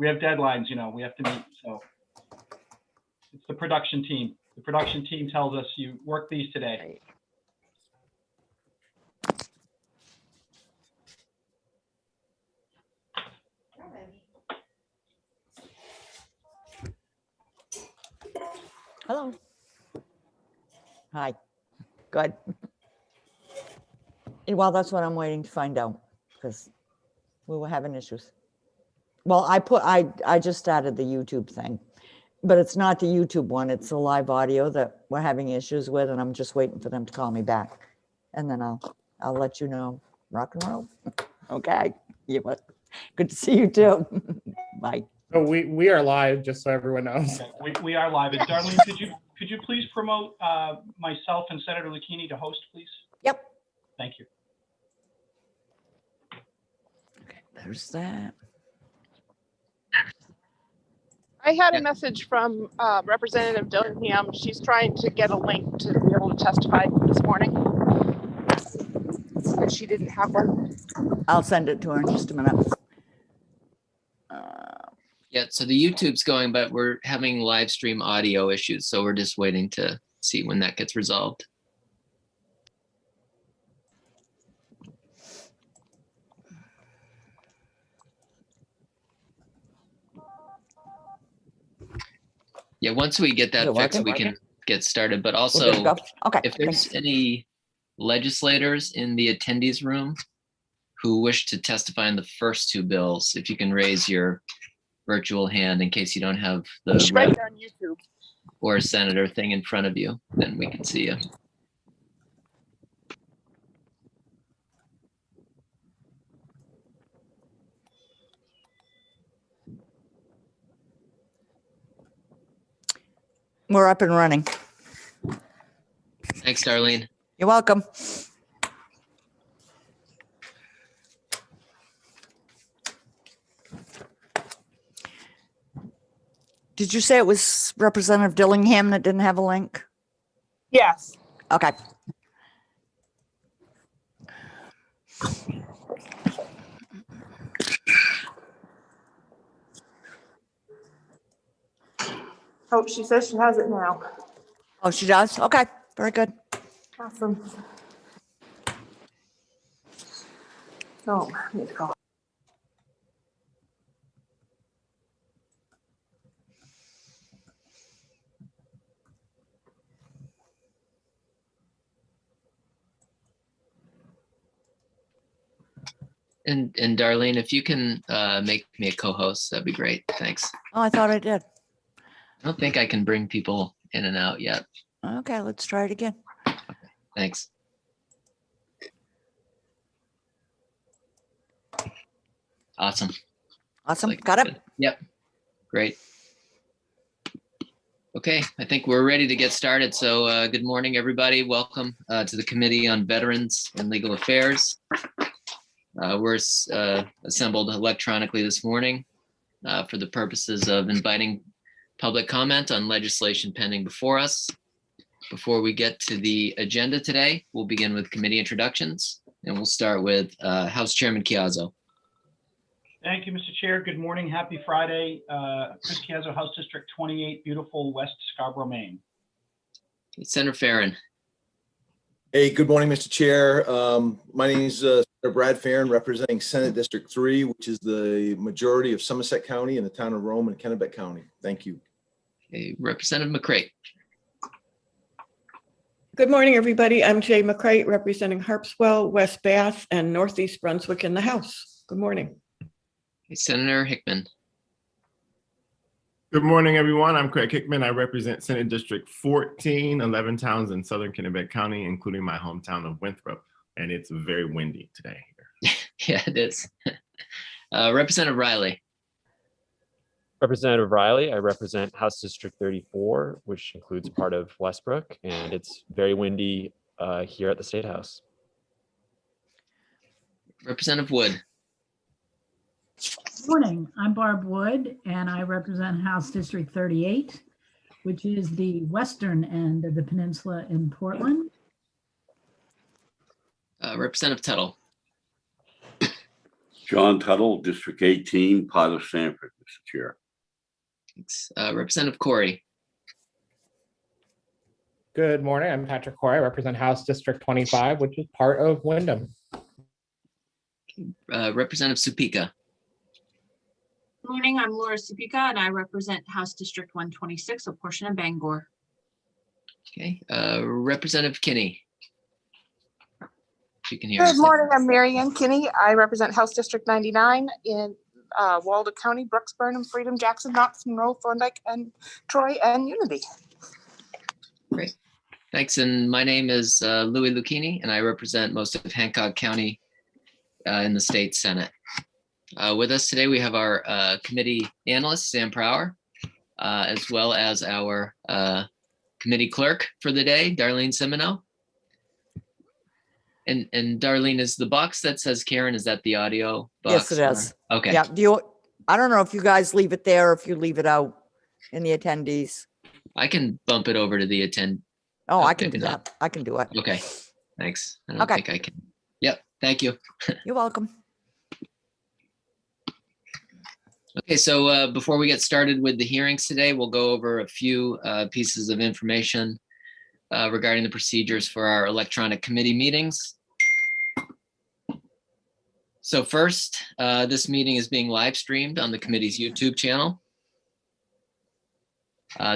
we have deadlines, you know, we have to meet. So it's the production team. The production team tells us you work these today. Hello. Hi. Good. Well, that's what I'm waiting to find out because we were having issues. Well, I just started the YouTube thing, but it's not the YouTube one. It's the live audio that we're having issues with, and I'm just waiting for them to call me back, and then I'll let you know. Rock and roll. Okay. Good to see you too. Bye. Oh, we are live, just so everyone knows. Okay, we are live. And Darlene, could you please promote myself and Senator Lucchini to host, please? Yep. Thank you. Okay, there's that. I had a message from Representative Dillingham. She's trying to get a link to be able to testify this morning. But she didn't have one. I'll send it to her in just a minute. Yeah, so the YouTube's going, but we're having live stream audio issues. So we're just waiting to see when that gets resolved. Yeah, once we get that fixed, we can get started. But also, okay, if there's any legislators in the attendees room who wish to testify on the first two bills, if you can raise your virtual hand in case you don't have the right on YouTube or senator thing in front of you, then we can see you. We're up and running. Thanks, Darlene. You're welcome. Did you say it was Representative Dillingham that didn't have a link? Yes. Okay. Oh, she says she has it now. Oh, she does? Okay, very good. Awesome. Oh, I need to go. And Darlene, if you can make me a co-host, that'd be great. Thanks. Oh, I thought I did. I don't think I can bring people in and out yet. Okay, let's try it again. Okay, thanks. Awesome. Awesome. Like, got it? Yep. Great. Okay, I think we're ready to get started. So good morning, everybody. Welcome to the Committee on Veterans and Legal Affairs. We're assembled electronically this morning for the purposes of inviting public comment on legislation pending before us. Before we get to the agenda today, we'll begin with committee introductions, and we'll start with House Chairman Chiazzo. Thank you, Mr. Chair. Good morning. Happy Friday. Chris Chiazzo, House District 28, beautiful West Scarborough, Maine. Senator Farron. Hey, good morning, Mr. Chair. My name is Senator Brad Farron, representing Senate District 3, which is the majority of Somerset County and the town of Rome and Kennebec County. Thank you. Okay, Representative McCrate. Good morning, everybody. I'm Jay McCrate, representing Harpswell, West Bath, and Northeast Brunswick in the House. Good morning. Okay, Senator Hickman. Good morning, everyone. I'm Craig Hickman. I represent Senate District 14, 11 towns in Southern Kennebec County, including my hometown of Winthrop. And it's very windy today here. Yeah, it is. Representative Riley. Representative Riley, I represent House District 34, which includes part of Westbrook, and it's very windy here at the State House. Representative Wood. Good morning. I'm Barb Wood, and I represent House District 38, which is the western end of the peninsula in Portland. Representative Tuttle. John Tuttle, District 18, part of Sanford, Mr. Chair. Thanks. Representative Corey. Good morning. I'm Patrick Corey. I represent House District 25, which is part of Wyndham. Representative Supika. Good morning. I'm Laura Supika, and I represent House District 126, a portion of Bangor. Okay. Representative Kinney. If you can hear us. Good morning, I'm Mary Ann Kinney. I represent House District 99 in Waldo County, Brooks, Burnham, Freedom, Jackson, Knox, Monroe, Thorndike, and Troy, and Unity. Great. Thanks. And my name is Louis Lucchini, and I represent most of Hancock County in the state Senate. With us today, we have our committee analyst, Sam Prower, as well as our committee clerk for the day, Darlene Semino. And Darlene, is the box that says Karen, is that the audio box? Yes, it is. Okay. Yeah. I don't know if you guys leave it there or if you leave it out in the attendees. I can bump it over to the attend. Oh, Oh, I can do maybe not. that. I can do it. Okay. Thanks. I don't Okay. think I can. Yep. Thank you. You're welcome. Okay, so before we get started with the hearings today, we'll go over a few pieces of information regarding the procedures for our electronic committee meetings. So first, this meeting is being live streamed on the committee's YouTube channel.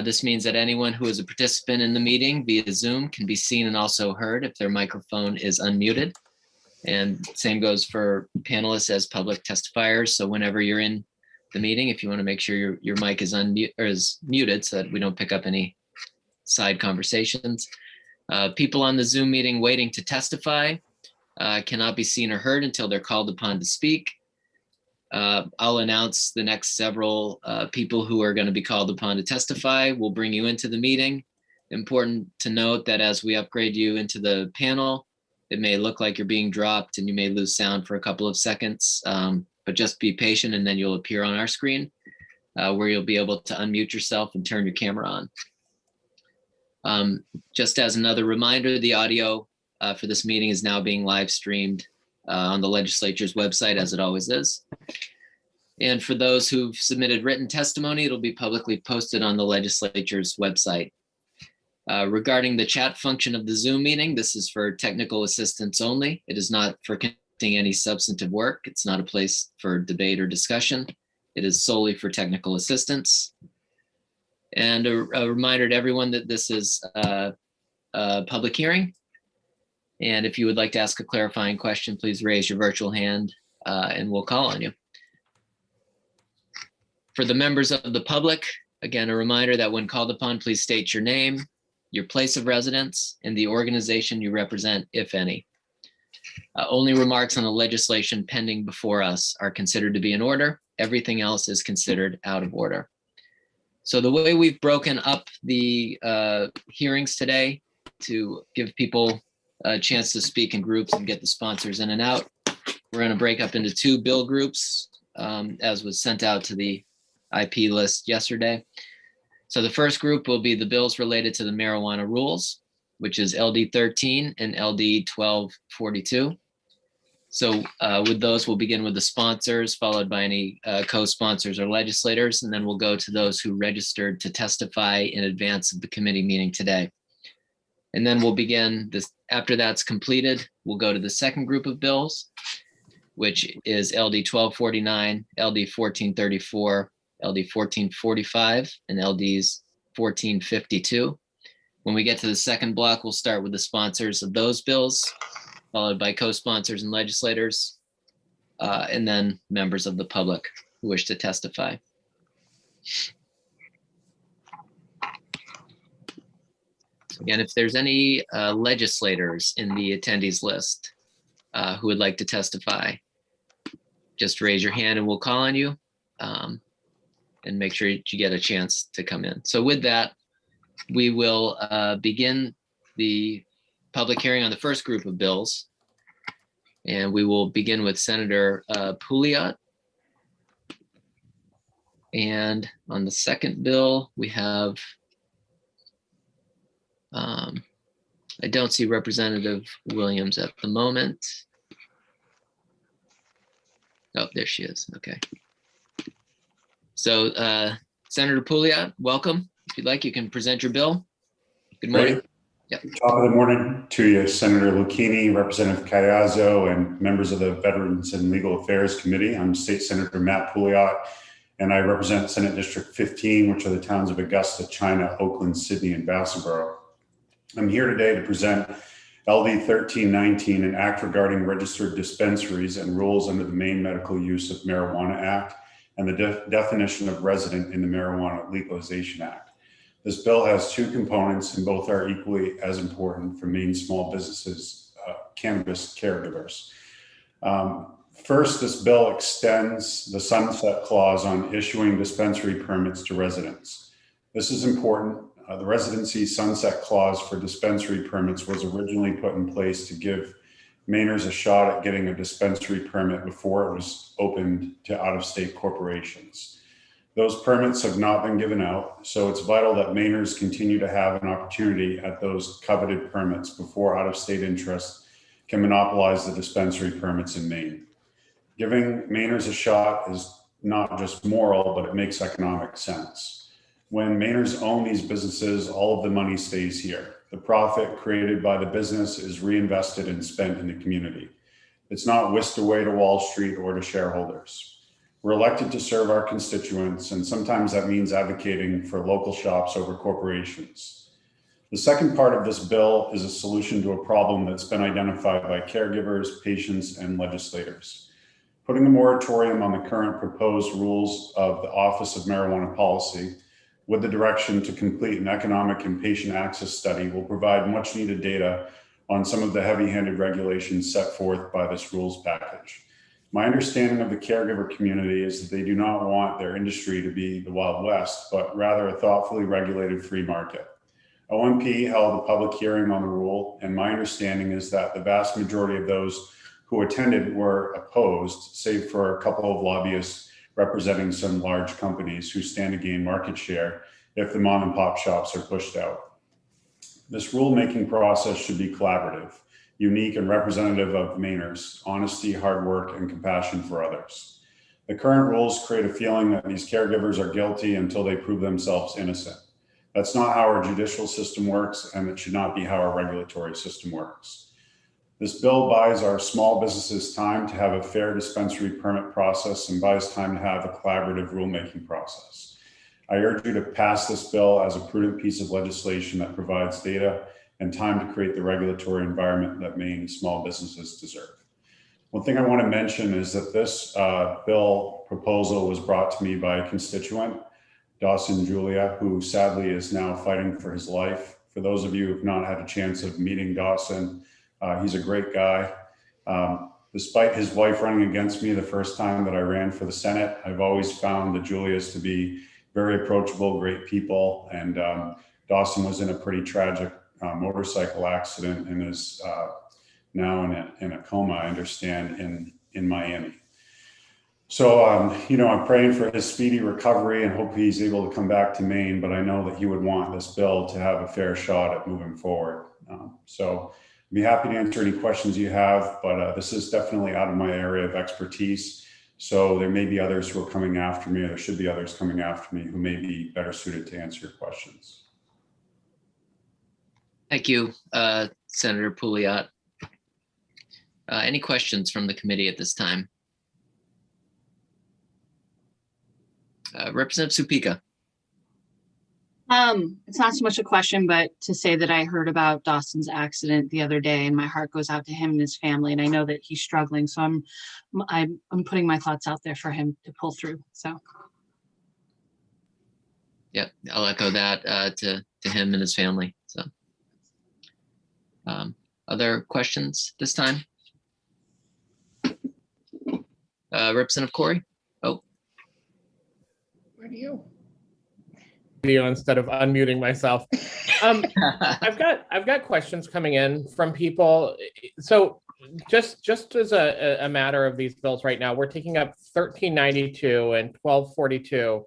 This means that anyone who is a participant in the meeting via Zoom can be seen and also heard if their microphone is unmuted. And same goes for panelists as public testifiers. So whenever you're in the meeting, if you want to make sure your mic is muted so that we don't pick up any side conversations. People on the Zoom meeting waiting to testify cannot be seen or heard until they're called upon to speak. I'll announce the next several people who are going to be called upon to testify. We'll bring you into the meeting. Important to note that as we upgrade you into the panel, it may look like you're being dropped and you may lose sound for a couple of seconds, but just be patient and then you'll appear on our screen where you'll be able to unmute yourself and turn your camera on. Just as another reminder, the audio for this meeting is now being live streamed on the legislature's website, as it always is. And for those who've submitted written testimony, it'll be publicly posted on the legislature's website. Regarding the chat function of the Zoom meeting, this is for technical assistance only. It is not for conducting any substantive work. It's not a place for debate or discussion. It is solely for technical assistance. And a reminder to everyone that this is a public hearing. And if you would like to ask a clarifying question, please raise your virtual hand and we'll call on you. For the members of the public, again, a reminder that when called upon, please state your name, your place of residence, and the organization you represent, if any. Only remarks on the legislation pending before us are considered to be in order. Everything else is considered out of order. So the way we've broken up the hearings today to give people a chance to speak in groups and get the sponsors in and out, we're going to break up into two bill groups as was sent out to the IP list yesterday. So the first group will be the bills related to the marijuana rules, which is LD 13 and LD 1242. So with those, we'll begin with the sponsors, followed by any co-sponsors or legislators, and then we'll go to those who registered to testify in advance of the committee meeting today. And then we'll begin this, after that's completed, we'll go to the second group of bills, which is LD 1249, LD 1434, LD 1445, and LDs 1452. When we get to the second block, we'll start with the sponsors of those bills, followed by co-sponsors and legislators, and then members of the public who wish to testify. So again, if there's any legislators in the attendees list who would like to testify, just raise your hand and we'll call on you. And make sure you get a chance to come in. So with that, we will begin the public hearing on the first group of bills. And we will begin with Senator Pouliot. And on the second bill, we have, I don't see Representative Williams at the moment. Oh, there she is. Okay. So Senator Pouliot, welcome. If you'd like, you can present your bill. Good morning. Yep. Top of the morning to you, Senator Lucchini, Representative Cayazzo, and members of the Veterans and Legal Affairs Committee. I'm State Senator Matt Pouliot, and I represent Senate District 15, which are the towns of Augusta, China, Oakland, Sydney, and Bassboro. I'm here today to present LD 1319, an act regarding registered dispensaries and rules under the Maine Medical Use of Marijuana Act and the definition of resident in the Marijuana Legalization Act. This bill has two components, and both are equally as important for Maine small businesses, cannabis caregivers. First, this bill extends the sunset clause on issuing dispensary permits to residents. This is important. The residency sunset clause for dispensary permits was originally put in place to give Mainers a shot at getting a dispensary permit before it was opened to out-of-state corporations. Those permits have not been given out, so it's vital that Mainers continue to have an opportunity at those coveted permits before out-of-state interests can monopolize the dispensary permits in Maine. Giving Mainers a shot is not just moral, but it makes economic sense. When Mainers own these businesses, all of the money stays here. The profit created by the business is reinvested and spent in the community. It's not whisked away to Wall Street or to shareholders. We're elected to serve our constituents, and sometimes that means advocating for local shops over corporations. The second part of this bill is a solution to a problem that's been identified by caregivers, patients, and legislators. Putting a moratorium on the current proposed rules of the Office of Marijuana Policy with the direction to complete an economic and patient access study will provide much needed data on some of the heavy-handed regulations set forth by this rules package. My understanding of the caregiver community is that they do not want their industry to be the Wild West, but rather a thoughtfully regulated free market. OMP held a public hearing on the rule, and my understanding is that the vast majority of those who attended were opposed, save for a couple of lobbyists representing some large companies who stand to gain market share if the mom and pop shops are pushed out. This rulemaking process should be collaborative, unique and representative of Mainers, honesty, hard work, and compassion for others. The current rules create a feeling that these caregivers are guilty until they prove themselves innocent. That's not how our judicial system works, and it should not be how our regulatory system works. This bill buys our small businesses time to have a fair dispensary permit process and buys time to have a collaborative rulemaking process. I urge you to pass this bill as a prudent piece of legislation that provides data and time to create the regulatory environment that Maine small businesses deserve. One thing I want to mention is that this bill proposal was brought to me by a constituent, Dawson Julia, who sadly is now fighting for his life. For those of you who have not had a chance of meeting Dawson, he's a great guy. Despite his wife running against me the first time that I ran for the Senate, I've always found the Julias to be very approachable, great people. And Dawson was in a pretty tragic motorcycle accident and is now in a coma, I understand, in Miami. So, I'm praying for his speedy recovery and hope he's able to come back to Maine, but I know that he would want this bill to have a fair shot at moving forward. So I'd be happy to answer any questions you have, but this is definitely out of my area of expertise. So there may be others who are coming after me, or there should be others coming after me who may be better suited to answer your questions. Thank you, Senator Pouliot. Any questions from the committee at this time? Representative Supika. It's not so much a question, but to say that I heard about Dawson's accident the other day, and my heart goes out to him and his family, and I know that he's struggling. So I'm putting my thoughts out there for him to pull through. So. Yep, I'll echo that to him and his family. So, other questions this time? Representative Corey. Oh, Where do you? Video instead of unmuting myself. I've got questions coming in from people. So just as a matter of these bills right now, we're taking up 1392 and 1242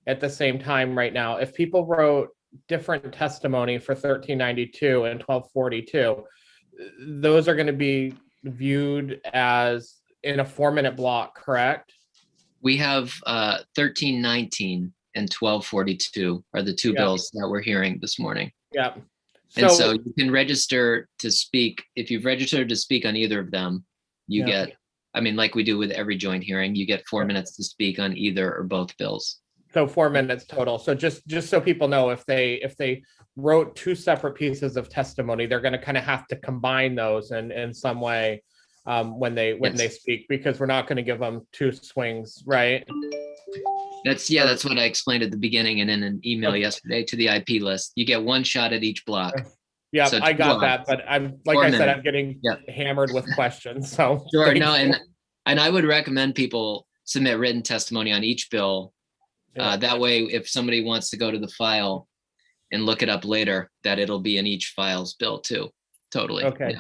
at the same time right now. If people wrote different testimony for 1392 and 1242, those are going to be viewed as in a 4-minute block, correct? We have 1319 and 1242 are the two Yeah. bills that we're hearing this morning. Yeah. And so you can register to speak. If you've registered to speak on either of them, you Yeah. get, I mean, like we do with every joint hearing, you get 4 minutes to speak on either or both bills. So 4 minutes total. So just so people know, if they wrote two separate pieces of testimony, they're going to kind of have to combine those in some way when they speak, because we're not going to give them two swings, right? That's what I explained at the beginning and in an email yesterday to the IP list. You get one shot at each block. Yeah, So I got 12. that, but I'm like 4 I said, minutes. I'm getting hammered with questions. So Sure, no, and I would recommend people submit written testimony on each bill. That way, if somebody wants to go to the file and look it up later, that it'll be in each file's bill too. Totally. Okay.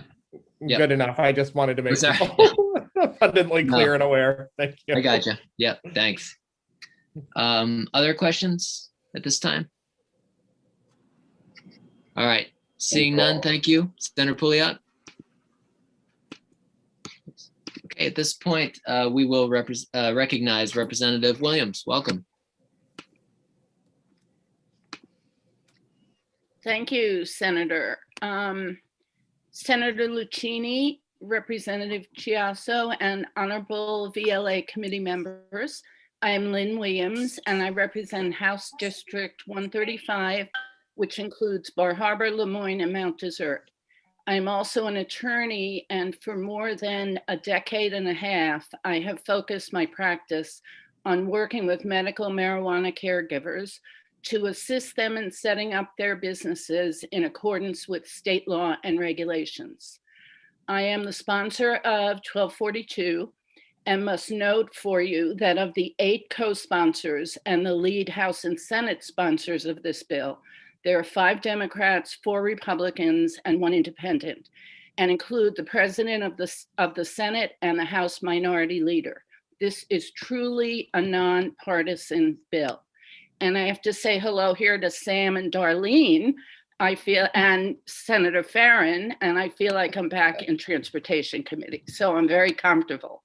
Yeah. Good enough. I just wanted to make Sorry. people abundantly clear and aware. Thank you. I got you. Yeah, thanks. Other questions at this time? All right, seeing none, thank you. Senator Pouliot. Okay, at this point, we will recognize Representative Williams. Welcome. Thank you, Senator. Senator Lucchini, Representative Chiasso, and Honorable VLA committee members. I am Lynn Williams, and I represent House District 135, which includes Bar Harbor, Lemoyne, and Mount Desert. I am also an attorney, and for more than a decade and a half, I have focused my practice on working with medical marijuana caregivers to assist them in setting up their businesses in accordance with state law and regulations. I am the sponsor of 1242 and must note for you that of the 8 co-sponsors and the lead House and Senate sponsors of this bill, there are 5 Democrats, 4 Republicans, and 1 independent, and include the president of the Senate and the House Minority Leader. This is truly a nonpartisan bill. And I have to say hello here to Sam and Darlene, and Senator Farron, and I feel like I'm back in Transportation Committee, so I'm very comfortable.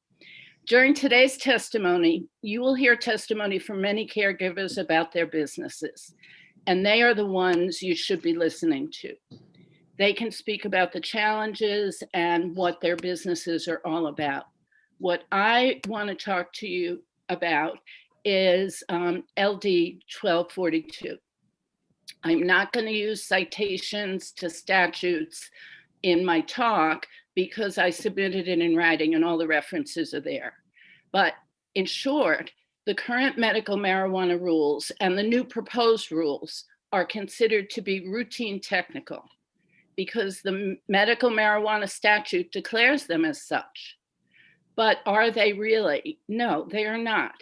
During today's testimony, you will hear testimony from many caregivers about their businesses, and they are the ones you should be listening to. They can speak about the challenges and what their businesses are all about. What I want to talk to you about is LD 1242. I'm not going to use citations to statutes in my talk because I submitted it in writing and all the references are there. But in short, the current medical marijuana rules and the new proposed rules are considered to be routine technical because the medical marijuana statute declares them as such. But are they really? No, they are not.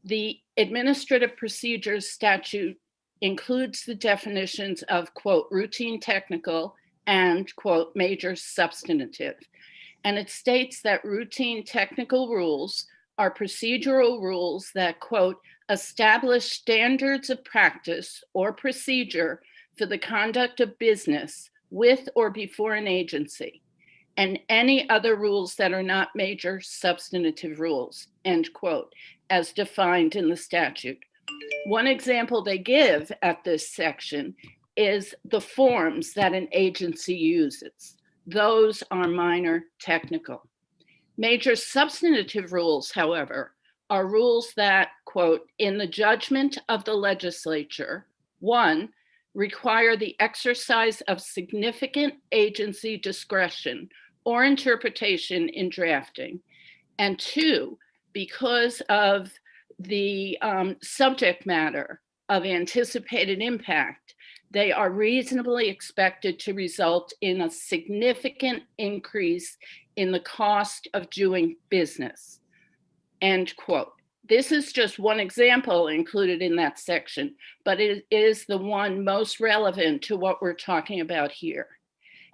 The Administrative Procedures Statute includes the definitions of, quote, routine technical and, quote, major substantive. And it states that routine technical rules are procedural rules that, quote, establish standards of practice or procedure for the conduct of business with or before an agency, and any other rules that are not major substantive rules, end quote, as defined in the statute. One example they give at this section is the forms that an agency uses. Those are minor technical. Major substantive rules, however, are rules that, quote, in the judgment of the legislature, 1, require the exercise of significant agency discretion or interpretation in drafting, and 2, because of the subject matter of anticipated impact, they are reasonably expected to result in a significant increase in the cost of doing business, end quote. This is just one example included in that section, but it is the one most relevant to what we're talking about here.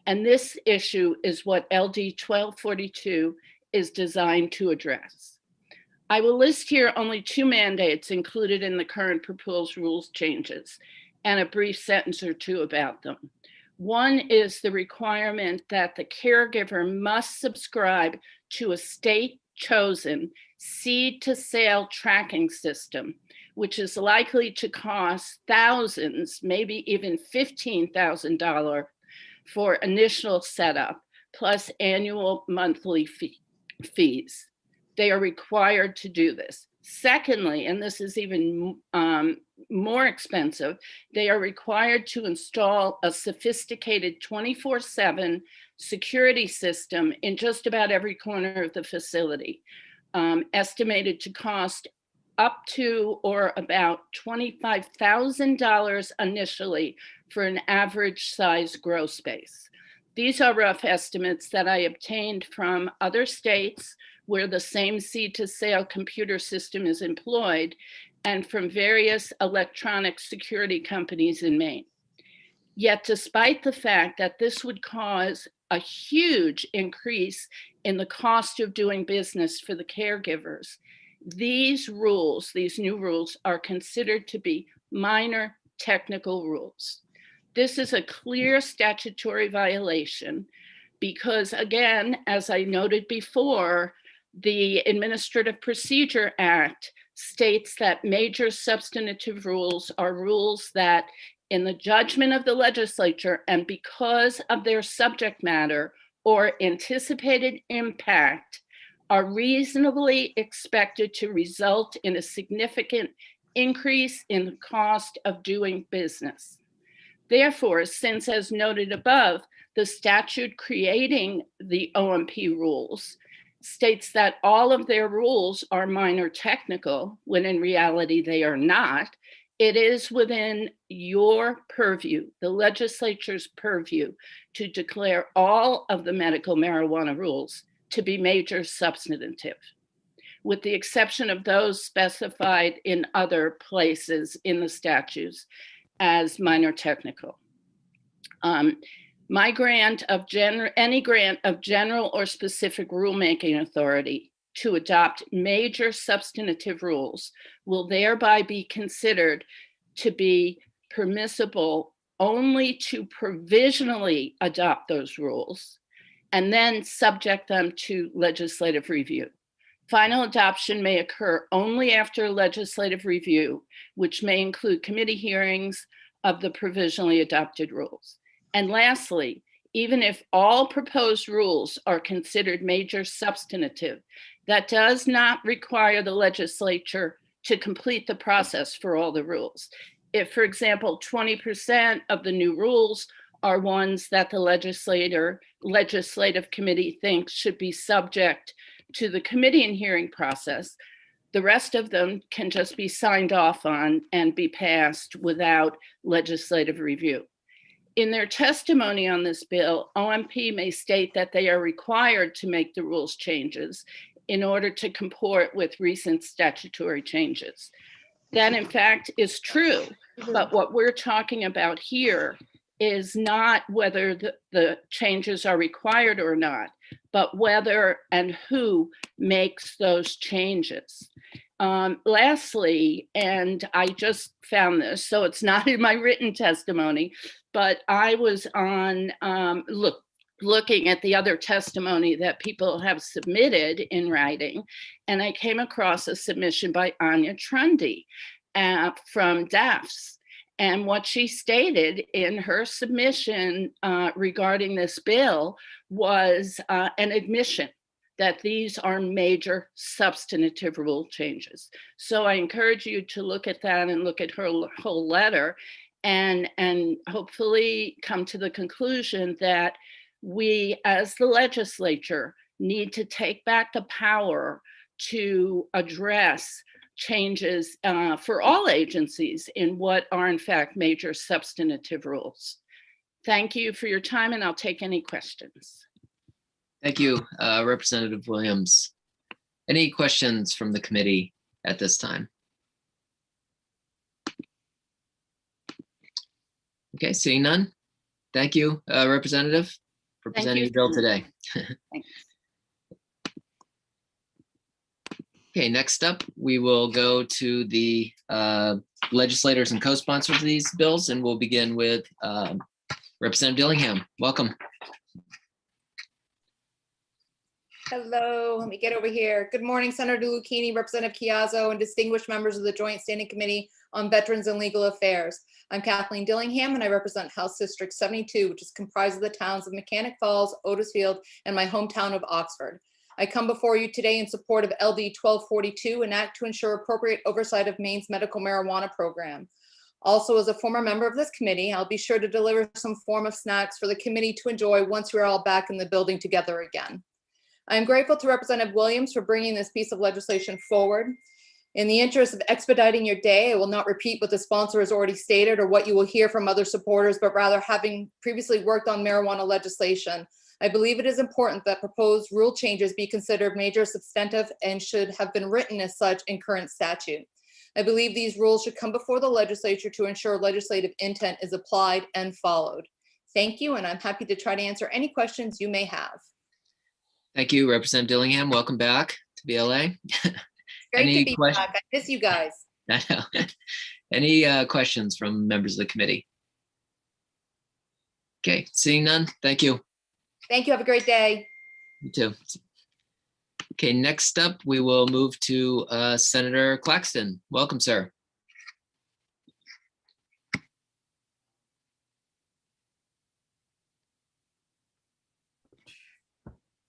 And this issue is what LD 1242 is designed to address. I will list here only 2 mandates included in the current proposed rules changes and a brief sentence or 2 about them. One is the requirement that the caregiver must subscribe to a state chosen seed to sale tracking system, which is likely to cost thousands, maybe even $15,000 for initial setup, plus annual monthly fees. They are required to do this. Secondly, and this is even more expensive, they are required to install a sophisticated 24/7 security system in just about every corner of the facility, estimated to cost up to or about $25,000 initially for an average size grow space. These are rough estimates that I obtained from other states where the same seed to sale computer system is employed, and from various electronic security companies in Maine. Yet despite the fact that this would cause a huge increase in the cost of doing business for the caregivers, these rules, these new rules, are considered to be minor technical rules. This is a clear statutory violation because, again, as I noted before, the Administrative Procedure Act states that major substantive rules are rules that, in the judgment of the legislature and because of their subject matter or anticipated impact, are reasonably expected to result in a significant increase in the cost of doing business. Therefore, since, as noted above, the statute creating the OMP rules states that all of their rules are minor technical, when in reality they are not, it is within your purview, the legislature's purview, to declare all of the medical marijuana rules to be major substantive, with the exception of those specified in other places in the statutes as minor technical. Any grant of general or specific rulemaking authority to adopt major substantive rules will thereby be considered to be permissible only to provisionally adopt those rules and then subject them to legislative review. Final adoption may occur only after legislative review, which may include committee hearings of the provisionally adopted rules. And lastly, even if all proposed rules are considered major substantive, that does not require the legislature to complete the process for all the rules. If, for example, 20% of the new rules are ones that the legislative committee thinks should be subject to the committee and hearing process, the rest of them can just be signed off on and be passed without legislative review. In their testimony on this bill, OMP may state that they are required to make the rules changes in order to comport with recent statutory changes. That, in fact, is true, but what we're talking about here is not whether the changes are required or not, but whether and who makes those changes. Lastly, and I just found this, so it's not in my written testimony, but I was on looking at the other testimony that people have submitted in writing, and I came across a submission by Anya Trundy from DAFS. And what she stated in her submission regarding this bill was an admission that these are major substantive rule changes. So I encourage you to look at that and look at her whole letter and hopefully come to the conclusion that we as the legislature need to take back the power to address changes for all agencies in what are in fact major substantive rules. Thank you for your time, and I'll take any questions. Thank you, Representative Williams. Any questions from the committee at this time? Okay, seeing none. Thank you, Representative, for presenting the bill today. Thanks. Okay, next up, we will go to the legislators and co-sponsors of these bills, and we'll begin with Representative Dillingham. Welcome. Hello, let me get over here. Good morning, Senator Lucchini, Representative Chiazzo, and distinguished members of the Joint Standing Committee on Veterans and Legal Affairs. I'm Kathleen Dillingham, and I represent House District 72, which is comprised of the towns of Mechanic Falls, Otisfield, and my hometown of Oxford. I come before you today in support of LD 1242, an act to ensure appropriate oversight of Maine's medical marijuana program. Also, as a former member of this committee, I'll be sure to deliver some form of snacks for the committee to enjoy once we're all back in the building together again. I am grateful to Representative Williams for bringing this piece of legislation forward. In the interest of expediting your day, I will not repeat what the sponsor has already stated or what you will hear from other supporters, but rather, having previously worked on marijuana legislation, I believe it is important that proposed rule changes be considered major, substantive, and should have been written as such in current statute. I believe these rules should come before the legislature to ensure legislative intent is applied and followed. Thank you, and I'm happy to try to answer any questions you may have. Thank you, Representative Dillingham. Welcome back to VLA. Great to be back. I miss you guys. I know. Any questions from members of the committee? Okay, seeing none, thank you. Thank you. Have a great day. You too. Okay, next up, we will move to Senator Claxton. Welcome, sir.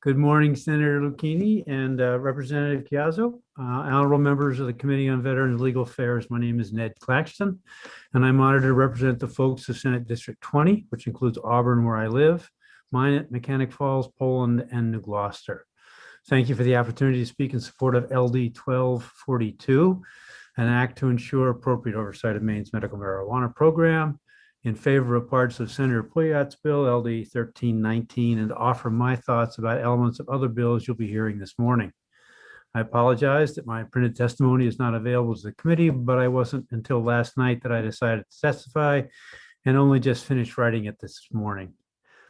Good morning, Senator Lucchini and Representative Chiazzo, honorable members of the Committee on Veterans and Legal Affairs. My name is Ned Claxton, and I'm honored to represent the folks of Senate District 20, which includes Auburn, where I live, Minot, Mechanic Falls, Poland, and New Gloucester. Thank you for the opportunity to speak in support of LD 1242, an act to ensure appropriate oversight of Maine's medical marijuana program, in favor of parts of Senator Pouliot's bill, LD 1319, and to offer my thoughts about elements of other bills you'll be hearing this morning. I apologize that my printed testimony is not available to the committee, but I wasn't until last night that I decided to testify and only just finished writing it this morning.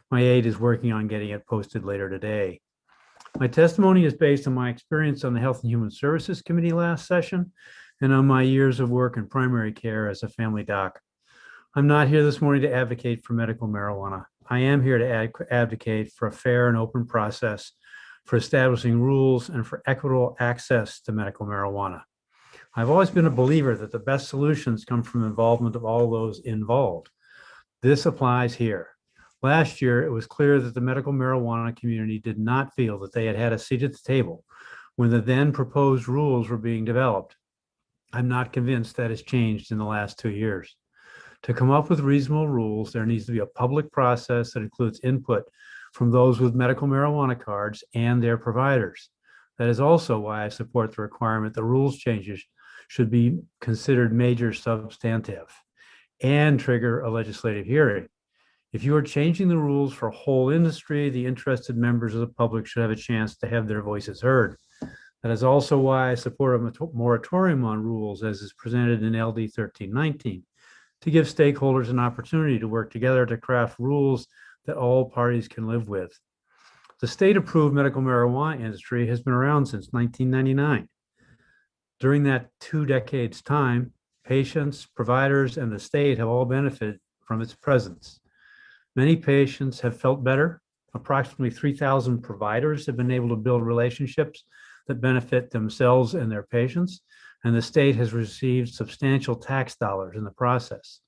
My aide is working on getting it posted later today. My testimony is based on my experience on the Health and Human Services Committee last session and on my years of work in primary care as a family doc. I'm not here this morning to advocate for medical marijuana. I am here to advocate for a fair and open process for establishing rules and for equitable access to medical marijuana. I've always been a believer that the best solutions come from involvement of all those involved. This applies here. Last year, it was clear that the medical marijuana community did not feel that they had had a seat at the table when the then proposed rules were being developed. I'm not convinced that has changed in the last 2 years. To come up with reasonable rules, there needs to be a public process that includes input from those with medical marijuana cards and their providers. That is also why I support the requirement that rules changes should be considered major substantive and trigger a legislative hearing. If you are changing the rules for a whole industry, the interested members of the public should have a chance to have their voices heard. That is also why I support a moratorium on rules as is presented in LD 1319. To give stakeholders an opportunity to work together to craft rules that all parties can live with. The state-approved medical marijuana industry has been around since 1999. During that 2 decades time, patients, providers, and the state have all benefited from its presence. Many patients have felt better. Approximately 3,000 providers have been able to build relationships that benefit themselves and their patients, and the state has received substantial tax dollars in the process.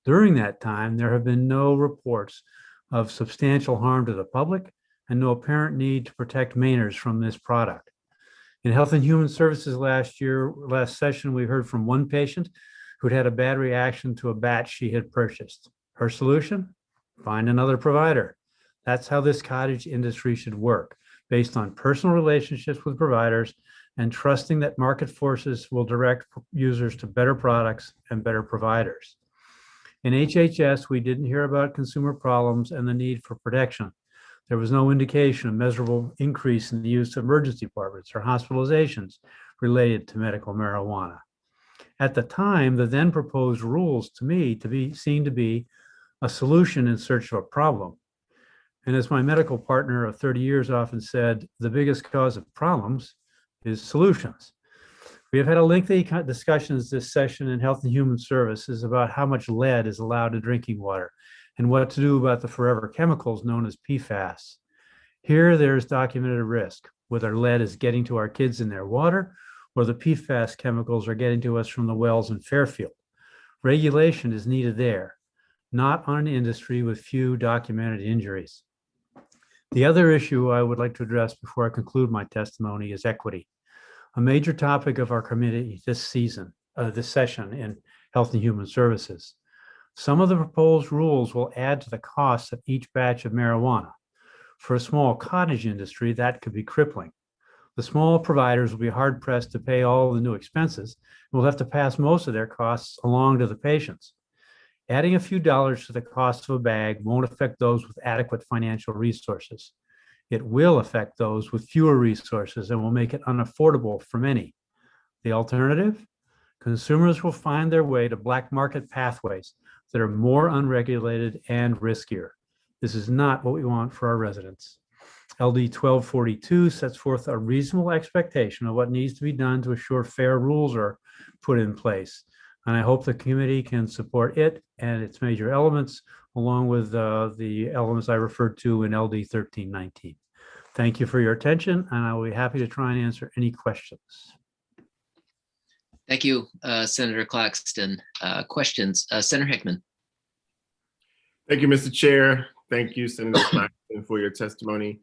During that time, there have been no reports of substantial harm to the public and no apparent need to protect Mainers from this product. In Health and Human Services last session, we heard from one patient who'd had a bad reaction to a batch she had purchased. Her solution? Find another provider. That's how this cottage industry should work, based on personal relationships with providers and trusting that market forces will direct users to better products and better providers. In HHS, we didn't hear about consumer problems and the need for protection. There was no indication of measurable increase in the use of emergency departments or hospitalizations related to medical marijuana. At the time, the then proposed rules to me seemed to be a solution in search of a problem. And as my medical partner of 30 years often said, the biggest cause of problems is solutions. We have had a lengthy discussions this session in Health and Human Services about how much lead is allowed in drinking water and what to do about the forever chemicals known as PFAS. Here, there's documented risk, whether lead is getting to our kids in their water or the PFAS chemicals are getting to us from the wells in Fairfield. Regulation is needed there, not on an industry with few documented injuries. The other issue I would like to address before I conclude my testimony is equity, a major topic of our committee this session in Health and Human Services. Some of the proposed rules will add to the cost of each batch of marijuana. For a small cottage industry, that could be crippling. The small providers will be hard pressed to pay all the new expenses and will have to pass most of their costs along to the patients. Adding a few dollars to the cost of a bag won't affect those with adequate financial resources. It will affect those with fewer resources and will make it unaffordable for many. The alternative? Consumers will find their way to black market pathways that are more unregulated and riskier. This is not what we want for our residents. LD 1242 sets forth a reasonable expectation of what needs to be done to assure fair rules are put in place. And I hope the committee can support it and its major elements, along with the elements I referred to in LD 1319. Thank you for your attention, and I will be happy to try and answer any questions. Thank you, Senator Claxton. Questions? Senator Hickman. Thank you, Mr. Chair. Thank you, Senator Claxton, for your testimony.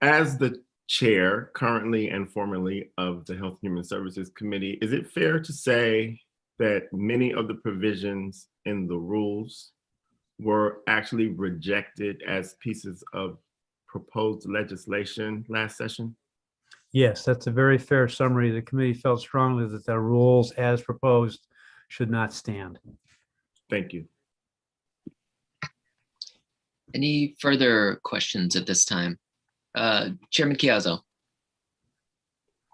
As the chair, currently and formerly, of the Health and Human Services Committee, is it fair to say that many of the provisions in the rules were actually rejected as pieces of proposed legislation last session? Yes, that's a very fair summary. The committee felt strongly that the rules as proposed should not stand. Thank you. Any further questions at this time? Chairman Chiazzo.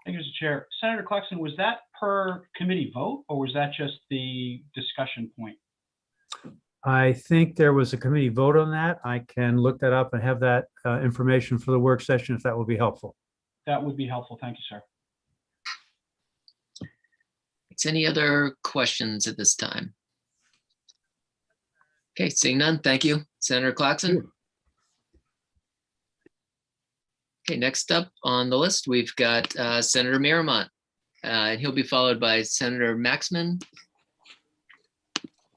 Thank you, Mr. Chair. Senator Claxton, was that per committee vote or was that just the discussion point? I think there was a committee vote on that. I can look that up and have that information for the work session if that would be helpful. That would be helpful. Thank you, sir. Any other questions at this time? Okay, seeing none, thank you. Senator Claxton. Okay, next up on the list, we've got Senator Miramont, and he'll be followed by Senator Maxman,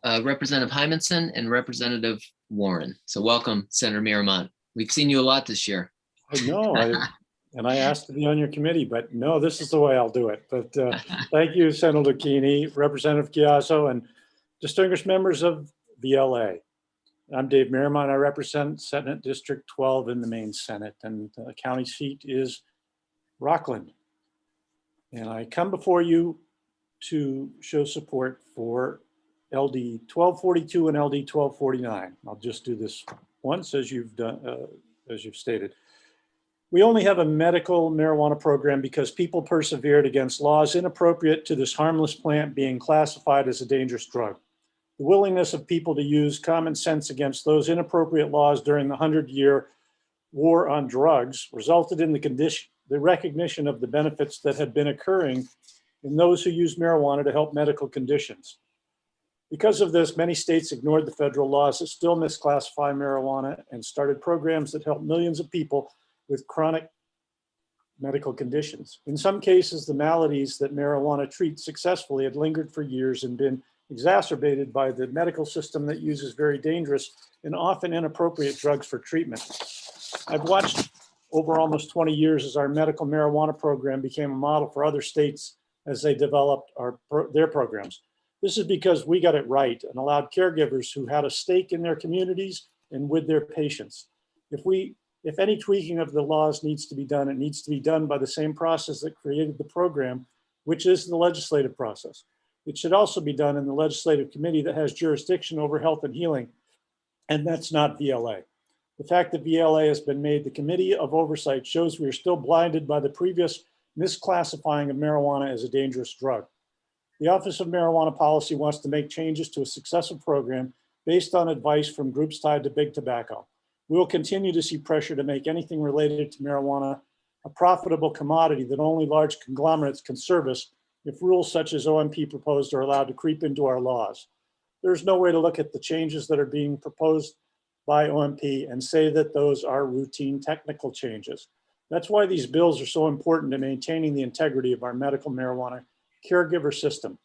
Representative Hymanson, and Representative Warren. So welcome, Senator Miramont. We've seen you a lot this year. I know, and I asked to be on your committee, but no, this is the way I'll do it. But thank you, Senator Lucchini, Representative Chiazzo, and distinguished members of VLA. I'm Dave Miramont. I represent Senate District 12 in the Maine Senate, and the county seat is Rockland. And I come before you to show support for LD 1242 and LD 1249. I'll just do this once, as you've done, as you've stated. We only have a medical marijuana program because people persevered against laws inappropriate to this harmless plant being classified as a dangerous drug. The willingness of people to use common sense against those inappropriate laws during the 100-year war on drugs resulted in the recognition of the benefits that had been occurring in those who use marijuana to help medical conditions. Because of this, many states ignored the federal laws that still misclassify marijuana and started programs that help millions of people with chronic medical conditions. In some cases, the maladies that marijuana treats successfully had lingered for years and been exacerbated by the medical system that uses very dangerous and often inappropriate drugs for treatment. I've watched over almost 20 years as our medical marijuana program became a model for other states as they developed their programs. This is because we got it right and allowed caregivers who had a stake in their communities and with their patients. If any tweaking of the laws needs to be done, it needs to be done by the same process that created the program, which is the legislative process. It should also be done in the legislative committee that has jurisdiction over health and healing, and that's not VLA. The fact that VLA has been made the committee of oversight shows we are still blinded by the previous misclassifying of marijuana as a dangerous drug. The Office of Marijuana Policy wants to make changes to a successful program based on advice from groups tied to big tobacco. We will continue to see pressure to make anything related to marijuana a profitable commodity that only large conglomerates can service if rules such as OMP proposed are allowed to creep into our laws. There's no way to look at the changes that are being proposed by OMP and say that those are routine technical changes. That's why these bills are so important to maintaining the integrity of our medical marijuana caregiver system.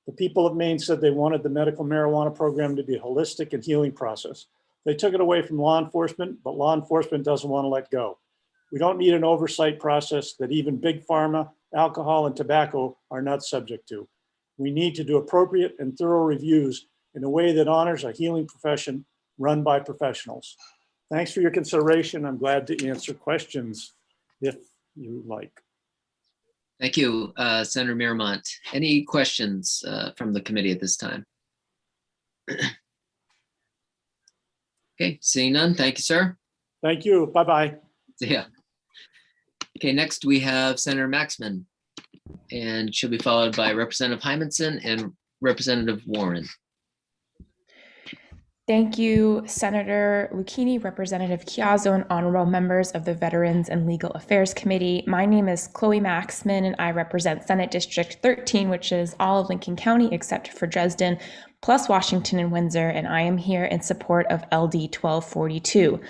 The people of Maine said they wanted the medical marijuana program to be a holistic and healing process. They took it away from law enforcement, but law enforcement doesn't want to let go. We don't need an oversight process that even big pharma, alcohol, and tobacco are not subject to. We need to do appropriate and thorough reviews in a way that honors a healing profession run by professionals. Thanks for your consideration. I'm glad to answer questions if you like. Thank you, Senator Miramont. Any questions from the committee at this time? Okay, seeing none. Thank you, sir. Thank you. Bye-bye. See ya. Okay, next we have Senator Maxman, and she'll be followed by Representative Hymanson and Representative Warren. Thank you, Senator Lucchini, Representative Chiazzo, and honorable members of the Veterans and Legal Affairs Committee. My name is Chloe Maxman, and I represent Senate District 13, which is all of Lincoln County except for Dresden, plus Washington and Windsor, and I am here in support of LD 1242.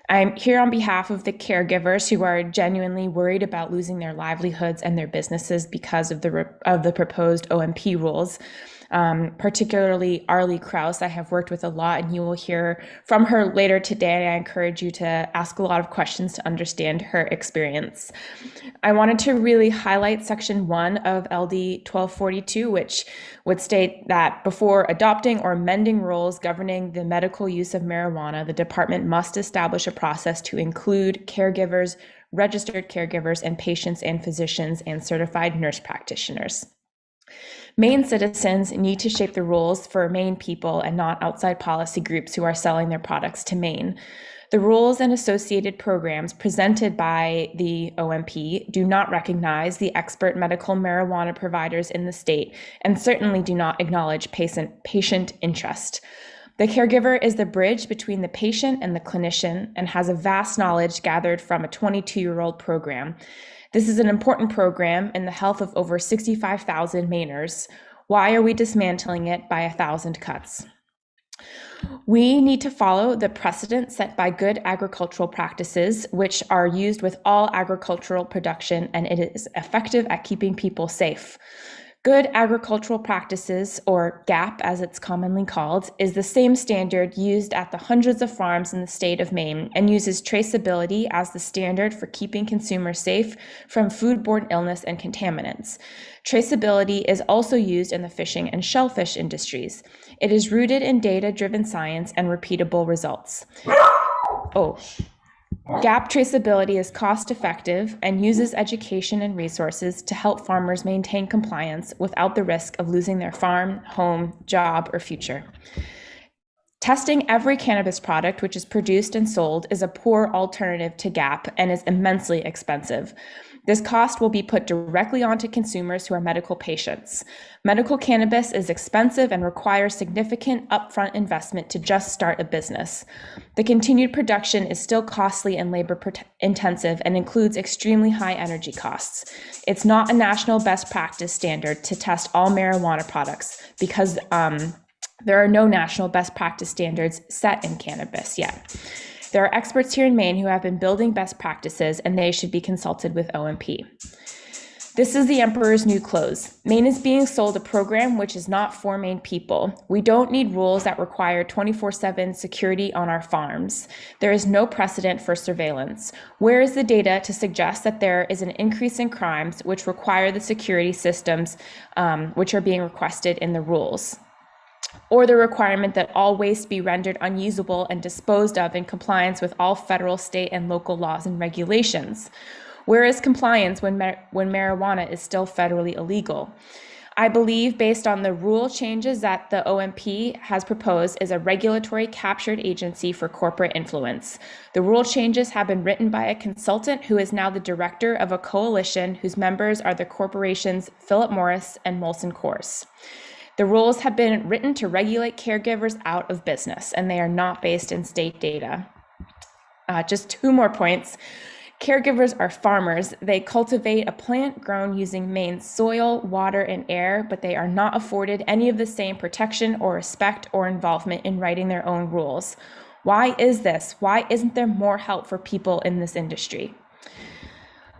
I'm here on behalf of the caregivers who are genuinely worried about losing their livelihoods and their businesses because of the proposed OMP rules. Particularly Arlie Krause, I have worked with a lot, and you will hear from her later today. I encourage you to ask a lot of questions to understand her experience. I wanted to really highlight Section 1 of LD 1242, which would state that before adopting or amending rules governing the medical use of marijuana, the department must establish a process to include caregivers, registered caregivers, and patients and physicians and certified nurse practitioners. Maine citizens need to shape the rules for Maine people and not outside policy groups who are selling their products to Maine. The rules and associated programs presented by the OMP do not recognize the expert medical marijuana providers in the state and certainly do not acknowledge patient interest. The caregiver is the bridge between the patient and the clinician and has a vast knowledge gathered from a 22-year-old program. This is an important program in the health of over 65,000 Mainers. Why are we dismantling it by 1,000 cuts? We need to follow the precedent set by good agricultural practices, which are used with all agricultural production, and it is effective at keeping people safe. Good agricultural practices, or GAP as it's commonly called, is the same standard used at the hundreds of farms in the state of Maine and uses traceability as the standard for keeping consumers safe from foodborne illness and contaminants. Traceability is also used in the fishing and shellfish industries. It is rooted in data-driven science and repeatable results. GAP traceability is cost-effective and uses education and resources to help farmers maintain compliance without the risk of losing their farm, home, job, or future. Testing every cannabis product which is produced and sold is a poor alternative to GAP and is immensely expensive. This cost will be put directly onto consumers who are medical patients. Medical cannabis is expensive and requires significant upfront investment to just start a business. The continued production is still costly and labor intensive and includes extremely high energy costs. It's not a national best practice standard to test all marijuana products because there are no national best practice standards set in cannabis yet. There are experts here in Maine who have been building best practices, and they should be consulted with OMP. This is the emperor's new clothes. Maine is being sold a program which is not for Maine people. We don't need rules that require 24/7 security on our farms. There is no precedent for surveillance. Where is the data to suggest that there is an increase in crimes which require the security systems which are being requested in the rules? Or the requirement that all waste be rendered unusable and disposed of in compliance with all federal, state, and local laws and regulations? Where is compliance when marijuana is still federally illegal? I believe, based on the rule changes that the OMP has proposed, is a regulatory captured agency for corporate influence. The rule changes have been written by a consultant who is now the director of a coalition whose members are the corporations Philip Morris and Molson Coors. The rules have been written to regulate caregivers out of business, and they are not based in state data. Just 2 more points. Caregivers are farmers. They cultivate a plant grown using Maine's soil, water, and air, but they are not afforded any of the same protection or respect or involvement in writing their own rules. Why is this? Why isn't there more help for people in this industry?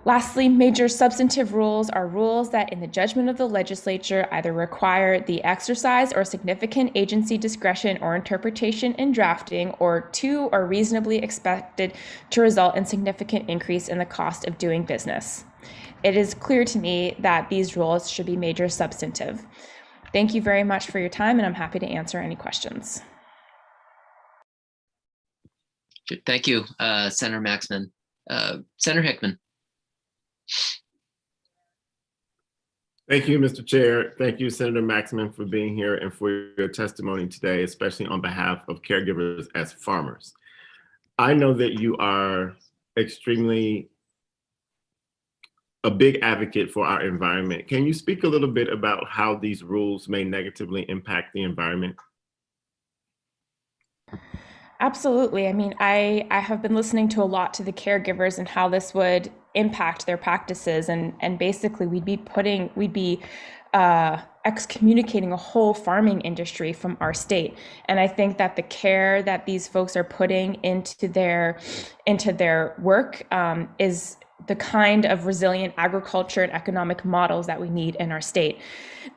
Lastly, major substantive rules are rules that, in the judgment of the legislature, either require the exercise or significant agency discretion or interpretation in drafting, or two, are reasonably expected to result in significant increase in the cost of doing business. It is clear to me that these rules should be major substantive. Thank you very much for your time, and I'm happy to answer any questions. Thank you, Senator Maxman. Senator Hickman. Thank you, Mr. Chair. Thank you, Senator Maxman, for being here and for your testimony today, especially on behalf of caregivers as farmers. I know that you are extremely a big advocate for our environment. Can you speak a little bit about how these rules may negatively impact the environment? Absolutely. I mean, I have been listening to a lot to the caregivers and how this would impact their practices, and basically we'd be excommunicating a whole farming industry from our state. And I think that the care that these folks are putting into their work is the kind of resilient agriculture and economic models that we need in our state.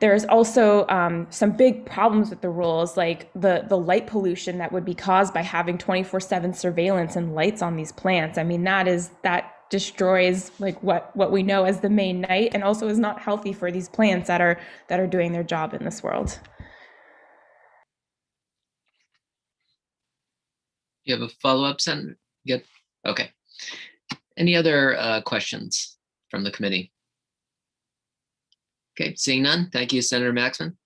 There's also some big problems with the rules, like the light pollution that would be caused by having 24/7 surveillance and lights on these plants. I mean, that destroys like what we know as the main night, and also is not healthy for these plants that are doing their job in this world. You have a follow-up, Senator? Good. Okay. Any other questions from the committee? Okay, seeing none. Thank you, Senator Maxman.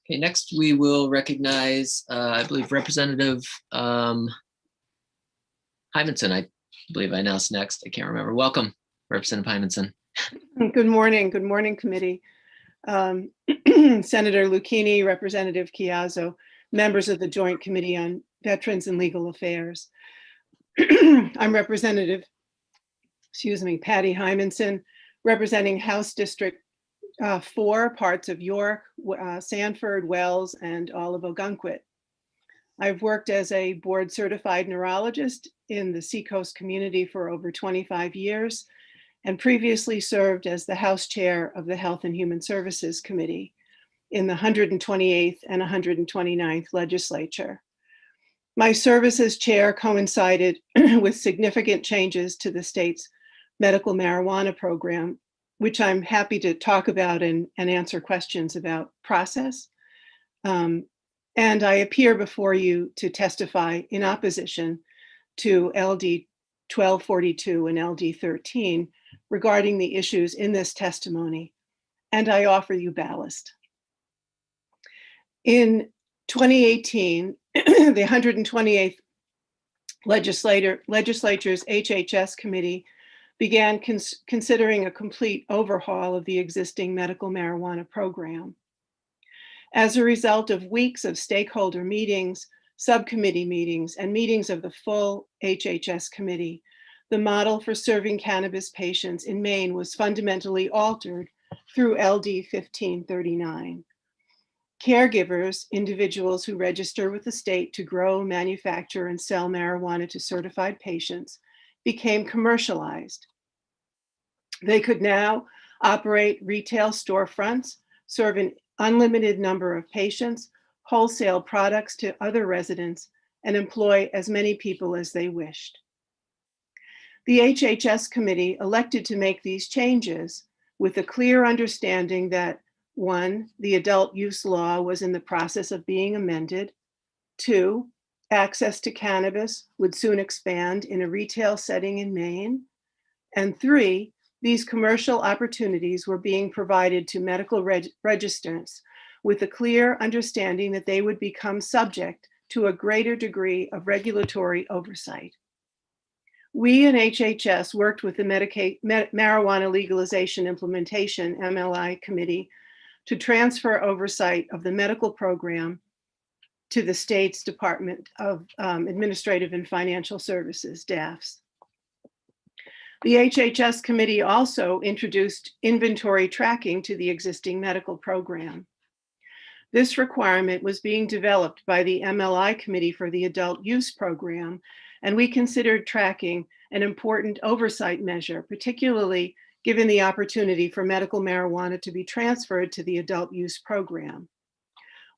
Okay, next we will recognize, I believe, Representative Hymanson. I believe I announced next. I can't remember. Welcome, Representative Hymanson. Good morning, committee. Senator Lucchini, Representative Chiazzo, members of the Joint Committee on Veterans and Legal Affairs. I'm Representative, Patty Hymanson, representing House District 4, parts of York, Sanford, Wells, and all of Ogunquit. I've worked as a board certified neurologist in the Seacoast community for over 25 years, and previously served as the House Chair of the Health and Human Services Committee in the 128th and 129th legislature. My service as chair coincided with significant changes to the state's medical marijuana program, which I'm happy to talk about and answer questions about process. And I appear before you to testify in opposition to LD 1242 and LD 13 regarding the issues in this testimony, and I offer you ballast. In 2018, the 128th legislature's HHS committee began considering a complete overhaul of the existing medical marijuana program. As a result of weeks of stakeholder meetings, subcommittee meetings, and meetings of the full HHS committee, the model for serving cannabis patients in Maine was fundamentally altered through LD 1539. Caregivers, individuals who register with the state to grow, manufacture, and sell marijuana to certified patients, became commercialized. They could now operate retail storefronts, serve an unlimited number of patients, wholesale products to other residents, and employ as many people as they wished. The HHS committee elected to make these changes with a clear understanding that 1, the adult use law was in the process of being amended. 2, access to cannabis would soon expand in a retail setting in Maine. And 3, these commercial opportunities were being provided to medical registrants with a clear understanding that they would become subject to a greater degree of regulatory oversight. We in HHS worked with the Marijuana Legalization Implementation, MLI Committee, to transfer oversight of the medical program to the state's Department of Administrative and Financial Services, DAFS. The HHS committee also introduced inventory tracking to the existing medical program. This requirement was being developed by the MLI Committee for the Adult Use Program, and we considered tracking an important oversight measure, particularly given the opportunity for medical marijuana to be transferred to the adult use program.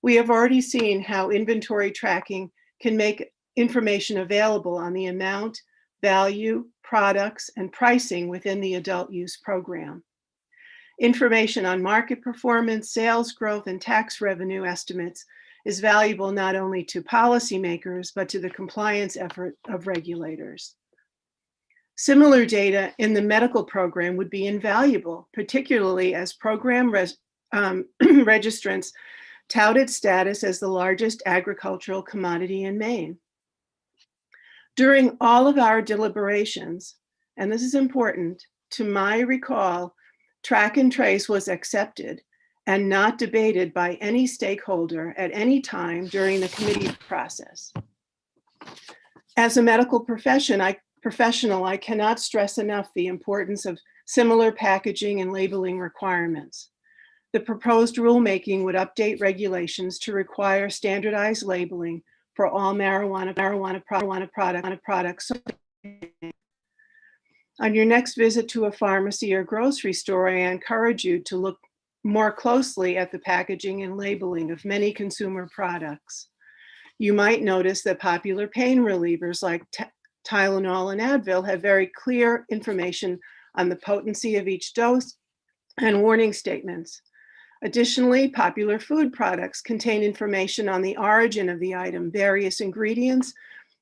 We have already seen how inventory tracking can make information available on the amount, value, products, and pricing within the adult use program. Information on market performance, sales growth, and tax revenue estimates is valuable not only to policymakers, but to the compliance effort of regulators. Similar data in the medical program would be invaluable, particularly as program registrants tout its status as the largest agricultural commodity in Maine. During all of our deliberations, and this is important, to my recall, track and trace was accepted and not debated by any stakeholder at any time during the committee process. As a medical professional, I cannot stress enough the importance of similar packaging and labeling requirements. The proposed rulemaking would update regulations to require standardized labeling for all marijuana products. On your next visit to a pharmacy or grocery store, I encourage you to look more closely at the packaging and labeling of many consumer products. You might notice that popular pain relievers like Tylenol and Advil have very clear information on the potency of each dose and warning statements. Additionally, popular food products contain information on the origin of the item, various ingredients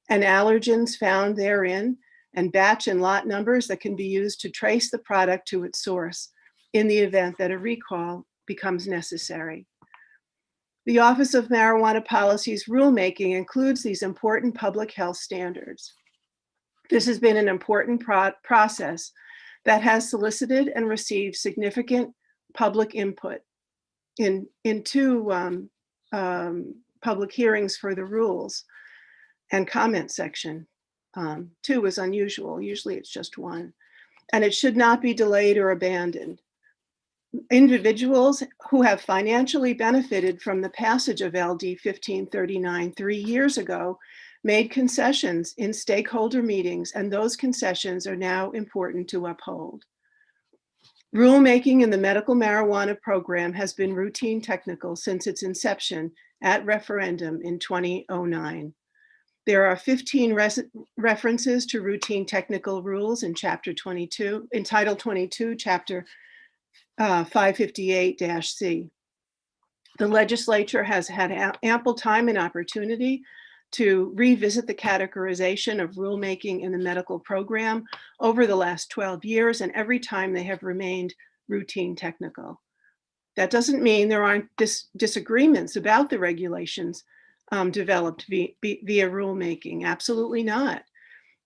and allergens found therein, and batch and lot numbers that can be used to trace the product to its source in the event that a recall becomes necessary. The Office of Marijuana Policy's rulemaking includes these important public health standards. This has been an important process that has solicited and received significant public input in two public hearings for the rules and comment section. Two is unusual. Usually it's just one. And it should not be delayed or abandoned. Individuals who have financially benefited from the passage of LD 1539 3 years ago made concessions in stakeholder meetings, and those concessions are now important to uphold. Rulemaking in the medical marijuana program has been routine technical since its inception at referendum in 2009. There are 15 references to routine technical rules in Title 22, Chapter 558-C. The legislature has had ample time and opportunity to revisit the categorization of rulemaking in the medical program over the last 12 years, and every time they have remained routine technical. That doesn't mean there aren't disagreements about the regulations developed via rulemaking. Absolutely not.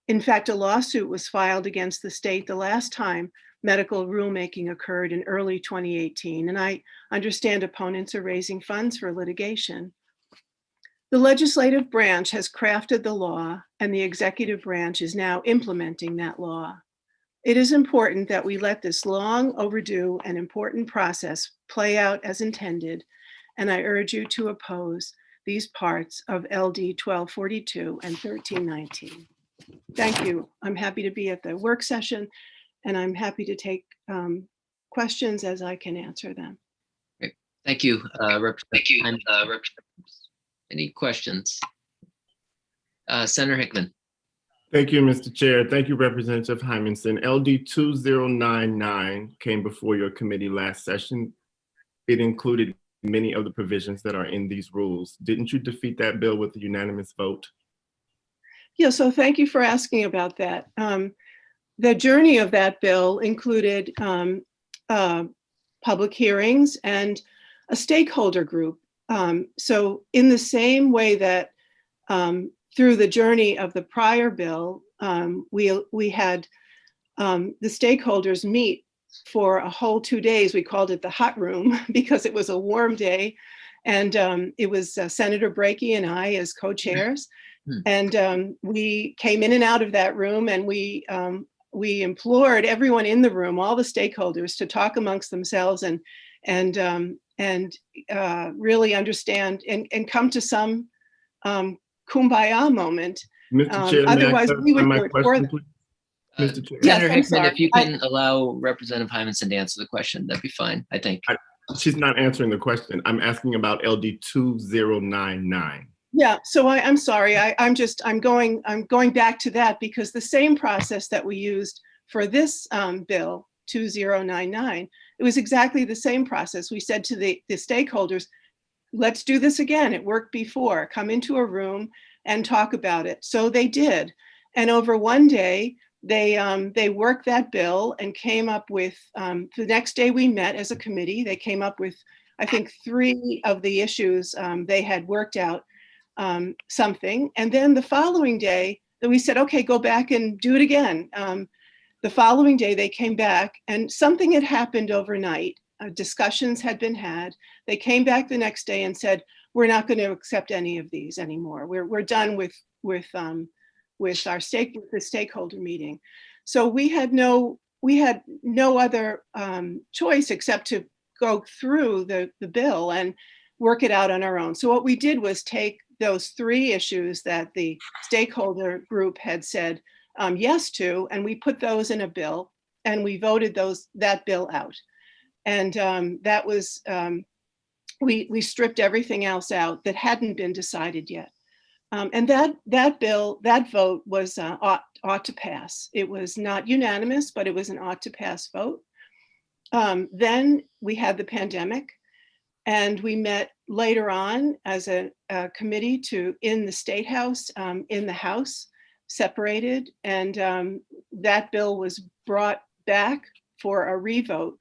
In fact, a lawsuit was filed against the state the last time medical rulemaking occurred in early 2018, and I understand opponents are raising funds for litigation. The legislative branch has crafted the law, and the executive branch is now implementing that law. It is important that we let this long overdue and important process play out as intended, and I urge you to oppose these parts of LD 1242 and 1319. Thank you. I'm happy to be at the work session, and I'm happy to take questions as I can answer them. Great. Thank you, Any questions? Senator Hickman. Thank you, Mr. Chair. Thank you, Representative Hymanson. LD 2099 came before your committee last session. It included many of the provisions that are in these rules. Didn't you defeat that bill with a unanimous vote? Yeah, so thank you for asking about that. The journey of that bill included public hearings and a stakeholder group. So in the same way that through the journey of the prior bill, we had the stakeholders meet for a whole 2 days. We called it the hot room because it was a warm day. And it was Senator Brakey and I as co-chairs. And we came in and out of that room, and we we implored everyone in the room, all the stakeholders, to talk amongst themselves and really understand and come to some kumbaya moment. Mr. Chair, may I Otherwise, we would clarify my do it for question, them. please? Mr. Chair. Yes, Senator I'm Hickman, sorry. if you can allow Representative Hymanson to answer the question, that'd be fine, I think. She's not answering the question. I'm asking about LD 2099. Yeah, so I'm sorry. I'm going back to that because the same process that we used for this bill 2099, it was exactly the same process. We said to the stakeholders, let's do this again. It worked before. Come into a room and talk about it. So they did, and over one day they worked that bill and came up with. The next day we met as a committee. They came up with, I think, 3 of the issues they had worked out. Something, and then the following day that we said, okay, go back and do it again. The following day they came back and something had happened overnight. Discussions had been had. They came back the next day and said, we're not going to accept any of these anymore. We're done with the stakeholder meeting. So we had no other choice except to go through the bill and work it out on our own. So what we did was take those 3 issues that the stakeholder group had said yes to, and we put those in a bill and we voted that bill out. And that was, we stripped everything else out that hadn't been decided yet. And that vote was ought to pass. It was not unanimous, but it was an ought to pass vote. Then we had the pandemic. And we met later on as a committee in the State House, in the House, separated. And that bill was brought back for a revote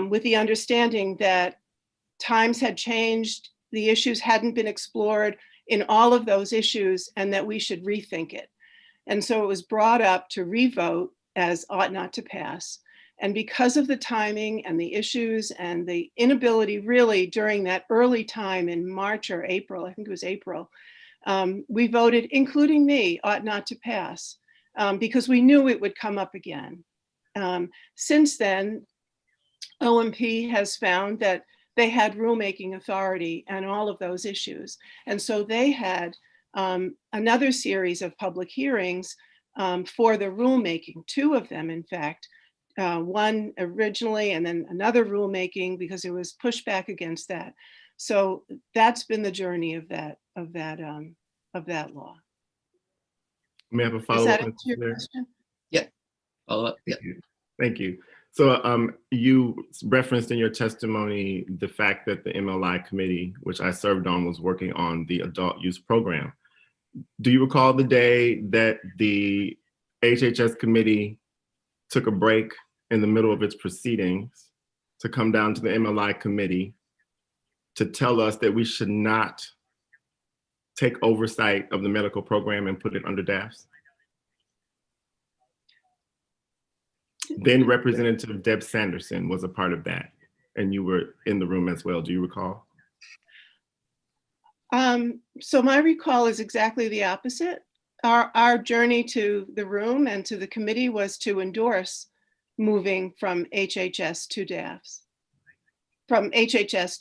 with the understanding that times had changed, the issues hadn't been explored in all of those issues, and that we should rethink it. And so it was brought up to revote as ought not to pass. And because of the timing and the issues and the inability really during that early time in March or April, I think it was April, we voted, including me, ought not to pass because we knew it would come up again. Since then, OMP has found that they had rulemaking authority on all of those issues. And so they had another series of public hearings for the rulemaking, 2 of them, in fact. One originally and then another rulemaking because there was pushback against that. So that's been the journey of that law. May I have a Does follow-up? that answer your question? Yeah, follow up. Yeah. Thank you. So you referenced in your testimony the fact that the MLI committee, which I served on, was working on the adult use program. Do you recall the day that the HHS committee took a break in the middle of its proceedings to come down to the MLI committee to tell us that we should not take oversight of the medical program and put it under DAFs? Then Representative Deb Sanderson was a part of that, and you were in the room as well. Do you recall? So my recall is exactly the opposite. Our journey to the room and to the committee was to endorse moving from HHS to DAFs, from DHHS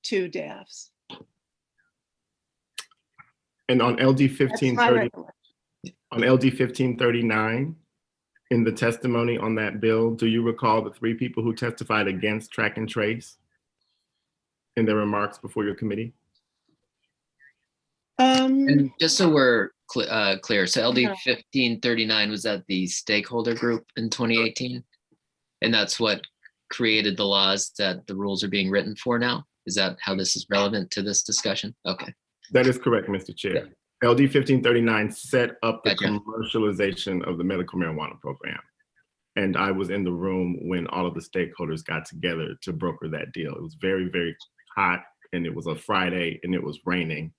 to DAFs. And on LD 1530, on LD 1539, in the testimony on that bill, do you recall the 3 people who testified against track and trace in their remarks before your committee? And just so we're clear, so LD 1539 was that the stakeholder group in 2018? And that's what created the laws that the rules are being written for now? Is that how this is relevant to this discussion? Okay. That is correct, Mr. Chair. Yeah. LD 1539 set up the Gotcha. commercialization of the medical marijuana program. And I was in the room when all of the stakeholders got together to broker that deal. It was very, very hot, and it was a Friday, and it was raining.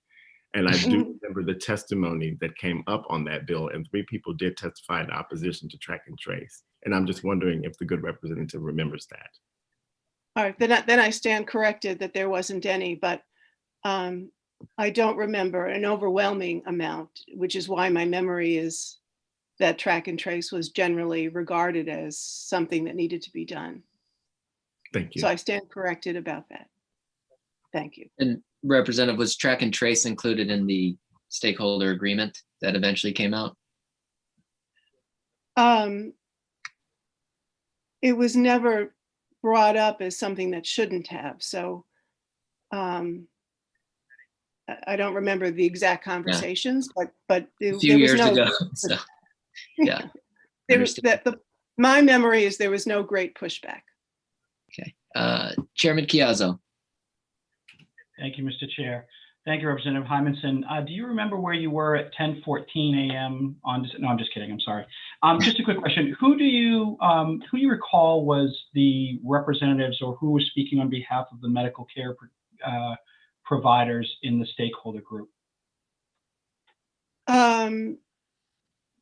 And I do remember the testimony that came up on that bill, and 3 people did testify in opposition to track and trace. And I'm just wondering if the good representative remembers that. All right, then I stand corrected that there wasn't any, but I don't remember an overwhelming amount, which is why my memory is that track and trace was generally regarded as something that needed to be done. Thank you. So I stand corrected about that. Thank you. And Representative, was track and trace included in the stakeholder agreement that eventually came out? It was never brought up as something that shouldn't have. So I don't remember the exact conversations, but A few there was years no, ago. So, yeah. there was my memory is there was no great pushback. Okay. Chairman Chiazzo. Thank you, Mr. Chair. Thank you, Representative Hymanson. Do you remember where you were at 10:14 a.m. on? No, I'm just kidding. I'm sorry. Just a quick question. Who do you recall was the representatives, or who was speaking on behalf of the medical care providers in the stakeholder group?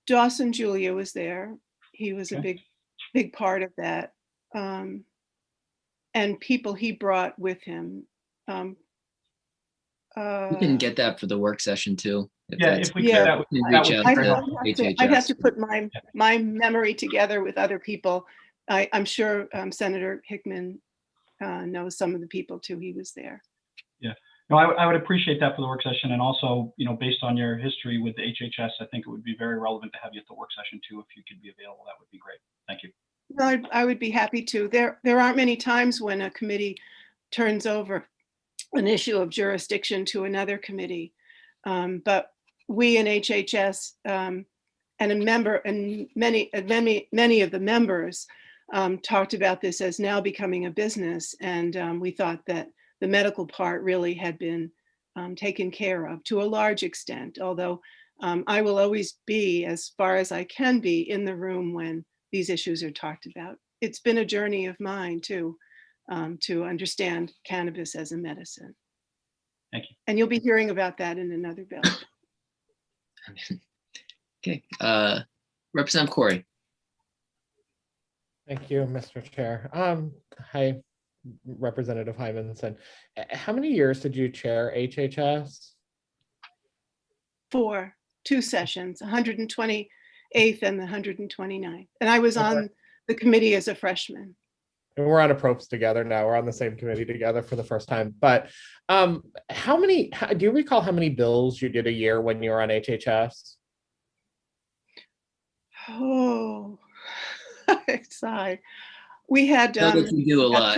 Dawson Julia was there. He was a big part of that, and people he brought with him. We can get that for the work session too. If we could, that would I'd have to put my memory together with other people. I'm sure Senator Hickman knows some of the people too. He was there. Yeah, no, I would appreciate that for the work session, and also, based on your history with the HHS, I think it would be very relevant to have you at the work session too. If you could be available, that would be great. Thank you. No, I would be happy to. There aren't many times when a committee turns over an issue of jurisdiction to another committee, but we in HHS and a member and many of the members talked about this as now becoming a business, and we thought that the medical part really had been taken care of to a large extent, although I will always be, as far as I can be, in the room when these issues are talked about. It's been a journey of mine too, to understand cannabis as a medicine. Thank you. And you'll be hearing about that in another bill. Okay, Representative Corey. Thank you, Mr. Chair. Hi, Representative Hymanson. How many years did you chair HHS? For 2 sessions, 128th and the 129th. And I was on the committee as a freshman. And we're on a PROPS together now. We're on the same committee together for the first time. But do you recall how many bills you did a year when you were on HHS? Oh, I sigh. We had you do a lot.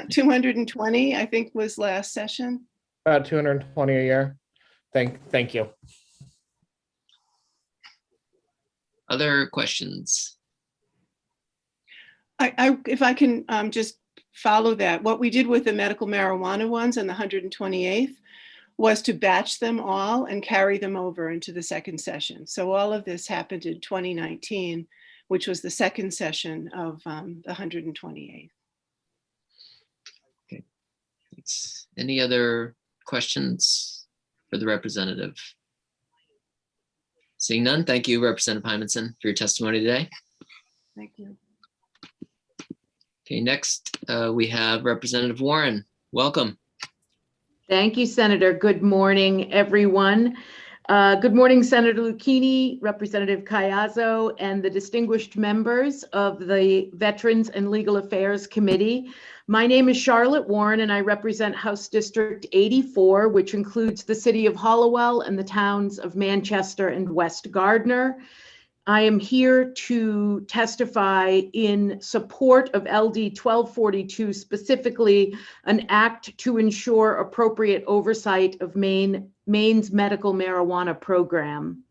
220, I think, was last session. About 220 a year. Thank you. Other questions? If I can just follow that, what we did with the medical marijuana ones and the 128th was to batch them all and carry them over into the second session. So all of this happened in 2019, which was the second session of the 128th. Okay, thanks. Any other questions for the representative? Seeing none, thank you, Representative Hymanson, for your testimony today. Thank you. Okay, next we have Representative Warren. Welcome. Thank you, Senator. Good morning, everyone. Good morning, Senator Lucchini, Representative Chiazzo, and the distinguished members of the Veterans and Legal Affairs Committee. My name is Charlotte Warren, and I represent House District 84, which includes the city of Hollowell and the towns of Manchester and West Gardner. I am here to testify in support of LD 1242, specifically an act to ensure appropriate oversight of Maine's medical marijuana program.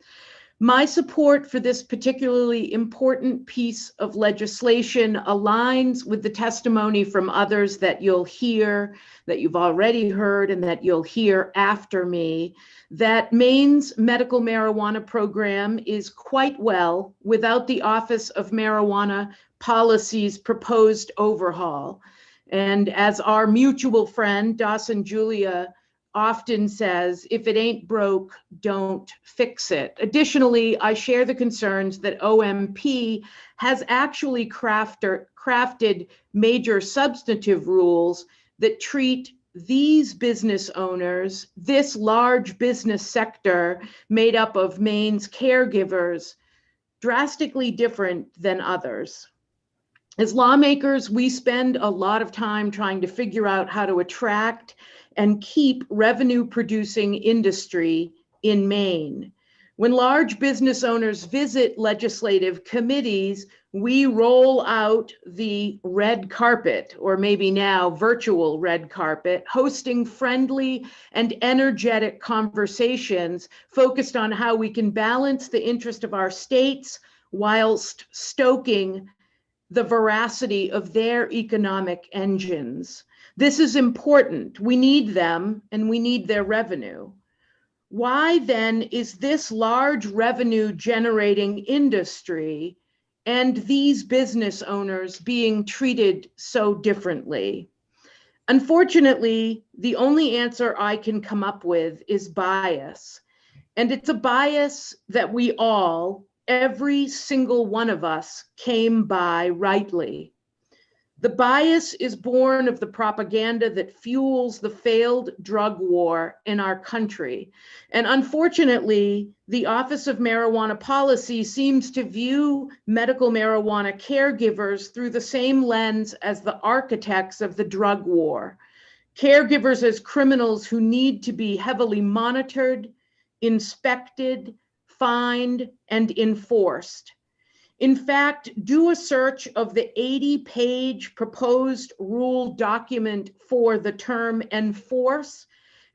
My support for this particularly important piece of legislation aligns with the testimony from others that you'll hear, that you've already heard, and that you'll hear after me, that Maine's medical marijuana program is quite well without the Office of Marijuana Policy's proposed overhaul. And as our mutual friend, Dawson Julia, often says, if it ain't broke, don't fix it. Additionally, I share the concerns that OMP has actually crafted major substantive rules that treat these business owners, this large business sector made up of Maine's caregivers, drastically different than others? As lawmakers, we spend a lot of time trying to figure out how to attract and keep revenue-producing industry in Maine. When large business owners visit legislative committees, we roll out the red carpet, or maybe now virtual red carpet, hosting friendly and energetic conversations focused on how we can balance the interest of our states whilst stoking the veracity of their economic engines. This is important. We need them and we need their revenue. Why then is this large revenue generating industry and these business owners being treated so differently? Unfortunately, the only answer I can come up with is bias. And it's a bias that we all, every single one of us, came by rightly. The bias is born of the propaganda that fuels the failed drug war in our country. And unfortunately, the Office of Marijuana Policy seems to view medical marijuana caregivers through the same lens as the architects of the drug war. Caregivers as criminals who need to be heavily monitored, inspected, fined, and enforced. In fact, do a search of the 80-page proposed rule document for the term enforce,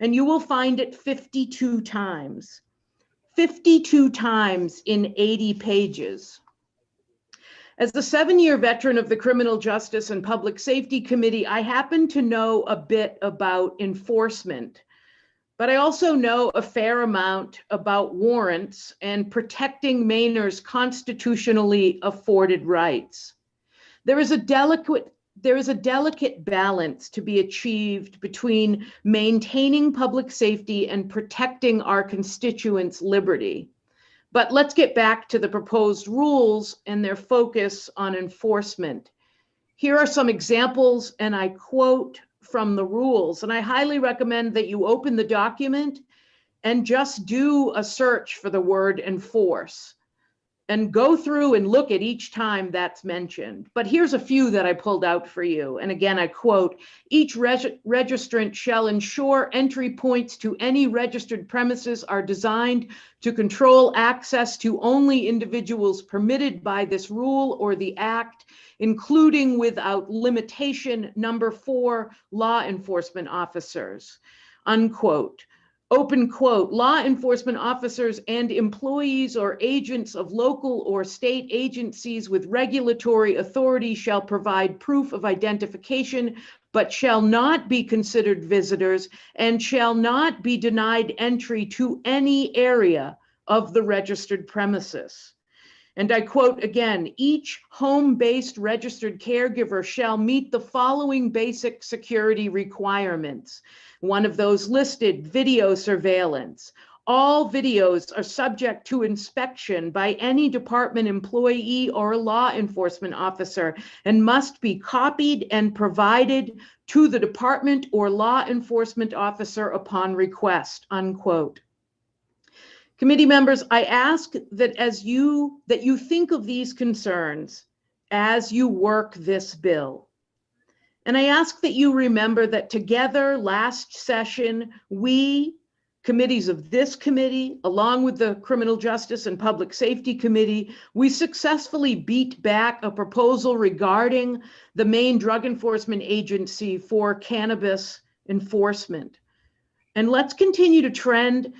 and you will find it 52 times. 52 times in 80 pages. As the 7-year veteran of the Criminal Justice and Public Safety Committee, I happen to know a bit about enforcement. But I also know a fair amount about warrants and protecting Mainers' constitutionally afforded rights. There is a delicate balance to be achieved between maintaining public safety and protecting our constituents' liberty. But let's get back to the proposed rules and their focus on enforcement. Here are some examples, and I quote from the rules, and I highly recommend that you open the document and just do a search for the word enforce and go through and look at each time that's mentioned. But here's a few that I pulled out for you. And again, I quote, each registrant shall ensure entry points to any registered premises are designed to control access to only individuals permitted by this rule or the act, including without limitation, number 4, law enforcement officers, unquote. Open quote, law enforcement officers and employees or agents of local or state agencies with regulatory authority shall provide proof of identification, but shall not be considered visitors and shall not be denied entry to any area of the registered premises. And I quote again, each home-based registered caregiver shall meet the following basic security requirements. One of those listed, video surveillance. All videos are subject to inspection by any department employee or law enforcement officer and must be copied and provided to the department or law enforcement officer upon request, unquote. Committee members, I ask that you think of these concerns as you work this bill. And I ask that you remember that together last session, we, committees of this committee, along with the Criminal Justice and Public Safety Committee, we successfully beat back a proposal regarding the Maine Drug Enforcement Agency for cannabis enforcement. And let's continue the trend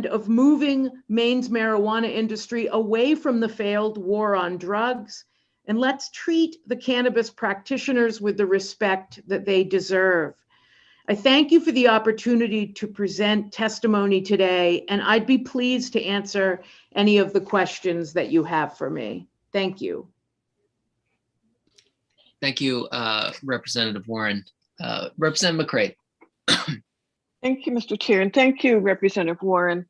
of moving Maine's marijuana industry away from the failed war on drugs, and let's treat the cannabis practitioners with the respect that they deserve. I thank you for the opportunity to present testimony today, and I'd be pleased to answer any of the questions that you have for me. Thank you. Thank you, Representative Warren. Representative McCray. Thank you, Mr. Chair, and thank you, Representative Warren.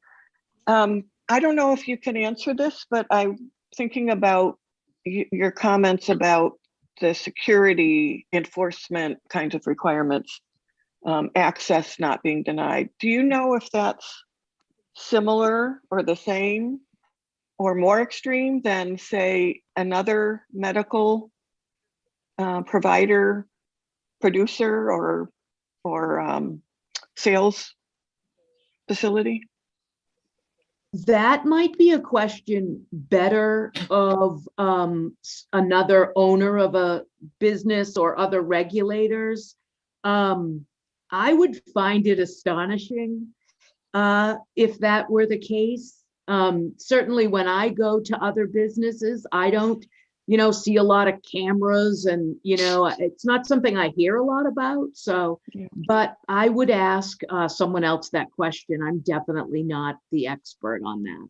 I don't know if you can answer this, but I'm thinking about your comments about the security enforcement kinds of requirements, access not being denied. Do you know if that's similar or the same or more extreme than, say, another medical provider, producer, or sales facility? That might be a question better of another owner of a business or other regulators. I would find it astonishing if that were the case. Certainly when I go to other businesses, I don't, see a lot of cameras, and, it's not something I hear a lot about. So, but I would ask someone else that question. I'm definitely not the expert on that.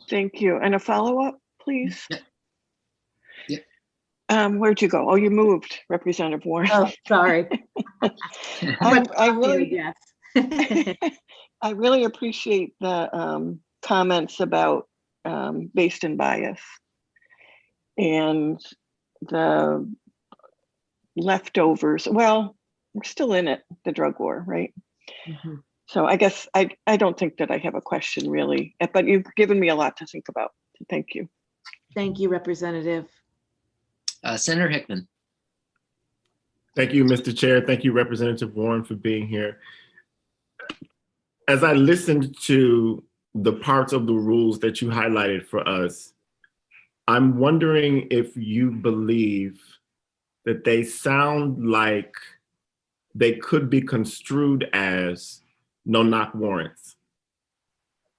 Thank you. And a follow-up, please? Yeah. Where'd you go? Oh, you moved, Representative Warren. Oh, sorry. I really, I really appreciate the comments about based in bias and the leftovers. Well, we're still in it, the drug war, right? Mm-hmm. So I guess I don't think that I have a question really, but you've given me a lot to think about. Thank you. Thank you, Representative. Senator Hickman. Thank you, Mr. Chair. Thank you, Representative Warren, for being here. As I listened to the parts of the rules that you highlighted for us, I'm wondering if you believe that they sound like they could be construed as no-knock warrants.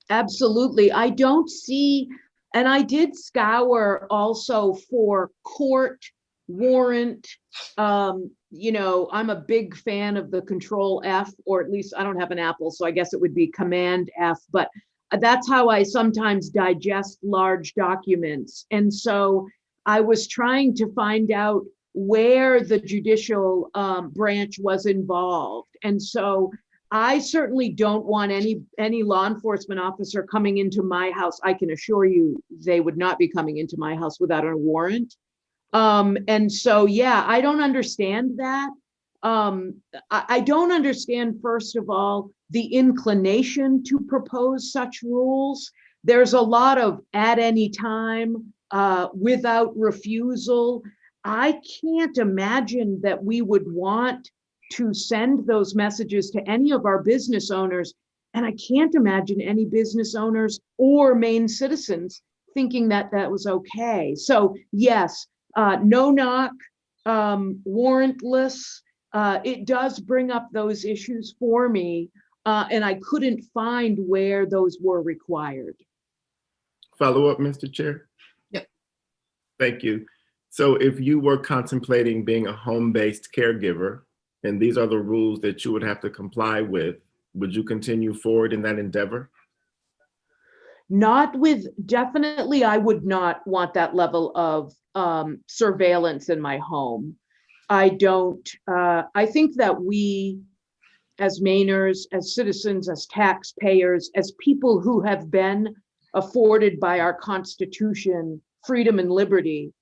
Absolutely. I don't see, and I did scour also for court warrant. I'm a big fan of the Control F, or at least I don't have an Apple, so I guess it would be Command F, but that's how I sometimes digest large documents. And so I was trying to find out where the judicial branch was involved. And so I certainly don't want any law enforcement officer coming into my house. I can assure you they would not be coming into my house without a warrant. And so, yeah, I don't understand that. I don't understand, first of all, the inclination to propose such rules. There's a lot of at any time, without refusal. I can't imagine that we would want to send those messages to any of our business owners. And I can't imagine any business owners or Maine citizens thinking that that was okay. So yes, no knock, warrantless. It does bring up those issues for me. And I couldn't find where those were required. Follow up, Mr. Chair? Yep. Thank you. So if you were contemplating being a home-based caregiver, and these are the rules that you would have to comply with, would you continue forward in that endeavor? Definitely, I would not want that level of surveillance in my home. I think that we, as Mainers, as citizens, as taxpayers, as people who have been afforded by our Constitution freedom and liberty,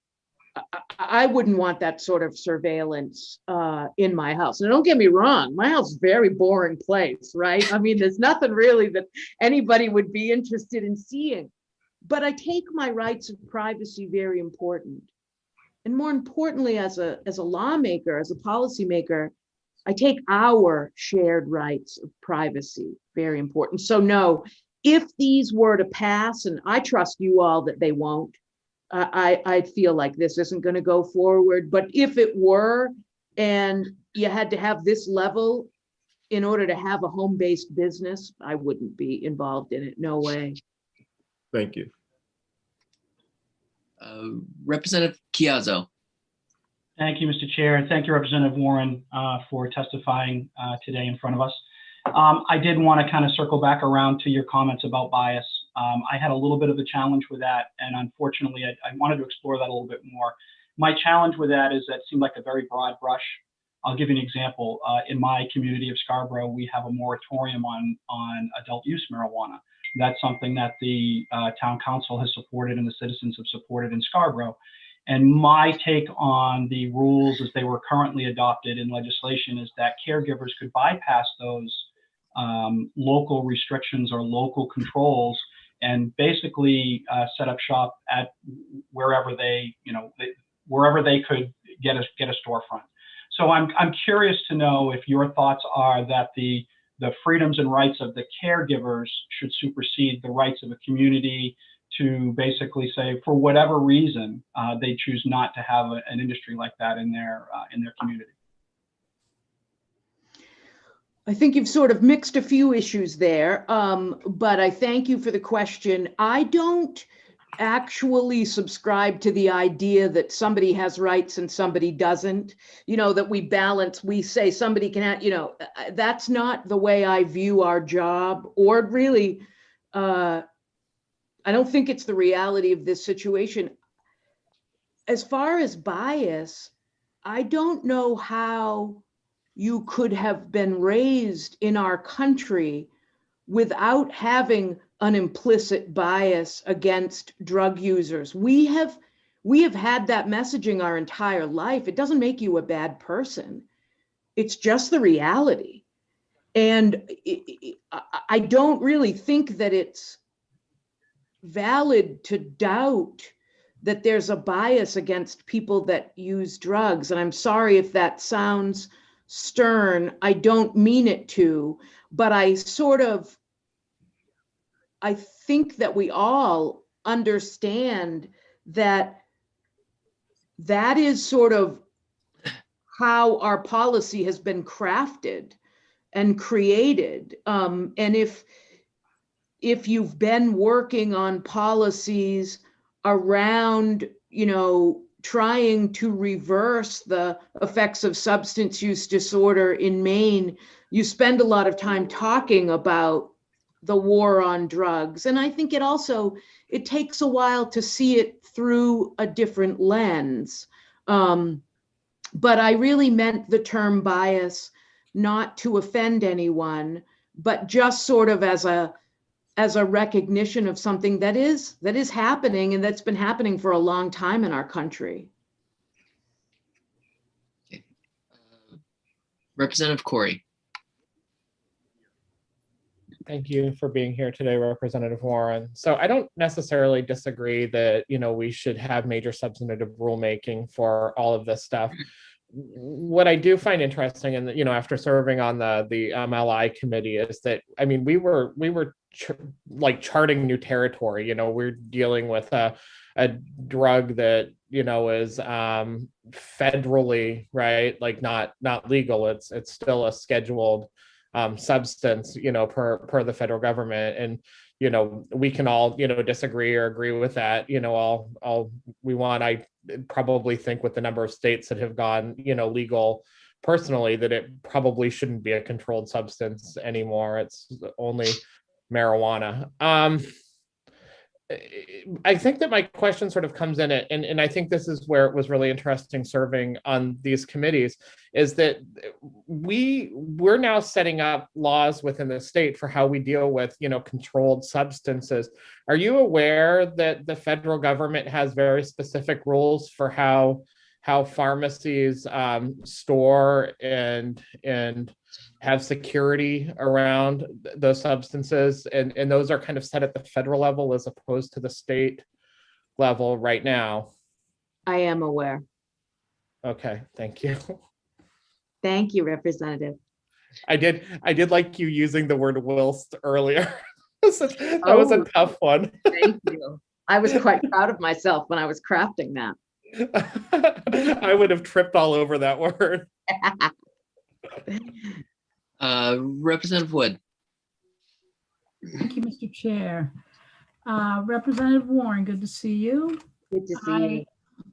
I wouldn't want that sort of surveillance in my house. And don't get me wrong, my house is a very boring place, right? I mean, there's nothing really that anybody would be interested in seeing. But I take my rights of privacy very important. And more importantly, as a lawmaker, as a policymaker, I take our shared rights of privacy very important. So no, if these were to pass, and I trust you all that they won't, I feel like this isn't going to go forward. But if it were, and you had to have this level in order to have a home-based business, I wouldn't be involved in it. No way. Thank you. Representative Chiazzo. Thank you, Mr. Chair, and thank you, Representative Warren, for testifying today in front of us. I did want to kind of circle back around to your comments about bias. I had a little bit of a challenge with that, and unfortunately, I wanted to explore that a little bit more. My challenge with that is that it seemed like a very broad brush. I'll give you an example. In my community of Scarborough, we have a moratorium on adult use marijuana. That's something that the town council has supported and the citizens have supported in Scarborough. And my take on the rules as they were currently adopted in legislation is that caregivers could bypass those local restrictions or local controls and basically set up shop at wherever they, wherever they could get a storefront. So I'm curious to know if your thoughts are that the freedoms and rights of the caregivers should supersede the rights of a community to basically say, for whatever reason, they choose not to have an industry like that in their community. I think you've sort of mixed a few issues there, but I thank you for the question. I don't actually subscribe to the idea that somebody has rights and somebody doesn't, that we balance, we say somebody can have, that's not the way I view our job, or really, I don't think it's the reality of this situation. As far as bias, I don't know how you could have been raised in our country without having an implicit bias against drug users. We have had that messaging our entire life. It doesn't make you a bad person. It's just the reality. And I don't really think that it's valid to doubt that there's a bias against people that use drugs. And I'm sorry if that sounds stern. I don't mean it to, but I think that we all understand that that is sort of how our policy has been crafted and created. And if you've been working on policies around, trying to reverse the effects of substance use disorder in Maine, you spend a lot of time talking about the war on drugs. And I think it takes a while to see it through a different lens. But I really meant the term bias not to offend anyone, but just sort of as a recognition of something that is happening and that's been happening for a long time in our country. Okay. Representative Corey. Thank you for being here today, Representative Warren. So I don't necessarily disagree that, we should have major substantive rulemaking for all of this stuff. What I do find interesting, and after serving on the MLI committee, is that we were charting new territory. We're dealing with a drug that is federally, right, like not legal. It's still a scheduled substance, per the federal government, and we can all disagree or agree with that. All we want. I probably think with the number of states that have gone legal personally, that it probably shouldn't be a controlled substance anymore. It's only marijuana. I think that my question sort of comes in it, and I think this is where it was really interesting serving on these committees, is that we're now setting up laws within the state for how we deal with, controlled substances. Are you aware that the federal government has very specific rules for how pharmacies store and have security around those substances, and those are kind of set at the federal level as opposed to the state level right now? I am aware. Okay, thank you. Thank you, Representative. I did like you using the word whilst earlier. That was a tough one. Thank you. I was quite proud of myself when I was crafting that. I would have tripped all over that word. Representative Wood. Thank you, Mr. Chair. Representative Warren, good to see you. Good to see you.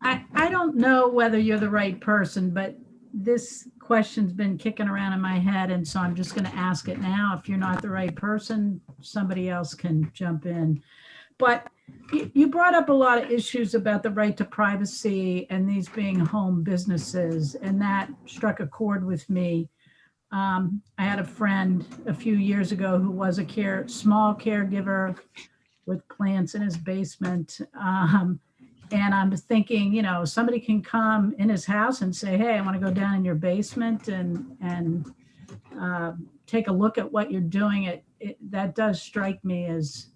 I don't know whether you're the right person, but this question's been kicking around in my head, and so I'm just going to ask it now. If you're not the right person, somebody else can jump in. But you brought up a lot of issues about the right to privacy and these being home businesses, and that struck a chord with me. I had a friend a few years ago who was a small caregiver with plants in his basement. And I'm thinking, you know, somebody can come in his house and say, hey, I want to go down in your basement and take a look at what you're doing. That does strike me as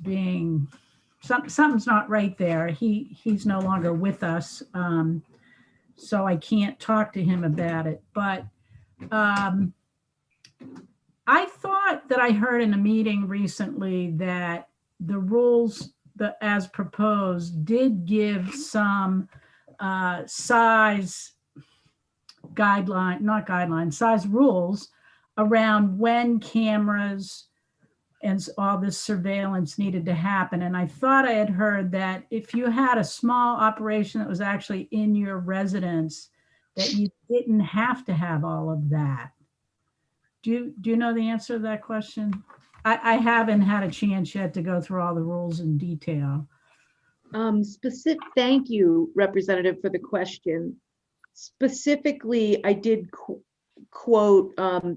being something's not right there. He's no longer with us, so I can't talk to him about it. But I thought that I heard in a meeting recently that the rules as proposed did give some size rules around when cameras and all this surveillance needed to happen. And I thought I had heard that if you had a small operation that was actually in your residence, that you didn't have to have all of that. Do you know the answer to that question? I haven't had a chance yet to go through all the rules in detail. Thank you, Representative, for the question. Specifically, I did quote,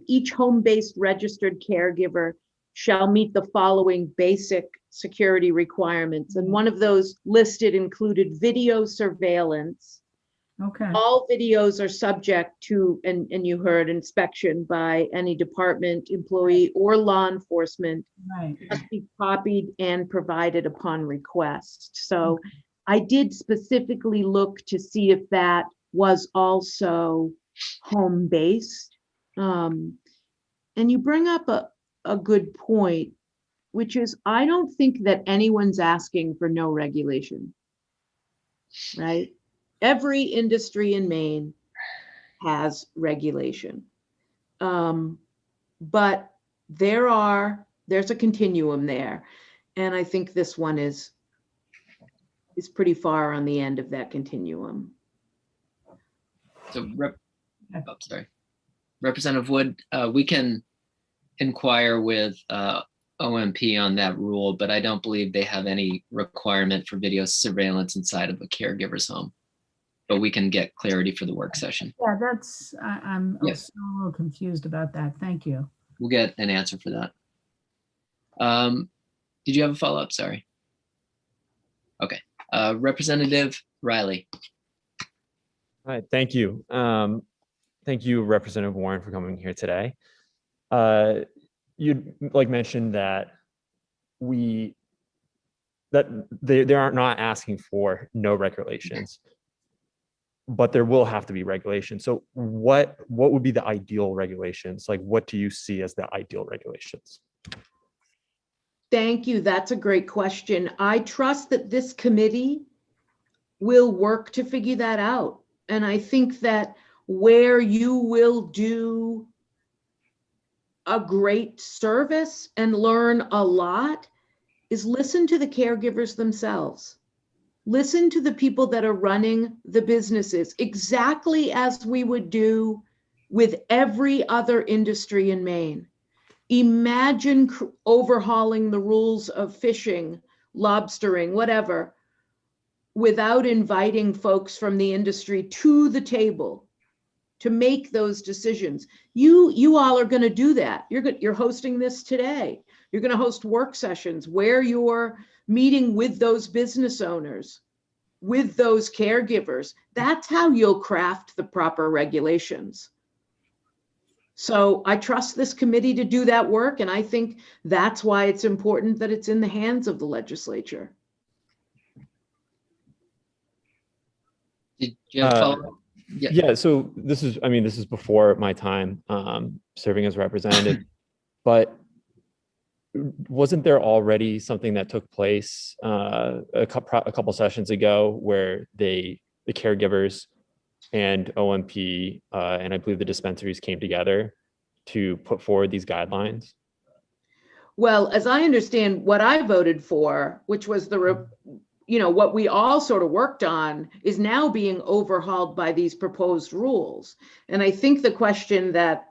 each home-based registered caregiver shall meet the following basic security requirements. And one of those listed included video surveillance. Okay. All videos are subject to, and you heard, inspection by any department, employee, or law enforcement. Right. Must be copied and provided upon request. So I did specifically look to see if that was also home-based. And you bring up a good point, which is I don't think that anyone's asking for no regulation, right? Every industry in Maine has regulation, but there's a continuum there, and I think this one is pretty far on the end of that continuum. So, Representative Wood, we can inquire with OMP on that rule, but I don't believe they have any requirement for video surveillance inside of a caregiver's home. But we can get clarity for the work session. Yeah, I'm Yes. a little confused about that. Thank you. We'll get an answer for that. Did you have a follow-up? Sorry. Okay. Representative Riley. All right, thank you. Thank you, Representative Warren, for coming here today. You mentioned that they are not asking for no regulations, but there will have to be regulations. So what would be the ideal regulations? Like, what do you see as the ideal regulations? Thank you. That's a great question. I trust that this committee will work to figure that out. And I think that where you will do a great service and learn a lot is listen to the caregivers themselves. Listen to the people that are running the businesses, exactly as we would do with every other industry in Maine. Imagine overhauling the rules of fishing, lobstering, whatever, without inviting folks from the industry to the table to make those decisions. You all are going to do that. You're hosting this today. You're going to host work sessions where you're meeting with those business owners, with those caregivers. That's how you'll craft the proper regulations. So I trust this committee to do that work, and I think that's why it's important that it's in the hands of the legislature. Did you have a follow-up? Yeah, so this is before my time serving as representative, but wasn't there already something that took place a couple sessions ago where the caregivers and OMP and I believe the dispensaries came together to put forward these guidelines? Well, as I understand, what I voted for, which was what we all sort of worked on, is now being overhauled by these proposed rules. And I think the question that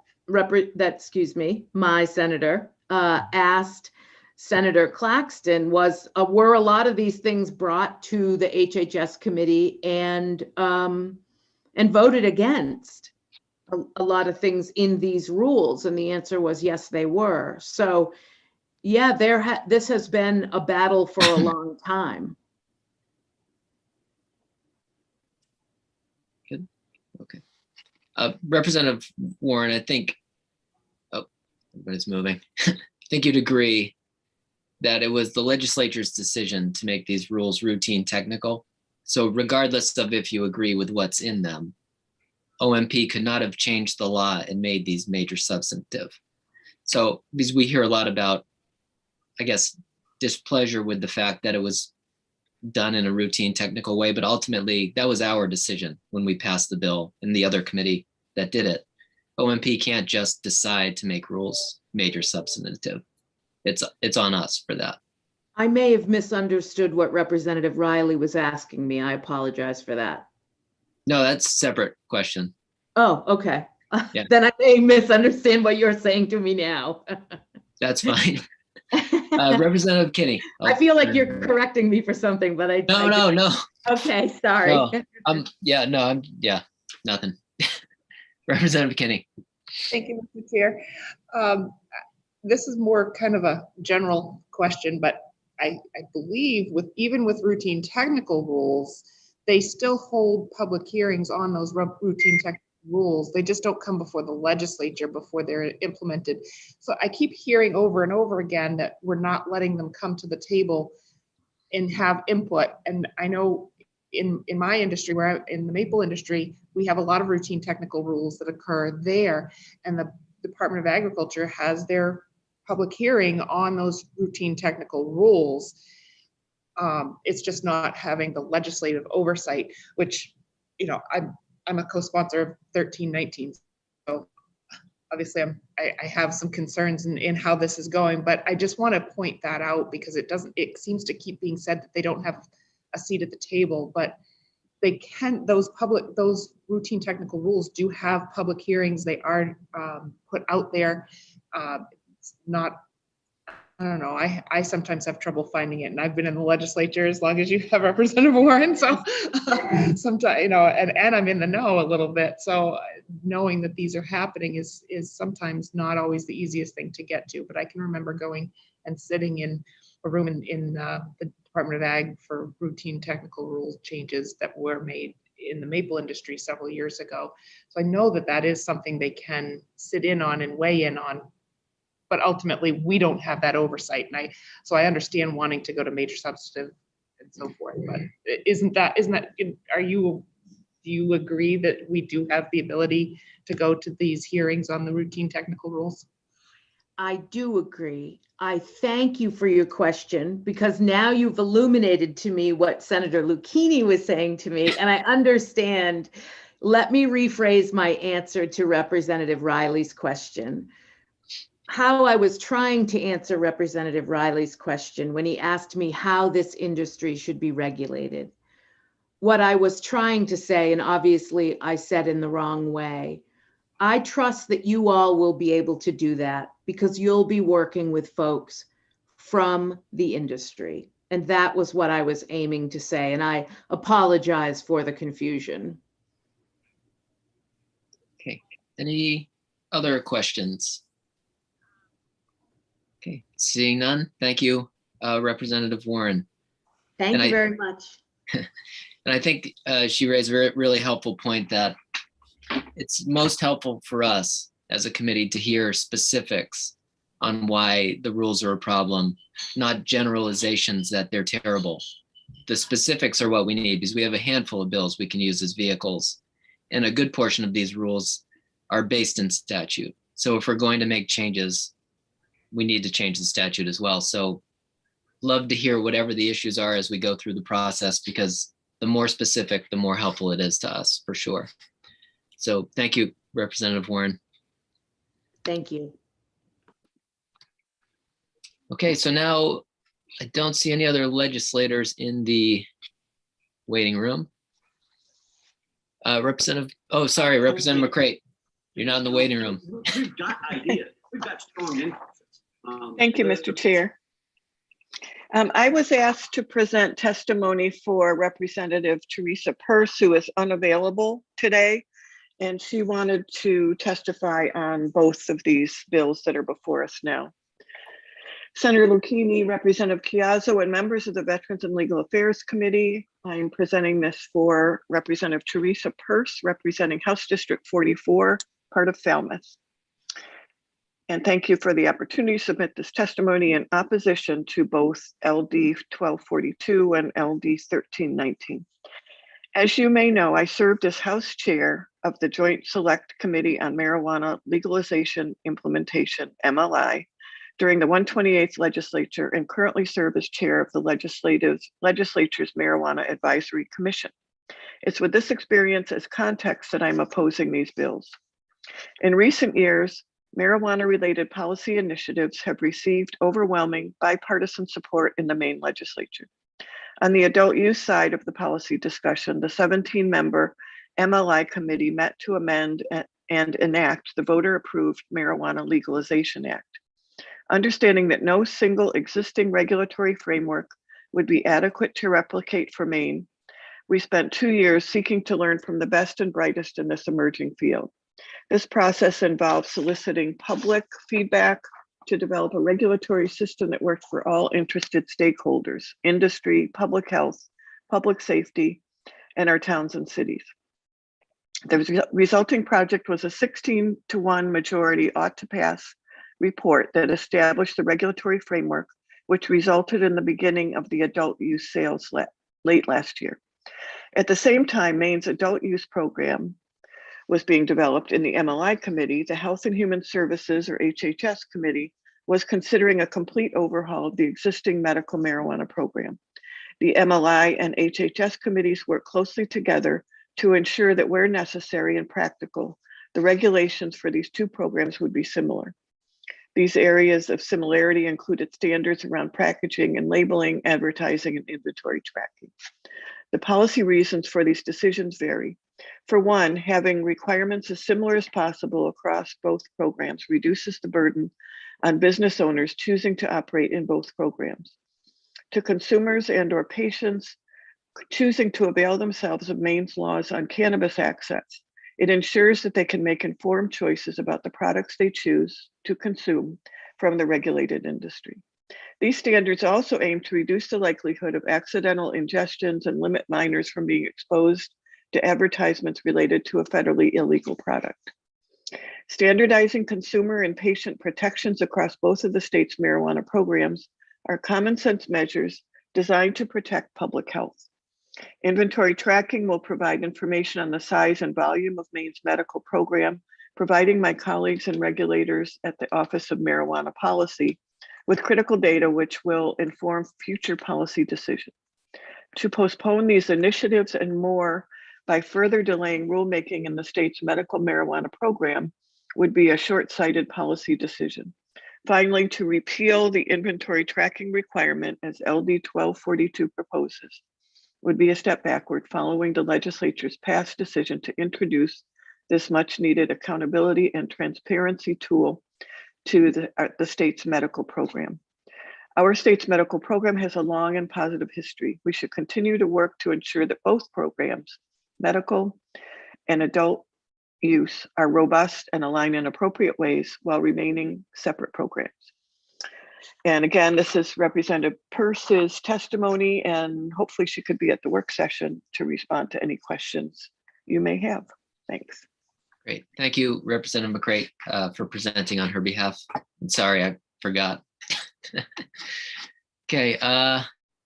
my senator asked Senator Claxton was, were a lot of these things brought to the HHS committee and voted against a lot of things in these rules? And the answer was yes, they were. So yeah, this has been a battle for a long time. Good. Okay. Representative Warren, I think, oh, everybody's moving. I think you'd agree that it was the legislature's decision to make these rules routine technical. So regardless of if you agree with what's in them, OMP could not have changed the law and made these major substantive. So because we hear a lot about, I guess, displeasure with the fact that it was done in a routine technical way, but ultimately that was our decision when we passed the bill and the other committee that did it. OMP can't just decide to make rules major substantive. It's on us for that. I may have misunderstood what Representative Riley was asking me. I apologize for that. No, that's a separate question. Oh, okay. Yeah. Then I may misunderstand what you're saying to me now. That's fine. Representative Kinney. I feel like you're correcting me for something, but No. Okay, sorry. No, yeah, nothing. Representative Kinney. Thank you, Mr. Chair. This is more kind of a general question, but I believe even with routine technical rules, they still hold public hearings on those routine technical rules. They just don't come before the legislature before they're implemented. So I keep hearing over and over again that we're not letting them come to the table and have input. And I know in my industry, in the maple industry, we have a lot of routine technical rules that occur there, and the Department of Agriculture has their public hearing on those routine technical rules. It's just not having the legislative oversight, which, you know, I'm a co-sponsor of 1319. So obviously I have some concerns in how this is going, but I just want to point that out because it seems to keep being said that they don't have a seat at the table, but they can, those routine technical rules do have public hearings. They are put out there. It's not, I don't know, I sometimes have trouble finding it, and I've been in the legislature as long as you have, Representative Warren, so sometimes, you know, and I'm in the know a little bit, so knowing that these are happening is sometimes not always the easiest thing to get to. But I can remember going and sitting in a room in the Department of Ag for routine technical rules changes that were made in the maple industry several years ago. So I know that that is something they can sit in on and weigh in on, but ultimately we don't have that oversight. And so I understand wanting to go to major substantive and so forth, but do you agree that we do have the ability to go to these hearings on the routine technical rules? I do agree. I thank you for your question, because now you've illuminated to me what Senator Lucchini was saying to me, and I understand. Let me rephrase my answer to Representative Riley's question. How I was trying to answer Representative Riley's question when he asked me how this industry should be regulated. What I was trying to say, and obviously I said in the wrong way, I trust that you all will be able to do that because you'll be working with folks from the industry. And that was what I was aiming to say. And I apologize for the confusion. Okay, any other questions? Okay, seeing none, thank you, Representative Warren. Thank you very much. And I think she raised a really helpful point that it's most helpful for us as a committee to hear specifics on why the rules are a problem, not generalizations that they're terrible. The specifics are what we need because we have a handful of bills we can use as vehicles. And a good portion of these rules are based in statute. So if we're going to make changes, we need to change the statute as well. So love to hear whatever the issues are as we go through the process, because the more specific, the more helpful it is to us, for sure. So thank you, Representative Warren. Thank you. Okay, so now I don't see any other legislators in the waiting room. Representative McCrate, you're not in the waiting room. We've got ideas. We've got strong interests. Thank you, Mr. Chair. I was asked to present testimony for Representative Teresa Peirce, who is unavailable today, and she wanted to testify on both of these bills that are before us now. Senator Lucchini, Representative Chiazzo, and members of the Veterans and Legal Affairs Committee I'm presenting this for Representative Teresa Peirce, representing House District 44, part of Falmouth. And thank you for the opportunity to submit this testimony in opposition to both LD 1242 and LD 1319. As you may know, I served as House Chair of the Joint Select Committee on Marijuana Legalization Implementation, MLI, during the 128th legislature and currently serve as chair of the legislature's Marijuana Advisory Commission. It's with this experience as context that I'm opposing these bills. In recent years, marijuana-related policy initiatives have received overwhelming bipartisan support in the Maine legislature. On the adult use side of the policy discussion, the 17-member MLI committee met to amend and enact the voter-approved Marijuana Legalization Act. Understanding that no single existing regulatory framework would be adequate to replicate for Maine, we spent 2 years seeking to learn from the best and brightest in this emerging field. This process involved soliciting public feedback to develop a regulatory system that worked for all interested stakeholders, industry, public health, public safety, and our towns and cities. The resulting project was a 16-to-1 majority ought to pass report that established the regulatory framework, which resulted in the beginning of the adult use sales late last year. At the same time, Maine's adult use program was being developed in the MLI committee. The Health and Human Services, or HHS committee, was considering a complete overhaul of the existing medical marijuana program. The MLI and HHS committees work closely together to ensure that where necessary and practical, the regulations for these two programs would be similar. These areas of similarity included standards around packaging and labeling, advertising, and inventory tracking. The policy reasons for these decisions vary. For one, having requirements as similar as possible across both programs reduces the burden on business owners choosing to operate in both programs. To consumers and/or patients choosing to avail themselves of Maine's laws on cannabis access, it ensures that they can make informed choices about the products they choose to consume from the regulated industry. These standards also aim to reduce the likelihood of accidental ingestions and limit minors from being exposed to advertisements related to a federally illegal product. Standardizing consumer and patient protections across both of the state's marijuana programs are common sense measures designed to protect public health. Inventory tracking will provide information on the size and volume of Maine's medical program, providing my colleagues and regulators at the Office of Marijuana Policy with critical data which will inform future policy decisions. To postpone these initiatives and more by further delaying rulemaking in the state's medical marijuana program would be a short-sighted policy decision. Finally, to repeal the inventory tracking requirement as LD 1242 proposes would be a step backward following the legislature's past decision to introduce this much needed accountability and transparency tool to the state's medical program. Our state's medical program has a long and positive history. We should continue to work to ensure that both programs, medical and adult use, are robust and aligned in appropriate ways while remaining separate programs. And again, this is Representative Peirce's testimony, and hopefully she could be at the work session to respond to any questions you may have. Thanks. Great. Thank you, Representative McCray, for presenting on her behalf. I'm sorry, I forgot. Okay,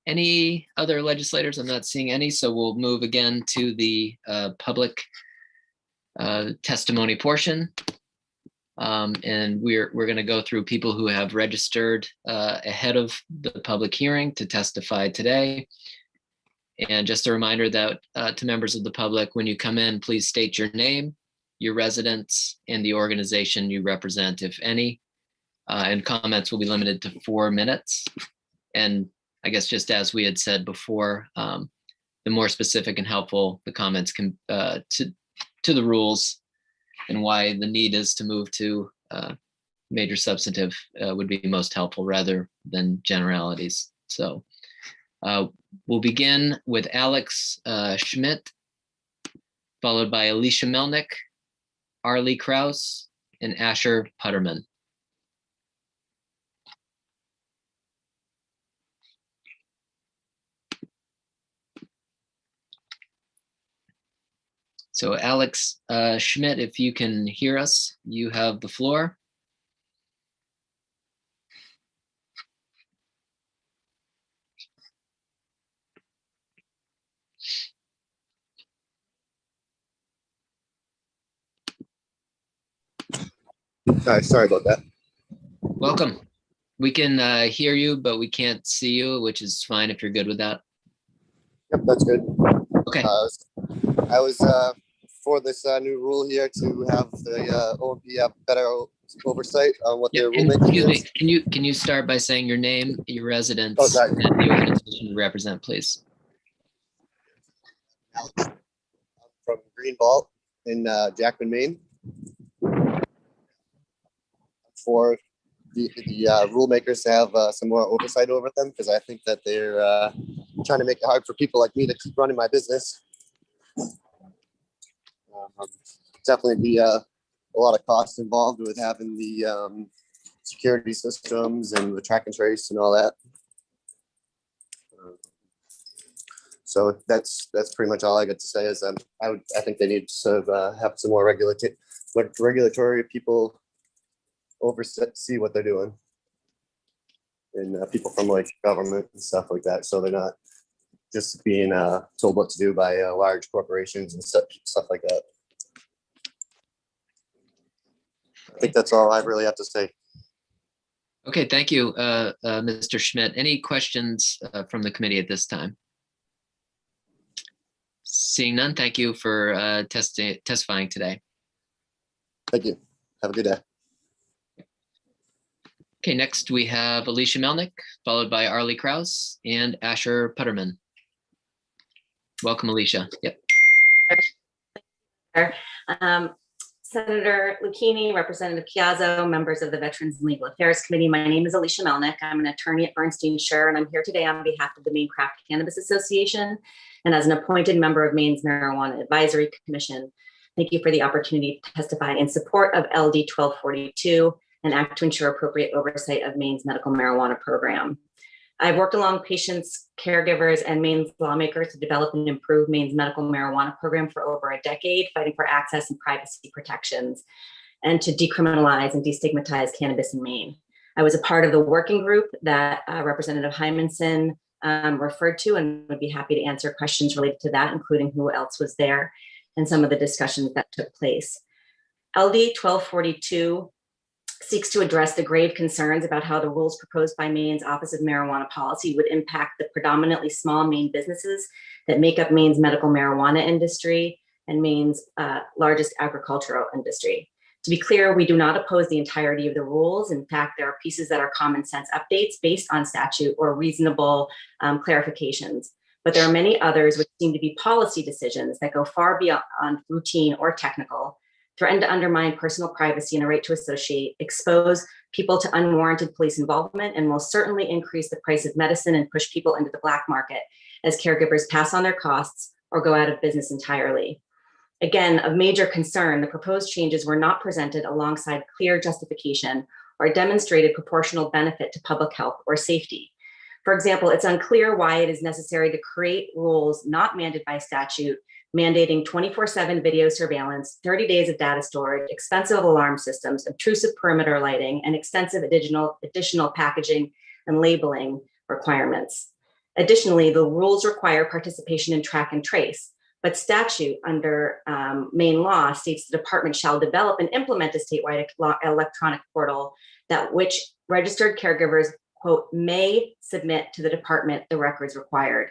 any other legislators? I'm not seeing any, so we'll move again to the public testimony portion. And we're going to go through people who have registered ahead of the public hearing to testify today. And just a reminder that to members of the public, when you come in, please state your name, your residence, and the organization you represent, if any. And comments will be limited to 4 minutes. And I guess just as we had said before, the more specific and helpful the comments can to the rules and why the need is to move to major substantive would be most helpful rather than generalities. So we'll begin with Alex Schmidt, followed by Alicia Melnick, Arlie Kraus, and Asher Putterman. So Alex Schmidt, if you can hear us, you have the floor. Sorry about that. Welcome. We can hear you, but we can't see you, which is fine if you're good with that. Yep, that's good. Okay. I was for this new rule here to have the OMP have better oversight on what their rulemaking Excuse me, is. can you start by saying your name, your residence, Oh, sorry. and the organization you represent, please? Alex, I'm from Green Vault in Jackman, Maine. For the rule makers to have some more oversight over them, because I think that they're trying to make it hard for people like me to keep running my business. Definitely be a lot of costs involved with having the security systems and the track and trace and all that. So that's pretty much all I got to say. Is I think they need to have some more regulatory people oversee what they're doing, and people from like government and stuff like that, so they're not just being told what to do by large corporations and stuff like that. I think that's all I really have to say. Okay, thank you, Mr. Schmidt. Any questions from the committee at this time? Seeing none, thank you for testifying today. Thank you. Have a good day. Okay, next we have Alicia Melnick, followed by Arlie Kraus and Asher Putterman. Welcome, Alicia. Yep. Senator Lucchini, Representative Chiazzo, members of the Veterans and Legal Affairs Committee. My name is Alicia Melnick. I'm an attorney at Bernstein Scher, and I'm here today on behalf of the Maine Craft Cannabis Association and as an appointed member of Maine's Marijuana Advisory Commission. Thank you for the opportunity to testify in support of LD 1242, an act to ensure appropriate oversight of Maine's medical marijuana program. I've worked along patients, caregivers, and Maine's lawmakers to develop and improve Maine's medical marijuana program for over a decade, fighting for access and privacy protections, and to decriminalize and destigmatize cannabis in Maine. I was a part of the working group that Representative Hymanson referred to, and would be happy to answer questions related to that, including who else was there and some of the discussions that took place. LD 1242 seeks to address the grave concerns about how the rules proposed by Maine's Office of Marijuana Policy would impact the predominantly small Maine businesses that make up Maine's medical marijuana industry and Maine's largest agricultural industry. To be clear, we do not oppose the entirety of the rules. In fact, there are pieces that are common sense updates based on statute or reasonable clarifications. But there are many others which seem to be policy decisions that go far beyond routine or technical, threaten to undermine personal privacy and a right to associate, expose people to unwarranted police involvement, and most certainly increase the price of medicine and push people into the black market as caregivers pass on their costs or go out of business entirely. Again, of major concern, the proposed changes were not presented alongside clear justification or demonstrated proportional benefit to public health or safety. For example, it's unclear why it is necessary to create rules not mandated by statute, mandating 24/7 video surveillance, 30 days of data storage, expensive alarm systems, obtrusive perimeter lighting, and extensive additional packaging and labeling requirements. Additionally, the rules require participation in track and trace, but statute under Maine law states the department shall develop and implement a statewide electronic portal that which registered caregivers, quote, may submit to the department the records required.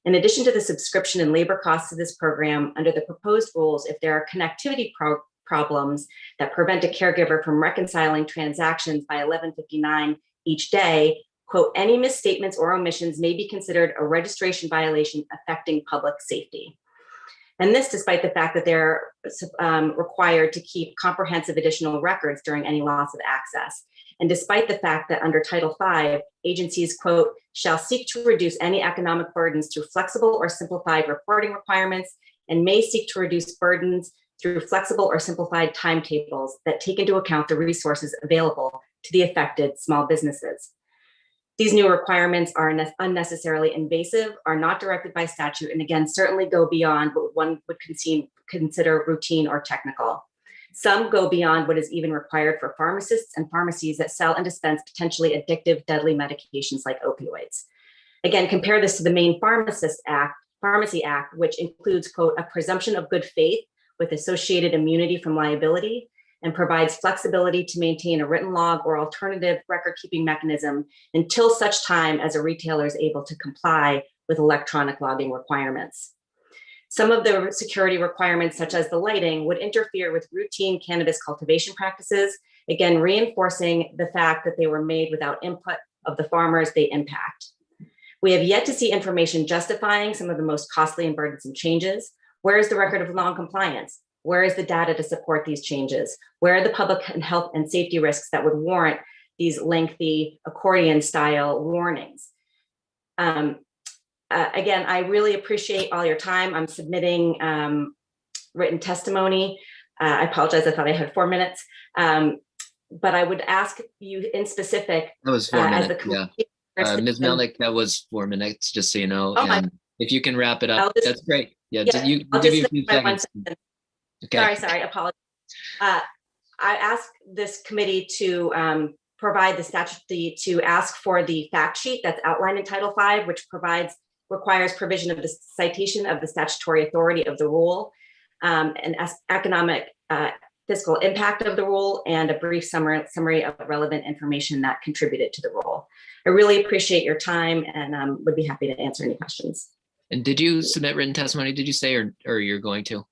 In addition to the subscription and labor costs of this program, under the proposed rules, if there are connectivity problems that prevent a caregiver from reconciling transactions by 11:59 each day, quote, any misstatements or omissions may be considered a registration violation affecting public safety. And this despite the fact that they're required to keep comprehensive additional records during any loss of access. And despite the fact that under Title V, agencies, quote, shall seek to reduce any economic burdens through flexible or simplified reporting requirements and may seek to reduce burdens through flexible or simplified timetables that take into account the resources available to the affected small businesses. These new requirements are unnecessarily invasive, are not directed by statute, and again, certainly go beyond what one would consider routine or technical. Some go beyond what is even required for pharmacists and pharmacies that sell and dispense potentially addictive, deadly medications like opioids. Again, compare this to the Maine Pharmacy Act, which includes, quote, a presumption of good faith with associated immunity from liability, and provides flexibility to maintain a written log or alternative record-keeping mechanism until such time as a retailer is able to comply with electronic logging requirements. Some of the security requirements, such as the lighting, would interfere with routine cannabis cultivation practices, again, reinforcing the fact that they were made without input of the farmers they impact. We have yet to see information justifying some of the most costly and burdensome changes. Where is the record of non-compliance? Where is the data to support these changes? Where are the public and health and safety risks that would warrant these lengthy accordion-style warnings? Again, I really appreciate all your time. I'm submitting written testimony. I apologize, I thought I had 4 minutes. But I would ask you in specific. That was 4 minutes, yeah. Ms. Melnick, that was 4 minutes, just so you know. Oh, and if you can wrap it up, that's great. Yeah, I'll give you a just few finish my seconds. Okay. Sorry, apologies. I asked this committee to provide to ask for the fact sheet that's outlined in Title V, which requires provision of the citation of the statutory authority of the rule, and economic fiscal impact of the rule, and a brief summary of relevant information that contributed to the rule. I really appreciate your time and would be happy to answer any questions. And did you submit written testimony, did you say, or you're going to?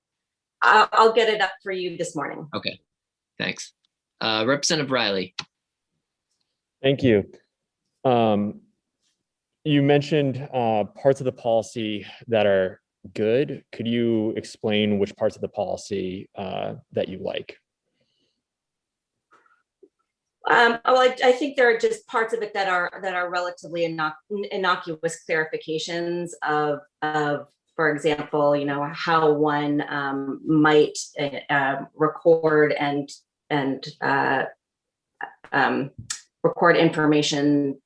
I'll get it up for you this morning. Okay, thanks. Representative Riley. Thank you. You mentioned parts of the policy that are good. Could you explain which parts of the policy that you like? Well, I think there are just parts of it that are relatively innocuous clarifications of, for example, how one might record and record information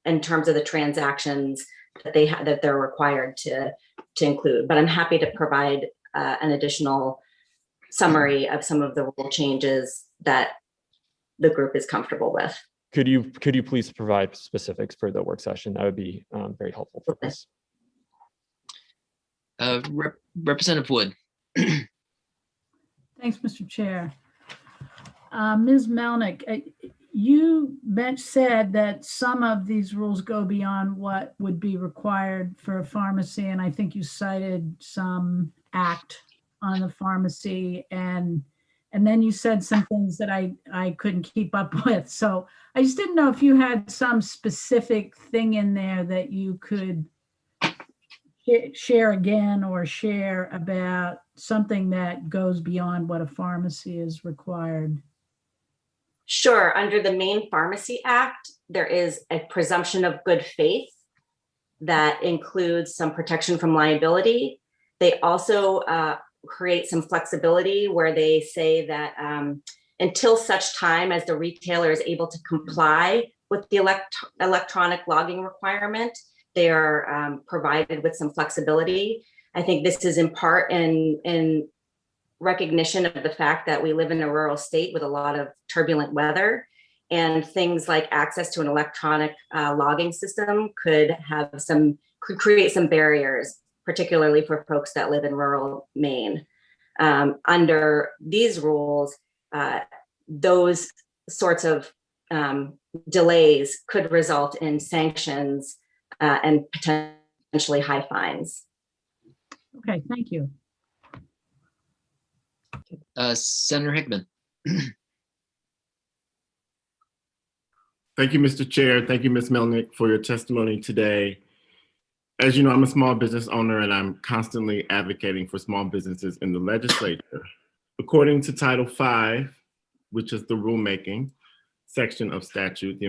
in terms of the transactions that they're required to include. But I'm happy to provide an additional summary of some of the rule changes that the group is comfortable with. Could you please provide specifics for the work session? That would be very helpful for us. Representative Wood. Thanks, Mr. Chair. Ms. Melnick, you said that some of these rules go beyond what would be required for a pharmacy, and I think you cited some act on the pharmacy, and then you said some things that I couldn't keep up with. So I just didn't know if you had some specific thing in there that you could share again, or share about something that goes beyond what a pharmacy is required. Sure. Under the Maine Pharmacy Act, there is a presumption of good faith that includes some protection from liability. They also create some flexibility where they say that until such time as the retailer is able to comply with the electronic logging requirement, they are provided with some flexibility. I think this is in part in recognition of the fact that we live in a rural state with a lot of turbulent weather, and things like access to an electronic logging system could create some barriers, particularly for folks that live in rural Maine. Under these rules, those sorts of delays could result in sanctions and potentially high fines. Okay, thank you. Senator Hickman. Thank you, Mr. Chair. Thank you, Ms. Melnick, for your testimony today. As you know, I'm a small business owner, and I'm constantly advocating for small businesses in the legislature. According to Title V, which is the rulemaking section of statute, the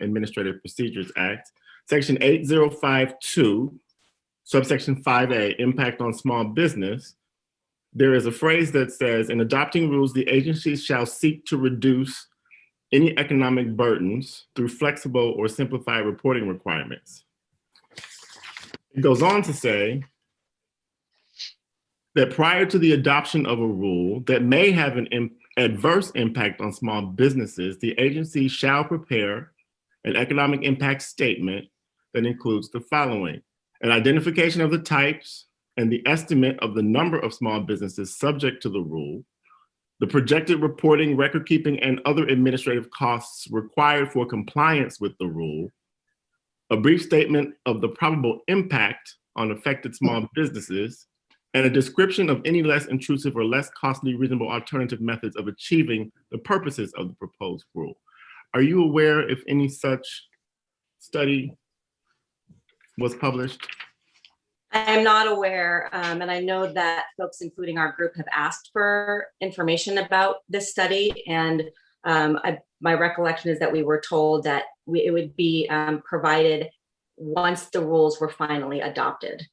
Administrative Procedures Act, Section 8052, subsection 5A, impact on small business, there is a phrase that says, in adopting rules, the agency shall seek to reduce any economic burdens through flexible or simplified reporting requirements. It goes on to say that prior to the adoption of a rule that may have an adverse impact on small businesses, the agency shall prepare an economic impact statement that includes the following: an identification of the types and the estimate of the number of small businesses subject to the rule, the projected reporting, record keeping, and other administrative costs required for compliance with the rule, a brief statement of the probable impact on affected small businesses, and a description of any less intrusive or less costly reasonable alternative methods of achieving the purposes of the proposed rule. Are you aware if any such study was published? I am not aware, and I know that folks, including our group, have asked for information about this study, and my recollection is that we were told that it would be provided once the rules were finally adopted.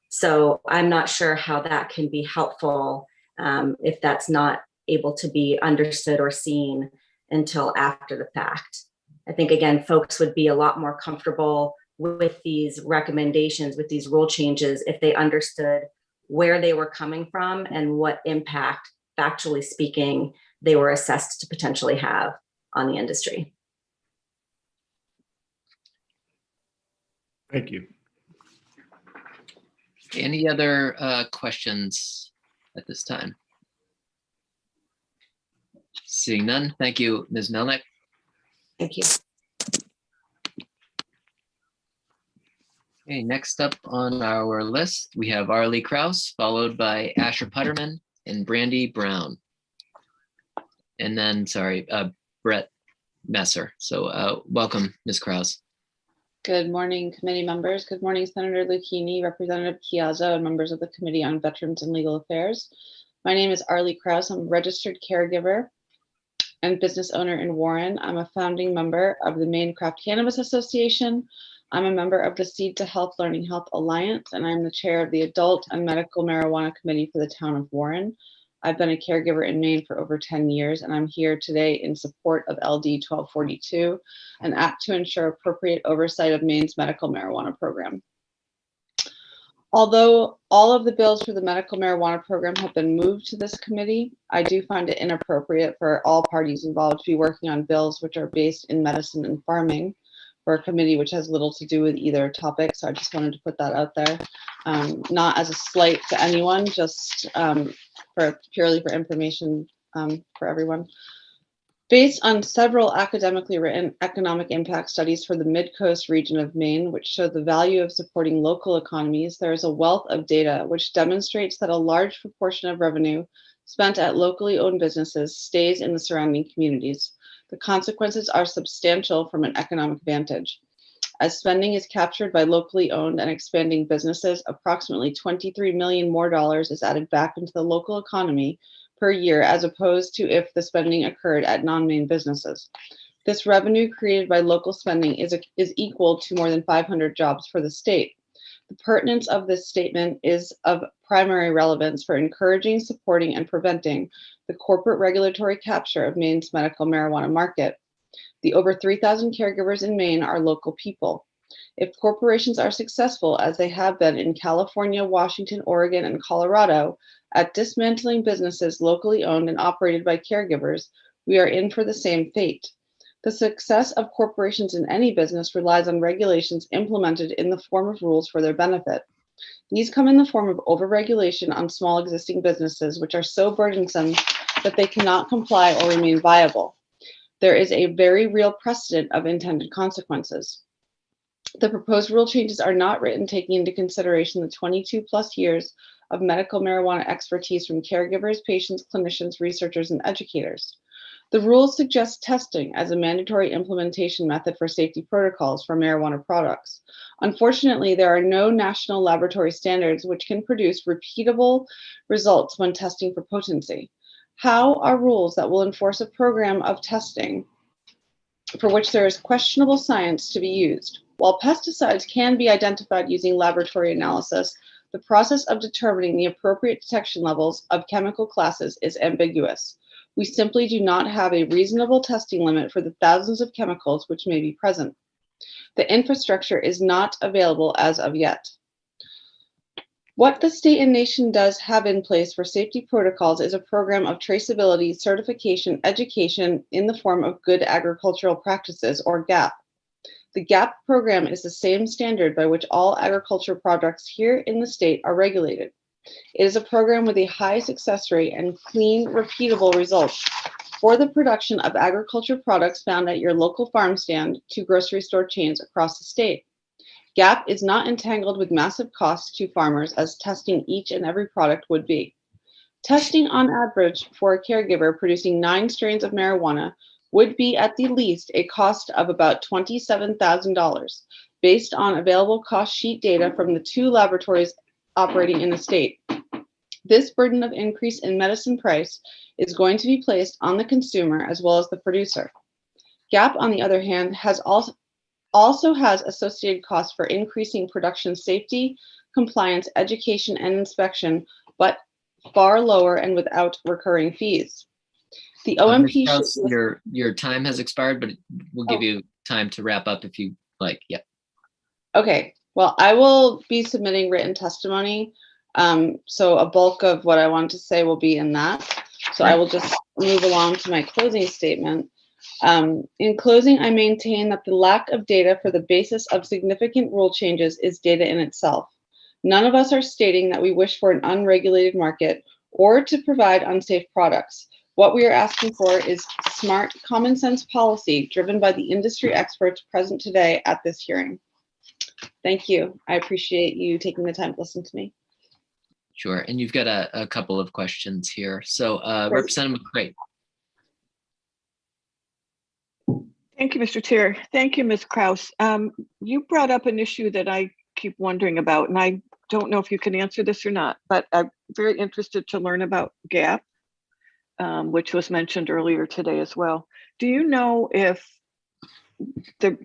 So I'm not sure how that can be helpful if that's not able to be understood or seen until after the fact. I think, again, folks would be a lot more comfortable with these recommendations, with these rule changes, if they understood where they were coming from and what impact, factually speaking, they were assessed to potentially have on the industry. Thank you. Any other questions at this time? Seeing none, thank you, Ms. Melnick. Thank you. Okay, next up on our list, we have Arlie Kraus, followed by Asher Putterman and Brandy Brown. And then, sorry, Brett Messer. So welcome, Ms. Kraus. Good morning, committee members. Good morning, Senator Lucchini, Representative Chiazzo, and members of the Committee on Veterans and Legal Affairs. My name is Arlie Kraus. I'm a registered caregiver and business owner in Warren. I'm a founding member of the Maine Craft Cannabis Association. I'm a member of the Seed to Health Learning Health Alliance, and I'm the chair of the Adult and Medical Marijuana Committee for the town of Warren. I've been a caregiver in Maine for over 10 years, and I'm here today in support of LD 1242, an act to ensure appropriate oversight of Maine's medical marijuana program. Although all of the bills for the medical marijuana program have been moved to this committee, I do find it inappropriate for all parties involved to be working on bills which are based in medicine and farming for a committee which has little to do with either topic. So I just wanted to put that out there, not as a slight to anyone, just purely for information for everyone. Based on several academically written economic impact studies for the Mid-Coast region of Maine, which show the value of supporting local economies, there is a wealth of data which demonstrates that a large proportion of revenue spent at locally owned businesses stays in the surrounding communities. The consequences are substantial from an economic vantage. As spending is captured by locally owned and expanding businesses, approximately $23 million more is added back into the local economy per year, as opposed to if the spending occurred at non-Maine businesses. This revenue created by local spending is equal to more than 500 jobs for the state. The pertinence of this statement is of primary relevance for encouraging, supporting, and preventing the corporate regulatory capture of Maine's medical marijuana market. The over 3,000 caregivers in Maine are local people. If corporations are successful, as they have been in California, Washington, Oregon, and Colorado, at dismantling businesses locally owned and operated by caregivers, we are in for the same fate. The success of corporations in any business relies on regulations implemented in the form of rules for their benefit. These come in the form of overregulation on small existing businesses, which are so burdensome that they cannot comply or remain viable. There is a very real precedent of intended consequences. The proposed rule changes are not written taking into consideration the 22 plus years of medical marijuana expertise from caregivers, patients, clinicians, researchers, and educators. The rules suggest testing as a mandatory implementation method for safety protocols for marijuana products. Unfortunately, there are no national laboratory standards which can produce repeatable results when testing for potency. How are rules that will enforce a program of testing for which there is questionable science to be used? While pesticides can be identified using laboratory analysis, the process of determining the appropriate detection levels of chemical classes is ambiguous. We simply do not have a reasonable testing limit for the thousands of chemicals which may be present. The infrastructure is not available as of yet. What the state and nation does have in place for safety protocols is a program of traceability, certification, education in the form of good agricultural practices, or GAP. The GAP program is the same standard by which all agriculture products here in the state are regulated. It is a program with a high success rate and clean, repeatable results for the production of agriculture products found at your local farm stand to grocery store chains across the state. GAP is not entangled with massive costs to farmers as testing each and every product would be. Testing on average for a caregiver producing 9 strains of marijuana would be at the least a cost of about $27,000 based on available cost sheet data from the 2 laboratories operating in the state. This burden of increase in medicine price is going to be placed on the consumer as well as the producer. GAP, on the other hand, also has associated costs for increasing production safety, compliance, education, and inspection, but far lower and without recurring fees. The OMP Ms. Krause, your time has expired, but we'll give you time to wrap up if you like. Yeah. Okay. Well, I will be submitting written testimony. So a bulk of what I want to say will be in that. So I will just move along to my closing statement. In closing, I maintain that the lack of data for the basis of significant rule changes is data in itself. None of us are stating that we wish for an unregulated market or to provide unsafe products. What we are asking for is smart, common sense policy driven by the industry experts present today at this hearing. Thank you. I appreciate you taking the time to listen to me. Sure. And you've got a couple of questions here. So Representative McCray. Thank you, Mr. Chair. Thank you, Ms. Krause. You brought up an issue that I keep wondering about, and I don't know if you can answer this or not, but I'm very interested to learn about GAP, which was mentioned earlier today as well. Do you know if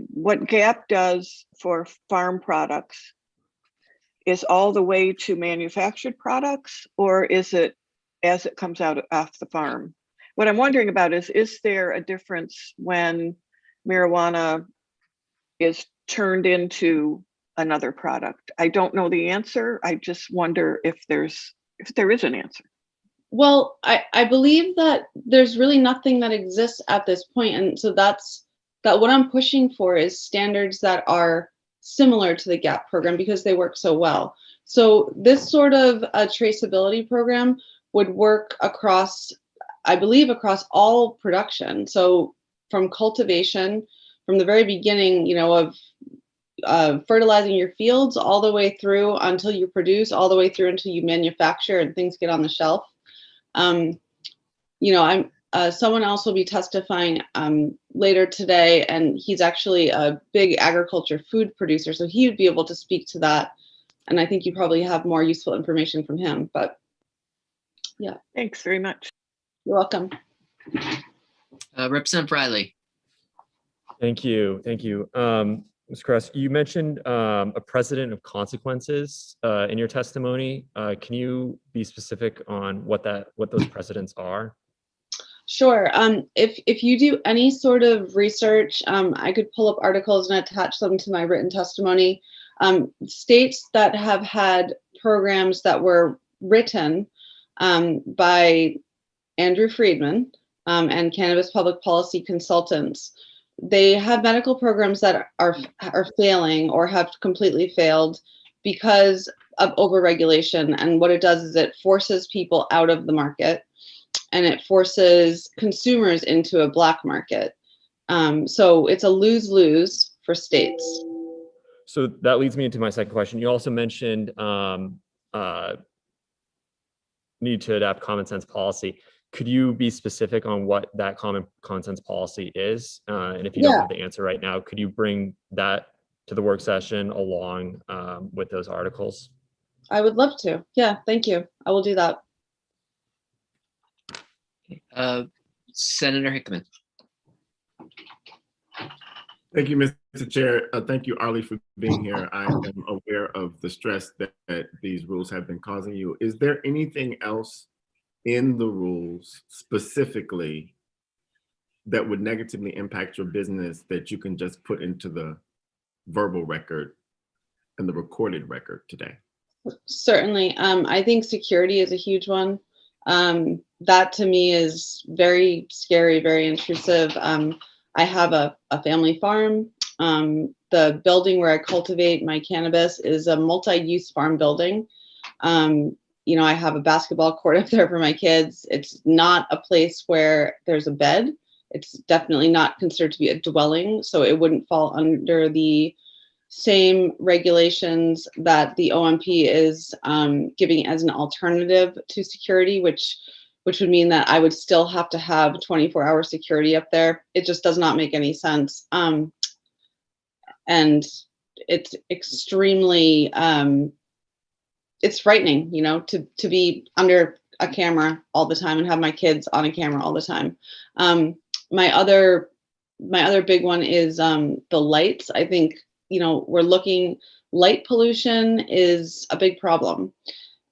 what GAP does for farm products is all the way to manufactured products, or is it as it comes out off the farm? What I'm wondering about is there a difference when marijuana is turned into another product? I don't know the answer. I just wonder if there is an answer. Well, I believe that there's really nothing that exists at this point, and so that's what I'm pushing for is standards that are similar to the GAP program because they work so well. So this sort of a traceability program would work across, I believe, across all production. So from cultivation, from the very beginning, you know, of fertilizing your fields all the way through until you produce, all the way through until you manufacture and things get on the shelf. You know, someone else will be testifying later today, and he's actually a big agriculture food producer, so he would be able to speak to that. And I think you probably have more useful information from him, but yeah. Thanks very much. You're welcome. Representative Riley. Thank you. Thank you. Ms. Krause, you mentioned a precedent of consequences in your testimony. Can you be specific on what those precedents are? Sure. If you do any sort of research, I could pull up articles and attach them to my written testimony. States that have had programs that were written by Andrew Friedman and cannabis public policy consultants, they have medical programs that are failing or have completely failed because of overregulation. And what it does is it forces people out of the market and it forces consumers into a black market. So it's a lose-lose for states. So that leads me into my second question. You also mentioned need to adapt common sense policy. Could you be specific on what that common sense policy is? And if you don't have the answer right now, could you bring that to the work session along with those articles? I would love to. Yeah, thank you. I will do that. Senator Hickman. Thank you, Mr. Chair. Thank you, Arlie, for being here. I am aware of the stress that these rules have been causing you. Is there anything else in the rules specifically that would negatively impact your business that you can just put into the verbal record and the recorded record today? Certainly. I think security is a huge one. That to me is very scary, very intrusive. I have a family farm. The building where I cultivate my cannabis is a multi-use farm building. You know, I have a basketball court up there for my kids. It's not a place where there's a bed. It's definitely not considered to be a dwelling, so it wouldn't fall under the same regulations that the OMP is giving as an alternative to security, which would mean that I would still have to have 24-hour security up there. It just does not make any sense. And it's extremely, it's frightening, you know, to be under a camera all the time and have my kids on a camera all the time. My other big one is the lights. I think, you know, light pollution is a big problem.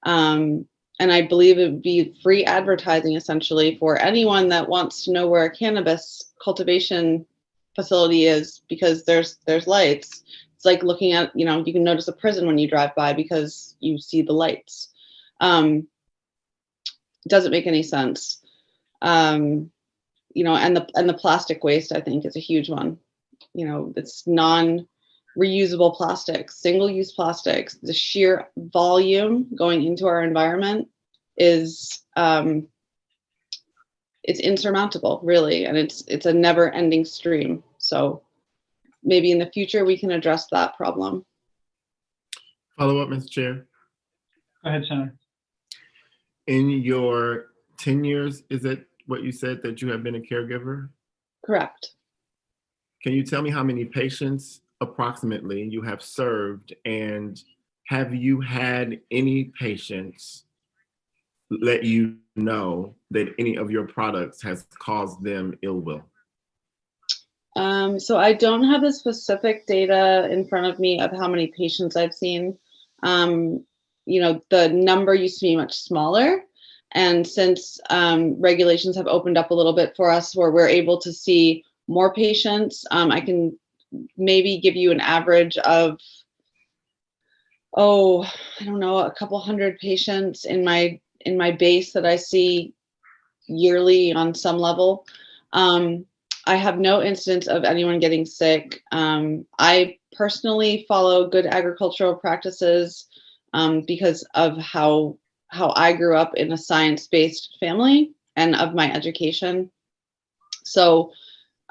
And I believe it would be free advertising essentially for anyone that wants to know where a cannabis cultivation facility is, because there's lights. It's like looking at, you know, you can notice a prison when you drive by because you see the lights. Doesn't make any sense. You know, and the plastic waste, I think, is a huge one. You know, it's non-reusable plastics, single-use plastics. The sheer volume going into our environment is it's insurmountable, really, and it's a never-ending stream. So maybe in the future we can address that problem. Follow up, Mr. Chair. Go ahead, Senator. In your 10 years, is it what you said that you have been a caregiver? Correct. Can you tell me how many patients approximately you have served, and have you had any patients let you know that any of your products has caused them ill will? So I don't have the specific data in front of me of how many patients I've seen. You know, the number used to be much smaller. And since regulations have opened up a little bit for us where we're able to see more patients, I can maybe give you an average of, I don't know, a couple hundred patients in my base that I see yearly on some level. I have no instance of anyone getting sick. I personally follow good agricultural practices because of how I grew up in a science-based family and of my education. So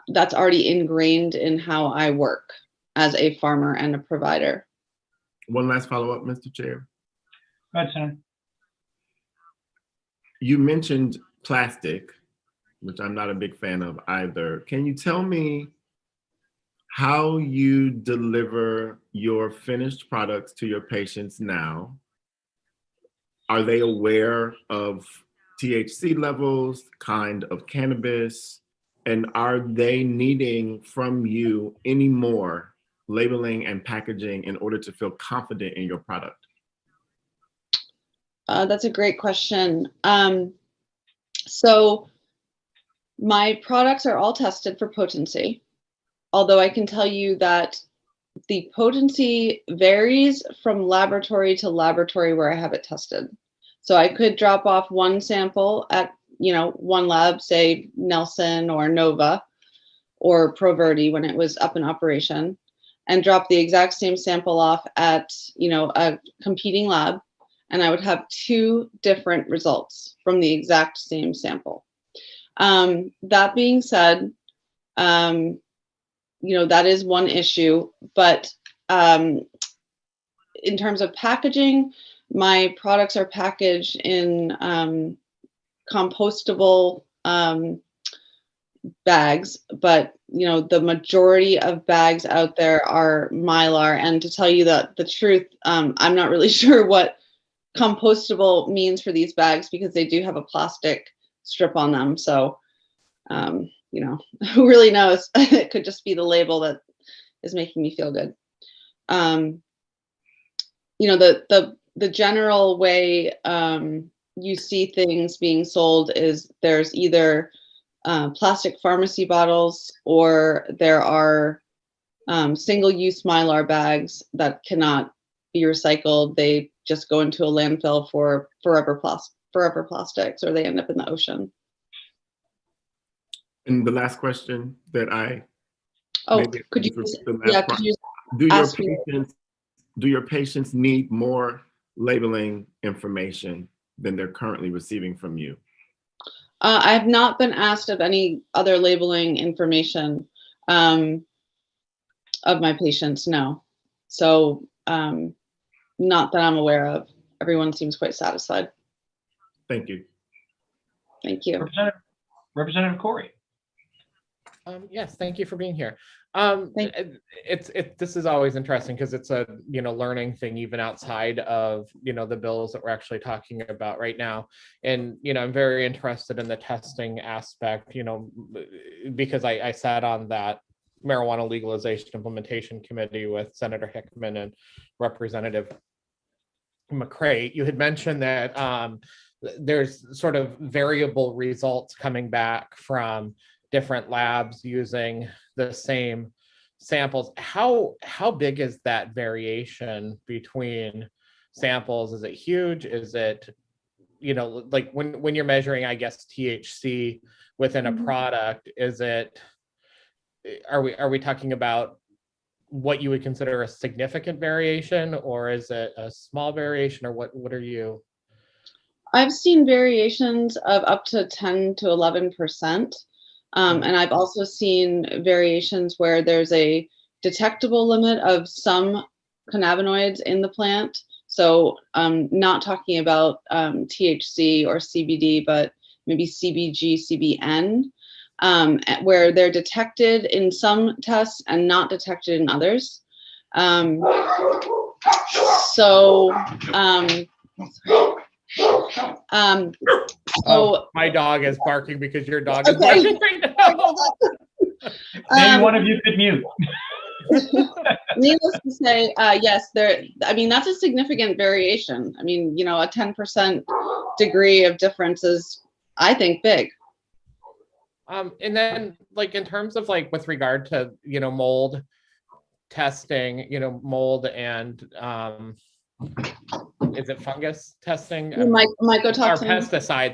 that's already ingrained in how I work as a farmer and a provider. One last follow-up, Mr. Chair. Go ahead, Senator. You mentioned plastic, which I'm not a big fan of either. Can you tell me how you deliver your finished products to your patients now? Are they aware of THC levels, kind of cannabis, and are they needing from you any more labeling and packaging in order to feel confident in your product? That's a great question. So my products are all tested for potency, although I can tell you that the potency varies from laboratory to laboratory where I have it tested. So I could drop off one sample at, you know, one lab, say Nelson or Nova or Proverdi when it was up in operation, and drop the exact same sample off at, you know, a competing lab, and I would have two different results from the exact same sample. That being said, you know, that is one issue, but in terms of packaging, my products are packaged in compostable bags, but you know, the majority of bags out there are Mylar, and to tell you the truth, I'm not really sure what compostable means for these bags because they do have a plastic strip on them. So, you know, who really knows? It could just be the label that is making me feel good. You know, the general way you see things being sold is there's either plastic pharmacy bottles, or there are single-use Mylar bags that cannot be recycled. They just go into a landfill for forever plastics, or they end up in the ocean. And the last question that could you ask me? Do your patients need more labeling information than they're currently receiving from you? I have not been asked of any other labeling information of my patients, no. So not that I'm aware of. Everyone seems quite satisfied. Thank you. Thank you. Representative Corey. Yes, thank you for being here. This is always interesting because it's a learning thing even outside of the bills that we're actually talking about right now. And I'm very interested in the testing aspect, because I sat on that marijuana legalization implementation committee with Senator Hickman and Representative McCray. You had mentioned that there's sort of variable results coming back from different labs using the same samples. How big is that variation between samples? Is it huge? Is it, like when you're measuring, I guess, THC within a product, are we talking about what you would consider a significant variation, or is it a small variation, or what are you? I've seen variations of up to 10 to 11%. And I've also seen variations where there's a detectable limit of some cannabinoids in the plant. So not talking about THC or CBD, but maybe CBG, CBN, where they're detected in some tests and not detected in others. My dog is barking because your dog is barking right now. Maybe one of you could mute. Needless to say, yes, that's a significant variation. I mean, a 10% degree of difference is, I think, big. And then, like, in terms of with regard to mold testing, mold and is it fungus testing? Mycotoxins. Or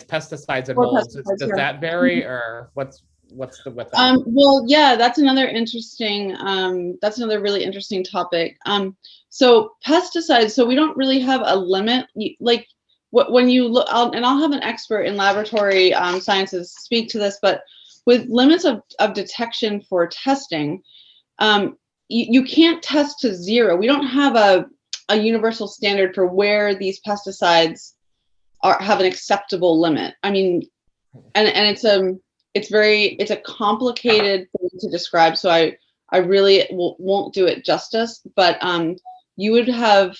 pesticides and molds. Does that vary, or what's the with that? Well, yeah, that's another really interesting topic. So pesticides, so we don't really have a limit. When you look, and I'll have an expert in laboratory sciences speak to this, but with limits of detection for testing, you can't test to zero. We don't have a universal standard for where these pesticides have an acceptable limit. I mean, and it's a complicated thing to describe. So I really won't do it justice, but you would have,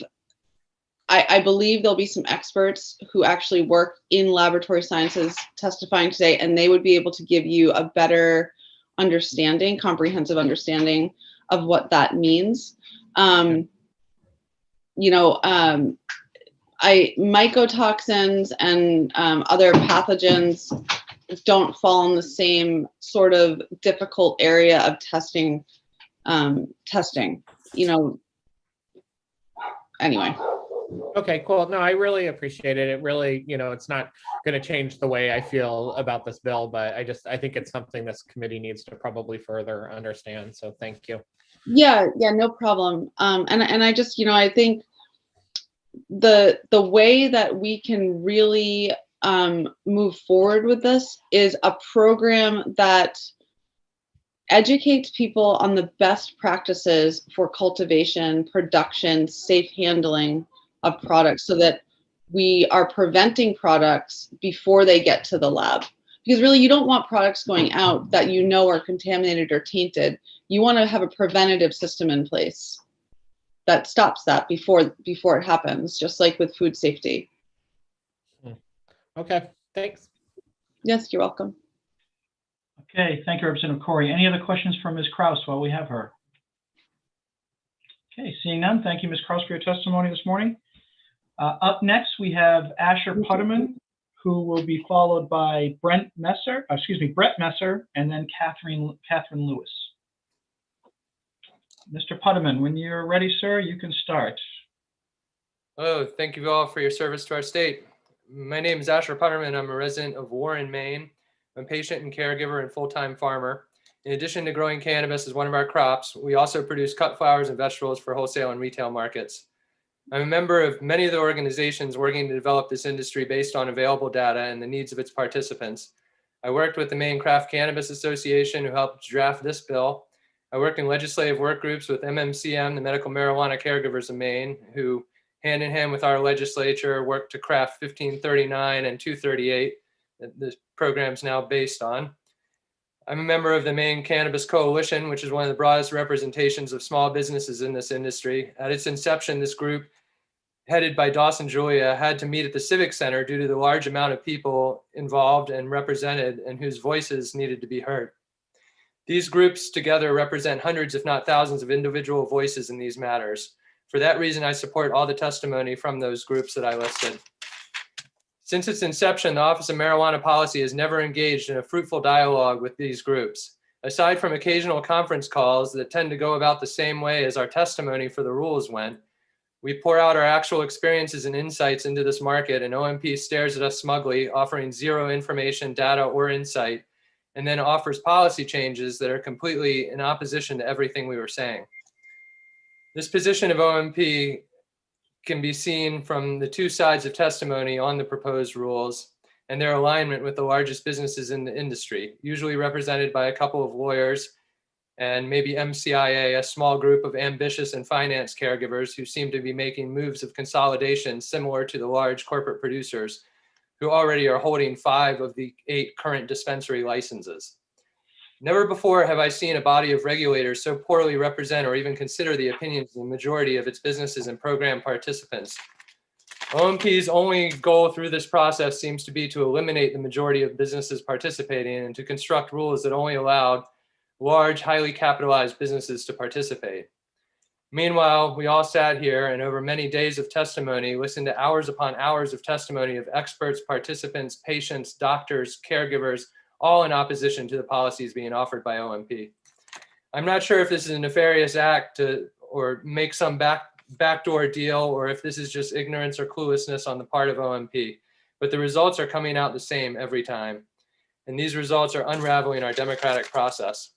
I believe there'll be some experts who actually work in laboratory sciences testifying today, and they would be able to give you a better understanding, comprehensive understanding of what that means. Mycotoxins and other pathogens don't fall in the same sort of difficult area of testing. Anyway. Okay, cool. No, I really appreciate it. It really, it's not going to change the way I feel about this bill, but I think it's something this committee needs to probably further understand. So thank you. Yeah, no problem. And I just, I think the way that we can really move forward with this is a program that educates people on the best practices for cultivation, production, safe handling of products, so that we are preventing products before they get to the lab. Because really, you don't want products going out that are contaminated or tainted. You want to have a preventative system in place that stops that before it happens, just like with food safety. Okay, thanks. Yes, you're welcome. Okay, thank you, Representative Corey. Any other questions for Ms. Kraus while we have her? Okay, seeing none, thank you, Ms. Kraus, for your testimony this morning. Up next, we have Asher Putterman, who will be followed by Brett Messer, and then Catherine Lewis. Mr. Putterman, when you're ready, sir, you can start. Hello, thank you all for your service to our state. My name is Asher Putterman. I'm a resident of Warren, Maine. I'm a patient and caregiver and full-time farmer. In addition to growing cannabis as one of our crops, we also produce cut flowers and vegetables for wholesale and retail markets. I'm a member of many of the organizations working to develop this industry based on available data and the needs of its participants. I worked with the Maine Craft Cannabis Association, who helped draft this bill. I worked in legislative work groups with MMCM, the Medical Marijuana Caregivers of Maine, who hand in hand with our legislature worked to craft 1539 and 238 that this program is now based on. I'm a member of the Maine Cannabis Coalition, which is one of the broadest representations of small businesses in this industry. At its inception, this group, headed by Dawson Julia, had to meet at the Civic Center due to the large amount of people involved and represented and whose voices needed to be heard. These groups together represent hundreds, if not thousands, of individual voices in these matters. For that reason, I support all the testimony from those groups that I listed. Since its inception, the Office of Marijuana Policy has never engaged in a fruitful dialogue with these groups. Aside from occasional conference calls that tend to go about the same way as our testimony for the rules went, we pour out our actual experiences and insights into this market, and OMP stares at us smugly, offering zero information, data, or insight, and then offers policy changes that are completely in opposition to everything we were saying. This position of OMP can be seen from the two sides of testimony on the proposed rules and their alignment with the largest businesses in the industry, usually represented by a couple of lawyers and maybe MCIA, a small group of ambitious and finance caregivers who seem to be making moves of consolidation similar to the large corporate producers who already are holding 5 of the 8 current dispensary licenses. Never before have I seen a body of regulators so poorly represent or even consider the opinions of the majority of its businesses and program participants. OMP's only goal through this process seems to be to eliminate the majority of businesses participating and to construct rules that only allowed large, highly capitalized businesses to participate. Meanwhile, we all sat here and over many days of testimony, listened to hours upon hours of testimony of experts, participants, patients, doctors, caregivers, all in opposition to the policies being offered by OMP. I'm not sure if this is a nefarious act or make some backdoor deal, or if this is just ignorance or cluelessness on the part of OMP, but the results are coming out the same every time. And these results are unraveling our democratic process.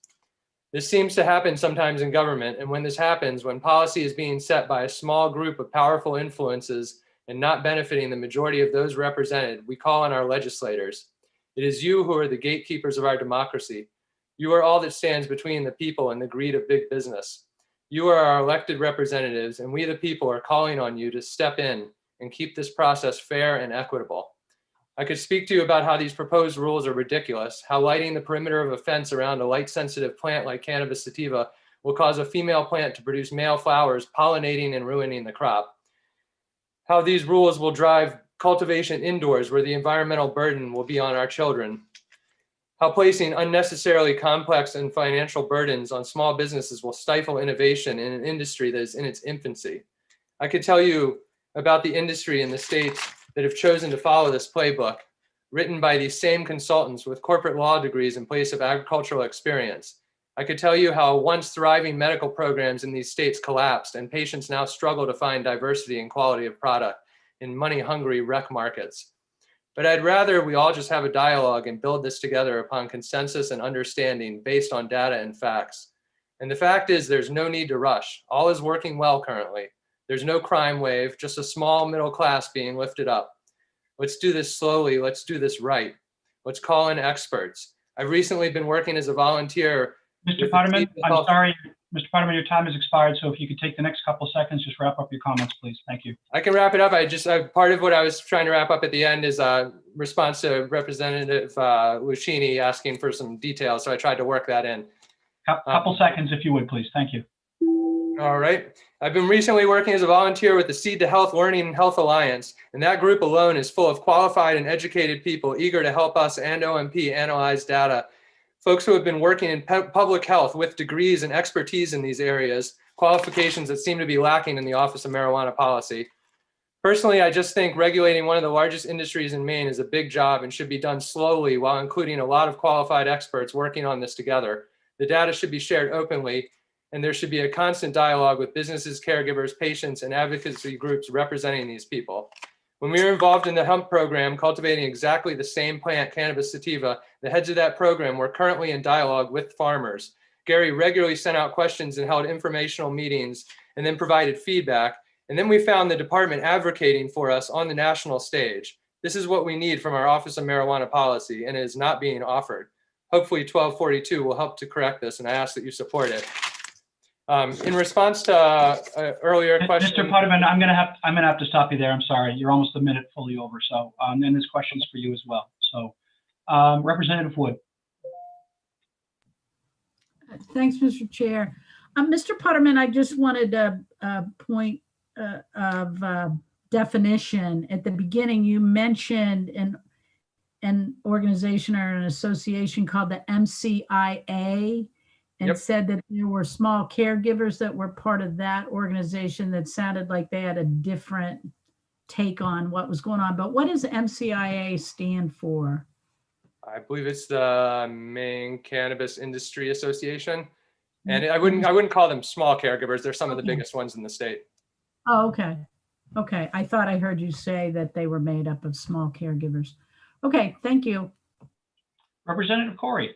This seems to happen sometimes in government, and when this happens, when policy is being set by a small group of powerful influences and not benefiting the majority of those represented, we call on our legislators. It is you who are the gatekeepers of our democracy. You are all that stands between the people and the greed of big business. You are our elected representatives, and we the people are calling on you to step in and keep this process fair and equitable. I could speak to you about how these proposed rules are ridiculous, how lighting the perimeter of a fence around a light-sensitive plant like cannabis sativa will cause a female plant to produce male flowers, pollinating and ruining the crop. How these rules will drive cultivation indoors where the environmental burden will be on our children. How placing unnecessarily complex and financial burdens on small businesses will stifle innovation in an industry that is in its infancy. I could tell you about the industry in the states that have chosen to follow this playbook, written by these same consultants with corporate law degrees in place of agricultural experience. I could tell you how once thriving medical programs in these states collapsed and patients now struggle to find diversity and quality of product in money-hungry rec markets. But I'd rather we all just have a dialogue and build this together upon consensus and understanding based on data and facts. And the fact is there's no need to rush. All is working well currently. There's no crime wave, just a small middle class being lifted up. Let's do this slowly. Let's do this right. Let's call in experts. I've recently been working as a volunteer. Mr. Potterman, I'm sorry, Mr. Potterman, your time has expired. So if you could take the next couple seconds, just wrap up your comments, please. Thank you. I can wrap it up. Part of what I was trying to wrap up at the end is a response to Representative Lucchini asking for some details. So I tried to work that in. Couple seconds, if you would, please. Thank you. All right. I've been recently working as a volunteer with the Seed to Health Learning and Health Alliance, and that group alone is full of qualified and educated people eager to help us and OMP analyze data. Folks who have been working in public health with degrees and expertise in these areas, qualifications that seem to be lacking in the Office of Marijuana Policy. Personally, I just think regulating one of the largest industries in Maine is a big job and should be done slowly while including a lot of qualified experts working on this together. The data should be shared openly, and there should be a constant dialogue with businesses, caregivers, patients, and advocacy groups representing these people. When we were involved in the hemp program, cultivating exactly the same plant, cannabis sativa, the heads of that program were currently in dialogue with farmers. Gary regularly sent out questions and held informational meetings and then provided feedback. And then we found the department advocating for us on the national stage. This is what we need from our Office of Marijuana Policy, and it is not being offered. Hopefully 1242 will help to correct this, and I ask that you support it. In response to earlier question, Mr. Putterman, I'm gonna have to stop you there. I'm sorry. You're almost a minute fully over. So, and this question's for you as well. So, Representative Wood. Thanks, Mr. Chair. Mr. Putterman, I just wanted a point of definition. At the beginning, you mentioned an organization or an association called the MCIA, and said that there were small caregivers that were part of that organization that sounded like they had a different take on what was going on. But what does MCIA stand for? I believe it's the Maine Cannabis Industry Association. And I wouldn't call them small caregivers. They're some of the biggest ones in the state. Oh, okay. Okay. I thought I heard you say that they were made up of small caregivers. Okay. Thank you. Representative Corey.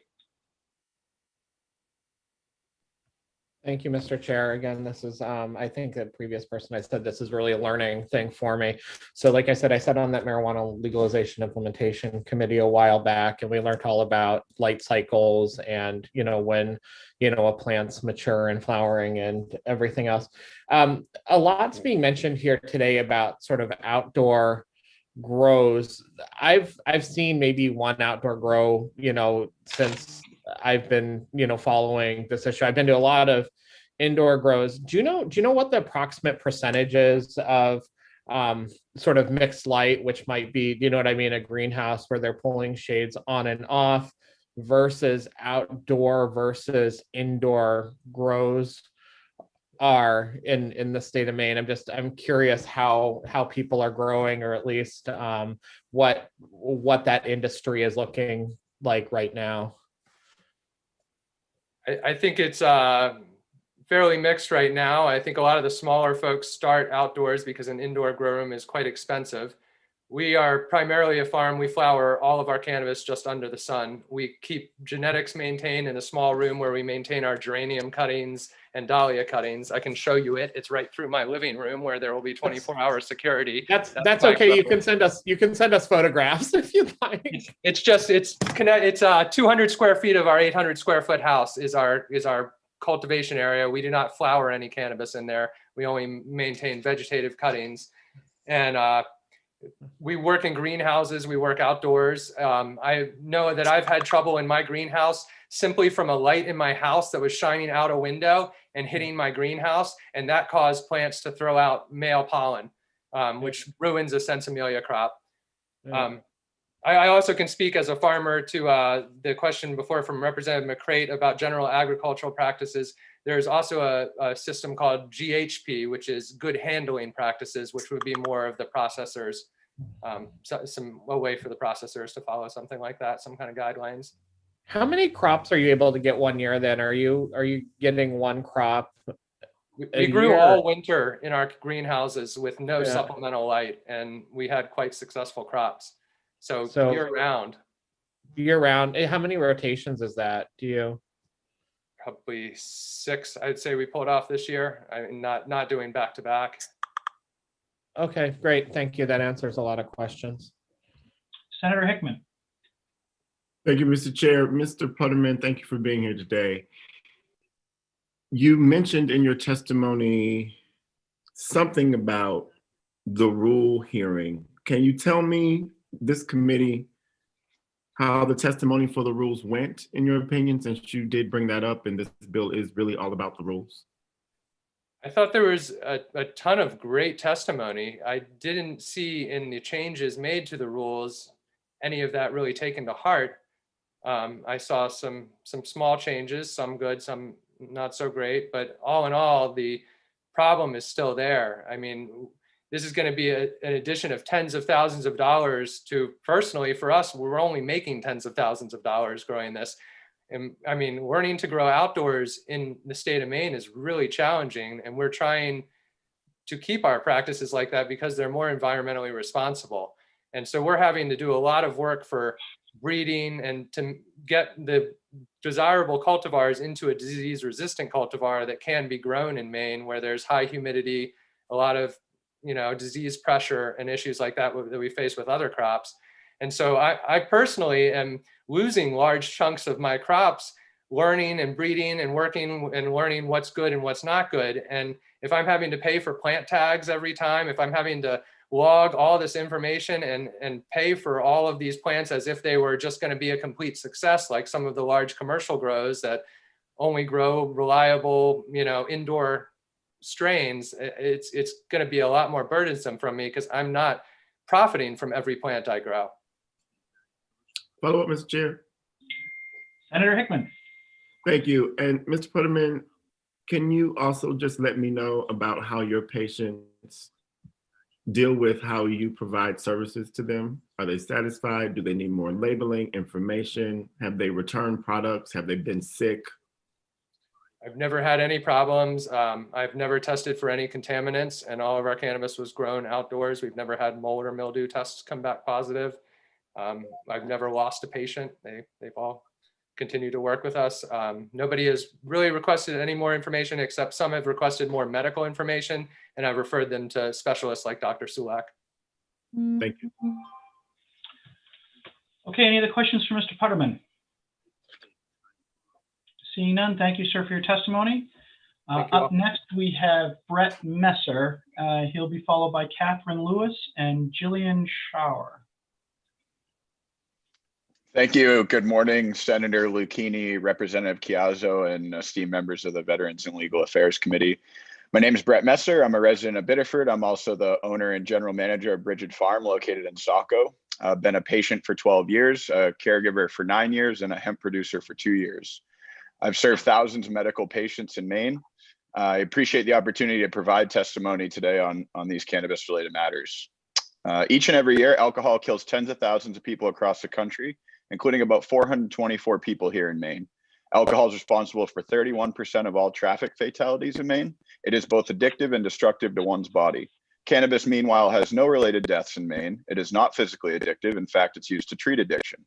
Thank you, Mr. Chair. Again, this is, I think the previous person I said, this is really a learning thing for me. So like I sat on that marijuana legalization implementation committee a while back, and we learned all about light cycles and, when, a plant's mature and flowering and everything else. A lot's being mentioned here today about sort of outdoor grows. I've seen maybe one outdoor grow, since I've been, following this issue. I've been to a lot of indoor grows. Do you know what the approximate percentage is of sort of mixed light, which might be, a greenhouse where they're pulling shades on and off versus outdoor versus indoor grows are in the state of Maine? I'm curious how people are growing, or at least what that industry is looking like right now. I think it's fairly mixed right now. I think a lot of the smaller folks start outdoors because an indoor grow room is quite expensive. We are primarily a farm. We flower all of our cannabis just under the sun. We keep genetics maintained in a small room where we maintain our geranium cuttings and dahlia cuttings. I can show you it. It's right through my living room where there will be 24-hour security. That's okay. You can send us photographs if you'd like. It's 200 square feet of our 800 square foot house is our cultivation area. We do not flower any cannabis in there. We only maintain vegetative cuttings, and we work in greenhouses. We work outdoors. I know that I've had trouble in my greenhouse simply from a light in my house that was shining out a window and hitting my greenhouse, and that caused plants to throw out male pollen, which ruins a Sensimelia crop. I also can speak as a farmer to the question before from Representative McCrate about general agricultural practices. There's also a system called GHP, which is good handling practices, which would be more of the processors, a way for the processors to follow something like that, some kind of guidelines. How many crops are you able to get one year then? Are you getting one crop? We grew all winter in our greenhouses with no supplemental light, and we had quite successful crops. So year round. Year round. How many rotations is that? Do you? Probably 6. I'd say we pulled off this year. I mean, not doing back to back. Okay, great. Thank you. That answers a lot of questions. Senator Hickman. Thank you, Mr. Chair. Mr. Putterman, thank you for being here today. You mentioned in your testimony something about the rule hearing. Can you tell me, this committee, how the testimony for the rules went, in your opinion, since you did bring that up and this bill is really all about the rules? I thought there was a ton of great testimony. I didn't see in the changes made to the rules any of that really taken to heart. I saw some small changes, some good, some not so great, but all in all, the problem is still there. I mean, this is going to be an addition of tens of thousands of dollars to, personally, for us, we're only making tens of thousands of dollars growing this. And I mean, learning to grow outdoors in the state of Maine is really challenging. And we're trying to keep our practices like that because they're more environmentally responsible. And so we're having to do a lot of work for breeding and to get the desirable cultivars into a disease-resistant cultivar that can be grown in Maine, where there's high humidity, a lot of disease pressure and issues like that that we face with other crops. And so I personally am losing large chunks of my crops, learning and breeding and working and learning what's good and what's not good. And if I'm having to pay for plant tags every time, if I'm having to log all this information and pay for all of these plants as if they were just going to be a complete success, like some of the large commercial grows that only grow reliable, indoor strains, it's going to be a lot more burdensome from me because I'm not profiting from every plant I grow. Follow up, Mr. Chair. Senator Hickman. Thank you. And Mr. Putterman, can you also just let me know about how your patients deal with how you provide services to them? Are they satisfied? Do they need more labeling, information? Have they returned products? Have they been sick? I've never had any problems. I've never tested for any contaminants, and all of our cannabis was grown outdoors. We've never had mold or mildew tests come back positive. I've never lost a patient. They've all continued to work with us. Nobody has really requested any more information, except some have requested more medical information, and I've referred them to specialists like Dr. Sulak. Thank you. Okay, any other questions for Mr. Putterman? Seeing none, thank you, sir, for your testimony. Up next, we have Brett Messer. He'll be followed by Catherine Lewis and Jillian Schauer. Thank you. Good morning, Senator Lucchini, Representative Chiazzo, and esteemed members of the Veterans and Legal Affairs Committee. My name is Brett Messer. I'm a resident of Biddeford. I'm also the owner and general manager of Bridget Farm, located in Saco. I've been a patient for 12 years, a caregiver for 9 years, and a hemp producer for 2 years. I've served thousands of medical patients in Maine. I appreciate the opportunity to provide testimony today on these cannabis-related matters. Each and every year, alcohol kills tens of thousands of people across the country, including about 424 people here in Maine. Alcohol is responsible for 31% of all traffic fatalities in Maine. It is both addictive and destructive to one's body. Cannabis, meanwhile, has no related deaths in Maine. It is not physically addictive. In fact, it's used to treat addiction.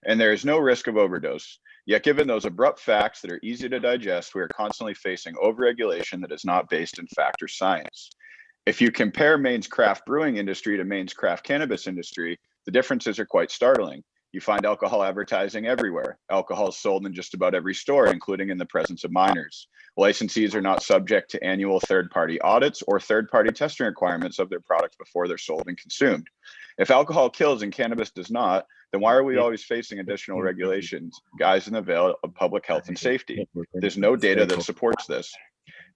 And there is no risk of overdose. Yet given those abrupt facts that are easy to digest, we are constantly facing overregulation that is not based in fact or science. If you compare Maine's craft brewing industry to Maine's craft cannabis industry, the differences are quite startling. You find alcohol advertising everywhere. Alcohol is sold in just about every store, including in the presence of minors. Licensees are not subject to annual third-party audits or third-party testing requirements of their products before they're sold and consumed. If alcohol kills and cannabis does not, then why are we always facing additional regulations, guys in the veil of public health and safety? There's no data that supports this.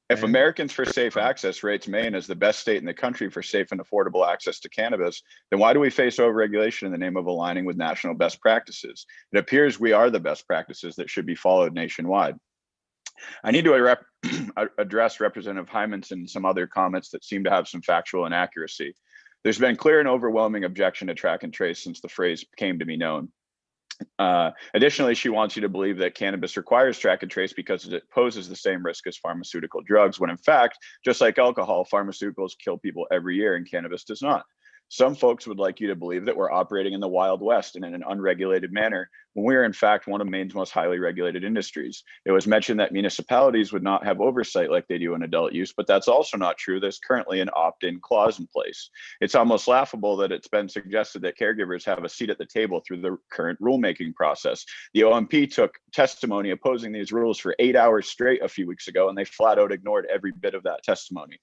If Americans for Safe Access rates Maine as the best state in the country for safe and affordable access to cannabis, then why do we face overregulation in the name of aligning with national best practices? It appears we are the best practices that should be followed nationwide. I need to address Representative Hymanson and some other comments that seem to have some factual inaccuracy. There's been clear and overwhelming objection to track and trace since the phrase came to be known. Additionally, she wants you to believe that cannabis requires track and trace because it poses the same risk as pharmaceutical drugs, when in fact, just like alcohol, pharmaceuticals kill people every year and cannabis does not. Some folks would like you to believe that we're operating in the Wild West and in an unregulated manner, when we are in fact one of Maine's most highly regulated industries. It was mentioned that municipalities would not have oversight like they do in adult use, but that's also not true. There's currently an opt-in clause in place. It's almost laughable that it's been suggested that caregivers have a seat at the table through the current rulemaking process. The OMP took testimony opposing these rules for 8 hours straight a few weeks ago, and they flat out ignored every bit of that testimony.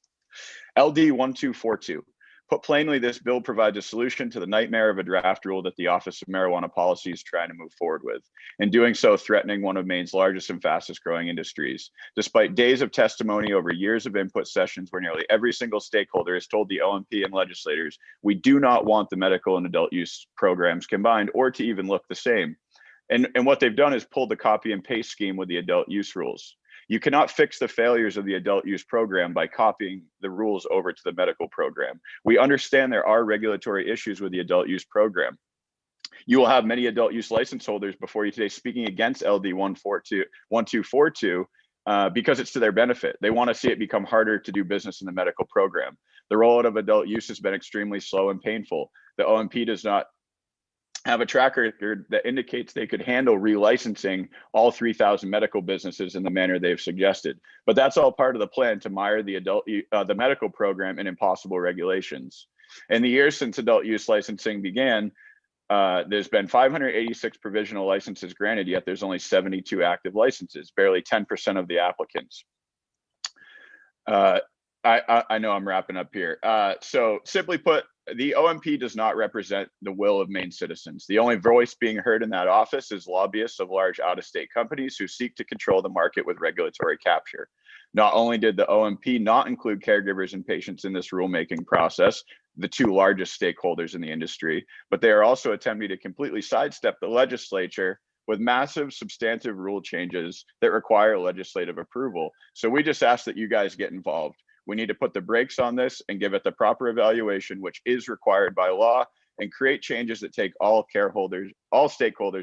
LD 1242. Put plainly, this bill provides a solution to the nightmare of a draft rule that the Office of Marijuana Policy is trying to move forward with, in doing so threatening one of Maine's largest and fastest growing industries. Despite days of testimony over years of input sessions where nearly every single stakeholder has told the OMP and legislators, we do not want the medical and adult use programs combined or to even look the same. And what they've done is pulled the copy and paste scheme with the adult use rules. You cannot fix the failures of the adult use program by copying the rules over to the medical program. We understand there are regulatory issues with the adult use program. You will have many adult use license holders before you today speaking against LD 1242 because it's to their benefit. They want to see it become harder to do business in the medical program. The rollout of adult use has been extremely slow and painful. The OMP does not have a track record that indicates they could handle relicensing all 3,000 medical businesses in the manner they've suggested. But that's all part of the plan to mire the medical program in impossible regulations. In the years since adult use licensing began, there's been 586 provisional licenses granted, yet there's only 72 active licenses, barely 10% of the applicants. I know I'm wrapping up here. So simply put, the OMP does not represent the will of Maine citizens. The only voice being heard in that office is lobbyists of large out-of-state companies who seek to control the market with regulatory capture. Not only did the OMP not include caregivers and patients in this rulemaking process, the two largest stakeholders in the industry, but they are also attempting to completely sidestep the legislature with massive substantive rule changes that require legislative approval. So we just ask that you guys get involved. We need to put the brakes on this and give it the proper evaluation, which is required by law, and create changes that take all stakeholders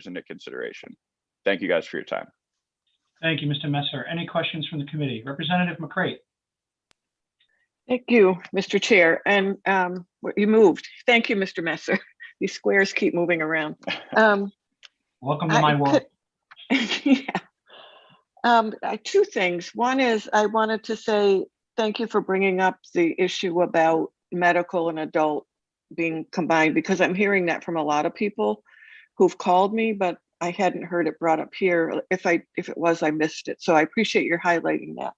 into consideration. Thank you guys for your time. Thank you, Mr. Messer. Any questions from the committee? Representative McCrate. Thank you, Mr. Chair. And you moved. Thank you, Mr. Messer. These squares keep moving around. Welcome to my world. Yeah. Two things. One is I wanted to say thank you for bringing up the issue about medical and adult being combined, because I'm hearing that from a lot of people who've called me, but I hadn't heard it brought up here. If it was, I missed it. So I appreciate your highlighting that.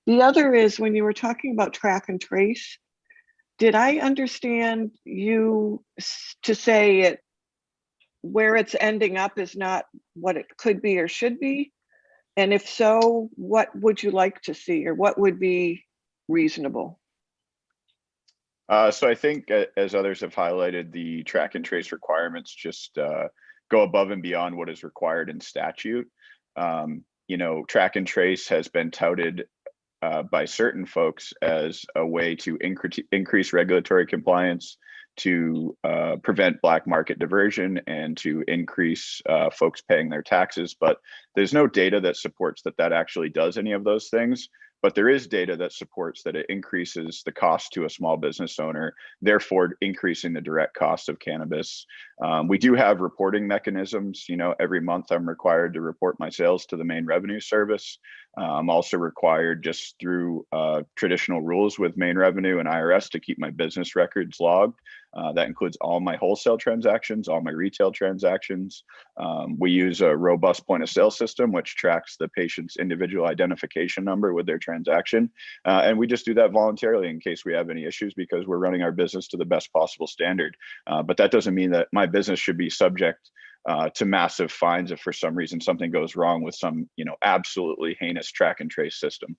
The other is when you were talking about track and trace, did I understand you to say it where it's ending up is not what it could be or should be? And if so, what would you like to see, or what would be reasonable? So I think, as others have highlighted, the track and trace requirements just go above and beyond what is required in statute. You know, track and trace has been touted by certain folks as a way to increase regulatory compliance, to prevent black market diversion, and to increase folks paying their taxes. But there's no data that supports that actually does any of those things. But there is data that supports that it increases the cost to a small business owner, therefore increasing the direct cost of cannabis. We do have reporting mechanisms. You know, every month I'm required to report my sales to the Maine Revenue Service. I'm also required, just through traditional rules with Maine Revenue and IRS, to keep my business records logged. That includes all my wholesale transactions, all my retail transactions. We use a robust point of sale system, which tracks the patient's individual identification number with their transaction. And we just do that voluntarily in case we have any issues, because we're running our business to the best possible standard. But that doesn't mean that my business should be subject to massive fines if for some reason something goes wrong with some, you know, absolutely heinous track and trace system.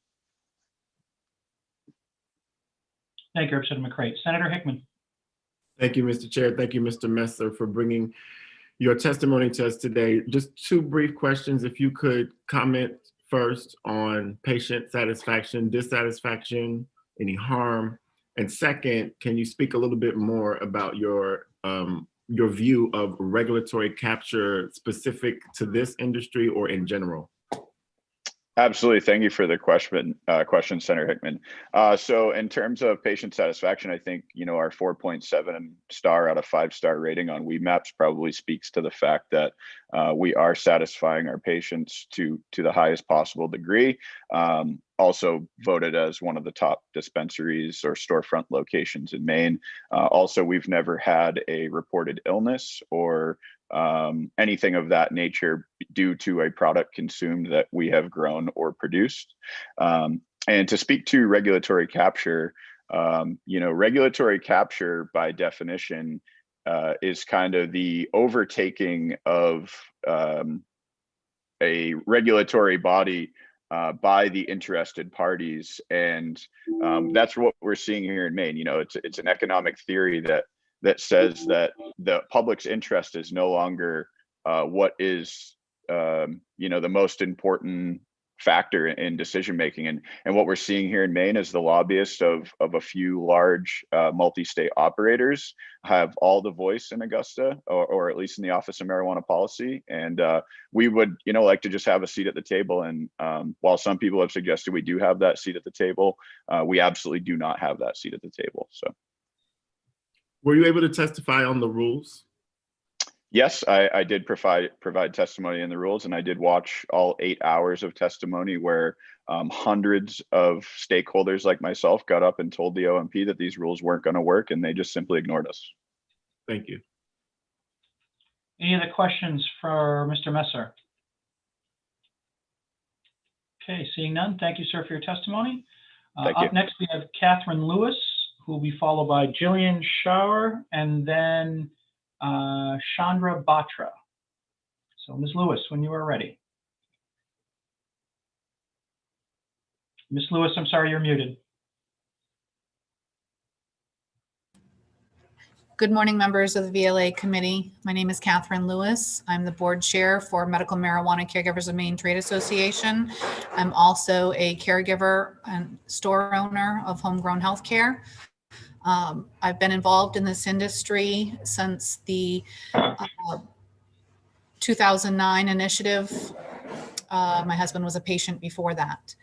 Thank you, Representative McCrate. Senator Hickman. Thank you, Mr. Chair. Thank you, Mr. Messer, for bringing your testimony to us today. Just two brief questions. If you could comment first on patient satisfaction, dissatisfaction, any harm, and second, can you speak a little bit more about your view of regulatory capture specific to this industry or in general? Absolutely. Thank you for the question, Senator Hickman. So in terms of patient satisfaction, I think, you know, our 4.7 star out of 5-star rating on Weedmaps probably speaks to the fact that we are satisfying our patients to the highest possible degree. Also voted as one of the top dispensaries or storefront locations in Maine. Also, we've never had a reported illness or anything of that nature due to a product consumed that we have grown or produced. And to speak to regulatory capture, you know, regulatory capture by definition is kind of the overtaking of a regulatory body by the interested parties. And that's what we're seeing here in Maine. You know, it's an economic theory that says that the public's interest is no longer what is, you know, the most important factor in decision making. And what we're seeing here in Maine is the lobbyists of a few large multi-state operators have all the voice in Augusta, or at least in the Office of Marijuana Policy. And we would, like to just have a seat at the table. And while some people have suggested we do have that seat at the table, we absolutely do not have that seat at the table. So, were you able to testify on the rules? Yes, I did provide testimony in the rules, and I did watch all 8 hours of testimony where hundreds of stakeholders like myself got up and told the OMP that these rules weren't going to work, and they just simply ignored us. Thank you. Any other questions for Mr. Messer? Okay, seeing none, thank you, sir, for your testimony. Thank you. Up next, we have Catherine Lewis, who will be followed by Jillian Schauer, and then Chandra Batra. So Ms. Lewis, when you are ready. Ms. Lewis, I'm sorry, you're muted. Good morning, members of the VLA committee. My name is Catherine Lewis. I'm the board chair for Medical Marijuana Caregivers of Maine Trade Association. I'm also a caregiver and store owner of Homegrown Healthcare. I've been involved in this industry since the 2009 initiative. My husband was a patient before that.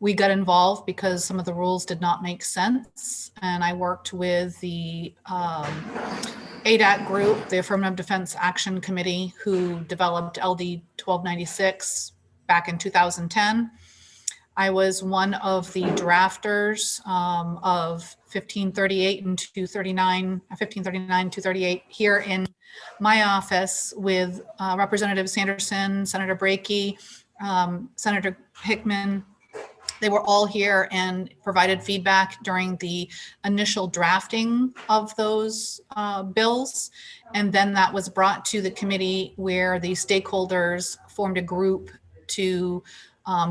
We got involved because some of the rules did not make sense, and I worked with the ADAC group, the Affirmative Defense Action Committee, who developed LD 1296 back in 2010. I was one of the drafters of 1538 and 239, 1539, 238 here in my office with Representative Sanderson, Senator Brakey, Senator Hickman. They were all here and provided feedback during the initial drafting of those bills. And then that was brought to the committee where the stakeholders formed a group to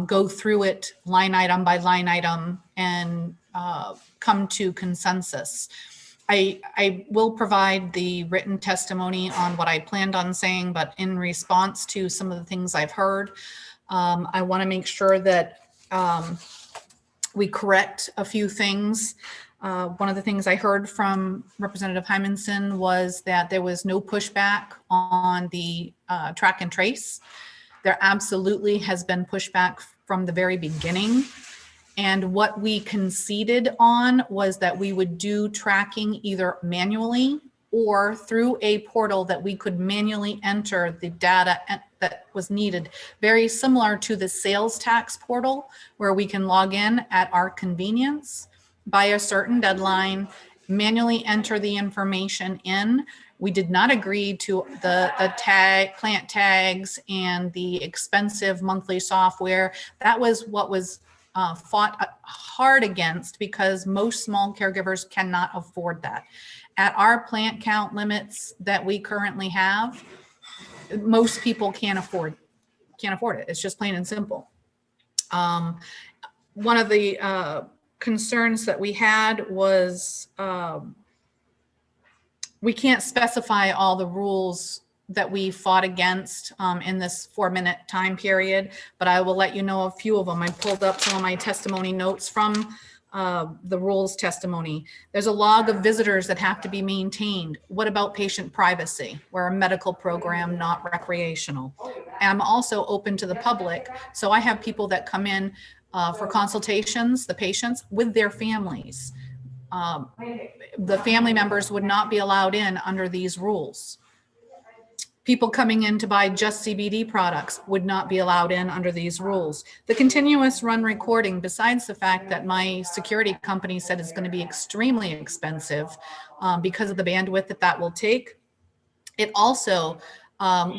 go through it line item by line item and come to consensus. I will provide the written testimony on what I planned on saying, but in response to some of the things I've heard, I want to make sure that we correct a few things. One of the things I heard from Representative Hymanson was that there was no pushback on the track and trace. There absolutely has been pushback from the very beginning. And what we conceded on was that we would do tracking either manually or through a portal that we could manually enter the data that was needed. Very similar to the sales tax portal, where we can log in at our convenience by a certain deadline, manually enter the information in. We did not agree to the plant tags and the expensive monthly software. That was what was fought hard against, because most small caregivers cannot afford that. At our plant count limits that we currently have, most people can't afford it. It's just plain and simple. One of the concerns that we had was we can't specify all the rules that we fought against in this 4-minute time period, but I will let you know a few of them. I pulled up some of my testimony notes from the rules testimony. There's a log of visitors that have to be maintained. What about patient privacy? We're a medical program, not recreational. I'm also open to the public. So I have people that come in for consultations, the patients, with their families. The family members would not be allowed in under these rules. People coming in to buy just CBD products would not be allowed in under these rules. The continuous run recording, besides the fact that my security company said it's going to be extremely expensive because of the bandwidth that will take, it also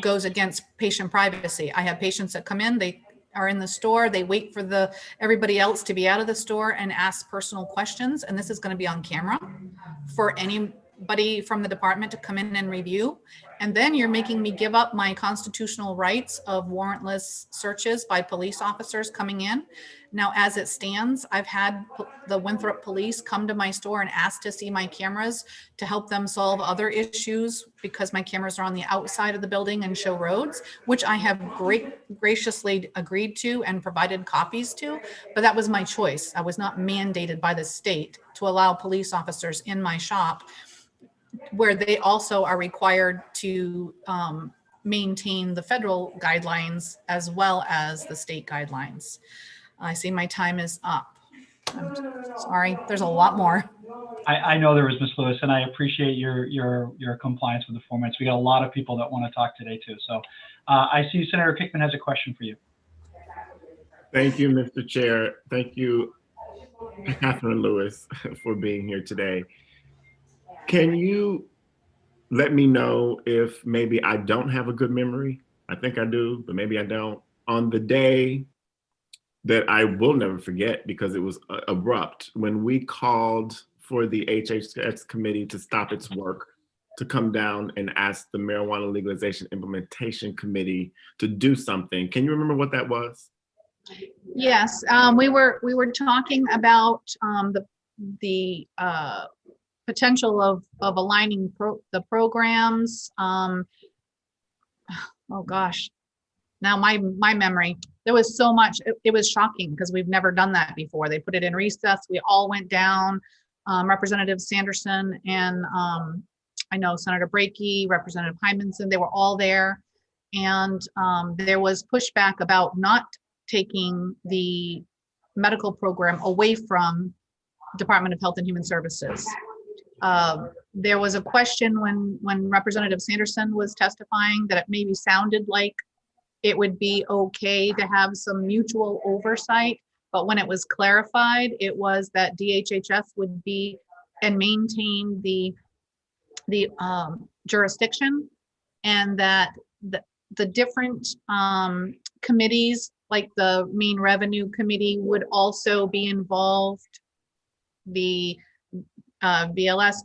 goes against patient privacy. I have patients that come in, they are in the store, they wait for everybody else to be out of the store and ask personal questions, and this is going to be on camera for anybody from the department to come in and review. And then you're making me give up my constitutional rights of warrantless searches by police officers coming in. Now, as it stands, I've had the Winthrop police come to my store and ask to see my cameras to help them solve other issues because my cameras are on the outside of the building and show roads, which I have graciously agreed to and provided copies to, but that was my choice. I was not mandated by the state to allow police officers in my shop where they also are required to maintain the federal guidelines as well as the state guidelines. I see my time is up. I'm sorry, there's a lot more. I know there is, Ms. Lewis, and I appreciate your compliance with the 4 minutes. We got a lot of people that want to talk today too. So I see Senator Kickman has a question for you. Thank you, Mr. Chair. Thank you, Catherine Lewis, for being here today. Can you let me know if maybe I don't have a good memory? I think I do, but maybe I don't. On the day that I will never forget because it was abrupt, when we called for the HHS committee to stop its work, to come down and ask the Marijuana Legalization Implementation Committee to do something. Can you remember what that was? Yes, we were talking about the potential of aligning the programs. Oh gosh, now my memory. There was so much. It was shocking because we've never done that before. They put it in recess. We all went down. Representative Sanderson and I know Senator Brakey, Representative Hymanson. They were all there, and there was pushback about not taking the medical program away from Department of Health and Human Services. There was a question when Representative Sanderson was testifying that it maybe sounded like it would be okay to have some mutual oversight, but when it was clarified, it was that DHHS would be and maintain the jurisdiction, and that the different committees, like the Maine Revenue Committee, would also be involved. The VLS,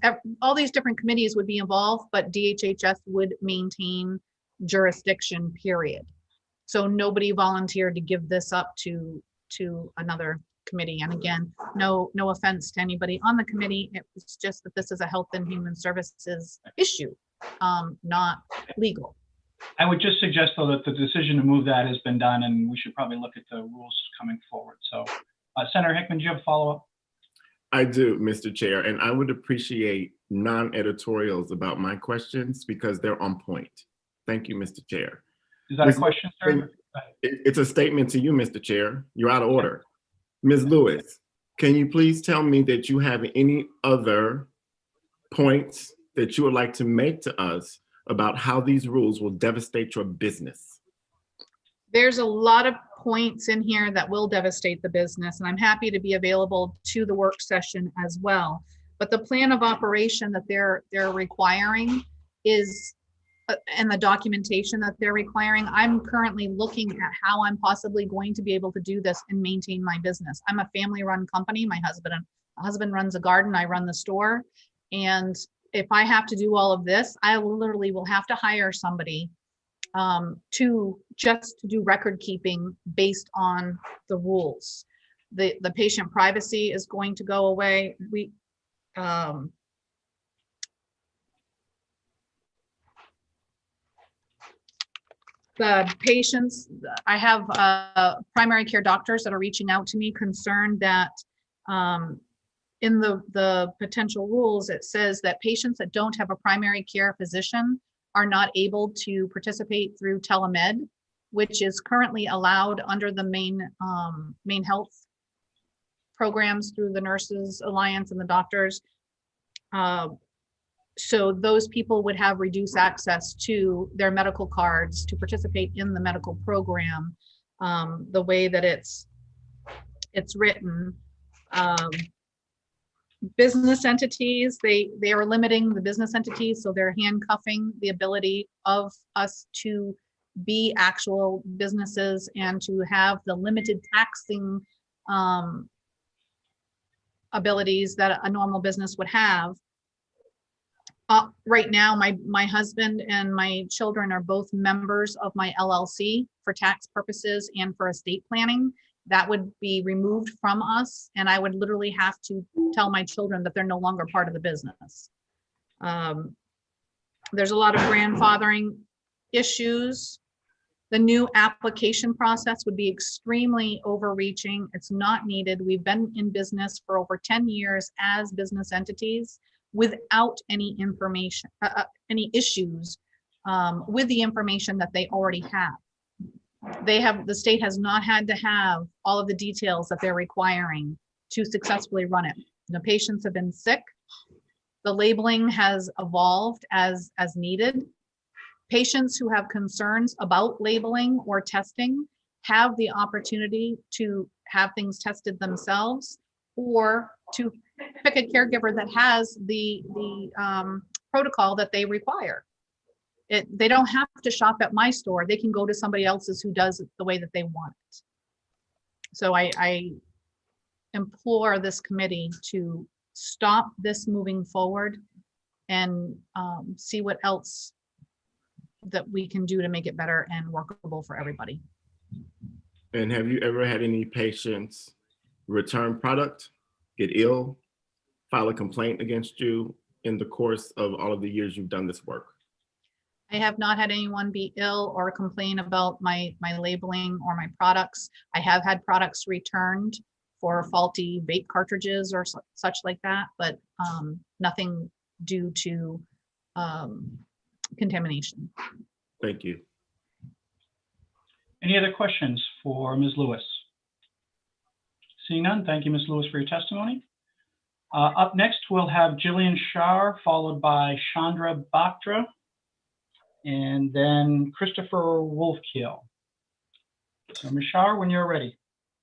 all these different committees would be involved, but DHHS would maintain jurisdiction, period. So nobody volunteered to give this up to another committee. And again, no offense to anybody on the committee. It was just that this is a Health and Human Services issue, not legal. I would just suggest, though, that the decision to move that has been done, and we should probably look at the rules coming forward. So, Senator Hickman, do you have a follow-up? I do, Mr. Chair, and I would appreciate non-editorials about my questions because they're on point. Thank you, Mr. Chair. Is that a question, sir? It's a statement to you, Mr. Chair. You're out of order. Ms. Lewis, can you please tell me that you have any other points that you would like to make to us about how these rules will devastate your business? There's a lot of points in here that will devastate the business, and I'm happy to be available to the work session as well. But the plan of operation that they're requiring is, and the documentation that they're requiring, I'm currently looking at how I'm possibly going to be able to do this and maintain my business. I'm a family-run company. My husband runs a garden. I run the store. And if I have to do all of this, I literally will have to hire somebody to do record keeping based on the rules. The patient privacy is going to go away. The patients, I have primary care doctors that are reaching out to me concerned that in the potential rules, it says that patients that don't have a primary care physician are not able to participate through telemed, which is currently allowed under the Maine Health programs through the Nurses Alliance and the doctors. So those people would have reduced access to their medical cards to participate in the medical program the way that it's written. Business entities, they are limiting the business entities, so they're handcuffing the ability of us to be actual businesses and to have the limited taxing abilities that a normal business would have. Right now, my husband and my children are both members of my LLC for tax purposes and for estate planning. That would be removed from us, and I would literally have to tell my children that they're no longer part of the business. There's a lot of grandfathering issues. The new application process would be extremely overreaching. It's not needed. We've been in business for over 10 years as business entities without any information, any issues with the information that they already have. The state has not had to have all of the details that they're requiring to successfully run it. The patients have been sick. The labeling has evolved as needed. Patients who have concerns about labeling or testing have the opportunity to have things tested themselves or to pick a caregiver that has the protocol that they require. They don't have to shop at my store. They can go to somebody else's who does it the way that they want it. So I implore this committee to stop this moving forward and see what else that we can do to make it better and workable for everybody. And have you ever had any patients return product, get ill, file a complaint against you in the course of all of the years you've done this work? I have not had anyone be ill or complain about my labeling or my products. I have had products returned for faulty vape cartridges or such like that, but nothing due to contamination. Thank you. Any other questions for Ms. Lewis? Seeing none, thank you, Ms. Lewis, for your testimony. Up next, we'll have Jillian Shar, followed by Chandra Bhaktra, and then Christopher Wolfkiel. So Ms. Shar, when you're ready.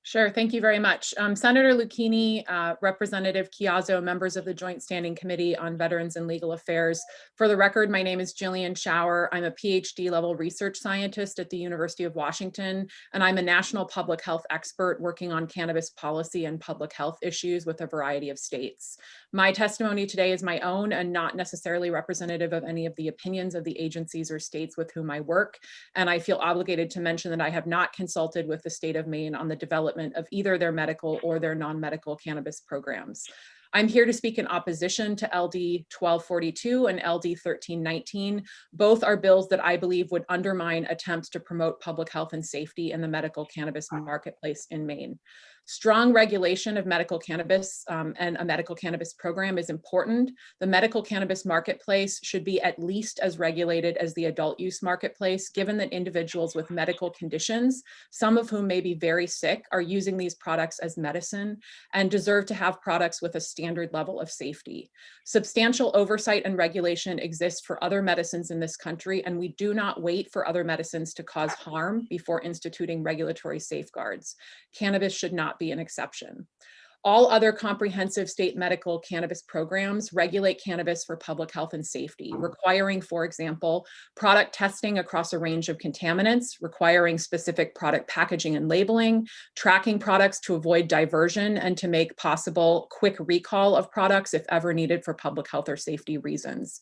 Sure, thank you very much. Senator Lucchini, Representative Chiazzo, members of the Joint Standing Committee on Veterans and Legal Affairs. For the record, my name is Jillian Shower. I'm a PhD level research scientist at the University of Washington, and I'm a national public health expert working on cannabis policy and public health issues with a variety of states. My testimony today is my own and not necessarily representative of any of the opinions of the agencies or states with whom I work, and I feel obligated to mention that I have not consulted with the state of Maine on the development of either their medical or their non-medical cannabis programs. I'm here to speak in opposition to LD 1242 and LD 1319. Both are bills that I believe would undermine attempts to promote public health and safety in the medical cannabis marketplace in Maine. Strong regulation of medical cannabis and a medical cannabis program is important. The medical cannabis marketplace should be at least as regulated as the adult use marketplace, given that individuals with medical conditions, some of whom may be very sick, are using these products as medicine and deserve to have products with a standard level of safety. Substantial oversight and regulation exists for other medicines in this country, and we do not wait for other medicines to cause harm before instituting regulatory safeguards. Cannabis should not be an exception. All other comprehensive state medical cannabis programs regulate cannabis for public health and safety, requiring, for example, product testing across a range of contaminants, requiring specific product packaging and labeling, tracking products to avoid diversion and to make possible quick recall of products if ever needed for public health or safety reasons.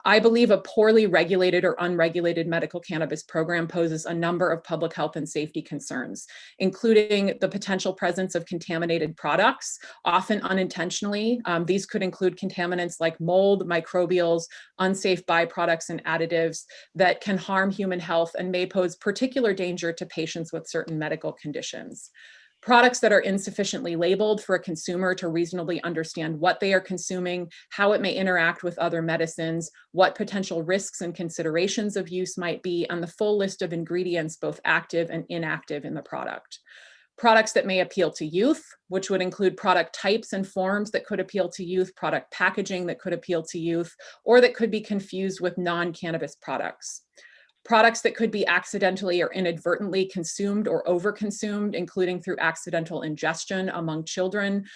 I believe a poorly regulated or unregulated medical cannabis program poses a number of public health and safety concerns, including the potential presence of contaminated products, often unintentionally. These could include contaminants like mold, microbials, unsafe byproducts, and additives that can harm human health and may pose particular danger to patients with certain medical conditions. Products that are insufficiently labeled for a consumer to reasonably understand what they are consuming, how it may interact with other medicines, what potential risks and considerations of use might be, and the full list of ingredients, both active and inactive in the product. Products that may appeal to youth, which would include product types and forms that could appeal to youth, product packaging that could appeal to youth, or that could be confused with non-cannabis products. Products that could be accidentally or inadvertently consumed or overconsumed, including through accidental ingestion among children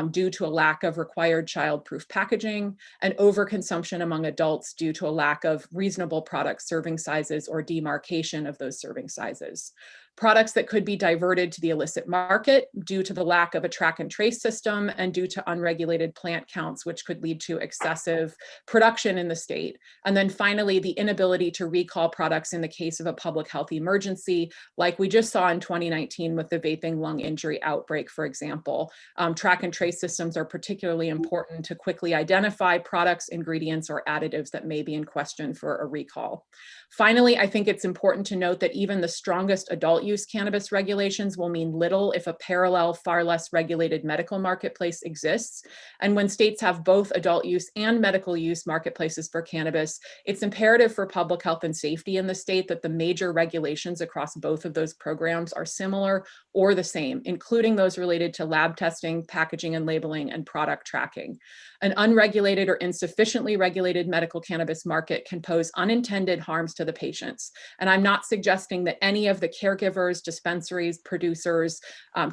due to a lack of required child-proof packaging, and overconsumption among adults due to a lack of reasonable product serving sizes or demarcation of those serving sizes. products that could be diverted to the illicit market due to the lack of a track and trace system and due to unregulated plant counts, which could lead to excessive production in the state. And then finally, the inability to recall products in the case of a public health emergency, like we just saw in 2019 with the vaping lung injury outbreak, for example. Track and trace systems are particularly important to quickly identify products, ingredients, or additives that may be in question for a recall. Finally, I think it's important to note that even the strongest adult use cannabis regulations will mean little if a parallel, far less regulated medical marketplace exists. And when states have both adult use and medical use marketplaces for cannabis, it's imperative for public health and safety in the state that the major regulations across both of those programs are similar or the same, including those related to lab testing, packaging and labeling, and product tracking. An unregulated or insufficiently regulated medical cannabis market can pose unintended harms to the patients. And I'm not suggesting that any of the caregivers, dispensaries, producers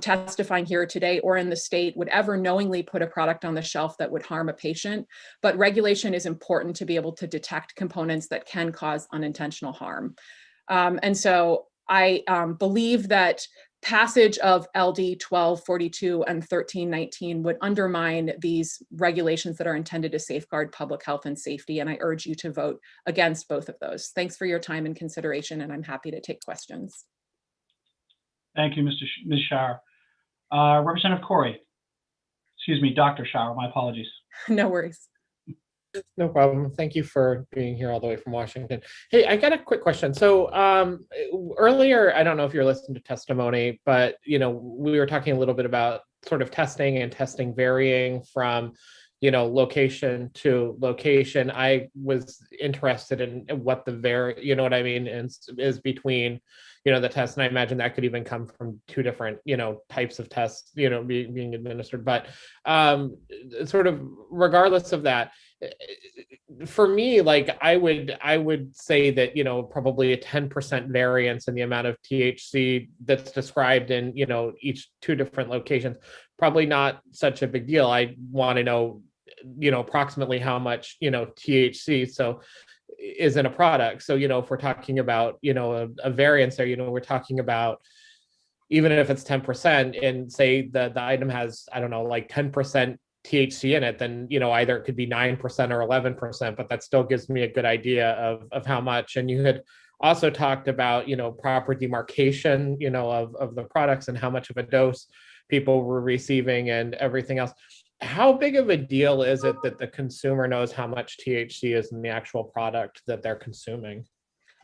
testifying here today or in the state would ever knowingly put a product on the shelf that would harm a patient, but regulation is important to be able to detect components that can cause unintentional harm. And so I believe that passage of LD 1242 and 1319 would undermine these regulations that are intended to safeguard public health and safety, and I urge you to vote against both of those. Thanks for your time and consideration, and I'm happy to take questions. Thank you, Ms. Shower. Representative Corey. Excuse me, Dr. Shower, my apologies. No worries. No problem. Thank you for being here all the way from Washington. Hey, I got a quick question. So earlier, I don't know if you're listening to testimony, but we were talking a little bit about sort of testing and testing varying from location to location. I was interested in what the is between the tests, and I imagine that could even come from two different types of tests being administered. But sort of regardless of that, for me, like I would say that probably a 10% variance in the amount of THC that's described in each two different locations, probably not such a big deal. I want to know approximately how much THC so is in a product. So if we're talking about a variance there, we're talking about, even if it's 10% and say the item has, I don't know, like 10% THC in it, then either it could be 9% or 11%, but that still gives me a good idea of how much. And you had also talked about proper demarcation of the products and how much of a dose people were receiving and everything else. How big of a deal is it that the consumer knows how much THC is in the actual product that they're consuming?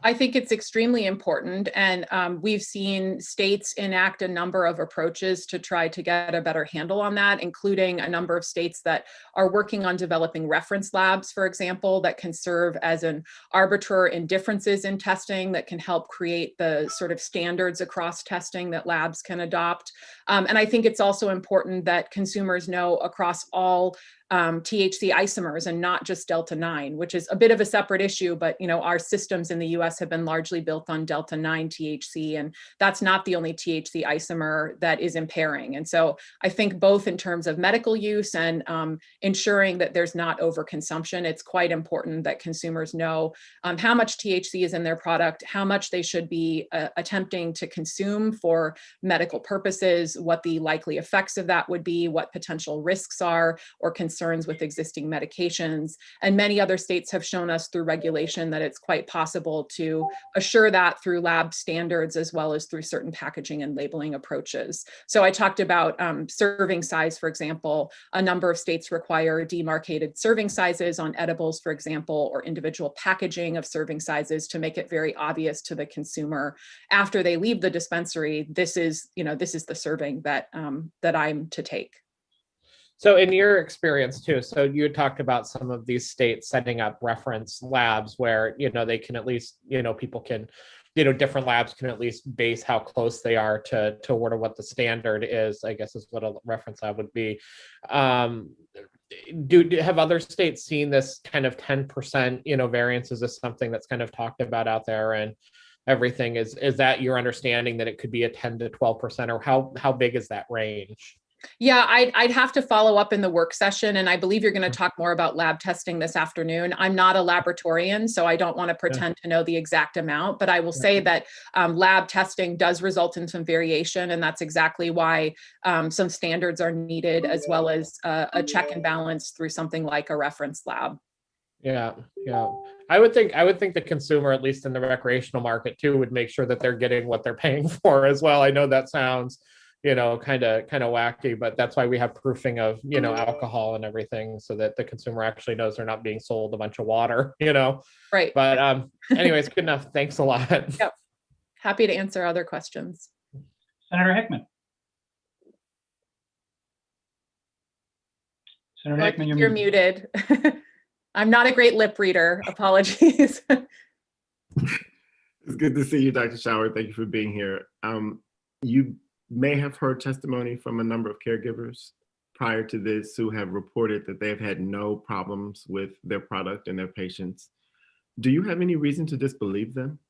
I think it's extremely important, and we've seen states enact a number of approaches to try to get a better handle on that, including a number of states that are working on developing reference labs, for example, that can serve as an arbiter in differences in testing that can help create the sort of standards across testing that labs can adopt. And I think it's also important that consumers know across all THC isomers and not just Delta-9, which is a bit of a separate issue, but our systems in the US have been largely built on Delta-9 THC, and that's not the only THC isomer that is impairing. And so I think both in terms of medical use and ensuring that there's not overconsumption, it's quite important that consumers know how much THC is in their product, how much they should be attempting to consume for medical purposes, what the likely effects of that would be, what potential risks are or concerns with existing medications. And many other states have shown us through regulation that it's quite possible to assure that through lab standards as well as through certain packaging and labeling approaches. So I talked about serving size, for example. A number of states require demarcated serving sizes on edibles, for example, or individual packaging of serving sizes to make it very obvious to the consumer after they leave the dispensary, this is the serving that I'm to take. So in your experience too, so you talked about some of these states setting up reference labs where, they can at least, people can, different labs can at least base how close they are to what the standard is, I guess is what a reference lab would be. Have other states seen this kind of 10%, variance? Is this something that's kind of talked about out there and everything? Is that your understanding that it could be a 10 to 12%, or how big is that range? Yeah, I'd have to follow up in the work session, and I believe you're going to talk more about lab testing this afternoon. I'm not a laboratorian, so I don't want to pretend to know the exact amount, but I will say that lab testing does result in some variation, and that's exactly why some standards are needed, as well as a check and balance through something like a reference lab. Yeah, yeah. I would think the consumer, at least in the recreational market too, would make sure that they're getting what they're paying for as well. I know that sounds, kind of wacky, but that's why we have proofing of, alcohol and everything, so that the consumer actually knows they're not being sold a bunch of water, Right. But anyways, good enough. Thanks a lot. Yep. Happy to answer other questions. Senator Hickman. Senator Hickman, You're muted. I'm not a great lip reader. Apologies. It's good to see you, Dr. Shower. Thank you for being here. You may have heard testimony from a number of caregivers prior to this who have reported that they've had no problems with their product and their patients. Do you have any reason to disbelieve them?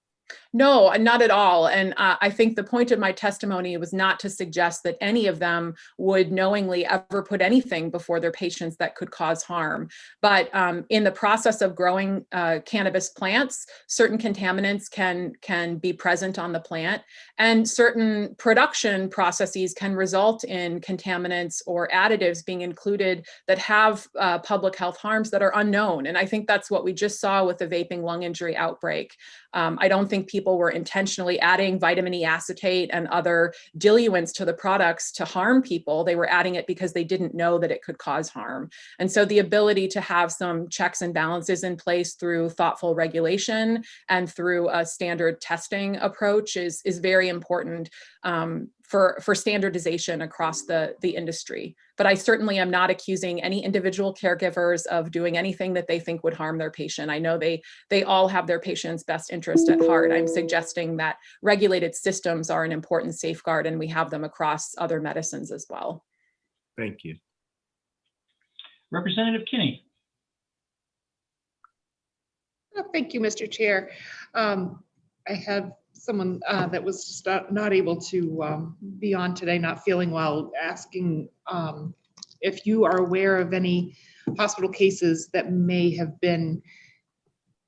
No, not at all. And I think the point of my testimony was not to suggest that any of them would knowingly ever put anything before their patients that could cause harm. But in the process of growing cannabis plants, certain contaminants can be present on the plant, and certain production processes can result in contaminants or additives being included that have public health harms that are unknown. And I think that's what we just saw with the vaping lung injury outbreak. I don't think people were intentionally adding vitamin E acetate and other diluents to the products to harm people. They were adding it because they didn't know that it could cause harm. And so the ability to have some checks and balances in place through thoughtful regulation and through a standard testing approach is very important for standardization across the industry. But I certainly am not accusing any individual caregivers of doing anything that they think would harm their patient. I know they all have their patient's best interest at heart. I'm suggesting that regulated systems are an important safeguard, and we have them across other medicines as well. Thank you. Representative Kinney. Thank you, Mr. Chair. I have someone that was just not able to be on today, not feeling well, asking if you are aware of any hospital cases that may have been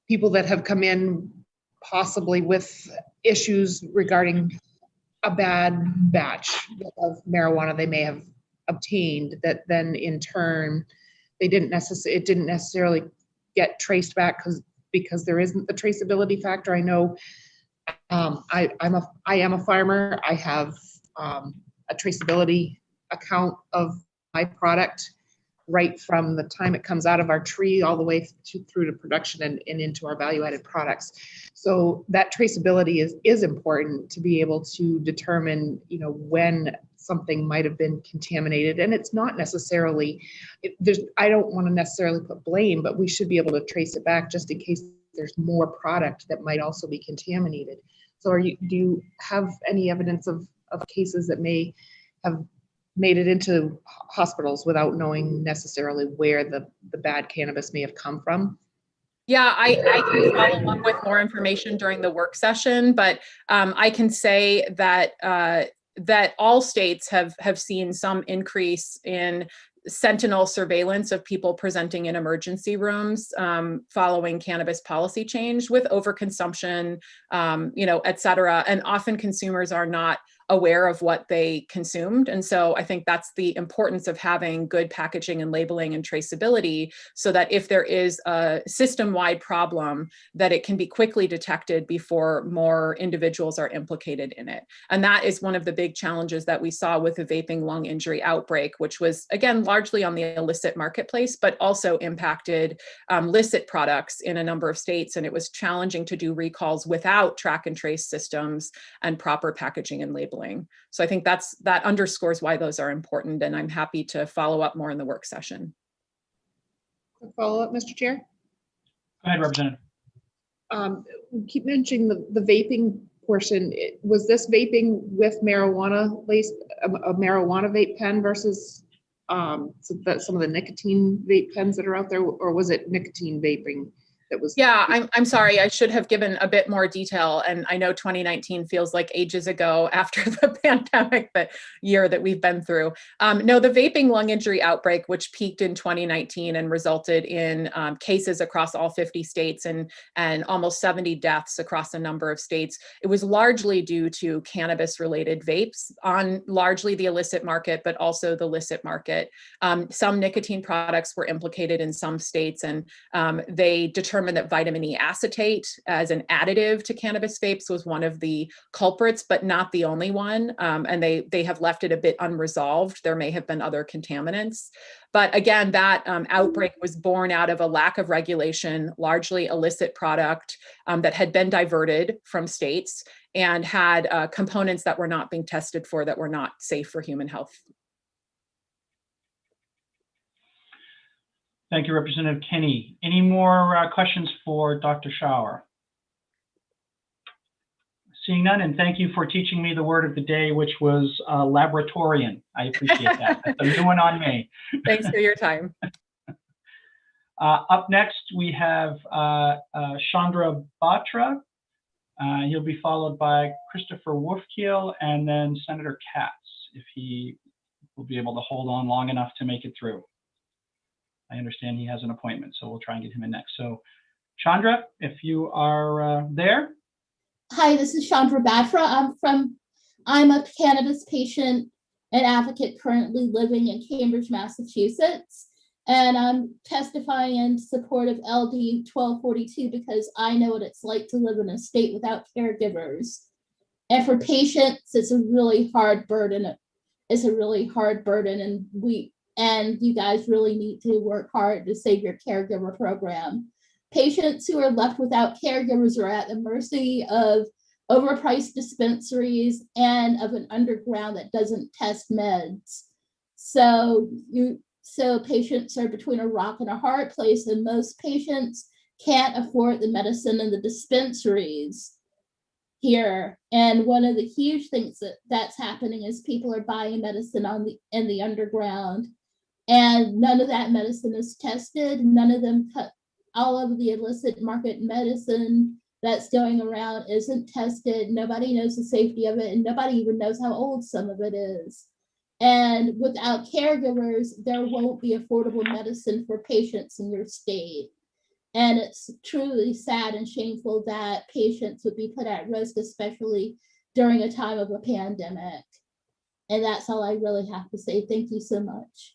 people that have come in possibly with issues regarding a bad batch of marijuana they may have obtained, that then in turn it didn't necessarily get traced back because there isn't the traceability factor. I know I am a farmer. I have a traceability account of my product right from the time it comes out of our tree all the way through to production and into our value-added products. So that traceability is important to be able to determine, when something might have been contaminated. And it's not necessarily, I don't want to necessarily put blame, but we should be able to trace it back just in case there's more product that might also be contaminated. So do you have any evidence of cases that may have made it into hospitals without knowing necessarily where the bad cannabis may have come from? Yeah, I can follow up with more information during the work session, but I can say that that all states have seen some increase in sentinel surveillance of people presenting in emergency rooms following cannabis policy change with overconsumption, et cetera. And often consumers are not aware of what they consumed. And so I think that's the importance of having good packaging and labeling and traceability, so that if there is a system-wide problem, that it can be quickly detected before more individuals are implicated in it. And that is one of the big challenges that we saw with the vaping lung injury outbreak, which was, again, largely on the illicit marketplace, but also impacted licit products in a number of states. And it was challenging to do recalls without track and trace systems and proper packaging and labeling. So I think that underscores why those are important, and I'm happy to follow up more in the work session. Quick follow up, Mr. Chair. Go ahead, Representative. We keep mentioning the vaping portion. Was this vaping with marijuana laced, a marijuana vape pen versus some of the nicotine vape pens that are out there, or was it nicotine vaping that was. Yeah, I'm sorry. I should have given a bit more detail. And I know 2019 feels like ages ago after the pandemic, the year that we've been through. No, the vaping lung injury outbreak, which peaked in 2019 and resulted in cases across all 50 states and almost 70 deaths across a number of states, it was largely due to cannabis-related vapes on largely the illicit market, but also the licit market. Some nicotine products were implicated in some states, and they determined that vitamin E acetate as an additive to cannabis vapes was one of the culprits, but not the only one. And they have left it a bit unresolved. There may have been other contaminants. But again, that outbreak was born out of a lack of regulation, largely illicit product that had been diverted from states and had components that were not being tested for, that were not safe for human health. Thank you, Representative Kinney. Any more questions for Dr. Schauer? Seeing none, and thank you for teaching me the word of the day, which was laboratorian. I appreciate that. That's a new one on me. Thanks for your time. Up next, we have Chandra Batra. He'll be followed by Christopher Wolfkiel and then Senator Katz, if he will be able to hold on long enough to make it through. I understand he has an appointment, so we'll try and get him in next. So Chandra, if you are there. Hi, this is Chandra Batra. I'm a cannabis patient and advocate currently living in Cambridge, Massachusetts. And I'm testifying in support of LD 1242 because I know what it's like to live in a state without caregivers. And for patients, it's a really hard burden. It's a really hard burden, and you guys really need to work hard to save your caregiver program. Patients who are left without caregivers are at the mercy of overpriced dispensaries and of an underground that doesn't test meds. So patients are between a rock and a hard place, and most patients can't afford the medicine in the dispensaries here. And one of the huge things that's happening is people are buying medicine in the underground. And none of that medicine is tested. None of them all of the illicit market medicine that's going around isn't tested. Nobody knows the safety of it, and nobody even knows how old some of it is. And without caregivers, there won't be affordable medicine for patients in your state. And it's truly sad and shameful that patients would be put at risk, especially during a time of a pandemic. And that's all I really have to say. Thank you so much.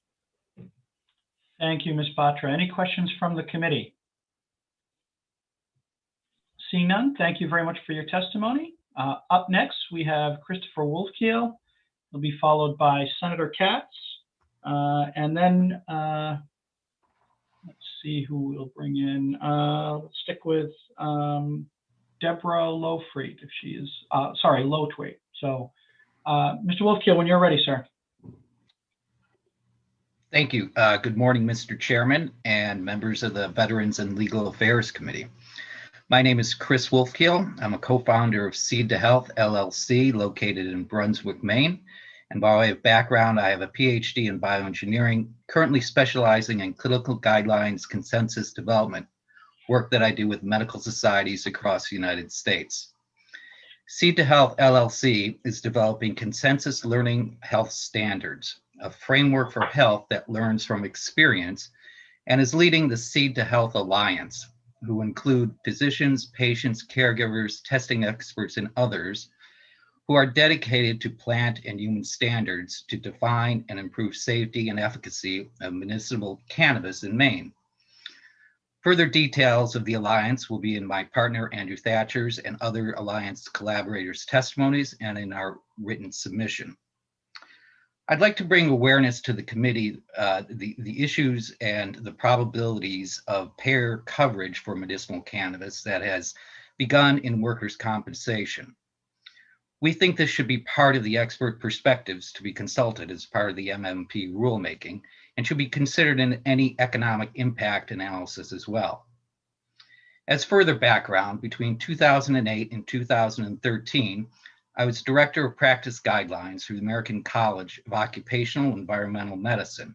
Thank you, Ms. Batra. Any questions from the committee? Seeing none, thank you very much for your testimony. Up next, we have Christopher Wolfkiel. He'll be followed by Senator Katz. And then let's see who we'll bring in. Let's stick with Deborah Lofried, if she is, sorry, Lotwait. So Mr. Wolfkiel, when you're ready, sir. Thank you. Good morning, Mr. Chairman and members of the Veterans and Legal Affairs Committee. My name is Chris Wolfkiel. I'm a co-founder of Seed to Health, LLC, located in Brunswick, Maine. And by way of background, I have a PhD in bioengineering, currently specializing in clinical guidelines consensus development, work that I do with medical societies across the United States. Seed to Health, LLC is developing consensus learning health standards, a framework for health that learns from experience, and is leading the Seed to Health Alliance, who include physicians, patients, caregivers, testing experts, and others who are dedicated to plant and human standards to define and improve safety and efficacy of medicinal cannabis in Maine. Further details of the Alliance will be in my partner Andrew Thatcher's and other Alliance collaborators' testimonies and in our written submission. I'd like to bring awareness to the committee, the issues and the probabilities of payer coverage for medicinal cannabis that has begun in workers' compensation. We think this should be part of the expert perspectives to be consulted as part of the MMP rulemaking and should be considered in any economic impact analysis as well. As further background, between 2008 and 2013, I was Director of Practice Guidelines through the American College of Occupational and Environmental Medicine,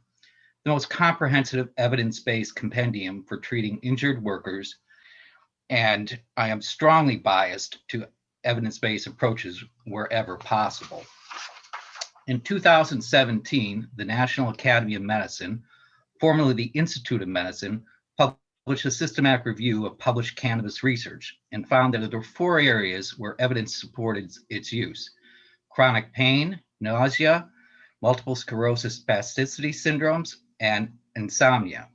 the most comprehensive evidence-based compendium for treating injured workers and I am strongly biased to evidence-based approaches wherever possible. In 2017, the National Academy of Medicine, formerly the Institute of Medicine, published a systematic review of published cannabis research and found that there were 4 areas where evidence supported its use: chronic pain, nausea, multiple sclerosis spasticity syndromes, and insomnia.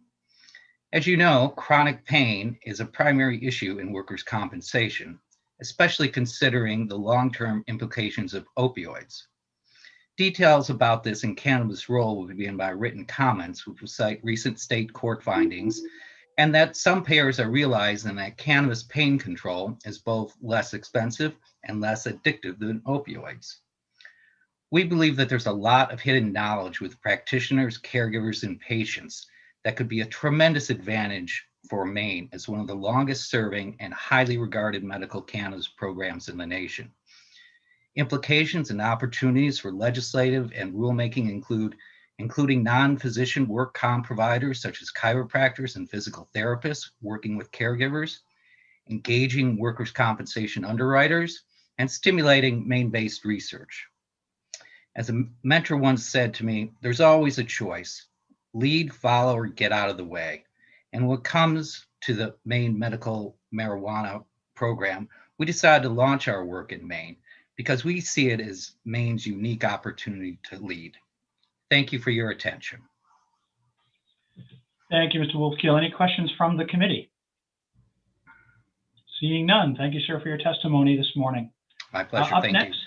As you know, chronic pain is a primary issue in workers' compensation, especially considering the long-term implications of opioids. Details about this and cannabis' role will begin by written comments, which will cite recent state court findings, and that some payers are realizing that cannabis pain control is both less expensive and less addictive than opioids. We believe that there's a lot of hidden knowledge with practitioners, caregivers, and patients that could be a tremendous advantage for Maine as one of the longest serving and highly regarded medical cannabis programs in the nation. Implications and opportunities for legislative and rulemaking including non-physician work comp providers such as chiropractors and physical therapists working with caregivers, engaging workers' compensation underwriters, and stimulating Maine-based research. As a mentor once said to me, there's always a choice: lead, follow, or get out of the way. And when it comes to the Maine medical marijuana program, we decided to launch our work in Maine because we see it as Maine's unique opportunity to lead. Thank you for your attention. Thank you, Mr. Wolfkiel. Any questions from the committee? Seeing none, thank you, sir, for your testimony this morning. My pleasure. Up Thank next,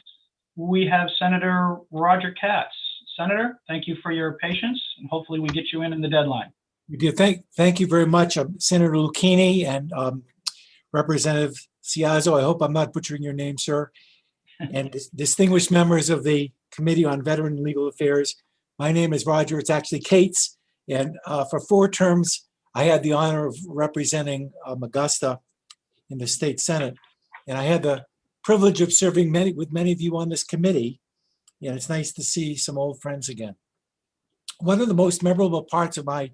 you. we have Senator Roger Katz. Senator, thank you for your patience, and hopefully we get you in the deadline. We do. Thank you very much, Senator Lucchini and Representative Ciazzo. I hope I'm not butchering your name, sir. And distinguished members of the Committee on Veteran and Legal Affairs. My name is Roger. It's actually Kate's. And for 4 terms, I had the honor of representing Augusta in the state Senate. And I had the privilege of serving with many of you on this committee. And it's nice to see some old friends again. One of the most memorable parts of my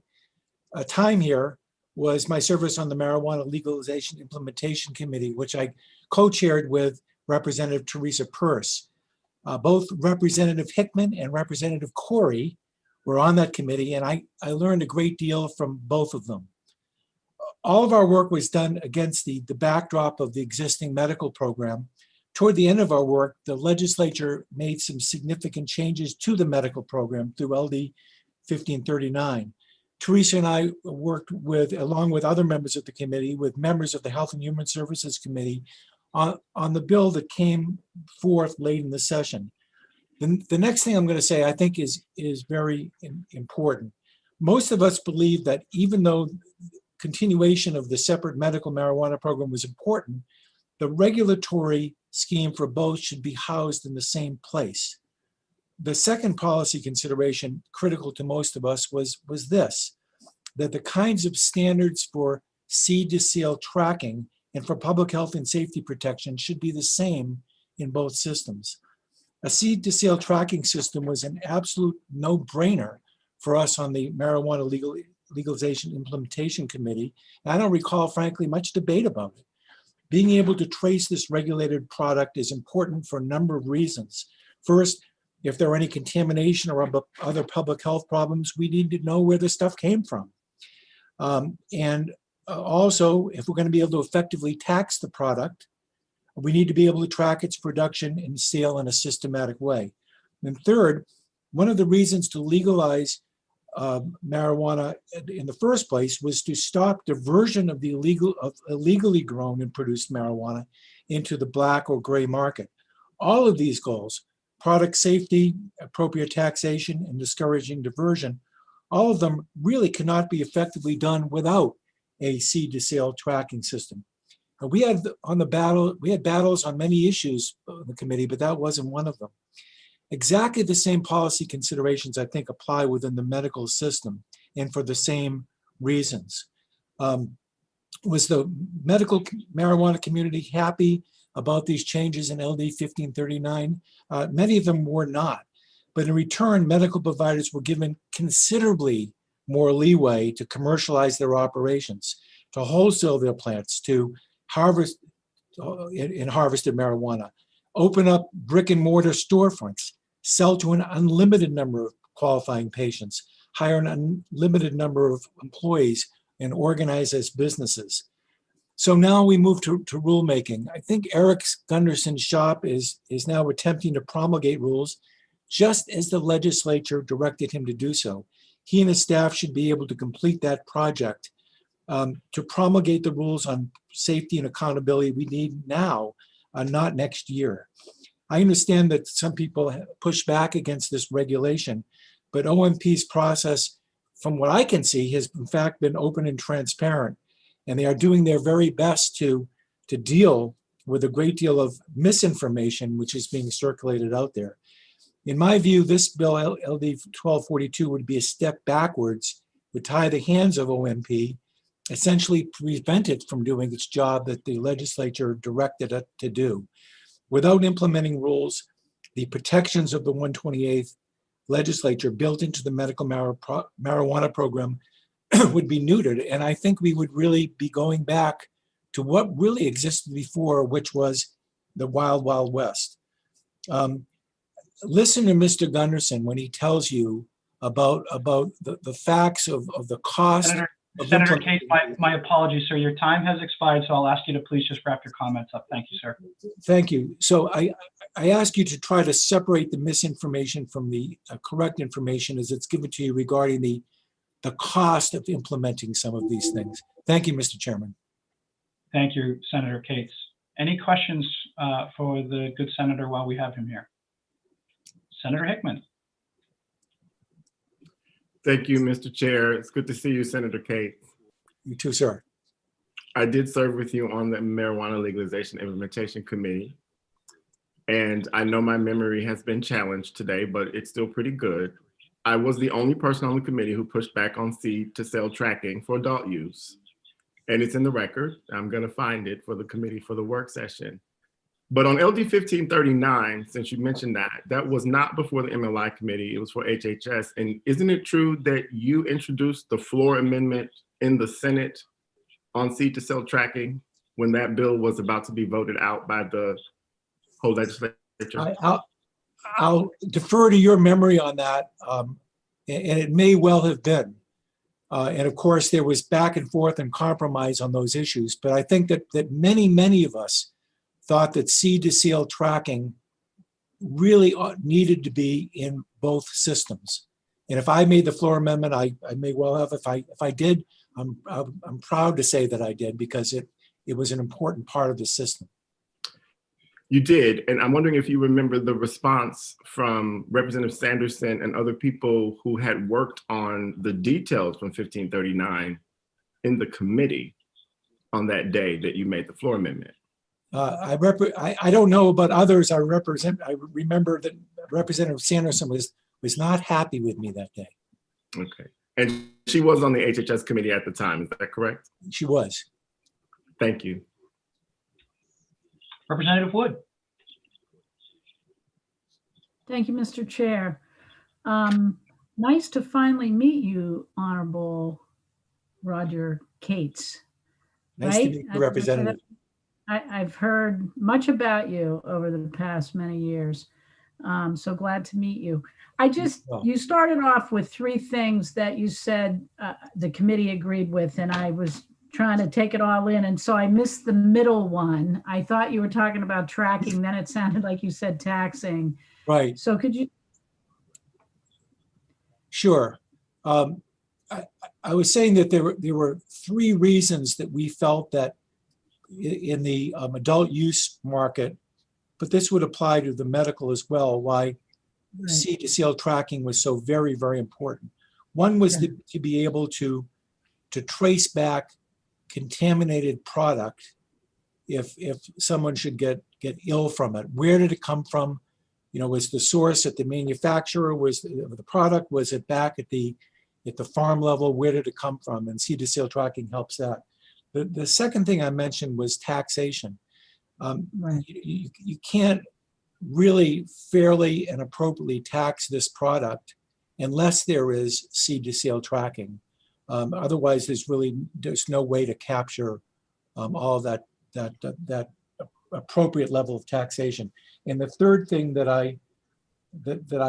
time here was my service on the Marijuana Legalization Implementation Committee, which I co-chaired with Representative Teresa Peirce. Both Representative Hickman and Representative Corey were on that committee, and I learned a great deal from both of them. All of our work was done against the backdrop of the existing medical program. Toward the end of our work, the legislature made some significant changes to the medical program through LD 1539. Teresa and I worked along with other members of the committee, with members of the Health and Human Services Committee, on the bill that came forth late in the session. The next thing I'm going to say, I think, is very important. Most of us believe that even though continuation of the separate medical marijuana program was important, the regulatory scheme for both should be housed in the same place. The second policy consideration, critical to most of us, was this: that the kinds of standards for seed to sale tracking and for public health and safety protection should be the same in both systems. A seed to sale tracking system was an absolute no-brainer for us on the Marijuana Legalization Implementation Committee. And I don't recall, frankly, much debate about it. Being able to trace this regulated product is important for a number of reasons. First, if there are any contamination or other public health problems, we need to know where the stuff came from. Also, if we're going to be able to effectively tax the product, we need to be able to track its production and sale in a systematic way. And third, one of the reasons to legalize marijuana in the first place was to stop diversion of illegally grown and produced marijuana into the black or gray market. All of these goals, product safety, appropriate taxation, and discouraging diversion, all of them really cannot be effectively done without a seed to sale tracking system. We had battles on many issues in the committee, but that wasn't one of them. Exactly the same policy considerations, I think, apply within the medical system, and for the same reasons. Was the medical marijuana community happy about these changes in LD 1539? Many of them were not. But in return, medical providers were given considerably more leeway to commercialize their operations, to wholesale their plants, to harvest in harvested marijuana, open up brick and mortar storefronts, sell to an unlimited number of qualifying patients, hire an unlimited number of employees, and organize as businesses. So now we move to rulemaking. I think Eric Gunderson's shop is now attempting to promulgate rules just as the legislature directed him to do so. He and his staff should be able to complete that project to promulgate the rules on safety and accountability we need now, not next year. I understand that some people push back against this regulation, but OMP's process, from what I can see, has in fact been open and transparent, and they are doing their very best to deal with a great deal of misinformation which is being circulated out there. In my view, this bill, LD 1242, would be a step backwards, would tie the hands of OMP, essentially prevent it from doing its job that the legislature directed it to do. Without implementing rules, the protections of the 128th legislature built into the medical marijuana program would be neutered. And I think we would really be going back to what really existed before, which was the Wild Wild West. Listen to Mr. Gunderson when he tells you about the facts of the cost. Senator Cate, my apologies, sir. Your time has expired, so I'll ask you to please just wrap your comments up. Thank you, sir. Thank you. So I ask you to try to separate the misinformation from the correct information as it's given to you regarding the cost of implementing some of these things. Thank you, Mr. Chairman. Thank you, Senator Cates. Any questions for the good senator while we have him here? Senator Hickman. Thank you, Mr. Chair. It's good to see you, Senator Cates. You too, sir. I did serve with you on the Marijuana Legalization Implementation Committee, and I know my memory has been challenged today, but it's still pretty good. I was the only person on the committee who pushed back on seed to sale tracking for adult use, and it's in the record. I'm going to find it for the committee for the work session. But on LD 1539, since you mentioned that was not before the MLI committee, it was for HHS. And isn't it true that you introduced the floor amendment in the Senate on seed to sale tracking when that bill was about to be voted out by the whole legislature? I'll defer to your memory on that, and it may well have been. And of course, there was back and forth and compromise on those issues. But I think that many of us thought that seed to sale tracking really needed to be in both systems. And if I made the floor amendment, I may well have. If I did, I'm proud to say that I did, because it was an important part of the system. You did, and I'm wondering if you remember the response from Representative Sanderson and other people who had worked on the details from 1539 in the committee on that day that you made the floor amendment. I don't know about others. I remember that Representative Sanderson was not happy with me that day. Okay, and she was on the HHS committee at the time. Is that correct? She was. Thank you. Representative Wood. Thank you, Mr. Chair. Nice to finally meet you, Honorable Roger Cates. Nice to meet you, Representative. I've heard much about you over the past many years. So glad to meet you. You started off with three things that you said the committee agreed with, and I was trying to take it all in. And so I missed the middle one. I thought you were talking about tracking, then it sounded like you said taxing. Right. So could you? Sure. I was saying that there were three reasons that we felt that in the adult use market, but this would apply to the medical as well, why seed to sale tracking was so very, very important. One was to be able to trace back contaminated product if someone should get ill from it. Where did it come from? Was the source at the manufacturer? Was the product? Was it back at the farm level? Where did it come from? And seed to sale tracking helps that. The second thing I mentioned was taxation. You can't really fairly and appropriately tax this product unless there is seed to sale tracking. Otherwise, there's no way to capture all of that that appropriate level of taxation. And the third thing that I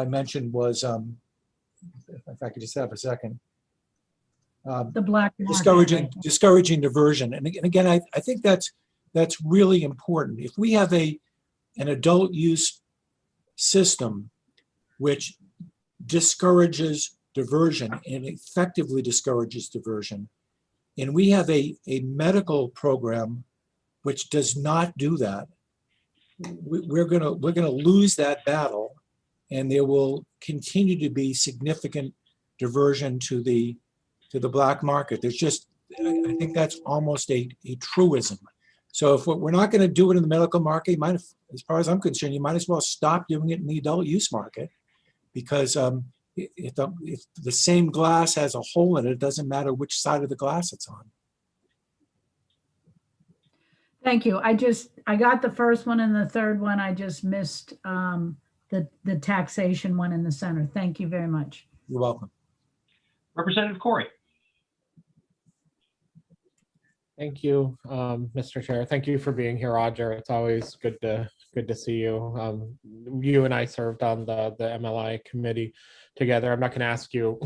mentioned was, if I could just have a second, the black market. discouraging diversion. And again, I think that's really important. If we have an adult use system which discourages diversion and effectively discourages diversion, and we have a medical program which does not do that, we're gonna lose that battle, and there will continue to be significant diversion to the black market. There's just, I think that's almost a truism. So if we're not going to do it in the medical market, as far as I'm concerned, you might as well stop doing it in the adult use market, because if the same glass has a hole in it, it doesn't matter which side of the glass it's on. Thank you. I got the first one and the third one. I just missed the taxation one in the center. Thank you very much. You're welcome. Representative Corey. Thank you, Mr. Chair. Thank you for being here, Roger. It's always good to see you. You and I served on the MLI committee together. I'm not going to ask you,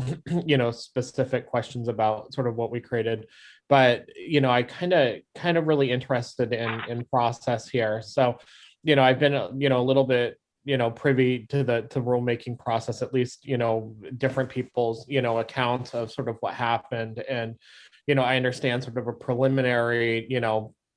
specific questions about sort of what we created, but I kind of really interested in process here. So, I've been a little bit privy to the rulemaking process, at least different people's accounts of sort of what happened. And I understand sort of a preliminary,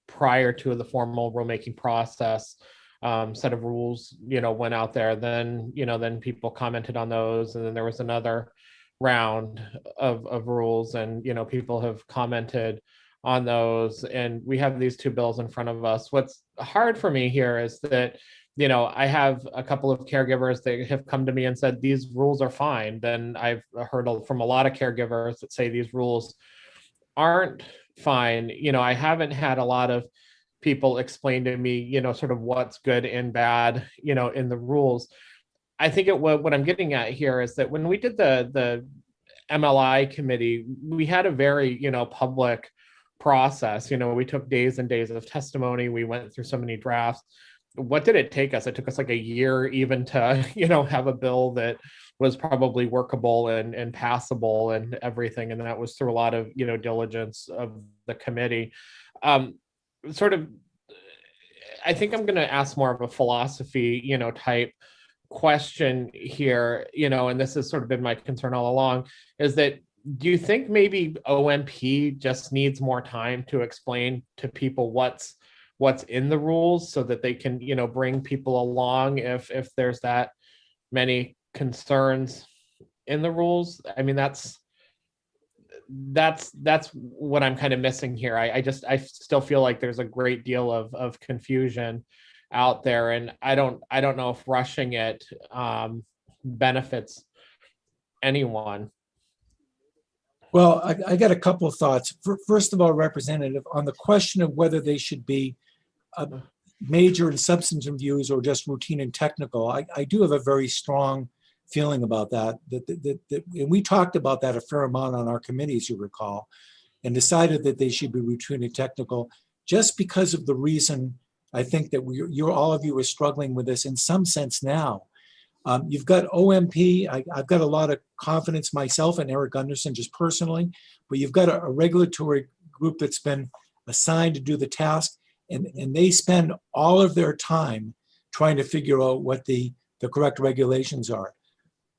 prior to the formal rulemaking process, set of rules, went out there. Then, then people commented on those. And then there was another round of rules, and, people have commented on those. And we have these two bills in front of us. What's hard for me here is that, I have a couple of caregivers that have come to me and said, these rules are fine. Then I've heard from a lot of caregivers that say these rules aren't fine. I haven't had a lot of people explain to me, sort of what's good and bad, in the rules. I think what I'm getting at here is that when we did the MLI committee, we had a very, public process. We took days and days of testimony. We went through so many drafts. What did it take us? It took us like a year even to, have a bill that was probably workable and passable and everything. And that was through a lot of, diligence of the committee. I think I'm going to ask more of a philosophy, type question here, and this has sort of been my concern all along, is that, do you think maybe OMP just needs more time to explain to people what's in the rules, so that they can, bring people along if there's that many concerns in the rules? I mean, that's what I'm kind of missing here. I still feel like there's a great deal of confusion out there, and I don't know if rushing it benefits anyone. Well, I got a couple of thoughts. First of all, Representative, on the question of whether they should be major and substantive views or just routine and technical, I do have a very strong feeling about that. And we talked about that a fair amount on our committee, as you recall, and decided that they should be routine and technical, just because of the reason I think that all of you are struggling with this in some sense now. You've got OMP. I've got a lot of confidence myself and Eric Gunderson just personally, but you've got a regulatory group that's been assigned to do the task, and they spend all of their time trying to figure out what the correct regulations are.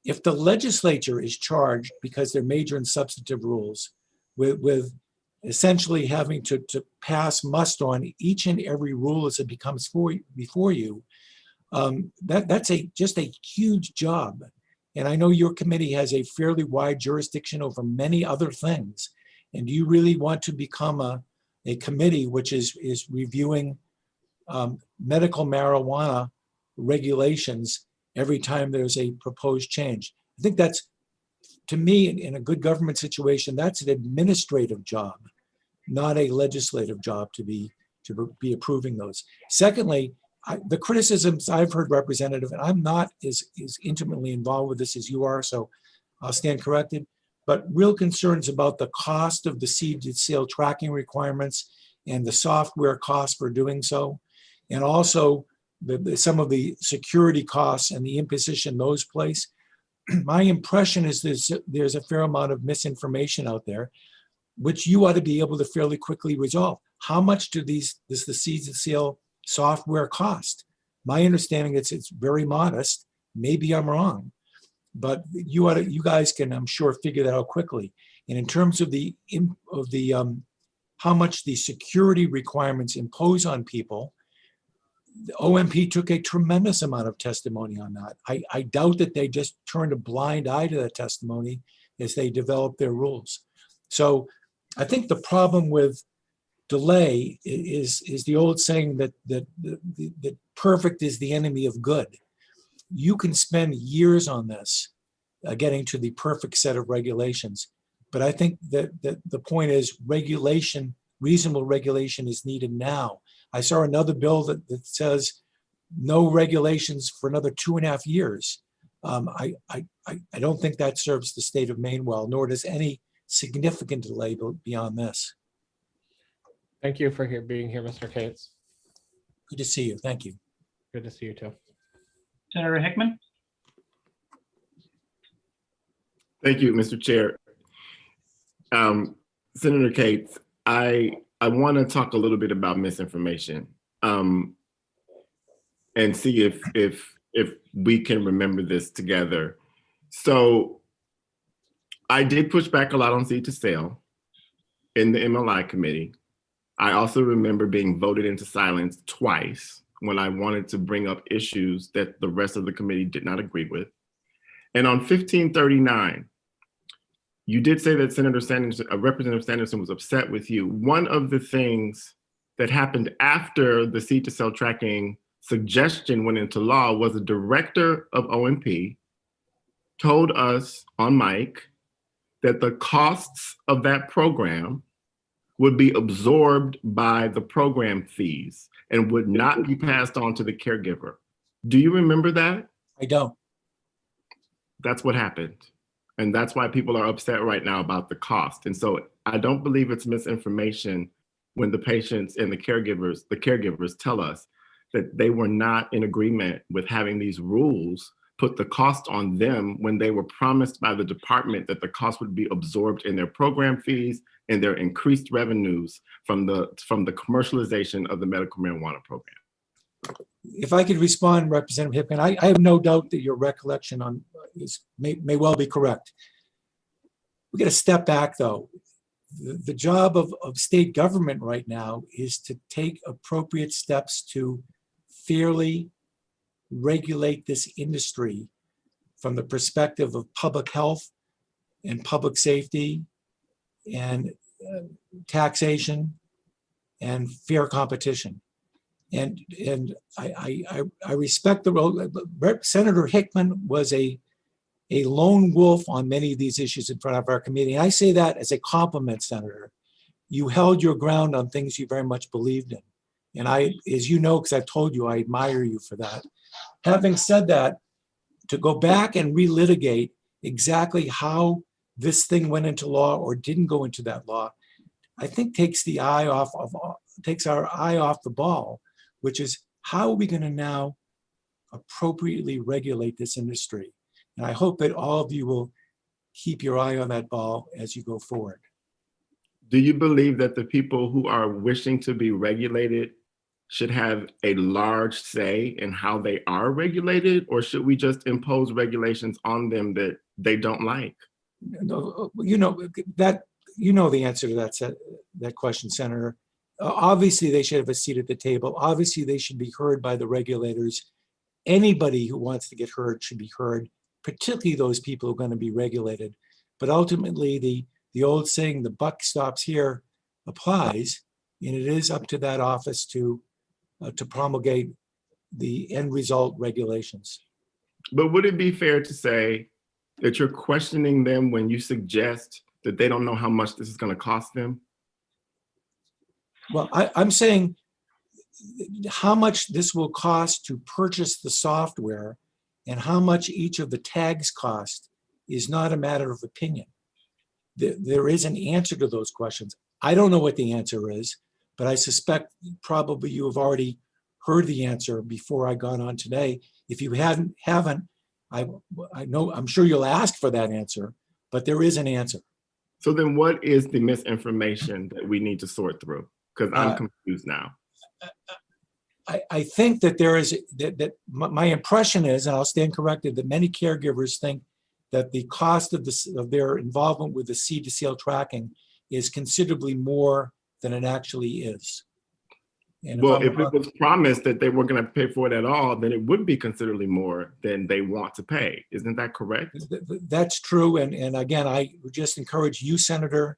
If the legislature is charged, because they're major and substantive rules, with essentially having to pass muster on each and every rule as it becomes before you, that's just a huge job. And I know your committee has a fairly wide jurisdiction over many other things. And do you really want to become a committee which is reviewing medical marijuana regulations every time there's a proposed change? I think that's, to me, in a good government situation, that's an administrative job, not a legislative job to be approving those. Secondly, the criticisms I've heard, Representative, and I'm not as intimately involved with this as you are, so I'll stand corrected, but real concerns about the cost of the seed to sale tracking requirements and the software costs for doing so, and also some of the security costs and the imposition those place. My impression is there's a fair amount of misinformation out there, which you ought to be able to fairly quickly resolve. How much does the Seeds to Sale software cost? My understanding is it's very modest. Maybe I'm wrong, but you guys can, I'm sure, figure that out quickly. And in terms of how much the security requirements impose on people, the OMP took a tremendous amount of testimony on that. I doubt that they just turned a blind eye to that testimony as they developed their rules. So I think the problem with delay is the old saying that perfect is the enemy of good. You can spend years on this, getting to the perfect set of regulations. But I think that the point is reasonable regulation is needed now. I saw another bill that says no regulations for another 2.5 years. I don't think that serves the state of Maine well, nor does any significant delay beyond this. Thank you for being here, Mr. Cates. Good to see you. Thank you. Good to see you too. Senator Hickman? Thank you, Mr. Chair. Senator Cates, I want to talk a little bit about misinformation and see if we can remember this together. So I did push back a lot on Seed to Sale in the MLI committee. I also remember being voted into silence twice when I wanted to bring up issues that the rest of the committee did not agree with. And on 1539, you did say that Representative Sanderson was upset with you. One of the things that happened after the Seed to Sale tracking suggestion went into law was the director of OMP told us on mic that the costs of that program would be absorbed by the program fees and would not be passed on to the caregiver. Do you remember that? I don't. That's what happened. And that's why people are upset right now about the cost. And so I don't believe it's misinformation when the patients and the caregivers tell us that they were not in agreement with having these rules put the cost on them when they were promised by the department that the cost would be absorbed in their program fees and their increased revenues from the commercialization of the medical marijuana program. If I could respond, Representative Hickman, I have no doubt that your recollection on may well be correct. We got to step back though. The job of state government right now is to take appropriate steps to fairly regulate this industry from the perspective of public health and public safety and taxation and fair competition. And I respect the role. Senator Hickman was a lone wolf on many of these issues in front of our committee. And I say that as a compliment, Senator. You held your ground on things you very much believed in. And I, as you know, because I've told you, I admire you for that. Having said that, to go back and relitigate exactly how this thing went into law or didn't go into that law, I think takes our eye off the ball, which is how are we going to now appropriately regulate this industry? And I hope that all of you will keep your eye on that ball as you go forward. Do you believe that the people who are wishing to be regulated should have a large say in how they are regulated, or should we just impose regulations on them that they don't like? You know the answer to that question, Senator. Obviously, they should have a seat at the table. Obviously, they should be heard by the regulators. Anybody who wants to get heard should be heard, particularly those people who are going to be regulated. But ultimately, the old saying, the buck stops here, applies, and it is up to that office to promulgate the end result regulations. But would it be fair to say that you're questioning them when you suggest that they don't know how much this is going to cost them? Well, I'm saying how much this will cost to purchase the software and how much each of the tags cost is not a matter of opinion. There is an answer to those questions. I don't know what the answer is, but I suspect probably you have already heard the answer before I got on today. If you haven't, I know, I'm sure you'll ask for that answer, but there is an answer. So then what is the misinformation that we need to sort through? Because I'm confused now. I think that there is, that my impression is, and I'll stand corrected, that many caregivers think that the cost of their involvement with the seed to sale tracking is considerably more than it actually is. And well, if it was promised that they weren't going to pay for it at all, then it would be considerably more than they want to pay. Isn't that correct? That's true. And again, I would just encourage you, Senator,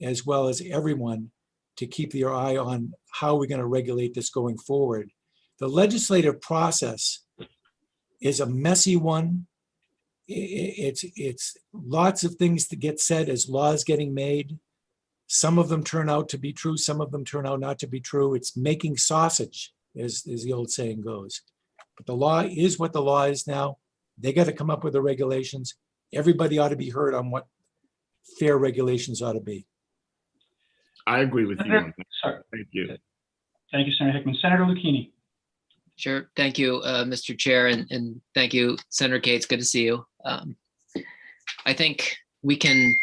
as well as everyone, to keep your eye on how we're going to regulate this going forward. The legislative process is a messy one. It's lots of things to get said as laws getting made. Some of them turn out to be true. Some of them turn out not to be true. It's making sausage, as the old saying goes. But the law is what the law is now. They got to come up with the regulations. Everybody ought to be heard on what fair regulations ought to be. I agree with you on that. Sorry. Thank you. Thank you, Senator Hickman. Senator Lucchini. Sure. Thank you, Mr. Chair, and thank you, Senator Cates. Good to see you. I think we can,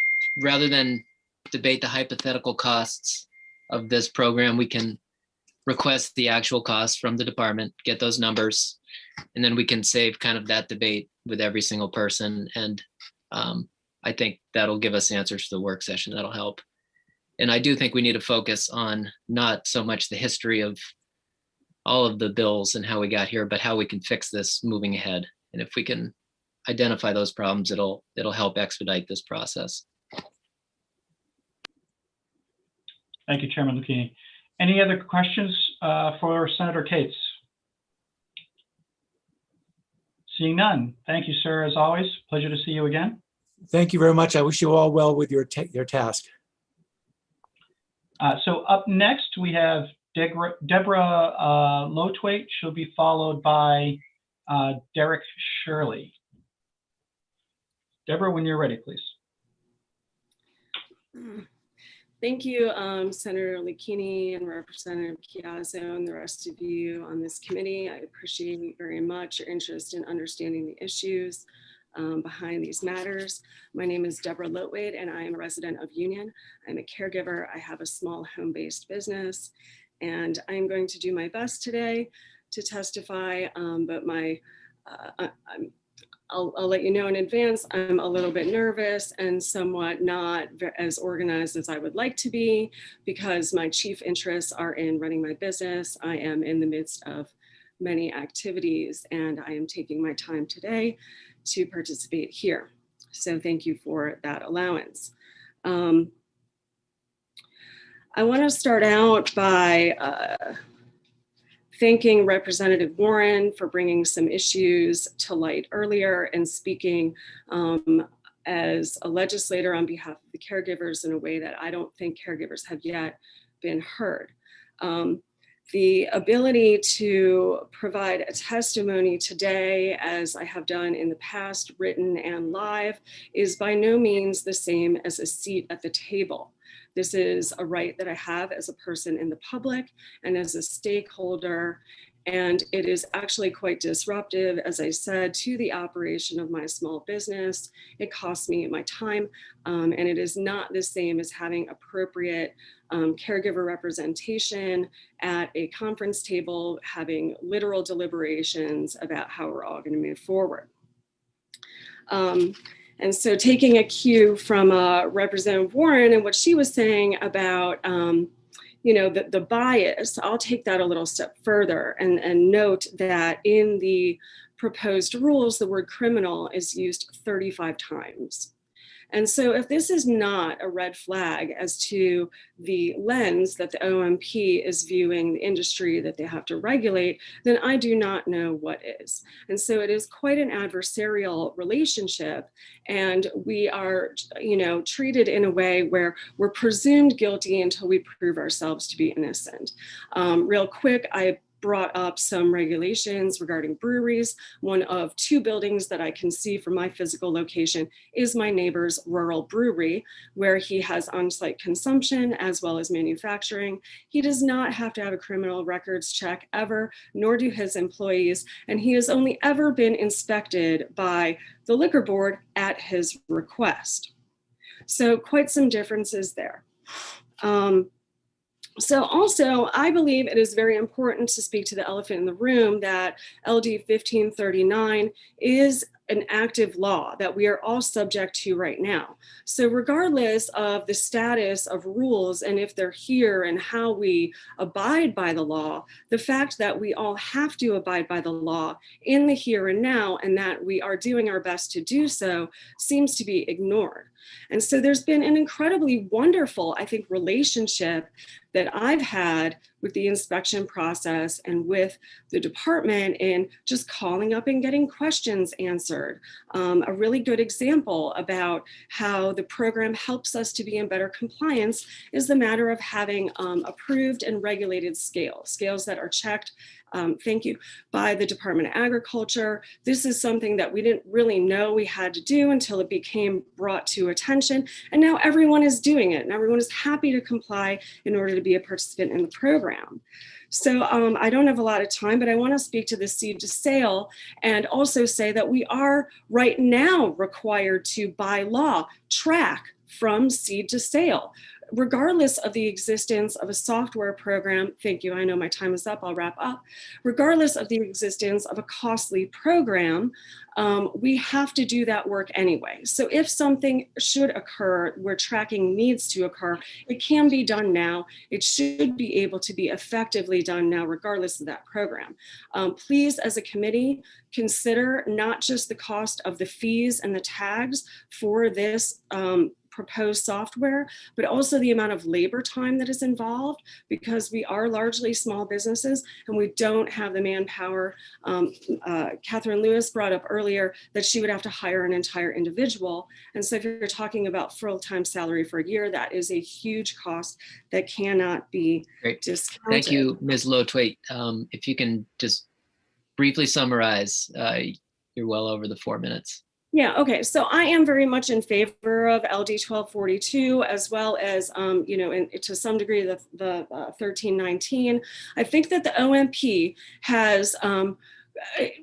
rather than debate the hypothetical costs of this program, we can request the actual costs from the department, get those numbers, and then we can save kind of that debate with every single person. And I think that'll give us answers to the work session. That'll help. And I do think we need to focus on not so much the history of all of the bills and how we got here, but how we can fix this moving ahead. And if we can identify those problems, it'll help expedite this process. Thank you, Chairman Lucchini. Any other questions for Senator Cates? Seeing none. Thank you, sir, as always. Pleasure to see you again. Thank you very much. I wish you all well with your task. So up next, we have Deborah Lotwaite. She'll be followed by Derek Shirley. Deborah, when you're ready, please. Thank you, Senator Lucchini and Representative Chiazzo and the rest of you on this committee. I appreciate very much your interest in understanding the issues behind these matters. My name is Deborah Lotwaite and I am a resident of Union. I'm a caregiver. I have a small home-based business and I'm going to do my best today to testify, but I'll let you know in advance, I'm a little bit nervous and somewhat not as organized as I would like to be because my chief interests are in running my business. I am in the midst of many activities and I am taking my time today to participate here. So thank you for that allowance. I want to start out by thanking Representative Warren for bringing some issues to light earlier and speaking as a legislator on behalf of the caregivers in a way that I don't think caregivers have yet been heard. The ability to provide a testimony today, as I have done in the past, written and live, is by no means the same as a seat at the table. This is a right that I have as a person in the public and as a stakeholder, and it is actually quite disruptive, as I said, to the operation of my small business. It costs me my time, and it is not the same as having appropriate caregiver representation at a conference table, having literal deliberations about how we're all going to move forward. And so taking a cue from Representative Warren and what she was saying about the bias, I'll take that a little step further and note that in the proposed rules, the word criminal is used 35 times. And so if this is not a red flag as to the lens that the OMP is viewing the industry that they have to regulate, then I do not know what is. And so it is quite an adversarial relationship. And we are, treated in a way where we're presumed guilty until we prove ourselves to be innocent. Real quick, I brought up some regulations regarding breweries. One of 2 buildings that I can see from my physical location is my neighbor's rural brewery, where he has on-site consumption as well as manufacturing. He does not have to have a criminal records check ever, nor do his employees, and he has only ever been inspected by the liquor board at his request. So quite some differences there. So also, I believe it is very important to speak to the elephant in the room that LD 1539 is an active law that we are all subject to right now. So regardless of the status of rules and if they're here and how we abide by the law, the fact that we all have to abide by the law in the here and now and that we are doing our best to do so seems to be ignored. And so there's been an incredibly wonderful, I think, relationship that I've had with the inspection process and with the department in just calling up and getting questions answered. A really good example about how the program helps us to be in better compliance is the matter of having approved and regulated scales that are checked, thank you, by the Department of Agriculture. This is something that we didn't really know we had to do until it became brought to attention. And now everyone is doing it and everyone is happy to comply in order to be a participant in the program. So I don't have a lot of time, but I want to speak to the seed to sale and also say that we are right now required to, by law, track from seed to sale, regardless of the existence of a software program. Thank you. I know my time is up. I'll wrap up. Regardless of the existence of a costly program, we have to do that work anyway. So if something should occur where tracking needs to occur, it can be done now. It should be able to be effectively done now, regardless of that program. Please, as a committee, consider not just the cost of the fees and the tags for this proposed software, but also the amount of labor time that is involved, because we are largely small businesses and we don't have the manpower. Catherine Lewis brought up earlier that she would have to hire an entire individual. And so if you're talking about full-time salary for a year, that is a huge cost that cannot be discounted. Thank you, Ms. Lotwait. If you can just briefly summarize, you're well over the 4 minutes. Yeah, okay. So I am very much in favor of LD 1242 as well as, you know, and to some degree the 1319. I think that the OMP has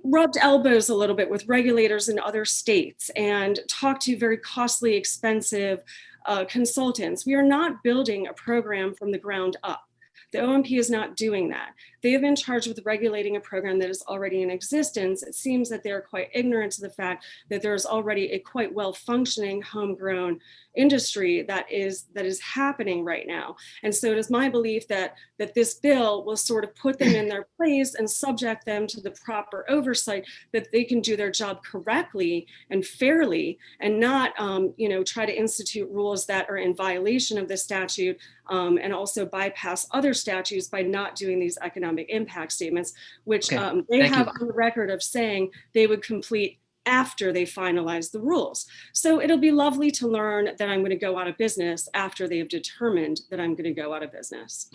rubbed elbows a little bit with regulators in other states and talked to very costly, expensive consultants. We are not building a program from the ground up. The OMP is not doing that. They have been charged with regulating a program that is already in existence. It seems that they're quite ignorant to the fact that there's already a quite well-functioning homegrown industry that is happening right now. And so it is my belief that this bill will sort of put them in their place and subject them to the proper oversight that they can do their job correctly and fairly, and not you know, try to institute rules that are in violation of the statute and also bypass other statutes by not doing these economic impact statements, which they have on the record of saying they would complete after they finalize the rules. So it'll be lovely to learn that I'm going to go out of business after they have determined that I'm going to go out of business.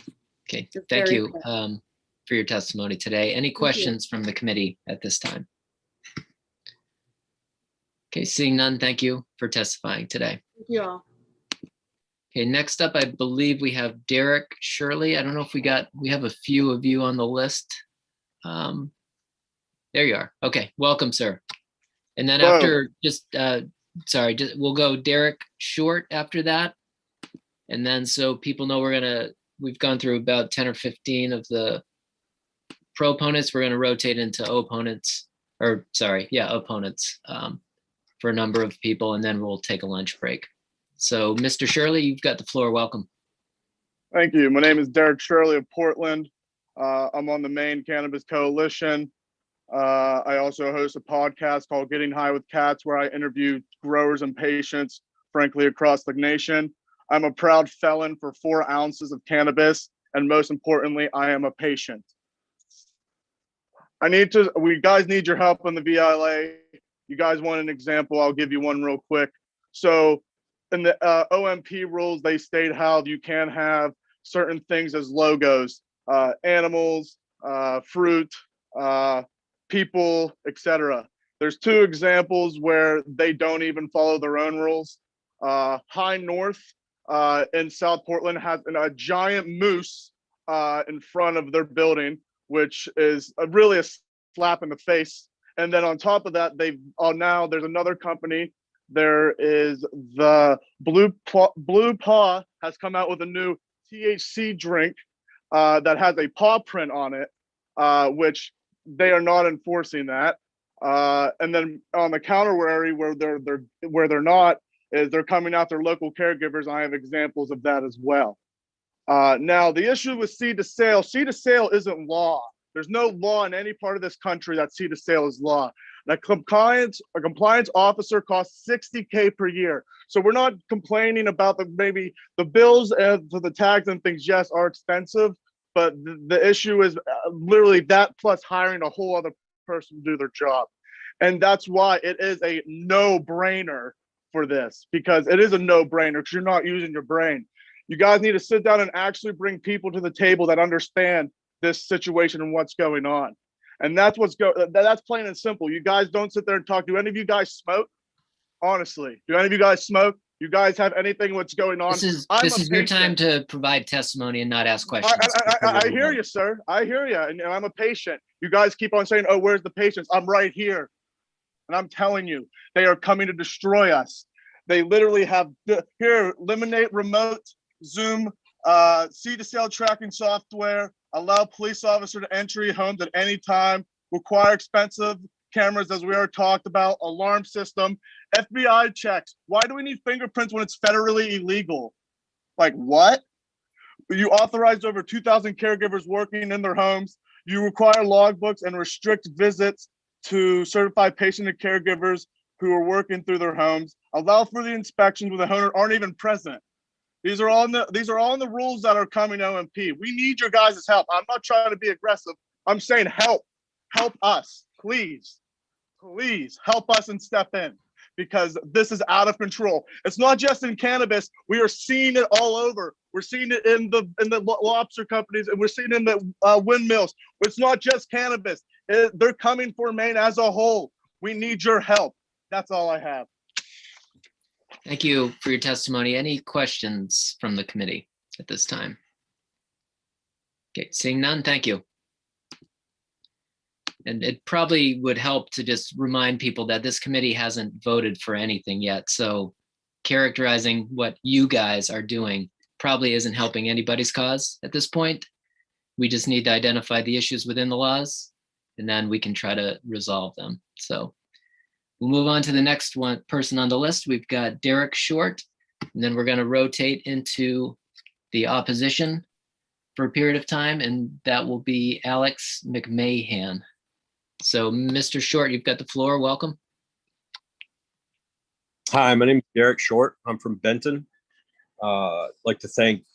Okay, thank you for your testimony today. Any questions from the committee at this time? Okay, seeing none, thank you for testifying today. Thank you all. Okay, next up, I believe we have Derek Shirley. I don't know if we have a few of you on the list. There you are. Okay, welcome, sir. And then after, we'll go Derek Short after that. And then so people know we've gone through about 10 or 15 of the proponents. We're gonna rotate into opponents for a number of people, and then we'll take a lunch break. So Mr. Shirley, you've got the floor. Welcome. Thank you. My name is Derek Shirley of Portland. I'm on the Maine Cannabis Coalition. I also host a podcast called Getting High with Cats, where I interview growers and patients, frankly, across the nation. I'm a proud felon for 4 ounces of cannabis, and most importantly, I am a patient. We guys need your help on the VLA. You guys want an example? I'll give you one real quick. So in the OMP rules, they state how you can have certain things as logos, animals, fruit, people, etc. There's two examples where they don't even follow their own rules. High North in South Portland has a giant moose in front of their building, which is really a slap in the face. And then on top of that, now there's another company. There is the Blue Paw has come out with a new THC drink that has a paw print on it, which they are not enforcing that. And then on the counterwary where they're not, is they're coming after local caregivers. I have examples of that as well. Now the issue with seed to sale isn't law. There's no law in any part of this country that seed to sale is law. A compliance officer costs $60K per year. So we're not complaining about maybe the bills and for the tags and things, yes, are expensive, but the issue is literally that plus hiring a whole other person to do their job. And that's why it is a no-brainer for this, because it is a no-brainer because you're not using your brain. You guys need to sit down and actually bring people to the table that understand this situation and what's going on. And that's that's plain and simple. You guys don't sit there and talk. Do any of you guys smoke? Honestly, do any of you guys smoke? You guys have anything what's going on? This is your time to provide testimony and not ask questions. I hear you, sir. I hear you. And I'm a patient. You guys keep on saying, oh, where's the patients? I'm right here. And I'm telling you, they are coming to destroy us. They literally have here, eliminate remote Zoom, seed to sale tracking software, allow police officer to enter homes at any time, require expensive cameras as we already talked about, alarm system, FBI checks. Why do we need fingerprints when it's federally illegal? Like what? You authorized over 2,000 caregivers working in their homes. You require logbooks and restrict visits to certified patient and caregivers who are working through their homes. Allow for the inspections when the owner aren't even present. These are all in the rules that are coming OMP. We need your guys' help. I'm not trying to be aggressive. I'm saying help us, please help us and step in, because this is out of control. It's not just in cannabis. We are seeing it all over. We're seeing it in the lobster companies, and we're seeing it in the windmills. It's not just cannabis. They're coming for Maine as a whole. We need your help. That's all I have. Thank you for your testimony. Any questions from the committee at this time? Okay, seeing none, thank you. And it probably would help to just remind people that this committee hasn't voted for anything yet. So characterizing what you guys are doing probably isn't helping anybody's cause at this point. We just need to identify the issues within the laws, and then we can try to resolve them. So we'll move on to the next person on the list. We've got Derek Short, and then we're going to rotate into the opposition for a period of time, and that will be Alex McMahon. So Mr. Short, you've got the floor. Welcome. Hi, my name is Derek Short. I'm from Benton. I'd like to thank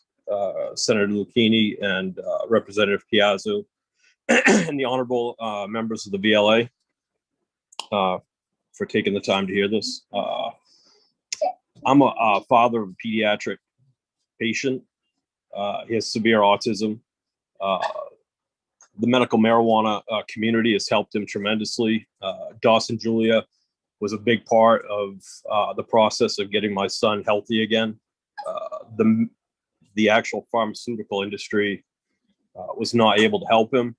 Senator Lucchini and Representative Piazza and the honorable members of the VLA for taking the time to hear this. I'm a father of a pediatric patient. He has severe autism. The medical marijuana community has helped him tremendously. Dawson Julia was a big part of the process of getting my son healthy again. The actual pharmaceutical industry was not able to help him,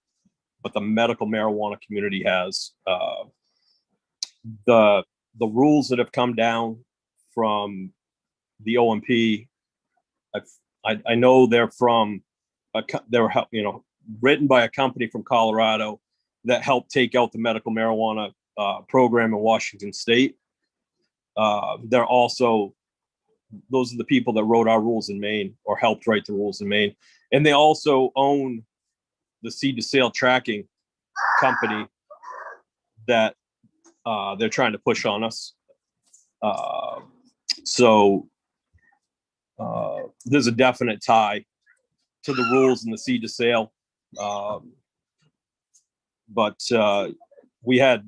but the medical marijuana community has. The rules that have come down from the OMP, I know they're from written by a company from Colorado that helped take out the medical marijuana program in Washington State. They're also, those are the people that wrote our rules in Maine or helped write the rules in Maine. And they also own the seed to sale tracking company that they're trying to push on us. So there's a definite tie to the rules in the seed to sale. But we have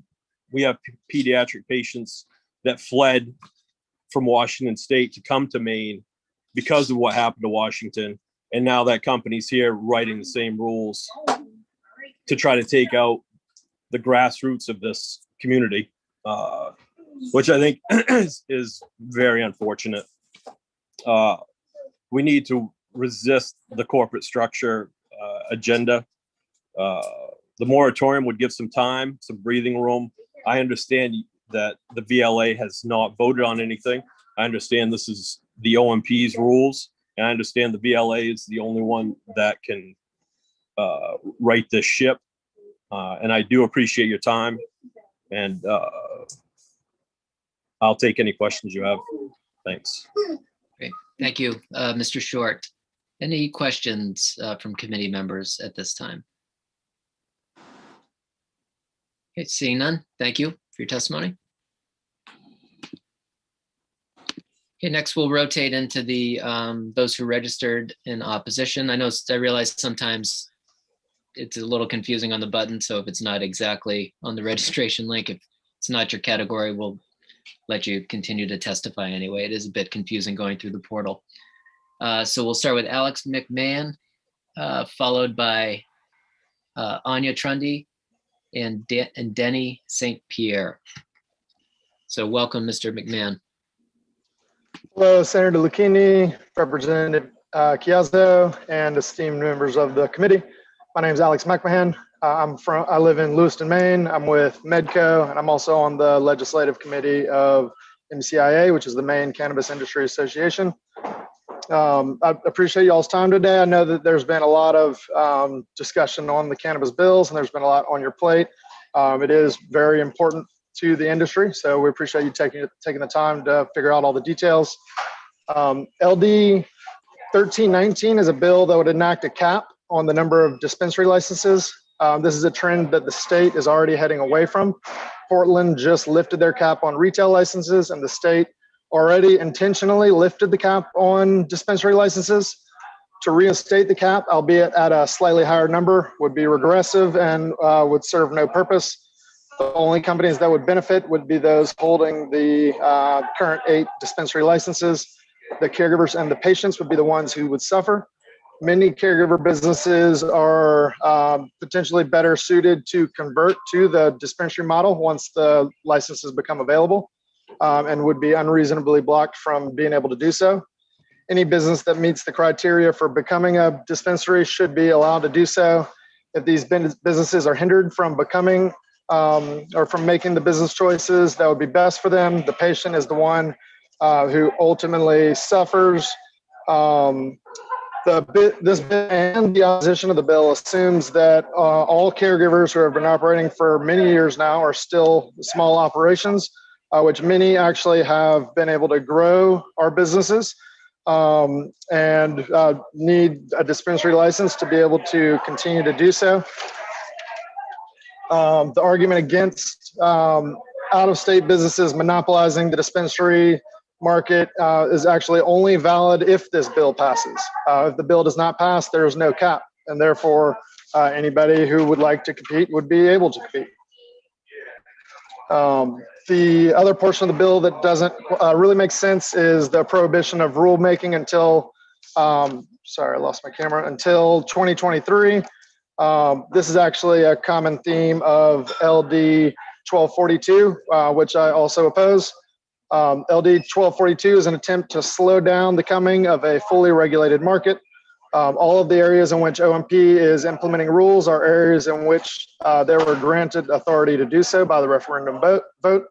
pediatric patients that fled from Washington State to come to Maine because of what happened to Washington. And now that company's here writing the same rules to try to take out the grassroots of this community, which I think is very unfortunate. We need to resist the corporate structure agenda. The moratorium would give some time, some breathing room. I understand that the VLA has not voted on anything. I understand this is the OMP's rules, and I understand the VLA is the only one that can right this ship. And I do appreciate your time, and I'll take any questions you have. Thanks. Great. Thank you, Mr. Short. Any questions from committee members at this time? Okay, seeing none, thank you for your testimony. Okay, next we'll rotate into the those who registered in opposition. I realize sometimes it's a little confusing on the button, so if it's not exactly on the registration link, if it's not your category, we'll let you continue to testify anyway. It is a bit confusing going through the portal. So we'll start with Alex McMahon, followed by Anya Trundy and Denny St. Pierre. So welcome, Mr. McMahon. Hello, Senator Lucchini, Representative Chiazzo, and esteemed members of the committee. My name is Alex McMahon. I live in Lewiston, Maine. I'm with Medco, and I'm also on the legislative committee of MCIA, which is the Maine Cannabis Industry Association. I appreciate y'all's time today. I know that there's been a lot of discussion on the cannabis bills, and there's been a lot on your plate. It is very important to the industry, so we appreciate you taking the time to figure out all the details. LD 1319 is a bill that would enact a cap on the number of dispensary licenses. This is a trend that the state is already heading away from. Portland just lifted their cap on retail licenses, and the state already intentionally lifted the cap on dispensary licenses. To reinstate the cap, albeit at a slightly higher number, would be regressive and would serve no purpose. The only companies that would benefit would be those holding the current 8 dispensary licenses. The caregivers and the patients would be the ones who would suffer. Many caregiver businesses are potentially better suited to convert to the dispensary model once the licenses become available, and would be unreasonably blocked from being able to do so. Any business that meets the criteria for becoming a dispensary should be allowed to do so. If these businesses are hindered from becoming or from making the business choices that would be best for them, the patient is the one who ultimately suffers. This bill and the opposition of the bill assumes that all caregivers who have been operating for many years now are still small operations, which many actually have been able to grow our businesses and need a dispensary license to be able to continue to do so. The argument against out-of-state businesses monopolizing the dispensary market is actually only valid if this bill passes. If the bill does not pass, there is no cap, and therefore anybody who would like to compete would be able to compete. The other portion of the bill that doesn't really make sense is the prohibition of rulemaking until, sorry, I lost my camera, until 2023. This is actually a common theme of LD 1242, which I also oppose. LD 1242 is an attempt to slow down the coming of a fully regulated market. All of the areas in which OMP is implementing rules are areas in which they were granted authority to do so by the referendum vote.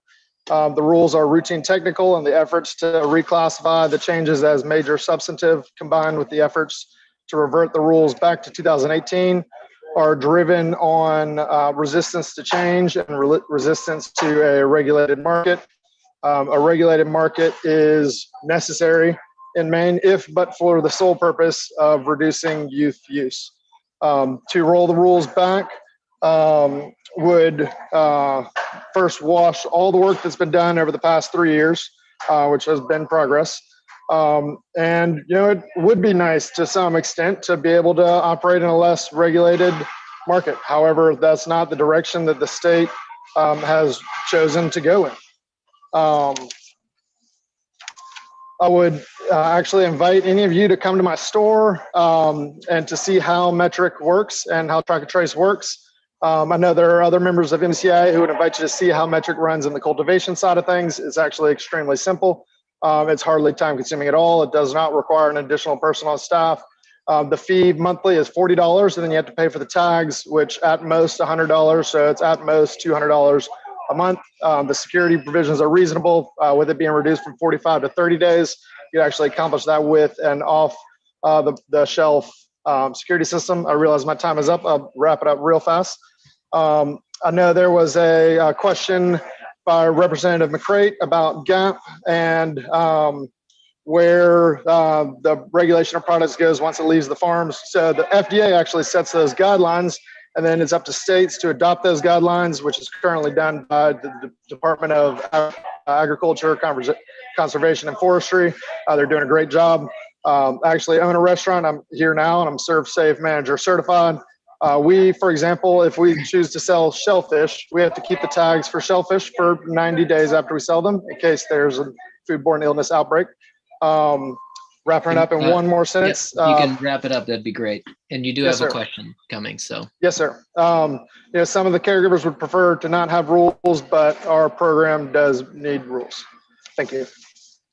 The rules are routine technical, and the efforts to reclassify the changes as major substantive, combined with the efforts to revert the rules back to 2018, are driven on resistance to change and resistance to a regulated market. A regulated market is necessary in Maine, if but for the sole purpose of reducing youth use. To roll the rules back would first wash all the work that's been done over the past 3 years, which has been progress. And it would be nice to some extent to be able to operate in a less regulated market. However, that's not the direction that the state has chosen to go in. I would actually invite any of you to come to my store and to see how Metric works and how Track and Trace works. I know there are other members of MCI who would invite you to see how Metric runs in the cultivation side of things. It's actually extremely simple. It's hardly time consuming at all. It does not require an additional person on staff. The fee monthly is $40, and then you have to pay for the tags, which at most $100. So it's at most $200 a month. The security provisions are reasonable, with it being reduced from 45 to 30 days. You actually accomplish that with an off the shelf security system. I realize my time is up. I'll wrap it up real fast. I know there was a question by Representative McCrate about GAP and where the regulation of products goes once it leaves the farms. So the FDA actually sets those guidelines, and then it's up to states to adopt those guidelines, which is currently done by the Department of Agriculture, Conservation, and Forestry. They're doing a great job. I actually own a restaurant. I'm here now, and I'm Serve Safe Manager certified. We, for example, if we choose to sell shellfish, we have to keep the tags for shellfish for 90 days after we sell them in case there's a foodborne illness outbreak. Wrapping it up in one more sentence. Yeah, you can wrap it up. That'd be great. And you do Yes, have a sir. question coming, so. Yes, sir. Some of the caregivers would prefer to not have rules, but our program does need rules. Thank you.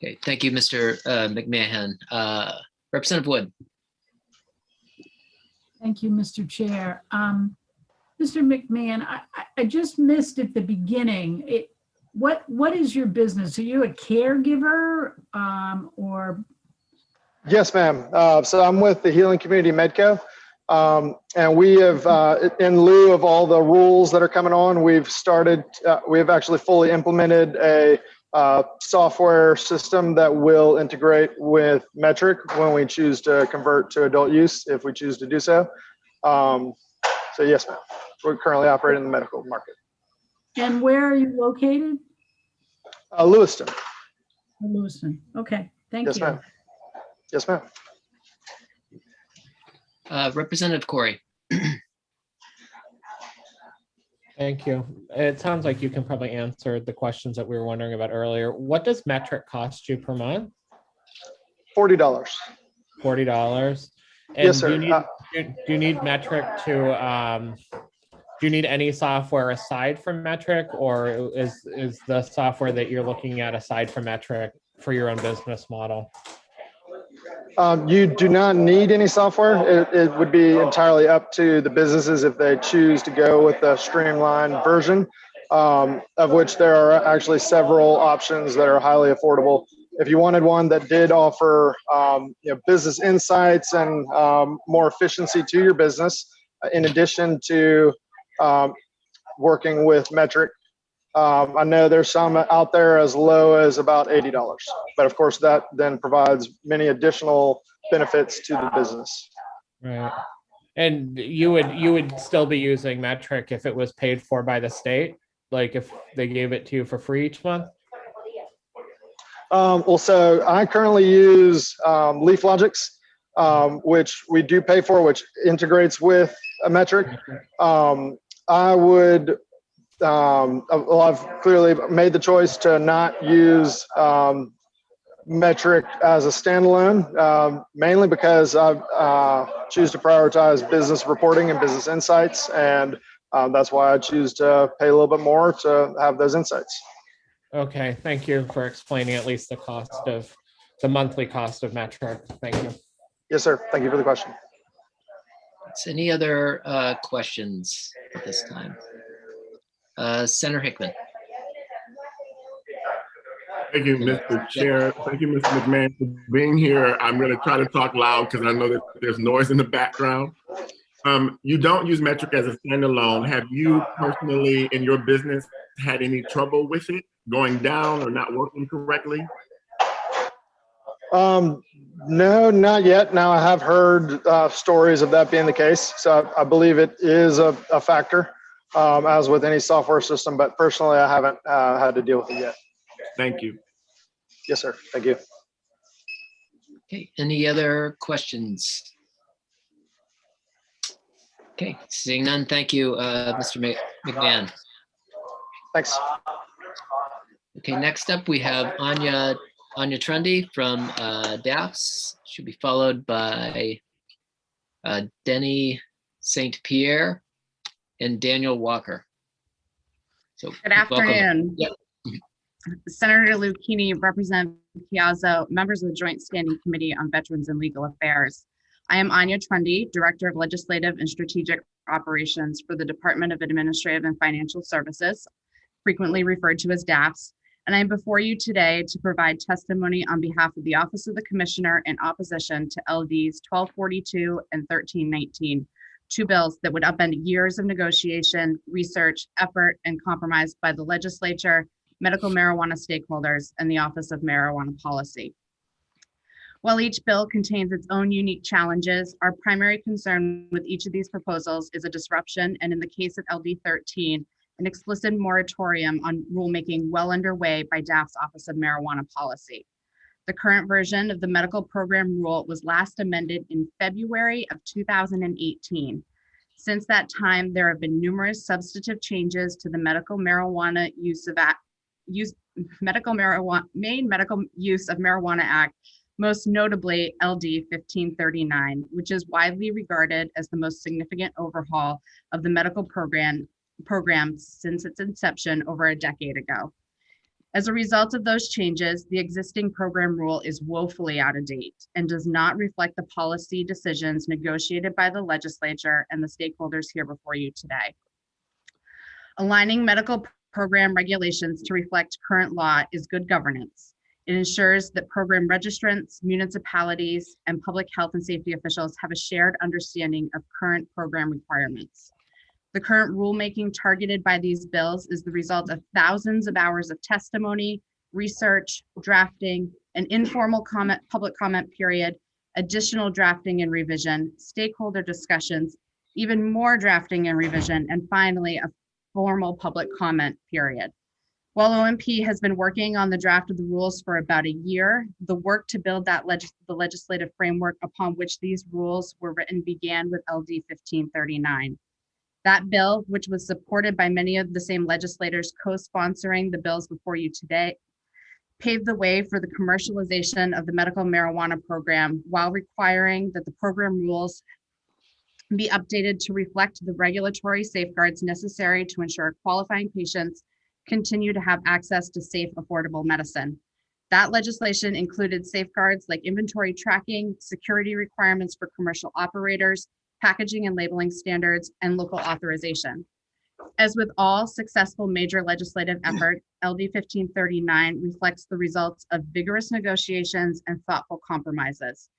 Okay, thank you, Mr. McMahon. Representative Wood. Thank you, Mr. Chair. Mr. McMahon, I just missed at the beginning. What is your business? Are you a caregiver or? Yes, ma'am. So I'm with the Healing Community Medco. And we have, in lieu of all the rules that are coming on, we have actually fully implemented a software system that will integrate with Metric when we choose to convert to adult use, if we choose to do so. So yes, ma'am. We're currently operating in the medical market. And where are you located? Lewiston. Lewiston. Okay, thank you. Yes, ma'am. Yes, ma'am. Representative Corey. Thank you. It sounds like you can probably answer the questions that we were wondering about earlier. What does Metric cost you per month? $40. $40. And Yes, sir. Do you need Metric to, do you need any software aside from Metric, or is the software that you're looking at aside from Metric for your own business model? You do not need any software. It would be entirely up to the businesses if they choose to go with a streamlined version, of which there are actually several options that are highly affordable. If you wanted one that did offer business insights and more efficiency to your business, in addition to working with Metric, I know there's some out there as low as about $80, but of course that then provides many additional benefits to the business. Right. And you would still be using Metric if it was paid for by the state, like if they gave it to you for free each month? Well, so I currently use LeafLogix, which we do pay for, which integrates with a Metric. I would, well, I've clearly made the choice to not use Metric as a standalone, mainly because I choose to prioritize business reporting and business insights, and that's why I choose to pay a little bit more to have those insights. Okay, thank you for explaining at least the monthly cost of Metric. Thank you. Yes, sir. Thank you for the question. Any other questions at this time? Senator Hickman. Thank you, Mr. Chair. Thank you, Mr. McMahon, for being here. I'm going to try to talk loud because I know that there's noise in the background. You don't use Metric as a standalone. Have you personally in your business had any trouble with it going down or not working correctly? No, not yet. Now I have heard stories of that being the case. So I believe it is a factor, as with any software system, but personally I haven't had to deal with it yet. Thank you. Yes, sir. Thank you. Okay, any other questions? Okay, seeing none, thank you, Mr. McMahon. Thanks. Okay, next up we have Anya Trundy from DAFS. Should be followed by Denny St. Pierre and Daniel Walker. So Good afternoon. Yep. Senator Lucchini, Representative Piazza, members of the Joint Standing Committee on Veterans and Legal Affairs. I am Anya Trundy, Director of Legislative and Strategic Operations for the Department of Administrative and Financial Services, frequently referred to as DAFS, and I am before you today to provide testimony on behalf of the Office of the Commissioner in opposition to LDs 1242 and 1319, two bills that would upend years of negotiation, research, effort, and compromise by the legislature, medical marijuana stakeholders, and the Office of Marijuana Policy. While each bill contains its own unique challenges, our primary concern with each of these proposals is a disruption, and in the case of LD 13, an explicit moratorium on rulemaking well underway by DAF's Office of Marijuana Policy. The current version of the medical program rule was last amended in February of 2018. Since that time, there have been numerous substantive changes to the Medical Marijuana Maine Medical Use of Marijuana Act, most notably LD 1539, which is widely regarded as the most significant overhaul of the medical program since its inception over a decade ago. As a result of those changes, the existing program rule is woefully out of date and does not reflect the policy decisions negotiated by the legislature and the stakeholders here before you today. Aligning medical program regulations to reflect current law is good governance. It ensures that program registrants, municipalities, and public health and safety officials have a shared understanding of current program requirements. The current rulemaking targeted by these bills is the result of thousands of hours of testimony, research, drafting, an informal public comment period, additional drafting and revision, stakeholder discussions, even more drafting and revision, and finally, a formal public comment period. While OMP has been working on the draft of the rules for about a year, the work to build that the legislative framework upon which these rules were written began with LD 1539. That bill, which was supported by many of the same legislators co-sponsoring the bills before you today, paved the way for the commercialization of the medical marijuana program while requiring that the program rules be updated to reflect the regulatory safeguards necessary to ensure qualifying patients continue to have access to safe, affordable medicine. That legislation included safeguards like inventory tracking, security requirements for commercial operators, packaging and labeling standards, and local authorization. As with all successful major legislative effort, LD 1539 reflects the results of vigorous negotiations and thoughtful compromises.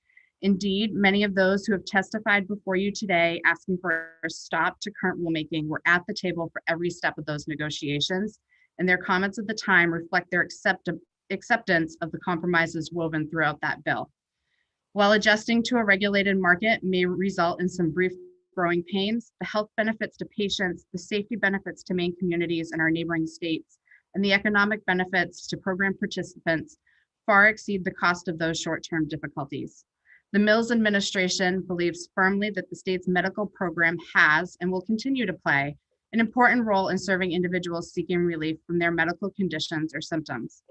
Indeed, many of those who have testified before you today asking for a stop to current rulemaking were at the table for every step of those negotiations, and their comments at the time reflect their acceptance of the compromises woven throughout that bill. While adjusting to a regulated market may result in some brief growing pains, the health benefits to patients, the safety benefits to Maine communities and our neighboring states, and the economic benefits to program participants far exceed the cost of those short-term difficulties. The Mills administration believes firmly that the state's medical program has and will continue to play an important role in serving individuals seeking relief from their medical conditions or symptoms.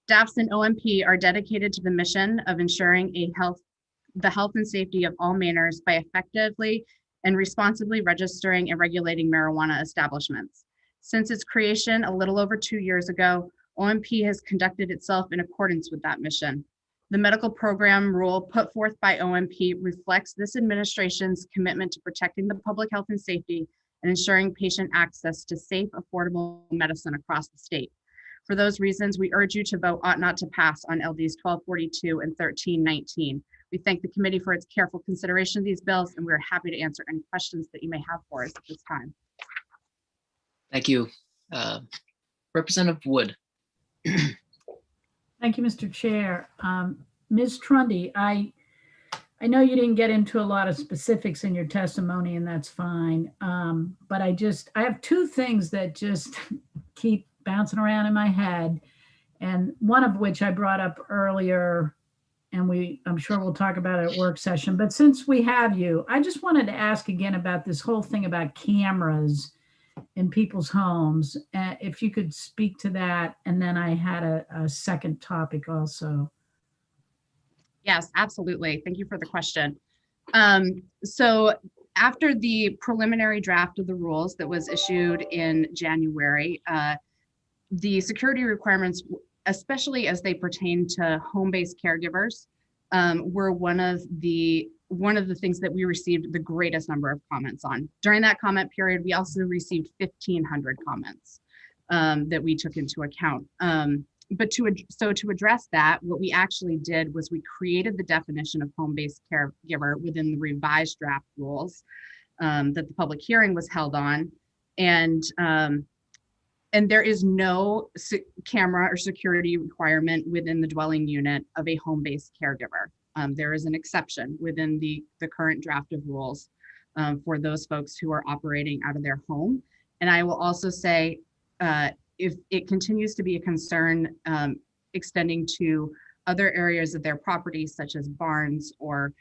DAFS and OMP are dedicated to the mission of ensuring the health and safety of all Mainers by effectively and responsibly registering and regulating marijuana establishments. Since its creation a little over 2 years ago, OMP has conducted itself in accordance with that mission. The medical program rule put forth by OMP reflects this administration's commitment to protecting the public health and safety and ensuring patient access to safe, affordable medicine across the state. For those reasons, we urge you to vote ought not to pass on LDs 1242 and 1319. We thank the committee for its careful consideration of these bills, and we're happy to answer any questions that you may have for us at this time. Thank you. Representative Wood. Thank you, Mr. Chair. Ms. Trundy, I know you didn't get into a lot of specifics in your testimony, and that's fine. But I have two things that just keep bouncing around in my head, and one of which I brought up earlier, and I'm sure we'll talk about it at work session. But since we have you, I just wanted to ask again about this whole thing about cameras in people's homes. If you could speak to that, and then I had a second topic also. Yes, absolutely. Thank you for the question. So after the preliminary draft of the rules that was issued in January, the security requirements, especially as they pertain to home-based caregivers, were one of the things that we received the greatest number of comments on. During that comment period, we also received 1,500 comments that we took into account. But to address that, what we actually did was we created the definition of home-based caregiver within the revised draft rules that the public hearing was held on. And there is no camera or security requirement within the dwelling unit of a home-based caregiver. There is an exception within the current draft of rules for those folks who are operating out of their home. And I will also say, if it continues to be a concern extending to other areas of their property, such as barns or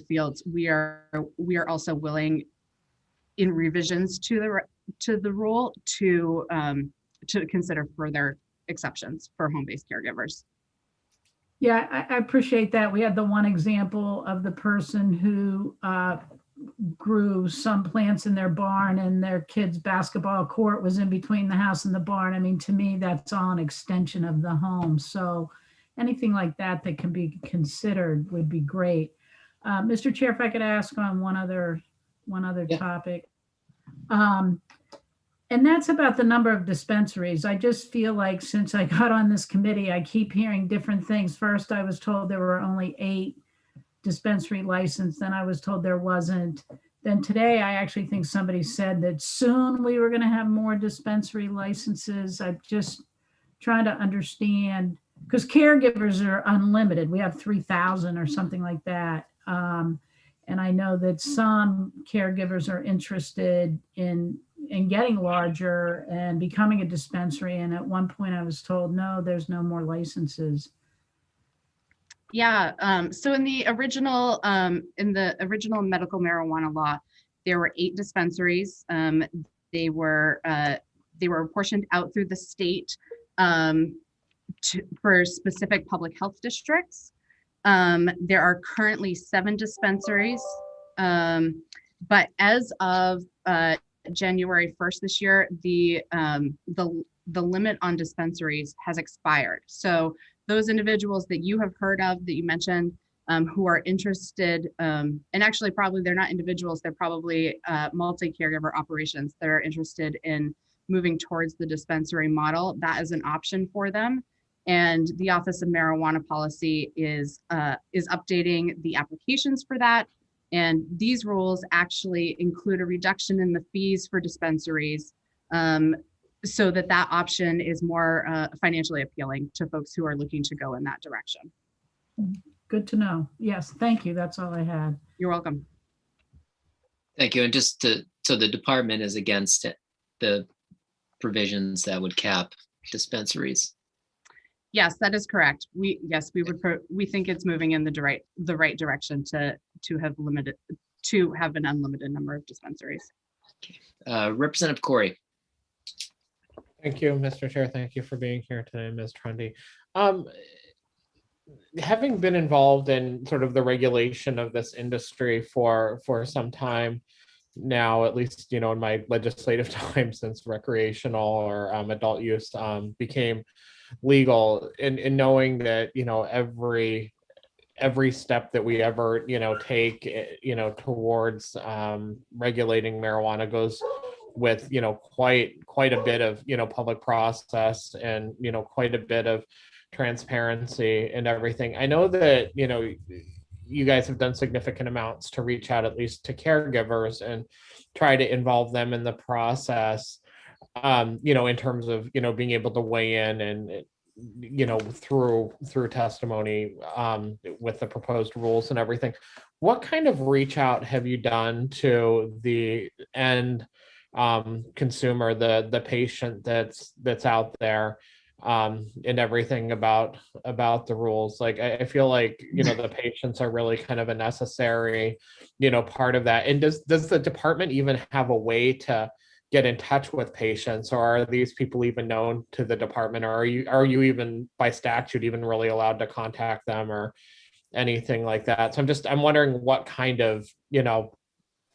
fields, we are also willing, in revisions to the rule, to consider further exceptions for home-based caregivers. Yeah, I appreciate that. We had the one example of the person who grew some plants in their barn, and their kid's basketball court was in between the house and the barn. I mean, to me, that's all an extension of the home. So anything like that that can be considered would be great. Mr. Chair, if I could ask on one other topic. And that's about the number of dispensaries. I just feel like since I got on this committee, I keep hearing different things. First, I was told there were only 8 dispensary licensed, then I was told there wasn't. Then today, I actually think somebody said that soon we were going to have more dispensary licenses. I'm just trying to understand, because caregivers are unlimited. We have 3,000 or something like that. And I know that some caregivers are interested in getting larger and becoming a dispensary. And at one point I was told, no, there's no more licenses. Yeah, so in the original medical marijuana law, there were 8 dispensaries. They were apportioned out through the state for specific public health districts. There are currently 7 dispensaries, but as of January 1st this year, the limit on dispensaries has expired. So those individuals that you have heard of, that you mentioned, who are interested, and actually probably they're not individuals, they're probably multi-caregiver operations that are interested in moving towards the dispensary model, that is an option for them. And the Office of Marijuana Policy is updating the applications for that. And these rules actually include a reduction in the fees for dispensaries, so that option is more financially appealing to folks who are looking to go in that direction. Good to know. Yes, thank you. That's all I had. You're welcome. Thank you. And so the department is against it, the provisions that would cap dispensaries. Yes, that is correct. We think it's moving in the right direction to have an unlimited number of dispensaries. Representative Corey. Thank you, Mr. Chair. Thank you for being here today, Ms. Trundy. Having been involved in sort of the regulation of this industry for some time now, at least, in my legislative time since recreational or adult use became legal, and knowing that, every step that we ever, take, towards regulating marijuana goes with, quite a bit of, public process and, quite a bit of transparency and everything. I know that, you guys have done significant amounts to reach out at least to caregivers and try to involve them in the process, in terms of, being able to weigh in and, through testimony with the proposed rules and everything. What kind of reach out have you done to the end consumer, the patient that's out there, and everything about the rules? Like, I feel like, the patients are really kind of a necessary, part of that. And does the department even have a way to get in touch with patients, or are these people even known to the department, or are you even by statute even really allowed to contact them or anything like that? So I'm wondering what kind of,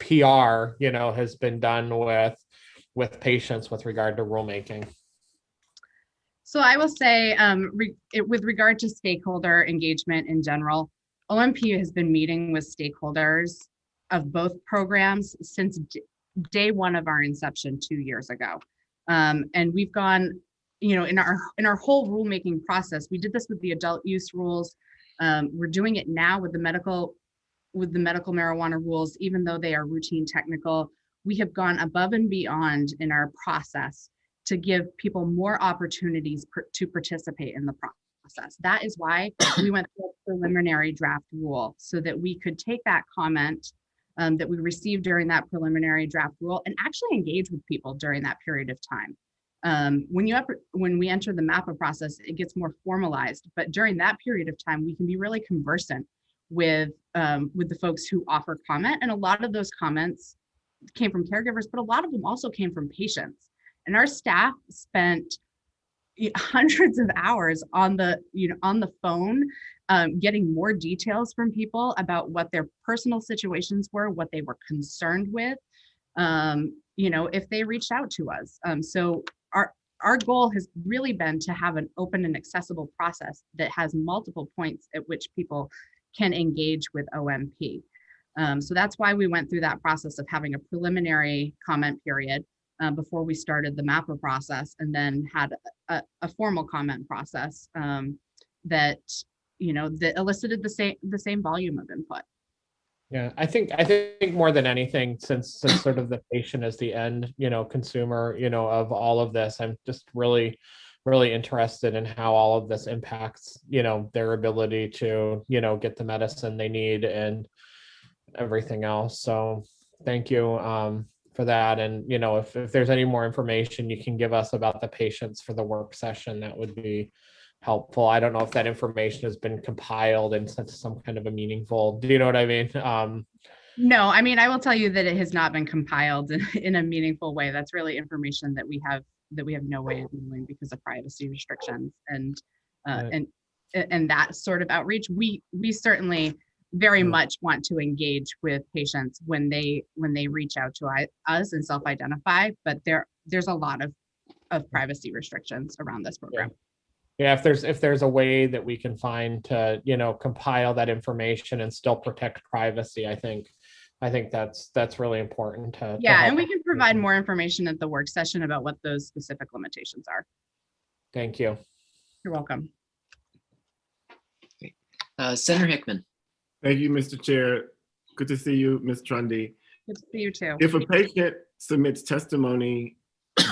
PR, has been done with patients with regard to rulemaking? So I will say, with regard to stakeholder engagement in general, OMP has been meeting with stakeholders of both programs since day one of our inception 2 years ago. And we've gone, in our whole rulemaking process, we did this with the adult use rules. We're doing it now with the medical marijuana rules, even though they are routine technical. We have gone above and beyond in our process to give people more opportunities to participate in the process. That is why we went through a preliminary draft rule, so that we could take that comment that we received during that preliminary draft rule and actually engage with people during that period of time. When we enter the MAPA process, it gets more formalized, but during that period of time, we can be really conversant with the folks who offer comment. And a lot of those comments came from caregivers, but a lot of them also came from patients. And our staff spent hundreds of hours on the phone, getting more details from people about what their personal situations were, what they were concerned with, if they reached out to us. So our goal has really been to have an open and accessible process that has multiple points at which people can engage with OMP. So that's why we went through that process of having a preliminary comment period before we started the MAPA process, and then had a formal comment process that elicited the same volume of input. Yeah, I think more than anything, since sort of the patient is the end, consumer, of all of this, I'm just really interested in how all of this impacts, their ability to, get the medicine they need and everything else. So thank you for that. And, if there's any more information you can give us about the patients for the work session, that would be helpful. I don't know if that information has been compiled in some kind of a meaningful, do you know what I mean? No, I mean, I will tell you that it has not been compiled in a meaningful way. That's really information that we have no way of knowing because of privacy restrictions and that sort of outreach. We certainly very much want to engage with patients when they reach out to us and self-identify, but there's a lot of privacy restrictions around this program. Yeah, if there's a way that we can find to, compile that information and still protect privacy, I think that's really important to yeah, and we can provide more information at the work session about what those specific limitations are. Thank you. You're welcome. Senator Hickman. Thank you, Mr. Chair. Good to see you, Ms. Trundy. Good to see you too. If a patient submits testimony,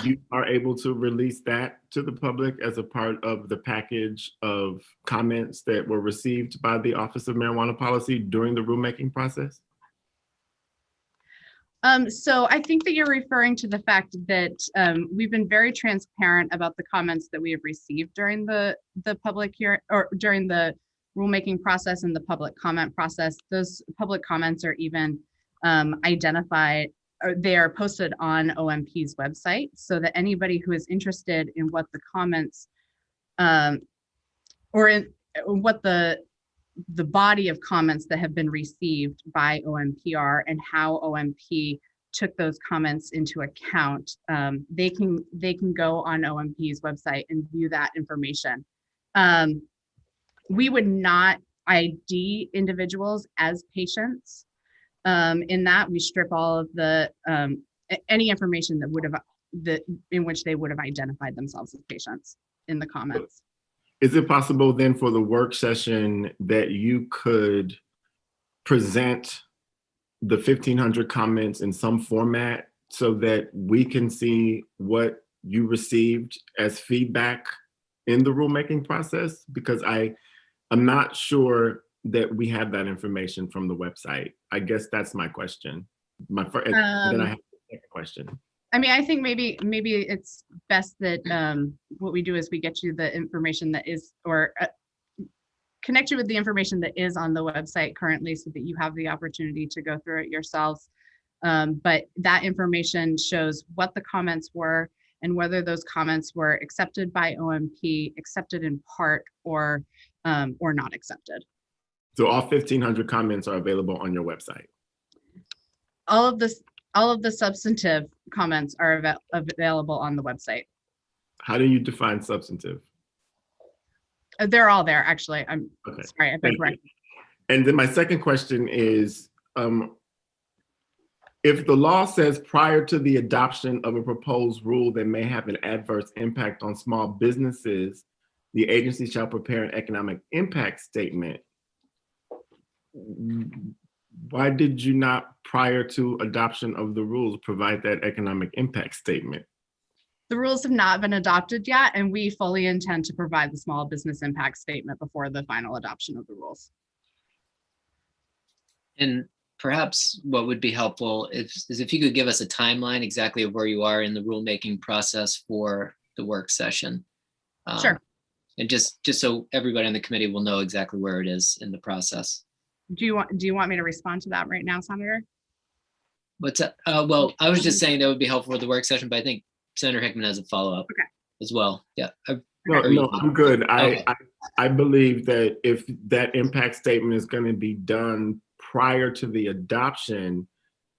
you are able to release that to the public as a part of the package of comments that were received by the Office of Marijuana Policy during the rulemaking process? So I think that you're referring to the fact that we've been very transparent about the comments that we have received during the public hearing or during the rulemaking process and the public comment process. Those public comments are even identified, or they are posted on OMP's website, so that anybody who is interested in what the comments or in what the body of comments that have been received by OMPR and how OMP took those comments into account, they can go on OMP's website and view that information. We would not ID individuals as patients. In that, we strip all of the any information that would have in which they would have identified themselves as patients in the comments. Is it possible then for the work session that you could present the 1,500 comments in some format so that we can see what you received as feedback in the rulemaking process? Because I'm not sure that we have that information from the website. I guess that's my question. Then I have a second question. I mean, I think maybe it's best that what we do is we get you the information that is, or connect you with the information that is on the website currently, so that you have the opportunity to go through it yourselves. But that information shows what the comments were and whether those comments were accepted by OMP, accepted in part, or not accepted. So all 1,500 comments are available on your website? all of the substantive comments are available on the website. How do you define substantive? They're all there, actually. I'm Okay. sorry, I've been correct. And then my second question is, if the law says prior to the adoption of a proposed rule that may have an adverse impact on small businesses, the agency shall prepare an economic impact statement. Why did you not, prior to adoption of the rules, provide that economic impact statement? The rules have not been adopted yet, and we fully intend to provide the small business impact statement before the final adoption of the rules. And perhaps what would be helpful is if you could give us a timeline exactly of where you are in the rulemaking process for the work session. Sure. And just so everybody on the committee will know exactly where it is in the process. Do you want me to respond to that right now, Senator? What's that? Well, I was just saying that would be helpful for the work session, but I think Senator Hickman has a follow-up as well. Yeah. No, I'm good. Okay. I believe that if that impact statement is going to be done prior to the adoption,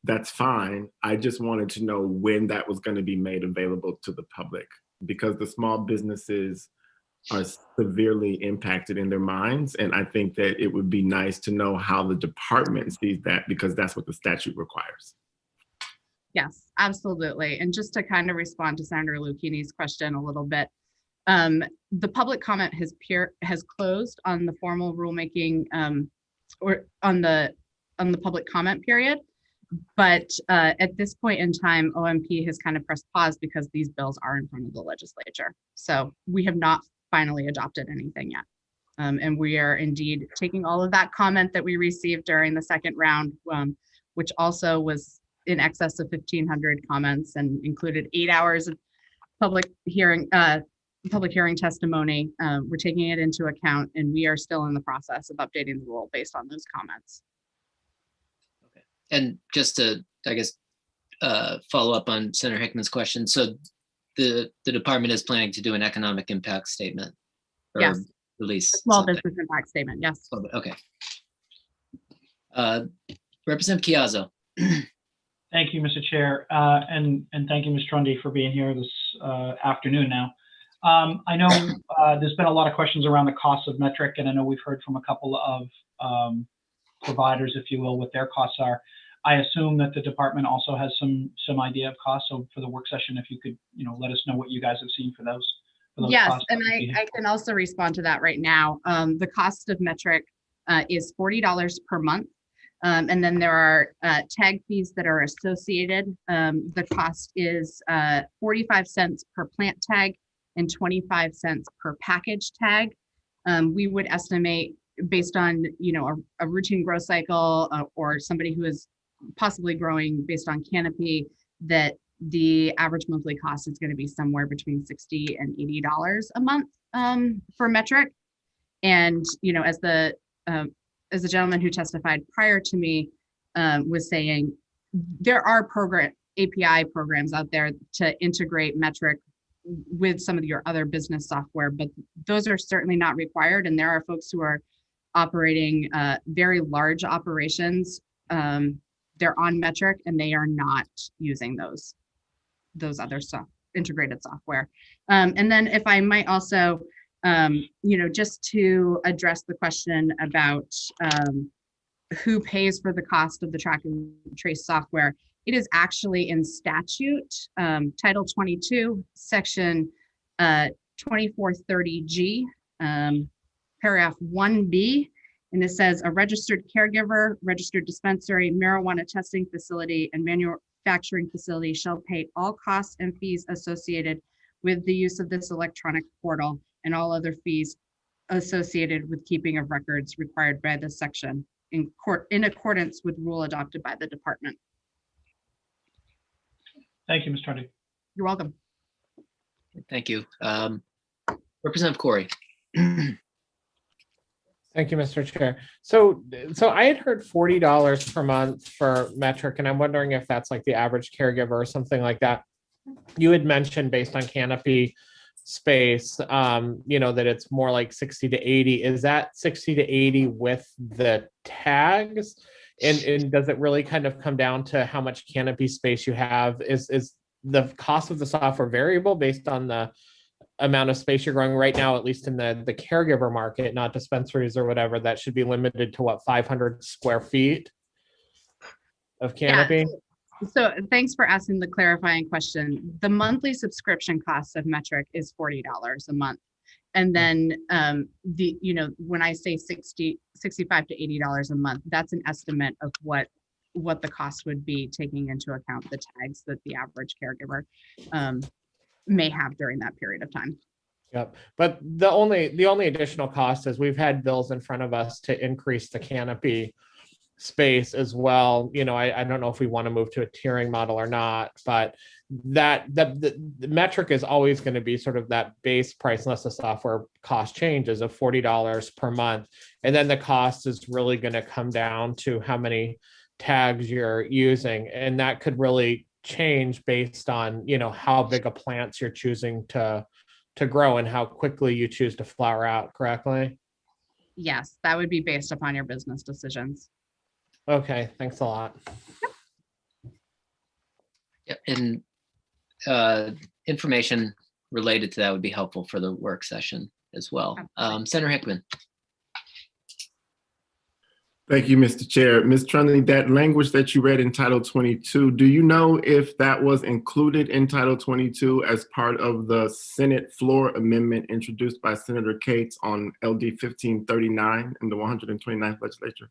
that's fine. I just wanted to know when that was going to be made available to the public, because the small businesses are severely impacted in their minds. And I think that it would be nice to know how the department sees that, because that's what the statute requires. Yes, absolutely. And just to kind of respond to Senator Lucchini's question a little bit, the public comment has closed on the formal rulemaking or on the public comment period. But at this point in time, OMP has kind of pressed pause because these bills are in front of the legislature. So we have not finally adopted anything yet. And we are indeed taking all of that comment that we received during the second round, which also was in excess of 1,500 comments and included 8 hours of public hearing testimony. We're taking it into account, and we are still in the process of updating the rule based on those comments. Okay. And just to, I guess, follow up on Senator Hickman's question. So the department is planning to do an economic impact statement or yes. Release. Small business impact statement, yes. Okay. Representative Chiazzo. Thank you, Mr. Chair, and thank you, Ms. Trundy, for being here this afternoon now. I know there's been a lot of questions around the cost of metric, and I know we've heard from a couple of providers, if you will, what their costs are. I assume that the department also has some idea of cost. So for the work session, if you could, let us know what you guys have seen for those. Yes, costs, and I can also respond to that right now. The cost of metric is $40 per month. And then there are tag fees that are associated. The cost is 45 cents per plant tag and 25 cents per package tag. We would estimate, based on a routine grow cycle or somebody who is possibly growing based on canopy, that the average monthly cost is going to be somewhere between $60 and $80 a month for metric. And as the gentleman who testified prior to me was saying, there are API programs out there to integrate metric with some of your other business software, but those are certainly not required. And there are folks who are operating very large operations. They're on metric and they are not using those other integrated software. And then if I might also, just to address the question about who pays for the cost of the track and trace software, it is actually in statute, Title 22, Section 2430G, paragraph 1B, and it says a registered caregiver, registered dispensary, marijuana testing facility, and manufacturing facility shall pay all costs and fees associated with the use of this electronic portal and all other fees associated with keeping of records required by this section in accordance with rule adopted by the department. Thank you, Ms. Trundy. You're welcome. Thank you. Representative Corey. Thank you, Mr. Chair. So I had heard $40 per month for metric, and I'm wondering if that's like the average caregiver or something like that. You had mentioned based on canopy space, that it's more like 60 to 80. Is that 60 to 80 with the tags? And does it really kind of come down to how much canopy space you have? Is the cost of the software variable based on the amount of space you're growing right now, at least in the caregiver market, not dispensaries or whatever, that should be limited to what, 500 square feet of canopy? Yeah. So thanks for asking the clarifying question. The monthly subscription cost of Metric is $40 a month. And then when I say $65 to $80 a month, that's an estimate of what the cost would be, taking into account the tags that the average caregiver may have during that period of time. Yep. But the only additional cost is we've had bills in front of us to increase the canopy space as well. I don't know if we want to move to a tiering model or not, but the metric is always going to be sort of that base price unless the software cost changes of $40 per month. And then the cost is really going to come down to how many tags you're using. And that could really change based on, how big a plants you're choosing to grow and how quickly you choose to flower out correctly. Yes, that would be based upon your business decisions. Okay, thanks a lot. Yeah, and information related to that would be helpful for the work session as well. Senator Hickman. Thank you, Mr. Chair. Ms. Trunley, that language that you read in Title 22, do you know if that was included in Title 22 as part of the Senate floor amendment introduced by Senator Cates on LD 1539 in the 129th legislature?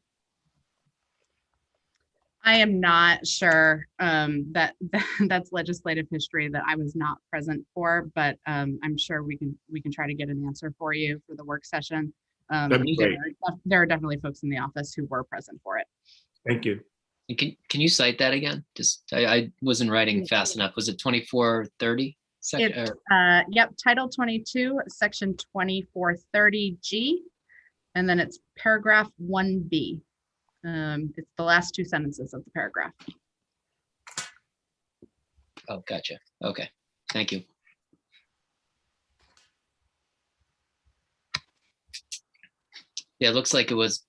I am not sure. That's legislative history that I was not present for, but I'm sure we can try to get an answer for you for the work session. That'd be great. There are definitely folks in the office who were present for it. Thank you. Can you cite that again? Just I wasn't writing fast enough. Was it 2430? Yep, Title 22, Section 2430G, and then it's paragraph 1B. It's the last two sentences of the paragraph. Oh, gotcha. Okay, thank you. Yeah, it looks like it was,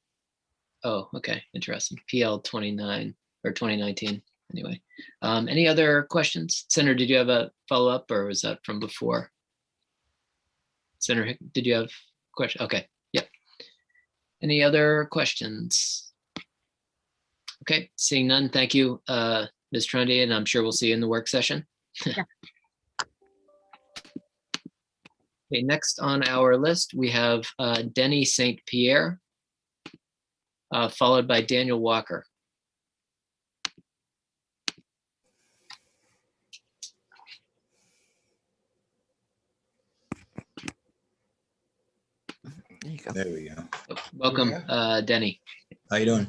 oh, okay, interesting. PL 29 or 2019, anyway. Any other questions? Senator, did you have a follow-up or was that from before? Senator Hick, did you have a question? Okay, yeah. Any other questions? Okay, seeing none, thank you, Ms. Trundy, and I'm sure we'll see you in the work session. Yeah. Okay, next on our list, we have Denny St. Pierre, followed by Daniel Walker. There we go. Welcome, Denny. How you doing?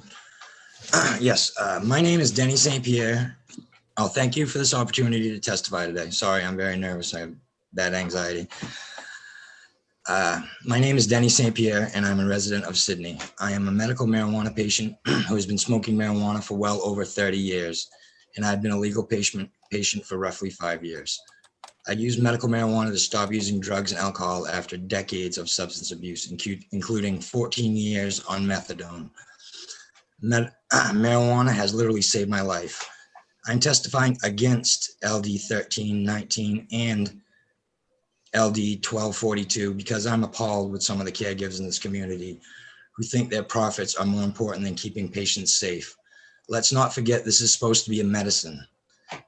Yes, my name is Denny St. Pierre. Oh, thank you for this opportunity to testify today. Sorry, I'm very nervous. I have bad anxiety. My name is Denny St. Pierre, and I'm a resident of Sydney. I am a medical marijuana patient who has been smoking marijuana for well over 30 years, and I've been a legal patient for roughly 5 years. I used medical marijuana to stop using drugs and alcohol after decades of substance abuse, including 14 years on methadone. Marijuana has literally saved my life. I'm testifying against LD 1319 and LD 1242 because I'm appalled with some of the caregivers in this community who think their profits are more important than keeping patients safe. Let's not forget this is supposed to be a medicine.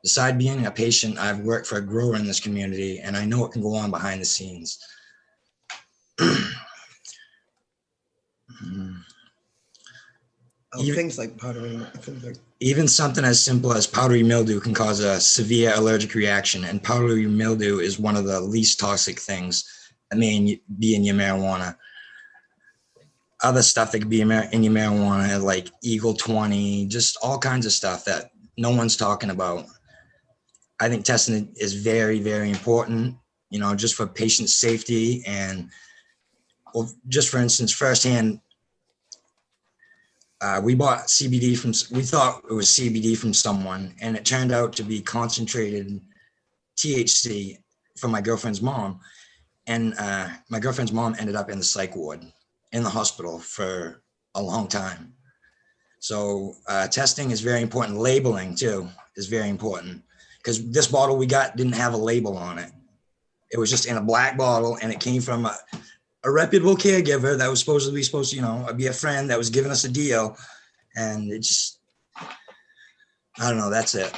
Besides being a patient, I've worked for a grower in this community and I know what can go on behind the scenes. Things like powdery, even something as simple as powdery mildew can cause a severe allergic reaction, and powdery mildew is one of the least toxic things that may be in your marijuana. Other stuff that could be in your marijuana, like Eagle 20, just all kinds of stuff that no one's talking about. I think testing is very, very important, just for patient safety and, well, just for instance, firsthand, we bought CBD we thought it was CBD from someone, and it turned out to be concentrated THC from my girlfriend's mom. And my girlfriend's mom ended up in the psych ward in the hospital for a long time. So testing is very important. Labeling too is very important, because this bottle we got didn't have a label on it. It was just in a black bottle, and it came from a reputable caregiver that was supposed to, you know, be a friend that was giving us a deal. And it just, I don't know, that's it.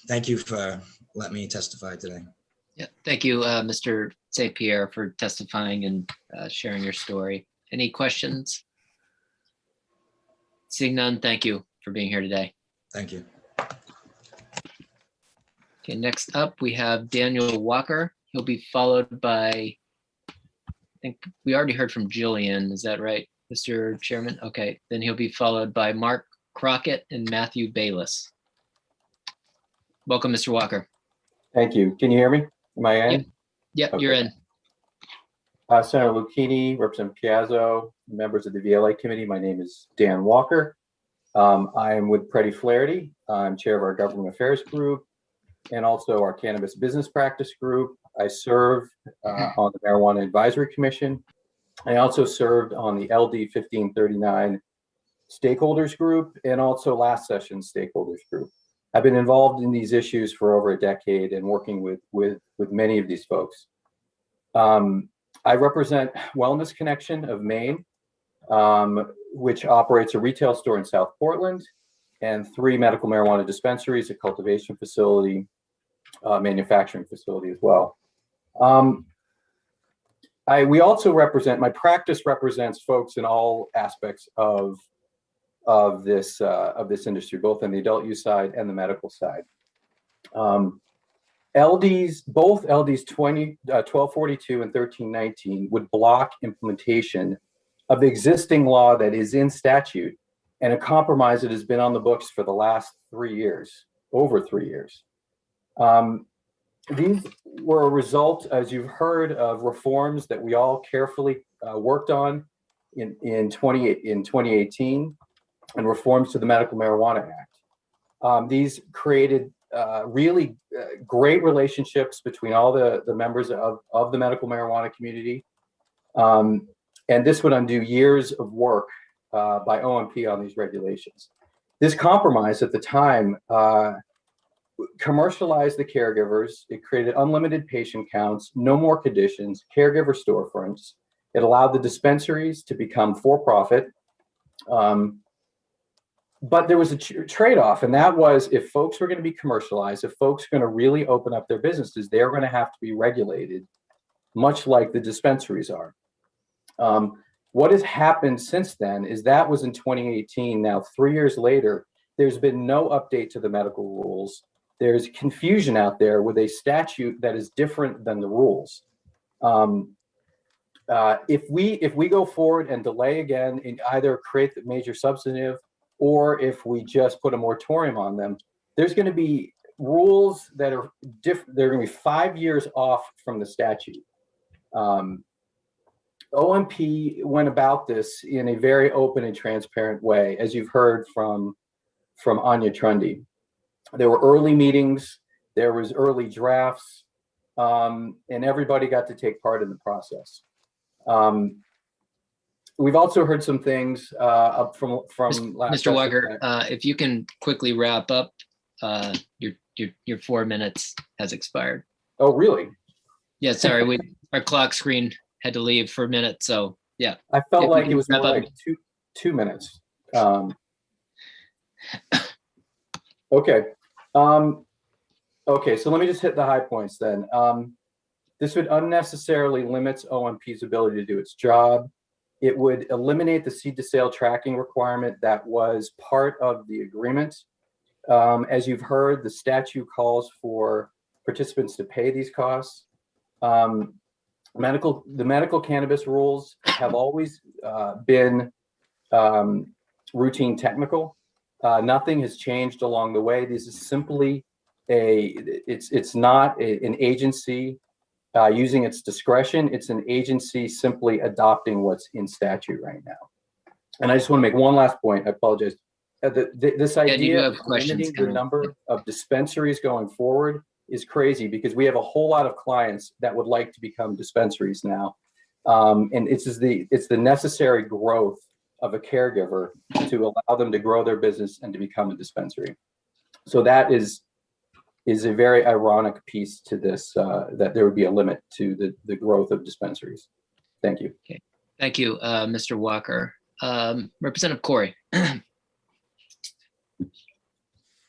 Thank you for letting me testify today. Yeah, thank you, Mr. St. Pierre, for testifying and sharing your story. Any questions? Seeing none, thank you for being here today. Thank you. Okay, next up we have Daniel Walker. He'll be followed by, I think we already heard from Jillian, is that right, Mr. Chairman? Okay, then he'll be followed by Mark Crockett and Matthew Bayless. Welcome, Mr. Walker. Thank you. Can you hear me? Am I in? Yep, Okay. You're in. Senator Lucchini, Representative Piazza, members of the VLA committee. My name is Dan Walker. I am with Freddie Flaherty. I'm chair of our government affairs group and also our cannabis business practice group. I serve on the Marijuana Advisory Commission. I also served on the LD 1539 stakeholders group and also last session's stakeholders group. I've been involved in these issues for over a decade and working with many of these folks. I represent Wellness Connection of Maine, which operates a retail store in South Portland and 3 medical marijuana dispensaries, a cultivation facility, manufacturing facility as well. We also represent, my practice represents folks in all aspects of this industry, both on the adult use side and the medical side. Both LDs 1242 and 1319 would block implementation of the existing law that is in statute and a compromise that has been on the books for the last 3 years, over 3 years. These were a result, as you've heard, of reforms that we all carefully worked on in 2018 and reforms to the Medical Marijuana Act. These created really great relationships between all the members of the medical marijuana community. And this would undo years of work by OMP on these regulations. This compromise at the time commercialized the caregivers. It created unlimited patient counts, no more conditions, caregiver storefronts. It allowed the dispensaries to become for-profit. But there was a trade-off, and that was if folks were going to be commercialized, if folks were going to really open up their businesses, they're going to have to be regulated, much like the dispensaries are. What has happened since then is that was in 2018. Now, 3 years later, there's been no update to the medical rules. There's confusion out there with a statute that is different than the rules. If we go forward and delay again and either create the major substantive or if we just put a moratorium on them, there's going to be rules that are different. They're going to be 5 years off from the statute. OMP went about this in a very open and transparent way, as you've heard from Anya Trundy. There were early meetings, there was early drafts, and everybody got to take part in the process. We've also heard some things up from last Mr. Walker, if you can quickly wrap up, your 4 minutes has expired. Oh, really? Yeah, sorry, our clock screen had to leave for a minute, so yeah. I felt like it was more like two minutes. Okay. Okay, so let me just hit the high points then. This would unnecessarily limit OMP's ability to do its job. It would eliminate the seed to sale tracking requirement that was part of the agreement. As you've heard, the statute calls for participants to pay these costs. The medical cannabis rules have always been routine technical. Nothing has changed along the way. This is simply it's not an agency using its discretion. It's an agency simply adopting what's in statute right now. And I just want to make one last point. I apologize. This idea of limiting the number of dispensaries going forward is crazy because we have a whole lot of clients that would like to become dispensaries now. And it's the necessary growth of a caregiver to allow them to grow their business and to become a dispensary. So that is a very ironic piece to this, that there would be a limit to the growth of dispensaries. Thank you. Okay. Thank you, Mr. Walker. Representative Corey.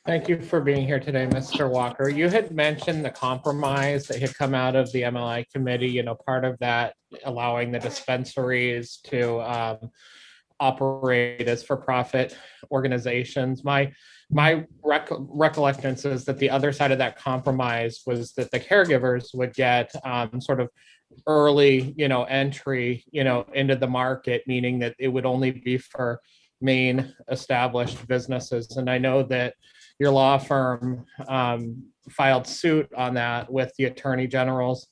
Thank you for being here today, Mr. Walker. You had mentioned the compromise that had come out of the MLI committee, you know, part of that allowing the dispensaries to operate as for-profit organizations. My recollection is that the other side of that compromise was that the caregivers would get sort of early, you know, entry, you know, into the market, meaning that it would only be for main established businesses. And I know that your law firm filed suit on that with the Attorney General's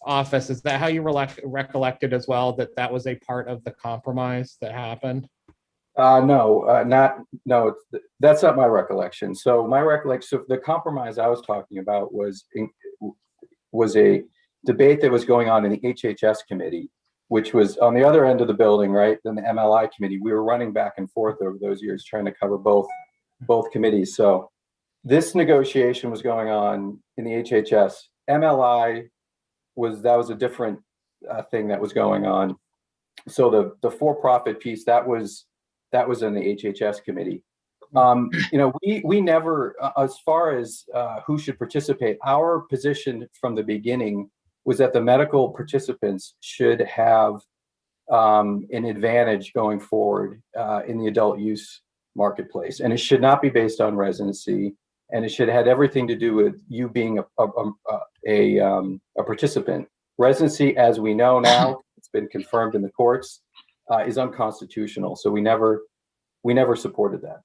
office. Is that how you recollected as well, that that was a part of the compromise that happened? No, that's not my recollection. So my recollection, so the compromise I was talking about was a debate that was going on in the HHS committee, which was on the other end of the building, right? Then the MLI committee. We were running back and forth over those years trying to cover both committees. So this negotiation was going on in the HHS. MLI that was a different thing that was going on. So the for-profit piece that was in the HHS committee. You know, we never, as far as who should participate, our position from the beginning was that the medical participants should have an advantage going forward in the adult use marketplace, and it should not be based on residency, and it should have everything to do with you being a participant. Residency, as we know now, it's been confirmed in the courts, is unconstitutional. So we never supported that.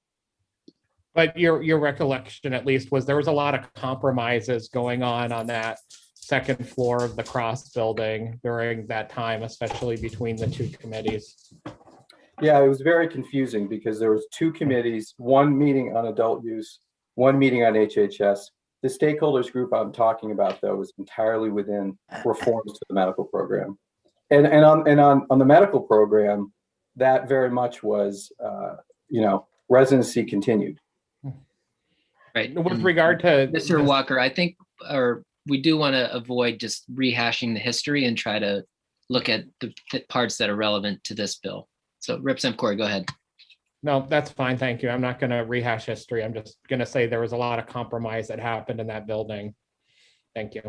But your recollection, at least, was there was a lot of compromises going on that second floor of the Cross building during that time, especially between the two committees. Yeah, it was very confusing because there was two committees, one meeting on adult use, one meeting on HHS. The stakeholders group I'm talking about, though, was entirely within reforms to the medical program. And on the medical program, that very much was, you know, residency continued. Right. With regard to Mr. Walker, I think, we do want to avoid just rehashing the history and try to look at the parts that are relevant to this bill. So Representative Corey, go ahead. No, that's fine. Thank you. I'm not going to rehash history. I'm just going to say there was a lot of compromise that happened in that building. Thank you.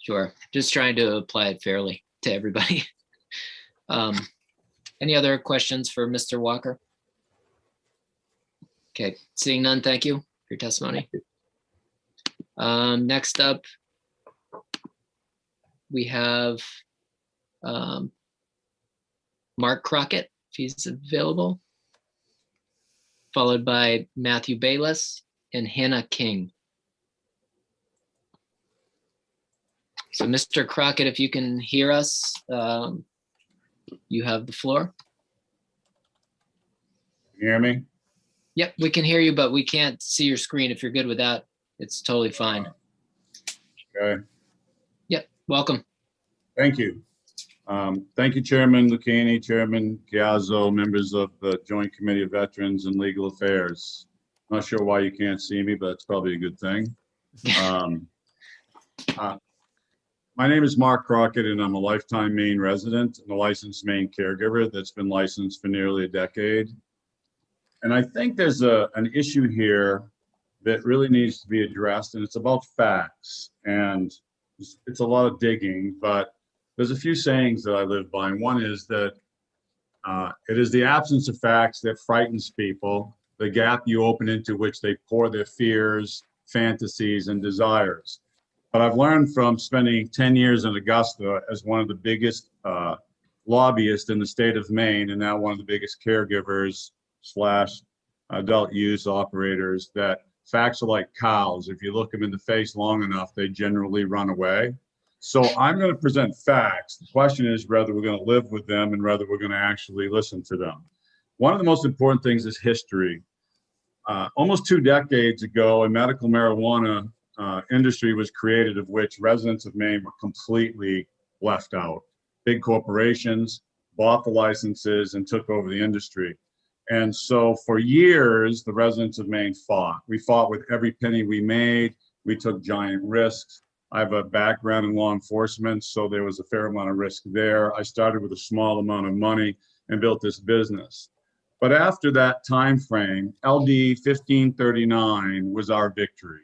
Sure. Just trying to apply it fairly to everybody. Any other questions for Mr. Walker? Okay, seeing none, thank you for your testimony. Next up, we have Mark Crockett, if he's available, followed by Matthew Bayless and Hannah King. So Mr. Crockett, if you can hear us, you have the floor. Can you hear me? Yep, we can hear you, but we can't see your screen. If you're good with that, it's totally fine. Okay. Yep, welcome. Thank you. Thank you, Chairman Lucchini, Chairman Chiazzo, members of the Joint Committee of Veterans and Legal Affairs. I'm not sure why you can't see me, but it's probably a good thing. My name is Mark Crockett, and I'm a lifetime Maine resident and a licensed Maine caregiver that's been licensed for nearly a decade. And I think there's an issue here that really needs to be addressed, and it's about facts. And it's a lot of digging, but there's a few sayings that I live by. And one is that it is the absence of facts that frightens people, the gap you open into which they pour their fears, fantasies, and desires. But I've learned from spending 10 years in Augusta as one of the biggest lobbyists in the state of Maine, and now one of the biggest caregivers / adult use operators, that facts are like cows. If you look them in the face long enough, they generally run away. So I'm going to present facts. The question is whether we're going to live with them and whether we're going to actually listen to them. One of the most important things is history. Almost 2 decades ago, a medical marijuana industry was created, of which residents of Maine were completely left out. Big corporations bought the licenses and took over the industry. And so for years, the residents of Maine fought. We fought with every penny we made. We took giant risks. I have a background in law enforcement, so there was a fair amount of risk there. I started with a small amount of money and built this business. But after that time frame, LD 1539 was our victory.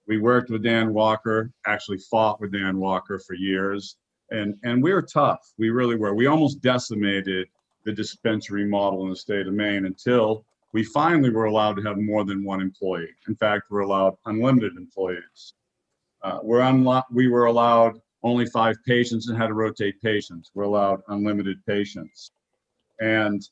We worked with Dan Walker, actually fought with Dan Walker for years, and we were tough. We really were. We almost decimated the dispensary model in the state of Maine until we finally were allowed to have more than one employee. In fact, we're allowed unlimited employees. We were allowed only 5 patients and had to rotate patients. We're allowed unlimited patients. And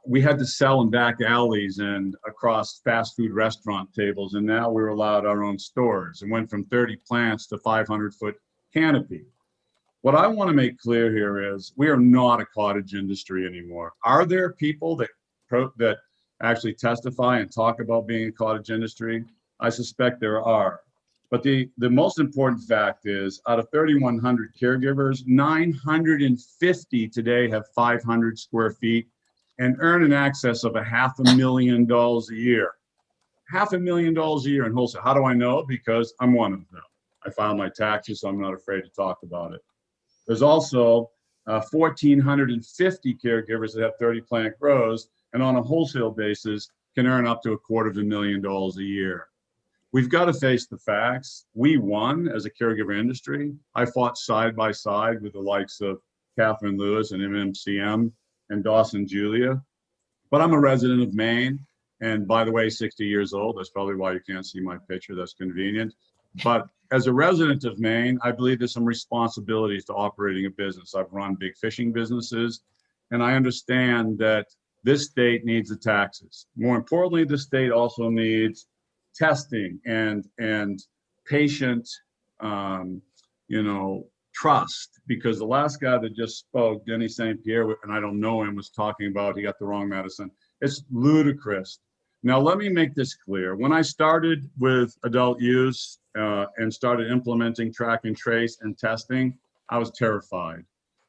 we had to sell in back alleys and across fast food restaurant tables. And now we're allowed our own stores and went from 30 plants to 500-foot canopy. What I want to make clear here is we are not a cottage industry anymore. Are there people that actually testify and talk about being a cottage industry? I suspect there are. But the most important fact is out of 3,100 caregivers, 950 today have 500 square feet and earn in excess of $500,000 a year. $500,000 a year in wholesale. How do I know? Because I'm one of them. I file my taxes, so I'm not afraid to talk about it. There's also 1,450 caregivers that have 30 plant grows, and on a wholesale basis can earn up to $250,000 a year. We've got to face the facts. We won as a caregiver industry. I fought side by side with the likes of Catherine Lewis and MMCM and Dawson Julia. But I'm a resident of Maine, and by the way, 60 years old. That's probably why you can't see my picture. That's convenient. But as a resident of Maine, I believe there's some responsibilities to operating a business. I've run big fishing businesses, and I understand that this state needs the taxes. More importantly, the state also needs testing and patient, trust. Because the last guy that just spoke, Denny St. Pierre, and I don't know him, was talking about he got the wrong medicine. It's ludicrous. Now, let me make this clear. When I started with adult use and started implementing track and trace and testing, I was terrified.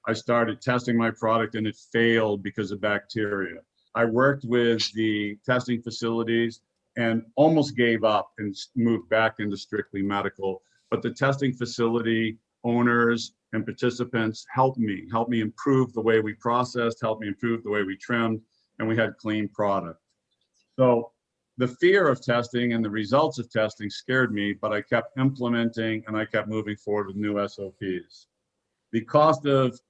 I started testing my product and it failed because of bacteria. I worked with the testing facilities and almost gave up and moved back into strictly medical. But the testing facility owners and participants helped me improve the way we processed, helped me improve the way we trimmed, and we had clean product. So the fear of testing and the results of testing scared me, but I kept implementing and I kept moving forward with new SOPs. The cost of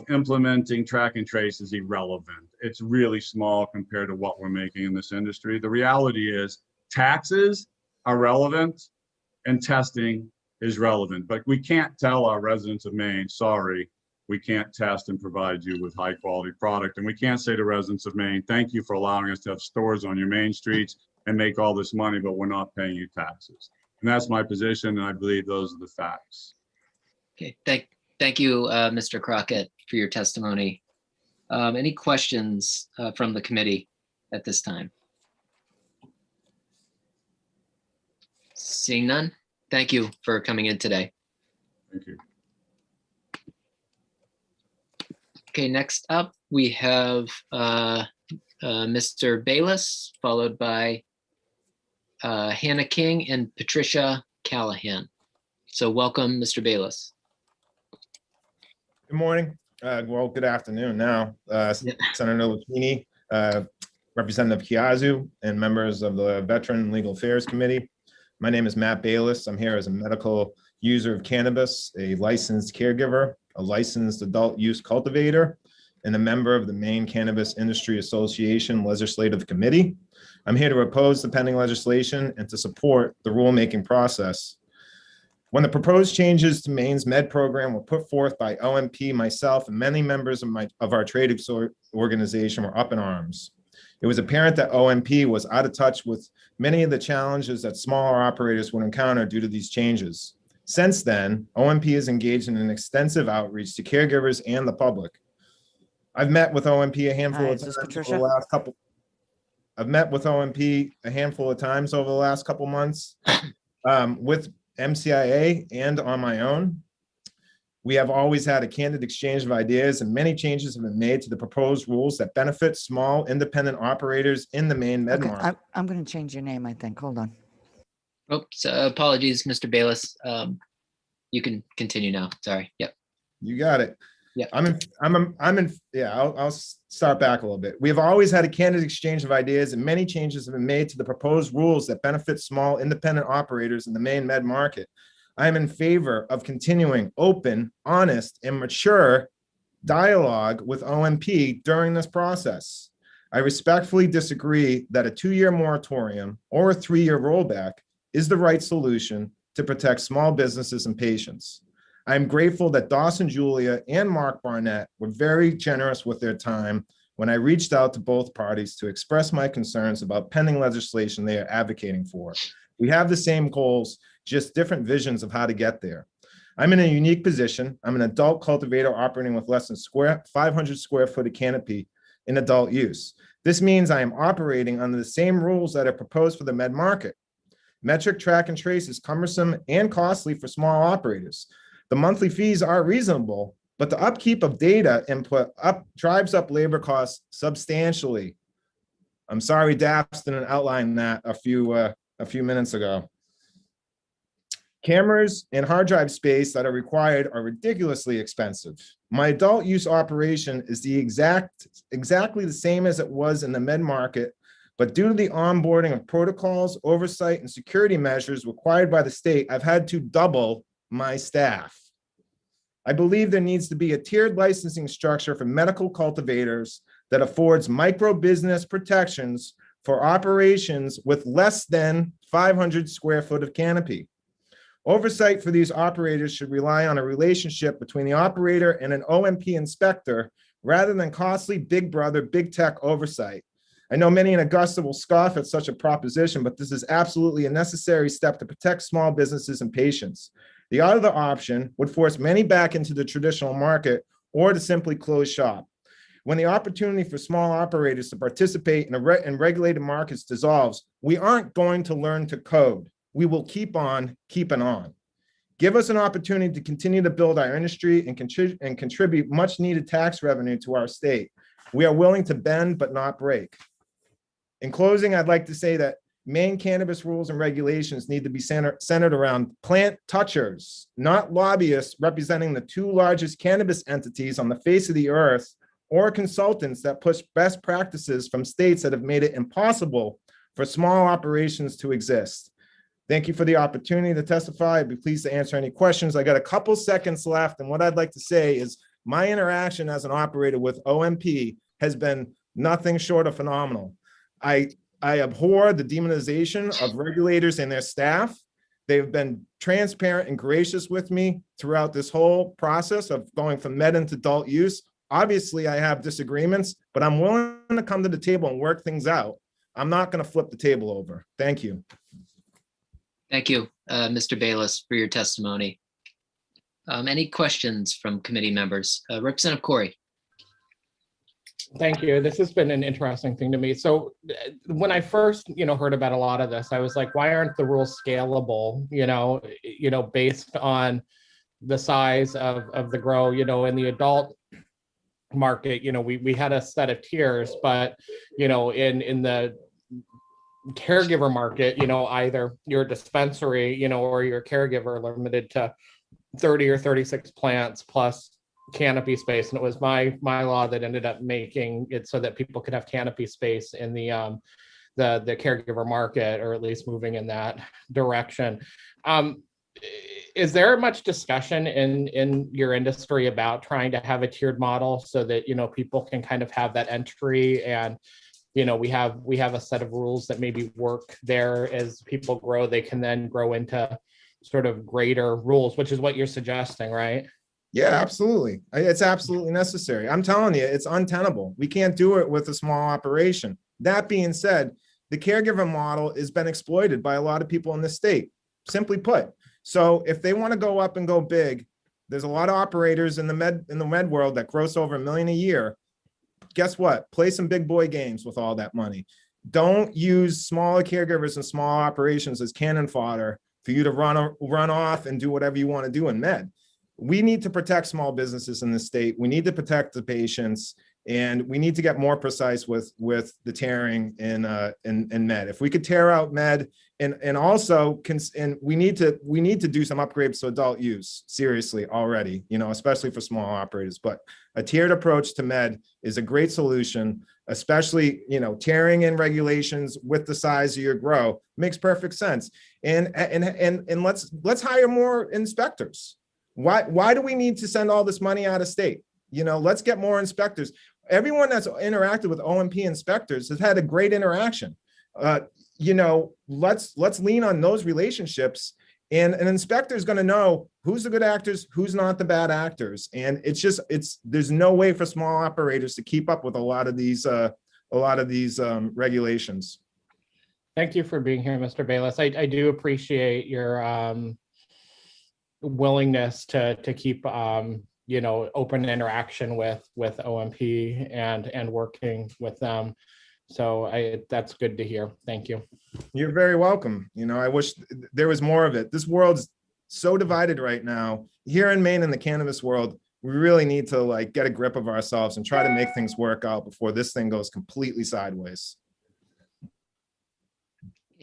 implementing track and trace is irrelevant. It's really small compared to what we're making in this industry. The reality is taxes are relevant and testing is relevant, but we can't tell our residents of Maine, sorry, we can't test and provide you with high quality product. And we can't say to residents of Maine, thank you for allowing us to have stores on your main streets and make all this money, but we're not paying you taxes. And that's my position, and I believe those are the facts. Okay, thank you, Mr. Crockett, for your testimony. Any questions from the committee at this time? Seeing none, thank you for coming in today. Thank you. Okay, next up, we have Mr. Bayless, followed by Hannah King and Patricia Callahan. So welcome, Mr. Bayless. Good morning. Well, good afternoon now. Senator Lucchini, Representative Chiazzu, and members of the Veteran Legal Affairs Committee. My name is Matt Bayless. I'm here as a medical user of cannabis, a licensed caregiver, a licensed adult use cultivator, and a member of the Maine Cannabis Industry Association Legislative Committee. I'm here to oppose the pending legislation and to support the rulemaking process. When the proposed changes to Maine's med program were put forth by OMP, myself, and many members of our trade organization were up in arms. It was apparent that OMP was out of touch with many of the challenges that smaller operators would encounter due to these changes. Since then, OMP is engaged in an extensive outreach to caregivers and the public. I've met with OMP a handful of times over the last couple. I've met with OMP a handful of times over the last couple months with MCIA and on my own. We have always had a candid exchange of ideas, and many changes have been made to the proposed rules that benefit small independent operators in the Maine med market. I'm going to change your name, I think. Hold on. Oops, apologies, Mr. Bayless. You can continue now. Sorry. Yep. You got it. Yeah. I'll start back a little bit. We have always had a candid exchange of ideas, and many changes have been made to the proposed rules that benefit small independent operators in the Maine med market. I am in favor of continuing open, honest, and mature dialogue with OMP during this process. I respectfully disagree that a 2-year moratorium or a 3-year rollback is the right solution to protect small businesses and patients. I am grateful that Dawson Julia and Mark Barnett were very generous with their time when I reached out to both parties to express my concerns about pending legislation they are advocating for. We have the same goals, just different visions of how to get there. I'm in a unique position. I'm an adult cultivator operating with less than 500 square foot of canopy in adult use. This means I am operating under the same rules that are proposed for the med market. Metric track and trace is cumbersome and costly for small operators. The monthly fees are reasonable, but the upkeep of data input drives up labor costs substantially. I'm sorry DAPS didn't outline that a few minutes ago. Cameras and hard drive space that are required are ridiculously expensive. My adult use operation is exactly the same as it was in the med market, but due to the onboarding of protocols, oversight, and security measures required by the state, I've had to double my staff. I believe there needs to be a tiered licensing structure for medical cultivators that affords micro business protections for operations with less than 500 square foot of canopy. Oversight for these operators should rely on a relationship between the operator and an OMP inspector rather than costly big brother, big tech oversight. I know many in Augusta will scoff at such a proposition, but this is absolutely a necessary step to protect small businesses and patients. The other option would force many back into the traditional market or to simply close shop. When the opportunity for small operators to participate in regulated markets dissolves, we aren't going to learn to code. We will keep on keeping on. Give us an opportunity to continue to build our industry and contribute much needed tax revenue to our state. We are willing to bend but not break. In closing, I'd like to say that Maine cannabis rules and regulations need to be centered around plant touchers, not lobbyists representing the 2 largest cannabis entities on the face of the earth, or consultants that push best practices from states that have made it impossible for small operations to exist. Thank you for the opportunity to testify. I'd be pleased to answer any questions. I got a couple seconds left, and what I'd like to say is my interaction as an operator with OMP has been nothing short of phenomenal. I abhor the demonization of regulators and their staff. They've been transparent and gracious with me throughout this whole process of going from med into adult use. Obviously, I have disagreements, but I'm willing to come to the table and work things out. I'm not going to flip the table over. Thank you. Thank you, Mr. Bayless, for your testimony. Any questions from committee members? Representative Corey. Thank you. This has been an interesting thing to me. So when I first, heard about a lot of this, I was like, why aren't the rules scalable, based on the size of the grow, in the adult market, we had a set of tiers, but, in the caregiver market, either your dispensary, or your caregiver are limited to 30 or 36 plants plus canopy space. And it was my law that ended up making it so that people could have canopy space in the caregiver market, or at least moving in that direction. Is there much discussion in your industry about trying to have a tiered model so that, people can kind of have that entry, and, we have a set of rules that maybe work there as people grow, they can then grow into sort of greater rules, which is what you're suggesting, right? Yeah, absolutely. It's absolutely necessary. I'm telling you, it's untenable. We can't do it with a small operation. That being said, the caregiver model has been exploited by a lot of people in the state, simply put. So if they want to go up and go big, there's a lot of operators in the med world that gross over $1 million a year. Guess what? Play some big boy games with all that money. Don't use smaller caregivers and small operations as cannon fodder for you to run off and do whatever you want to do in med. we need to protect small businesses in the state. We need to protect the patients, and we need to get more precise with the tearing in med. If we could tear out med, and also we need to do some upgrades to adult use seriously already, especially for small operators. But a tiered approach to med is a great solution, especially tearing in regulations with the size of your grow makes perfect sense. And let's hire more inspectors. Why do we need to send all this money out of state? Let's get more inspectors. Everyone that's interacted with OMP inspectors has had a great interaction. Let's lean on those relationships, and an inspector is going to know who's the good actors, who's not the bad actors. And there's no way for small operators to keep up with a lot of these regulations. Thank you for being here, Mr. Bayless. I do appreciate your willingness to keep open interaction with OMP and working with them. So that's good to hear. Thank you. You're very welcome. I wish there was more of it. This world's so divided right now. Here in Maine, in the cannabis world, we really need to get a grip of ourselves and try to make things work out before this thing goes completely sideways.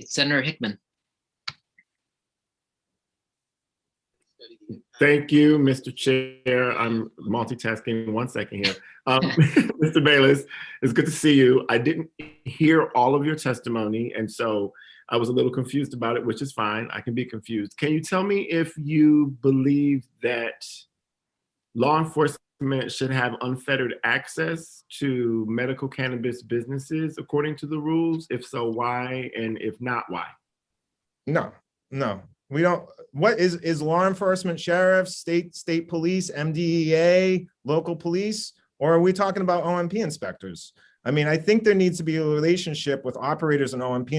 Senator Hickman. Thank you, Mr. Chair. I'm multitasking 1 second here. Mr. Bayless, it's good to see you. I didn't hear all of your testimony, and so I was a little confused about it, which is fine. I can be confused. Can you tell me if you believe that law enforcement should have unfettered access to medical cannabis businesses according to the rules? If so, why? And if not, why? No. We don't. What is law enforcement, sheriffs, state police, MDEA, local police, or are we talking about OMP inspectors? I mean, I think there needs to be a relationship with operators and OMP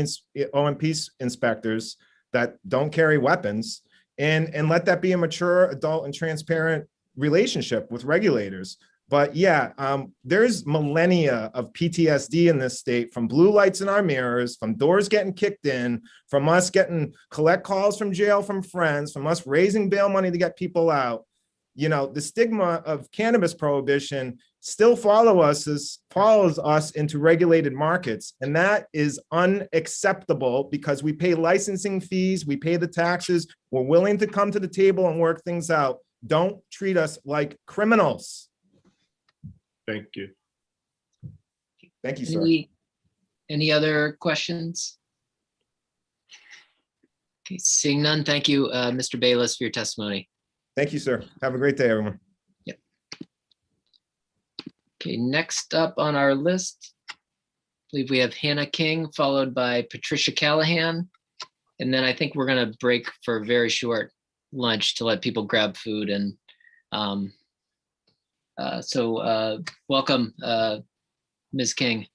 inspectors that don't carry weapons, and let that be a mature, adult, and transparent relationship with regulators. But yeah, there's millennia of PTSD in this state, from blue lights in our mirrors, from doors getting kicked in, from us getting collect calls from jail from friends, from us raising bail money to get people out. The stigma of cannabis prohibition still follows us into regulated markets. And that is unacceptable because we pay licensing fees, we pay the taxes, we're willing to come to the table and work things out. Don't treat us like criminals. Thank you. Thank you, sir. Any other questions? Okay, seeing none, thank you, Mr. Bayless, for your testimony. Thank you, sir. Have a great day, everyone. Yep. Okay, next up on our list, I believe we have Hannah King, followed by Patricia Callahan. And then I think we're going to break for a very short lunch to let people grab food. And welcome, Ms. King.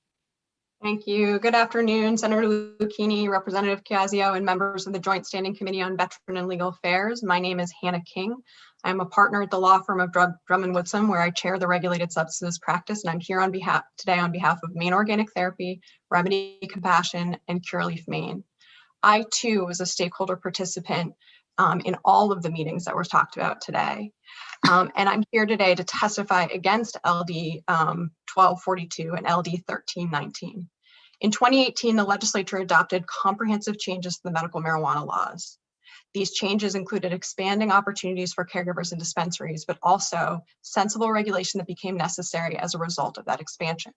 Thank you. Good afternoon, Senator Lucchini, Representative Chiazio, and members of the Joint Standing Committee on Veteran and Legal Affairs. My name is Hannah King. I'm a partner at the law firm of Drummond Woodson, where I chair the regulated substances practice, and I'm here today on behalf of Maine Organic Therapy, Remedy Compassion, and Curaleaf Maine. I too was a stakeholder participant in all of the meetings that were talked about today. And I'm here today to testify against LD 1242 and LD 1319. In 2018, the legislature adopted comprehensive changes to the medical marijuana laws. These changes included expanding opportunities for caregivers and dispensaries, but also sensible regulation that became necessary as a result of that expansion.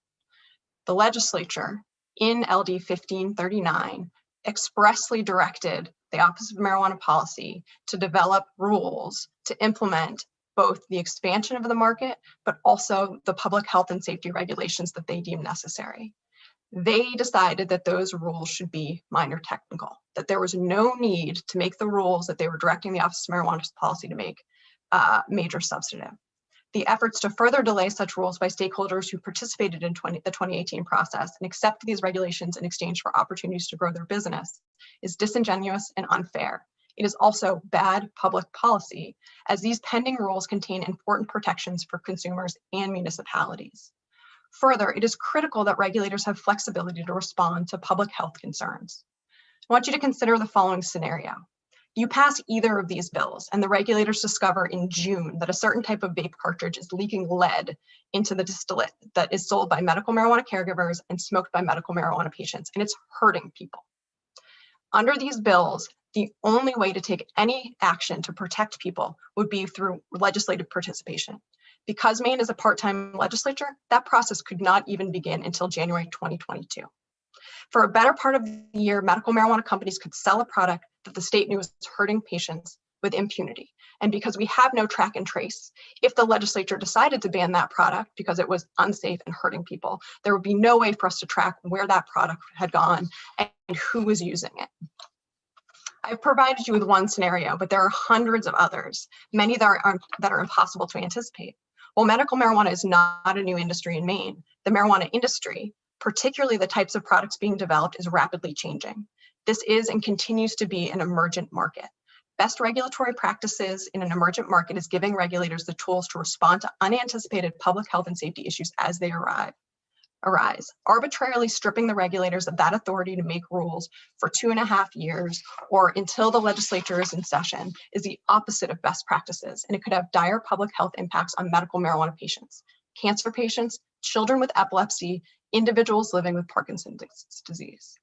The legislature in LD 1539 expressly directed the Office of Marijuana Policy to develop rules to implement both the expansion of the market, but also the public health and safety regulations that they deem necessary. They decided that those rules should be minor technical, that there was no need to make the rules that they were directing the Office of Marijuana Policy to make major substantive. The efforts to further delay such rules by stakeholders who participated in the 2018 process and accepted these regulations in exchange for opportunities to grow their business is disingenuous and unfair. It is also bad public policy, as these pending rules contain important protections for consumers and municipalities. Further, it is critical that regulators have flexibility to respond to public health concerns. I want you to consider the following scenario. You pass either of these bills and the regulators discover in June that a certain type of vape cartridge is leaking lead into the distillate that is sold by medical marijuana caregivers and smoked by medical marijuana patients, and it's hurting people. Under these bills, the only way to take any action to protect people would be through legislative participation. Because Maine is a part-time legislature, that process could not even begin until January 2022. For a better part of the year, medical marijuana companies could sell a product that the state knew was hurting patients with impunity. And because we have no track and trace, if the legislature decided to ban that product because it was unsafe and hurting people, there would be no way for us to track where that product had gone and who was using it. I've provided you with one scenario, but there are hundreds of others, many that are impossible to anticipate. While medical marijuana is not a new industry in Maine, the marijuana industry, particularly the types of products being developed, is rapidly changing. This is and continues to be an emergent market. Best regulatory practices in an emergent market is giving regulators the tools to respond to unanticipated public health and safety issues as they arise. Arbitrarily stripping the regulators of that authority to make rules for 2.5 years or until the legislature is in session is the opposite of best practices, and it could have dire public health impacts on medical marijuana patients, cancer patients, children with epilepsy, individuals living with Parkinson's disease.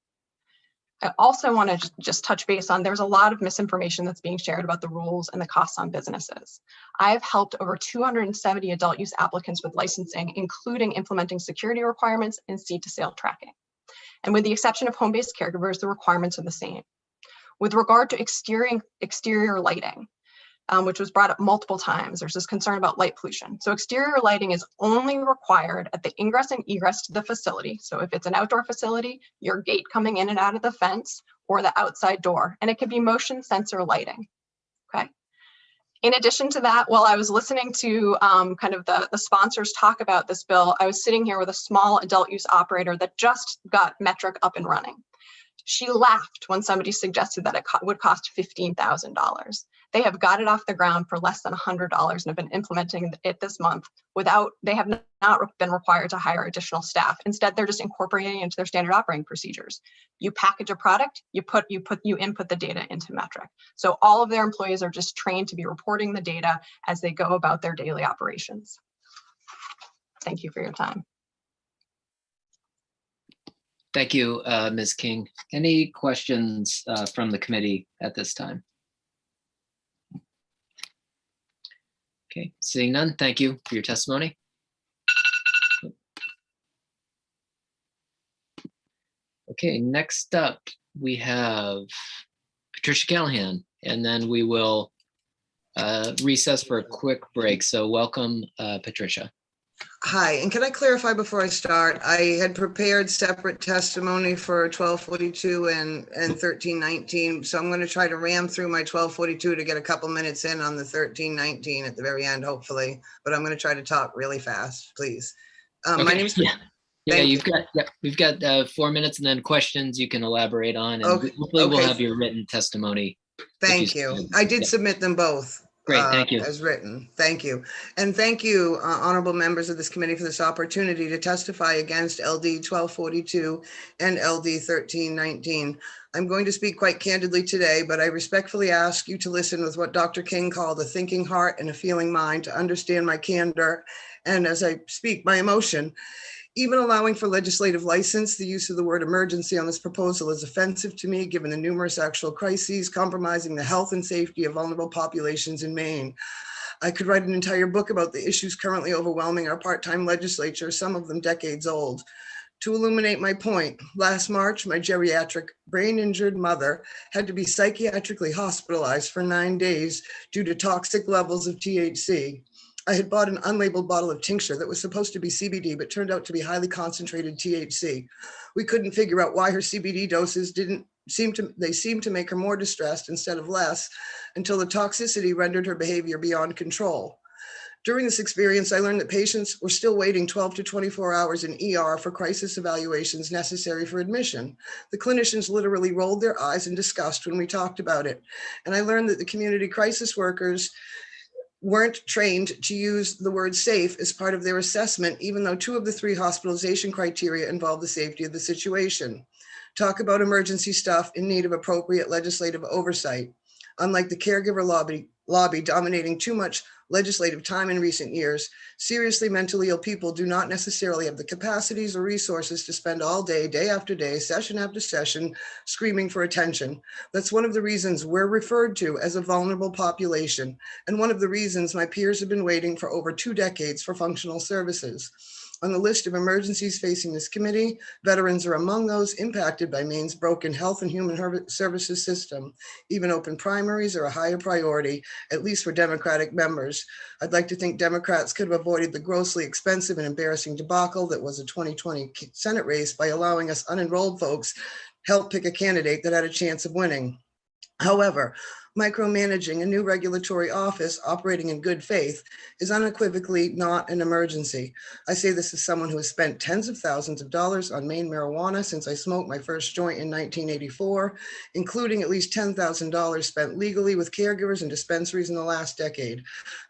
I also want to just touch base on, there's a lot of misinformation that's being shared about the rules and the costs on businesses. I have helped over 270 adult use applicants with licensing, including implementing security requirements and seed to sale tracking. And with the exception of home-based caregivers, the requirements are the same. With regard to exterior lighting, which was brought up multiple times, there's this concern about light pollution. So exterior lighting is only required at the ingress and egress to the facility. So if it's an outdoor facility, your gate coming in and out of the fence or the outside door, and it can be motion sensor lighting, okay? In addition to that, while I was listening to kind of the sponsors talk about this bill, I was sitting here with a small adult use operator that just got Metric up and running. She laughed when somebody suggested that it would cost $15,000. They have got it off the ground for less than $100 and have been implementing it this month they have not been required to hire additional staff. Instead, they're just incorporating it into their standard operating procedures. You package a product, you input the data into Metric. So all of their employees are just trained to be reporting the data as they go about their daily operations. Thank you for your time. Thank you, Ms. King. Any questions from the committee at this time? Okay, seeing none, thank you for your testimony. Okay, next up, we have Patricia Callahan, and then we will recess for a quick break. So welcome, Patricia. Hi, and can I clarify before I start? I had prepared separate testimony for 1242 and 1319, so I'm going to try to ram through my 1242 to get a couple minutes in on the 1319 at the very end, hopefully. But I'm going to try to talk really fast, please. Okay. My name's we've got 4 minutes, and then questions you can elaborate on, and hopefully we'll have your written testimony. Thank you. I did submit them both. Great, thank you. As written. Thank you. And thank you, honorable members of this committee, for this opportunity to testify against LD 1242 and LD 1319. I'm going to speak quite candidly today, but I respectfully ask you to listen with what Dr. King called a thinking heart and a feeling mind to understand my candor, and as I speak, my emotion. Even allowing for legislative license, the use of the word emergency on this proposal is offensive to me, given the numerous actual crises compromising the health and safety of vulnerable populations in Maine. I could write an entire book about the issues currently overwhelming our part-time legislature, some of them decades old. To illuminate my point, last March, my geriatric brain-injured mother had to be psychiatrically hospitalized for 9 days due to toxic levels of THC. I had bought an unlabeled bottle of tincture that was supposed to be CBD, but turned out to be highly concentrated THC. We couldn't figure out why her CBD doses seemed to make her more distressed instead of less, until the toxicity rendered her behavior beyond control. During this experience, I learned that patients were still waiting 12 to 24 hours in ER for crisis evaluations necessary for admission. The clinicians literally rolled their eyes in disgust when we talked about it. And I learned that the community crisis workers weren't trained to use the word safe as part of their assessment, even though 2 of the 3 hospitalization criteria involve the safety of the situation. Talk about emergency stuff in need of appropriate legislative oversight. Unlike the caregiver lobby dominating too much legislative time in recent years, seriously mentally ill people do not necessarily have the capacities or resources to spend all day, day after day, session after session, screaming for attention. That's one of the reasons we're referred to as a vulnerable population, and one of the reasons my peers have been waiting for over 2 decades for functional services. On the list of emergencies facing this committee, veterans are among those impacted by Maine's broken health and human services system. Even open primaries are a higher priority, at least for Democratic members. I'd like to think Democrats could have avoided the grossly expensive and embarrassing debacle that was a 2020 Senate race by allowing us unenrolled folks help pick a candidate that had a chance of winning. However, micromanaging a new regulatory office operating in good faith is unequivocally not an emergency. I say this as someone who has spent tens of thousands of dollars on Maine marijuana since I smoked my first joint in 1984, including at least $10,000 spent legally with caregivers and dispensaries in the last decade.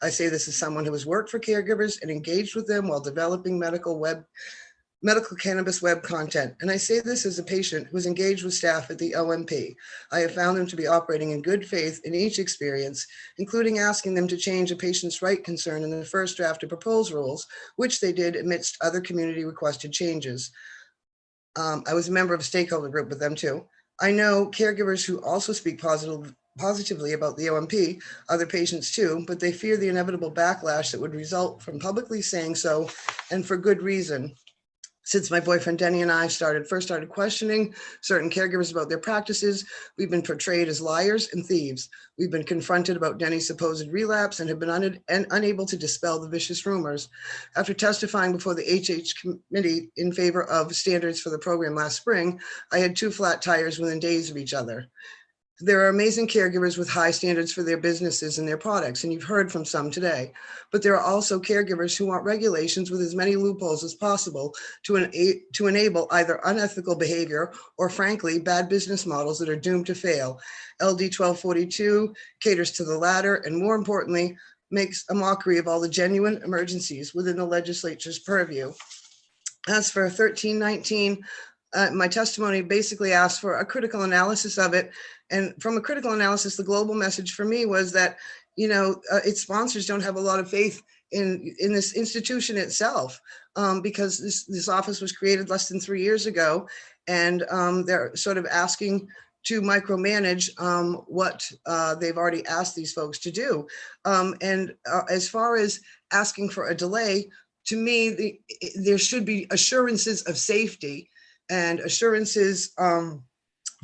I say this as someone who has worked for caregivers and engaged with them while developing medical cannabis web content. And I say this as a patient who was engaged with staff at the OMP. I have found them to be operating in good faith in each experience, including asking them to change a patient's right concern in the first draft of proposed rules, which they did amidst other community requested changes. I was a member of a stakeholder group with them too. I know caregivers who also speak positively about the OMP, other patients too, but they fear the inevitable backlash that would result from publicly saying so, and for good reason. Since my boyfriend Denny and I first started questioning certain caregivers about their practices, we've been portrayed as liars and thieves. We've been confronted about Denny's supposed relapse and have been unable to dispel the vicious rumors. After testifying before the HH committee in favor of standards for the program last spring, I had 2 flat tires within days of each other. There are amazing caregivers with high standards for their businesses and their products, and you've heard from some today. But there are also caregivers who want regulations with as many loopholes as possible to enable either unethical behavior or, frankly, bad business models that are doomed to fail. LD 1242 caters to the latter, and more importantly, makes a mockery of all the genuine emergencies within the legislature's purview. As for 1319, my testimony basically asked for a critical analysis of it. And from a critical analysis, the global message for me was that, its sponsors don't have a lot of faith in this institution itself, because this office was created less than 3 years ago. And they're sort of asking to micromanage what they've already asked these folks to do. As far as asking for a delay, to me, there should be assurances of safety and assurances,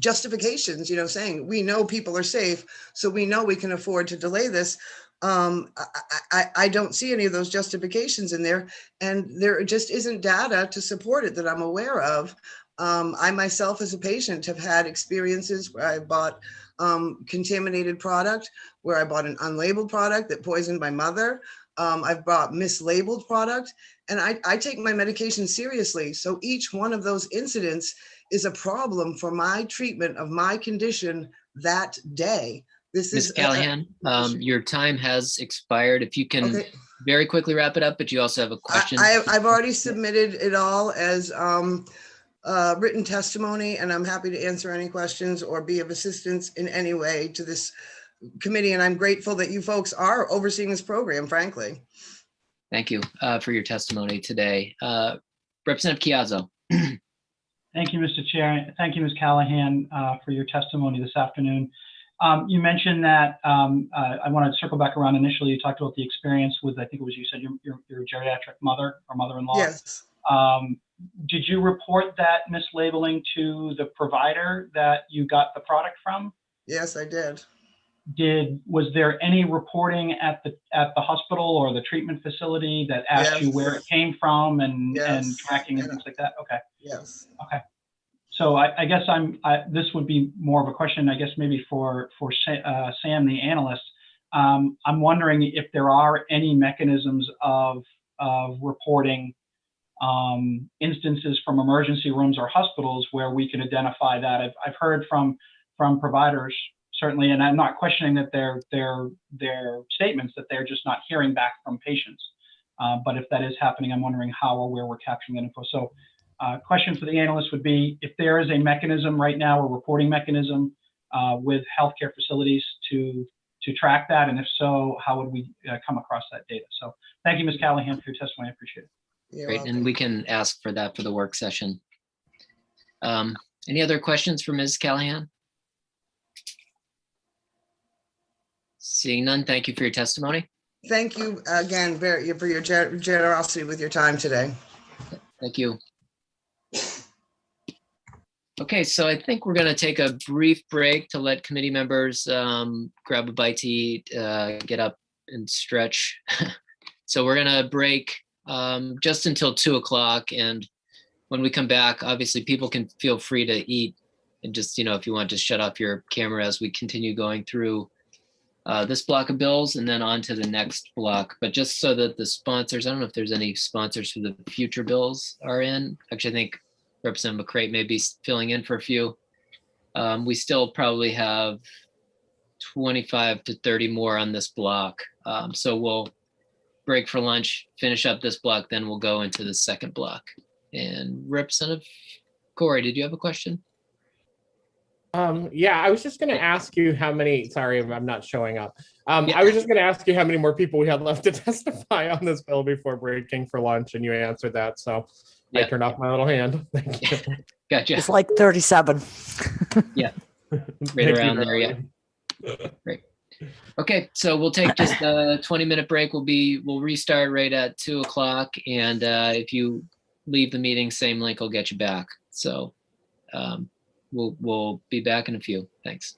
justifications, saying we know people are safe, so we know we can afford to delay this. I don't see any of those justifications in there, and there just isn't data to support it that I'm aware of. I myself as a patient have had experiences where I bought contaminated product, where I bought an unlabeled product that poisoned my mother. I've bought mislabeled product, and I take my medication seriously. So each one of those incidents is a problem for my treatment of my condition that day. This Ms. is Callahan, your time has expired. If you can very quickly wrap it up, but you also have a question. I've already submitted it all as written testimony, and I'm happy to answer any questions or be of assistance in any way to this committee. And I'm grateful that you folks are overseeing this program, frankly. Thank you for your testimony today. Representative Chiazzo. Thank you, Mr. Chair. Thank you, Ms. Callahan, for your testimony this afternoon. You mentioned that, I wanted to circle back around. Initially, you talked about the experience with, I think it was you said your geriatric mother or mother-in-law. Yes. Did you report that mislabeling to the provider that you got the product from? Yes, I did. Was there any reporting at the hospital or the treatment facility that asked you where it came from and tracking and things like that? Okay. Yes. Okay. So I guess this would be more of a question, I guess, maybe for Sam, the analyst. I'm wondering if there are any mechanisms of reporting instances from emergency rooms or hospitals where we can identify that. I've heard from providers, certainly, and I'm not questioning that their statements that they're just not hearing back from patients. But if that is happening, I'm wondering how or where we're capturing that info. So. Question for the analyst would be, if there is a mechanism right now, a reporting mechanism with healthcare facilities to track that? And if so, how would we come across that data? So thank you, Ms. Callahan, for your testimony. I appreciate it. Great, and we can ask for that for the work session. Any other questions for Ms. Callahan? Seeing none, thank you for your testimony. Thank you again for your generosity with your time today. Thank you. Okay, so I think we're going to take a brief break to let committee members grab a bite to eat, get up and stretch. So we're going to break just until 2 o'clock. And when we come back, obviously people can feel free to eat and just, if you want to shut off your camera as we continue going through this block of bills and then on to the next block. But just so that the sponsors, I don't know if there's any sponsors for the future bills are in. Actually, I think Representative McCrate may be filling in for a few. We still probably have 25 to 30 more on this block. So we'll break for lunch, finish up this block, then we'll go into the second block. And Representative Corey, did you have a question? Yeah, I was just going to ask you how many, sorry, I'm not showing up. I was just going to ask you how many more people we had left to testify on this bill before breaking for lunch, and you answered that. So I turned off my little hand. Thank you. Gotcha. It's like 37. Yeah, right around there, yeah. Great. Okay, so we'll take just a 20-minute break. We'll restart right at 2 o'clock, and if you leave the meeting, same link will get you back. So we'll be back in a few. Thanks.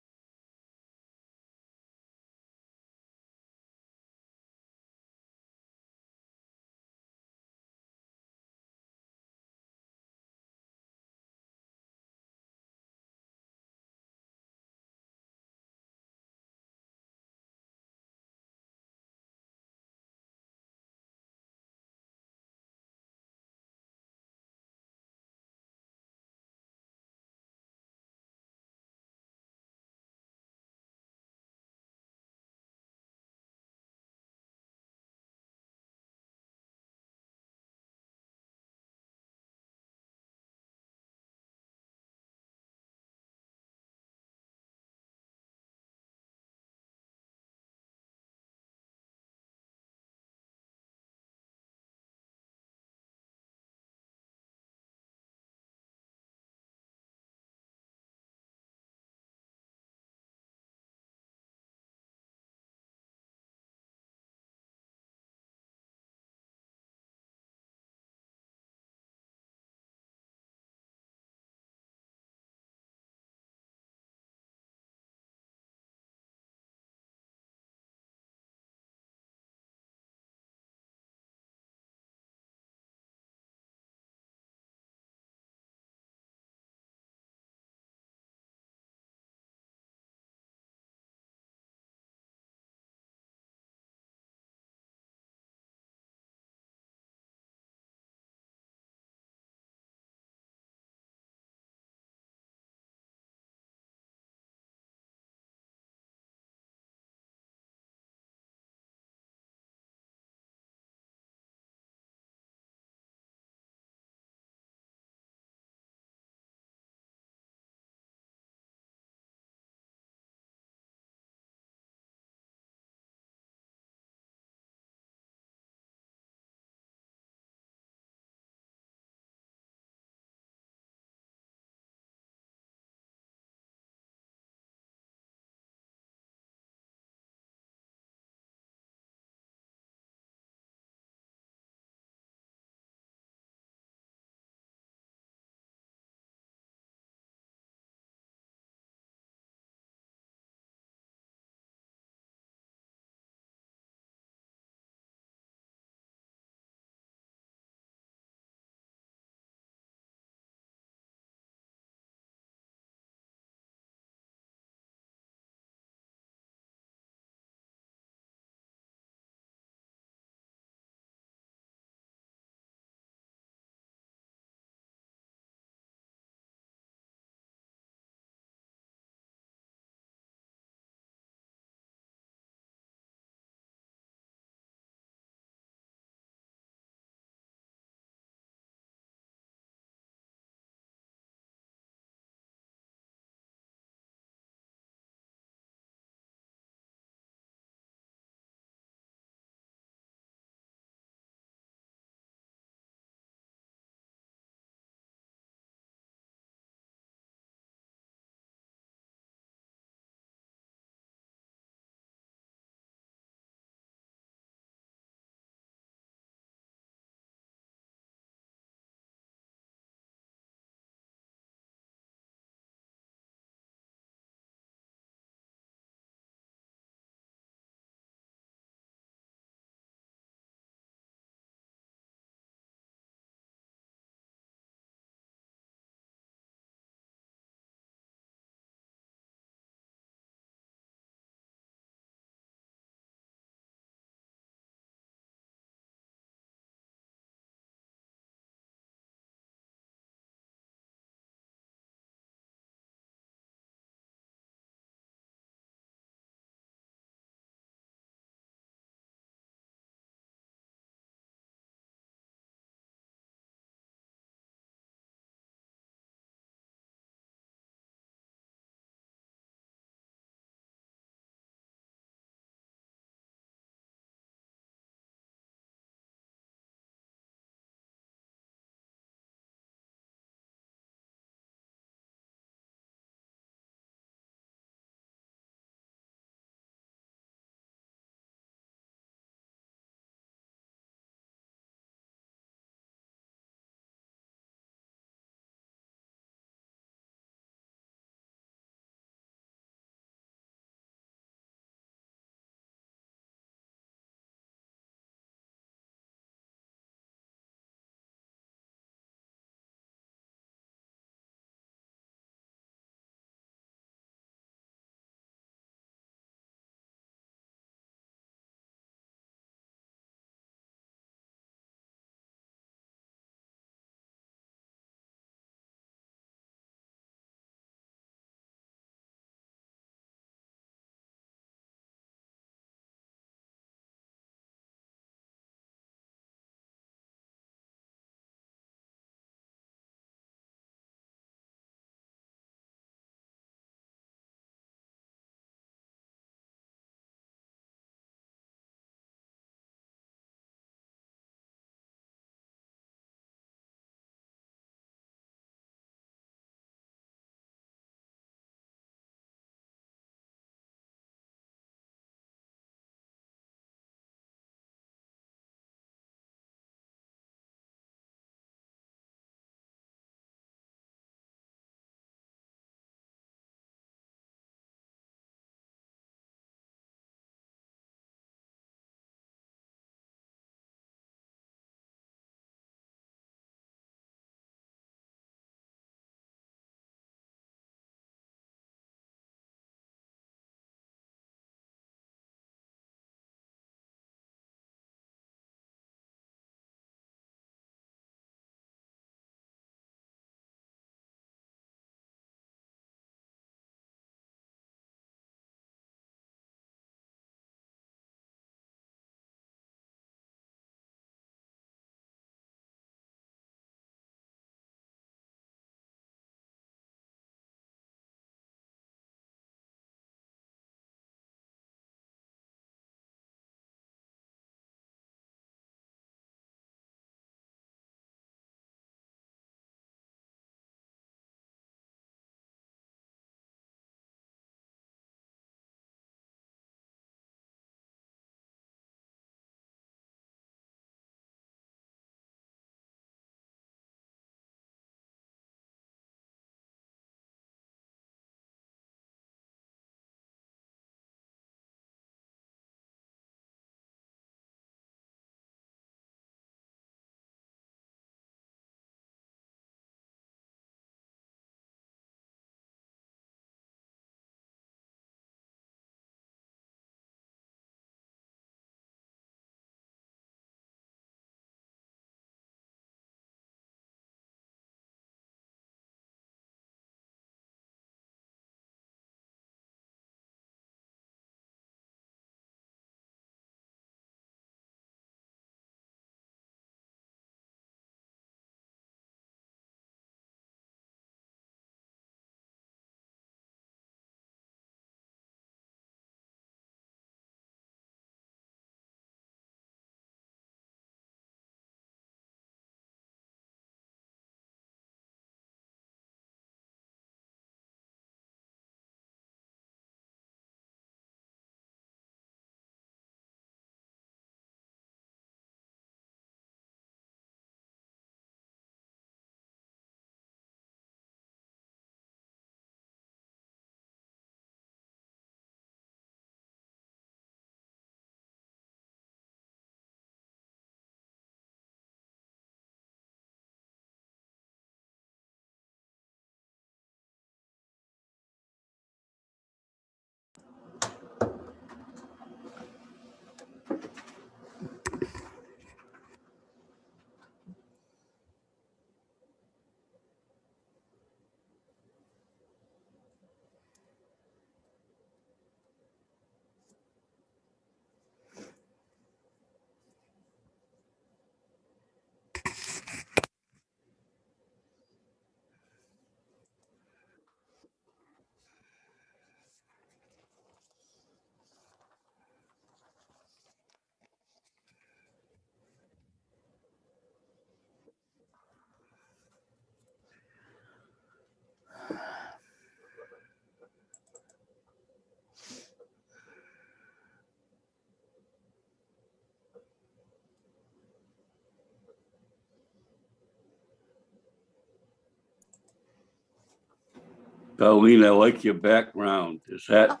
Darlene, I like your background. Is that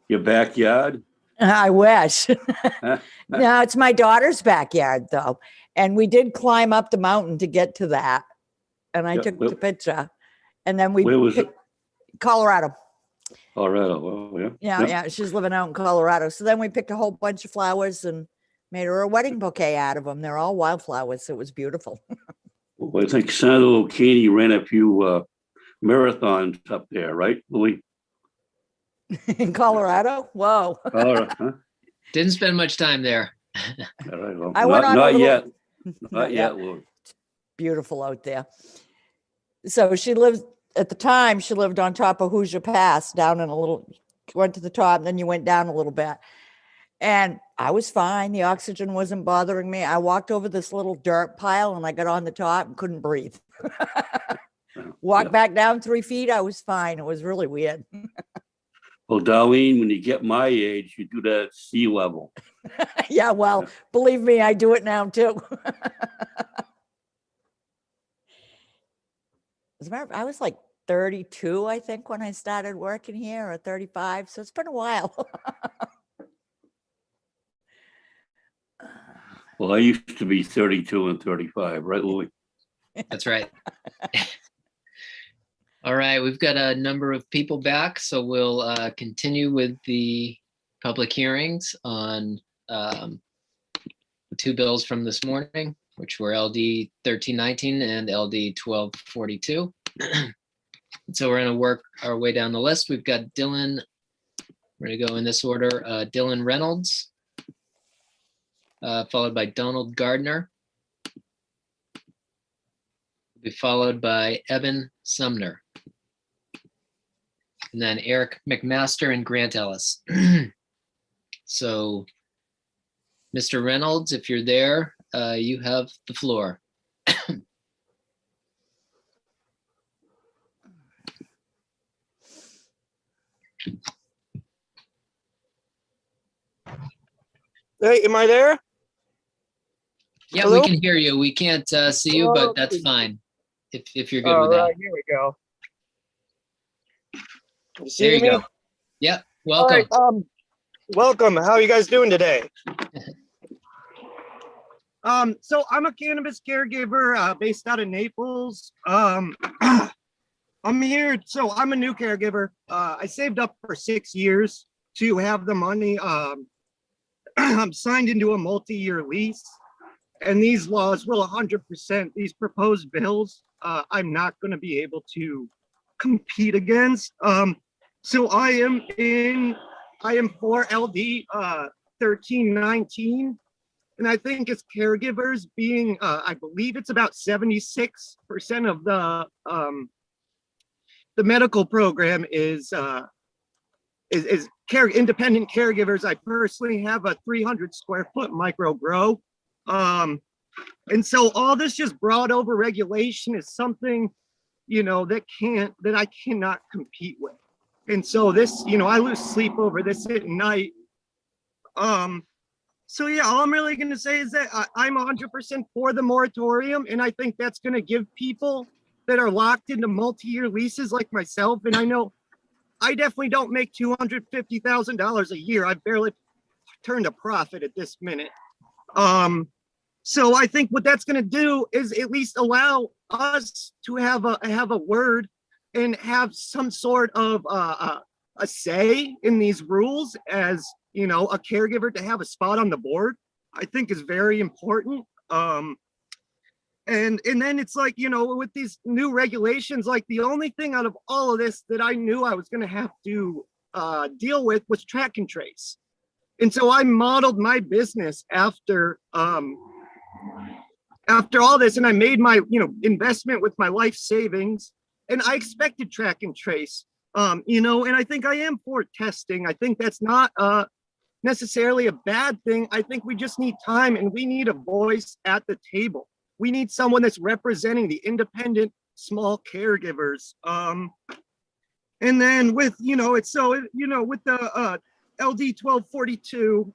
your backyard? I wish. No, it's my daughter's backyard though. And we did climb up the mountain to get to that. And I Yeah, took where- the picture. And then we Where was it? picked Colorado. Colorado. Oh, yeah. Yeah, yeah. She's living out in Colorado. So then we picked a whole bunch of flowers and made her a wedding bouquet out of them. They're all wildflowers. So it was beautiful. Well, I think Senator Lucchini ran a few marathons up there, right, Louis? In Colorado? Whoa. Colorado, huh? Didn't spend much time there. All right, well, I went on a not little- yet. Not Not yet. yet, Louis. Beautiful out there. So she lived, at the time, she lived on top of Hoosier Pass, down in a little, went to the top, and then you went down a little bit. And I was fine. The oxygen wasn't bothering me. I walked over this little dirt pile and I got on the top and couldn't breathe. Walked back down 3 feet. I was fine. It was really weird. Well, Darlene, when you get my age, you do that at sea level. Yeah, well, believe me, I do it now too. As a matter of, I was like 32, I think, when I started working here, or 35. So it's been a while. Well, I used to be 32 and 35, right, Louis? That's right. All right, we've got a number of people back, so we'll continue with the public hearings on the two bills from this morning, which were LD 1319 and LD 1242. So we're going to work our way down the list. We've got Dylan, we're going to go in this order, Dylan Reynolds, followed by Donald Gardner, be followed by Evan Sumner, and then Eric McMaster and Grant Ellis. So, Mr. Reynolds, if you're there, you have the floor. Hey, am I there? Yeah, Hello? we can hear you. We can't see you, but that's fine if you're good All with that. right, here we go. You see There you me? go. Yep. All Welcome. right, welcome. How are you guys doing today? So I'm a cannabis caregiver based out of Naples. I'm here, so I'm a new caregiver. I saved up for 6 years to have the money. I'm signed into a multi-year lease, and these laws will 100%, these proposed bills, I'm not going to be able to compete against. So I am for LD 1319. And I think as caregivers being, I believe it's about 76% of the medical program is independent caregivers. I personally have a 300 square foot micro grow. And so all this just brought over regulation is something, that I cannot compete with. And so this, I lose sleep over this at night. So yeah, all I'm really going to say is that I'm 100% for the moratorium. And I think that's going to give people that are locked into multi-year leases like myself. And I know I definitely don't make $250,000 a year. I barely turned a profit at this minute. So I think what that's going to do is at least allow us to have a word and have some sort of a say in these rules as, a caregiver to have a spot on the board, I think is very important. And then it's like, with these new regulations, like the only thing out of all of this that I knew I was going to have to deal with was track and trace. And so I modeled my business after all this, and I made my, investment with my life savings, and I expected track and trace, and I think I am for testing. I think that's not necessarily a bad thing. I think we just need time, and we need a voice at the table. We need someone that's representing the independent small caregivers. And then with, with the LD 1242,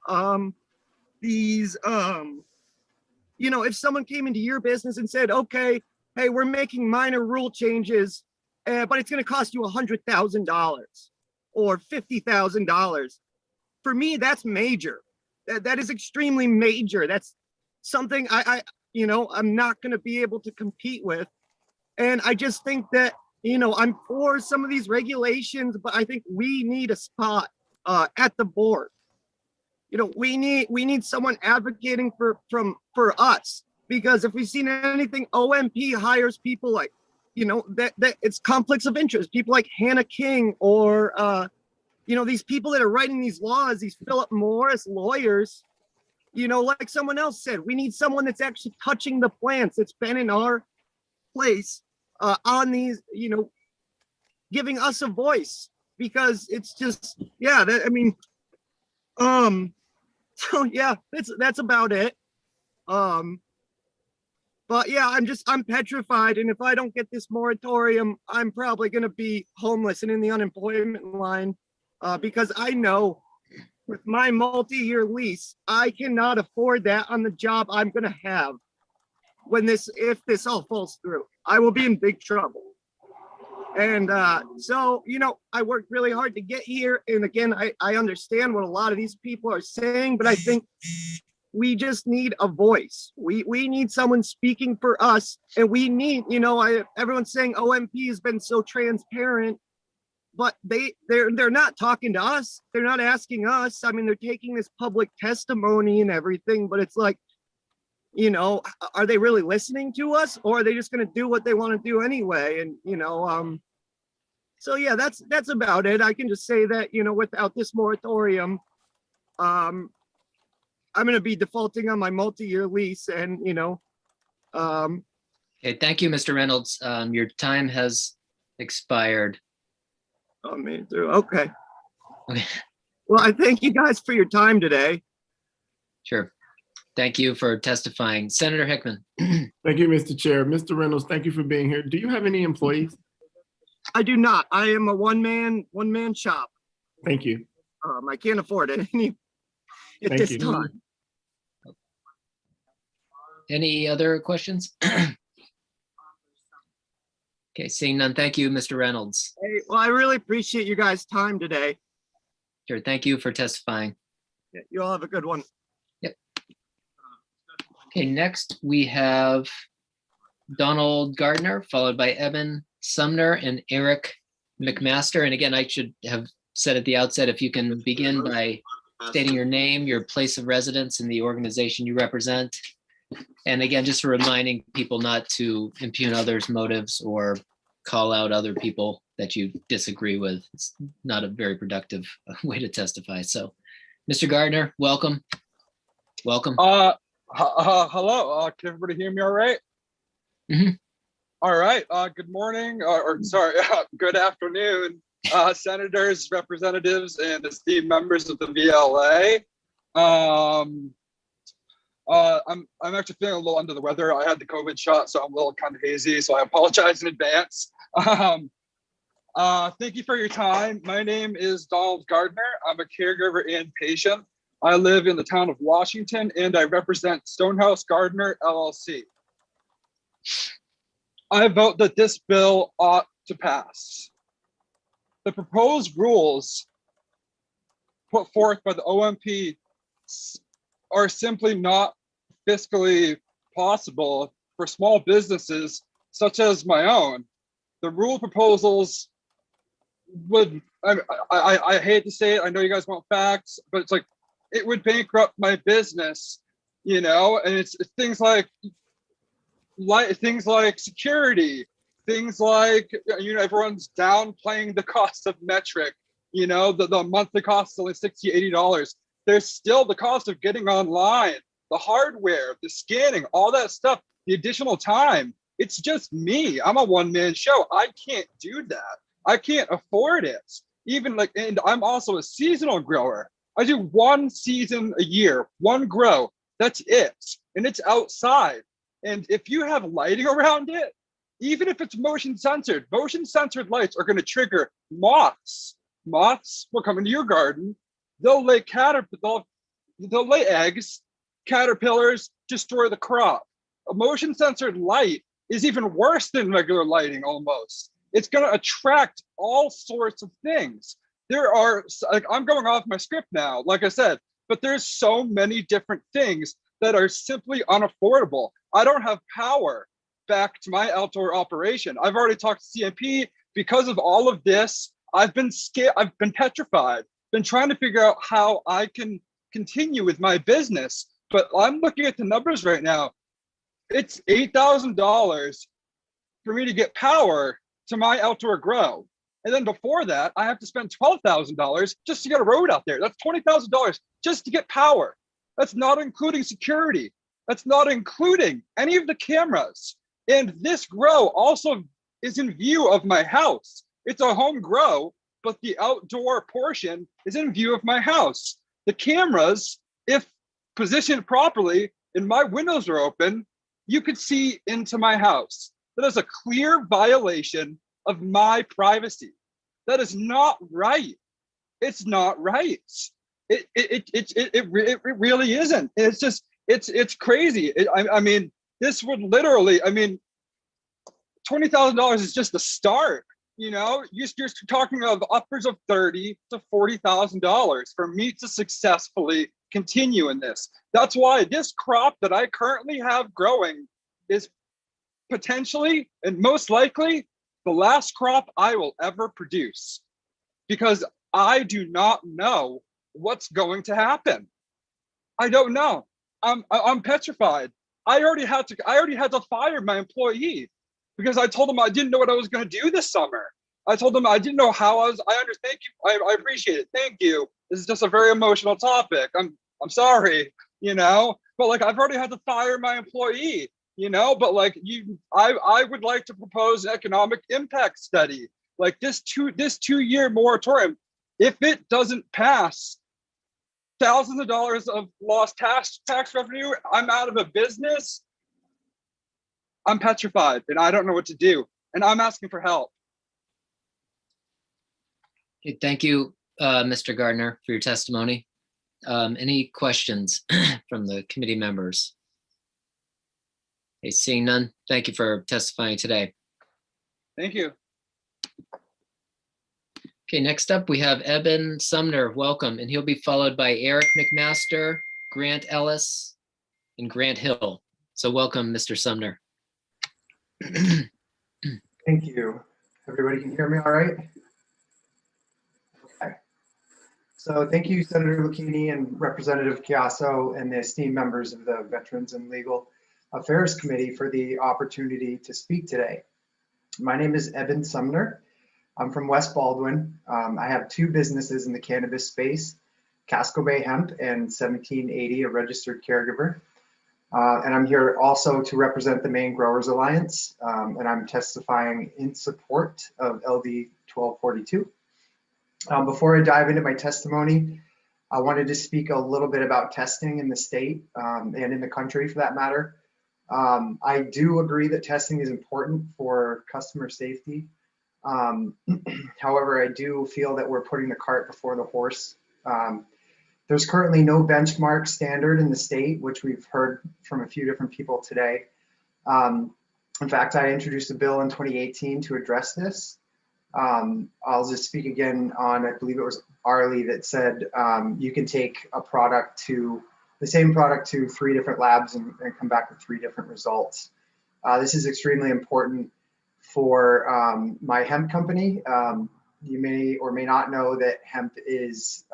these, if someone came into your business and said, okay, hey, we're making minor rule changes, but it's going to cost you $100,000 or $50,000. For me, that's major. That is extremely major. That's something I'm not going to be able to compete with. And I just think that, I'm for some of these regulations, but I think we need a spot at the board. We need someone advocating for us, because if we've seen anything, OMP hires people like, that it's conflicts of interest, people like Hannah King or, these people that are writing these laws, these Philip Morris lawyers, like someone else said, we need someone that's actually touching the plants, that's been in our place on these, giving us a voice, because it's just, so yeah, that's about it. But yeah, I'm petrified. And if I don't get this moratorium, I'm probably going to be homeless and in the unemployment line, because I know with my multi-year lease, I cannot afford that on the job I'm going to have if this all falls through. I will be in big trouble. And so, I worked really hard to get here. And again, I understand what a lot of these people are saying, but I think we just need a voice. We need someone speaking for us. And we need, everyone's saying OMP has been so transparent, but they're not talking to us. They're not asking us. I mean, they're taking this public testimony and everything, but it's like, are they really listening to us, or are they just going to do what they want to do anyway? And, so yeah, that's about it. I can just say that, without this moratorium, I'm going to be defaulting on my multi-year lease and, Okay, thank you, Mr. Reynolds. Your time has expired. Oh, me too. Okay. Okay. Well, I thank you guys for your time today. Sure. Thank you for testifying. Senator Hickman. Thank you, Mr. Chair. Mr. Reynolds, thank you for being here. Do you have any employees? I do not. I am a one-man shop. Thank you. I can't afford it at this time. Any other questions? Okay, seeing none. Thank you, Mr. Reynolds. Hey, well, I really appreciate you guys' time today. Sure. Thank you for testifying. Yeah, you all have a good one. Yep. Okay, next we have Donald Gardner, followed by Evan Sumner and Eric McMaster. And again, I should have said at the outset, if you can begin by stating your name, your place of residence, and the organization you represent. And again, just reminding people not to impugn others' motives or call out other people that you disagree with. It's not a very productive way to testify. So, Mr. Gardner, welcome. Welcome. Hello. Can everybody hear me all right? Mm-hmm. All right. Good morning, good afternoon, senators, representatives, and esteemed members of the VLA. I'm actually feeling a little under the weather. I had the COVID shot, so I'm a little kind of hazy, so I apologize in advance. Thank you for your time. My name is Donald Gardner. I'm a caregiver and patient. I live in the town of Washington, and I represent Stonehouse Gardner, LLC. I vote that this bill ought to pass. The proposed rules put forth by the OMP are simply not fiscally possible for small businesses such as my own. The rule proposals would, I hate to say it, I know you guys want facts, but it's like, it would bankrupt my business, and it's things like security, things like, everyone's downplaying the cost of metric, the monthly cost is only $60, $80. There's still the cost of getting online, the hardware, the scanning, all that stuff, the additional time. It's just me. I'm a one-man show. I can't do that. I can't afford it. And I'm also a seasonal grower. I do one season a year, one grow. That's it. And it's outside. And if you have lighting around it, even if it's motion censored lights are going to trigger moths. Moths will come into your garden. They'll lay eggs. Caterpillars destroy the crop. A motion censored light is even worse than regular lighting almost. it's going to attract all sorts of things. There are, like, I'm going off my script now, like I said, but there's so many different things that are simply unaffordable. I don't have power back to my outdoor operation. I've already talked to CMP. Because of all of this, I've been scared, I've been petrified, been trying to figure out how I can continue with my business. But I'm looking at the numbers right now. It's $8,000 for me to get power to my outdoor grow. And then before that, I have to spend $12,000 just to get a road out there. That's $20,000 just to get power. That's not including security. That's not including any of the cameras. And this grow also is in view of my house. It's a home grow, but the outdoor portion is in view of my house. The cameras, if positioned properly and my windows are open, you could see into my house. That is a clear violation of my privacy. That is not right. It's not right. It really isn't. It's just, it's crazy. I mean, this would literally, I mean, $20,000 is just the start. You know, you're talking of upwards of $30,000 to $40,000 for me to successfully continue in this. That's why this crop that I currently have growing is potentially and most likely the last crop I will ever produce, because I do not know what's going to happen. I don't know. I'm petrified. I already had to fire my employee because I told him I didn't know what I was going to do this summer. I told him I didn't know how I understand. Thank you. I appreciate it. Thank you. This is just a very emotional topic. I'm sorry, you know, but like I've already had to fire my employee, you know, but like I would like to propose an economic impact study, like this 2-year moratorium. If it doesn't pass, thousands of dollars of lost tax revenue, I'm out of a business. I'm petrified and I don't know what to do. And I'm asking for help. Okay, thank you, Mr. Gardner, for your testimony. Any questions from the committee members? Okay, seeing none, thank you for testifying today. Thank you. Okay, next up we have Eben Sumner, welcome, and he'll be followed by Eric McMaster, Grant Ellis, and Grant Hill. So welcome, Mr. Sumner. Thank you. Everybody can hear me all right? Okay. So thank you, Senator Lucchini and Representative Chiasso and the esteemed members of the Veterans and Legal Affairs Committee for the opportunity to speak today. My name is Eben Sumner. I'm from West Baldwin. I have two businesses in the cannabis space, Casco Bay Hemp and 1780, a registered caregiver. And I'm here also to represent the Maine Growers Alliance, and I'm testifying in support of LD 1242. Before I dive into my testimony, I wanted to speak a little bit about testing in the state and in the country for that matter. I do agree that testing is important for customer safety. However, I do feel that we're putting the cart before the horse. There's currently no benchmark standard in the state, which we've heard from a few different people today. In fact, I introduced a bill in 2018 to address this. I'll just speak again on, I believe it was Arlie that said you can take a product to, the same product to 3 different labs and come back with 3 different results. This is extremely important for my hemp company. You may or may not know that hemp is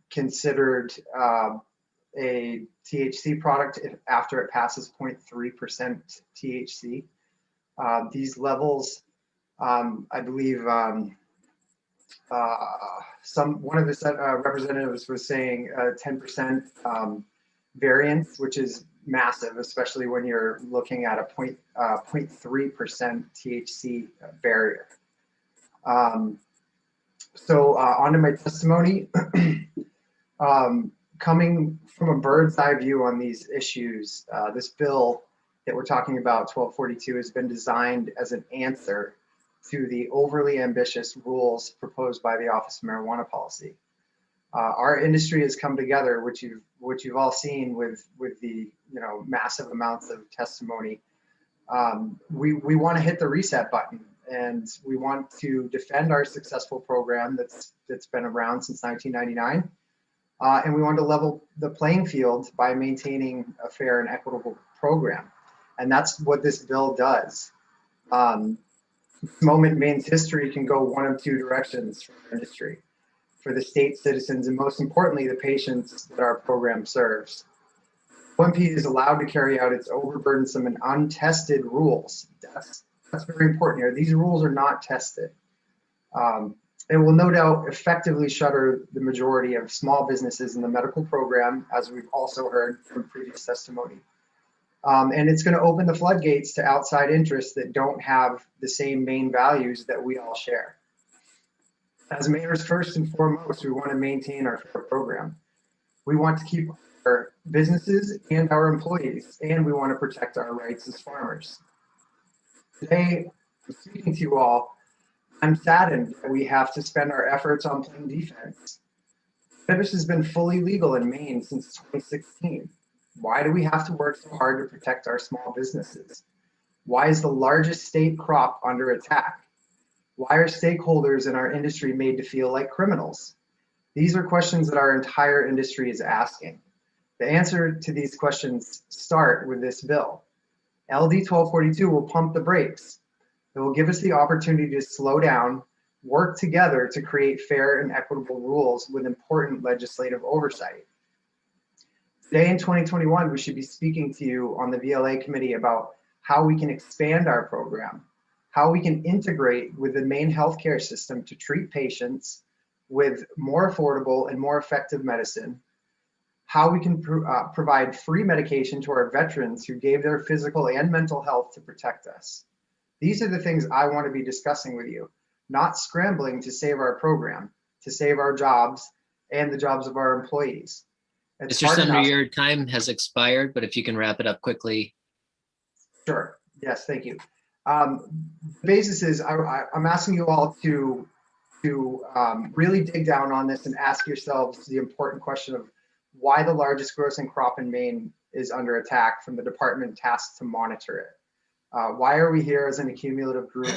considered a THC product after it passes 0.3% THC. These levels, I believe one of the representatives was saying 10% variance, which is massive, especially when you're looking at a 0.3% THC barrier. So onto my testimony. Coming from a bird's eye view on these issues, this bill that we're talking about, 1242, has been designed as an answer to the overly ambitious rules proposed by the Office of Marijuana Policy. Our industry has come together, which you've all seen with the massive amounts of testimony. We want to hit the reset button and we want to defend our successful program that's been around since 1999. And we want to level the playing field by maintaining a fair and equitable program. And that's what this bill does. This moment in Maine's history can go one of two directions for the industry, for the state citizens, and most importantly, the patients that our program serves. OMP is allowed to carry out its overburdensome and untested rules. That's very important here. These rules are not tested. It will no doubt effectively shutter the majority of small businesses in the medical program, as we've also heard from previous testimony. And it's going to open the floodgates to outside interests that don't have the same main values that we all share. As Mainers, first and foremost, we want to maintain our fair program. We want to keep our businesses and our employees, and we want to protect our rights as farmers. Today, I'm speaking to you all. I'm saddened that we have to spend our efforts on playing defense. Cannabis has been fully legal in Maine since 2016. Why do we have to work so hard to protect our small businesses? Why is the largest state crop under attack? Why are stakeholders in our industry made to feel like criminals? These are questions that our entire industry is asking. The answer to these questions start with this bill. LD 1242 will pump the brakes. It will give us the opportunity to slow down, work together to create fair and equitable rules with important legislative oversight. Today in 2021, we should be speaking to you on the VLA committee about how we can expand our program, how we can integrate with the Maine healthcare system to treat patients with more affordable and more effective medicine, how we can provide free medication to our veterans who gave their physical and mental health to protect us. These are the things I want to be discussing with you, not scrambling to save our program, to save our jobs and the jobs of our employees. Mr. Sumner, your time has expired, but if you can wrap it up quickly. Sure. Yes, thank you. The basis is I'm asking you all to really dig down on this and ask yourselves the important question of why the largest grossing crop in Maine is under attack from the department tasked to monitor it. Why are we here as an accumulative group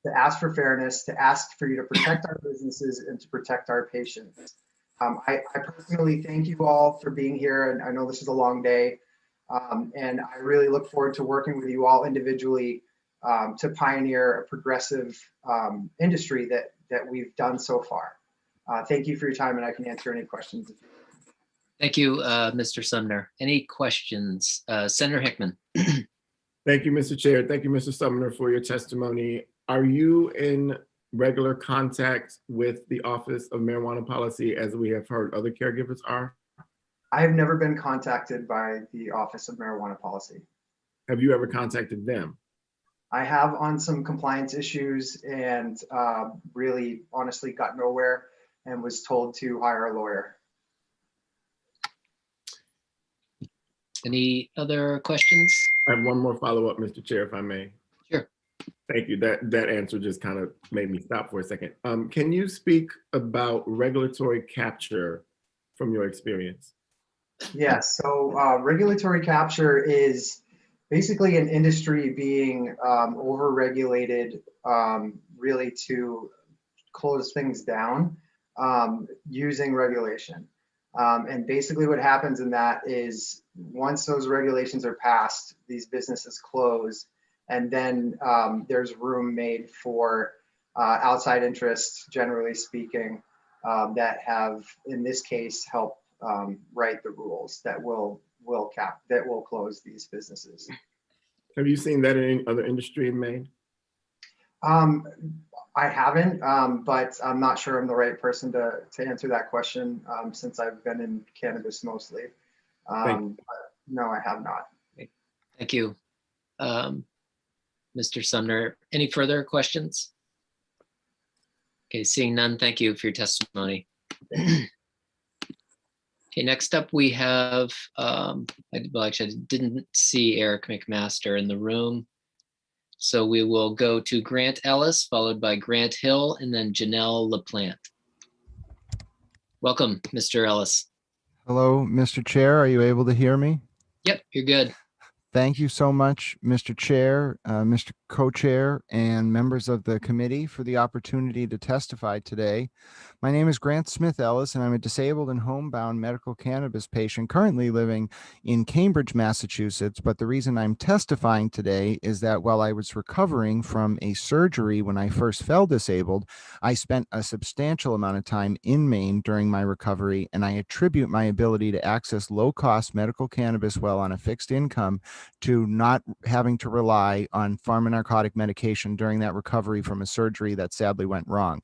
to ask for fairness, to ask for you to protect our businesses and to protect our patients? I personally thank you all for being here, and I know this is a long day, and I really look forward to working with you all individually to pioneer a progressive industry that we've done so far. Thank you for your time, and I can answer any questions. Thank you, Mr. Sumner. Any questions? Senator Hickman. Thank you, Mr. Chair. Thank you, Mr. Sumner, for your testimony. Are you in regular contact with the Office of Marijuana Policy, as we have heard other caregivers are? I have never been contacted by the Office of Marijuana Policy. Have you ever contacted them? I have on some compliance issues and really honestly got nowhere and was told to hire a lawyer. Any other questions? I have one more follow-up, Mr. Chair, if I may. Sure. Thank you. That answer just kind of made me stop for a second. Can you speak about regulatory capture from your experience? Yes, so regulatory capture is basically an industry being over-regulated really to close things down using regulation. And basically what happens in that is once those regulations are passed, these businesses close, and then there's room made for outside interests, generally speaking, that have, in this case, helped write the rules that will close these businesses. Have you seen that in any other industry in Maine? I haven't, but I'm not sure I'm the right person to answer that question since I've been in cannabis mostly. No, I have not. Thank you. Mr. Sumner, any further questions? Okay, seeing none, thank you for your testimony. Okay, next up we have, well, actually I didn't see Eric McMaster in the room. So we will go to Grant Ellis, followed by Grant Hill, and then Janelle LaPlante. Welcome, Mr. Ellis. Hello, Mr. Chair. Are you able to hear me? Yep, you're good. Thank you so much, Mr. Chair, Mr. Co-Chair, and members of the committee for the opportunity to testify today. My name is Grant Smith Ellis, and I'm a disabled and homebound medical cannabis patient currently living in Cambridge, Massachusetts. But the reason I'm testifying today is that while I was recovering from a surgery when I first fell disabled, I spent a substantial amount of time in Maine during my recovery, and I attribute my ability to access low-cost medical cannabis while on a fixed income to not having to rely on pharmanarcotic medication during that recovery from a surgery that sadly went wrong.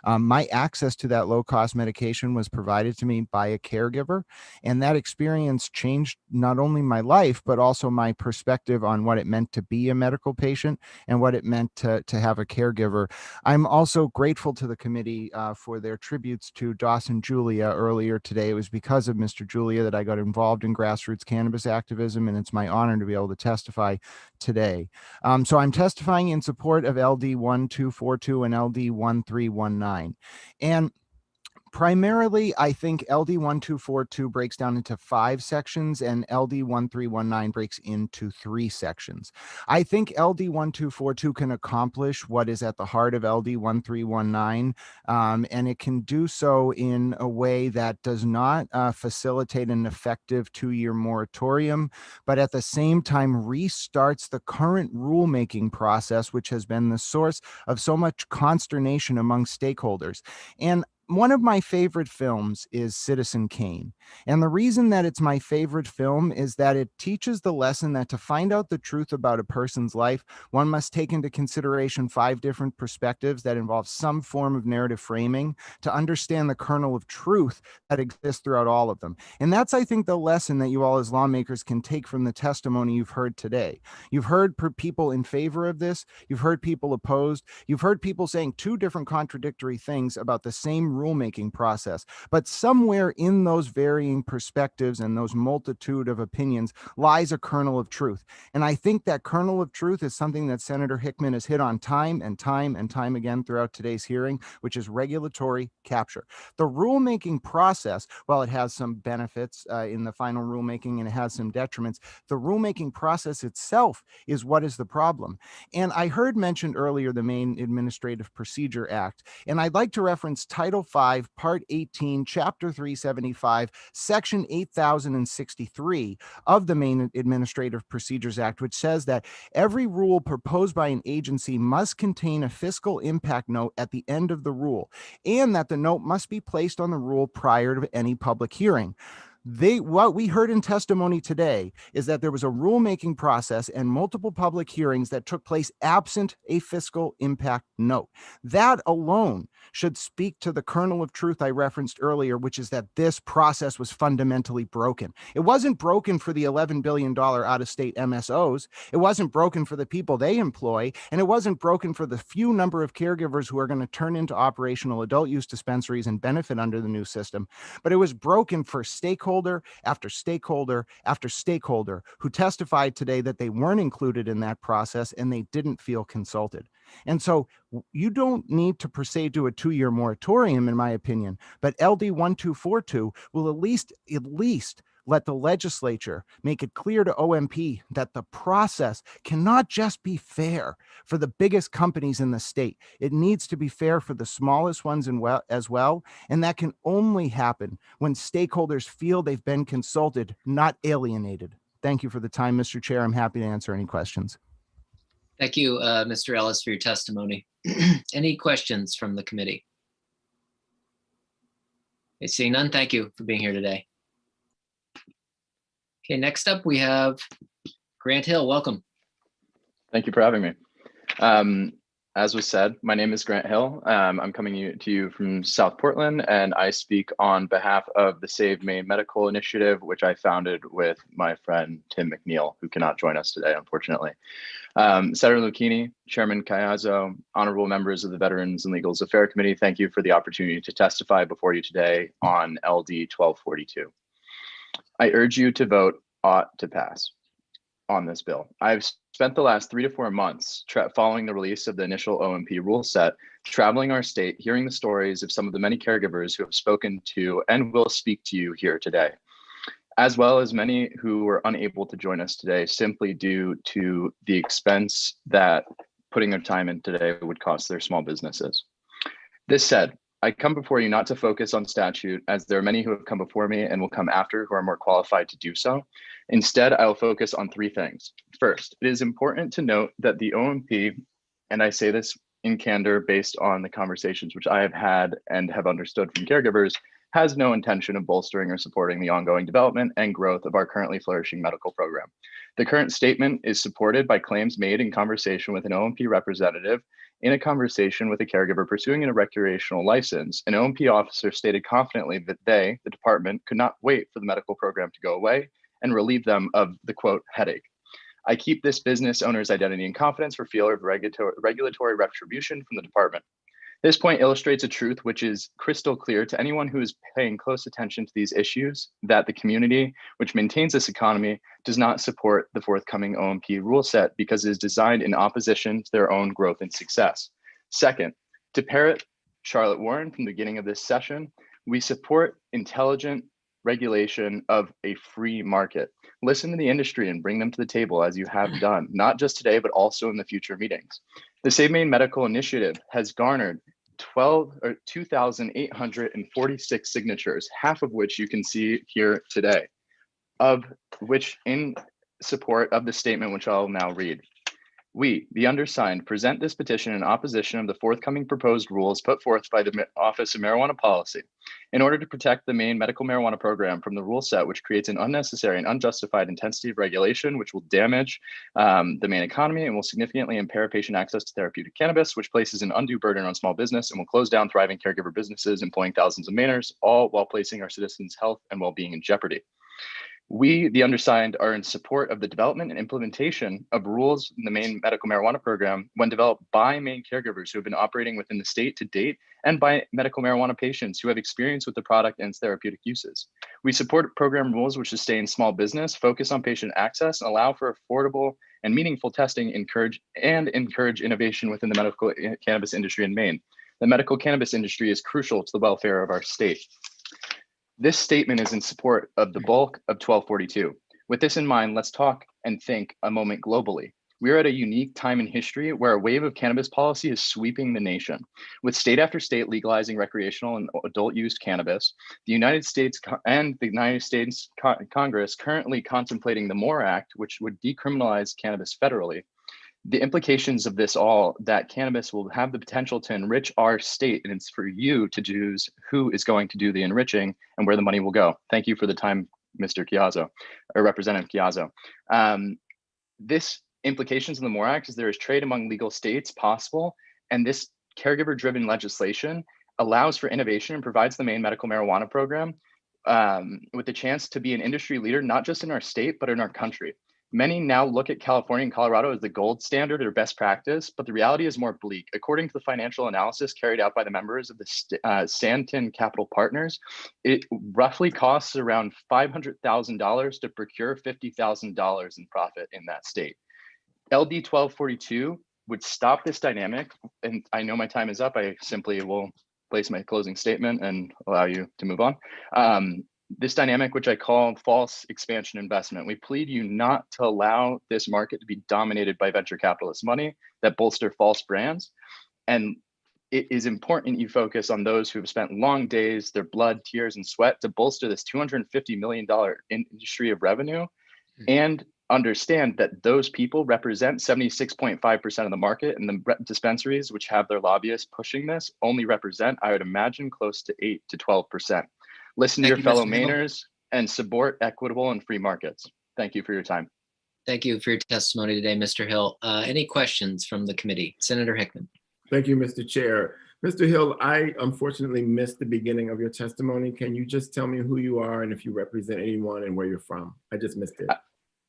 My access to that low-cost medication was provided to me by a caregiver, and that experience changed not only my life, but also my perspective on what it meant to be a medical patient and what it meant to have a caregiver. I'm also grateful to the committee for their tributes to Dawson Julia earlier today. It was because of Mr. Julia that I got involved in grassroots cannabis activism, and it's my honor to be able to testify today. So I'm testifying in support of LD 1242 and LD 1319. And primarily, I think LD 1242 breaks down into 5 sections and LD 1319 breaks into 3 sections. I think LD 1242 can accomplish what is at the heart of LD 1319, and it can do so in a way that does not facilitate an effective 2-year moratorium, but at the same time restarts the current rulemaking process, which has been the source of so much consternation among stakeholders. And one of my favorite films is Citizen Kane. And the reason that it's my favorite film is that it teaches the lesson that to find out the truth about a person's life, one must take into consideration 5 different perspectives that involve some form of narrative framing to understand the kernel of truth that exists throughout all of them. And that's, I think, the lesson that you all as lawmakers can take from the testimony you've heard today. You've heard people in favor of this. You've heard people opposed. You've heard people saying 2 different contradictory things about the same rulemaking process, but somewhere in those varying perspectives and those multitude of opinions lies a kernel of truth. And I think that kernel of truth is something that Senator Hickman has hit on time and time and time again throughout today's hearing, which is regulatory capture. The rulemaking process, while it has some benefits in the final rulemaking and it has some detriments, the rulemaking process itself is what is the problem. And I heard mentioned earlier the Maine Administrative Procedure Act, and I'd like to reference Title 5, Part 18, Chapter 375, Section 8063 of the Maine Administrative Procedures Act, which says that every rule proposed by an agency must contain a fiscal impact note at the end of the rule, and that the note must be placed on the rule prior to any public hearing. What we heard in testimony today is that there was a rulemaking process and multiple public hearings that took place absent a fiscal impact note. That alone should speak to the kernel of truth I referenced earlier, which is that this process was fundamentally broken. It wasn't broken for the $11 billion out-of-state MSOs. It wasn't broken for the people they employ, and it wasn't broken for the few number of caregivers who are going to turn into operational adult use dispensaries and benefit under the new system. But it was broken for stakeholders after stakeholder after stakeholder who testified today that they weren't included in that process and they didn't feel consulted. And so you don't need to proceed to a 2-year moratorium, in my opinion, but LD 1242 will at least let the legislature make it clear to OMP that the process cannot just be fair for the biggest companies in the state. It needs to be fair for the smallest ones as well. And that can only happen when stakeholders feel they've been consulted, not alienated. Thank you for the time, Mr. Chair. I'm happy to answer any questions. Thank you, Mr. Ellis, for your testimony. Any questions from the committee? Okay, seeing none, thank you for being here today. Okay, next up we have Grant Hill. Welcome. Thank you for having me. As was said, my name is Grant Hill. I'm coming to you from South Portland, and I speak on behalf of the Save Maine Medical Initiative, which I founded with my friend Tim McNeil, who cannot join us today, unfortunately. Senator Lucchini, Chairman Caiazzo, honorable members of the Veterans and Legal Affairs Committee, thank you for the opportunity to testify before you today on LD 1242. I urge you to vote ought to pass on this bill. I've spent the last 3 to 4 months following the release of the initial OMP rule set, traveling our state, hearing the stories of some of the many caregivers who have spoken to and will speak to you here today. as well as many who were unable to join us today simply due to the expense that putting their time in today would cost their small businesses. This said, I come before you not to focus on statute, as there are many who have come before me and will come after who are more qualified to do so. Instead, I will focus on three things. First, it is important to note that the OMP, and I say this in candor based on the conversations which I have had and have understood from caregivers, has no intention of bolstering or supporting the ongoing development and growth of our currently flourishing medical program. The current statement is supported by claims made in conversation with an OMP representative. In a conversation with a caregiver pursuing a recreational license, an OMP officer stated confidently that they, the department, could not wait for the medical program to go away and relieve them of the quote headache. I keep this business owner's identity and confidence for fear of regulatory retribution from the department. This point illustrates a truth which is crystal clear to anyone who is paying close attention to these issues, that the community which maintains this economy does not support the forthcoming OMP rule set because it is designed in opposition to their own growth and success. Second, to parrot Charlotte Warren from the beginning of this session, we support intelligent regulation of a free market. Listen to the industry and bring them to the table as you have done, not just today, but also in the future meetings. The Save Maine Medical Initiative has garnered 2,846 signatures, half of which you can see here today, of which in support of the statement, which I'll now read. We, the undersigned, present this petition in opposition of the forthcoming proposed rules put forth by the Office of Marijuana Policy in order to protect the Maine medical marijuana program from the rule set, which creates an unnecessary and unjustified intensity of regulation, which will damage the Maine economy and will significantly impair patient access to therapeutic cannabis, which places an undue burden on small business and will close down thriving caregiver businesses employing thousands of Mainers, all while placing our citizens' health and well-being in jeopardy. We, the undersigned, are in support of the development and implementation of rules in the Maine medical marijuana program when developed by Maine caregivers who have been operating within the state to date and by medical marijuana patients who have experience with the product and its therapeutic uses. We support program rules which sustain small business, focus on patient access, and allow for affordable and meaningful testing, encourage innovation within the medical cannabis industry in Maine. The medical cannabis industry is crucial to the welfare of our state. This statement is in support of the bulk of 1242. With this in mind, let's talk and think a moment globally. We are at a unique time in history where a wave of cannabis policy is sweeping the nation. With state after state legalizing recreational and adult use cannabis, the United States Congress currently contemplating the MORE Act, which would decriminalize cannabis federally. The implications of this all, that cannabis will have the potential to enrich our state, and it's for you to choose who is going to do the enriching and where the money will go. Thank you for the time, Mr. Chiazzo, or Representative Chiazzo. This implications of the MORE Act is there is trade among legal states possible, and this caregiver-driven legislation allows for innovation and provides the Maine medical marijuana program with the chance to be an industry leader, not just in our state, but in our country. Many now look at California and Colorado as the gold standard or best practice, but the reality is more bleak. According to the financial analysis carried out by the members of the Santin Capital Partners, it roughly costs around $500,000 to procure $50,000 in profit in that state. LD 1242 would stop this dynamic, and I know my time is up. I simply will place my closing statement and allow you to move on. This dynamic, which I call false expansion investment, we plead you not to allow this market to be dominated by venture capitalist money that bolster false brands. And it is important you focus on those who have spent long days, their blood, tears, and sweat to bolster this $250 million industry of revenue, and understand that those people represent 76.5% of the market, and the dispensaries which have their lobbyists pushing this only represent, I would imagine, close to 8 to 12%. Listen to your fellow Mainers and support equitable and free markets. Thank you for your time. Thank you for your testimony today, Mr. Hill. Any questions from the committee? Senator Hickman. Thank you, Mr. Chair. Mr. Hill, I unfortunately missed the beginning of your testimony. Can you just tell me who you are and if you represent anyone and where you're from? I just missed it.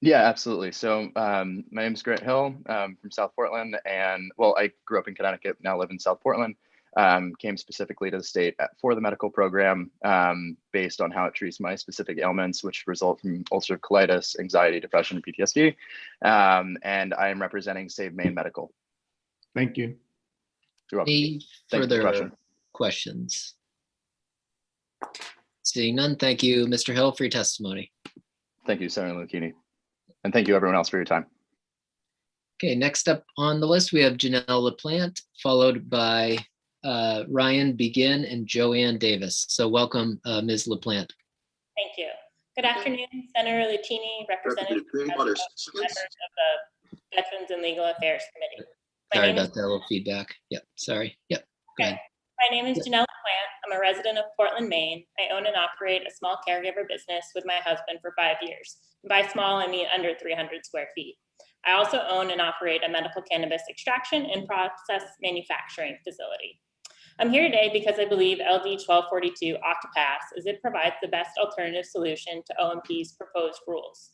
Yeah, absolutely. So my name is Grant Hill from South Portland, and well, I grew up in Connecticut, now live in South Portland. Came specifically to the state for the medical program based on how it treats my specific ailments, which result from ulcerative colitis, anxiety, depression, and PTSD. And I am representing Save Maine Medical. Thank you. You're welcome. Any further questions? Seeing none, thank you, Mr. Hill, for your testimony. Thank you, Senator Lucchini. And thank you everyone else for your time. Okay, next up on the list, we have Janelle LaPlante, followed by Ryan Begin and Joanne Davis. So welcome, Ms. LaPlante. Thank you. Good afternoon, Senator Lucchini, representatives members of the Veterans and Legal Affairs Committee. Sorry about that little feedback. Yep, sorry. Yep, go ahead. My name is Janelle LaPlante. I'm a resident of Portland, Maine. I own and operate a small caregiver business with my husband for 5 years. And by small, I mean under 300 square feet. I also own and operate a medical cannabis extraction and process manufacturing facility. I'm here today because I believe LD 1242 ought to pass, as it provides the best alternative solution to OMP's proposed rules.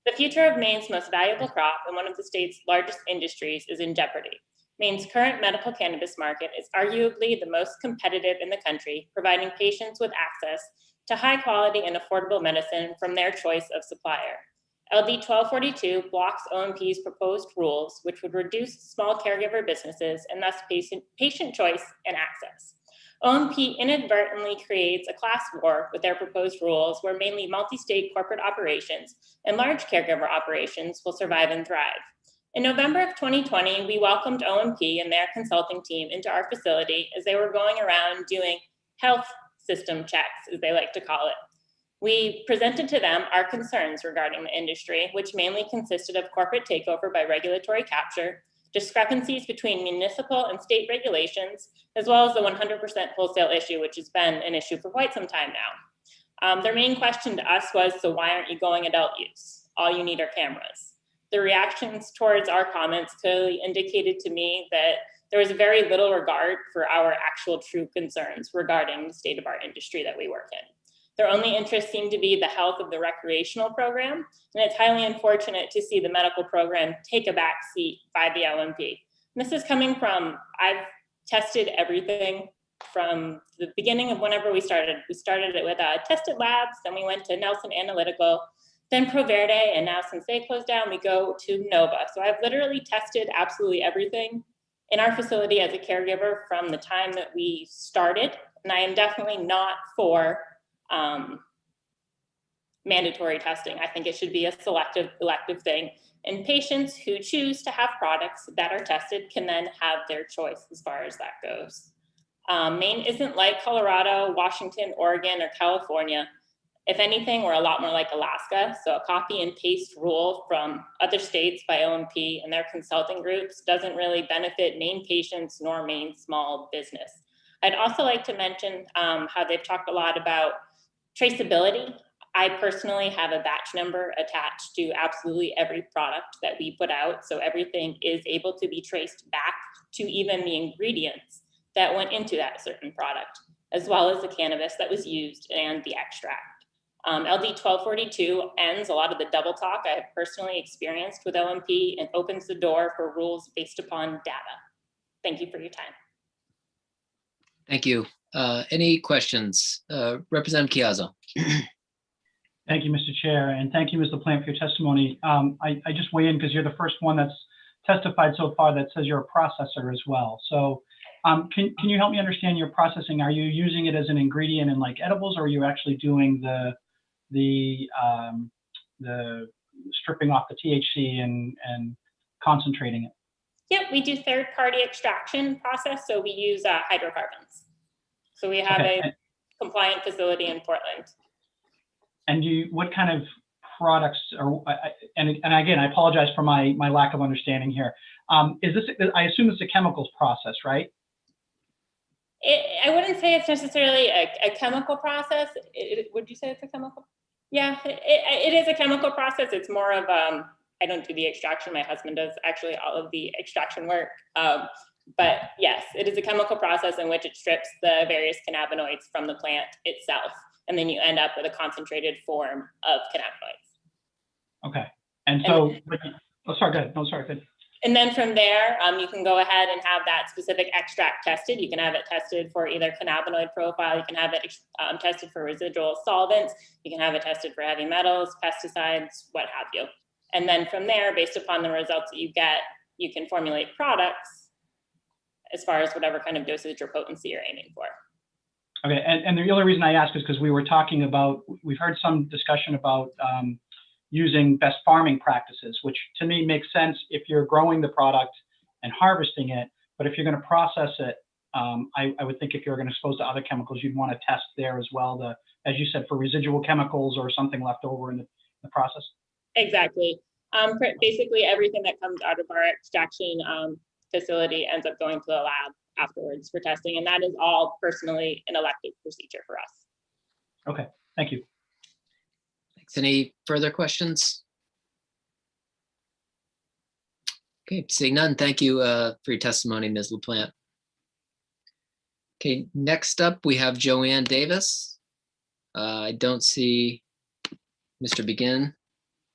The future of Maine's most valuable crop and one of the state's largest industries is in jeopardy. Maine's current medical cannabis market is arguably the most competitive in the country, providing patients with access to high quality and affordable medicine from their choice of supplier. LD 1242 blocks OMP's proposed rules, which would reduce small caregiver businesses and thus patient choice and access. OMP inadvertently creates a class war with their proposed rules where mainly multi-state corporate operations and large caregiver operations will survive and thrive. In November of 2020, we welcomed OMP and their consulting team into our facility as they were going around doing health system checks, as they like to call it. We presented to them our concerns regarding the industry, which mainly consisted of corporate takeover by regulatory capture, discrepancies between municipal and state regulations, as well as the 100% wholesale issue, which has been an issue for quite some time now. Their main question to us was, so why aren't you going adult use? All you need are cameras. The reactions towards our comments clearly indicated to me that there was very little regard for our actual true concerns regarding the state of our industry that we work in. Their only interest seemed to be the health of the recreational program, and it's highly unfortunate to see the medical program take a back seat by the LMP. And this is coming from, I've tested everything from the beginning of whenever we started. We started it with tested labs, then we went to Nelson Analytical, then Proverde, and now since they closed down, we go to Nova. So I've literally tested absolutely everything in our facility as a caregiver from the time that we started, and I am definitely not for mandatory testing. I think it should be a selective, elective thing. And patients who choose to have products that are tested can then have their choice as far as that goes. Maine isn't like Colorado, Washington, Oregon, or California. If anything, we're a lot more like Alaska. So a copy and paste rule from other states by OMP and their consulting groups doesn't really benefit Maine patients nor Maine small business. I'd also like to mention how they've talked a lot about traceability. I personally have a batch number attached to absolutely every product that we put out. So everything is able to be traced back to even the ingredients that went into that certain product, as well as the cannabis that was used and the extract. LD 1242 ends a lot of the double talk I have personally experienced with OMP and opens the door for rules based upon data. Thank you for your time. Thank you. Any questions? Representative Chiazzo. Thank you, Mr. Chair, and thank you, Ms. LaPlante, for your testimony. I just weigh in because you're the first one that's testified so far that says you're a processor as well. So can you help me understand your processing? Are you using it as an ingredient in like edibles, or are you actually doing the stripping off the THC and concentrating it? Yep, we do third-party extraction process, so we use hydrocarbons. So we have a compliant facility in Portland. And what kind of products are, and again, I apologize for my lack of understanding here. Is this, I assume it's a chemicals process, right? I wouldn't say it's necessarily a chemical process. Would you say it's a chemical? Yeah, it is a chemical process. It's more of, I don't do the extraction. My husband does actually all of the extraction work. But yes, it is a chemical process in which it strips the various cannabinoids from the plant itself. And then you end up with a concentrated form of cannabinoids. Okay. And so, oh, sorry, go ahead. No, sorry, good. And then from there, you can go ahead and have that specific extract tested. You can have it tested for either cannabinoid profile. You can have it tested for residual solvents. You can have it tested for heavy metals, pesticides, what have you. And then from there, based upon the results that you get, you can formulate products as far as whatever kind of dosage or potency you're aiming for. Okay, and the only reason I ask is because we were talking about, we've heard some discussion about using best farming practices, which to me makes sense if you're growing the product and harvesting it. But if you're going to process it, I would think if you're going to expose to other chemicals, you'd want to test there as well, as you said, for residual chemicals or something left over in the process. Exactly. Basically, everything that comes out of our extraction facility ends up going to the lab afterwards for testing, and that is all personally an elective procedure for us. Okay, thank you. Thanks. Any further questions? Okay, seeing none, thank you for your testimony, Ms. LaPlante. Okay, next up we have Joanne Davis. I don't see Mr. Begin.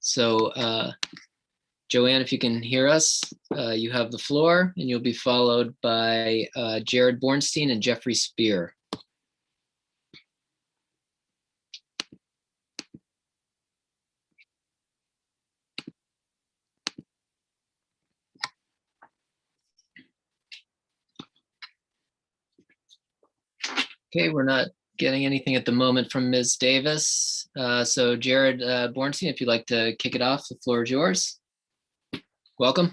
So Joanne, if you can hear us, you have the floor, and you'll be followed by Jared Bornstein and Jeffrey Spear. Okay, we're not getting anything at the moment from Ms. Davis. So Jared Bornstein, if you'd like to kick it off, the floor is yours. Welcome.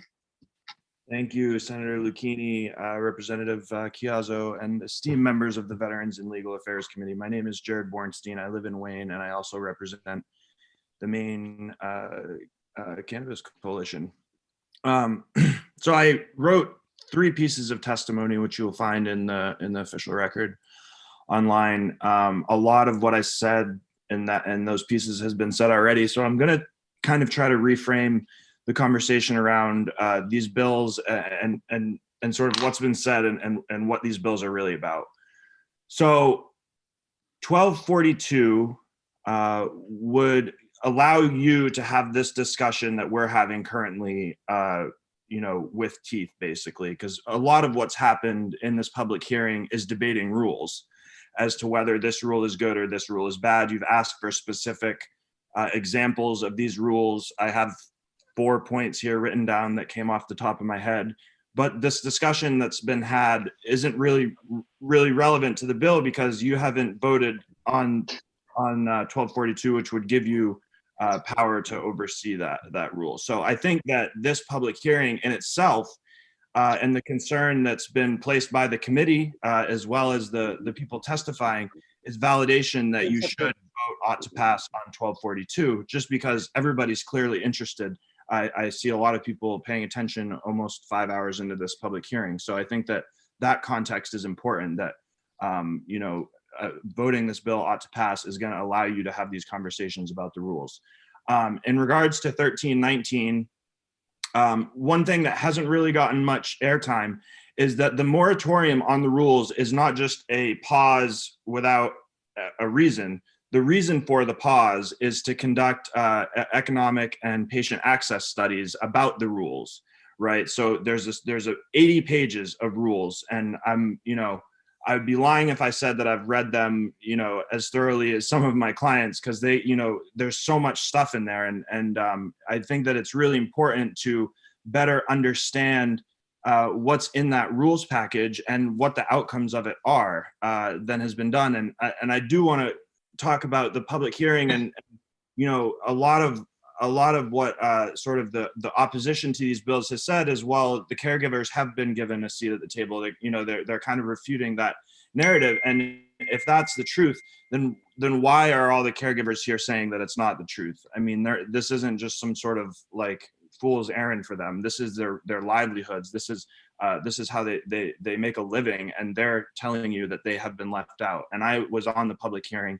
Thank you, Senator Lucchini, Representative Chiazzo, and esteemed members of the Veterans and Legal Affairs Committee. My name is Jared Bornstein. I live in Wayne, and I also represent the Maine Cannabis Coalition. So I wrote 3 pieces of testimony, which you'll find in the official record online. A lot of what I said in those pieces has been said already. So I'm going to kind of try to reframe the conversation around these bills and sort of what's been said and what these bills are really about. So 1242 would allow you to have this discussion that we're having currently, with teeth, basically, because a lot of what's happened in this public hearing is debating rules as to whether this rule is good or this rule is bad. You've asked for specific examples of these rules. I have 4 points here written down that came off the top of my head, but this discussion that's been had isn't really relevant to the bill because you haven't voted on 1242, which would give you power to oversee that rule. So I think that this public hearing in itself and the concern that's been placed by the committee as well as the people testifying is validation that you should vote ought to pass on 1242, just because everybody's clearly interested. I see a lot of people paying attention almost 5 hours into this public hearing. So I think that context is important, that voting this bill ought to pass is going to allow you to have these conversations about the rules. In regards to 1319, one thing that hasn't really gotten much airtime is that the moratorium on the rules is not just a pause without a reason. The reason for the pause is to conduct economic and patient access studies about the rules, right? So there's 80 pages of rules, and I'd be lying if I said that I've read them, as thoroughly as some of my clients, because there's so much stuff in there, and I think that it's really important to better understand what's in that rules package and what the outcomes of it are than has been done. And I do want to talk about the public hearing and a lot of what sort of the opposition to these bills has said as well. The caregivers have been given a seat at the table. They're kind of refuting that narrative. And if that's the truth, then why are all the caregivers here saying that it's not the truth? I mean, this isn't just some sort of like fool's errand for them. This is their livelihoods. This is how they make a living, and they're telling you that they have been left out. And I was on the public hearing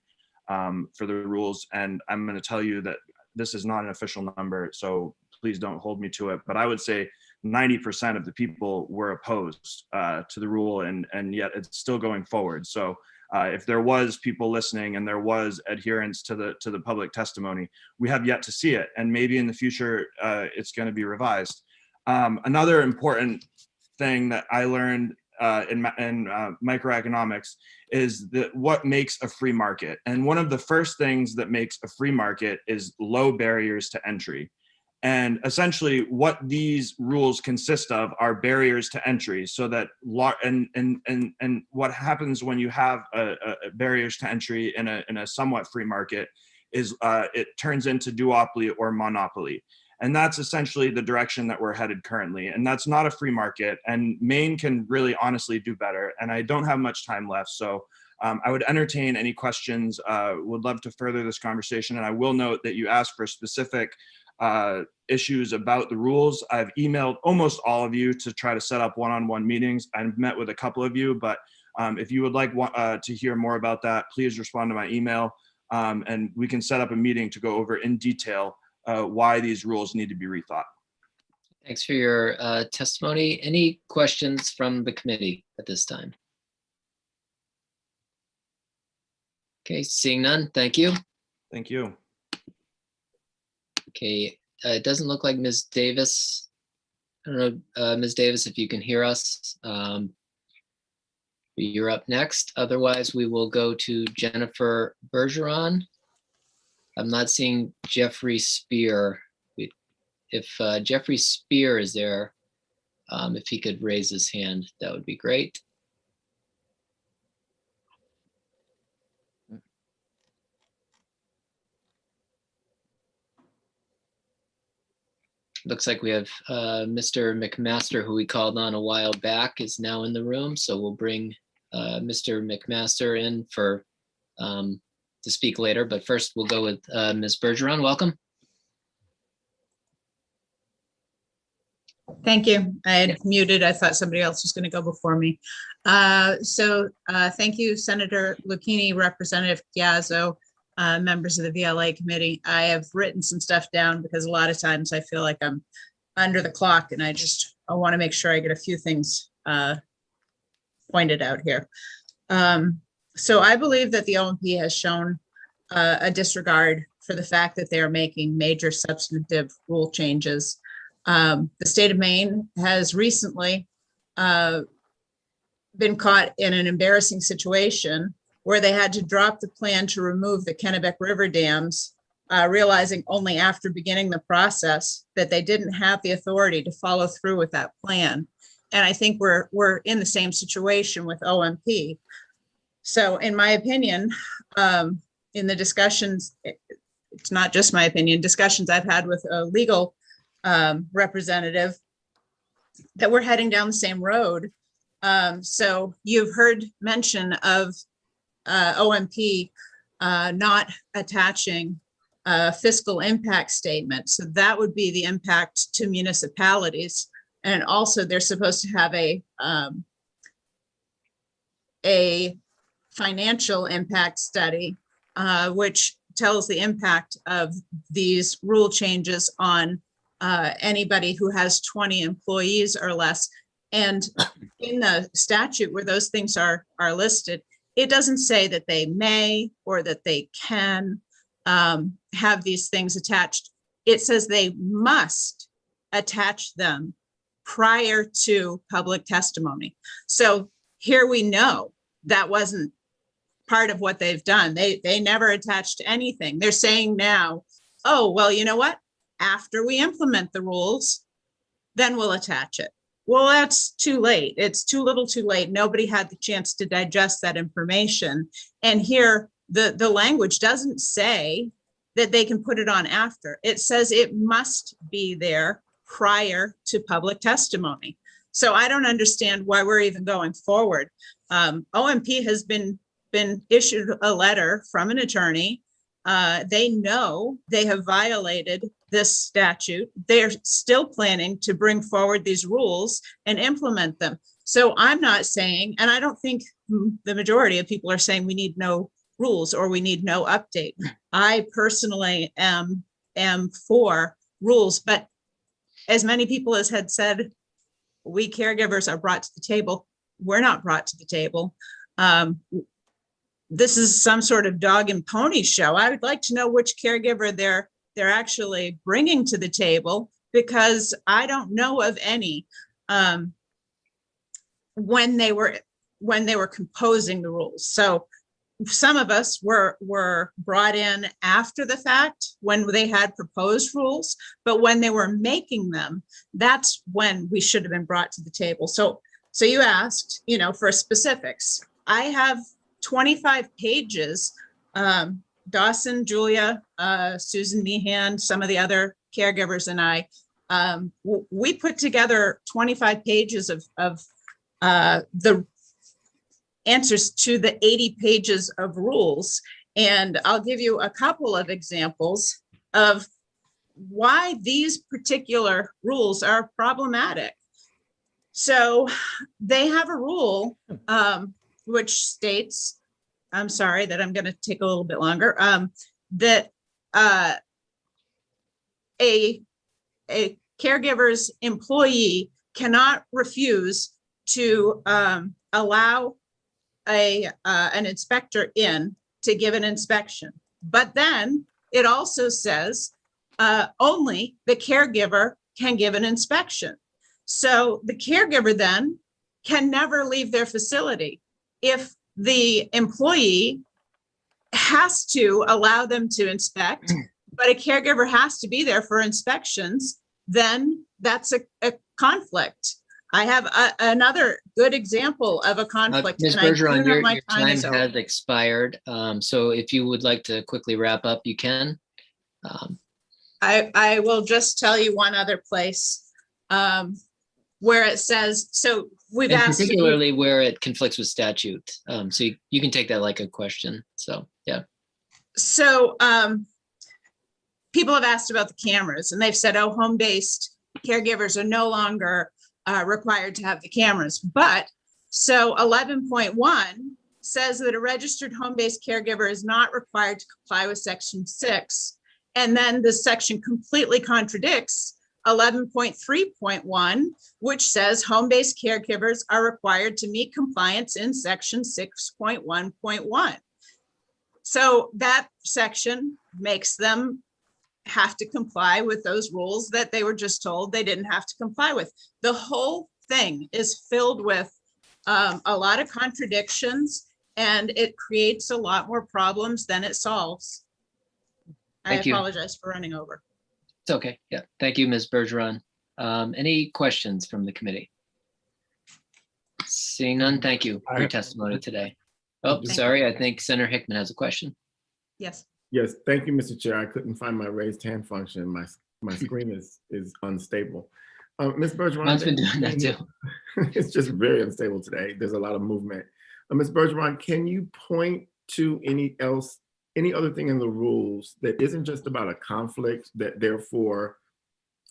for the rules, and I'm going to tell you that this is not an official number, so please don't hold me to it. But I would say 90% of the people were opposed to the rule, and yet it's still going forward. So if there was people listening and there was adherence to the public testimony, we have yet to see it, and maybe in the future it's going to be revised. Another important thing that I learned in microeconomics is that what makes a free market. And one of the first things that makes a free market is low barriers to entry. And essentially what these rules consist of are barriers to entry, so that what happens when you have barriers to entry in a somewhat free market it turns into duopoly or monopoly. And that's essentially the direction that we're headed currently. And that's not a free market. And Maine can really honestly do better. And I don't have much time left. So I would entertain any questions, would love to further this conversation. And I will note that you asked for specific issues about the rules. I've emailed almost all of you to try to set up one-on-one meetings. I've met with a couple of you, but if you would like to hear more about that, please respond to my email and we can set up a meeting to go over in detail why these rules need to be rethought. Thanks for your testimony. Any questions from the committee at this time? Okay, seeing none, thank you. Thank you. Okay, it doesn't look like Ms. Davis. I don't know, Ms. Davis, if you can hear us. You're up next. Otherwise, we will go to Jennifer Bergeron. I'm not seeing Jeffrey Spear. If Jeffrey Spear is there, if he could raise his hand, that would be great. Looks like we have Mr. McMaster, who we called on a while back, is now in the room. So we'll bring Mr. McMaster in for to speak later. But first, we'll go with Ms. Bergeron. Welcome. Thank you. I had muted. I thought somebody else was going to go before me. Thank you, Senator Lucchini, Representative Chiazzo, members of the VLA committee. I have written some stuff down because a lot of times I feel like I'm under the clock and I want to make sure I get a few things pointed out here. So I believe that the OMP has shown a disregard for the fact that they are making major substantive rule changes. The state of Maine has recently been caught in an embarrassing situation where they had to drop the plan to remove the Kennebec River dams, realizing only after beginning the process that they didn't have the authority to follow through with that plan. And I think we're in the same situation with OMP. So in my opinion, in the discussions, it's not just my opinion, discussions I've had with a legal representative, that we're heading down the same road. So you've heard mention of OMP not attaching a fiscal impact statement. So that would be the impact to municipalities. And also they're supposed to have a financial impact study, which tells the impact of these rule changes on anybody who has 20 employees or less. And in the statute where those things are listed, it doesn't say that they may or that they can have these things attached. It says they must attach them prior to public testimony. So here we know that wasn't part of what they've done. They never attached anything. They're saying now, oh, well, you know what? After we implement the rules, then we'll attach it. Well, that's too late. It's too little too late. Nobody had the chance to digest that information. And here, the language doesn't say that they can put it on after. It says it must be there prior to public testimony. So I don't understand why we're even going forward. OMP has been issued a letter from an attorney. They know they have violated this statute. They're still planning to bring forward these rules and implement them. So I'm not saying, and I don't think the majority of people are saying we need no rules or we need no update. I personally am for rules, but as many people as had said, we caregivers are brought to the table. We're not brought to the table. This is some sort of dog and pony show. I would like to know which caregiver they're actually bringing to the table, because I don't know of any when they were composing the rules. So some of us were brought in after the fact when they had proposed rules, but when they were making them, that's when we should have been brought to the table. So you asked, for specifics. I have 25 pages Dawson, Julia, Susan Meehan, some of the other caregivers and I, we put together 25 pages of the answers to the 80 pages of rules. And I'll give you a couple of examples of why these particular rules are problematic. So they have a rule which states, I'm sorry that I'm going to take a little bit longer, that a caregiver's employee cannot refuse to allow an inspector in to give an inspection. But then it also says only the caregiver can give an inspection. So the caregiver then can never leave their facility. If the employee has to allow them to inspect, but a caregiver has to be there for inspections, then that's a conflict. I have another good example of a conflict. Ms. and I do Bergeron, know your my time is over. has expired. So if you would like to quickly wrap up, you can. I will just tell you one other place where it says, so we've And asked. particularly where it conflicts with statute. So you can take that like a question. So, yeah. So people have asked about the cameras and they've said, oh, home-based caregivers are no longer required to have the cameras. But so 11.1 says that a registered home-based caregiver is not required to comply with section 6. And then this section completely contradicts 11.3.1, which says home-based caregivers are required to meet compliance in section 6.1.1. So that section makes them have to comply with those rules that they were just told they didn't have to comply with. The whole thing is filled with a lot of contradictions, and it creates a lot more problems than it solves. Thank you. I apologize for running over. It's okay. Yeah. Thank you, Ms. Bergeron. Any questions from the committee? Seeing none, thank you for your testimony today. Oh, sorry. I think Senator Hickman has a question. Yes. Yes, thank you, Mr. Chair. I couldn't find my raised hand function. My screen is unstable. Ms. Bergeron. Mine's been doing that too. It's just very unstable today. There's a lot of movement. Ms. Bergeron, can you point to any other thing in the rules that isn't just about a conflict that therefore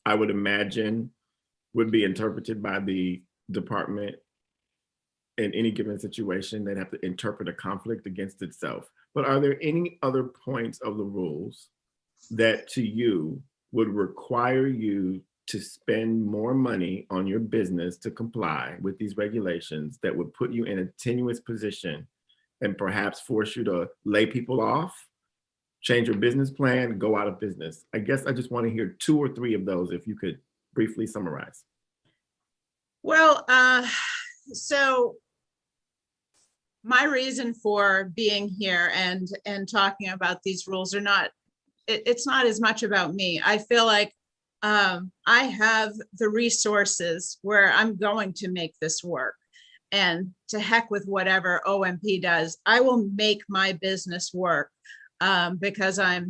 I would imagine would be interpreted by the department in any given situation? They'd have to interpret a conflict against itself. But are there any other points of the rules that to you would require you to spend more money on your business to comply with these regulations that would put you in a tenuous position and perhaps force you to lay people off, change your business plan, go out of business? I guess I just want to hear 2 or 3 of those, if you could briefly summarize. Well, so my reason for being here and talking about these rules are not, it's not as much about me. I feel like I have the resources where I'm going to make this work, and to heck with whatever OMP does. I will make my business work because I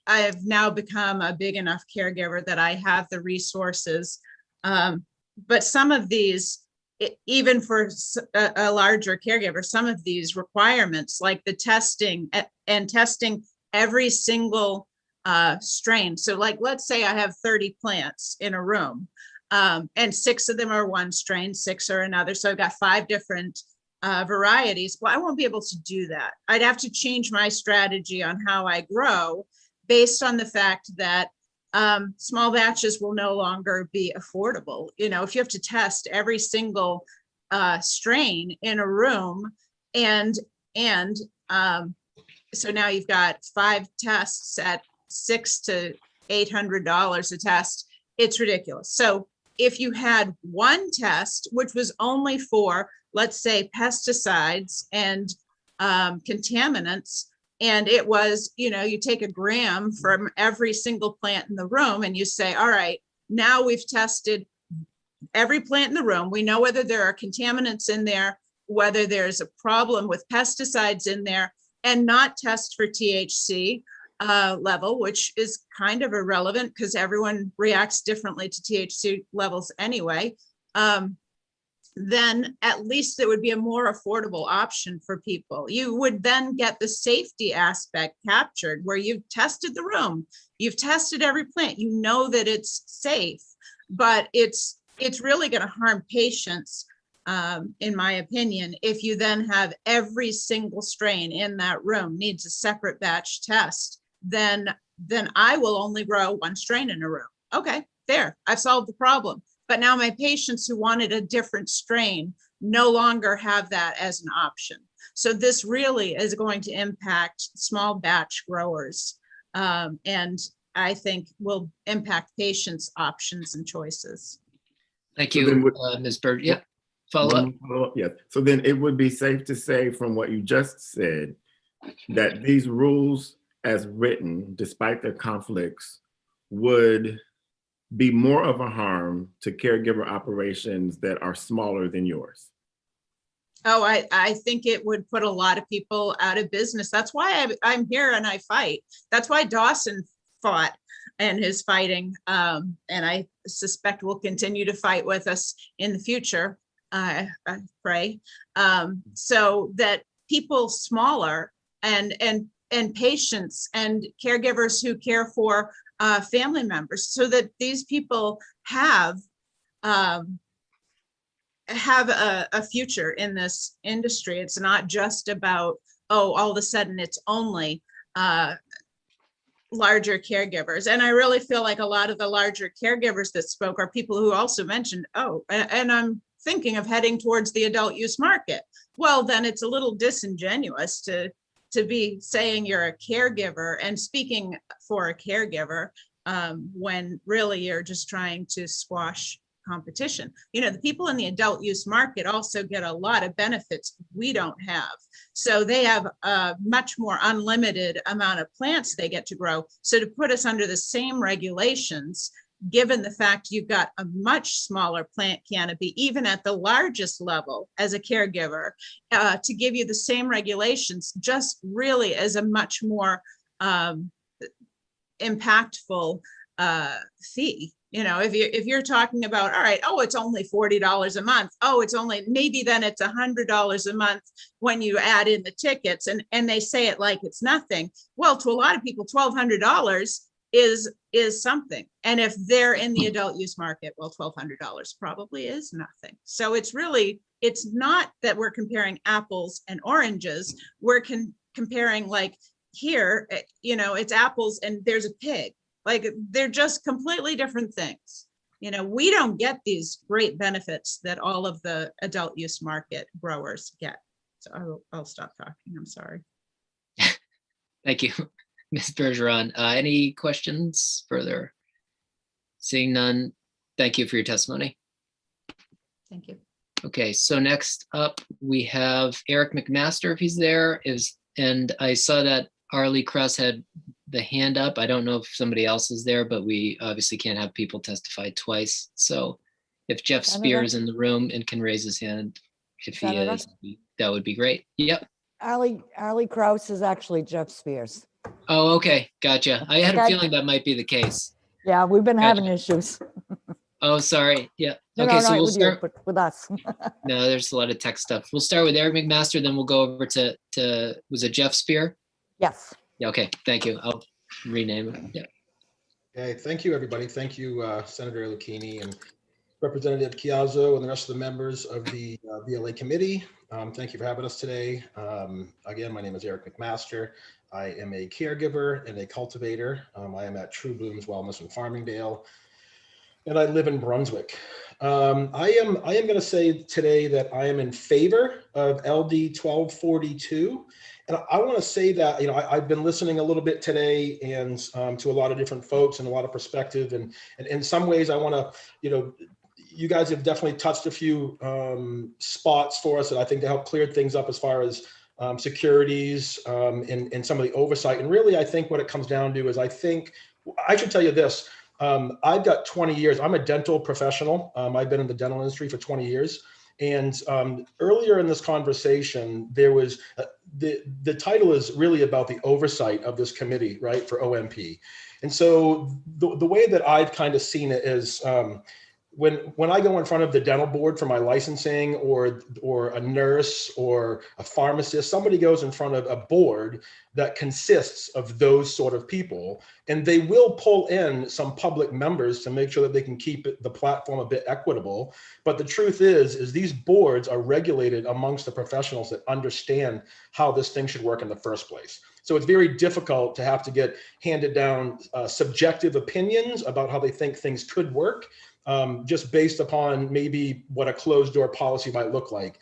have now become a big enough caregiver that I have the resources. But some of these, even for a larger caregiver, some of these requirements like the testing and testing every single strain. So like, let's say I have 30 plants in a room and 6 of them are one strain, 6 are another. So I've got 5 different varieties. Well, I won't be able to do that. I'd have to change my strategy on how I grow based on the fact that small batches will no longer be affordable. You know, if you have to test every single strain in a room, and so now you've got 5 tests at $600 to $800 a test. It's ridiculous. So if you had one test, which was only for, let's say, pesticides and contaminants, and it was, you know, you take a gram from every single plant in the room and you say, all right, now we've tested every plant in the room. We know whether there are contaminants in there, whether there's a problem with pesticides in there. and not test for THC level, which is kind of irrelevant because everyone reacts differently to THC levels anyway, then at least it would be a more affordable option for people. You would then get the safety aspect captured where you've tested the room, you've tested every plant, you know that it's safe, but it's really going to harm patients, in my opinion, if you then have every single strain in that room needs a separate batch test, then I will only grow one strain in a room. Okay, there, I've solved the problem. But now my patients who wanted a different strain no longer have that as an option. So this really is going to impact small batch growers, and I think will impact patients' options and choices. Thank So you, then Ms. Bird. Yeah, follow up. Yeah. So then it would be safe to say from what you just said that these rules as written, despite their conflicts, would be more of a harm to caregiver operations that are smaller than yours. Oh, I think it would put a lot of people out of business. That's why I'm here and I fight. That's why Dawson fought and is fighting. And I suspect will continue to fight with us in the future, I pray, so that people smaller and patients and caregivers who care for family members, so that these people have a future in this industry. It's not just about, oh, all of a sudden it's only larger caregivers. And I really feel like a lot of the larger caregivers that spoke are people who also mentioned, oh, and I'm thinking of heading towards the adult use market. Well, then it's a little disingenuous to be saying you're a caregiver and speaking for a caregiver when really you're just trying to squash competition. You know, the people in the adult use market also get a lot of benefits we don't have. So they have a much more unlimited amount of plants they get to grow. So to put us under the same regulations, given the fact you've got a much smaller plant canopy, even at the largest level as a caregiver, to give you the same regulations just really is a much more impactful fee. You know, if you're talking about, all right, oh, it's only $40 a month. Oh, it's only, maybe then it's $100 a month when you add in the tickets, and they say it like it's nothing. Well, to a lot of people, $1,200 is something. And if they're in the adult use market, well, $1,200 probably is nothing. So it's really, it's not that we're comparing apples and oranges. We're comparing, like, here, you know, it's apples and there's a pig. Like, they're just completely different things. You know, we don't get these great benefits that all of the adult use market growers get. So I'll stop talking. I'm sorry. Thank you, Ms. Bergeron. Any questions further? Seeing none, thank you for your testimony. Thank you. Okay, so next up we have Eric McMaster, if he's there. And I saw that Arlie Kress had the hand up. I don't know if somebody else is there, but we obviously can't have people testify twice. So if Jeff Spear is in the room and can raise his hand, if he is, that would be great. Yep. Arlie Krauss is actually Jeff Spears. Oh, okay. Gotcha. I had a feeling that might be the case. Yeah, we've been having issues. Oh, sorry. Yeah. No, okay, no, so we'll with start you, but with us. No, there's a lot of tech stuff. We'll start with Eric McMaster, then we'll go over to was it Jeff Spear? Yes. Yeah, okay, thank you. I'll rename it. Yeah. Okay, thank you, everybody. Thank you, Senator Lucchini and Representative Chiazzo and the rest of the members of the VLA committee. Thank you for having us today. Again, my name is Eric McMaster. I am a caregiver and a cultivator. I am at True Blooms Wellness in Farmingdale, and I live in Brunswick. I am going to say today that I am in favor of LD 1242. And I want to say that, you know, I've been listening a little bit today and to a lot of different folks and a lot of perspective. And in some ways I want to, you know, you guys have definitely touched a few spots for us that I think to help clear things up as far as securities and some of the oversight. And really, I think what it comes down to is I should tell you this. I've got 20 years. I'm a dental professional. I've been in the dental industry for 20 years. And earlier in this conversation, there was the title is really about the oversight of this committee, right, for OMP. And so the way that I've kind of seen it is when I go in front of the dental board for my licensing, or a nurse or a pharmacist, somebody goes in front of a board that consists of those sort of people, and they will pull in some public members to make sure that they can keep the platform a bit equitable. But the truth is these boards are regulated amongst the professionals that understand how this thing should work in the first place. So it's very difficult to have to get handed down subjective opinions about how they think things could work, just based upon maybe what a closed door policy might look like.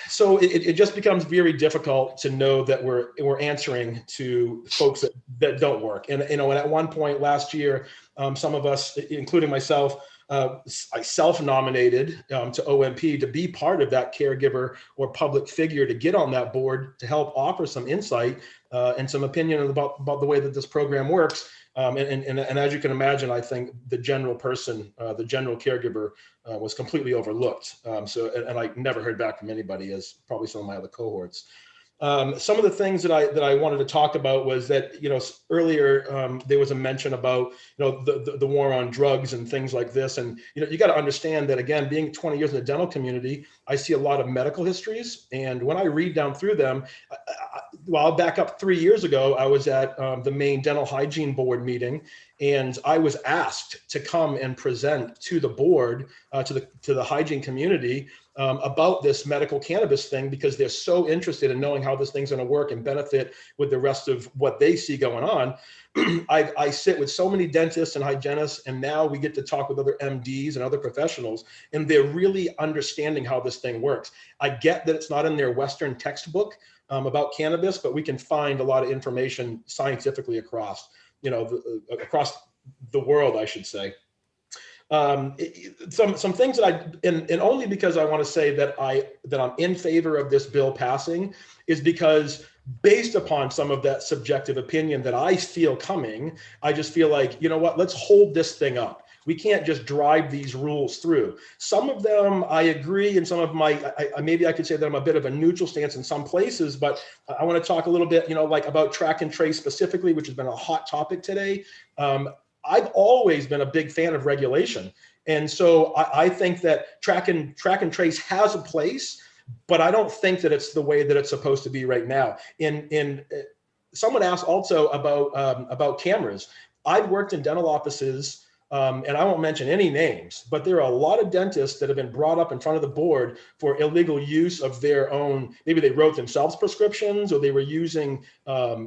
So it just becomes very difficult to know that we're answering to folks that don't work. And and at one point last year, some of us, including myself, I self-nominated to OMP to be part of that caregiver or public figure to get on that board to help offer some insight and some opinion about the way that this program works. And as you can imagine, I think the general person, the general caregiver, was completely overlooked. And I never heard back from anybody, as probably some of my other cohorts. Some of the things that I wanted to talk about was that, earlier there was a mention about, the war on drugs and things like this. And, you got to understand that, again, being 20 years in the dental community, I see a lot of medical histories. And when I read down through them, I'll back up 3 years ago, I was at the Maine Dental Hygiene Board meeting, and I was asked to come and present to the board, to the hygiene community, about this medical cannabis thing, because they're so interested in knowing how this thing's going to work and benefit with the rest of what they see going on. I sit with so many dentists and hygienists, and now we get to talk with other MDs and other professionals, and they're really understanding how this thing works. I get that it's not in their Western textbook about cannabis, but we can find a lot of information scientifically across, across the world, I should say. Some things that and only because I want to say that I'm in favor of this bill passing is because, based upon some of that subjective opinion that I feel coming, I just feel like, let's hold this thing up. We can't just drive these rules through. Some of them I agree, and some of maybe I could say that I'm a bit of a neutral stance in some places, but I want to talk a little bit, about track and trace specifically, which has been a hot topic today. I've always been a big fan of regulation. And so I think that track and trace has a place, but I don't think that it's the way that it's supposed to be right now. Someone asked also about cameras. I've worked in dental offices, and I won't mention any names, but there are a lot of dentists that have been brought up in front of the board for illegal use of their own. Maybe they wrote themselves prescriptions, or they were using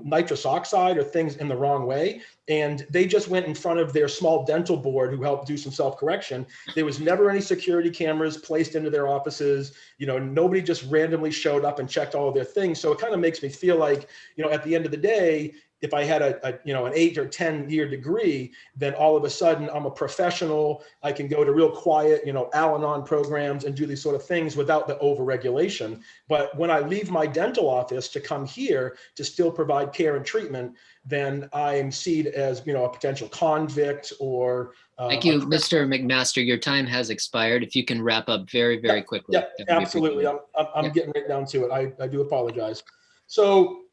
nitrous oxide or things in the wrong way. And they just went in front of their small dental board, who helped do some self-correction. There was never any security cameras placed into their offices. Nobody just randomly showed up and checked all of their things. So it kind of makes me feel like, at the end of the day, if I had an 8 or 10 year degree, then all of a sudden I'm a professional. I can go to real quiet, Al-Anon programs and do these sort of things without the over-regulation. But when I leave my dental office to come here to still provide care and treatment, then I'm seen as, a potential convict or. Thank you, Mr. McMaster. Your time has expired. If you can wrap up very, very quickly. Yeah, absolutely. I'm getting right down to it. I do apologize. So,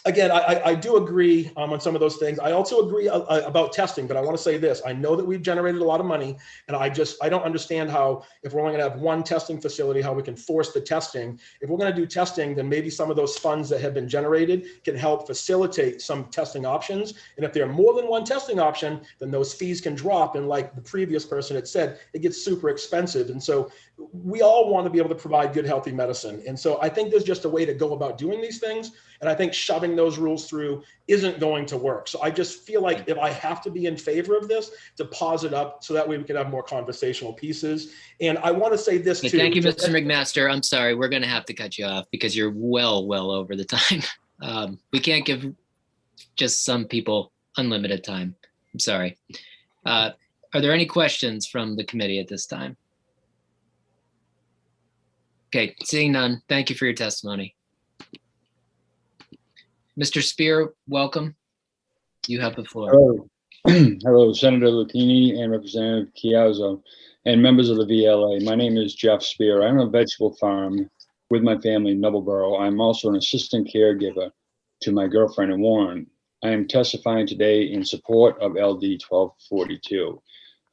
again, I do agree on some of those things. I also agree about testing, but I want to say this. I know that we've generated a lot of money, and I don't understand how, if we're only going to have one testing facility, how we can force the testing. If we're going to do testing, then maybe some of those funds that have been generated can help facilitate some testing options. And if there are more than one testing option, then those fees can drop. And like the previous person had said, it gets super expensive. And so we all want to be able to provide good, healthy medicine. And so I think there's just a way to go about doing these things. And I think shoving those rules through isn't going to work. So I just feel like if I have to be in favor of this, to pause it up so that way we can have more conversational pieces. And I want to say this too. Thank you, Mr. McMaster. I'm sorry, we're going to have to cut you off because you're well over the time. We can't give just some people unlimited time. I'm sorry. Are there any questions from the committee at this time? Okay, seeing none, thank you for your testimony. Mr. Spear, welcome. You have the floor. Hello. Hello, Senator Lucchini and Representative Chiazzo and members of the VLA. My name is Jeff Spear. I own a vegetable farm with my family in Noblesboro. I'm also an assistant caregiver to my girlfriend in Warren. I am testifying today in support of LD 1242.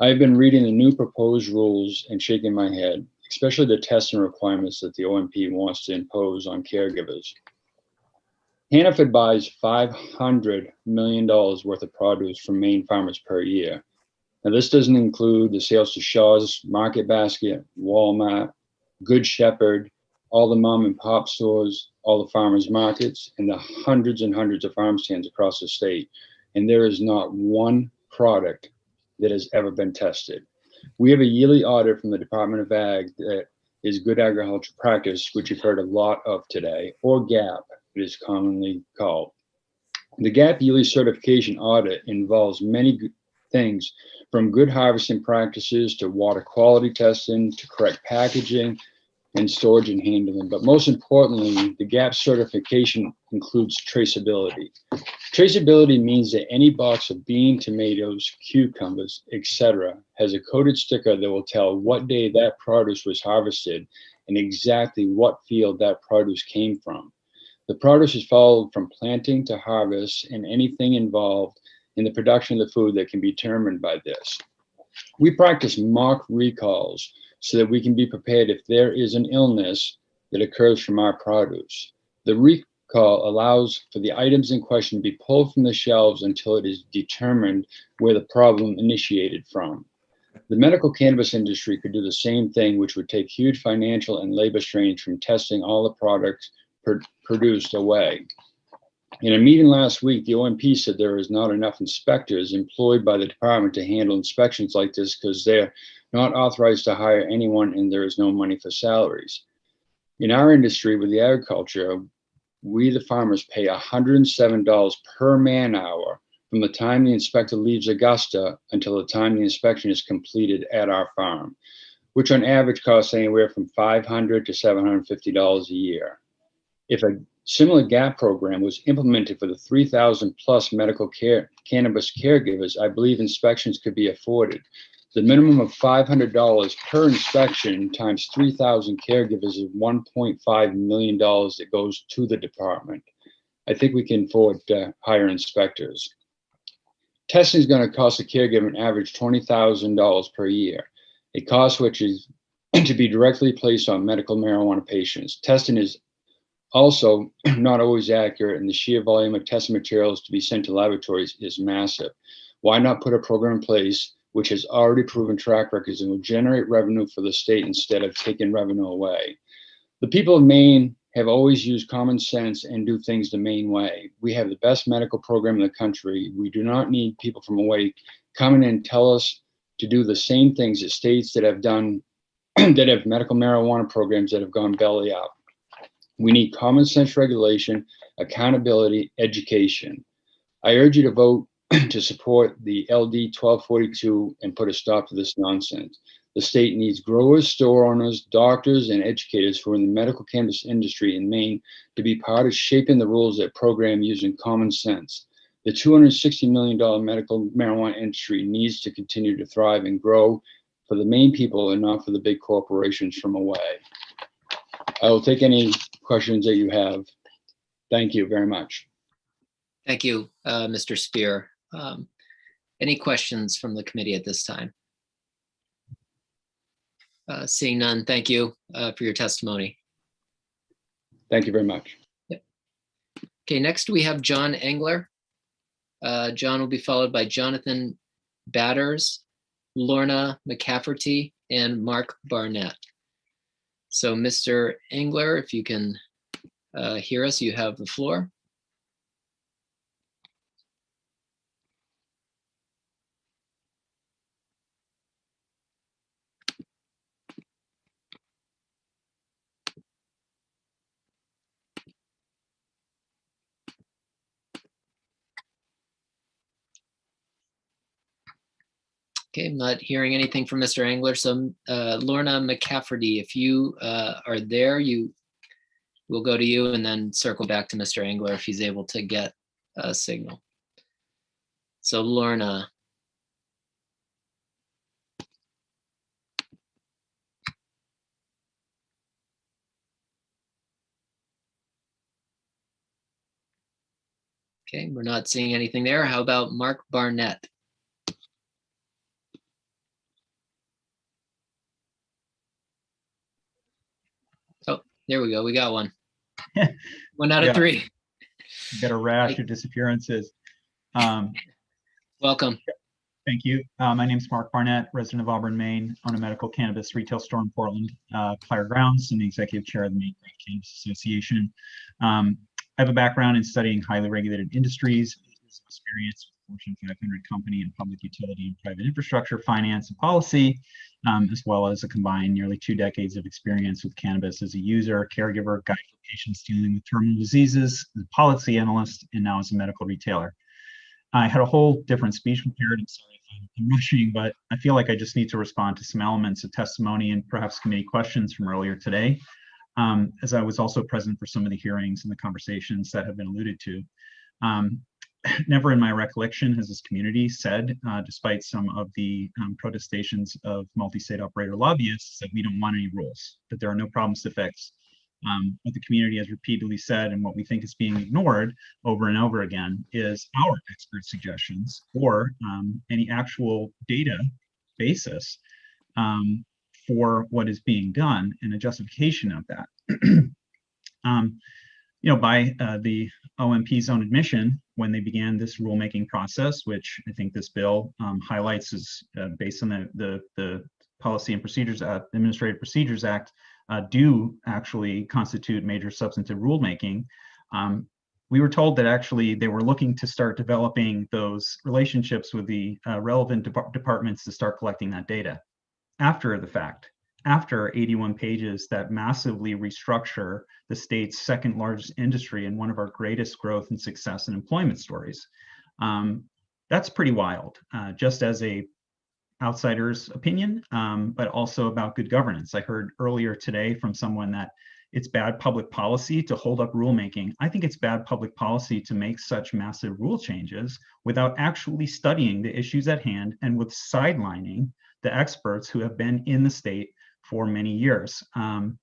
I've been reading the new proposed rules and shaking my head, especially the testing requirements that the OMP wants to impose on caregivers. Hannaford buys $500 million worth of produce from Maine farmers per year. Now, this doesn't include the sales to Shaw's, Market Basket, Walmart, Good Shepherd, all the mom and pop stores, all the farmers markets, and the hundreds and hundreds of farm stands across the state. And there is not one product that has ever been tested. We have a yearly audit from the Department of Ag that is Good Agricultural Practice, which you've heard a lot of today, or GAP, it is commonly called. The GAP yearly certification audit involves many things from good harvesting practices to water quality testing to correct packaging and storage and handling. But most importantly, the GAP certification includes traceability. Traceability means that any box of bean, tomatoes, cucumbers, etc. has a coded sticker that will tell what day that produce was harvested and exactly what field that produce came from. The produce is followed from planting to harvest and anything involved in the production of the food that can be determined by this. We practice mock recalls so that we can be prepared if there is an illness that occurs from our produce. The recall allows for the items in question to be pulled from the shelves until it is determined where the problem initiated from. The medical cannabis industry could do the same thing, which would take huge financial and labor strains from testing all the products produced away. In a meeting last week, the OMP said there is not enough inspectors employed by the department to handle inspections like this because they're not authorized to hire anyone and there is no money for salaries. In our industry with the agriculture, we the farmers pay $107 per man hour from the time the inspector leaves Augusta until the time the inspection is completed at our farm, which on average costs anywhere from $500 to $750 a year. If a similar GAP program was implemented for the 3,000 plus medical cannabis caregivers, I believe inspections could be afforded. The minimum of $500 per inspection times 3,000 caregivers is $1.5 million that goes to the department. I think we can afford to hire inspectors. Testing is going to cost a caregiver an average $20,000 per year, a cost which is to be directly placed on medical marijuana patients. Testing is also not always accurate, and the sheer volume of testing materials to be sent to laboratories is massive. Why not put a program in place which has already proven track records and will generate revenue for the state instead of taking revenue away? The people of Maine have always used common sense and do things the Maine way. We have the best medical program in the country. We do not need people from away coming in and tell us to do the same things that states that have done, that have medical marijuana programs that have gone belly up. We need common sense regulation, accountability, education. I urge you to vote to support the LD 1242 and put a stop to this nonsense. The state needs growers, store owners, doctors, and educators who are in the medical cannabis industry in Maine to be part of shaping the rules that program using common sense. The $260 million medical marijuana industry needs to continue to thrive and grow for the Maine people and not for the big corporations from away. I will take any questions that you have. Thank you very much. Thank you, Mr. Spear. Any questions from the committee at this time? Seeing none, thank you for your testimony. Thank you very much. Yep. Okay, next we have John Engler. John will be followed by Jonathan Batters, Lorna McCafferty, and Mark Barnett. So Mr. Engler, if you can hear us, you have the floor. Okay, I'm not hearing anything from Mr. Engler. So Lorna McCafferty, if you are there, we'll go to you and then circle back to Mr. Engler if he's able to get a signal. So Lorna, Okay, we're not seeing anything there. How about Mark Barnett? Oh, there we go. We got one. 1 out of 3. Got a rash of disappearances. Welcome. Thank you. My name is Mark Barnett, resident of Auburn, Maine, own a medical cannabis retail store in Portland, Clare Grounds, and the executive chair of the Maine Cannabis Association. I have a background in studying highly regulated industries, experience with Fortune 500 company in public utility and private infrastructure, finance and policy, as well as a combined nearly 2 decades of experience with cannabis as a user, caregiver, guide for patients dealing with terminal diseases, as a policy analyst, and now as a medical retailer. I had a whole different speech prepared. I'm sorry if I'm rushing, but I feel like I just need to respond to some elements of testimony and perhaps committee questions from earlier today, as I was also present for some of the hearings and the conversations that have been alluded to. Never in my recollection has this community said, despite some of the protestations of multi-state operator lobbyists, that we don't want any rules, that there are no problems to fix. What the community has repeatedly said, and what we think is being ignored over and over again, is our expert suggestions or any actual data basis for what is being done and a justification of that. By the OMP's own admission, when they began this rulemaking process, which I think this bill highlights is based on the Policy and Procedures Act, Administrative Procedures Act, do actually constitute major substantive rulemaking. We were told that actually they were looking to start developing those relationships with the relevant departments to start collecting that data after the fact, after 81 pages that massively restructure the state's second largest industry and one of our greatest growth and success and employment stories. That's pretty wild, just as a outsider's opinion, but also about good governance. I heard earlier today from someone that it's bad public policy to hold up rulemaking. I think it's bad public policy to make such massive rule changes without actually studying the issues at hand and with sidelining the experts who have been in the state for many years. And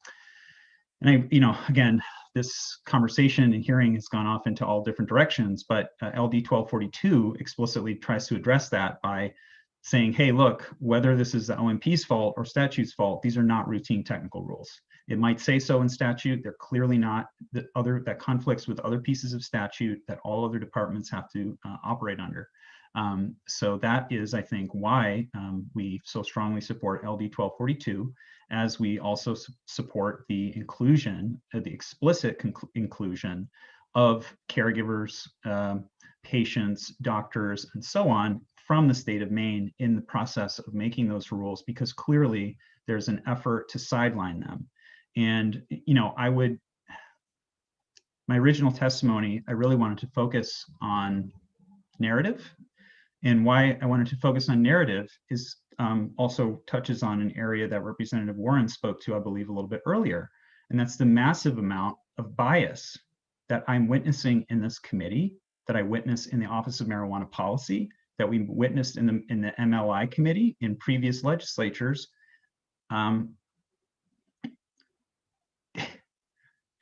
again, this conversation and hearing has gone off into all different directions, but LD 1242 explicitly tries to address that by saying, hey, look, whether this is the OMP's fault or statute's fault, these are not routine technical rules. It might say so in statute. They're clearly not. That conflicts with other pieces of statute that all other departments have to operate under. So that is, I think, why we so strongly support LD 1242, as we also support the inclusion, the explicit inclusion of caregivers, patients, doctors, and so on from the state of Maine in the process of making those rules, because clearly there's an effort to sideline them. And, my original testimony, I really wanted to focus on narrative. And why I wanted to focus on narrative is also touches on an area that Representative Warren spoke to, I believe, a little bit earlier. And that's the massive amount of bias that I'm witnessing in this committee, that I witness in the Office of Marijuana Policy, that we witnessed in the MLI committee in previous legislatures.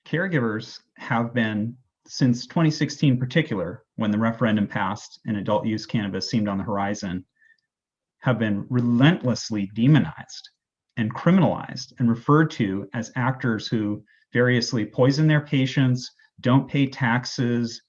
Caregivers have been, since 2016 in particular, when the referendum passed and adult use cannabis seemed on the horizon, have been relentlessly demonized and criminalized and referred to as actors who variously poison their patients, don't pay taxes,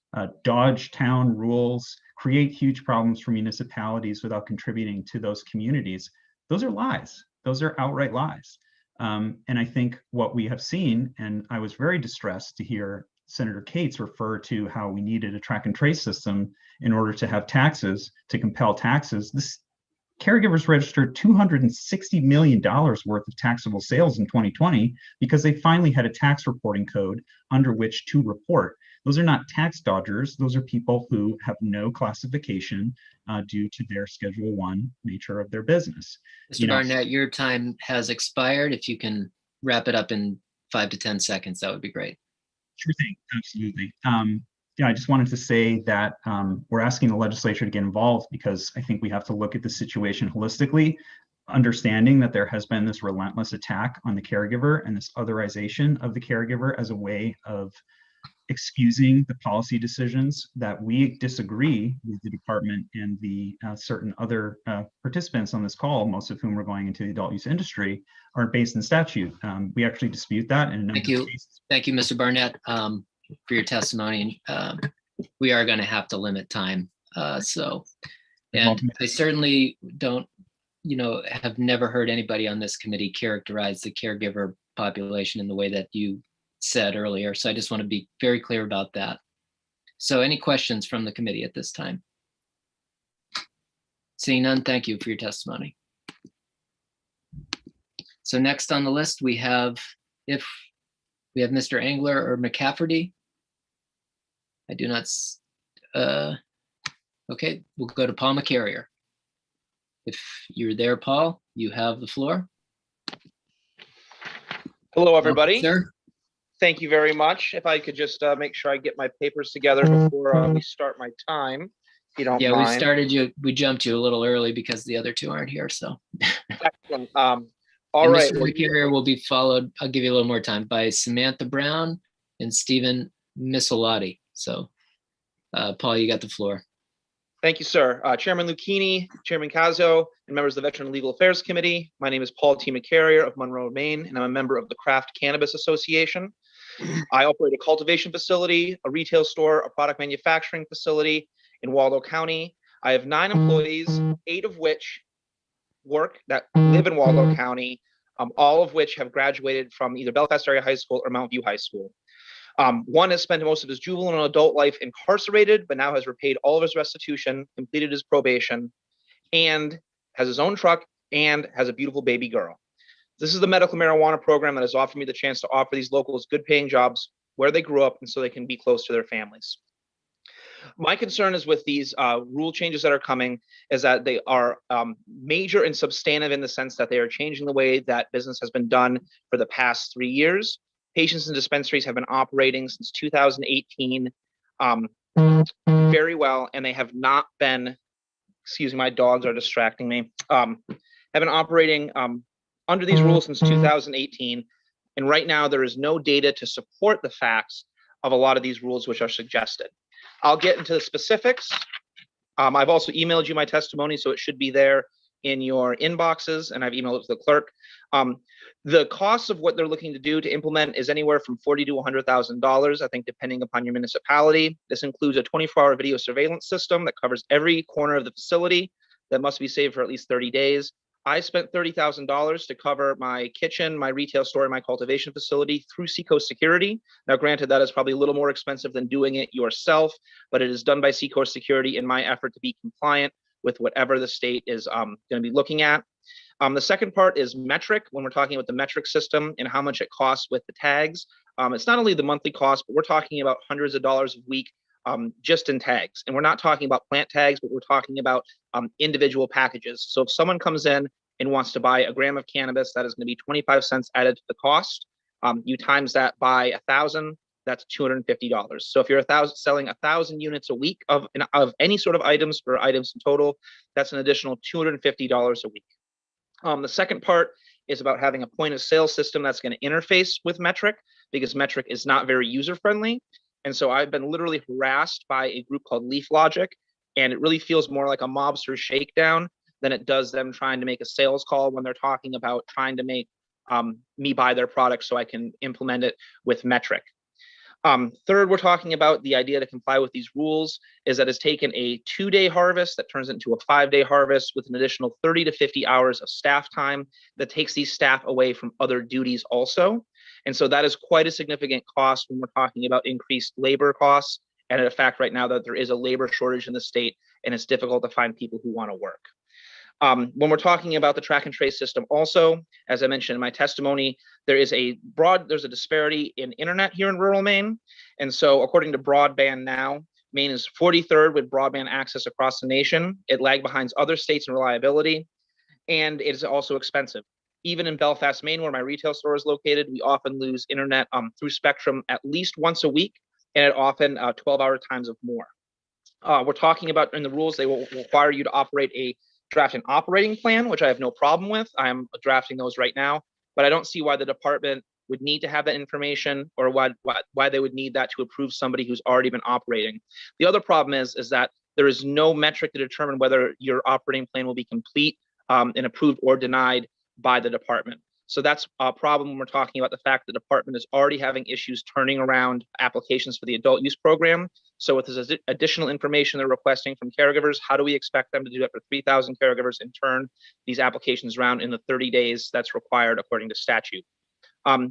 dodge town rules, create huge problems for municipalities without contributing to those communities. Those are lies. Those are outright lies. And I think what we have seen, and I was very distressed to hear Senator Cates refer to how we needed a track and trace system in order to have taxes, to compel taxes. This caregivers registered $260 million worth of taxable sales in 2020 because they finally had a tax reporting code under which to report. Those are not tax dodgers. Those are people who have no classification due to their Schedule I nature of their business. Mr. Barnett, your time has expired. If you can wrap it up in 5 to 10 seconds, that would be great. Sure thing, absolutely. I just wanted to say that we're asking the legislature to get involved because I think we have to look at the situation holistically, understanding that there has been this relentless attack on the caregiver and this otherization of the caregiver as a way of excusing the policy decisions that we disagree with the department and the certain other participants on this call, most of whom are going into the adult use industry, are based in statute. We actually dispute that in a number of cases. Thank you, Mr. Barnett, for your testimony. We are going to have to limit time. And I certainly don't, have never heard anybody on this committee characterize the caregiver population in the way that you said earlier. So I just want to be very clear about that. So any questions from the committee at this time? Seeing none, thank you for your testimony. So next on the list, we have Mr. Engler or McCafferty. I do not, okay, we'll go to Paul McCarrier. If you're there, Paul, you have the floor. Hello, everybody. Sir. Thank you very much. If I could just make sure I get my papers together before we start my time, if you don't mind. We jumped you a little early because the other two aren't here, so. Excellent. All right. Mr. McCarrier will be followed, I'll give you a little more time, by Samantha Brown and Stephen Misolati. So, Paul, you got the floor. Thank you, sir. Chairman Lucchini, Chairman Cazzo, and members of the Veteran Legal Affairs Committee. My name is Paul T. McCarrier of Monroe, Maine, and I'm a member of the Craft Cannabis Association. I operate a cultivation facility, a retail store, a product manufacturing facility in Waldo County. I have 9 employees, 8 of which live in Waldo County, all of which have graduated from either Belfast Area High School or Mount View High School. One has spent most of his juvenile and adult life incarcerated, but now has repaid all of his restitution, completed his probation, and has his own truck and has a beautiful baby girl. This is the medical marijuana program that has offered me the chance to offer these locals good paying jobs where they grew up and so they can be close to their families. My concern is with these rule changes that are coming is that they are major and substantive in the sense that they are changing the way that business has been done for the past 3 years. Patients and dispensaries have been operating since 2018 very well, and they have not been, excuse me, my dogs are distracting me, have been operating under these rules since 2018. And right now there is no data to support the facts of a lot of these rules which are suggested. I'll get into the specifics. I've also emailed you my testimony, so it should be there in your inboxes, and I've emailed it to the clerk. The cost of what they're looking to do to implement is anywhere from $40,000 to $100,000, I think, depending upon your municipality. This includes a 24-hour video surveillance system that covers every corner of the facility that must be saved for at least 30 days. I spent $30,000 to cover my kitchen, my retail store, and my cultivation facility through Seacoast Security. Now, granted, that is probably a little more expensive than doing it yourself, but it is done by Seacoast Security in my effort to be compliant with whatever the state is going to be looking at. The second part is metric, when we're talking about the metric system and how much it costs with the tags. It's not only the monthly cost, but we're talking about hundreds of dollars a week just in tags. And we're not talking about plant tags, but we're talking about individual packages. So if someone comes in and wants to buy a gram of cannabis, that is going to be 25 cents added to the cost. You times that by 1,000, that's $250. So if you're selling 1,000 units a week of any sort of items or items in total, that's an additional $250 a week. The second part is about having a point of sale system that's going to interface with Metric, because Metric is not very user friendly. And so I've been literally harassed by a group called Leaf Logic, and it really feels more like a mobster shakedown than it does them trying to make a sales call when they're talking about trying to make me buy their product so I can implement it with Metric. Third, we're talking about the idea to comply with these rules is that it's taken a 2-day harvest that turns into a 5-day harvest with an additional 30 to 50 hours of staff time that takes these staff away from other duties also. And so that is quite a significant cost when we're talking about increased labor costs. And in fact, right now that there is a labor shortage in the state and it's difficult to find people who want to work. When we're talking about the track and trace system also, as I mentioned in my testimony, there's a disparity in internet here in rural Maine. And so according to Broadband Now, Maine is 43rd with broadband access across the nation. It lagged behind other states in reliability, and it is also expensive. Even in Belfast, Maine, where my retail store is located, we often lose internet through Spectrum at least once a week, and at often 12-hour times of more. We're talking about in the rules, they will require you to draft an operating plan, which I have no problem with. I am drafting those right now, but I don't see why the department would need to have that information, or why they would need that to approve somebody who's already been operating. The other problem is that there is no metric to determine whether your operating plan will be complete and approved or denied by the department. So that's a problem when we're talking about the fact that the department is already having issues turning around applications for the adult use program. So with this additional information they're requesting from caregivers, how do we expect them to do that for 3,000 caregivers and turn these applications around in the 30 days that's required according to statute?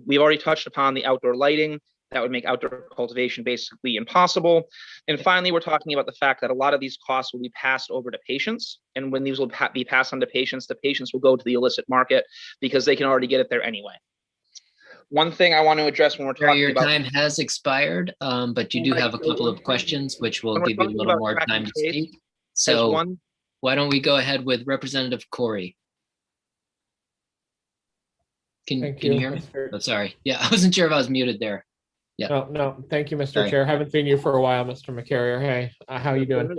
We've already touched upon the outdoor lighting. That would make outdoor cultivation basically impossible. And finally, we're talking about the fact that a lot of these costs will be passed over to patients. And when these will be passed on to patients, the patients will go to the illicit market because they can already get it there anyway. One thing I want to address when we're talking Your about— time has expired, but you do have a couple of questions, which will give you a little more time to speak. So why don't we go ahead with Representative Corey? Can you hear me? Oh, sorry. Yeah, I wasn't sure if I was muted there. Yeah. No, thank you, Mr. Sorry. Chair. Haven't seen you for a while, Mr. McCarrier. Hey, how you doing?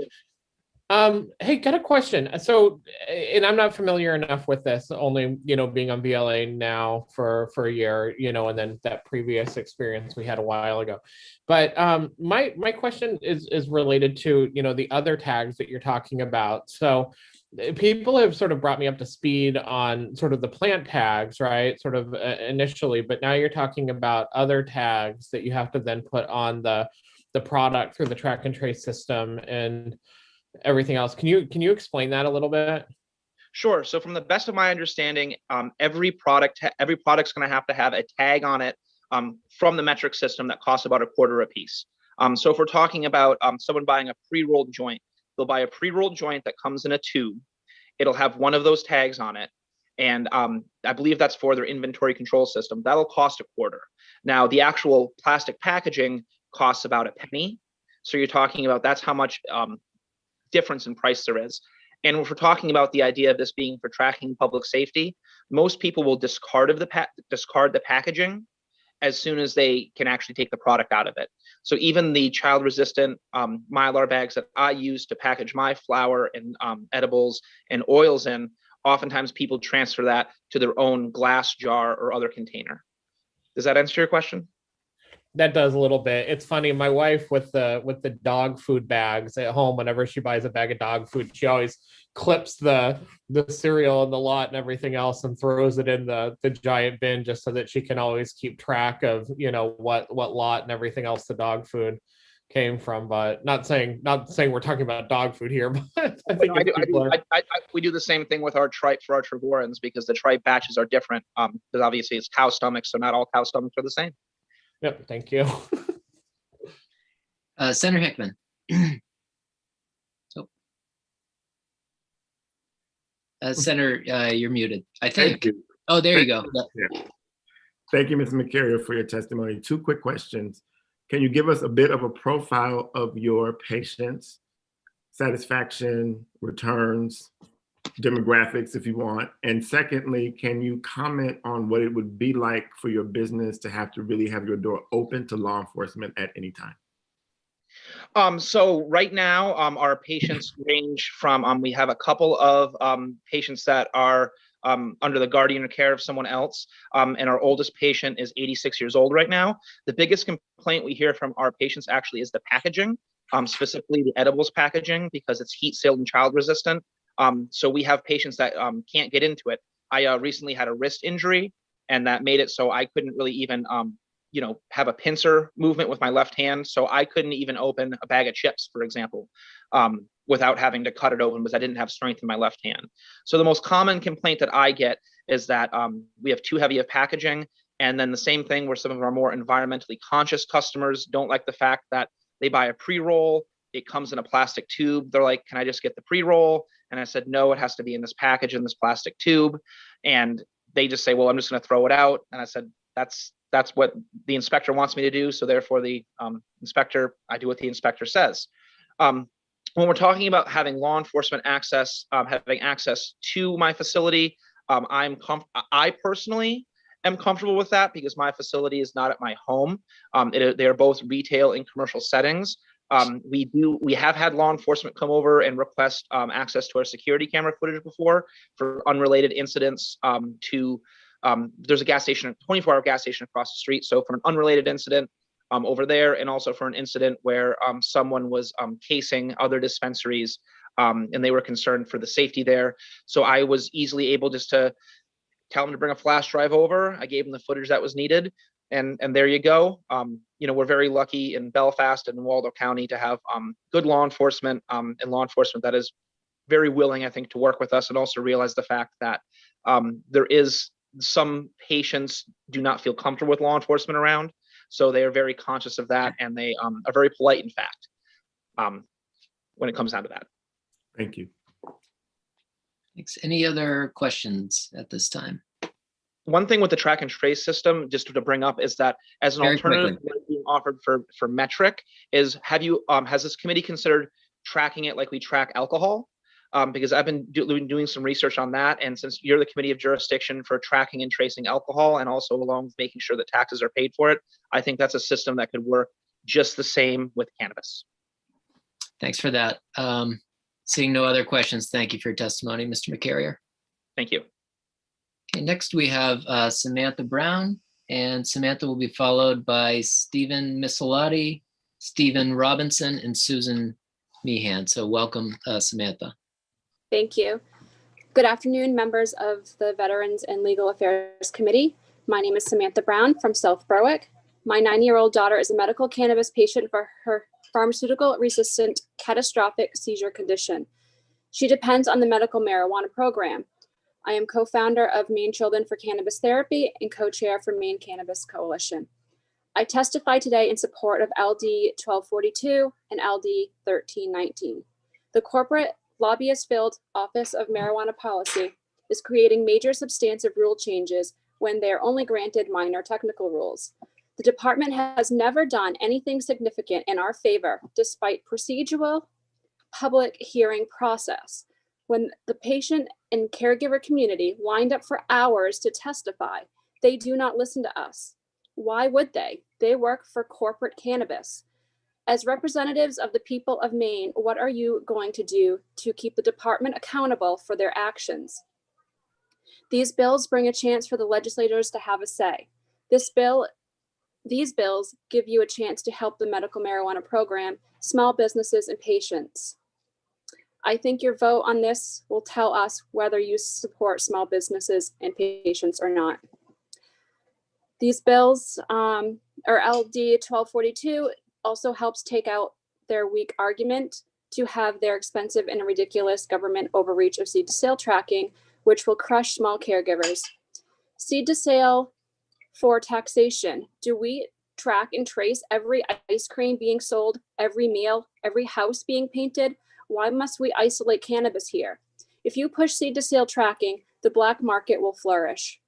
Hey, got a question. So, and I'm not familiar enough with this, only, being on VLA now for a year, and then that previous experience we had a while ago. But my question is related to, the other tags that you're talking about. So people have sort of brought me up to speed on sort of the plant tags, right? Sort of initially, but now you're talking about other tags that you have to then put on the product through the track and trace system and everything else. Can you explain that a little bit? Sure. So from the best of my understanding, every product's going to have a tag on it from the metric system that costs about $0.25 a piece. So if we're talking about someone buying a pre-rolled joint, they'll buy a pre-rolled joint that comes in a tube. It'll have one of those tags on it. And I believe that's for their inventory control system. That'll cost $0.25. Now, the actual plastic packaging costs about $0.01. So you're talking about that's how much difference in price there is. And if we're talking about the idea of this being for tracking public safety, most people will discard the packaging as soon as they can actually take the product out of it. So even the child-resistant Mylar bags that I use to package my flour and edibles and oils in, oftentimes people transfer that to their own glass jar or other container. Does that answer your question? That does a little bit. It's funny. My wife with the dog food bags at home, whenever she buys a bag of dog food, she always clips the cereal and the lot and everything else and throws it in the giant bin just so that she can always keep track of, what lot and everything else the dog food came from. But not saying we're talking about dog food here, but I think we do the same thing with our tripe for our Trevorans because the tripe batches are different because obviously it's cow stomachs, so not all cow stomachs are the same. Yep, thank you. Senator Hickman. Senator, you're muted, I think. Thank you. Oh, there you go. Yeah. Thank you, Mr. McCarrier, for your testimony. 2 quick questions. Can you give us a bit of a profile of your patients, satisfaction, returns, demographics, if you want? And secondly, can you comment on what it would be like for your business to have to really have your door open to law enforcement at any time? So right now, our patients range from, we have a couple of patients that are under the guardian or care of someone else. And our oldest patient is 86 years old right now. The biggest complaint we hear from our patients actually is the packaging, specifically the edibles packaging, because it's heat sealed and child resistant. So we have patients that can't get into it. I recently had a wrist injury and that made it so I couldn't really even have a pincer movement with my left hand. So I couldn't even open a bag of chips, for example, without having to cut it open because I didn't have strength in my left hand. So the most common complaint that I get is that we have too heavy of packaging. And then the same thing where some of our more environmentally conscious customers don't like the fact that they buy a pre-roll, it comes in a plastic tube. They're like, can I just get the pre-roll? And I said, no, it has to be in this package in this plastic tube. And they just say, well, I'm just going to throw it out. And I said, that's what the inspector wants me to do. So therefore the inspector, I do what the inspector says. When we're talking about having law enforcement access, having access to my facility, I personally am comfortable with that because my facility is not at my home. They are both retail and commercial settings. We have had law enforcement come over and request access to our security camera footage before for unrelated incidents to there's a gas station, 24-hour gas station across the street. So for an unrelated incident over there, and also for an incident where someone was casing other dispensaries and they were concerned for the safety there. So I was easily able just to tell them to bring a flash drive over. I gave them the footage that was needed. And there you go. You know, we're very lucky in Belfast and Waldo County to have good law enforcement and law enforcement that is very willing, I think, to work with us, and also realize the fact that there is some patients do not feel comfortable with law enforcement around. So they are very conscious of that, and they are very polite, in fact, when it comes down to that. Thank you. Thanks. Any other questions at this time? One thing with the track and trace system, just to bring up, is that as an alternative being offered for metric, is has this committee considered tracking it like we track alcohol? Because I've been doing some research on that, and since you're the committee of jurisdiction for tracking and tracing alcohol, and also along with making sure that taxes are paid for it, I think that's a system that could work just the same with cannabis. Thanks for that. Seeing no other questions, thank you for your testimony, Mr. McCarrier. Thank you. Okay, next we have Samantha Brown, and Samantha will be followed by Stephen Misolati, Stephen Robinson, and Susan Meehan. So welcome, Samantha. Thank you. Good afternoon, members of the Veterans and Legal Affairs Committee. My name is Samantha Brown from South Berwick. My 9-year-old daughter is a medical cannabis patient for her pharmaceutical-resistant catastrophic seizure condition. She depends on the medical marijuana program. I am co-founder of Maine Children for Cannabis Therapy and co-chair for Maine Cannabis Coalition. I testify today in support of LD 1242 and LD 1319. The corporate lobbyist-filled Office of Marijuana Policy is creating major substantive rule changes when they are only granted minor technical rules. The department has never done anything significant in our favor, despite procedural public hearing process. When the patient and caregiver community lined up for hours to testify, they do not listen to us. Why would they? They work for corporate cannabis. As representatives of the people of Maine, what are you going to do to keep the department accountable for their actions? These bills bring a chance for the legislators to have a say. These bills give you a chance to help the medical marijuana program, small businesses, and patients. I think your vote on this will tell us whether you support small businesses and patients or not. These bills, or LD 1242, also helps take out their weak argument to have their expensive and ridiculous government overreach of seed to sale tracking, which will crush small caregivers. Seed to sale for taxation. Do we track and trace every ice cream being sold, every meal, every house being painted? Why must we isolate cannabis here? If you push seed to sale tracking, the black market will flourish,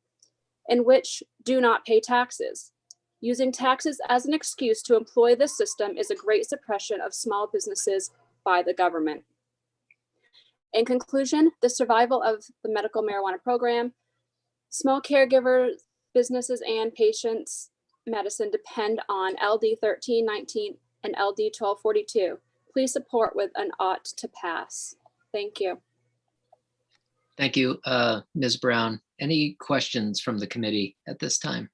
and which do not pay taxes. Using taxes as an excuse to employ this system is a great suppression of small businesses by the government. In conclusion, the survival of the medical marijuana program, small caregivers, businesses, and patients' medicine depend on LD 1319 and LD 1242. Please support with an ought to pass. Thank you. Thank you, Ms. Brown. Any questions from the committee at this time?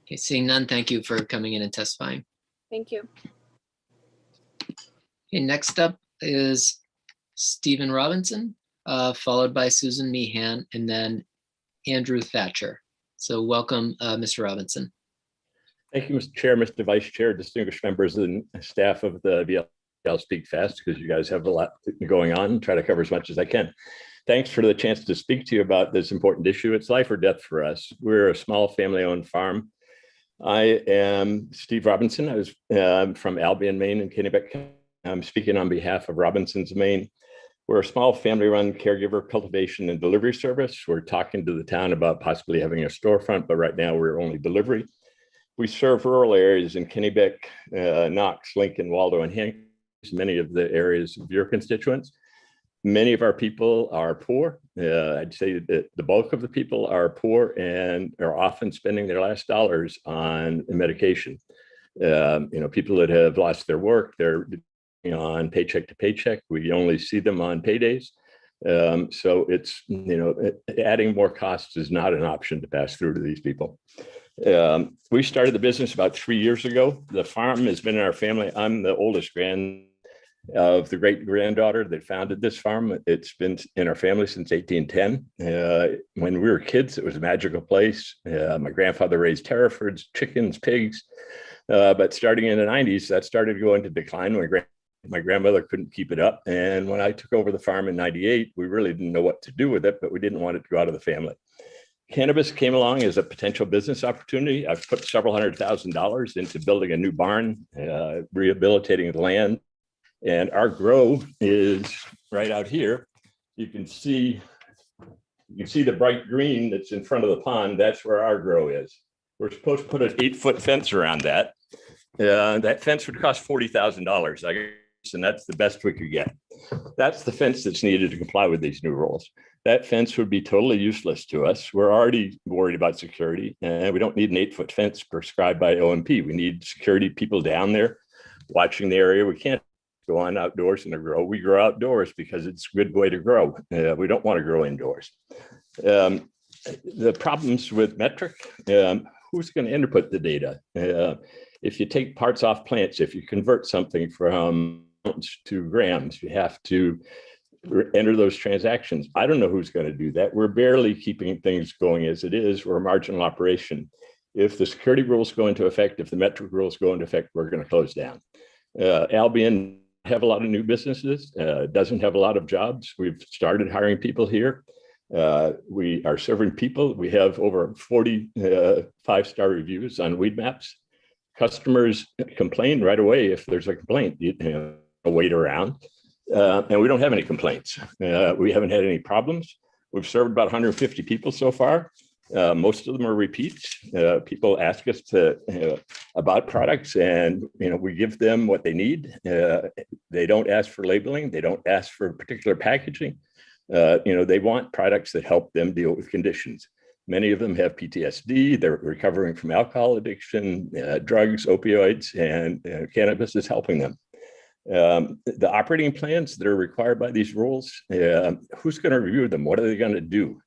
Okay, seeing none, thank you for coming in and testifying. Thank you. Okay, next up is Stephen Robinson, followed by Susan Meehan, and then Andrew Thatcher. So welcome, Mr. Robinson. Thank you, Mr. Chair, Mr. Vice Chair, distinguished members and staff of the VLA. I'll speak fast because you guys have a lot going on. Try to cover as much as I can. Thanks for the chance to speak to you about this important issue. It's life or death for us. We're a small family-owned farm. I am Steve Robinson. I was from Albion, Maine, and Kennebec. I'm speaking on behalf of Robinson's Maine. We're a small family-run caregiver cultivation and delivery service. We're talking to the town about possibly having a storefront, but right now we're only delivery. We serve rural areas in Kennebec, Knox, Lincoln, Waldo, and Hank, many of the areas of your constituents. Many of our people are poor. I'd say that the bulk of the people are poor and are often spending their last dollars on medication. People that have lost their work, they're on paycheck to paycheck. We only see them on paydays. So it's, adding more costs is not an option to pass through to these people. We started the business about 3 years ago. The farm has been in our family. I'm the oldest grand of the great granddaughter that founded this farm. It's been in our family since 1810. When we were kids, it was a magical place. My grandfather raised Herefords, chickens, pigs. But starting in the 90s, that started to go into decline. My grandmother couldn't keep it up. And when I took over the farm in 98, we really didn't know what to do with it, but we didn't want it to go out of the family. Cannabis came along as a potential business opportunity. I've put several $100,000 into building a new barn, rehabilitating the land. And our grow is right out here. You can see the bright green that's in front of the pond. That's where our grow is. We're supposed to put an 8-foot fence around that. That fence would cost $40,000, I guess, and that's the best we could get. That's the fence that's needed to comply with these new rules. That fence would be totally useless to us. We're already worried about security, and we don't need an 8-foot fence prescribed by OMP. We need security people down there watching the area. We can't go on outdoors in the grow. We grow outdoors because it's a good way to grow. We don't want to grow indoors. The problems with metric, who's going to input the data? If you take parts off plants, if you convert something from ounce to grams, you have to enter those transactions. I don't know who's going to do that. We're barely keeping things going as it is. We're a marginal operation. If the security rules go into effect, if the metric rules go into effect, we're going to close down. Albion have a lot of new businesses, doesn't have a lot of jobs. We've started hiring people here. We are serving people. We have over 40 5-star reviews on Weed Maps. Customers complain right away if there's a complaint. Wait around. And we don't have any complaints. We haven't had any problems. We've served about 150 people so far. Most of them are repeats. People ask us about products, and we give them what they need. They don't ask for labeling. They don't ask for particular packaging. They want products that help them deal with conditions. Many of them have PTSD. They're recovering from alcohol addiction, drugs, opioids, and cannabis is helping them. The operating plans that are required by these rules, who's going to review them? What are they going to do?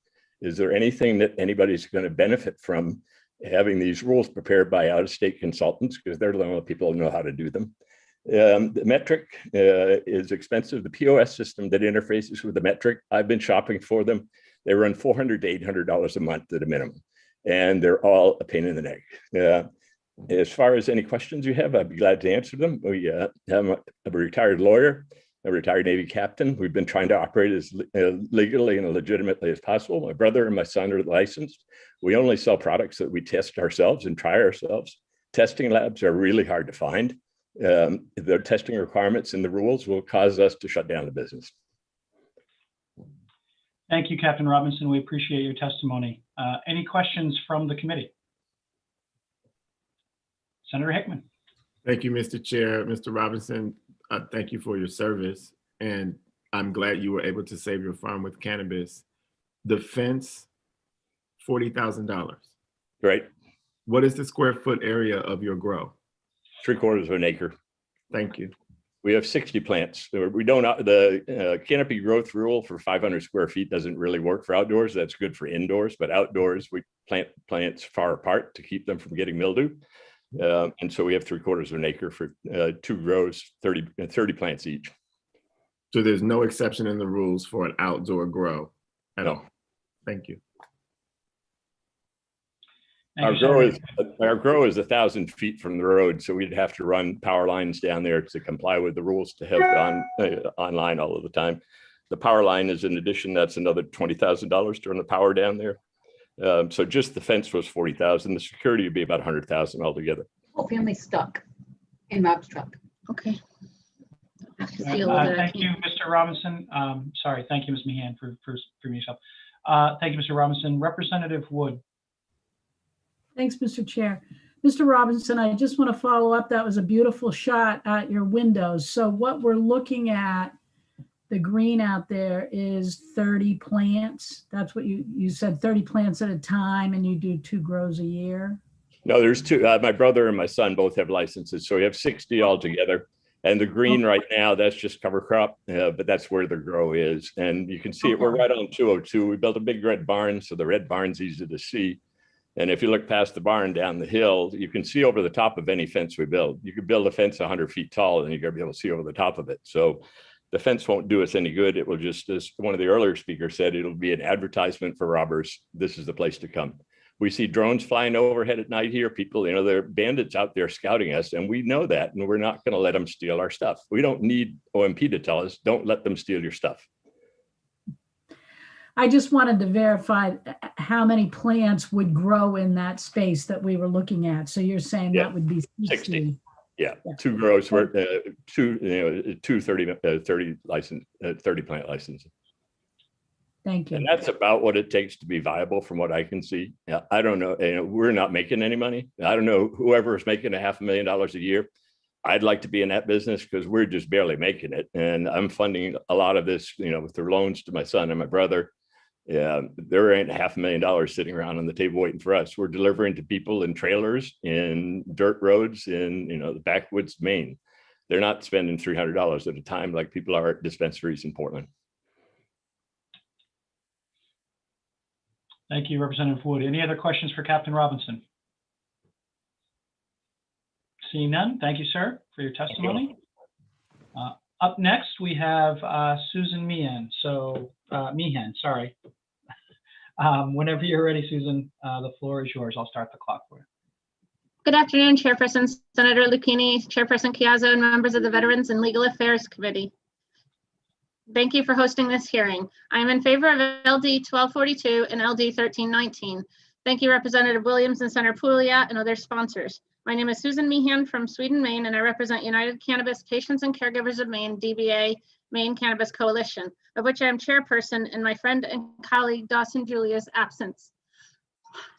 Is there anything that anybody's going to benefit from having these rules prepared by out-of-state consultants, because they're the only people who know how to do them? The metric is expensive. The POS system that interfaces with the metric, I've been shopping for them. They run $400 to $800 a month at a minimum, and they're all a pain in the neck. As far as any questions you have, I'd be glad to answer them. We have a retired lawyer, a retired Navy captain. We've been trying to operate as legally and legitimately as possible. My brother and my son are licensed. We only sell products that we test ourselves and try ourselves. Testing labs are really hard to find. The testing requirements and the rules will cause us to shut down the business. Thank you, Captain Robinson. We appreciate your testimony. Any questions from the committee? Senator Hickman. Thank you, Mr. Chair. Mr. Robinson, thank you for your service. And I'm glad you were able to save your farm with cannabis. The fence, $40,000. Right. What is the square foot area of your grow? 3/4 of an acre. Thank you. We have 60 plants. We don't, the canopy growth rule for 500 square feet doesn't really work for outdoors. That's good for indoors, but outdoors we plant plants far apart to keep them from getting mildew. And so we have 3/4 of an acre for 2 grows, 30 plants each. So there's no exception in the rules for an outdoor grow at all. Thank you. Our grow is 1,000 feet from the road, so we'd have to run power lines down there to comply with the rules to have online all of the time. The power line is an addition. That's another $20,000 to run the power down there. So just the fence was $40,000. The security would be about $100,000 altogether. Whole family stuck in Rob's truck. Okay. Thank you, Mr. Robinson. Sorry, thank you, Ms. Meehan, for me yourself. Thank you, Mr. Robinson. Representative Wood. Thanks, Mr. Chair. Mr. Robinson, I just want to follow up. That was a beautiful shot at your windows. So what we're looking at, the green out there, is 30 plants. That's what you said, 30 plants at a time, and you do 2 grows a year? No, there's 2. My brother and my son both have licenses, so we have 60 altogether. And the green right now, that's just cover crop, but that's where the grow is. And you can see it, we're right on 202. We built a big red barn, so the red barn's easy to see. And if you look past the barn down the hill, you can see over the top of any fence we build. You could build a fence 100 feet tall and you're gonna be able to see over the top of it. So the fence won't do us any good. It will just, as one of the earlier speakers said, it'll be an advertisement for robbers. This is the place to come. We see drones flying overhead at night here. People, there are bandits out there scouting us, and we know that, and we're not gonna let them steal our stuff. We don't need OMP to tell us, don't let them steal your stuff. I just wanted to verify how many plants would grow in that space that we were looking at. So you're saying that would be 60. Yeah, 2 grows for 30 plant licenses. Thank you. And that's about what it takes to be viable from what I can see. Yeah, I don't know, we're not making any money. I don't know, whoever is making $500,000 a year, I'd like to be in that business because we're just barely making it. And I'm funding a lot of this, through loans to my son and my brother. Yeah, there ain't $500,000 sitting around on the table waiting for us. We're delivering to people in trailers, in dirt roads, in the backwoods, Maine. They're not spending $300 at a time like people are at dispensaries in Portland. Thank you, Representative Wood. Any other questions for Captain Robinson? Seeing none, thank you, sir, for your testimony. Up next, we have Susan Meehan. So Meehan, sorry. Whenever you're ready, Susan, the floor is yours. I'll start the clock for you. Good afternoon, Chairperson Senator Lucchini, Chairperson Chiazzo, and members of the Veterans and Legal Affairs Committee. Thank you for hosting this hearing. I am in favor of LD 1242 and LD 1319. Thank you, Representative Williams and Senator Pouliot and other sponsors. My name is Susan Meehan from Sweden, Maine, and I represent United Cannabis Patients and Caregivers of Maine, DBA, Maine Cannabis Coalition, of which I am chairperson in my friend and colleague Dawson Julia's absence.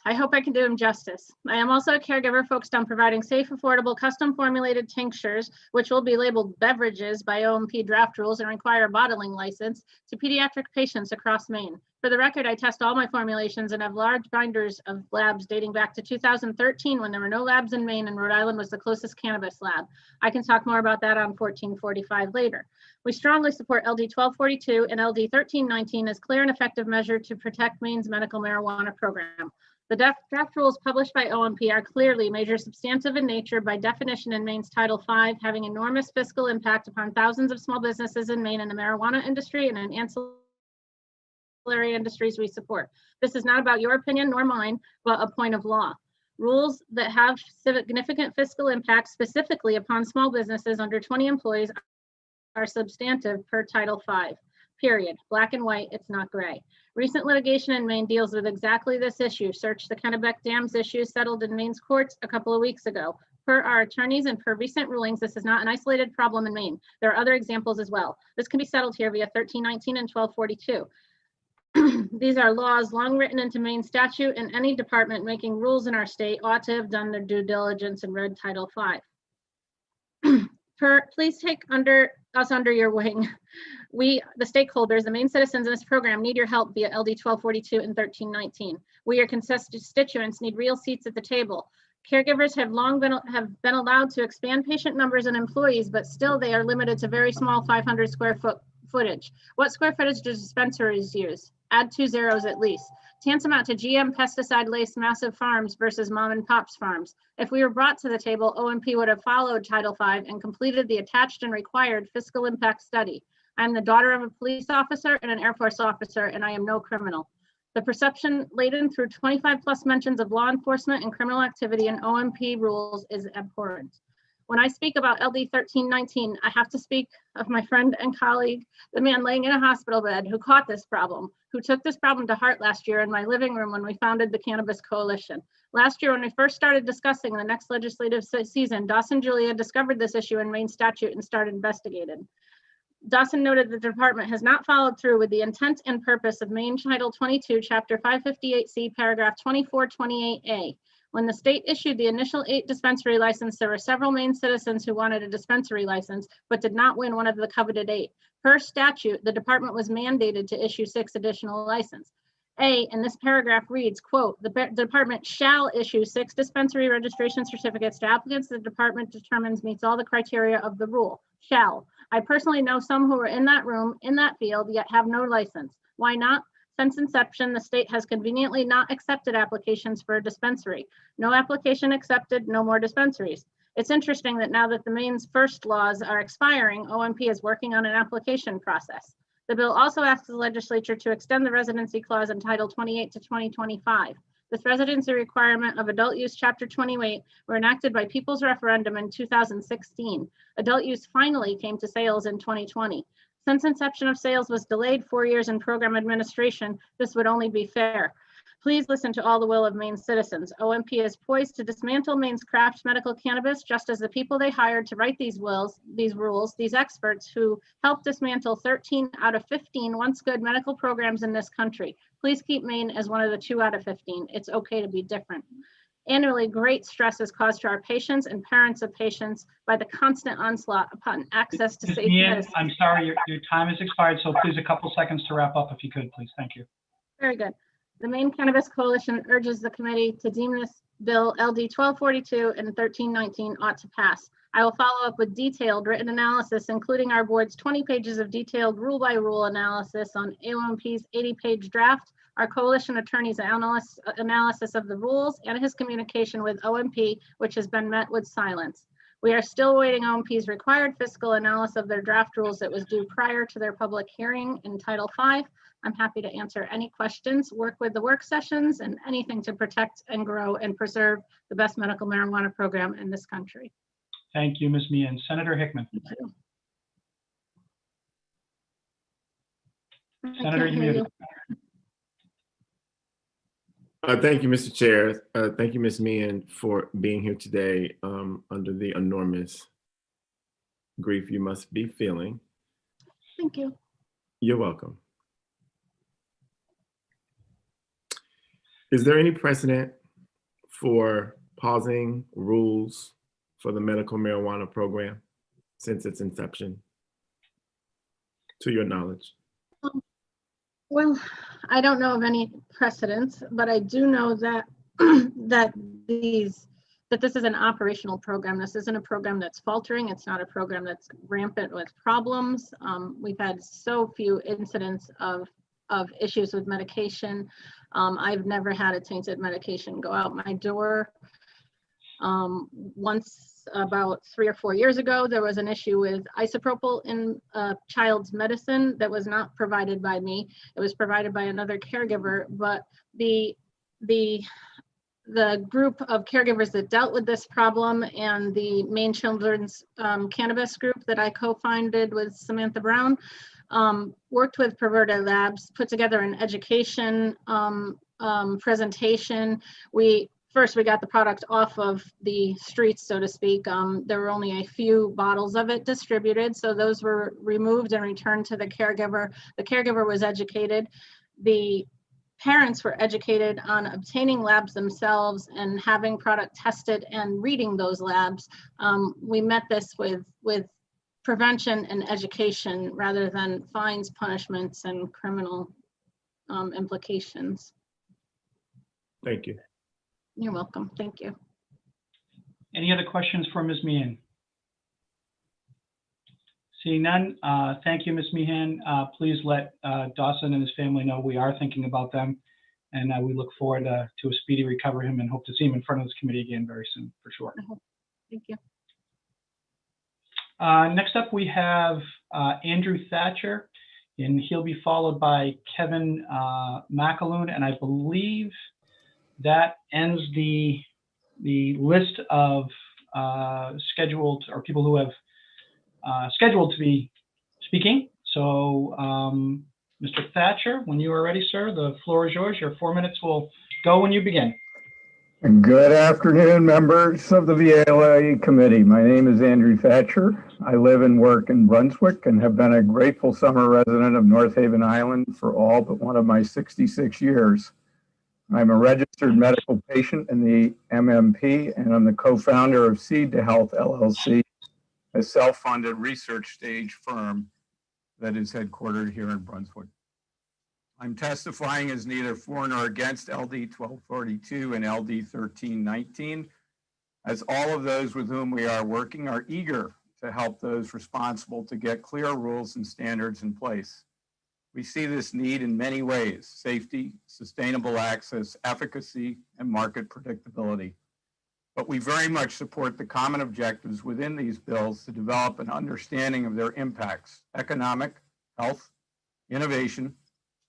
I hope I can do him justice. I am also a caregiver focused on providing safe, affordable, custom formulated tinctures, which will be labeled beverages by OMP draft rules and require a bottling license, to pediatric patients across Maine. For the record, I test all my formulations and have large binders of labs dating back to 2013 when there were no labs in Maine and Rhode Island was the closest cannabis lab. I can talk more about that on 1445 later. We strongly support LD 1242 and LD 1319 as clear and effective measure to protect Maine's medical marijuana program. The draft rules published by OMP are clearly major substantive in nature by definition in Maine's Title V, having enormous fiscal impact upon thousands of small businesses in Maine in the marijuana industry and in ancillary industries we support. This is not about your opinion nor mine, but a point of law. Rules that have significant fiscal impact specifically upon small businesses under 20 employees are substantive per Title V. Period. Black and white, it's not gray. Recent litigation in Maine deals with exactly this issue. Search the Kennebec Dams issue settled in Maine's courts a couple of weeks ago. Per our attorneys and per recent rulings, this is not an isolated problem in Maine. There are other examples as well. This can be settled here via 1319 and 1242. These are laws long written into Maine statute, and any department making rules in our state ought to have done their due diligence and read Title V. Please take us under your wing. We, the stakeholders, the Maine citizens in this program, need your help via LD 1242 and 1319. We, your constituents, need real seats at the table. Caregivers have long been allowed to expand patient numbers and employees, but still they are limited to very small 500 square footage. What square footage do dispensaries use? Add 2 zeros at least. Tantamount to GM pesticide-laced massive farms versus mom and pop's farms. If we were brought to the table, OMP would have followed Title V and completed the attached and required fiscal impact study. I'm the daughter of a police officer and an Air Force officer, and I am no criminal. The perception laden through 25 plus mentions of law enforcement and criminal activity in OMP rules is abhorrent. When I speak about LD 1319, I have to speak of my friend and colleague, the man laying in a hospital bed who caught this problem, who took this problem to heart last year in my living room when we founded the Cannabis Coalition. Last year, when we first started discussing the next legislative season, Dawson Julia discovered this issue in Maine statute and started investigating. Dawson noted that the department has not followed through with the intent and purpose of Maine Title 22, Chapter 558C, Paragraph 2428A. When the state issued the initial 8 dispensary license, there were several Maine citizens who wanted a dispensary license, but did not win one of the coveted 8. Per statute, the department was mandated to issue 6 additional licenses. A, in this paragraph reads, quote, the department shall issue 6 dispensary registration certificates to applicants the department determines meets all the criteria of the rule. Shall. I personally know some who are in that room, in that field, yet have no license. Why not? Since inception, the state has conveniently not accepted applications for a dispensary. No application accepted, no more dispensaries. It's interesting that now that the Maine's first laws are expiring, OMP is working on an application process. The bill also asks the legislature to extend the residency clause in Title 28 to 2025. This residency requirement of adult use Chapter 28 were enacted by People's Referendum in 2016. Adult use finally came to sales in 2020. Since inception of sales was delayed 4 years in program administration, this would only be fair. Please listen to all the will of Maine's citizens. OMP is poised to dismantle Maine's craft medical cannabis, just as the people they hired to write these rules, these experts who helped dismantle 13 out of 15 once good medical programs in this country. Please keep Maine as one of the 2 out of 15. It's okay to be different. Annually, great stress is caused to our patients and parents of patients by the constant onslaught upon access to safe medicine. I'm sorry, your time has expired, so please a couple seconds to wrap up if you could, please. Thank you. Very good. The Maine Cannabis Coalition urges the committee to deem this bill LD 1242 and 1319 ought to pass. I will follow up with detailed written analysis, including our board's 20 pages of detailed rule-by-rule analysis on AOMP's 80-page draft, our coalition attorney's analysis of the rules, and his communication with OMP, which has been met with silence. We are still awaiting OMP's required fiscal analysis of their draft rules that was due prior to their public hearing in Title V. I'm happy to answer any questions, work with the work sessions, and anything to protect and grow and preserve the best medical marijuana program in this country. Thank you, Ms. Meehan. Senator Hickman. Senator, you're muted. Thank you, Mr. Chair. Thank you, Ms. Meehan, for being here today under the enormous grief you must be feeling. Thank you. You're welcome. Is there any precedent for pausing rules for the medical marijuana program since its inception, to your knowledge? Well, I don't know of any precedents, but I do know that that this is an operational program. This isn't a program that's faltering. It's not a program that's rampant with problems. We've had so few incidents of issues with medication. I've never had a tainted medication go out my door. Once about 3 or 4 years ago, there was an issue with isopropyl in a child's medicine that was not provided by me. It was provided by another caregiver, but the group of caregivers that dealt with this problem and the Maine Children's Cannabis Group that I co-founded with Samantha Brown worked with Perverted Labs, put together an education presentation. First, we got the product off of the streets, so to speak. There were only a few bottles of it distributed, so those were removed and returned to the caregiver. The caregiver was educated. The parents were educated on obtaining labs themselves and having product tested and reading those labs. We met this with prevention and education rather than fines, punishments, and criminal implications. Thank you. You're welcome. Thank you. Any other questions for Ms. Meehan? Seeing none, thank you, Ms. Meehan. Please let Dawson and his family know we are thinking about them, and we look forward to a speedy recovery and hope to see him in front of this committee again very soon, for sure. Thank you. Next up, we have Andrew Thatcher, and he'll be followed by Kevin McAloon, and I believe that ends the list of scheduled or people who have scheduled to be speaking. So, Mr. Thatcher, when you are ready, sir, the floor is yours. Your 4 minutes will go when you begin. Good afternoon, members of the VLA committee. My name is Andrew Thatcher. I live and work in Brunswick and have been a grateful summer resident of North Haven Island for all but one of my 66 years. I'm a registered medical patient in the MMP, and I'm the co-founder of Seed to Health LLC, a self-funded research stage firm that is headquartered here in Brunswick. I'm testifying as neither for nor against LD 1242 and LD 1319, as all of those with whom we are working are eager to help those responsible to get clear rules and standards in place. We see this need in many ways: safety, sustainable access, efficacy, and market predictability. But we very much support the common objectives within these bills to develop an understanding of their impacts, economic, health, innovation,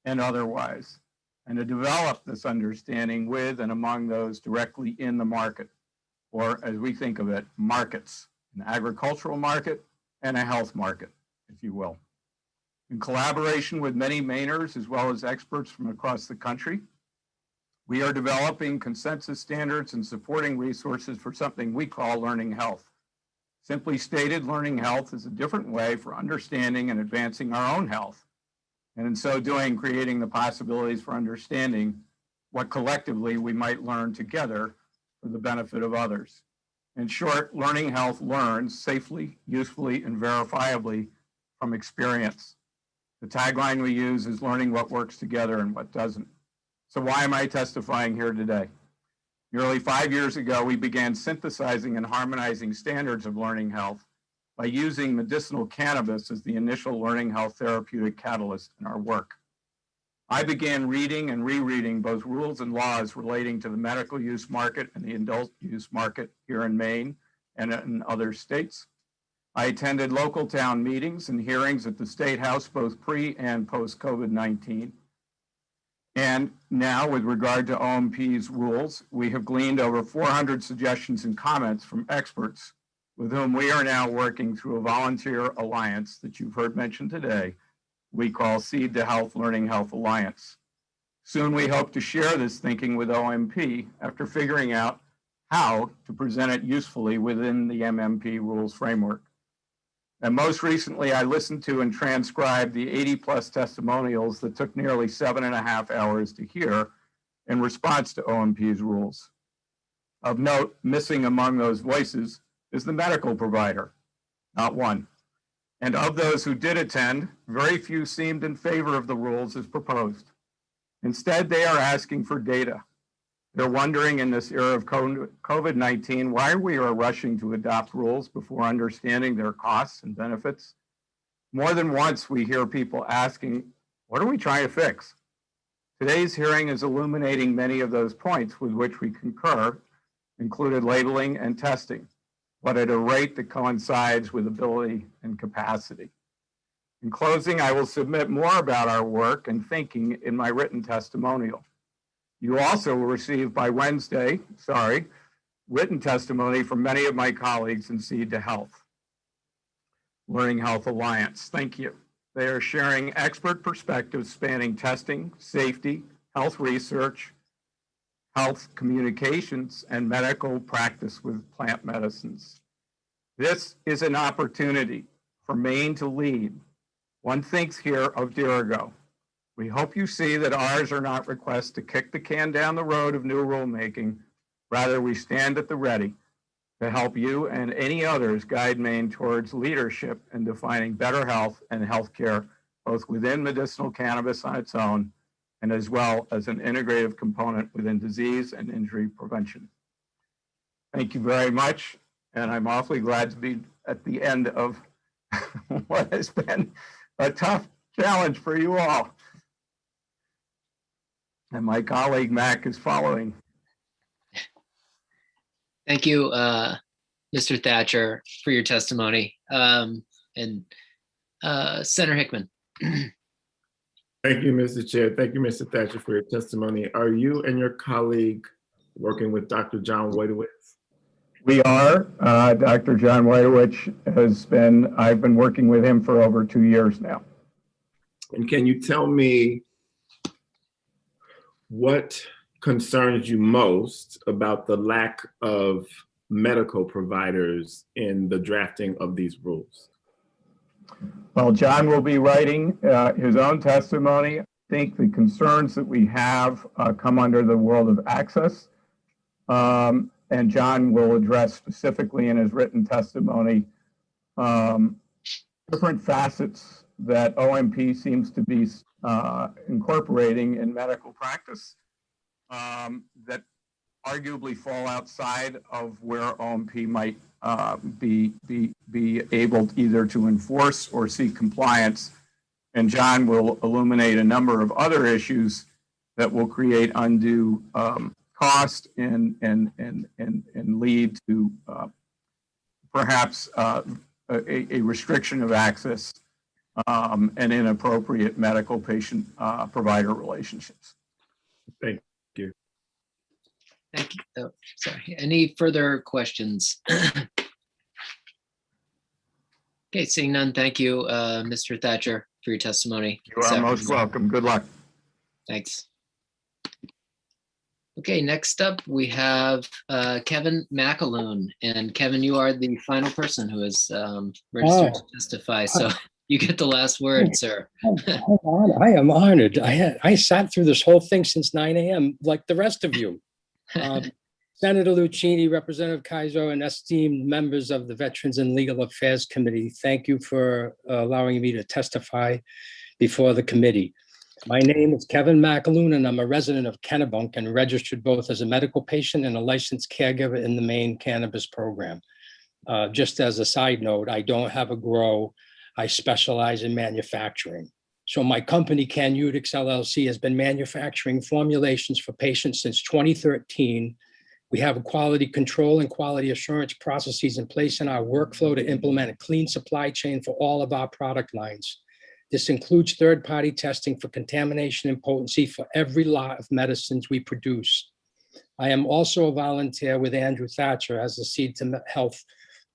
and otherwise, and to develop this understanding with and among those directly in the market, or as we think of it, markets, an agricultural market and a health market, if you will. In collaboration with many Mainers as well as experts from across the country, we are developing consensus standards and supporting resources for something we call learning health. Simply stated, learning health is a different way for understanding and advancing our own health, and in so doing, creating the possibilities for understanding what collectively we might learn together for the benefit of others. In short, learning health learns safely, usefully, and verifiably from experience. The tagline we use is learning what works together and what doesn't. So why am I testifying here today? Nearly 5 years ago, we began synthesizing and harmonizing standards of learning health by using medicinal cannabis as the initial learning health therapeutic catalyst in our work. I began reading and rereading both rules and laws relating to the medical use market and the adult use market here in Maine and in other states. I attended local town meetings and hearings at the State House, both pre and post COVID-19. And now, with regard to OMP's rules, we have gleaned over 400 suggestions and comments from experts with whom we are now working through a volunteer alliance that you've heard mentioned today, we call Seed to Health Learning Health Alliance. Soon we hope to share this thinking with OMP after figuring out how to present it usefully within the MMP rules framework. And most recently, I listened to and transcribed the 80+ testimonials that took nearly 7.5 hours to hear in response to OMP's rules. Of note, missing among those voices is the medical provider, not one. And of those who did attend, very few seemed in favor of the rules as proposed. Instead, they are asking for data. They're wondering in this era of COVID-19 why we are rushing to adopt rules before understanding their costs and benefits. More than once, we hear people asking, what are we trying to fix? Today's hearing is illuminating many of those points with which we concur, included labeling and testing, but at a rate that coincides with ability and capacity. In closing, I will submit more about our work and thinking in my written testimonial. You also will receive by Wednesday, written testimony from many of my colleagues in Seed to Health, Learning Health Alliance. Thank you. They are sharing expert perspectives spanning testing, safety, health research, health communications, and medical practice with plant medicines. This is an opportunity for Maine to lead. One thinks here of Dirigo. We hope you see that ours are not requests to kick the can down the road of new rulemaking. Rather, we stand at the ready to help you and any others guide Maine towards leadership in defining better health and healthcare, both within medicinal cannabis on its own and as well as an integrative component within disease and injury prevention. Thank you very much. And I'm awfully glad to be at the end of what has been a tough challenge for you all. And my colleague Mac is following. Thank you, Mr. Thatcher, for your testimony. And Senator Hickman. Thank you, Mr. Chair. Thank you, Mr. Thatcher, for your testimony. Are you and your colleague working with Dr. John Wojtowicz? We are. Dr. John Wojtowicz I've been working with him for over 2 years now. And can you tell me what concerns you most about the lack of medical providers in the drafting of these rules? Well, John will be writing his own testimony. I think the concerns that we have come under the world of access. And John will address specifically in his written testimony different facets that OMP seems to be incorporating in medical practice that arguably fall outside of where OMP might be able either to enforce or seek compliance. And John will illuminate a number of other issues that will create undue cost and lead to perhaps a restriction of access and inappropriate medical patient provider relationships. Thank you. Thank you. Oh, sorry. Any further questions? Okay, seeing none, thank you, Mr. Thatcher, for your testimony. You are most welcome. Good luck. Thanks. Okay, next up we have Kevin McAloon. And Kevin, you are the final person who is registered to testify. So you get the last word, sir. Hold on. I am honored. I sat through this whole thing since 9 a.m. like the rest of you. Senator Lucchini, Representative Kaiser, and esteemed members of the Veterans and Legal Affairs Committee, thank you for allowing me to testify before the committee. My name is Kevin McAloon, and I'm a resident of Kennebunk and registered both as a medical patient and a licensed caregiver in the Maine cannabis program. Just as a side note, I don't have a grow. I specialize in manufacturing. So my company, Canutix LLC, has been manufacturing formulations for patients since 2013. We have quality control and quality assurance processes in place in our workflow to implement a clean supply chain for all of our product lines. This includes third-party testing for contamination and potency for every lot of medicines we produce. I am also a volunteer with Andrew Thatcher as a Seed to Health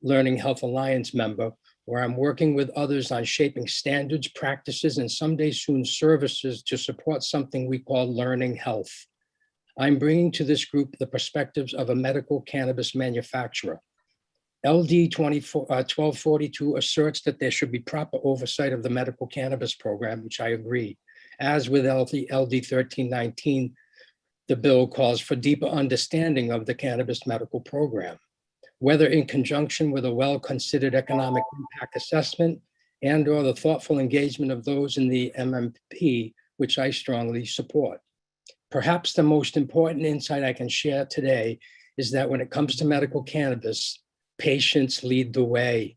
Learning Health Alliance member, where I'm working with others on shaping standards, practices, and someday soon services to support something we call learning health. I'm bringing to this group the perspectives of a medical cannabis manufacturer. LD 1242 asserts that there should be proper oversight of the medical cannabis program, which I agree. As with LD 1319, the bill calls for deeper understanding of the cannabis medical program, whether in conjunction with a well-considered economic impact assessment and or the thoughtful engagement of those in the MMP, which I strongly support. Perhaps the most important insight I can share today is that when it comes to medical cannabis, patients lead the way.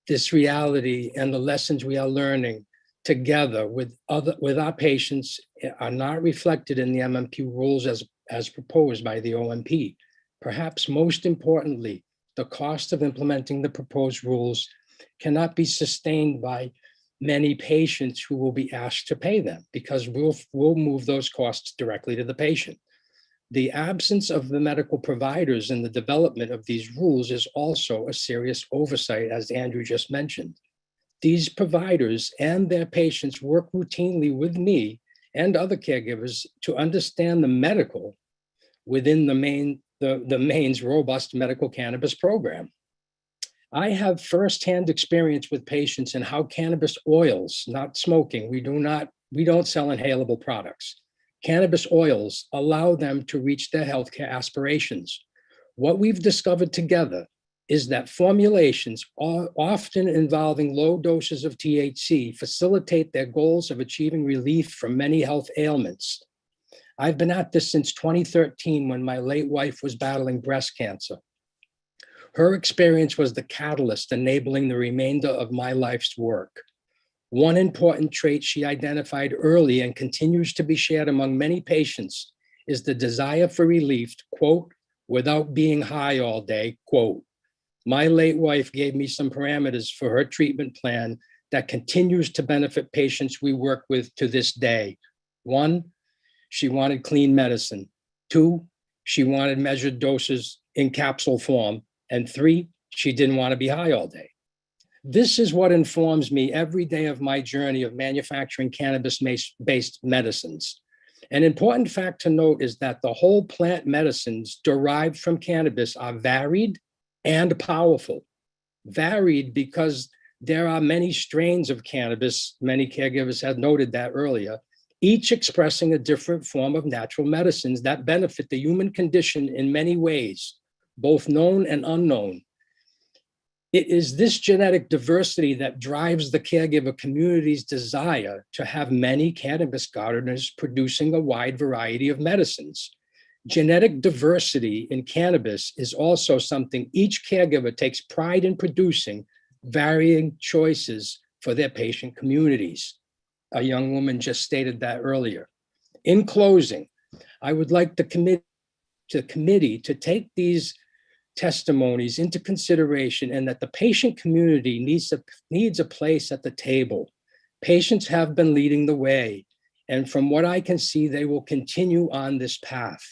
This reality and the lessons we are learning together with our patients are not reflected in the MMP rules as proposed by the OMP. Perhaps most importantly, the cost of implementing the proposed rules cannot be sustained by many patients who will be asked to pay them because we'll move those costs directly to the patient. The absence of the medical providers in the development of these rules is also a serious oversight, as Andrew just mentioned. These providers and their patients work routinely with me and other caregivers to understand the medical within the Maine's robust medical cannabis program. I have firsthand experience with patients in how cannabis oils, not smoking, we don't sell inhalable products. Cannabis oils allow them to reach their healthcare aspirations. What we've discovered together is that formulations, often involving low doses of THC, facilitate their goals of achieving relief from many health ailments. I've been at this since 2013 when my late wife was battling breast cancer. Her experience was the catalyst enabling the remainder of my life's work. One important trait she identified early and continues to be shared among many patients is the desire for relief, quote, without being high all day, quote. My late wife gave me some parameters for her treatment plan that continues to benefit patients we work with to this day. 1, she wanted clean medicine. 2, she wanted measured doses in capsule form. And 3, she didn't want to be high all day. This is what informs me every day of my journey of manufacturing cannabis-based medicines. An important fact to note is that the whole plant medicines derived from cannabis are varied and powerful. Varied because there are many strains of cannabis, many caregivers have noted that earlier, each expressing a different form of natural medicines that benefit the human condition in many ways, both known and unknown. It is this genetic diversity that drives the caregiver community's desire to have many cannabis gardeners producing a wide variety of medicines. Genetic diversity in cannabis is also something each caregiver takes pride in producing, varying choices for their patient communities. A young woman just stated that earlier. In closing, I would like the committee to take these testimonies into consideration, and that the patient community needs a place at the table. Patients have been leading the way, and from what I can see, they will continue on this path.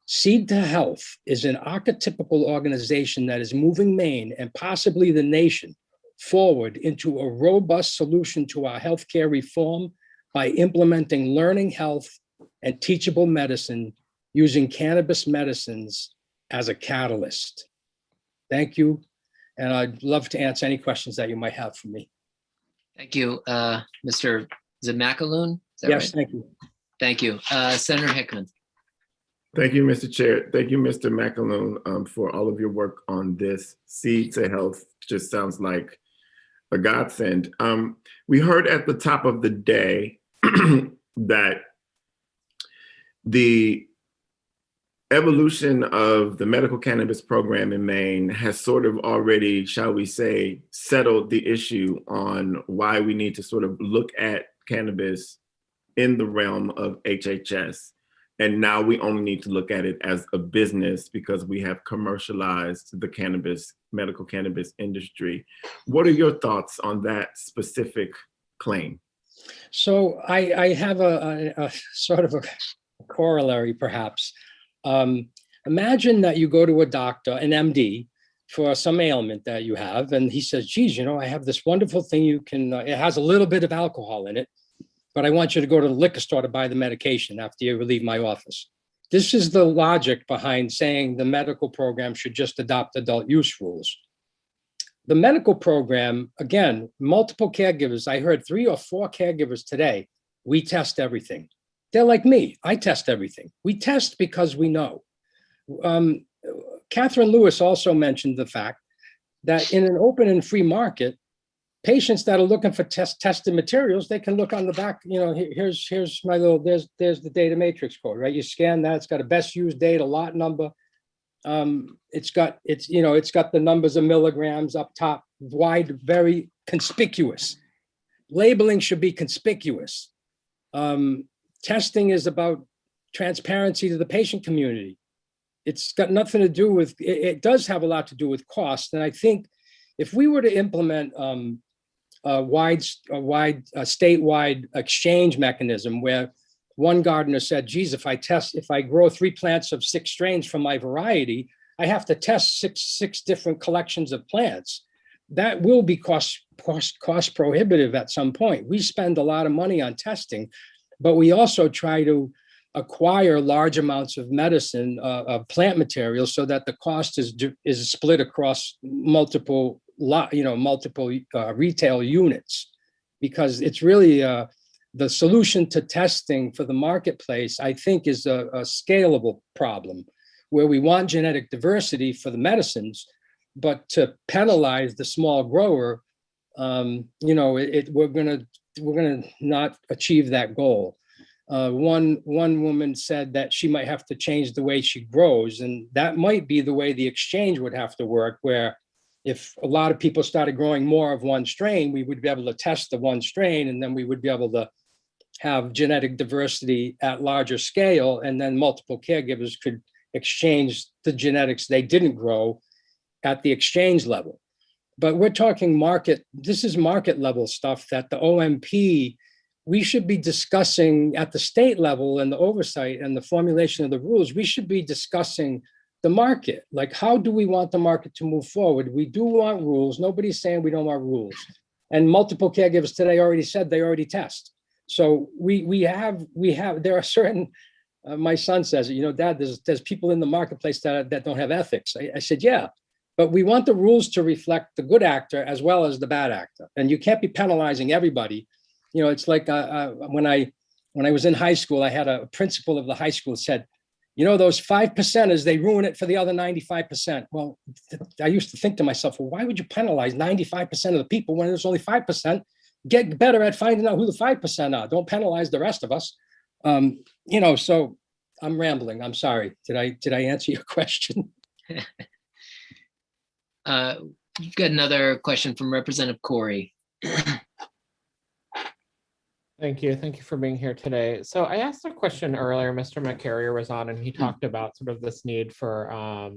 Seed to Health is an archetypical organization that is moving Maine and possibly the nation forward into a robust solution to our healthcare reform by implementing learning health and teachable medicine using cannabis medicines as a catalyst. Thank you. And I'd love to answer any questions that you might have for me. Thank you, Mr. McAloon. Yes, thank you. Thank you. Senator Hickman. Thank you, Mr. Chair. Thank you, Mr. McAloon, for all of your work on this. Seed to Health just sounds like a godsend. We heard at the top of the day that the evolution of the medical cannabis program in Maine has sort of already, shall we say, settled the issue on why we need to sort of look at cannabis in the realm of HHS. And now we only need to look at it as a business because we have commercialized the cannabis, medical cannabis industry. What are your thoughts on that specific claim? So I have a sort of a corollary, perhaps. Imagine that you go to a doctor, an MD, for some ailment that you have, and he says, geez, you know, I have this wonderful thing you can, it has a little bit of alcohol in it, but I want you to go to the liquor store to buy the medication after you leave my office. This is the logic behind saying the medical program should just adopt adult use rules. The medical program, again, multiple caregivers, I heard 3 or 4 caregivers today, we test everything. They're like me, I test everything. We test because we know. Catherine Lewis also mentioned the fact that in an open and free market, patients that are looking for tested materials, they can look on the back, you know, here's my little, there's the data matrix code, right? You scan that, it's got a best used data, lot number. It's got the numbers of milligrams up top, wide, very conspicuous. Labeling should be conspicuous. Testing is about transparency to the patient community. It's got nothing to do with, it does have a lot to do with cost. And I think if we were to implement a statewide exchange mechanism where one gardener said, geez, if I grow 3 plants of 6 strains from my variety, I have to test six different collections of plants. That will be cost prohibitive at some point. We spend a lot of money on testing, but we also try to acquire large amounts of medicine, of plant materials, so that the cost is split across multiple retail units, because it's really the solution to testing for the marketplace, I think, is a scalable problem where we want genetic diversity for the medicines, but to penalize the small grower, we're gonna not achieve that goal. One woman said that she might have to change the way she grows, and that might be the way the exchange would have to work, where if a lot of people started growing more of one strain, we would be able to test the one strain, and then we would be able to have genetic diversity at larger scale, and then multiple caregivers could exchange the genetics they didn't grow at the exchange level. But we're talking this is market level stuff that the OMP, we should be discussing at the state level, and the oversight and the formulation of the rules. We should be discussing the market. Like, how do we want the market to move forward? We do want rules. Nobody's saying we don't want rules. And multiple caregivers today already said they already test. So there are certain, my son says, Dad, there's people in the marketplace that don't have ethics. I said, yeah, but we want the rules to reflect the good actor as well as the bad actor. And you can't be penalizing everybody. It's like when I was in high school, I had a principal of the high school said, You know, those 5%ers, they ruin it for the other 95%. Well, I used to think to myself, well, why would you penalize 95% of the people when there's only 5%? Get better at finding out who the 5% are. Don't penalize the rest of us. You know, so I'm rambling. I'm sorry. Did I answer your question? You've got another question from Representative Corey. Thank you. Thank you for being here today. So I asked a question earlier, Mr. McCarrier was on, and he talked about sort of this need for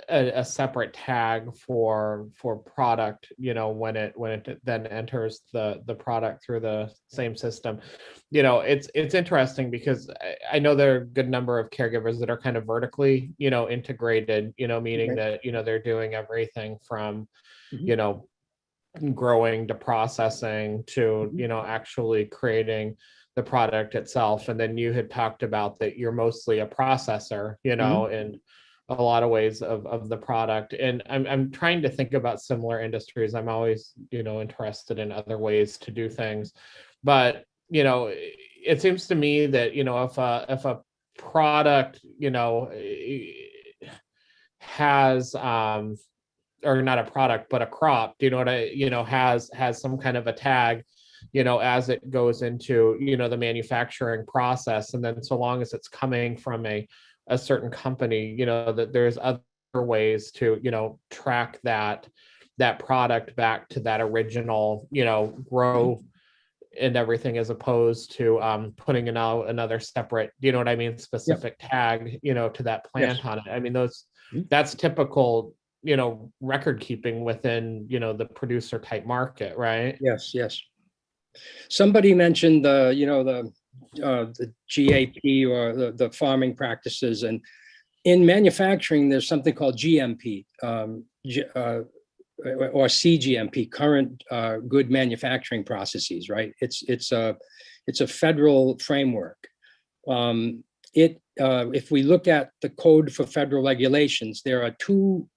a separate tag for product, you know, when it then enters the product through the same system. You know, it's interesting because I know there are a good number of caregivers that are kind of vertically, you know, integrated, you know, meaning that, you know, they're doing everything from, you know, growing to processing to, you know, actually creating the product itself. And then you had talked about that you're mostly a processor, you know, in a lot of ways of the product. And I'm trying to think about similar industries. I'm always, you know, interested in other ways to do things. But, you know, it seems to me that, you know, if a product, you know, has or not a product, but a crop, you know what has some kind of a tag, you know, as it goes into, you know, the manufacturing process. And then so long as it's coming from a certain company, you know, that there's other ways to, you know, track that product back to that original, you know, grow and everything, as opposed to putting another separate, you know what I mean, specific tag, you know, to that plant on it. I mean, that's typical, you know, record keeping within, you know, the producer type market, right? Yes. Somebody mentioned the, you know, the GAP or the farming practices, and in manufacturing, there's something called GMP or CGMP, current good manufacturing processes, right? It's a federal framework. If we look at the code for federal regulations, there are two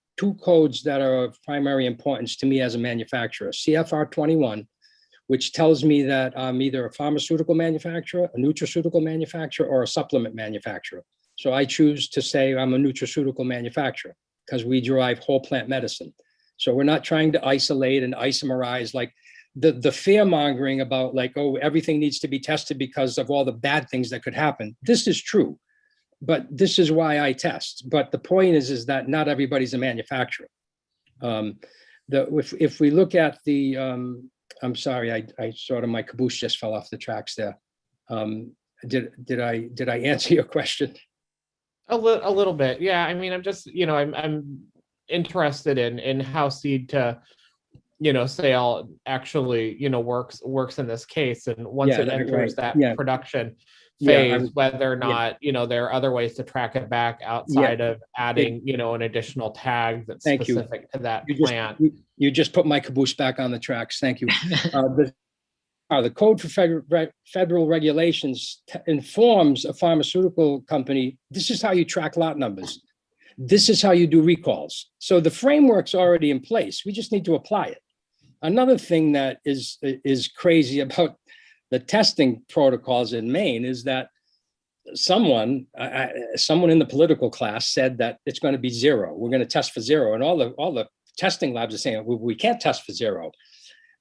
codes that are of primary importance to me as a manufacturer. CFR 21, which tells me that I'm either a pharmaceutical manufacturer, a nutraceutical manufacturer, or a supplement manufacturer. So I choose to say I'm a nutraceutical manufacturer because we derive whole plant medicine. So we're not trying to isolate and isomerize like the fear mongering about like, oh, everything needs to be tested because of all the bad things that could happen. This is true, but this is why I test. But the point is that not everybody's a manufacturer. If we look at the, I'm sorry, I sort of, my caboose just fell off the tracks there. Did I answer your question? A little bit, yeah. I mean, I'm just, you know, I'm interested in how seed to, you know, sale actually, you know, works in this case, and once it enters that production phase, whether or not, you know, there are other ways to track it back outside of adding, you know, an additional tag that's specific to that plant. You just put my caboose back on the tracks. Thank you. The Code for Federal Regulations informs a pharmaceutical company, this is how you track lot numbers. This is how you do recalls. So the framework's already in place. We just need to apply it. Another thing that is crazy about the testing protocols in Maine is that someone in the political class said that it's going to be 0. We're going to test for 0. And all the testing labs are saying, well, we can't test for 0.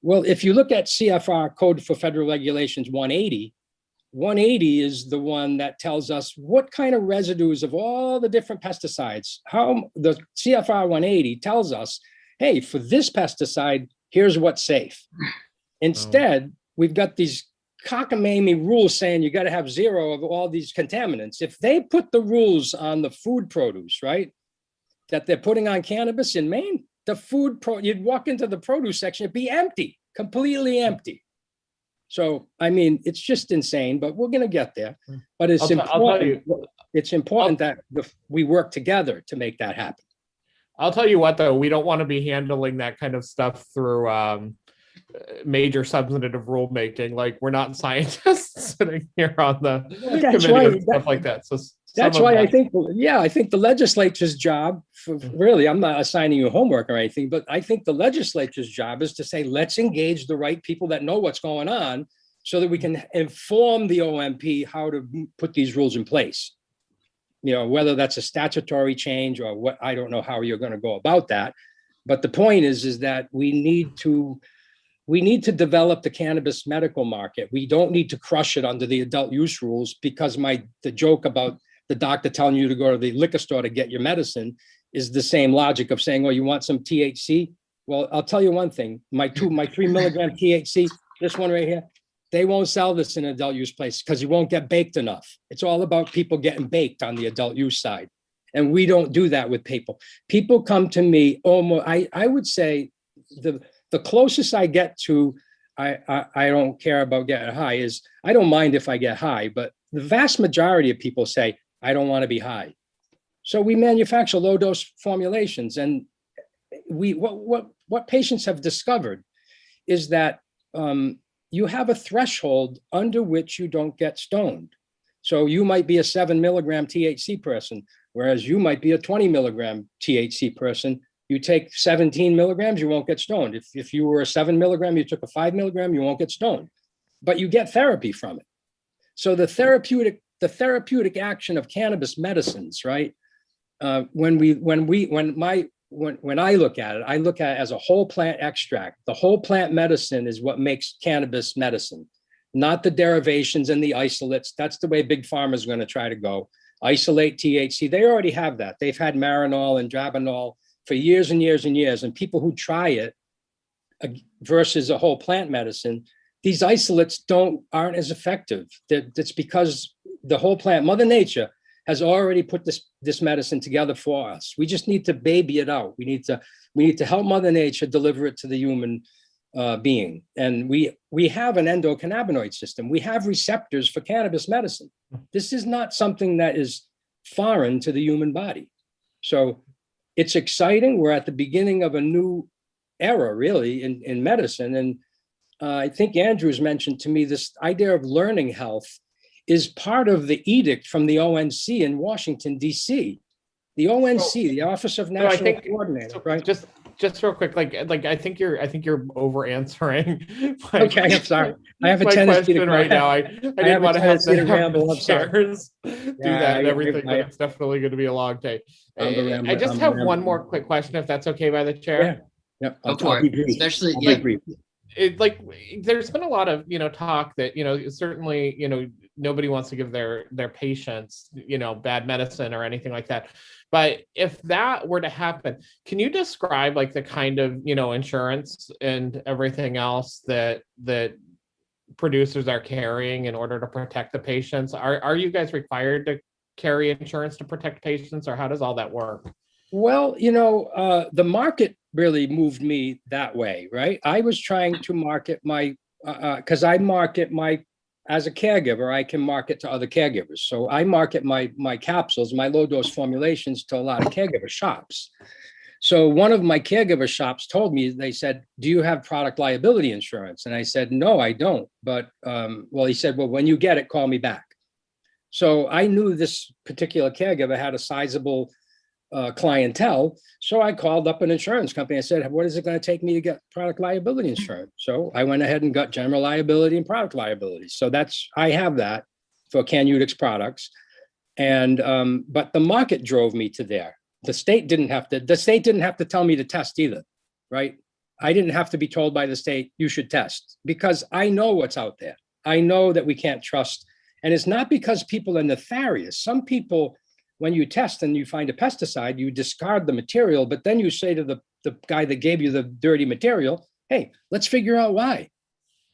Well, if you look at CFR Code for Federal Regulations 180 is the one that tells us what kind of residues of all the different pesticides, how the CFR 180 tells us, hey, for this pesticide, here's what's safe. Instead, we've got these cockamamie rules saying you got to have 0 of all these contaminants. If they put the rules on the food produce, right, that they're putting on cannabis in Maine, you'd walk into the produce section, it'd be empty, completely empty. So, I mean, it's just insane, but we're going to get there. But it's important that we work together to make that happen. I'll tell you what, though, we don't want to be handling that kind of stuff through major substantive rulemaking. Like, we're not scientists sitting here on the committee and stuff like that. So that's why I think the legislature's job, really, I'm not assigning you homework or anything, but I think the legislature's job is to say, let's engage the right people that know what's going on so that we can inform the OMP how to put these rules in place. whether that's a statutory change or what, I don't know how you're going to go about that. But the point is that we need to develop the cannabis medical market. We don't need to crush it under the adult use rules, because the joke about the doctor telling you to go to the liquor store to get your medicine is the same logic of saying, oh, you want some THC? Well, I'll tell you one thing, my 3 milligram THC, this one right here, they won't sell this in an adult use place because you won't get baked enough. It's all about people getting baked on the adult use side. And we don't do that with people. People come to me almost, I would say the closest I get to, I don't care about getting high is, I don't mind if I get high, but the vast majority of people say, I don't want to be high. So we manufacture low dose formulations, and what patients have discovered is that you have a threshold under which you don't get stoned. So you might be a 7 milligram THC person, whereas you might be a 20 milligram THC person. You take 17 milligrams, you won't get stoned. If you were a 7 milligram, you took a 5 milligram, you won't get stoned, but you get therapy from it. So the therapeutic action of cannabis medicines, right? When I look at it, I look at it as a whole plant extract. The whole plant medicine is what makes cannabis medicine, not the derivations and the isolates. That's the way Big Pharma is going to try to go. Isolate THC. They already have that. They've had Marinol and Dronabinol for years and years and years. And people who try it versus a whole plant medicine, these isolates aren't as effective. That's because the whole plant, Mother Nature, has already put this medicine together for us. We just need to baby it out. We need to help Mother Nature deliver it to the human being. And we have an endocannabinoid system. We have receptors for cannabis medicine. This is not something that is foreign to the human body. So it's exciting. We're at the beginning of a new era, really, in medicine. And I think Andrew's mentioned to me this idea of learning health is part of the edict from the ONC in Washington, D.C. The ONC, the Office of National Coordinator, right? Just real quick, like I think you're over answering. Okay, I'm sorry. I have a tendency to right now. I didn't want to have the chairs do that and everything, but it's definitely going to be a long day. I just have one more quick question, if that's okay by the chair. Yeah. Go for it. Especially, there's been a lot of talk that certainly nobody wants to give their patients bad medicine or anything like that, but if that were to happen, can you describe like the kind of insurance and everything else that producers are carrying in order to protect the patients? Are you guys required to carry insurance to protect patients, or how does all that work? Well, the market really moved me that way, right? I was trying to market because I market as a caregiver, I can market to other caregivers. So I market my capsules, my low dose formulations to a lot of caregiver shops. So one of my caregiver shops told me, they said, do you have product liability insurance? And I said, no, I don't. But, he said, well, when you get it, call me back. So I knew this particular caregiver had a sizable clientele. So I called up an insurance company. I said, what is it going to take me to get product liability insurance? So I went ahead and got general liability and product liability. So I have that for Canutix products. And, but the market drove me to there. The state didn't have to tell me to test either, right? I didn't have to be told by the state, you should test, because I know what's out there. I know that we can't trust. And it's not because people are nefarious. Some people, when you test and you find a pesticide, you discard the material, but then you say to the guy that gave you the dirty material, hey, let's figure out why.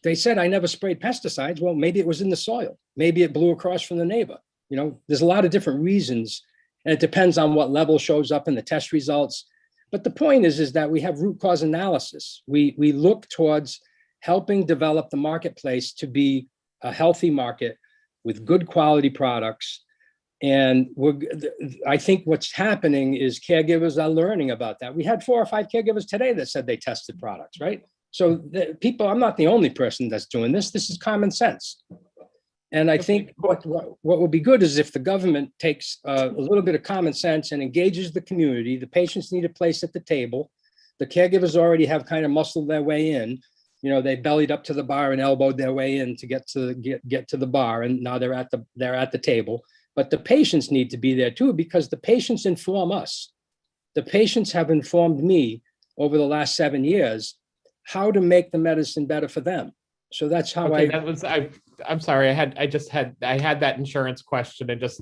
They said, I never sprayed pesticides. Well, maybe it was in the soil. Maybe it blew across from the neighbor. There's a lot of different reasons, and it depends on what level shows up in the test results. But the point is that we have root cause analysis. We look towards helping develop the marketplace to be a healthy market with good quality products. And I think what's happening is caregivers are learning about that. We had 4 or 5 caregivers today that said they tested products, right? So I'm not the only person that's doing this. This is common sense. And I think what would be good is if the government takes a little bit of common sense and engages the community. The patients need a place at the table. The caregivers already have kind of muscled their way in. They bellied up to the bar and elbowed their way in to get to the bar, and now they're at the table. but the patients need to be there too, because the patients inform us. The patients have informed me over the last 7 years how to make the medicine better for them. So that's how Okay, I'm sorry. I had that insurance question and just,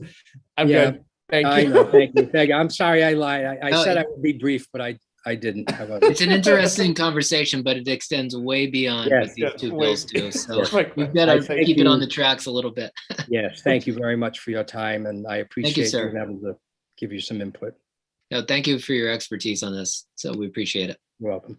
I'm good. Thank you. I know, thank you. I'm sorry, I lied. I said I would be brief, but I didn't. It's an interesting conversation, but it extends way beyond with these two bills too. So we've got to keep it on the tracks a little bit. Yes, thank you very much for your time, and I appreciate sir. you being able to give you some input. No, thank you for your expertise on this. So we appreciate it. You're welcome.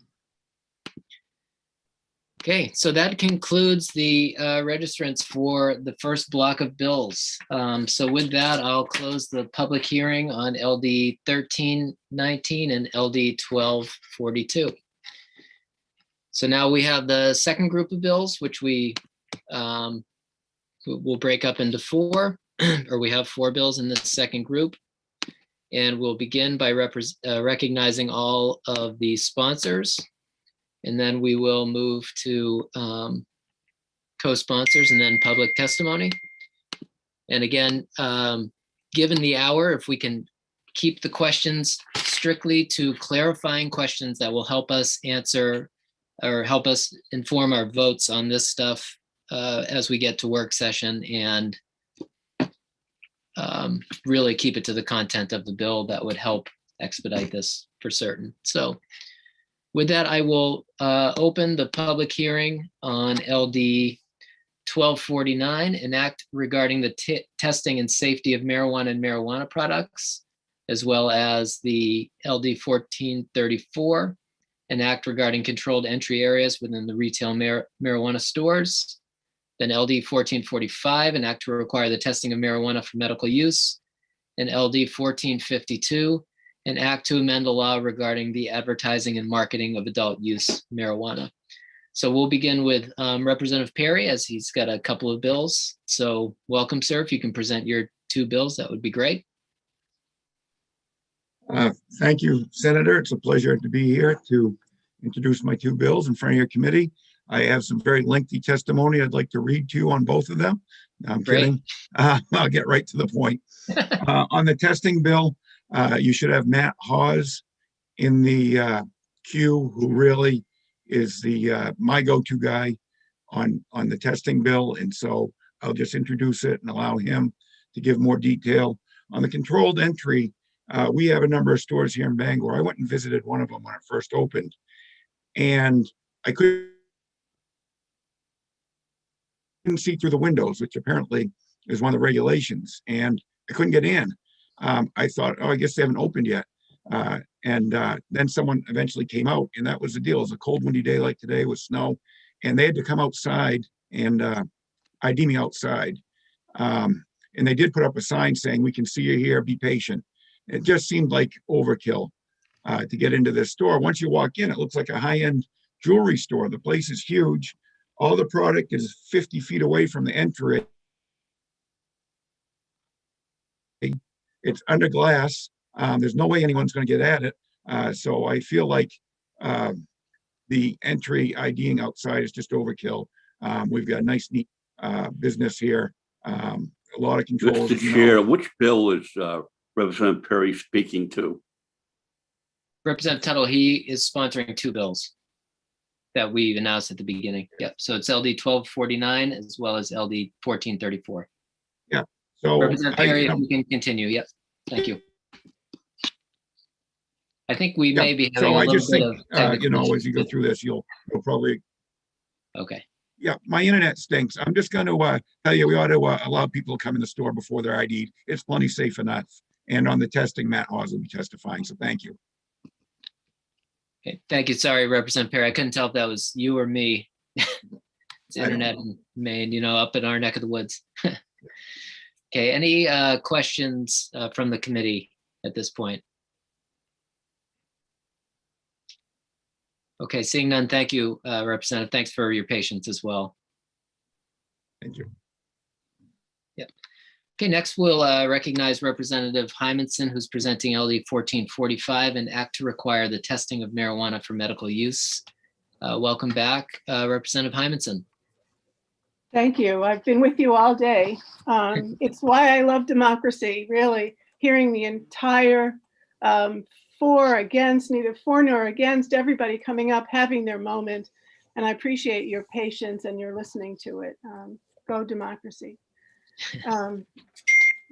Okay, so that concludes the registrants for the first block of bills. So with that, I'll close the public hearing on LD 1319 and LD 1242. So now we have the second group of bills, which we will break up into four, or we have four bills in this second group. And we'll begin by recognizing all of the sponsors. And then we will move to co-sponsors and then public testimony. And again, given the hour, if we can keep the questions strictly to clarifying questions that will help us answer or help us inform our votes on this stuff as we get to work session, and really keep it to the content of the bill, that would help expedite this for certain. So with that, I will open the public hearing on LD 1249, an act regarding the testing and safety of marijuana and marijuana products, as well as the LD 1434, an act regarding controlled entry areas within the retail marijuana stores. Then LD 1445, an act to require the testing of marijuana for medical use. And LD 1452, an act to amend the law regarding the advertising and marketing of adult use marijuana. So we'll begin with Representative Perry, as he's got a couple of bills. So welcome, sir. If you can present your two bills, that would be great. Thank you, Senator. It's a pleasure to be here to introduce my two bills in front of your committee. I have some very lengthy testimony I'd like to read to you on both of them. No, I'm kidding. I'll get right to the point. On the testing bill, you should have Matt Hawes in the queue, who really is the my go-to guy on the testing bill. And so I'll just introduce it and allow him to give more detail. On the controlled entry, we have a number of stores here in Bangor. I went and visited one of them when it first opened, and I couldn't see through the windows, which apparently is one of the regulations, and I couldn't get in. I thought, oh, I guess they haven't opened yet. Then someone eventually came out, and that was the deal. It was a cold, windy day like today with snow, and they had to come outside and ID me outside. And they did put up a sign saying, "We can see you here, be patient." It just seemed like overkill to get into this store. Once you walk in, it looks like a high-end jewelry store. The place is huge. All the product is 50 feet away from the entry. It's under glass. There's no way anyone's going to get at it. So I feel like the entry IDing outside is just overkill. We've got a nice, neat business here. A lot of controls. Mr. Chair, which bill is Representative Perry speaking to? Representative Tuttle, he is sponsoring two bills that we announced at the beginning. Yep. So it's LD 1249 as well as LD 1434. Yeah. So Representative Perry, if you can continue. Yep. Thank you. I think we may be having a little bit of you know, as you go through this, you'll probably. Okay. Yeah, my internet stinks. I'm just going to tell you, we ought to allow people to come in the store before they're ID'd. It's plenty safe enough. And on the testing, Matt Hawes will be testifying. So thank you. Okay. Thank you. Sorry, Representative Perry. I couldn't tell if that was you or me. It's internet in Maine, you know, up in our neck of the woods. Okay. Any questions from the committee at this point? Okay, seeing none, thank you, Representative. Thanks for your patience as well. Thank you. Yep. Okay, next we'll recognize Representative Hymanson, who's presenting LD 1445, an act to require the testing of marijuana for medical use. Welcome back, Representative Hymanson. Thank you. I've been with you all day. It's why I love democracy, really, hearing the entire for, against, neither for nor against, everybody coming up, having their moment. And I appreciate your patience and your listening to it. Go democracy.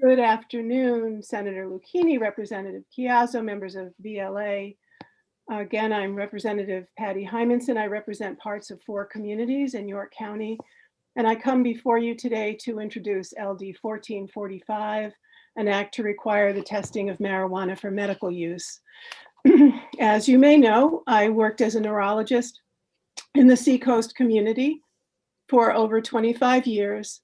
Good afternoon, Senator Lucchini, Representative Chiazzo, members of VLA. Again, I'm Representative Patty Hymanson. I represent parts of 4 communities in York County. And I come before you today to introduce LD 1445, an act to require the testing of marijuana for medical use. As you may know, I worked as a neurologist in the Seacoast community for over 25 years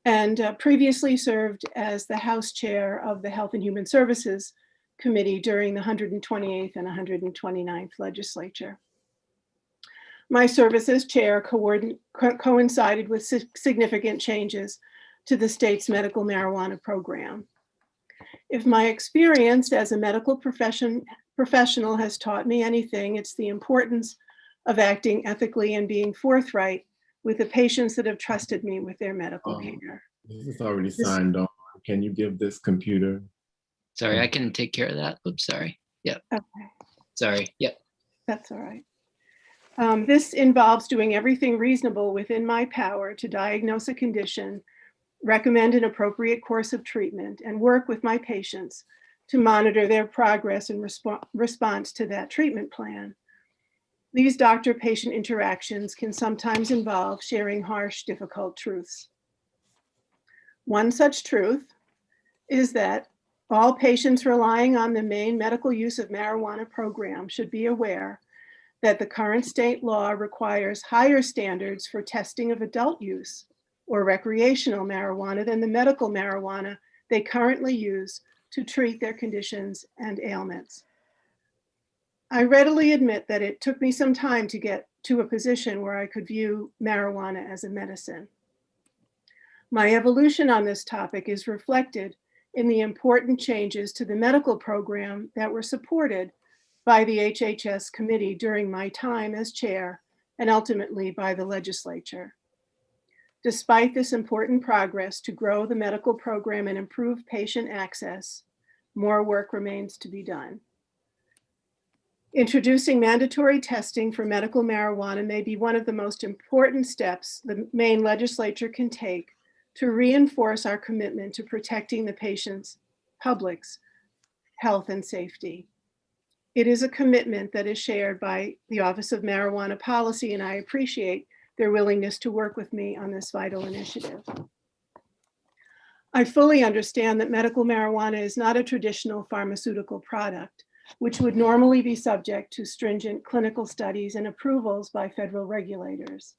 and previously served as the House Chair of the Health and Human Services Committee during the 128th and 129th legislature. My service as chair coincided with significant changes to the state's medical marijuana program. If my experience as a medical professional has taught me anything, it's the importance of acting ethically and being forthright with the patients that have trusted me with their medical care. This is already signed on. Can you give this computer? Sorry, I can take care of that. Oops, sorry. Yep. Okay. Sorry. Yep. That's all right. This involves doing everything reasonable within my power to diagnose a condition, recommend an appropriate course of treatment, and work with my patients to monitor their progress in response to that treatment plan. These doctor-patient interactions can sometimes involve sharing harsh, difficult truths. One such truth is that all patients relying on the main medical use of marijuana program should be aware that the current state law requires higher standards for testing of adult use or recreational marijuana than the medical marijuana they currently use to treat their conditions and ailments. I readily admit that it took me some time to get to a position where I could view marijuana as a medicine. My evolution on this topic is reflected in the important changes to the medical program that were supported by the HHS committee during my time as chair and ultimately by the legislature. Despite this important progress to grow the medical program and improve patient access, more work remains to be done. Introducing mandatory testing for medical marijuana may be one of the most important steps the Maine legislature can take to reinforce our commitment to protecting the public's health and safety. It is a commitment that is shared by the Office of Marijuana Policy, and I appreciate their willingness to work with me on this vital initiative. I fully understand that medical marijuana is not a traditional pharmaceutical product, which would normally be subject to stringent clinical studies and approvals by federal regulators.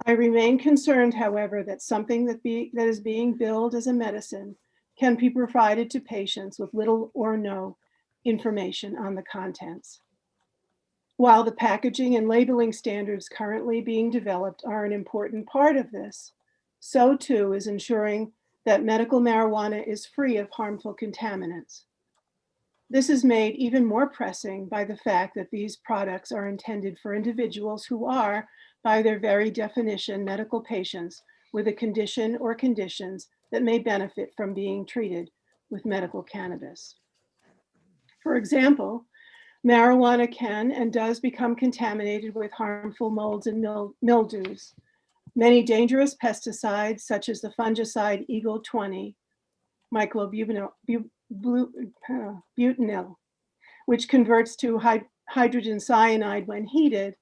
I remain concerned, however, that something that is being billed as a medicine can be provided to patients with little or no information on the contents. While the packaging and labeling standards currently being developed are an important part of this, so too is ensuring that medical marijuana is free of harmful contaminants. This is made even more pressing by the fact that these products are intended for individuals who are, by their very definition, medical patients with a condition or conditions that may benefit from being treated with medical cannabis. For example, marijuana can and does become contaminated with harmful molds and mildews. Many dangerous pesticides, such as the fungicide Eagle 20, myclobutanil, which converts to hydrogen cyanide when heated,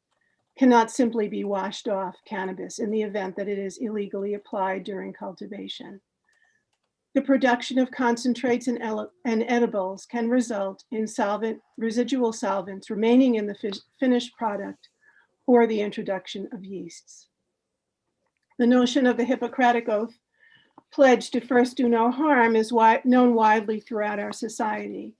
cannot simply be washed off cannabis in the event that it is illegally applied during cultivation. The production of concentrates and edibles can result in residual solvents remaining in the finished product or the introduction of yeasts. The notion of the Hippocratic Oath pledge to first do no harm is known widely throughout our society.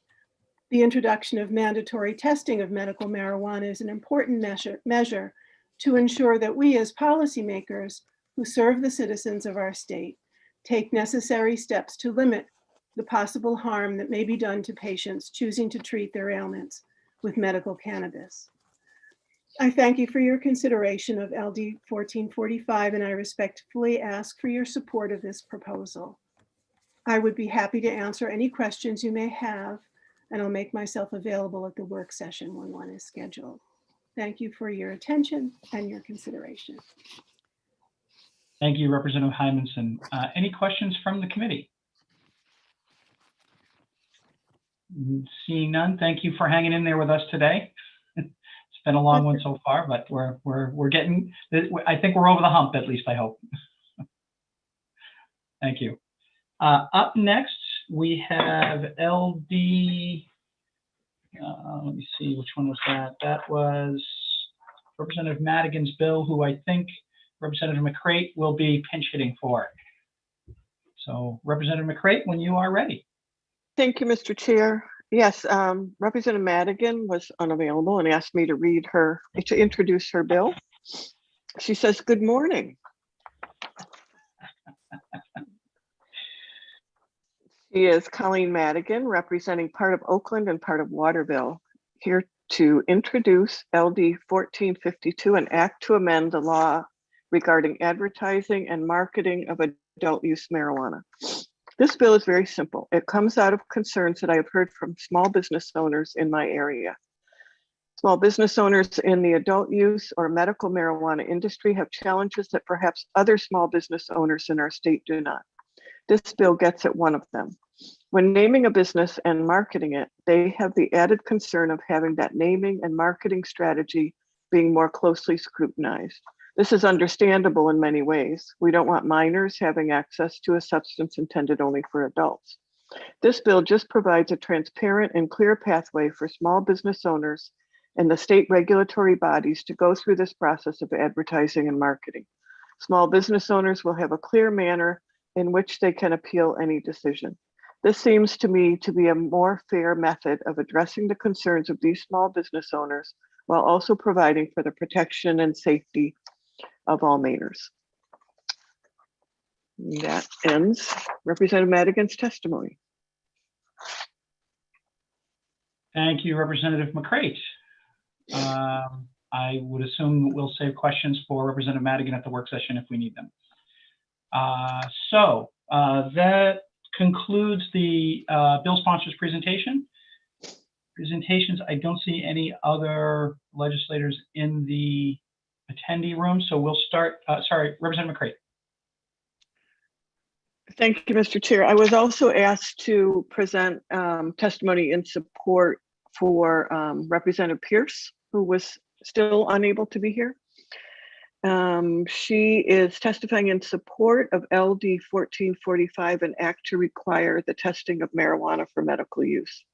The introduction of mandatory testing of medical marijuana is an important measure to ensure that we as policymakers who serve the citizens of our state take necessary steps to limit the possible harm that may be done to patients choosing to treat their ailments with medical cannabis. I thank you for your consideration of LD 1445, and I respectfully ask for your support of this proposal. I would be happy to answer any questions you may have, and I'll make myself available at the work session when one is scheduled. Thank you for your attention and your consideration. Thank you, Representative Hymanson. Any questions from the committee? Seeing none, thank you for hanging in there with us today. It's been a long one so far, but we're getting, I think we're over the hump, at least I hope. Thank you. Up next, we have LD, let me see, which one was that? That was Representative Madigan's bill, who I think Representative McCrate will be pinch hitting for. So Representative McCrate, when you are ready. Thank you, Mr. Chair. Yes, Representative Madigan was unavailable and asked me to introduce her bill. She says, "Good morning." She is Colleen Madigan, representing part of Oakland and part of Waterville, here to introduce LD 1452, an act to amend the law regarding advertising and marketing of adult use marijuana. This bill is very simple. It comes out of concerns that I have heard from small business owners in my area. Small business owners in the adult use or medical marijuana industry have challenges that perhaps other small business owners in our state do not. This bill gets at one of them. When naming a business and marketing it, they have the added concern of having that naming and marketing strategy being more closely scrutinized. This is understandable in many ways. We don't want minors having access to a substance intended only for adults. This bill just provides a transparent and clear pathway for small business owners and the state regulatory bodies to go through this process of advertising and marketing. Small business owners will have a clear manner in which they can appeal any decision. This seems to me to be a more fair method of addressing the concerns of these small business owners while also providing for the protection and safety of all Mainers. That ends Representative Madigan's testimony. Thank you, Representative McCrate. I would assume we'll save questions for Representative Madigan at the work session if we need them. That concludes the bill sponsor's presentations. I don't see any other legislators in the attendee room, so we'll start. Sorry, Representative McCrate. Thank you, Mr. Chair. I was also asked to present testimony in support for Representative Pierce, who was still unable to be here. She is testifying in support of LD 1445, an act to require the testing of marijuana for medical use.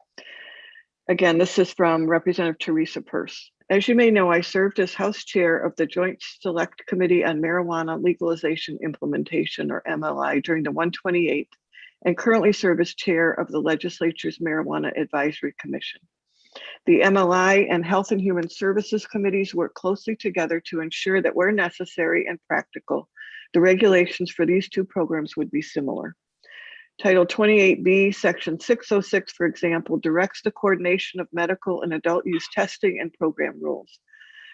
Again, this is from Representative Teresa Pierce. As you may know, I served as House Chair of the Joint Select Committee on Marijuana Legalization Implementation, or MLI, during the 128th, and currently serve as Chair of the Legislature's Marijuana Advisory Commission. The MLI and Health and Human Services Committees work closely together to ensure that where necessary and practical, the regulations for these two programs would be similar. Title 28B, Section 606, for example, directs the coordination of medical and adult use testing and program rules.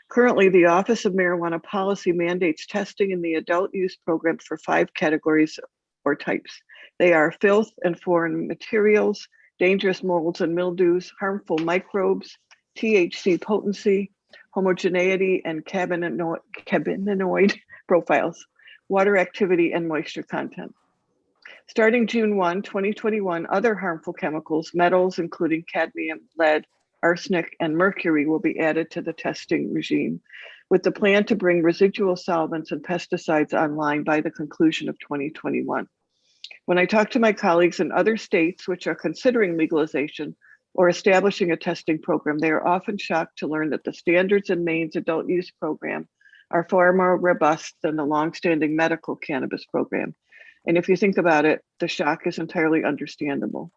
Currently, the Office of Marijuana Policy mandates testing in the adult use program for 5 categories or types. They are filth and foreign materials, dangerous molds and mildews, harmful microbes, THC potency, homogeneity, and cannabinoid profiles, water activity, and moisture content. Starting June 1, 2021, other harmful chemicals, metals, including cadmium, lead, arsenic, and mercury will be added to the testing regime, with the plan to bring residual solvents and pesticides online by the conclusion of 2021. When I talk to my colleagues in other states which are considering legalization or establishing a testing program, they are often shocked to learn that the standards in Maine's adult use program are far more robust than the longstanding medical cannabis program. And if you think about it, the shock is entirely understandable.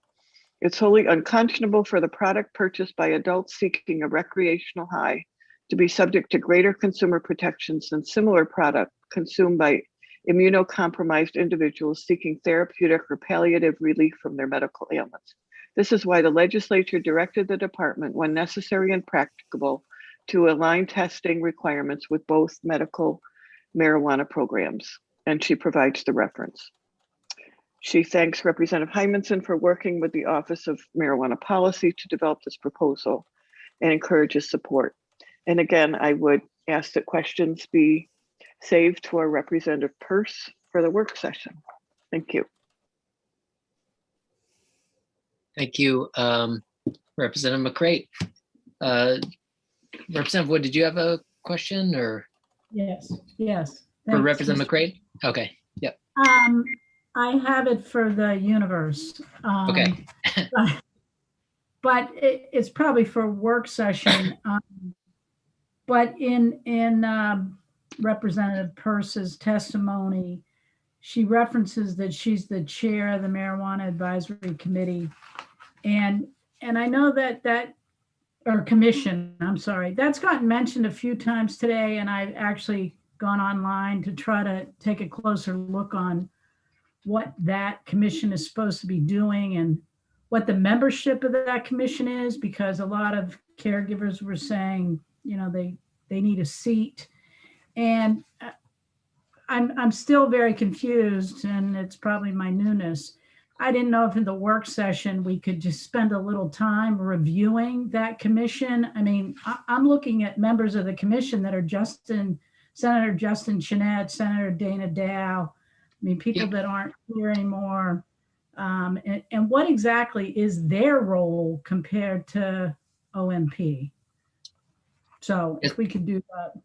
It's wholly unconscionable for the product purchased by adults seeking a recreational high to be subject to greater consumer protections than similar product consumed by immunocompromised individuals seeking therapeutic or palliative relief from their medical ailments. This is why the legislature directed the department, when necessary and practicable, to align testing requirements with both medical marijuana programs, and she provides the reference. She thanks Representative Hymanson for working with the Office of Marijuana Policy to develop this proposal and encourages support. And again, I would ask that questions be saved to our Representative Peirce for the work session. Thank you. Thank you, Representative McCrate. Representative Wood, did you have a question or? Yes, yes. For Thanks, Representative Mr. McCrate? Okay, yep. I have it for the universe. Okay. But it's probably for work session. But in Representative Peirce's testimony, she references that she's the chair of the Marijuana Advisory Committee. And I know or commission, I'm sorry, that's gotten mentioned a few times today, and I've actually gone online to try to take a closer look on what that commission is supposed to be doing and what the membership of that commission is, because a lot of caregivers were saying, you know, they need a seat. And I'm still very confused, and it's probably my newness. I didn't know if in the work session we could just spend a little time reviewing that commission. I mean, I'm looking at members of the commission that are Senator Justin Chenette, Senator Dana Dow. I mean, people that aren't here anymore. And what exactly is their role compared to OMP? So if we could do that.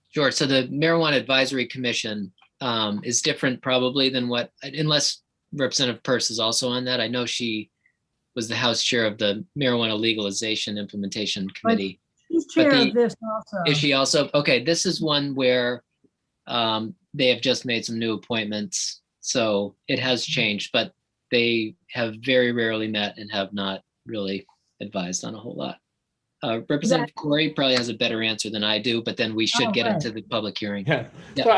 Sure. So the Marijuana Advisory Commission is different probably than unless Representative Peirce is also on that. I know she was the House chair of the Marijuana Legalization Implementation Committee. She's chair of this also. Is she also? Okay, this is one where they have just made some new appointments. So it has changed, but they have very rarely met and have not really advised on a whole lot. Representative Corey probably has a better answer than I do, but then we should get into the public hearing. Yeah. Yeah. So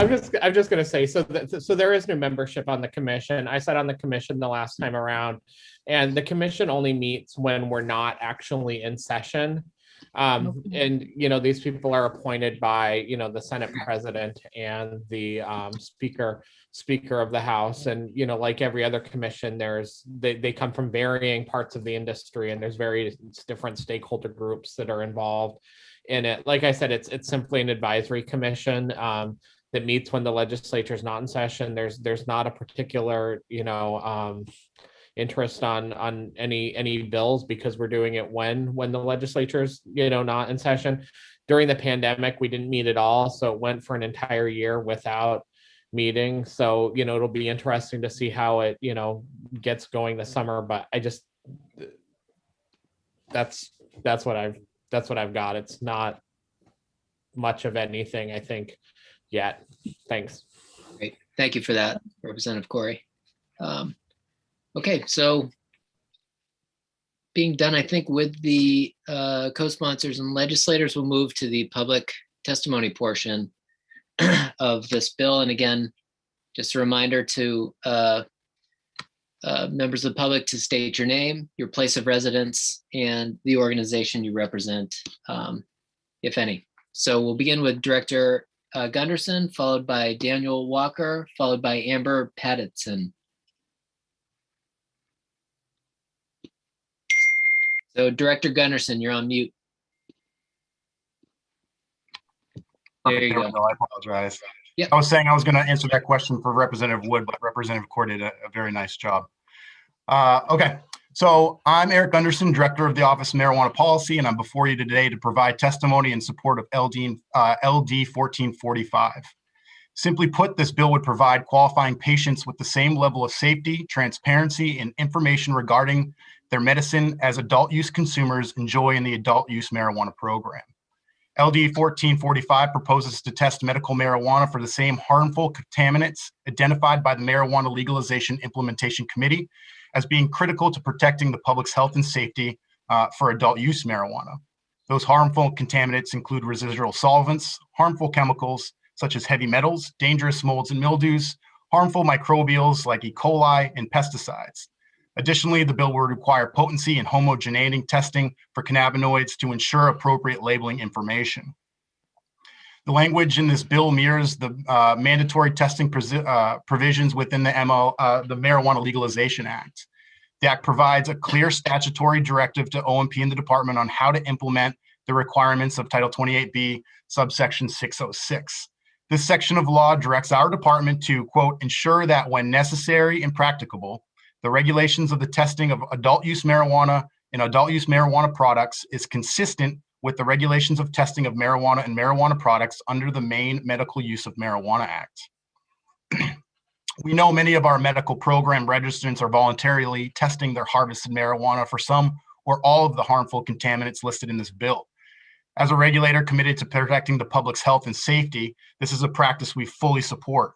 I'm just going to say, so there is new membership on the commission. I sat on the commission the last time around, and the commission only meets when we're not actually in session. And, you know, these people are appointed by, you know, the Senate president and the speaker of the House. And, you know, like every other commission, they come from varying parts of the industry, and there's various different stakeholder groups that are involved in it. Like I said, it's simply an advisory commission that meets when the legislature is not in session. There's not a particular, you know, interest on any bills, because we're doing it when the legislature's, you know, not in session. During the pandemic, we didn't meet at all, so it went for an entire year without meeting. So, you know, it'll be interesting to see how it, you know, gets going this summer. But I just that's what I've got. It's not much of anything, I think, yet. Thanks. Great. Thank you for that, Representative Corey. Okay, so being done, I think, with the co-sponsors and legislators, we'll move to the public testimony portion of this bill. And again, just a reminder to members of the public to state your name, your place of residence, and the organization you represent, if any. So we'll begin with Director Gunderson, followed by Daniel Walker, followed by Amber Patterson. So Director Gunderson, you're on mute. There you go. I apologize. Yep. I was saying I was going to answer that question for Representative Wood, but Representative Core did a very nice job. Okay, so I'm Eric Gunderson, Director of the Office of Marijuana Policy, and I'm before you today to provide testimony in support of LD 1445. Simply put, this bill would provide qualifying patients with the same level of safety, transparency, and information regarding their medicine as adult use consumers enjoy in the adult use marijuana program. LD 1445 proposes to test medical marijuana for the same harmful contaminants identified by the Marijuana Legalization Implementation Committee as being critical to protecting the public's health and safety for adult use marijuana. Those harmful contaminants include residual solvents, harmful chemicals such as heavy metals, dangerous molds and mildews, harmful microbials like E. coli, and pesticides. Additionally, the bill will require potency and homogeneity testing for cannabinoids to ensure appropriate labeling information. The language in this bill mirrors the mandatory testing provisions within the Marijuana Legalization Act. The Act provides a clear statutory directive to OMP and the department on how to implement the requirements of Title 28B, subsection 606. This section of law directs our department to, quote, ensure that when necessary and practicable, the regulations of the testing of adult use marijuana and adult use marijuana products is consistent with the regulations of testing of marijuana and marijuana products under the Maine Medical Use of Marijuana Act. We know many of our medical program registrants are voluntarily testing their harvested marijuana for some or all of the harmful contaminants listed in this bill. As a regulator committed to protecting the public's health and safety, this is a practice we fully support.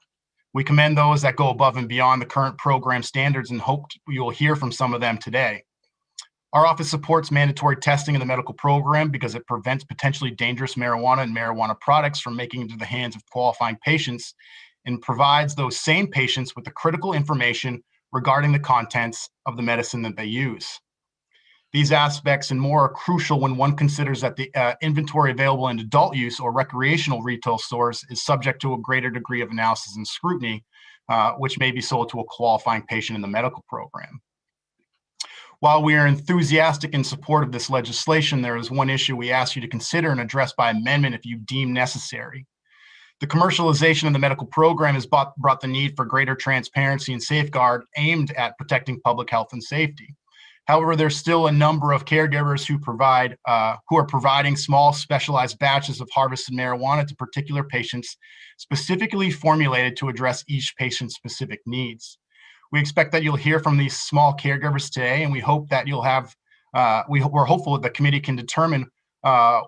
We commend those that go above and beyond the current program standards and hope you will hear from some of them today. Our office supports mandatory testing in the medical program because it prevents potentially dangerous marijuana and marijuana products from making it into the hands of qualifying patients and provides those same patients with the critical information regarding the contents of the medicine that they use. These aspects and more are crucial when one considers that the inventory available in adult use or recreational retail stores is subject to a greater degree of analysis and scrutiny, which may be sold to a qualifying patient in the medical program. While we are enthusiastic in support of this legislation, there is one issue we ask you to consider and address by amendment if you deem necessary. The commercialization of the medical program has brought the need for greater transparency and safeguard aimed at protecting public health and safety. However, there's still a number of caregivers who are providing small specialized batches of harvested marijuana to particular patients, specifically formulated to address each patient's specific needs. We expect that you'll hear from these small caregivers today, and we hope that you'll have, we're hopeful that the committee can determine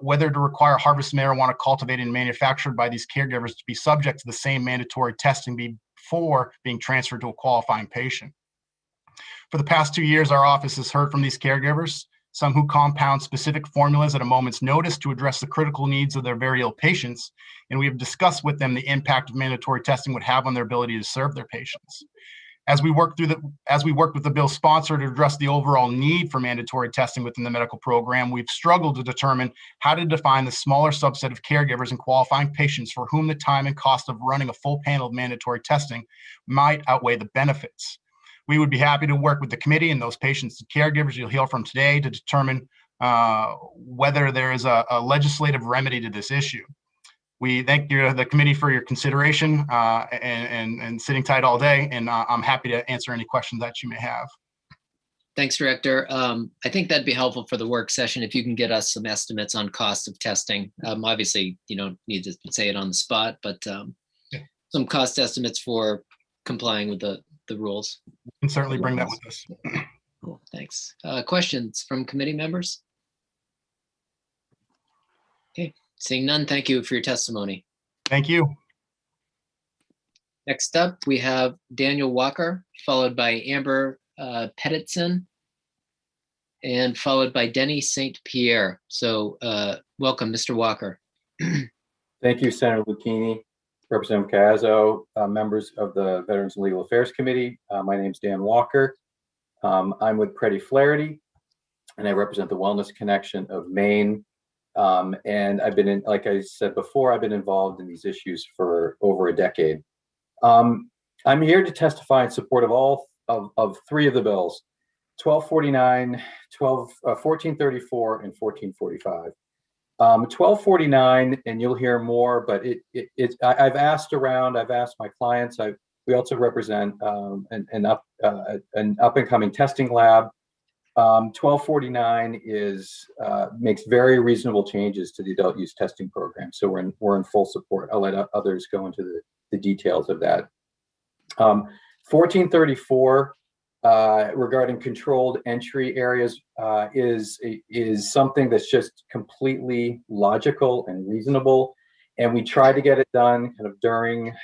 whether to require harvested marijuana cultivated and manufactured by these caregivers to be subject to the same mandatory testing before being transferred to a qualifying patient. For the past 2 years, our office has heard from these caregivers, some who compound specific formulas at a moment's notice to address the critical needs of their very ill patients, and we have discussed with them the impact of mandatory testing would have on their ability to serve their patients. As we worked with the bill sponsor to address the overall need for mandatory testing within the medical program, we've struggled to determine how to define the smaller subset of caregivers and qualifying patients for whom the time and cost of running a full panel of mandatory testing might outweigh the benefits. We would be happy to work with the committee and those patients and caregivers you'll hear from today to determine whether there is a legislative remedy to this issue. We thank the committee for your consideration and sitting tight all day, and I'm happy to answer any questions that you may have. Thanks, Director. I think that'd be helpful for the work session if you can get us some estimates on cost of testing. Obviously, you don't need to say it on the spot, but some cost estimates for complying with the rules. We can certainly bring that with us. Cool, thanks. Questions from committee members? Okay, seeing none, thank you for your testimony. Thank you. Next up, we have Daniel Walker, followed by Amber Pettitson, and followed by Denny St. Pierre. So welcome, Mr. Walker. Thank you, Senator Lucchini, Representative Cazzo, members of the Veterans and Legal Affairs Committee. My name is Dan Walker. I'm with Pretty Flaherty, and I represent the Wellness Connection of Maine. And I've been like I said before, I've been involved in these issues for over a decade. I'm here to testify in support of all of three of the bills, 1249, 1434, and 1445. 1249, and you'll hear more, but I've asked around, I've asked my clients, we also represent an up and coming testing lab. 1249 makes very reasonable changes to the adult use testing program. So we're in full support. I'll let others go into the details of that. 1434 regarding controlled entry areas is something that's just completely logical and reasonable. And we try to get it done kind of during,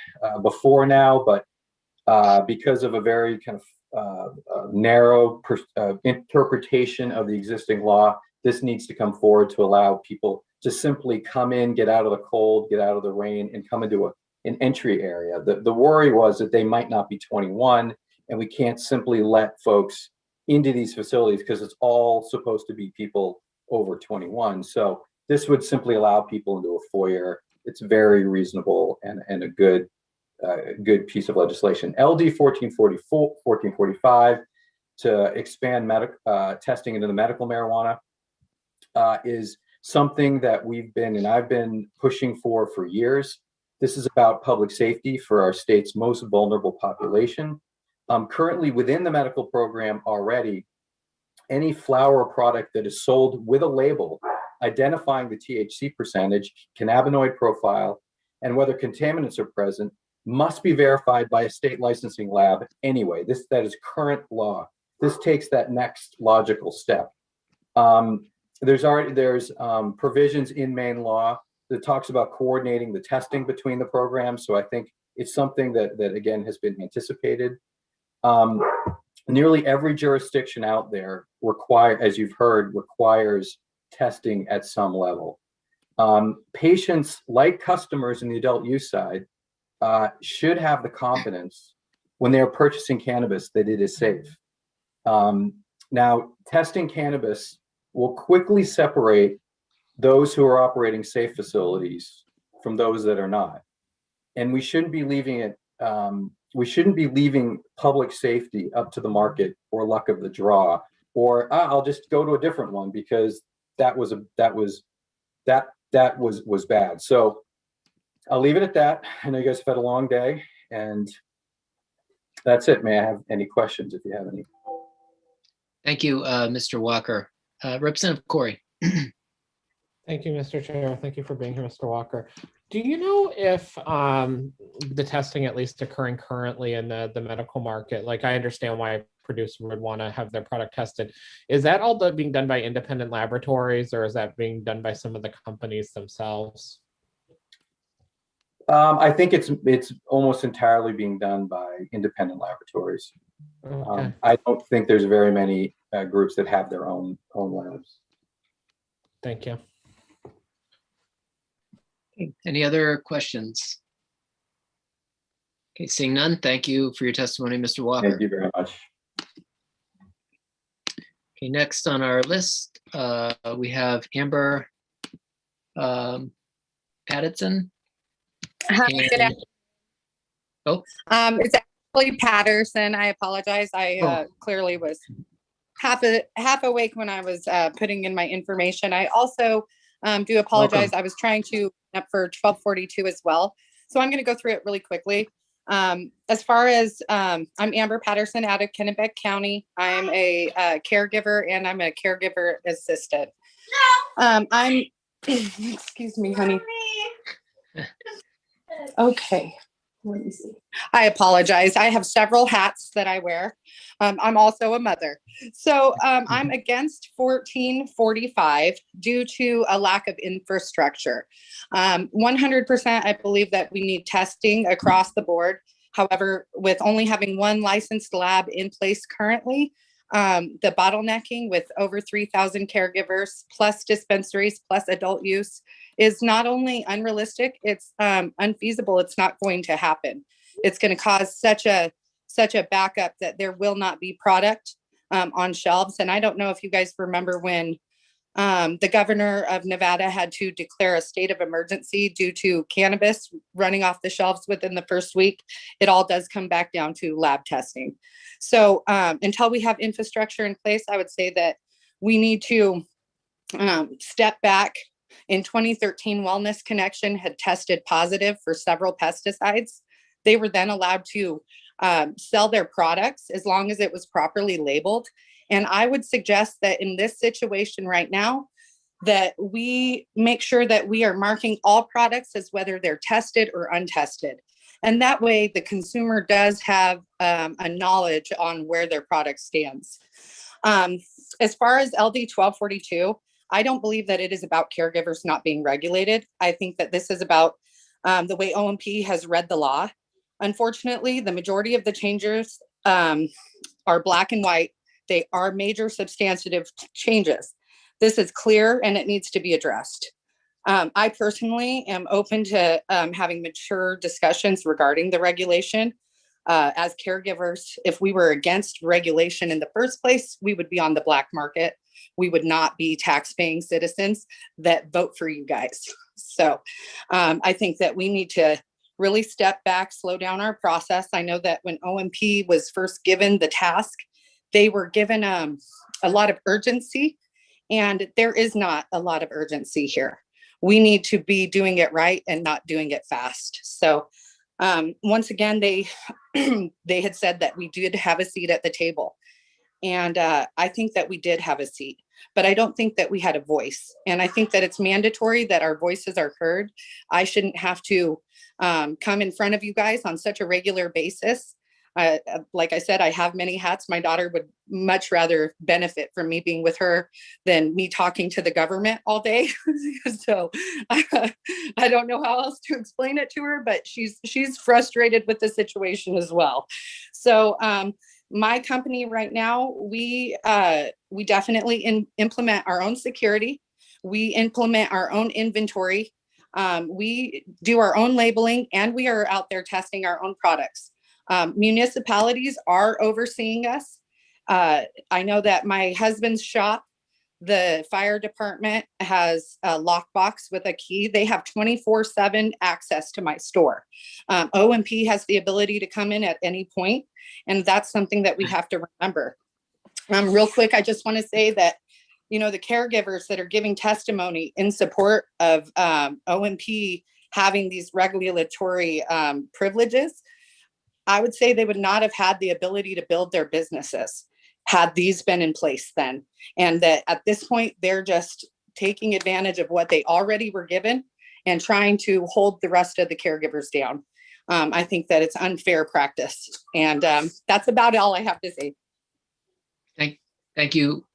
before now, but because of a very kind of narrow interpretation of the existing law, this needs to come forward to allow people to simply come in, get out of the cold, get out of the rain, and come into an entry area. The worry was that they might not be 21, and we can't simply let folks into these facilities because it's all supposed to be people over 21. So this would simply allow people into a foyer. It's very reasonable and a good piece of legislation. LD 1445 to expand testing into the medical marijuana is something that I've been pushing for years. This is about public safety for our state's most vulnerable population. Currently within the medical program already, any flower product that is sold with a label identifying the THC percentage, cannabinoid profile, and whether contaminants are present must be verified by a state licensing lab anyway. That is current law. This takes that next logical step. There's provisions in Maine law that talks about coordinating the testing between the programs. So I think it's something that again has been anticipated. Nearly every jurisdiction out there as you've heard, requires testing at some level. Patients, like customers in the adult use side, should have the confidence when they are purchasing cannabis that it is safe. Now, testing cannabis will quickly separate those who are operating safe facilities from those that are not. And we shouldn't be leaving public safety up to the market or luck of the draw, or I'll just go to a different one because that was bad. So I'll leave it at that. I know you guys have had a long day, and that's it. May I have any questions if you have any? Thank you, Mr. Walker. Representative Corey. Thank you, Mr. Chair. Thank you for being here, Mr. Walker. Do you know if the testing, at least occurring currently in the medical market, like I understand why a producer would want to have their product tested, is that all being done by independent laboratories, or is that being done by some of the companies themselves? I think it's almost entirely being done by independent laboratories. Okay. I don't think there's very many groups that have their own labs. Thank you. Any other questions? Okay, seeing none, thank you for your testimony, Mr. Walker. Thank you very much. Okay, next on our list, we have Amber Patterson. Hi, good afternoon. Oh. It's actually Patterson. I apologize. I clearly was half awake when I was putting in my information. I also do apologize. I was trying to up for 1242 as well. So I'm going to go through it really quickly. As far as I'm Amber Patterson out of Kennebec County. I'm a caregiver and I'm a caregiver assistant. I'm excuse me, honey. Okay, let me see. I apologize. I have several hats that I wear. I'm also a mother. So I'm against 1445 due to a lack of infrastructure. 100% I believe that we need testing across the board. However, with only having one licensed lab in place currently, the bottlenecking with over 3,000 caregivers plus dispensaries plus adult use is not only unrealistic, it's unfeasible. It's not going to happen. It's going to cause such a backup that there will not be product on shelves. And I don't know if you guys remember when the governor of Nevada had to declare a state of emergency due to cannabis running off the shelves within the first week. It all does come back down to lab testing. So until we have infrastructure in place, I would say that we need to step back. In 2013, Wellness Connection had tested positive for several pesticides. They were then allowed to sell their products as long as it was properly labeled. And I would suggest that in this situation right now, that we make sure that we are marking all products as whether they're tested or untested. And that way the consumer does have a knowledge on where their product stands. As far as LD 1242, I don't believe that it is about caregivers not being regulated. I think that this is about the way OMP has read the law. Unfortunately, the majority of the changes are black and white. They are major substantive changes. This is clear and it needs to be addressed. I personally am open to having mature discussions regarding the regulation. As caregivers, if we were against regulation in the first place, we would be on the black market. We would not be tax-paying citizens that vote for you guys. So I think that we need to really step back, slow down our process. I know that when OMP was first given the task, they were given a lot of urgency, and there is not a lot of urgency here. We need to be doing it right and not doing it fast. So once again, they they had said that we did have a seat at the table. And I think that we did have a seat, but I don't think that we had a voice. And I think that it's mandatory that our voices are heard. I shouldn't have to come in front of you guys on such a regular basis. Like I said, I have many hats. My daughter would much rather benefit from me being with her than me talking to the government all day. So I don't know how else to explain it to her, but she's frustrated with the situation as well. So my company right now, we definitely implement our own security. We implement our own inventory. We do our own labeling, and we are out there testing our own products. Municipalities are overseeing us. I know that my husband's shop, the fire department, has a lockbox with a key. They have 24/7 access to my store. OMP has the ability to come in at any point, and that's something that we have to remember. Real quick, I just want to say that, you know, the caregivers that are giving testimony in support of OMP having these regulatory privileges, I would say they would not have had the ability to build their businesses had these been in place then. And that at this point, they're just taking advantage of what they already were given and trying to hold the rest of the caregivers down. I think that it's unfair practice. And that's about all I have to say. Thank you.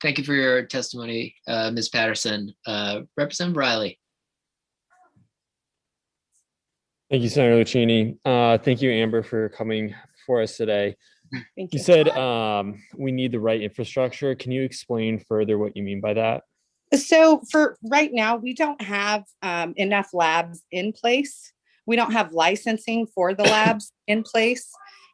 Thank you for your testimony, Ms. Patterson. Representative Riley. Thank you, Senator Lucchini. Thank you, Amber, for coming for us today. Thank you. You said we need the right infrastructure. Can you explain further what you mean by that? So for right now, we don't have enough labs in place. We don't have licensing for the labs in place.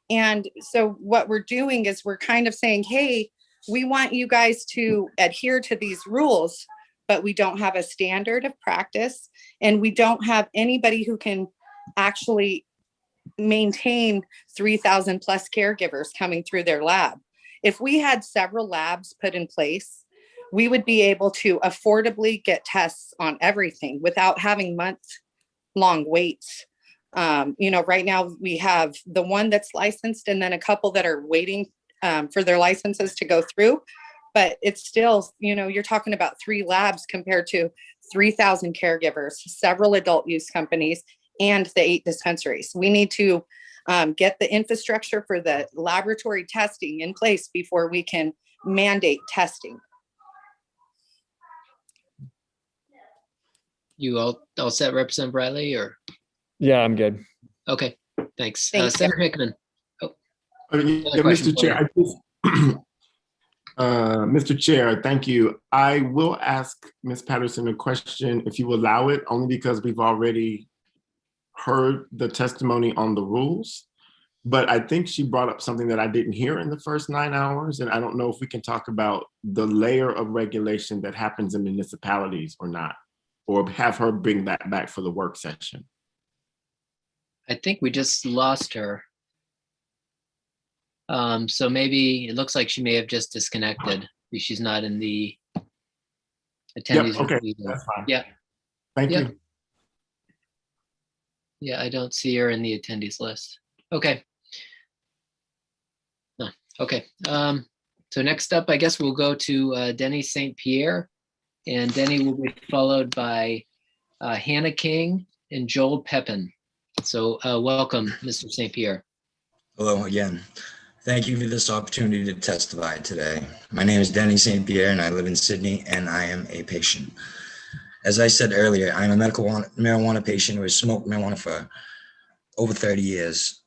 And so what we're doing is we're kind of saying, hey, we want you guys to adhere to these rules, but we don't have a standard of practice, and we don't have anybody who can actually maintain 3,000 plus caregivers coming through their lab. If we had several labs put in place, we would be able to affordably get tests on everything without having month-long waits. You know, right now we have the one that's licensed and then a couple that are waiting for their licenses to go through. But it's still, you know, you're talking about 3 labs compared to 3,000 caregivers, several adult use companies, and the 8 dispensaries. We need to get the infrastructure for the laboratory testing in place before we can mandate testing. You all set, Representative Riley, or? Yeah, I'm good. Okay, thanks. Thanks, Senator Hickman. Yeah, Mr. Chair, Mr. Chair, thank you. I will ask Ms. Patterson a question, if you allow it, only because we've already heard the testimony on the rules. But I think she brought up something that I didn't hear in the first 9 hours, and I don't know if we can talk about the layer of regulation that happens in municipalities or not, or have her bring that back for the work session. I think we just lost her. So maybe it looks like she may have just disconnected. She's not in the attendees. Yep, okay, that's fine. Yeah. Thank you. Yeah, I don't see her in the attendees list. Okay. No. Okay. So next up, I guess we'll go to Denny St. Pierre, and Denny will be followed by Hannah King and Joel Pepin. So welcome, Mr. St. Pierre. Hello again. Thank you for this opportunity to testify today. My name is Denny St. Pierre, and I live in Sydney, and I am a patient. As I said earlier, I'm a medical marijuana patient who has smoked marijuana for over 30 years,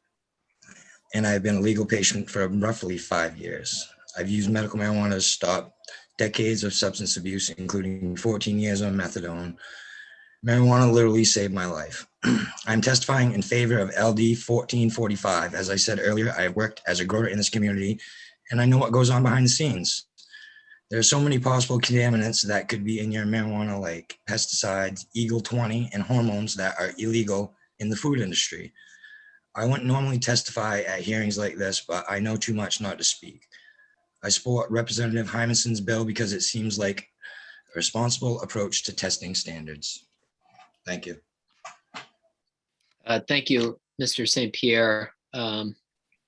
and I've been a legal patient for roughly 5 years. I've used medical marijuana to stop decades of substance abuse, including 14 years on methadone, Marijuana literally saved my life. I'm testifying in favor of LD 1445. As I said earlier, I worked as a grower in this community, and I know what goes on behind the scenes. There are so many possible contaminants that could be in your marijuana, like pesticides, Eagle 20, and hormones that are illegal in the food industry. I wouldn't normally testify at hearings like this, but I know too much not to speak. I support Representative Hymenson's bill because it seems like a responsible approach to testing standards. Thank you. Thank you, Mr. St. Pierre, for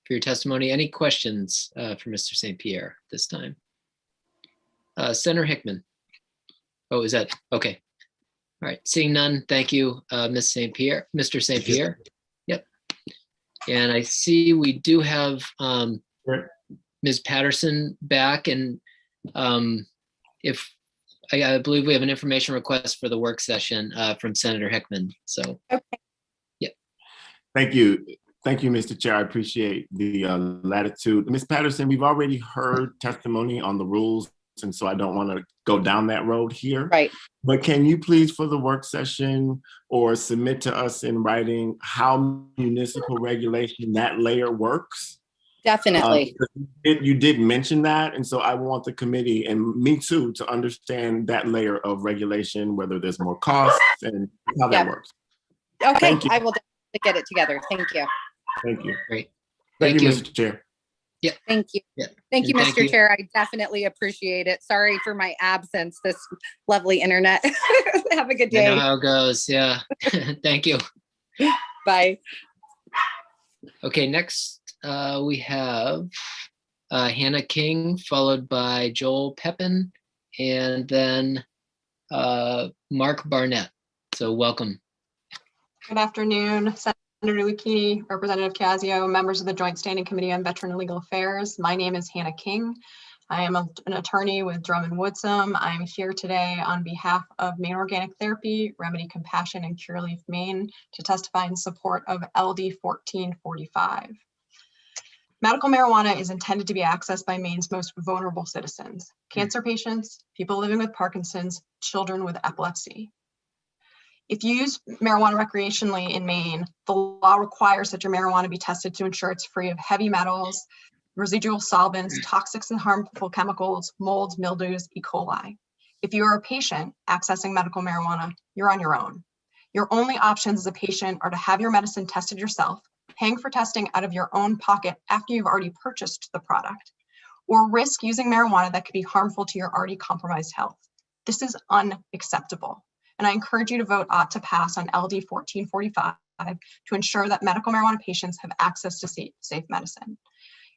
your testimony. Any questions for Mr. St. Pierre this time? Senator Hickman. Oh, is that okay? All right. Seeing none. Thank you, Ms. St. Pierre, Mr. St. Pierre. Yep. And I see we do have Ms. Patterson back, and if I believe we have an information request for the work session from Senator Hickman. So, okay. Yeah. Thank you. Thank you, Mr. Chair. I appreciate the latitude. Ms. Patterson, we've already heard testimony on the rules, and so I don't want to go down that road here. Right. But can you please, for the work session, or submit to us in writing how municipal regulation, that layer works? Definitely. You did mention that, and so I want the committee, and me too, to understand that layer of regulation, whether there's more costs and how that works. Okay, I will definitely get it together. Thank you. Thank you. Great. Thank you, Mr. Chair. Yeah. Thank you. Yeah. Thank you, And Mr. Chair. I definitely appreciate it. Sorry for my absence, this lovely internet. Have a good day. I know how it goes. Yeah. Thank you. Bye. Okay, next we have Hannah King, followed by Joel Pepin, and then Mark Barnett. So welcome. Good afternoon, Senator Lucchini, Representative Casio, members of the Joint Standing Committee on Veteran and Legal Affairs. My name is Hannah King. I am an attorney with Drummond Woodsum. I'm here today on behalf of Maine Organic Therapy, Remedy Compassion, and Cureleaf Maine to testify in support of LD 1445. Medical marijuana is intended to be accessed by Maine's most vulnerable citizens: cancer patients, people living with Parkinson's, children with epilepsy. If you use marijuana recreationally in Maine, the law requires that your marijuana be tested to ensure it's free of heavy metals, residual solvents, toxics and harmful chemicals, molds, mildews, E. coli. If you are a patient accessing medical marijuana, you're on your own. Your only options as a patient are to have your medicine tested yourself, paying for testing out of your own pocket after you've already purchased the product, or risk using marijuana that could be harmful to your already compromised health. This is unacceptable. And I encourage you to vote to pass on LD 1445 to ensure that medical marijuana patients have access to safe medicine.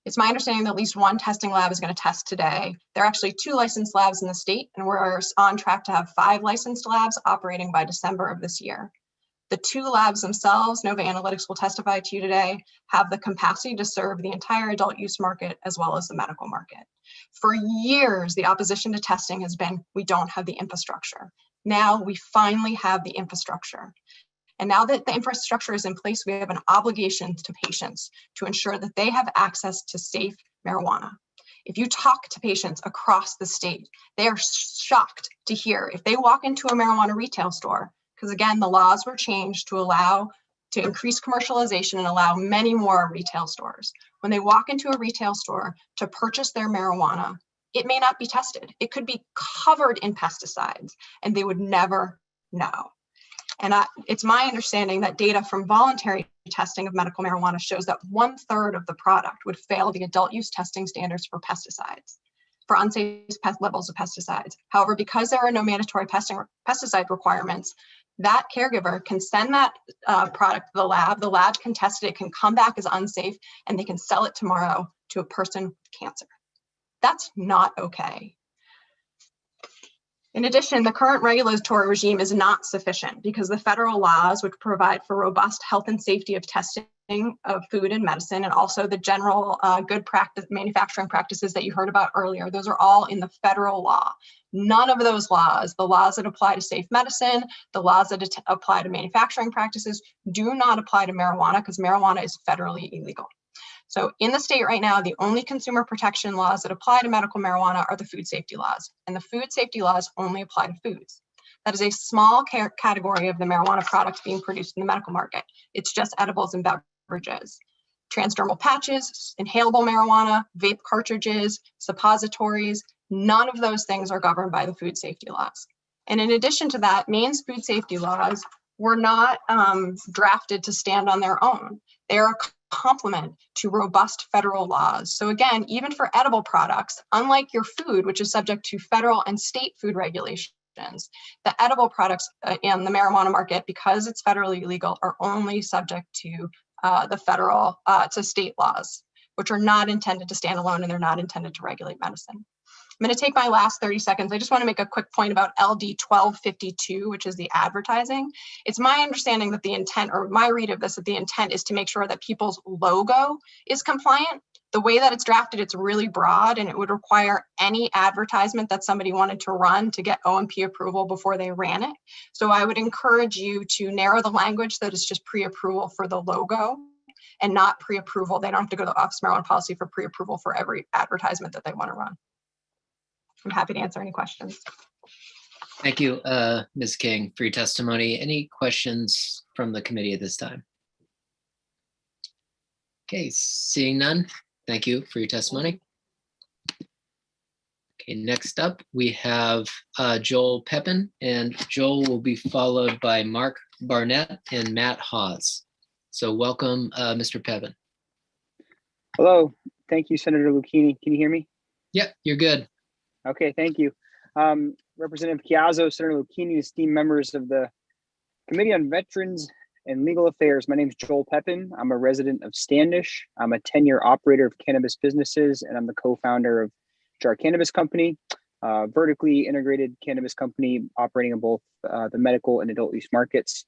It's my understanding that at least one testing lab is going to test today. There are actually 2 licensed labs in the state, and we're on track to have 5 licensed labs operating by December of this year. The 2 labs themselves, Nova Analytics will testify to you today, have the capacity to serve the entire adult use market as well as the medical market. For years, the opposition to testing has been, we don't have the infrastructure. Now we finally have the infrastructure. And now that the infrastructure is in place, we have an obligation to patients to ensure that they have access to safe marijuana. If you talk to patients across the state, they are shocked to hear if they walk into a marijuana retail store, because again, the laws were changed to increase commercialization and allow many more retail stores. When they walk into a retail store to purchase their marijuana, it may not be tested. It could be covered in pesticides and they would never know. And it's my understanding that data from voluntary testing of medical marijuana shows that 1/3 of the product would fail the adult use testing standards for pesticides, for unsafe levels of pesticides. However, because there are no mandatory pesticide requirements, that caregiver can send that product to the lab can test it can come back as unsafe, and they can sell it tomorrow to a person with cancer. That's not okay. In addition, the current regulatory regime is not sufficient because the federal laws would provide for robust health and safety of testing of food and medicine, and also the general good practice manufacturing practices that you heard about earlier. Those are all in the federal law. None of those laws, the laws that apply to safe medicine, the laws that apply to manufacturing practices, do not apply to marijuana because marijuana is federally illegal. So in the state right now, the only consumer protection laws that apply to medical marijuana are the food safety laws, and the food safety laws only apply to foods. That is a small category of the marijuana products being produced in the medical market. It's just edibles and beverages. Transdermal patches, inhalable marijuana, vape cartridges, suppositories, none of those things are governed by the food safety laws. And in addition to that, Maine's food safety laws were not drafted to stand on their own. They're a complement to robust federal laws. So again, even for edible products, unlike your food, which is subject to federal and state food regulations, the edible products in the marijuana market, because it's federally illegal, are only subject to the federal, to state laws, which are not intended to stand alone and they're not intended to regulate medicine. I'm going to take my last 30 seconds. I just want to make a quick point about LD 1252, which is the advertising. It's my understanding that the intent, or my read of this, that the intent is to make sure that people's logo is compliant. The way that it's drafted, it's really broad, and it would require any advertisement that somebody wanted to run to get OMP approval before they ran it. So I would encourage you to narrow the language that is just pre-approval for the logo and not pre-approval. They don't have to go to the Office of Marijuana Policy for pre-approval for every advertisement that they want to run. I'm happy to answer any questions. Thank you, Ms. King, for your testimony. Any questions from the committee at this time? Okay, seeing none, thank you for your testimony. Okay, next up, we have Joel Pepin, and Joel will be followed by Mark Barnett and Matt Hawes. So welcome, Mr. Pepin. Hello, thank you, Senator Lucchini. Can you hear me? Yep, you're good. Okay, thank you. Representative Chiazzo, Senator Lucchini, esteemed members of the Committee on Veterans and Legal Affairs. My name is Joel Pepin. I'm a resident of Standish. I'm a 10-year operator of cannabis businesses, and I'm the co-founder of Jar Cannabis Company, a vertically integrated cannabis company operating in both the medical and adult use markets.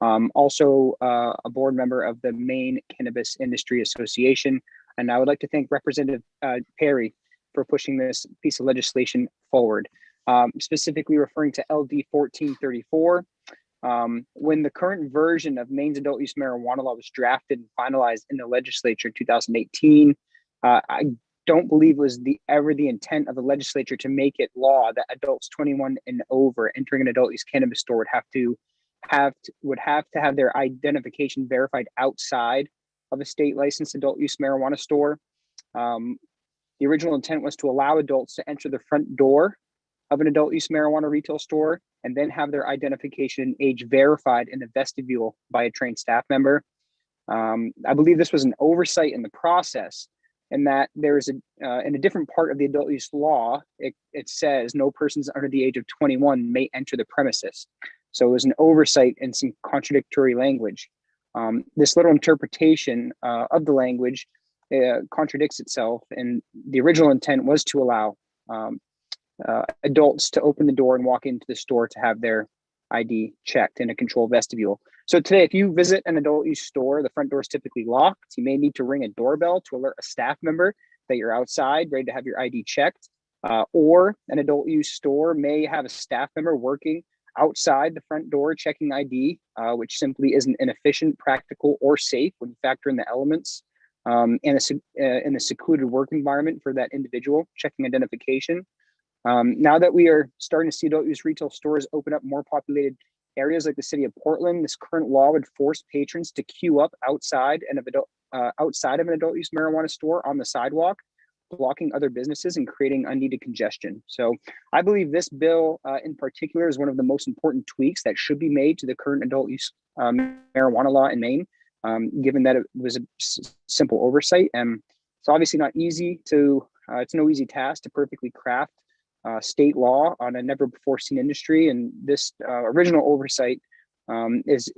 Also a board member of the Maine Cannabis Industry Association. And I would like to thank Representative Perry for pushing this piece of legislation forward, specifically referring to LD 1434. When the current version of Maine's adult use marijuana law was drafted and finalized in the legislature in 2018, I don't believe was ever the intent of the legislature to make it law that adults 21 and over entering an adult use cannabis store would have to have their identification verified outside of a state licensed adult use marijuana store. The original intent was to allow adults to enter the front door of an adult use marijuana retail store and then have their identification and age verified in the vestibule by a trained staff member. I believe this was an oversight in the process, and that there is in a different part of the adult use law, it says no persons under the age of 21 may enter the premises. So it was an oversight and some contradictory language. This little interpretation of the language contradicts itself, and the original intent was to allow adults to open the door and walk into the store to have their ID checked in a controlled vestibule. So today, if you visit an adult use store, the front door is typically locked. You may need to ring a doorbell to alert a staff member that you're outside, ready to have your ID checked. Or an adult use store may have a staff member working outside the front door checking ID, which simply isn't inefficient, practical, or safe when you factor in the elements in a secluded work environment for that individual checking identification. Now that we are starting to see adult use retail stores open up more populated areas like the city of Portland, this current law would force patrons to queue up outside of an adult use marijuana store on the sidewalk, blocking other businesses and creating unneeded congestion. So I believe this bill in particular is one of the most important tweaks that should be made to the current adult use marijuana law in Maine, given that it was a simple oversight. And it's obviously not easy to, it's no easy task to perfectly craft state law on a never before seen industry. And this original oversight is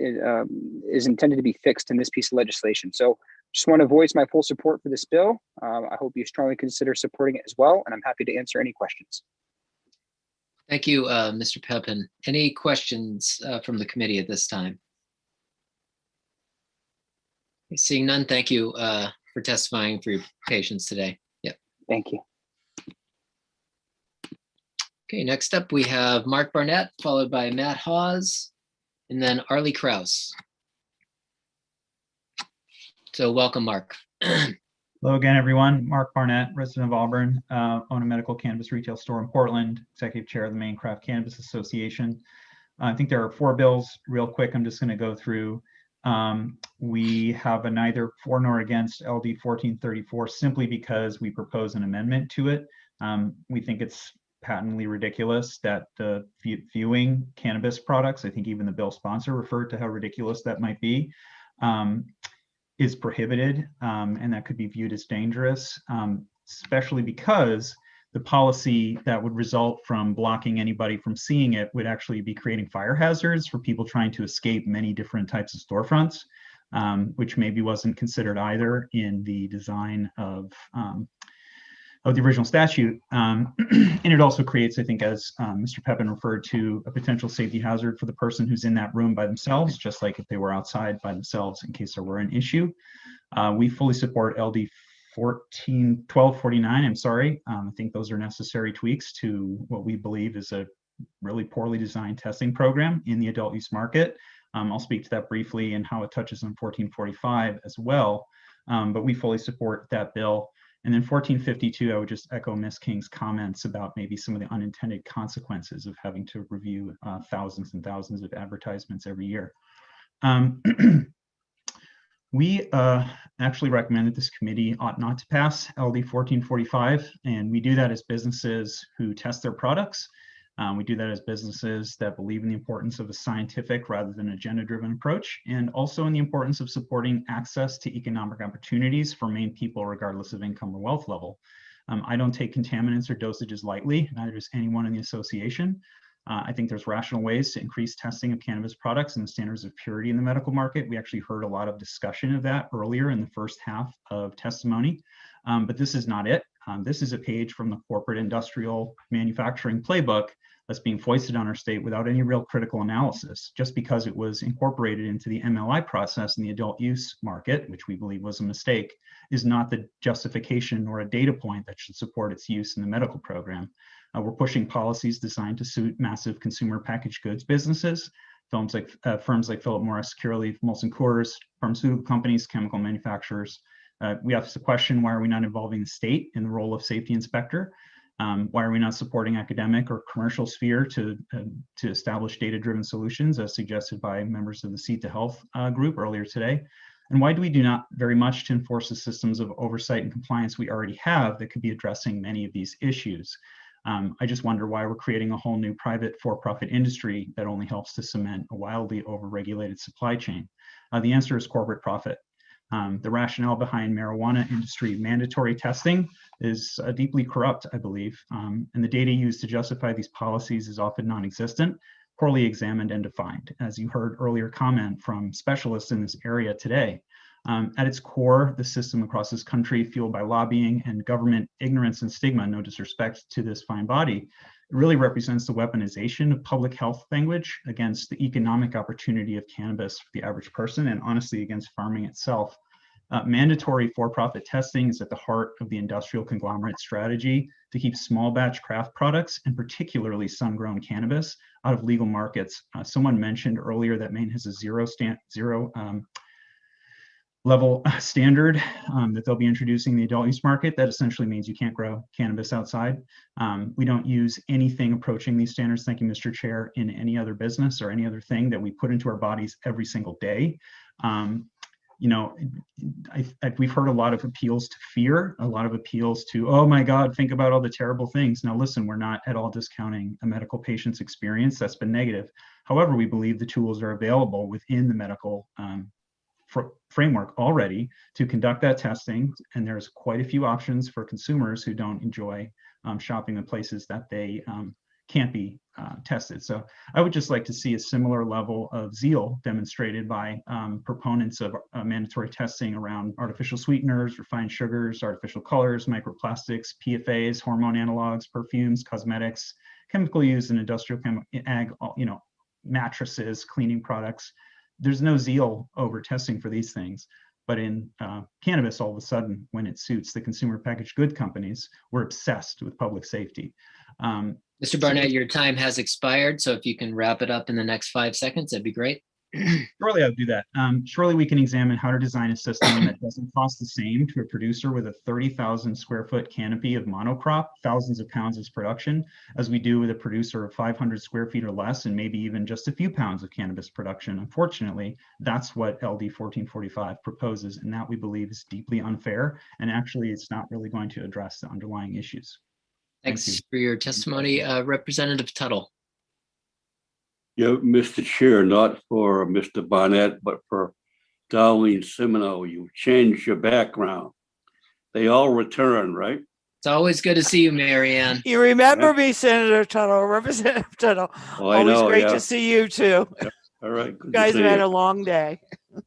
intended to be fixed in this piece of legislation. So just want to voice my full support for this bill. I hope you strongly consider supporting it as well, and I'm happy to answer any questions. Thank you, Mr. Pepin. Any questions from the committee at this time? Seeing none, thank you for testifying, for your patience today. Yep. Thank you. Okay, next up we have Mark Barnett, followed by Matt Hawes, and then Arlie Kraus. So welcome, Mark. Hello again, everyone. Mark Barnett, resident of Auburn, own a medical cannabis retail store in Portland, executive chair of the Maine Craft Cannabis Association. I think there are 4 bills. Real quick, I'm just going to go through. We have a neither for nor against LD 1434 simply because we propose an amendment to it. We think it's patently ridiculous that viewing cannabis products, I think even the bill sponsor referred to how ridiculous that might be, is prohibited, and that could be viewed as dangerous, especially because the policy that would result from blocking anybody from seeing it would actually be creating fire hazards for people trying to escape many different types of storefronts, which maybe wasn't considered either in the design of the original statute. And it also creates, I think, as Mr. Pepin referred to, a potential safety hazard for the person who's in that room by themselves, just like if they were outside by themselves in case there were an issue. We fully support LD 1249, I'm sorry. I think those are necessary tweaks to what we believe is a really poorly designed testing program in the adult use market. I'll speak to that briefly and how it touches on 1445 as well, but we fully support that bill. And then 1452, I would just echo Ms. King's comments about maybe some of the unintended consequences of having to review thousands and thousands of advertisements every year. We actually recommend that this committee ought not to pass LD 1445, and we do that as businesses who test their products. We do that as businesses that believe in the importance of a scientific rather than agenda-driven approach, and also in the importance of supporting access to economic opportunities for Maine people regardless of income or wealth level. I don't take contaminants or dosages lightly, neither does anyone in the association. I think there's rational ways to increase testing of cannabis products and the standards of purity in the medical market. We actually heard a lot of discussion of that earlier in the first half of testimony, but this is not it. This is a page from the corporate industrial manufacturing playbook that's being foisted on our state without any real critical analysis, just because it was incorporated into the MLI process in the adult use market, which we believe was a mistake, is not the justification or a data point that should support its use in the medical program. We're pushing policies designed to suit massive consumer packaged goods businesses, firms like Philip Morris, Curaleaf, Molson Coors, pharmaceutical companies, chemical manufacturers. We have to question, why are we not involving the state in the role of safety inspector? Why are we not supporting academic or commercial sphere to establish data-driven solutions as suggested by members of the Seed to Health group earlier today? And why do we do not very much to enforce the systems of oversight and compliance we already have that could be addressing many of these issues? I just wonder why we're creating a whole new private for-profit industry that only helps to cement a wildly over-regulated supply chain. The answer is corporate profit. The rationale behind marijuana industry mandatory testing is deeply corrupt, I believe, and the data used to justify these policies is often non-existent, poorly examined and defined, as you heard earlier comment from specialists in this area today. At its core, the system across this country, fueled by lobbying and government ignorance and stigma, no disrespect to this fine body, it really represents the weaponization of public health language against the economic opportunity of cannabis for the average person, and honestly against farming itself. Mandatory for-profit testing is at the heart of the industrial conglomerate strategy to keep small batch craft products, and particularly sun-grown cannabis, out of legal markets. Someone mentioned earlier that Maine has a zero level standard that they'll be introducing in the adult use market. That essentially means you can't grow cannabis outside. We don't use anything approaching these standards, thank you, Mr. Chair, in any other business or any other thing that we put into our bodies every single day. You know, we've heard a lot of appeals to fear, a lot of appeals to, oh my God, think about all the terrible things. Now listen, we're not at all discounting a medical patient's experience. That's been negative. However, we believe the tools are available within the medical framework already to conduct that testing, and there's quite a few options for consumers who don't enjoy shopping in places that they can't be tested. So I would just like to see a similar level of zeal demonstrated by proponents of mandatory testing around artificial sweeteners, refined sugars, artificial colors, microplastics, PFAs, hormone analogs, perfumes, cosmetics, chemical use in industrial ag, mattresses, cleaning products. There's no zeal over testing for these things, but in cannabis, all of a sudden, when it suits the consumer packaged good companies, we're obsessed with public safety. Mr. Barnett, your time has expired, so if you can wrap it up in the next 5 seconds, that'd be great. Surely I'll do that. Surely we can examine how to design a system that doesn't cost the same to a producer with a 30,000 square foot canopy of monocrop, thousands of pounds of production, as we do with a producer of 500 square feet or less, and maybe even just a few pounds of cannabis production. Unfortunately, that's what LD 1445 proposes, and that we believe is deeply unfair. And actually, it's not really going to address the underlying issues. Thanks for your testimony. Representative Tuttle. Yeah, Mr. Chair, not for Mr. Barnett, but for Darlene Semino, you changed your background. They all return, right? It's always good to see you, Marianne. You remember me, Senator Tuttle, Representative Tuttle. Oh, I Always know, great yeah. to see you too. Yeah. All right. Good You guys to see have had you. a long day.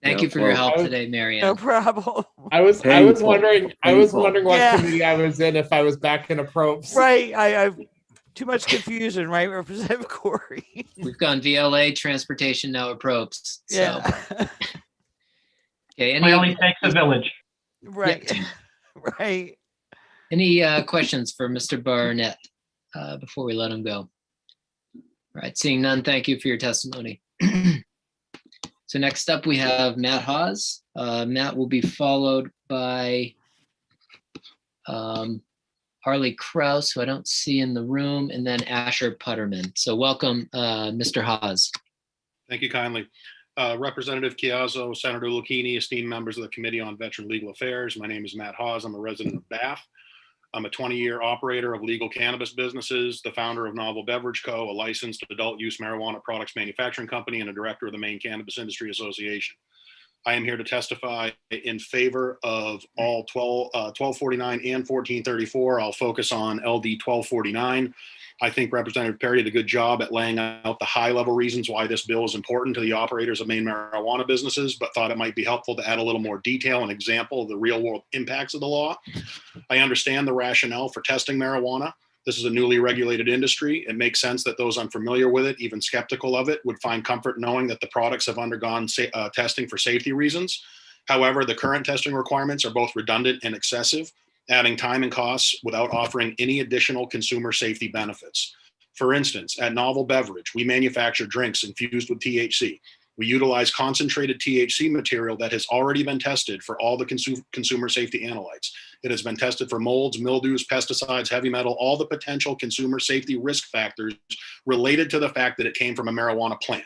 Thank Yeah, you for your well, help today, Marianne. No problem. I was Painful. wondering Painful. what Yeah. committee I was in if I was back in approps. Right. I too much confusion, right, Representative Corey? We've gone VLA, transportation, now approps. So. Yeah. Okay. Clearly takes a village. Right. Right. Any questions for Mr. Barnett before we let him go? All right, seeing none, thank you for your testimony. So next up, we have Matt Hawes. Matt will be followed by Harley Kraus, who I don't see in the room, and then Asher Putterman. So welcome, Mr. Hawes. Thank you kindly. Representative Chiazzo, Senator Lucchini, esteemed members of the Committee on Veteran Legal Affairs. My name is Matt Hawes. I'm a resident of Bath. I'm a 20-year operator of legal cannabis businesses, the founder of Novel Beverage Co., a licensed adult use marijuana products manufacturing company, and a director of the Maine Cannabis Industry Association. I am here to testify in favor of all 1249 and 1434. I'll focus on LD 1249. I think Representative Perry did a good job at laying out the high-level reasons why this bill is important to the operators of Maine marijuana businesses, but thought it might be helpful to add a little more detail and example of the real-world impacts of the law. I understand the rationale for testing marijuana. This is a newly regulated industry. It makes sense that those unfamiliar with it, even skeptical of it, would find comfort knowing that the products have undergone testing for safety reasons. However, the current testing requirements are both redundant and excessive, adding time and costs without offering any additional consumer safety benefits. For instance, at Novel Beverage, we manufacture drinks infused with THC. We utilize concentrated THC material that has already been tested for all the consumer safety analytes. It has been tested for molds, mildews, pesticides, heavy metal, all the potential consumer safety risk factors related to the fact that it came from a marijuana plant.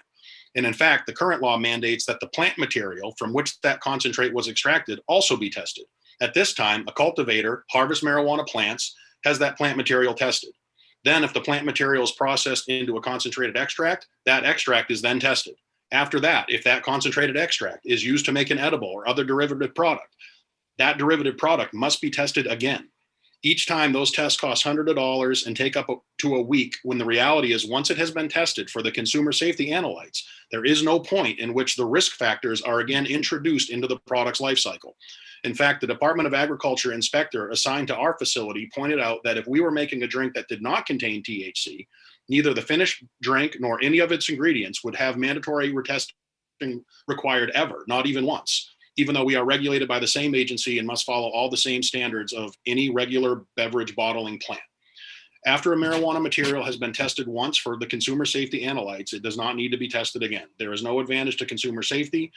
And in fact, the current law mandates that the plant material from which that concentrate was extracted also be tested. At this time, a cultivator harvests marijuana plants, has that plant material tested. Then if the plant material is processed into a concentrated extract, that extract is then tested. After that, if that concentrated extract is used to make an edible or other derivative product, that derivative product must be tested again. Each time those tests cost hundreds of dollars and take up to a week, when the reality is once it has been tested for the consumer safety analytes, there is no point in which the risk factors are again introduced into the product's life cycle. In fact, the Department of Agriculture inspector assigned to our facility pointed out that if we were making a drink that did not contain THC, neither the finished drink nor any of its ingredients would have mandatory retesting required ever, not even once, even though we are regulated by the same agency and must follow all the same standards of any regular beverage bottling plant. After a marijuana material has been tested once for the consumer safety analytes, it does not need to be tested again. There is no advantage to consumer safety,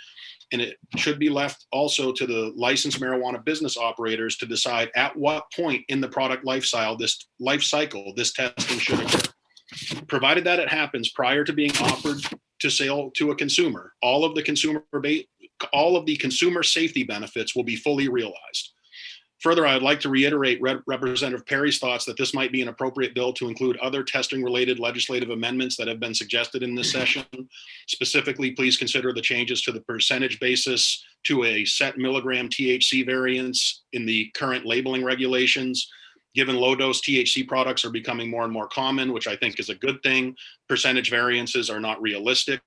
and it should be left also to the licensed marijuana business operators to decide at what point in the product life cycle this testing should occur. Provided that it happens prior to being offered to sale to a consumer, all of the consumer safety benefits will be fully realized. Further, I'd like to reiterate Representative Perry's thoughts that this might be an appropriate bill to include other testing-related legislative amendments that have been suggested in this session. Specifically, please consider the changes to the percentage basis to a set milligram THC variance in the current labeling regulations. Given low-dose THC products are becoming more and more common, which I think is a good thing, percentage variances are not realistic.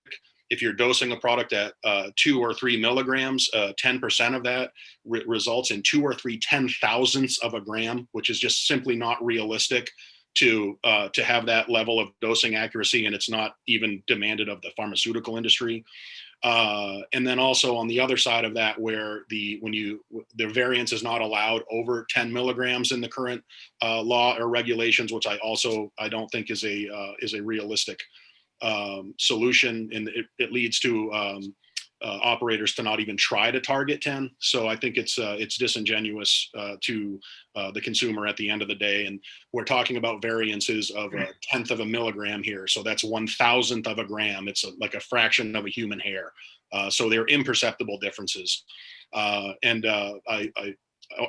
If you're dosing a product at 2 or 3 milligrams, 10% of that results in 2 or 3 10,000ths of a gram, which is just simply not realistic to have that level of dosing accuracy, and it's not even demanded of the pharmaceutical industry. And then also on the other side of that, where the variance is not allowed over 10 milligrams in the current law or regulations, which I don't think is a realistic solution, and it leads to operators to not even try to target 10. So I think it's disingenuous to the consumer at the end of the day. And we're talking about variances of 1/10 of a milligram here. So that's 1,000th of a gram. It's like a fraction of a human hair. So they're imperceptible differences. I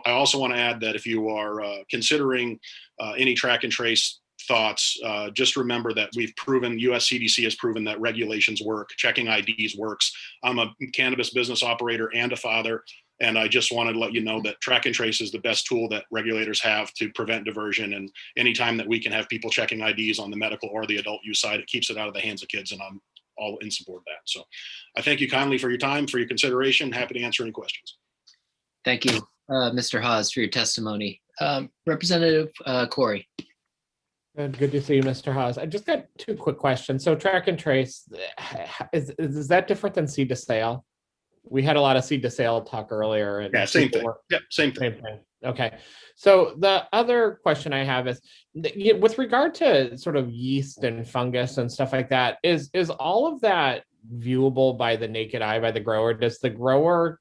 also want to add that if you are considering any track and trace thoughts, just remember that we've proven, US CDC has proven that regulations work, checking IDs works. I'm a cannabis business operator and a father, and I just wanted to let you know that track and trace is the best tool that regulators have to prevent diversion. And anytime that we can have people checking IDs on the medical or the adult use side, it keeps it out of the hands of kids, and I'm all in support of that. So I thank you kindly for your time, for your consideration. Happy to answer any questions. Thank you, Mr. Hawes, for your testimony. Representative Corey. Good to see you, Mr. Hawes. I just got 2 quick questions. So track and trace, is that different than seed to sale? We had a lot of seed to sale talk earlier. And yeah, same thing. Yep, same thing. Okay. So the other question I have is, with regard to sort of yeast and fungus and stuff like that, is all of that viewable by the naked eye, by the grower? Does the grower,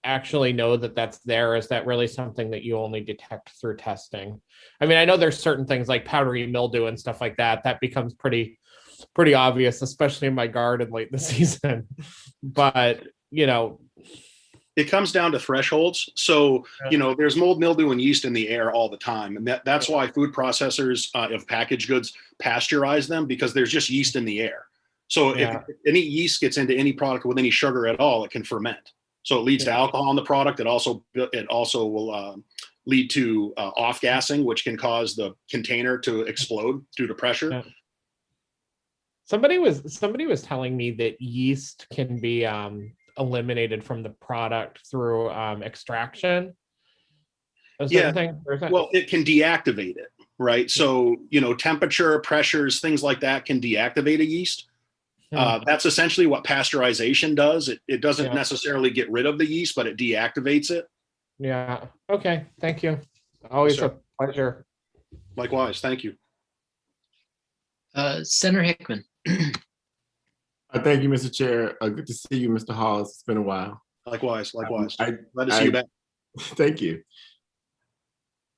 actually know that that's there? Is that really something that you only detect through testing? I mean, I know there's certain things like powdery mildew and stuff like that becomes pretty obvious, especially in my garden late in the season. But, it comes down to thresholds. So, there's mold, mildew, and yeast in the air all the time. And that's why food processors of packaged goods pasteurize them, because there's just yeast in the air. So if any yeast gets into any product with any sugar at all, it can ferment. So it leads to alcohol in the product. It also will lead to off-gassing, which can cause the container to explode due to pressure. Yeah. Somebody was telling me that yeast can be eliminated from the product through extraction. Yeah, well, it can deactivate it, right? So, temperature, pressures, things like that can deactivate a yeast. That's essentially what pasteurization does. It doesn't necessarily get rid of the yeast, but it deactivates it. Yeah. Okay. Thank you. Always a pleasure. Likewise. Thank you. Senator Hickman. Thank you, Mr. Chair. Good to see you, Mr. Hawes. It's been a while. Likewise. Glad to see you back. Thank you.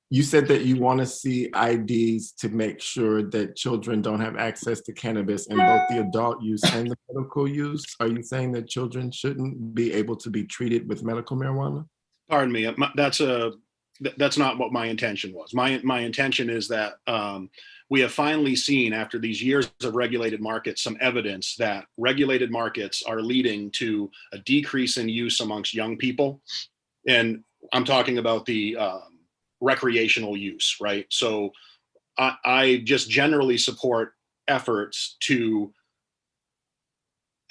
You said that you want to see IDs to make sure that children don't have access to cannabis in both the adult use and the medical use. Are you saying that children shouldn't be able to be treated with medical marijuana? Pardon me. That's not what my intention was. My intention is that we have finally seen, after these years of regulated markets, some evidence that regulated markets are leading to a decrease in use amongst young people. And I'm talking about the recreational use, right? So I just generally support efforts to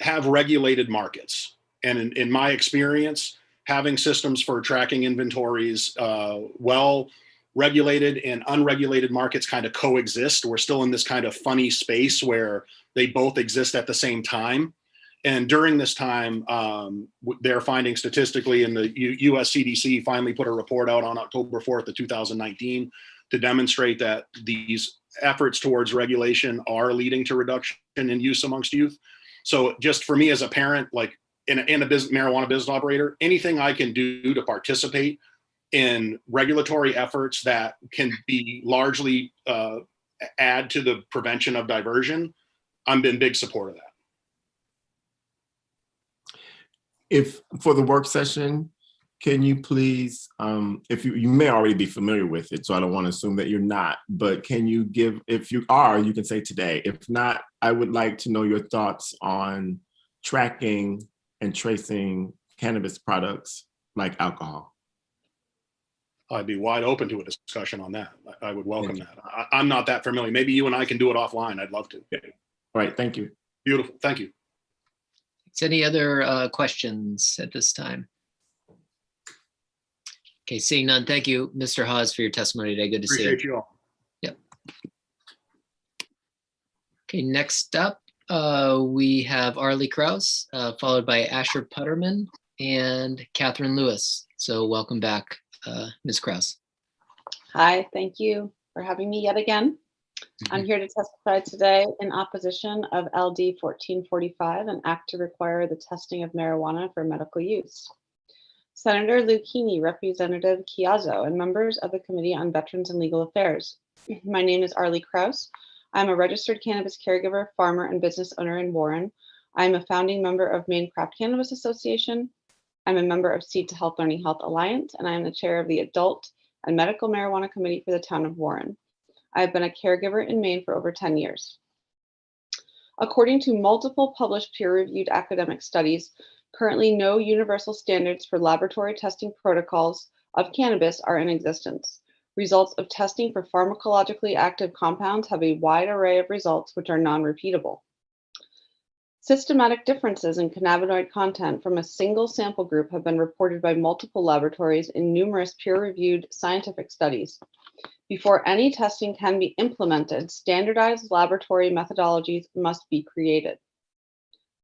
have regulated markets. And in my experience, having systems for tracking inventories, well regulated and unregulated markets kind of coexist. We're still in this kind of funny space where they both exist at the same time. And during this time, they're finding statistically, and the US CDC finally put a report out on October 4th of 2019 to demonstrate that these efforts towards regulation are leading to reduction in use amongst youth. So just for me as a parent, like in a marijuana business operator, anything I can do to participate in regulatory efforts that can be largely add to the prevention of diversion, I'm in big support of that. If for the work session, can you please, if you may already be familiar with it, so I don't want to assume that you're not, but can you give, if you are, you can say today. If not, I would like to know your thoughts on tracking and tracing cannabis products like alcohol. I'd be wide open to a discussion on that. I would welcome that. I'm not that familiar. Maybe you and I can do it offline. I'd love to. Okay. All right, thank you. Beautiful, thank you. Any other questions at this time? Okay, seeing none, thank you, Mr. Hawes, for your testimony today. Good to see you. Appreciate you all. Yep. Okay, next up, we have Arlie Kraus, followed by Asher Putterman and Catherine Lewis. So welcome back, Ms. Kraus. Hi, thank you for having me yet again. I'm here to testify today in opposition of LD 1445, an act to require the testing of marijuana for medical use. Senator Lucchini, Representative Chiazzo, and members of the Committee on Veterans and Legal Affairs. My name is Arlie Kraus. I'm a registered cannabis caregiver, farmer, and business owner in Warren. I'm a founding member of Maine Craft Cannabis Association. I'm a member of Seed to Health Learning Health Alliance, and I am the chair of the Adult and Medical Marijuana Committee for the town of Warren. I have been a caregiver in Maine for over 10 years. According to multiple published peer-reviewed academic studies, currently no universal standards for laboratory testing protocols of cannabis are in existence. Results of testing for pharmacologically active compounds have a wide array of results which are non-repeatable. Systematic differences in cannabinoid content from a single sample group have been reported by multiple laboratories in numerous peer-reviewed scientific studies. Before any testing can be implemented, standardized laboratory methodologies must be created.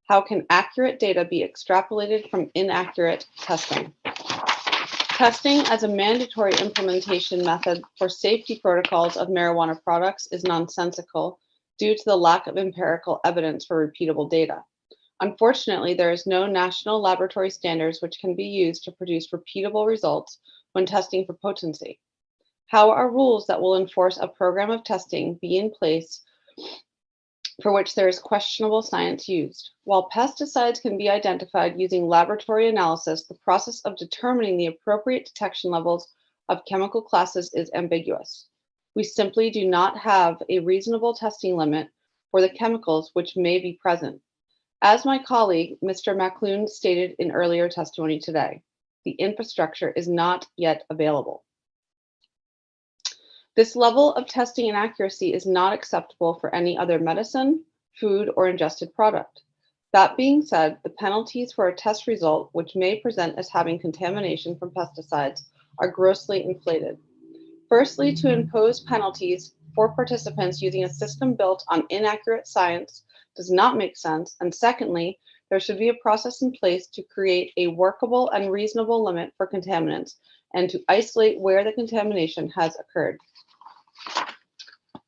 How can accurate data be extrapolated from inaccurate testing? Testing as a mandatory implementation method for safety protocols of marijuana products is nonsensical due to the lack of empirical evidence for repeatable data. Unfortunately, there is no national laboratory standards which can be used to produce repeatable results when testing for potency. How are rules that will enforce a program of testing be in place for which there is questionable science used? While pesticides can be identified using laboratory analysis, the process of determining the appropriate detection levels of chemical classes is ambiguous. We simply do not have a reasonable testing limit for the chemicals which may be present. As my colleague, Mr. McClune, stated in earlier testimony today, the infrastructure is not yet available. This level of testing and accuracy is not acceptable for any other medicine, food, or ingested product. That being said, the penalties for a test result, which may present as having contamination from pesticides, are grossly inflated. Firstly, to impose penalties for participants using a system built on inaccurate science does not make sense. And secondly, there should be a process in place to create a workable and reasonable limit for contaminants and to isolate where the contamination has occurred.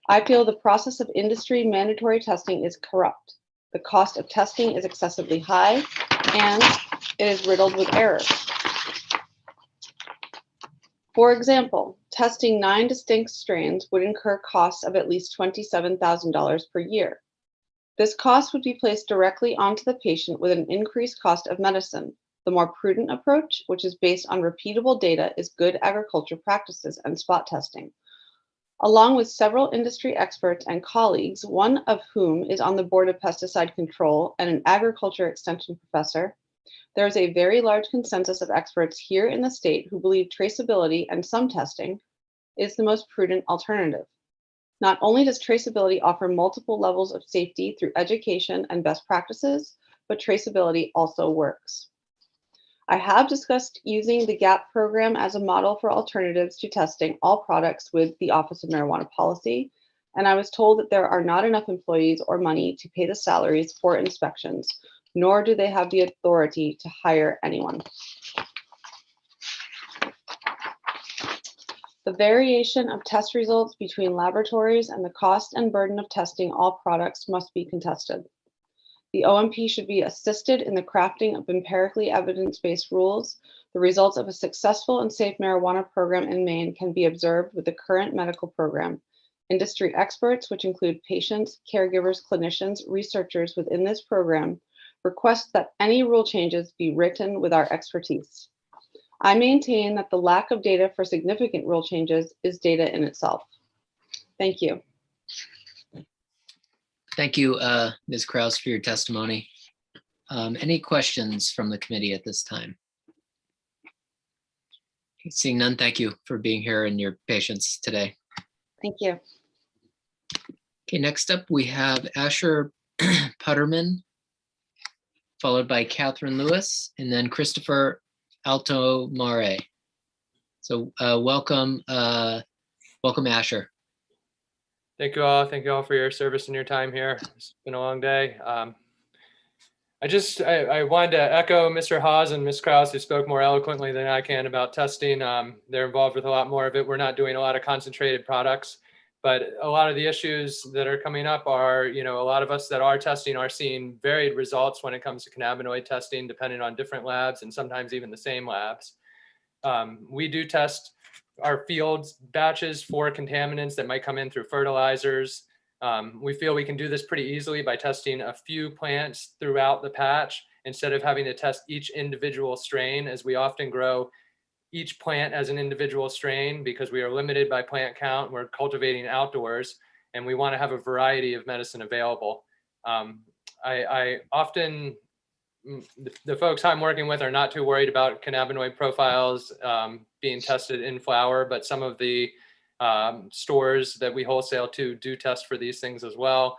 I feel the process of industry mandatory testing is corrupt. The cost of testing is excessively high and it is riddled with errors. For example, testing 9 distinct strains would incur costs of at least $27,000 per year. This cost would be placed directly onto the patient with an increased cost of medicine. The more prudent approach, which is based on repeatable data, is good agriculture practices and spot testing. Along with several industry experts and colleagues, one of whom is on the board of pesticide control and an agriculture extension professor, there is a very large consensus of experts here in the state who believe traceability and some testing is the most prudent alternative. Not only does traceability offer multiple levels of safety through education and best practices, but traceability also works. I have discussed using the GAP program as a model for alternatives to testing all products with the Office of Marijuana Policy, and I was told that there are not enough employees or money to pay the salaries for inspections, nor do they have the authority to hire anyone. The variation of test results between laboratories and the cost and burden of testing all products must be contested. The OMP should be assisted in the crafting of empirically evidence-based rules. The results of a successful and safe marijuana program in Maine can be observed with the current medical program. Industry experts, which include patients, caregivers, clinicians, researchers within this program, request that any rule changes be written with our expertise. I maintain that the lack of data for significant rule changes is data in itself. Thank you. Thank you, Ms. Kraus, for your testimony. Any questions from the committee at this time? Seeing none, thank you for being here and your patience today. Thank you. Okay, next up we have Asher Putterman, followed by Catherine Lewis, and then Christopher Alto Mare. So welcome, Asher. Thank you all. Thank you all for your service and your time here. It's been a long day. I wanted to echo Mr. Hawes and Ms. Kraus, who spoke more eloquently than I can about testing. They're involved with a lot more of it. We're not doing a lot of concentrated products, But a lot of the issues that are coming up are, a lot of us that are testing are seeing varied results when it comes to cannabinoid testing, depending on different labs and sometimes even the same labs. We do test our field batches for contaminants that might come in through fertilizers. We feel we can do this pretty easily by testing a few plants throughout the patch instead of having to test each individual strain, as we often grow each plant as an individual strain because we are limited by plant count. We're cultivating outdoors and we want to have a variety of medicine available. I often, the folks I'm working with are not too worried about cannabinoid profiles being tested in flower, but some of the stores that we wholesale to do test for these things as well.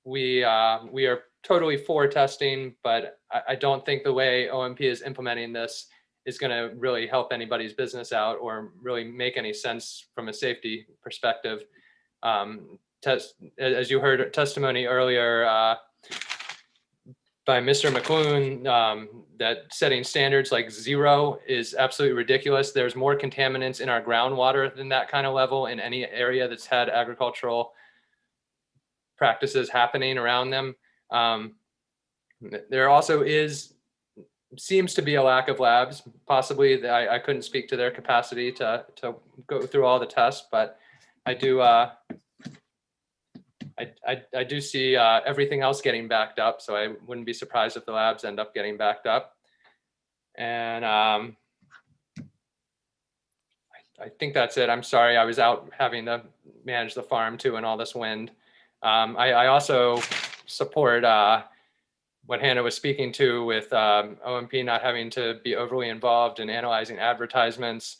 We are totally for testing, but I don't think the way OMP is implementing this is going to really help anybody's business out or really make any sense from a safety perspective. As you heard testimony earlier by Mr. McClune, that setting standards like 0 is absolutely ridiculous. There's more contaminants in our groundwater than that kind of level in any area that's had agricultural practices happening around them. There also seems to be a lack of labs. Possibly, I couldn't speak to their capacity to go through all the tests, but I do I do see everything else getting backed up, so I wouldn't be surprised if the labs end up getting backed up. And I think that's it. I'm sorry, I was out having to manage the farm too in all this wind. I also support what Hannah was speaking to with OMP not having to be overly involved in analyzing advertisements,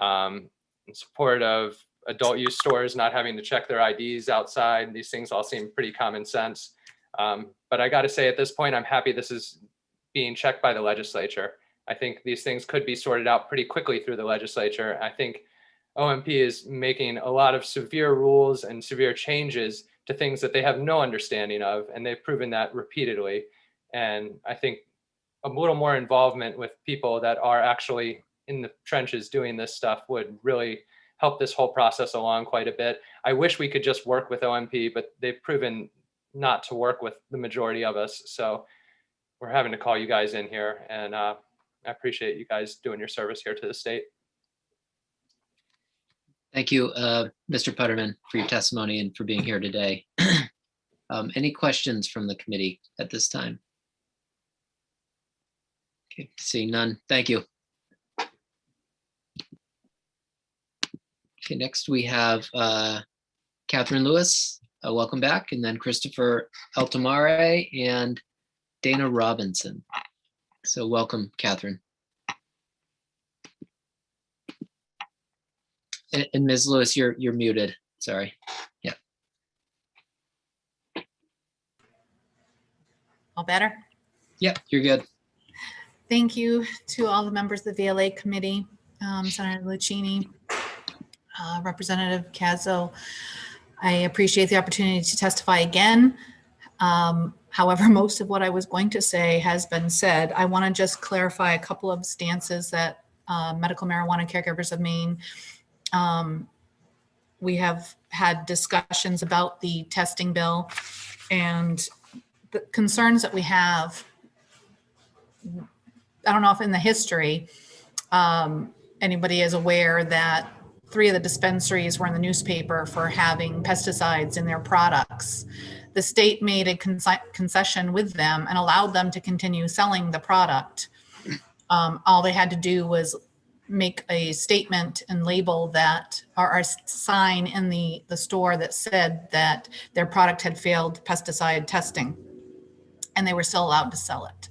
in support of adult use stores not having to check their IDs outside. These things all seem pretty common sense. But I got to say at this point, I'm happy this is being checked by the legislature. I think these things could be sorted out pretty quickly through the legislature. I think OMP is making a lot of severe rules and severe changes to things that they have no understanding of, and they've proven that repeatedly. And I think a little more involvement with people that are actually in the trenches doing this stuff would really help this whole process along quite a bit. I wish we could just work with OMP, but they've proven not to work with the majority of us. So we're having to call you guys in here, and I appreciate you guys doing your service here to the state. Thank you, Mr. Putterman, for your testimony and for being here today. Any questions from the committee at this time? Okay, seeing none, thank you. Okay, next we have Catherine Lewis, welcome back, and then Christopher Altamare and Dana Robinson. So welcome, Catherine. And Ms. Lewis, you're muted, sorry. Yeah. All better? Yep, you're good. Thank you to all the members of the VLA committee, Senator Lucchini, Representative Cazzo. I appreciate the opportunity to testify again. However, most of what I was going to say has been said. I want to just clarify a couple of stances that Medical Marijuana Caregivers of Maine. We have had discussions about the testing bill, and the concerns that we have. I don't know if in the history, anybody is aware that 3 of the dispensaries were in the newspaper for having pesticides in their products. The state made a concession with them and allowed them to continue selling the product. All they had to do was make a statement and label that, or a sign in the store that said that their product had failed pesticide testing, and they were still allowed to sell it.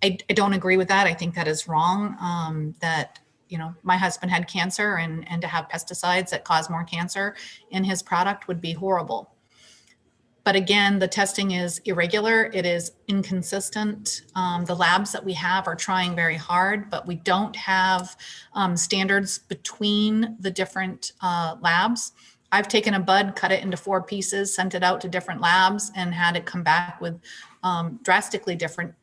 I don't agree with that. I think that is wrong. That, you know, my husband had cancer, and to have pesticides that cause more cancer in his product would be horrible. But again, the testing is irregular. It is inconsistent. The labs that we have are trying very hard, but we don't have standards between the different labs. I've taken a bud, cut it into 4 pieces, sent it out to different labs, and had it come back with drastically different,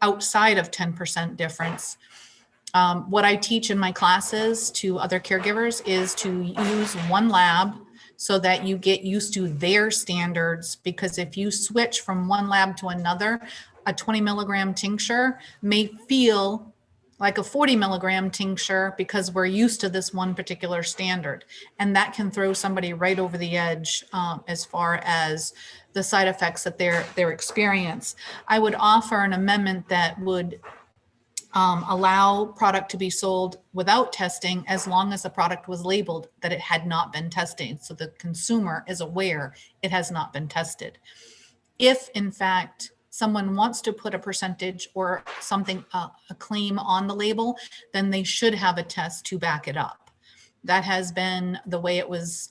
outside of 10% difference. What I teach in my classes to other caregivers is to use one lab so that you get used to their standards, because if you switch from one lab to another, a 20 milligram tincture may feel like a 40 milligram tincture because we're used to this one particular standard. And that can throw somebody right over the edge as far as the side effects that they're experience. I would offer an amendment that would allow product to be sold without testing as long as the product was labeled that it had not been tested. So the consumer is aware it has not been tested. If in fact someone wants to put a percentage or something, a claim on the label, then they should have a test to back it up. That has been the way it was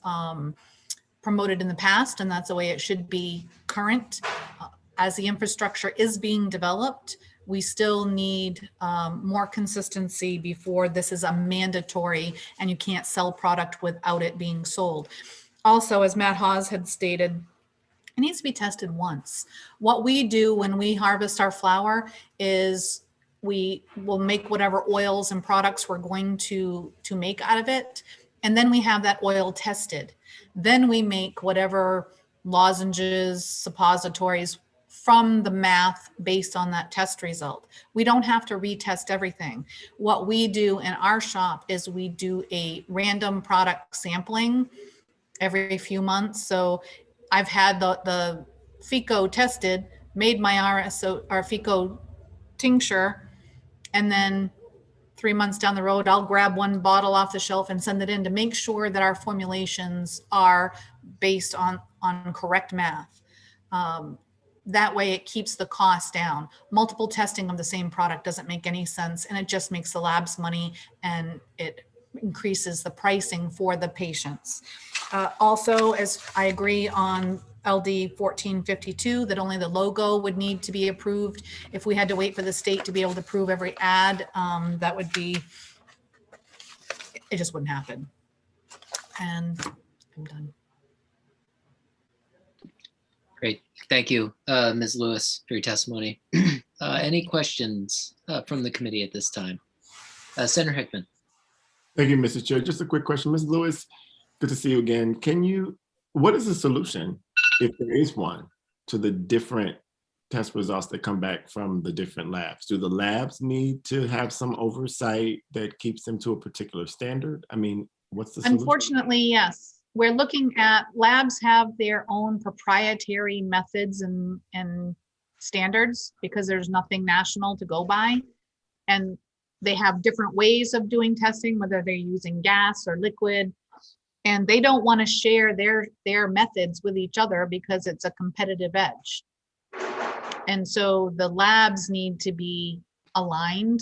promoted in the past, and that's the way it should be current. As the infrastructure is being developed, we still need more consistency before this is a mandatory and you can't sell product without it being sold. Also, as Matt Hawes had stated, it needs to be tested once. What we do when we harvest our flower is we will make whatever oils and products we're going to make out of it. And then we have that oil tested. Then we make whatever lozenges, suppositories from the math based on that test result. We don't have to retest everything. What we do in our shop is we do a random product sampling every few months. So I've had the FICO tested, made my RSO or FICO tincture, and then 3 months down the road, I'll grab one bottle off the shelf and send it in to make sure that our formulations are based on correct math. That way it keeps the cost down. Multiple testing of the same product doesn't make any sense, and it just makes the labs money and it increases the pricing for the patients. Also, as I agree on LD 1452, that only the logo would need to be approved. If we had to wait for the state to be able to approve every ad, that would be, it just wouldn't happen. And I'm done. Great. Thank you, Ms. Lewis, for your testimony. Any questions from the committee at this time? Senator Hickman. Thank you, Mr. Chair. Just a quick question. Ms. Lewis, good to see you again. What is the solution, if there is one, to the different test results that come back from the different labs? Do the labs need to have some oversight that keeps them to a particular standard? I mean, what's the solution? Unfortunately, yes. We're looking at, labs have their own proprietary methods and standards because there's nothing national to go by. And they have different ways of doing testing, whether they're using gas or liquid. And they don't want to share their methods with each other because it's a competitive edge. And so the labs need to be aligned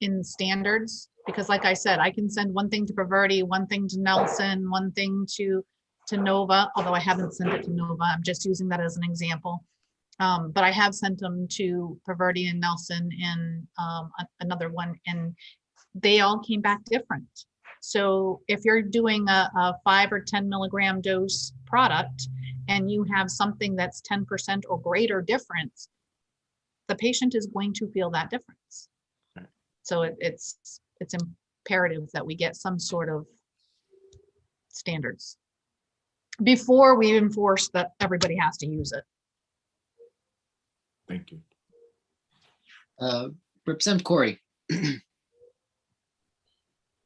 in standards, because like I said, I can send one thing to Praverty, one thing to Nelson, one thing to Nova, although I haven't sent it to Nova. I'm just using that as an example. But I have sent them to Praverty and Nelson and another one, and they all came back different. So if you're doing a 5 or 10 milligram dose product and you have something that's 10% or greater difference, the patient is going to feel that difference. So it's imperative that we get some sort of standards before we enforce that everybody has to use it. Thank you. Representative Corey.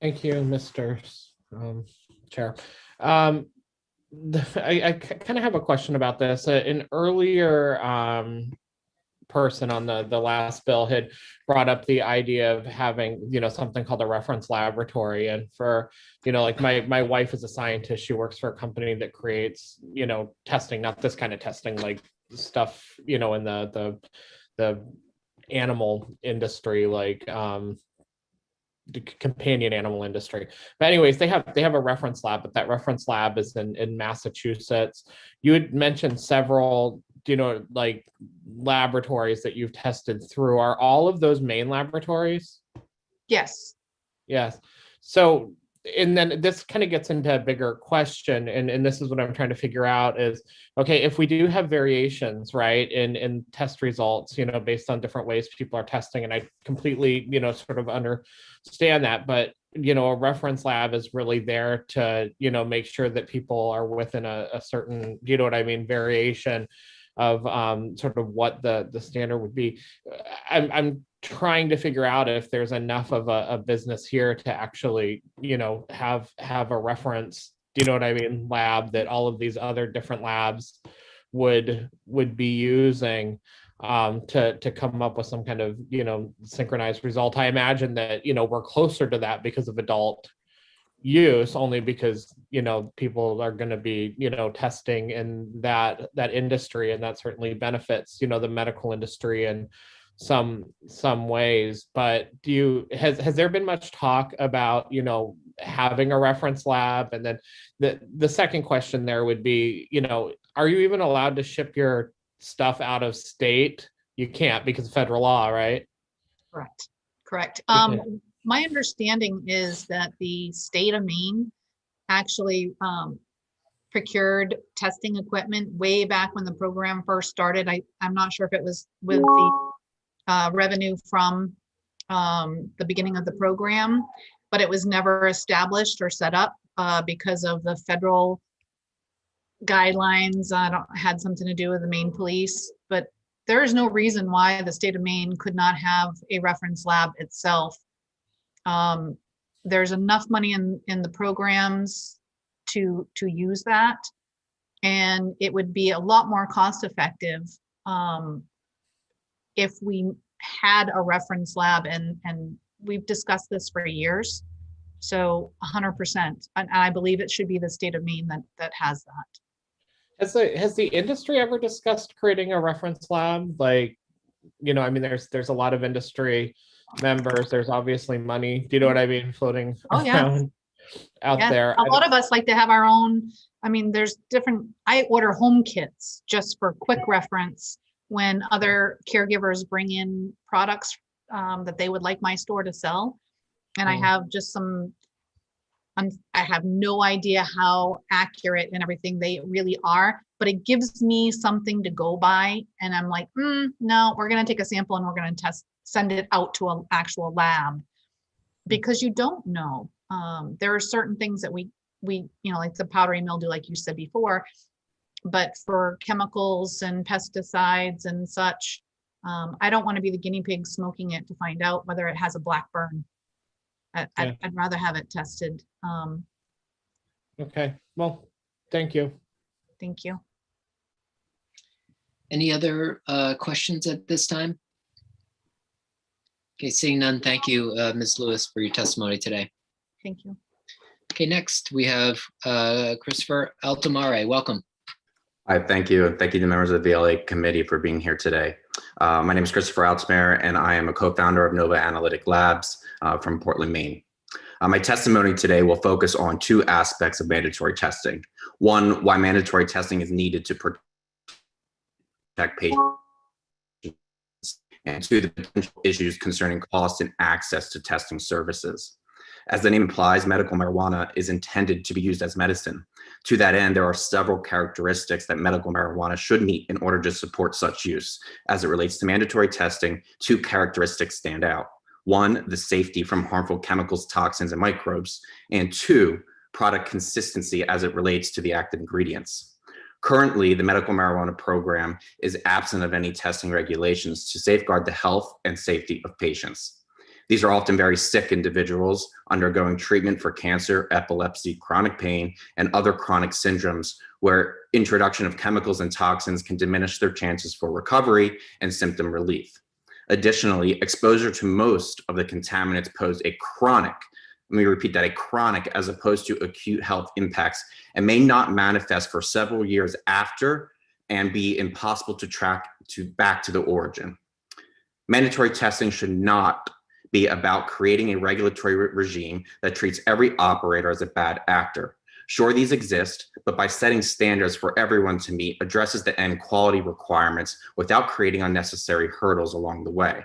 Thank you, Mr. Chair. I kind of have a question about this. An earlier person on the last bill had brought up the idea of having, something called a reference laboratory. And for, like my wife is a scientist. She works for a company that creates, testing, not this kind of testing, like stuff, in the animal industry, like the companion animal industry. But anyways, they have a reference lab, but that reference lab is in Massachusetts. You had mentioned several, like laboratories that you've tested through. Are all of those main laboratories? Yes. Yes. So and then this kind of gets into a bigger question, and this is what I'm trying to figure out is, okay, if we do have variations, right, in test results, based on different ways people are testing, and I completely, sort of understand that, but, a reference lab is really there to, make sure that people are within a certain, variation of sort of what the standard would be. I'm trying to figure out if there's enough of a business here to actually, have a reference, lab that all of these other different labs would be using to come up with some kind of, synchronized result. I imagine that, we're closer to that because of adult use, only because, people are going to be, testing in that industry, and that certainly benefits, the medical industry in some ways. But has there been much talk about, having a reference lab? And then the second question there would be, are you even allowed to ship your stuff out of state? You can't because of federal law, right? Correct. Okay. My understanding is that the state of Maine actually procured testing equipment way back when the program first started. I'm not sure if it was with the revenue from the beginning of the program, but it was never established or set up because of the federal guidelines. Had something to do with the Maine police, but there is no reason why the state of Maine could not have a reference lab itself. There's enough money in the programs to use that, and it would be a lot more cost effective if we had a reference lab, and we've discussed this for years. So 100%, and I believe it should be the state of Maine that has that. Has the industry ever discussed creating a reference lab? Like, there's a lot of industry members. There's obviously money. Do you know what I mean? Floating around out there. A lot of us like to have our own. There's different. I order home kits just for quick reference when other caregivers bring in products that they would like my store to sell, and I have just some. I have no idea how accurate and everything they really are, but it gives me something to go by. And I'm like, no, we're going to take a sample and we're going to send it out to an actual lab, because you don't know. There are certain things that we like the powdery mildew, like you said before, but for chemicals and pesticides and such, I don't want to be the guinea pig smoking it to find out whether it has a black burn. I'd rather have it tested. Okay, well, thank you. Thank you. Any other questions at this time? Okay, seeing none, thank you, Ms. Lewis, for your testimony today. Thank you. Okay, next we have Christopher Altomare. Welcome. Hi, thank you. Thank you to members of the VLA committee for being here today. My name is Christopher Altomare, and I am a co-founder of Nova Analytic Labs from Portland, Maine. My testimony today will focus on two aspects of mandatory testing. One, why mandatory testing is needed to protect patients, and two, the potential issues concerning cost and access to testing services. As the name implies, medical marijuana is intended to be used as medicine. To that end, there are several characteristics that medical marijuana should meet in order to support such use. As it relates to mandatory testing, two characteristics stand out. One, the safety from harmful chemicals, toxins, and microbes. And two, product consistency as it relates to the active ingredients. Currently, the medical marijuana program is absent of any testing regulations to safeguard the health and safety of patients. These are often very sick individuals undergoing treatment for cancer, epilepsy, chronic pain, and other chronic syndromes where introduction of chemicals and toxins can diminish their chances for recovery and symptom relief. Additionally, exposure to most of the contaminants pose a chronic, let me repeat that, a chronic as opposed to acute health impacts, and may not manifest for several years after and be impossible to track back to the origin. Mandatory testing should not be about creating a regulatory regime that treats every operator as a bad actor. Sure, these exist, but by setting standards for everyone to meet addresses the end quality requirements without creating unnecessary hurdles along the way.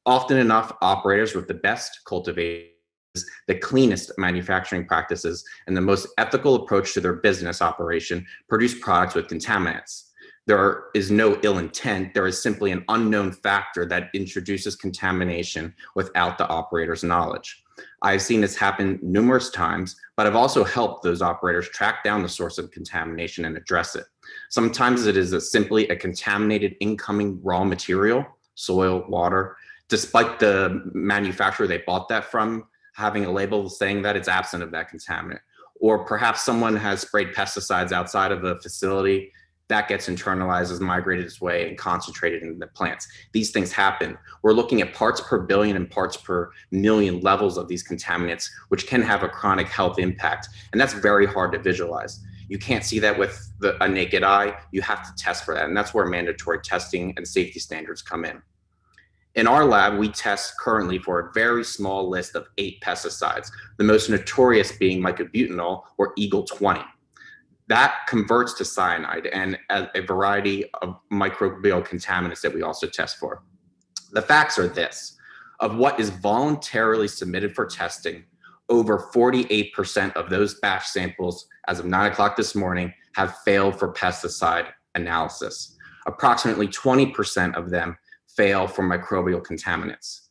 Often enough, operators with the best cultivated the cleanest manufacturing practices and the most ethical approach to their business operation produce products with contaminants. There is no ill intent. There is simply an unknown factor that introduces contamination without the operator's knowledge. I've seen this happen numerous times, but I've also helped those operators track down the source of contamination and address it. Sometimes it is simply a contaminated incoming raw material, soil, water, despite the manufacturer they bought that from having a label saying that it's absent of that contaminant. Or perhaps someone has sprayed pesticides outside of a facility that gets internalized, is migrated its way and concentrated in the plants. These things happen. We're looking at parts per billion and parts per million levels of these contaminants, which can have a chronic health impact. And that's very hard to visualize. You can't see that with a naked eye. You have to test for that. And that's where mandatory testing and safety standards come in. In our lab, we test currently for a very small list of 8 pesticides, the most notorious being mycobutanol or Eagle 20. That converts to cyanide and a variety of microbial contaminants that we also test for. The facts are this: of what is voluntarily submitted for testing, over 48% of those batch samples as of 9 o'clock this morning have failed for pesticide analysis. Approximately 20% of them fail for microbial contaminants.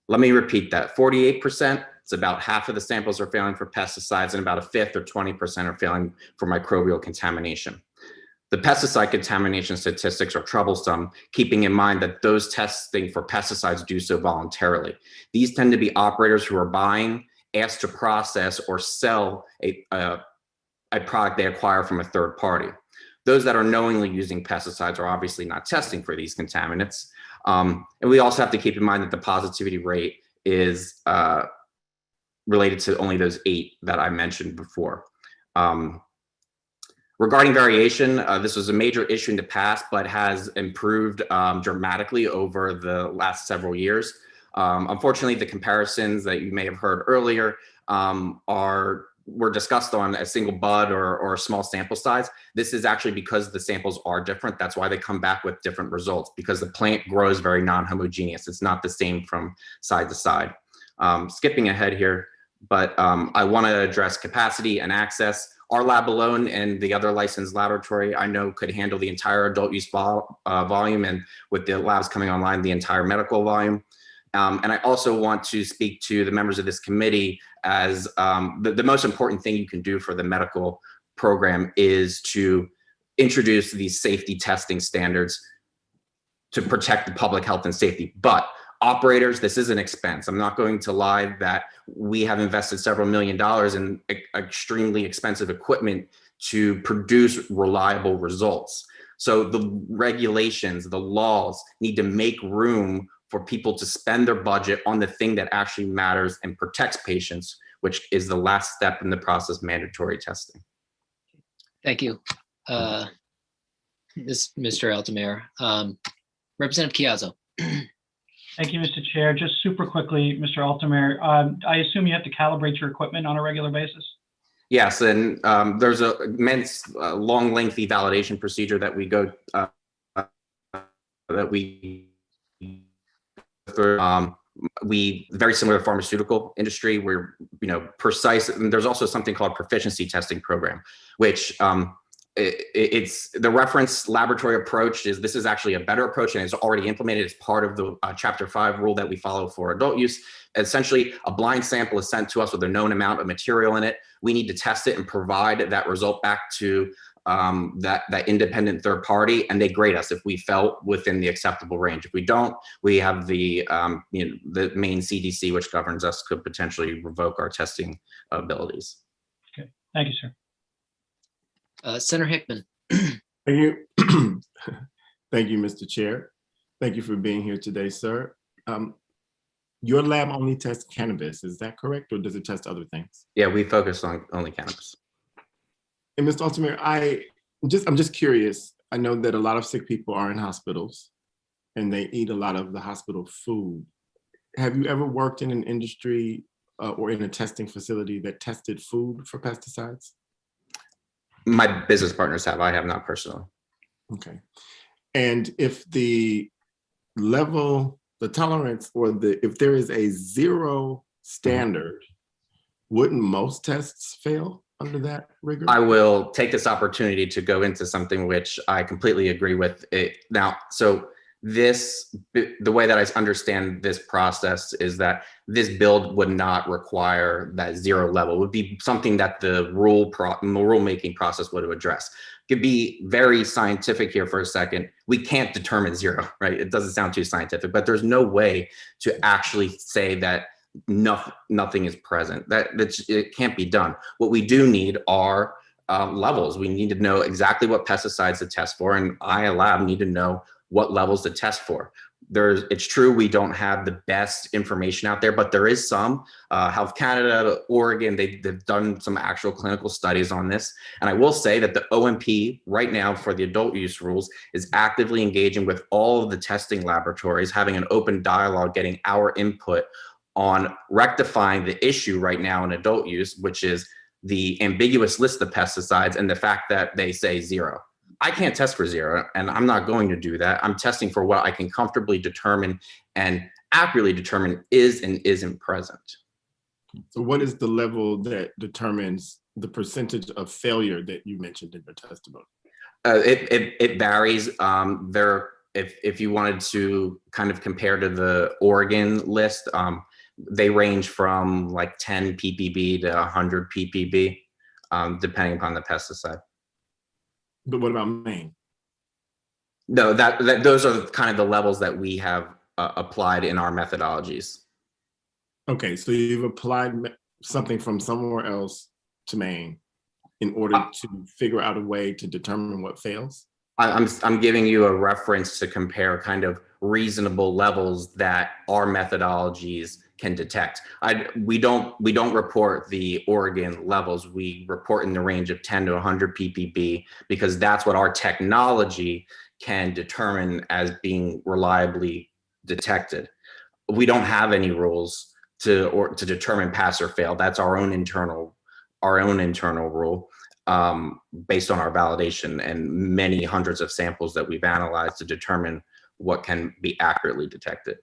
Let me repeat that: 48%, it's about half of the samples are failing for pesticides, and about a fifth or 20% are failing for microbial contamination. The pesticide contamination statistics are troublesome, keeping in mind that those testing for pesticides do so voluntarily. These tend to be operators who are buying, asked to process, or sell a product they acquire from a third party. Those that are knowingly using pesticides are obviously not testing for these contaminants. And we also have to keep in mind that the positivity rate is related to only those 8 that I mentioned before. Regarding variation, this was a major issue in the past, but has improved dramatically over the last several years. Unfortunately, the comparisons that you may have heard earlier were discussed on a single bud or a small sample size. This is actually because the samples are different. That's why they come back with different results, because the plant grows very non-homogeneous. It's not the same from side to side. Skipping ahead here, but I want to address capacity and access. Our lab alone and the other licensed laboratory I know could handle the entire adult use volume, and with the labs coming online, the entire medical volume. And I also want to speak to the members of this committee as the most important thing you can do for the medical program is to introduce these safety testing standards to protect the public health and safety. But operators, this is an expense. I'm not going to lie that we have invested several $1 million in extremely expensive equipment to produce reliable results. So the regulations, the laws need to make room for people to spend their budget on the thing that actually matters and protects patients, which is the last step in the process, mandatory testing. Thank you, Mr. Altamir. Representative Chiazzo. Thank you, Mr. Chair. Just super quickly, Mr. Altamir, I assume you have to calibrate your equipment on a regular basis? Yes, and there's a immense, long, lengthy validation procedure that we go through. Very similar to pharmaceutical industry, we're precise. And there's also something called proficiency testing program, which it's the reference laboratory approach this is actually a better approach, and it's already implemented as part of the Chapter 5 rule that we follow for adult use. Essentially, a blind sample is sent to us with a known amount of material in it. We need to test it and provide that result back to that independent third party, and they grade us if we fell within the acceptable range. If we don't, we have the the main CDC, which governs us, could potentially revoke our testing abilities. Okay, thank you, sir. Senator Hickman. Thank you. Thank you, Mr. Chair. Thank you for being here today, sir. Your lab only tests cannabis, is that correct, or does it test other things? Yeah, we focus on only cannabis. And Mr. Altamir, I'm just curious. I know that a lot of sick people are in hospitals and they eat a lot of the hospital food. Have you ever worked in an industry or in a testing facility that tested food for pesticides? My business partners have. I have not personally. Okay. And if the level, the tolerance, or if there is a zero standard wouldn't most tests fail under that rigor? I will take this opportunity to go into something which I completely agree with. Now, so the way that I understand this process is that this build would not require that 0 level. It would be something that the rulemaking process would address. Could be very scientific here for a second. We can't determine 0, right? It doesn't sound too scientific, but there's no way to actually say that nothing is present. It can't be done. What we do need are levels. We need to know exactly what pesticides to test for, and I, a lab, need to know what levels to test for. It's true we don't have the best information out there, but there is some. Health Canada, Oregon, they've done some actual clinical studies on this. And I will say that the OMP right now for the adult use rules is actively engaging with all of the testing laboratories, having an open dialogue, getting our input on rectifying the issue right now in adult use, which is the ambiguous list of pesticides and the fact that they say 0. I can't test for 0, and I'm not going to do that. I'm testing for what I can comfortably determine and accurately determine is and isn't present. So what is the level that determines the percentage of failure that you mentioned in your testimony? It varies. If you wanted to kind of compare to the Oregon list, they range from like 10 ppb to 100 ppb, depending upon the pesticide. But what about Maine? No, those are kind of the levels that we have applied in our methodologies. Okay, so you've applied something from somewhere else to Maine in order to figure out a way to determine what fails? I'm giving you a reference to compare kind of reasonable levels that our methodologies can detect. We don't report the Oregon levels. We report in the range of 10 to 100 ppb because that's what our technology can determine as being reliably detected. We don't have any rules to determine pass or fail. That's our own internal rule based on our validation and many hundreds of samples that we've analyzed to determine what can be accurately detected.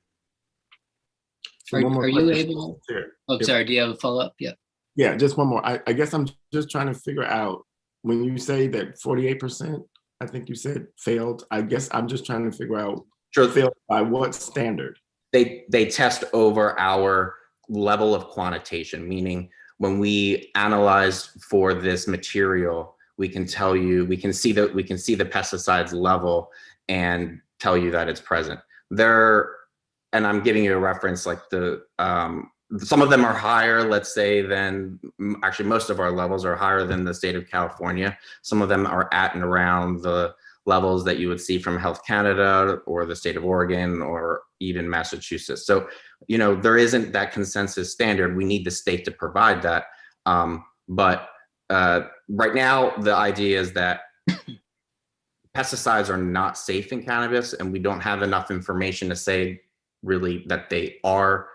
So are you able? Oh, sorry. Do you have a follow-up? Yeah. Yeah, just one more. I guess I'm just trying to figure out when you say that 48%, I think you said failed. I guess I'm just trying to figure out failed by what standard? They test over our level of quantitation, meaning when we analyze for this material, we can tell you, we can see the pesticides level and tell you that it's present. And I'm giving you a reference, like some of them are higher, let's say, than, actually most of our levels are higher than the state of California. Some of them are at and around the levels that you would see from Health Canada or the state of Oregon or even Massachusetts. So, there isn't that consensus standard. We need the state to provide that. But right now, the idea is that pesticides are not safe in cannabis, and we don't have enough information to say really that they are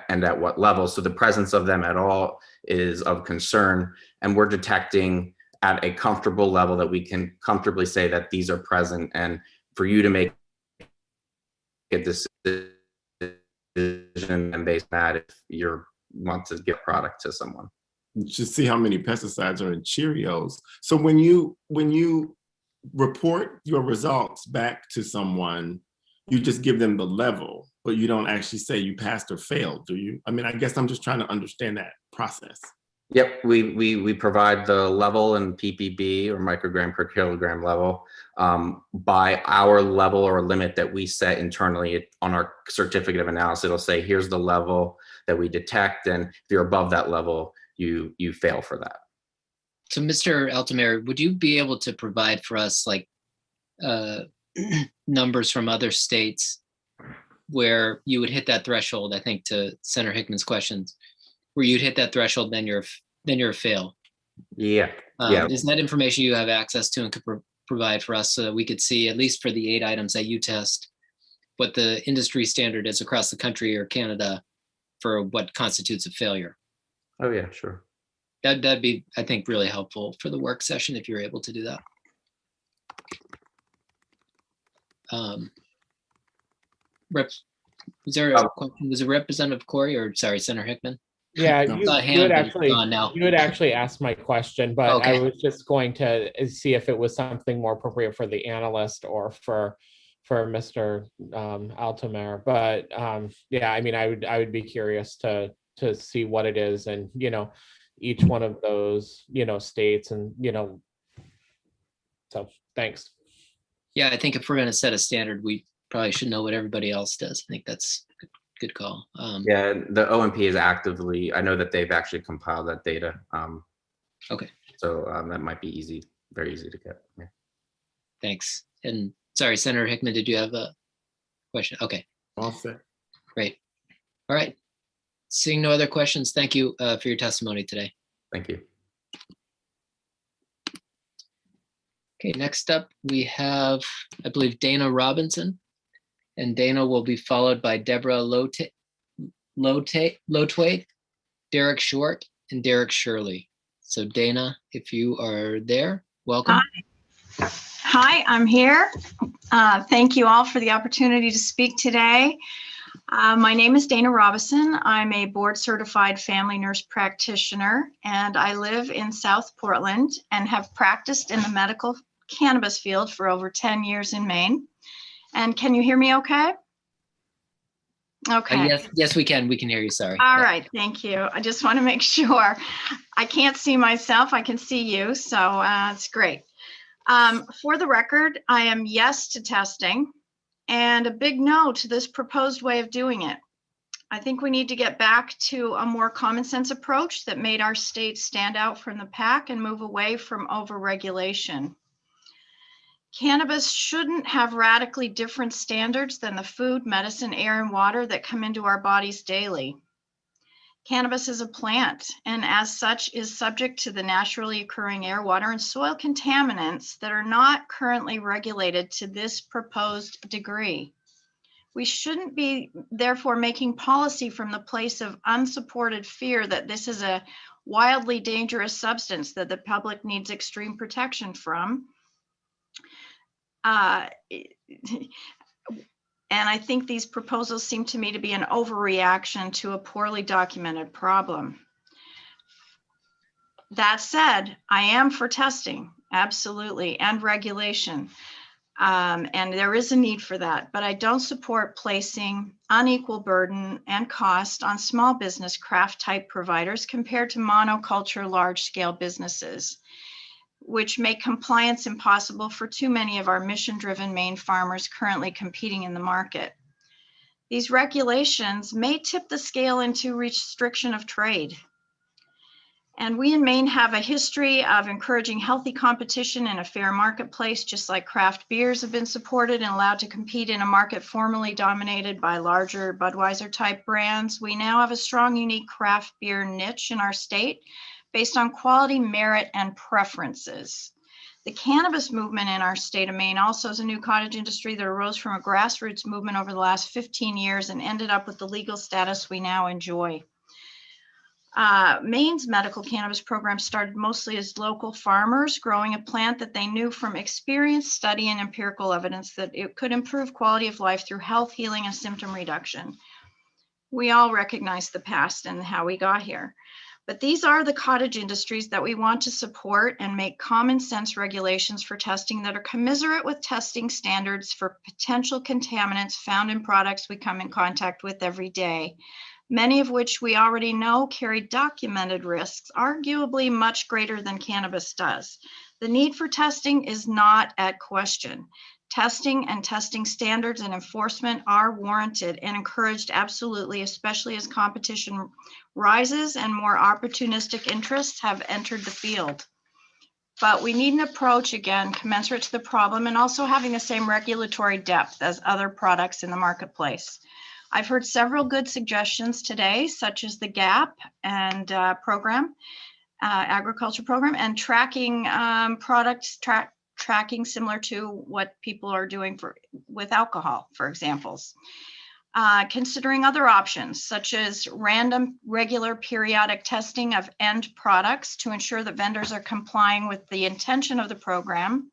and at what level. So the presence of them at all is of concern, and we're detecting at a comfortable level that we can comfortably say that these are present, and for you to make a decision and based on that if you want to give product to someone. Just see how many pesticides are in Cheerios. So when you report your results back to someone, you just give them the level, but you don't actually say you passed or failed, do you? I mean, I guess I'm just trying to understand that process. Yep, we provide the level in ppb or microgram per kilogram level by our level or limit that we set internally on our certificate of analysis. It'll say, here's the level that we detect, and if you're above that level, you fail for that. So Mr. Altamir, would you be able to provide for us like numbers from other states where you would hit that threshold? I think to Senator Hickman's questions, where you'd hit that threshold, then you're a fail. Yeah. Is that information you have access to and could provide for us so that we could see, at least for the 8 items that you test, what the industry standard is across the country or Canada for what constitutes a failure? Oh yeah, sure. That'd be, I think, really helpful for the work session if you're able to do that. Was there a question? Was it Representative Corey or, sorry, Senator Hickman? Yeah, I you saw a had hand, but it's actually gone now. asked my question, but I Okay. was just going to see if it was something more appropriate for the analyst or for Mr. Altomer. But yeah, I mean, I would be curious to see what it is, and each one of those states, and so thanks. Yeah, I think if we're going to set a standard, we probably should know what everybody else does. I think that's a good call. Yeah, the OMP is actively, I know that they've actually compiled that data. Okay. So that might be easy, very easy to get. Yeah. Thanks. And sorry, Senator Hickman, did you have a question? Okay. All set. Great. All right. Seeing no other questions, thank you for your testimony today. Thank you. Okay, next up we have, I believe, Dana Robinson, and Dana will be followed by Deborah Lotway, Derek Short, and Derek Shirley. So Dana, if you are there, welcome. Hi, I'm here. Thank you all for the opportunity to speak today. My name is Dana Robinson. I'm a board certified family nurse practitioner, and I live in South Portland and have practiced in the medical cannabis field for over 10 years in Maine. And can you hear me okay? Okay. Yes, we can. We can hear you. Sorry. All right. Thank you. I just want to make sure. I can't see myself. I can see you. So it's great. For the record, I am yes to testing and a big no to this proposed way of doing it. I think we need to get back to a more common sense approach that made our state stand out from the pack and move away from over-regulation. Cannabis shouldn't have radically different standards than the food, medicine, air, and water that come into our bodies daily. Cannabis is a plant, and as such is subject to the naturally occurring air, water, and soil contaminants that are not currently regulated to this proposed degree. We shouldn't be, therefore, making policy from the place of unsupported fear that this is a wildly dangerous substance that the public needs extreme protection from. And I think these proposals seem to me to be an overreaction to a poorly documented problem. That said, I am for testing, absolutely, and regulation. And there is a need for that, but I don't support placing unequal burden and cost on small business craft type providers compared to monoculture large scale businesses, which make compliance impossible for too many of our mission-driven Maine farmers currently competing in the market. These regulations may tip the scale into restriction of trade. And we in Maine have a history of encouraging healthy competition in a fair marketplace, just like craft beers have been supported and allowed to compete in a market formerly dominated by larger Budweiser type brands. We now have a strong, unique craft beer niche in our state, based on quality, merit, and preferences. The cannabis movement in our state of Maine also is a new cottage industry that arose from a grassroots movement over the last 15 years and ended up with the legal status we now enjoy. Maine's medical cannabis program started mostly as local farmers growing a plant that they knew from experience, study, and empirical evidence that it could improve quality of life through health, healing, and symptom reduction. We all recognize the past and how we got here. But these are the cottage industries that we want to support and make common sense regulations for testing that are commensurate with testing standards for potential contaminants found in products we come in contact with every day, many of which we already know carry documented risks, arguably much greater than cannabis does. The need for testing is not at question. Testing and testing standards and enforcement are warranted and encouraged absolutely, especially as competition rises and more opportunistic interests have entered the field. But we need an approach, again, commensurate to the problem and also having the same regulatory depth as other products in the marketplace. I've heard several good suggestions today, such as the GAP and agriculture program, and tracking tracking similar to what people are doing with alcohol, for examples. Considering other options, such as random, regular, periodic testing of end products to ensure that vendors are complying with the intention of the program.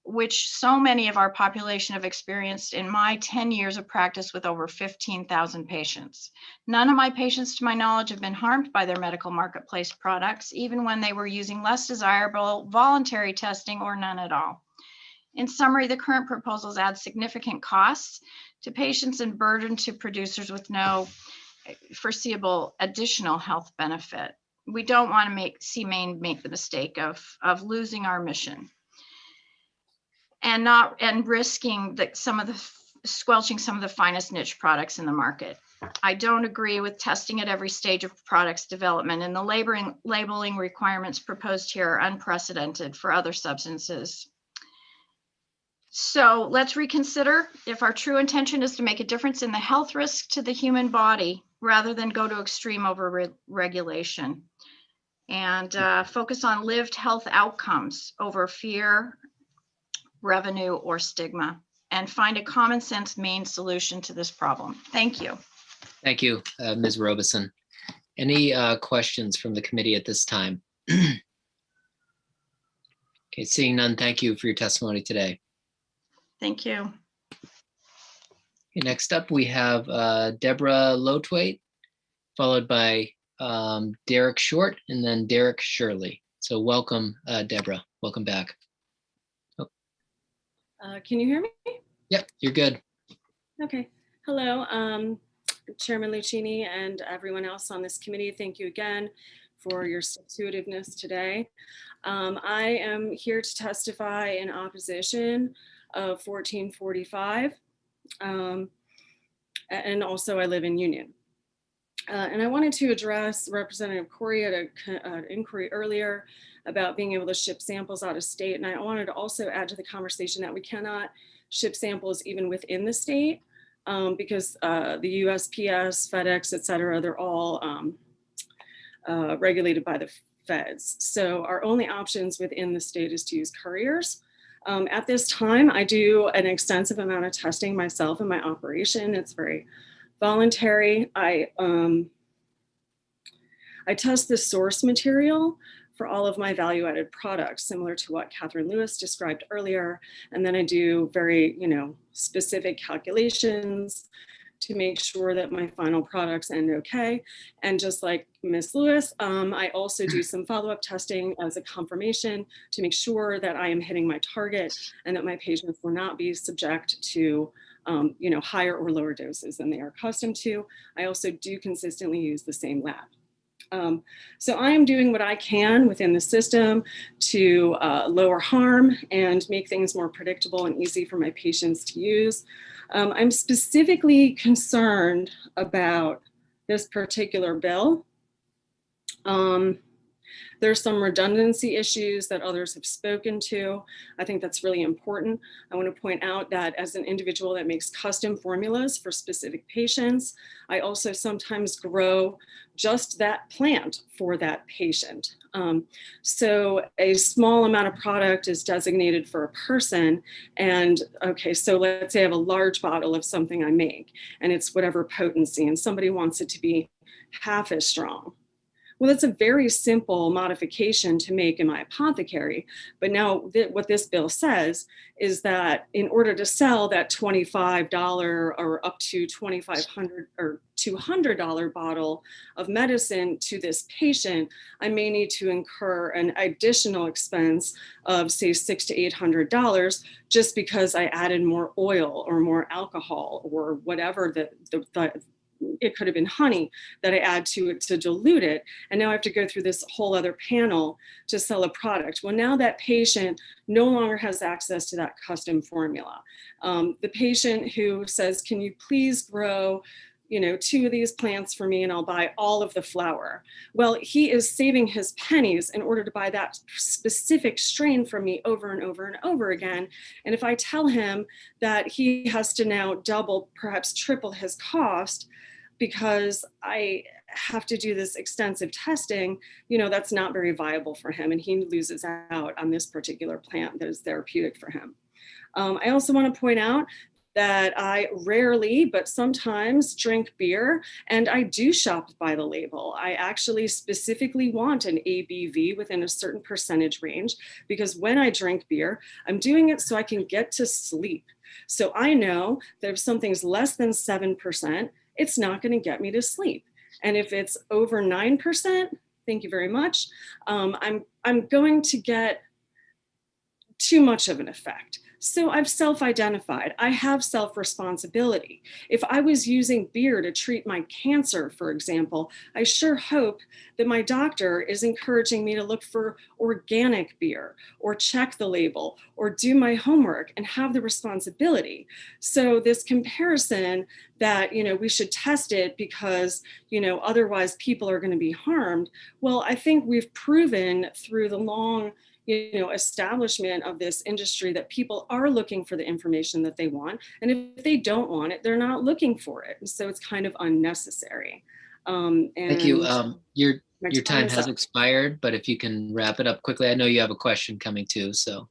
which so many of our population have experienced in my 10 years of practice with over 15,000 patients. None of my patients, to my knowledge, have been harmed by their medical marketplace products, even when they were using less desirable voluntary testing or none at all. In summary, the current proposals add significant costs to patients and burden to producers with no foreseeable additional health benefit. We don't want to see Maine make the mistake of losing our mission and risking squelching some of the finest niche products in the market. I don't agree with testing at every stage of products development, and the labeling requirements proposed here are unprecedented for other substances. So let's reconsider if our true intention is to make a difference in the health risk to the human body rather than go to extreme over-regulation, and focus on lived health outcomes over fear, revenue, or stigma, and find a common sense Maine solution to this problem. Thank you. Thank you, Ms. Robeson. Any questions from the committee at this time? Okay, seeing none, thank you for your testimony today. Thank you. Okay, next up, we have Deborah Lotwaite, followed by Derek Short, and then Derek Shirley. So welcome, Deborah. Welcome back. Oh. Can you hear me? Yep, you're good. Okay. Hello, Chairman Lucchini and everyone else on this committee. Thank you again for your stick-to-itiveness today. I am here to testify in opposition of 1445, and also I live in Union. And I wanted to address Representative Corey at an inquiry earlier about being able to ship samples out of state. And I wanted to also add to the conversation that we cannot ship samples even within the state because the USPS, FedEx, et cetera, they're all regulated by the feds. So our only options within the state is to use couriers. At this time, I do an extensive amount of testing myself in my operation. It's very voluntary. I test the source material for all of my value-added products, similar to what Catherine Lewis described earlier. And then I do very, specific calculations to make sure that my final products end okay. And just like Ms. Lewis, I also do some follow-up testing as a confirmation to make sure that I am hitting my target and that my patients will not be subject to higher or lower doses than they are accustomed to. I also do consistently use the same lab. So I am doing what I can within the system to lower harm and make things more predictable and easy for my patients to use. I'm specifically concerned about this particular bill. There's some redundancy issues that others have spoken to. I think that's really important. I want to point out that as an individual that makes custom formulas for specific patients, I also sometimes grow just that plant for that patient. So a small amount of product is designated for a person. And okay, so let's say I have a large bottle of something I make and it's whatever potency and somebody wants it to be half as strong. Well, that's a very simple modification to make in my apothecary. But now what this bill says is that in order to sell that $25 or up to $2,500 or $200 bottle of medicine to this patient, I may need to incur an additional expense of say $600 to $800 just because I added more oil or more alcohol or whatever it could have been honey that I add to it to dilute it. And now I have to go through this whole other panel to sell a product. Well, now that patient no longer has access to that custom formula. The patient who says, can you please grow 2 of these plants for me and I'll buy all of the flour. Well, he is saving his pennies in order to buy that specific strain from me over and over and over again. And if I tell him that he has to now double, perhaps triple his cost because I have to do this extensive testing, that's not very viable for him. And he loses out on this particular plant that is therapeutic for him. I also want to point out that I rarely, but sometimes drink beer, and I do shop by the label. I actually specifically want an ABV within a certain percentage range, because when I drink beer, I'm doing it so I can get to sleep. So I know that if something's less than 7%, it's not going to get me to sleep. And if it's over 9%, thank you very much, I'm going to get too much of an effect. So I've self-identified. I have self-responsibility. If I was using beer to treat my cancer, for example, I sure hope that my doctor is encouraging me to look for organic beer, or check the label, or do my homework and have the responsibility. So this comparison that, we should test it because, otherwise people are going to be harmed. Well, I think we've proven through the long establishment of this industry that people are looking for the information that they want. And if they don't want it, they're not looking for it. And so it's kind of unnecessary. Thank you. Your time has expired, but if you can wrap it up quickly, I know you have a question coming too, so.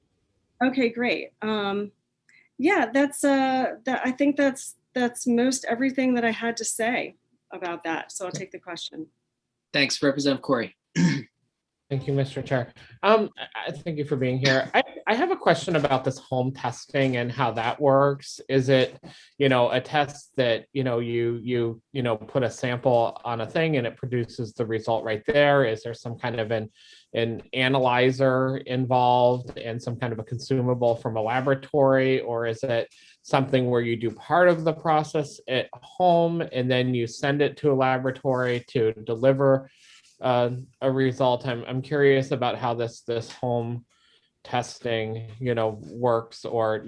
Okay, great. Yeah, I think that's most everything that I had to say about that. So I'll take the question. Thanks, Representative Corey. Thank you, Mr. Chair. Thank you for being here. I have a question about this home testing and how that works. Is it, a test that, you put a sample on a thing and it produces the result right there? Is there some kind of an analyzer involved and some kind of a consumable from a laboratory? Or is it something where you do part of the process at home and then you send it to a laboratory to deliver a result? I'm curious about how this home testing, works, or,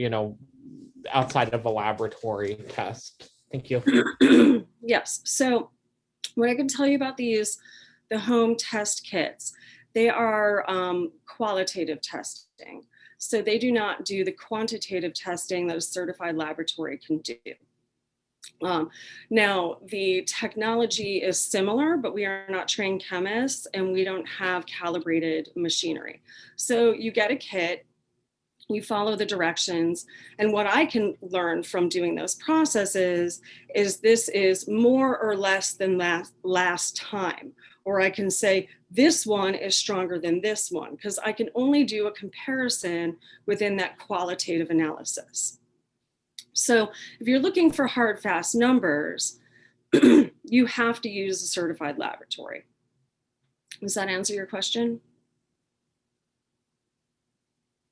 outside of a laboratory test. Thank you. Yes. So what I can tell you about the home test kits, they are qualitative testing. So they do not do the quantitative testing that a certified laboratory can do. Now, the technology is similar, but we are not trained chemists and we don't have calibrated machinery. So you get a kit, you follow the directions, and what I can learn from doing those processes is this is more or less than last time. Or I can say this one is stronger than this one, because I can only do a comparison within that qualitative analysis. So if you're looking for hard, fast numbers, you have to use a certified laboratory. Does that answer your question?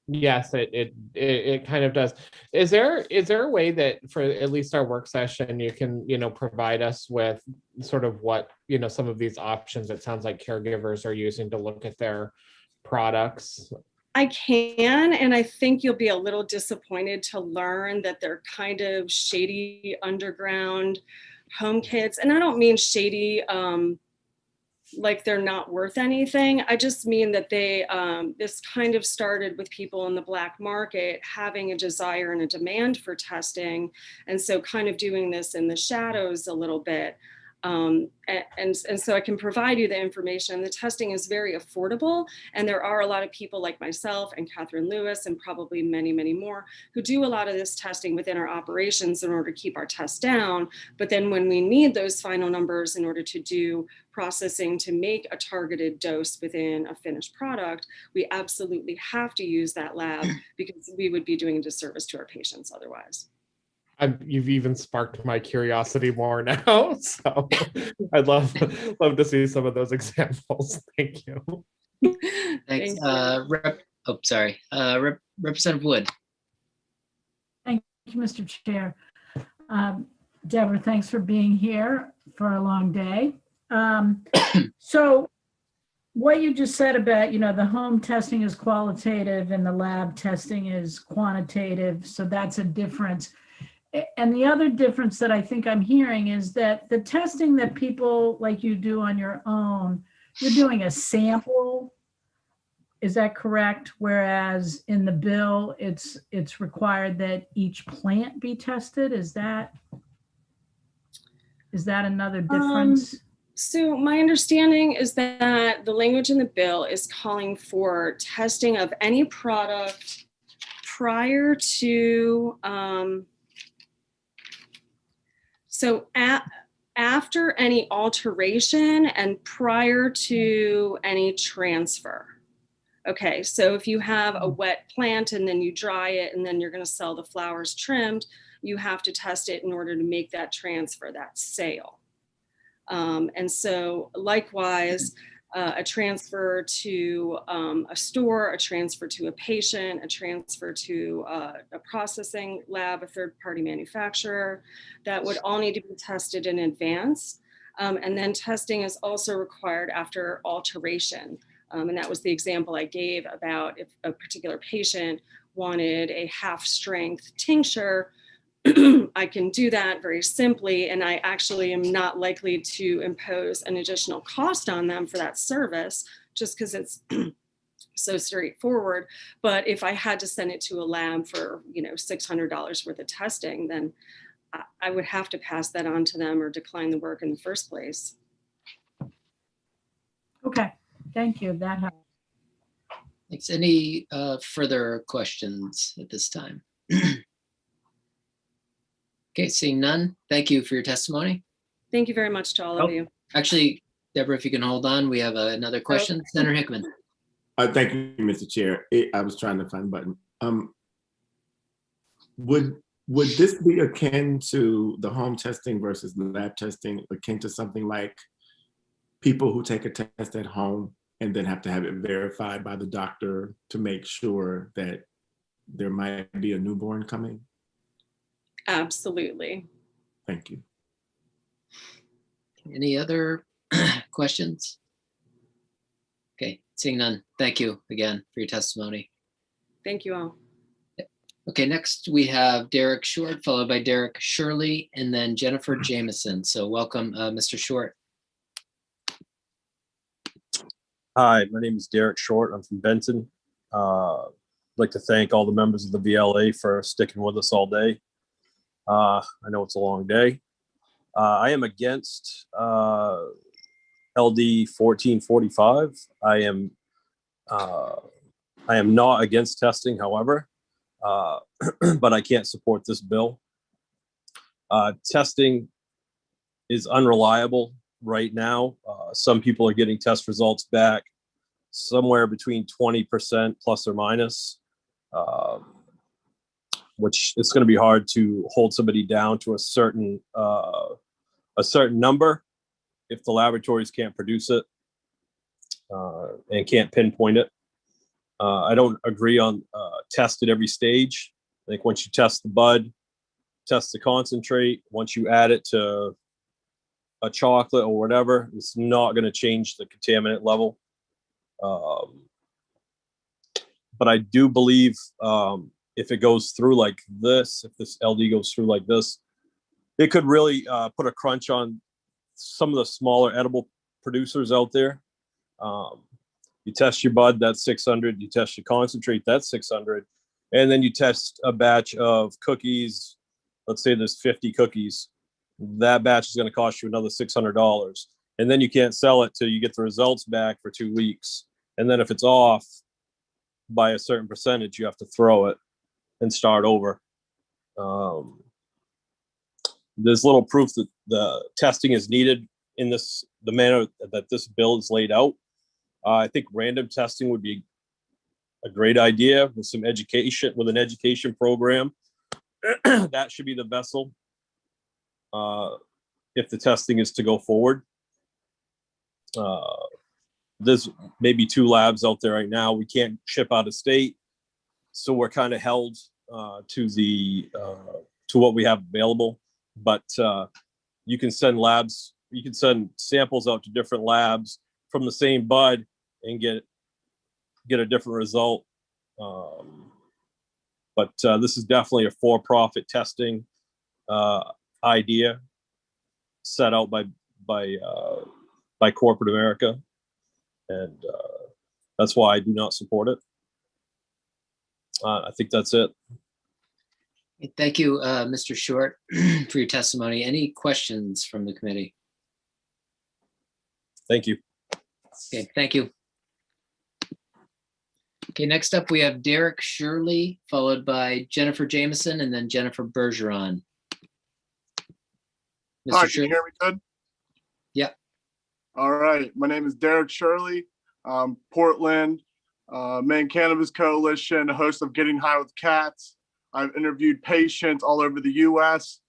Yes, it kind of does. Is there a way that for at least our work session, you can, provide us with sort of what, some of these options it sounds like caregivers are using to look at their products? I can, and I think you'll be a little disappointed to learn that they're kind of shady underground home kits. And I don't mean shady like they're not worth anything. I just mean that this kind of started with people in the black market having a desire and a demand for testing. And so kind of doing this in the shadows a little bit. And so I can provide you the information. The testing is very affordable, and there are a lot of people like myself and Catherine Lewis and probably many, many more who do a lot of this testing within our operations in order to keep our tests down. But then when we need those final numbers in order to do processing to make a targeted dose within a finished product, we absolutely have to use that lab because we would be doing a disservice to our patients otherwise. You've even sparked my curiosity more now, so I'd love to see some of those examples. Thank you. Thanks. Representative Wood. Thank you, Mr. Chair. Deborah, thanks for being here for a long day. So what you just said about, the home testing is qualitative and the lab testing is quantitative, so that's a difference. And the other difference that I think I'm hearing is that the testing that people like you do on your own, you're doing a sample. Is that correct? Whereas in the bill, it's required that each plant be tested. Is that another difference? So my understanding is that the language in the bill is calling for testing of any product prior to So after any alteration and prior to any transfer. Okay, so if you have a wet plant and then you dry it and then you're going to sell the flowers trimmed, you have to test it in order to make that transfer, that sale. And so likewise, a transfer to a store, a transfer to a patient, a transfer to a processing lab, a third-party manufacturer, that would all need to be tested in advance. And then testing is also required after alteration. And that was the example I gave about if a particular patient wanted a half-strength tincture, I can do that very simply, and I actually am not likely to impose an additional cost on them for that service just because it's so straightforward. But if I had to send it to a lab for, $600 worth of testing, then I would have to pass that on to them or decline the work in the first place. Okay, thank you. That helps. Thanks. Any further questions at this time? Okay, seeing none, thank you for your testimony. Thank you very much to all of you. Actually, Deborah, if you can hold on, we have another question. Senator Hickman. Thank you, Mr. Chair. I was trying to find the button. Would this be akin to the home testing versus the lab testing, akin to something like people who take a test at home and then have to have it verified by the doctor to make sure that there might be a newborn coming? Absolutely. Thank you. Any other questions? Okay, seeing none. Thank you again for your testimony. Thank you all. Okay, next we have Derek Short, followed by Derek Shirley, and then Jennifer Jameson. So welcome, Mr. Short. Hi, my name is Derek Short. I'm from Benton. I'd like to thank all the members of the VLA for sticking with us all day. I know it's a long day. I am against LD 1445. I am not against testing, however, but I can't support this bill. Testing is unreliable right now. Some people are getting test results back somewhere between 20% plus or minus. Which it's going to be hard to hold somebody down to a certain number if the laboratories can't produce it and can't pinpoint it. I don't agree on test at every stage. I think once you test the bud, test the concentrate, once you add it to a chocolate or whatever, it's not going to change the contaminant level. But I do believe if it goes through like this, if this LD goes through like this, it could really put a crunch on some of the smaller edible producers out there. You test your bud, that's 600. You test your concentrate, that's 600. And then you test a batch of cookies. Let's say there's 50 cookies. That batch is going to cost you another $600. And then you can't sell it till you get the results back for 2 weeks. And then if it's off by a certain percentage, you have to throw it and start over. There's little proof that the testing is needed in the manner that this bill is laid out. I think random testing would be a great idea with some education, with an education program. That should be the vessel if the testing is to go forward. There's maybe 2 labs out there right now. We can't ship out of state, so we're kind of held to what we have available. But you can send samples out to different labs from the same bud and get a different result. But this is definitely a for-profit testing idea set out by corporate America. And that's why I do not support it. I think that's it. Thank you, Mr. Short, for your testimony. Any questions from the committee? Thank you. Okay, thank you. Okay, next up we have Derek Shirley, followed by Jennifer Jameson, and then Jennifer Bergeron. Hi, can Shirley? you hear me good? Yeah. All right. My name is Derek Shirley, Portland, Maine Cannabis Coalition, host of Getting High with Cats. I've interviewed patients all over the U.S.,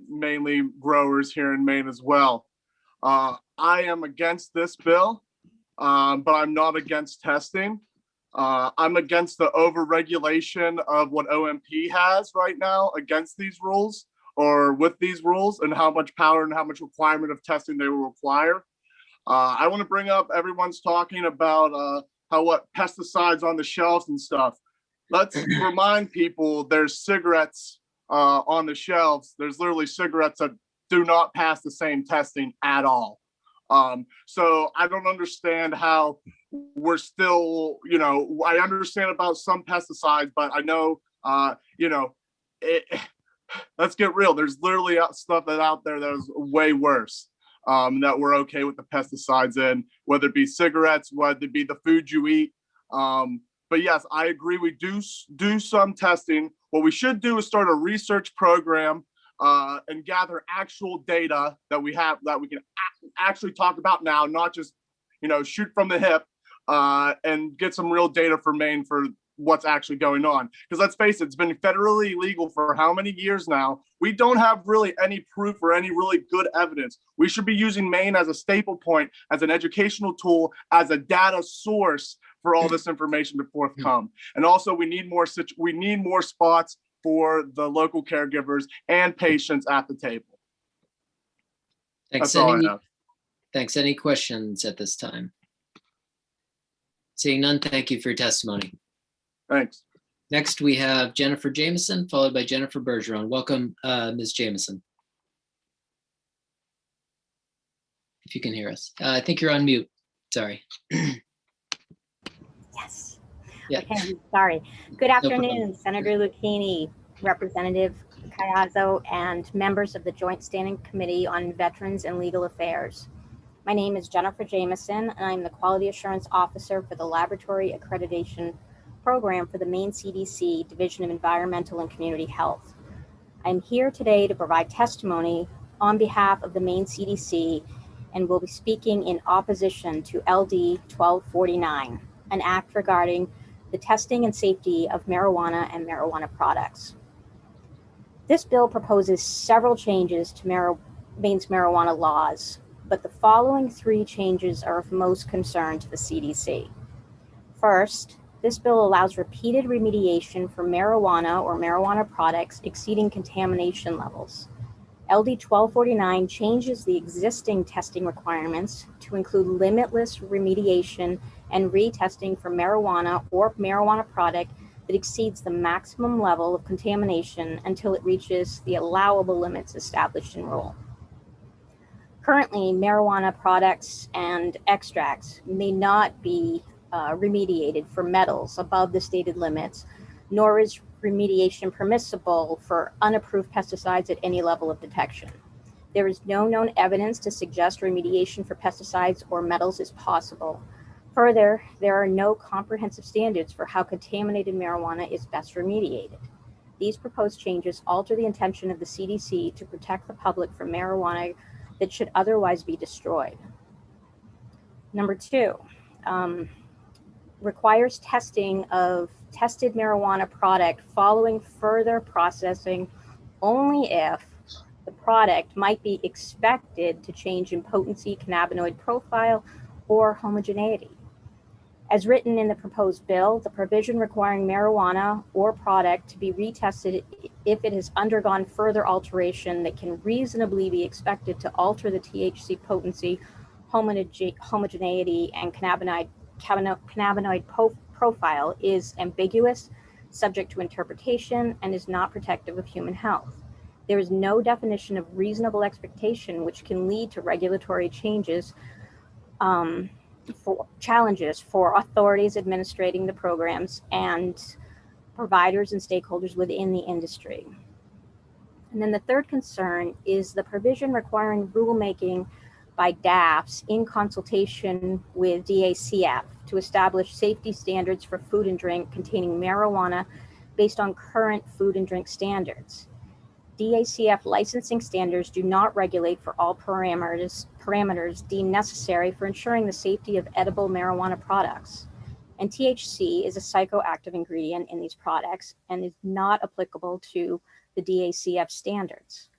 mainly growers here in Maine as well. I am against this bill, but I'm not against testing. I'm against the overregulation of what OMP has right now against these rules, or with these rules, and how much power and how much requirement of testing they will require. I want to bring up, everyone's talking about what pesticides on the shelves and stuff. Let's remind people there's cigarettes on the shelves. There's literally cigarettes that do not pass the same testing at all. So I don't understand how we're still, I understand about some pesticides, but I know, let's get real. There's literally stuff that out there that is way worse, that we're okay with the pesticides in, whether it be cigarettes, whether it be the food you eat. But yes, I agree. We do some testing. What we should do is start a research program and gather actual data that we have, that we can actually talk about now, not just, shoot from the hip, and get some real data for Maine for what's actually going on. Because let's face it, it's been federally illegal for how many years now? We don't have really any proof or any really good evidence. We should be using Maine as a staple point, as an educational tool, as a data source for all this information to forthcome. And also we need more spots for the local caregivers and patients at the table. Thanks. That's all I have. Thanks. Any questions at this time? Seeing none, thank you for your testimony. Thanks. Next, we have Jennifer Jameson, followed by Jennifer Bergeron. Welcome, Ms. Jameson. If you can hear us. I think you're on mute. Sorry. Yes. Yeah. Okay, I'm sorry. Good afternoon, Senator Lucchini, Representative Caiazzo, and members of the Joint Standing Committee on Veterans and Legal Affairs. My name is Jennifer Jameson, and I'm the Quality Assurance Officer for the Laboratory Accreditation Program for the Maine CDC Division of Environmental and Community Health. I'm here today to provide testimony on behalf of the Maine CDC and will be speaking in opposition to LD 1249, an act regarding the testing and safety of marijuana and marijuana products. This bill proposes several changes to Maine's marijuana laws, but the following three changes are of most concern to the CDC. First, this bill allows repeated remediation for marijuana or marijuana products exceeding contamination levels. LD 1249 changes the existing testing requirements to include limitless remediation and retesting for marijuana or marijuana product that exceeds the maximum level of contamination until it reaches the allowable limits established in rule. Currently, marijuana products and extracts may not be remediated for metals above the stated limits, nor is remediation permissible for unapproved pesticides at any level of detection. There is no known evidence to suggest remediation for pesticides or metals is possible. Further, there are no comprehensive standards for how contaminated marijuana is best remediated. These proposed changes alter the intention of the CDC to protect the public from marijuana that should otherwise be destroyed. Number two, requires testing of tested marijuana product following further processing only if the product might be expected to change in potency, cannabinoid profile, or homogeneity. As written in the proposed bill, the provision requiring marijuana or product to be retested if it has undergone further alteration that can reasonably be expected to alter the THC potency, homogeneity, and cannabinoid profile is ambiguous, subject to interpretation, and is not protective of human health. There is no definition of reasonable expectation, which can lead to regulatory changes for challenges for authorities administrating the programs and providers and stakeholders within the industry. And then the third concern is the provision requiring rulemaking by DAFs in consultation with DACF to establish safety standards for food and drink containing marijuana based on current food and drink standards. DACF licensing standards do not regulate for all parameters deemed necessary for ensuring the safety of edible marijuana products. And THC is a psychoactive ingredient in these products and is not applicable to the DACF standards.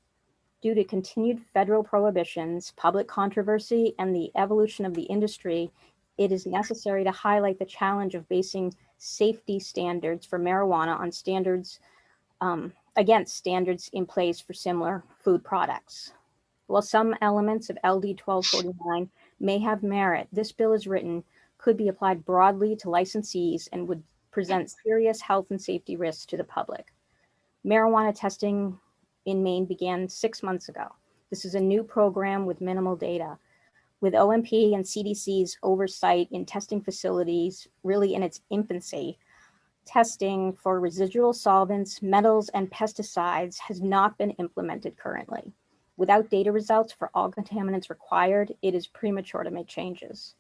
Due to continued federal prohibitions, public controversy, and the evolution of the industry, it is necessary to highlight the challenge of basing safety standards for marijuana on standards against standards in place for similar food products. While some elements of LD 1249 may have merit, this bill as written could be applied broadly to licensees and would present serious health and safety risks to the public. Marijuana testing in Maine began 6 months ago. This is a new program with minimal data. With OMP and CDC's oversight in testing facilities really in its infancy, testing for residual solvents, metals, and pesticides has not been implemented currently. Without data results for all contaminants required, it is premature to make changes.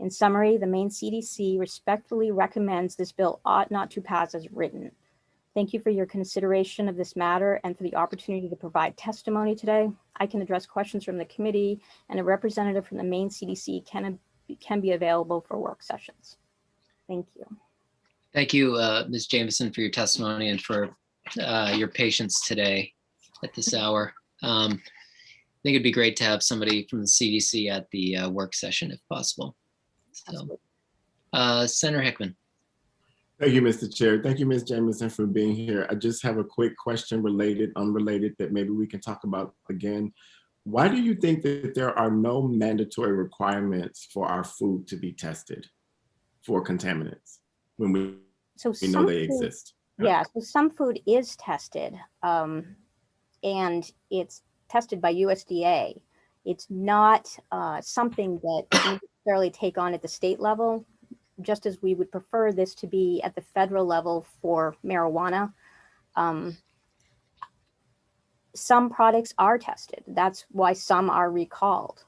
In summary, the Maine CDC respectfully recommends this bill ought not to pass as written. Thank you for your consideration of this matter and for the opportunity to provide testimony today. I can address questions from the committee, and a representative from the Maine CDC can be available for work sessions. Thank you. Thank you, Ms. Jameson, for your testimony and for your patience today at this hour. I think it'd be great to have somebody from the CDC at the work session if possible. So, Senator Hickman. Thank you, Mr. Chair. Thank you, Ms. Jameson, for being here. I just have a quick question unrelated, that maybe we can talk about again. Why do you think that there are no mandatory requirements for our food to be tested for contaminants when we know they exist? Yeah, so some food is tested, and it's tested by USDA. It's not something that we necessarily take on at the state level, just as we would prefer this to be at the federal level for marijuana. Some products are tested. That's why some are recalled.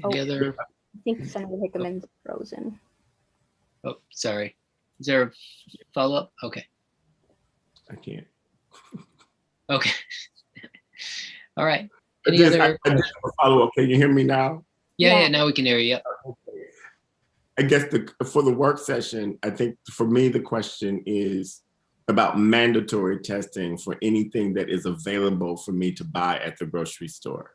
Any other? I think Senator Hickman's frozen. Oh, sorry. Is there a follow-up? Okay. I can't. Okay. All right. I just have a follow-up. Can you hear me now? Yeah, now we can hear you. Yep. I guess for the work session, I think for me, the question is about mandatory testing for anything that is available for me to buy at the grocery store.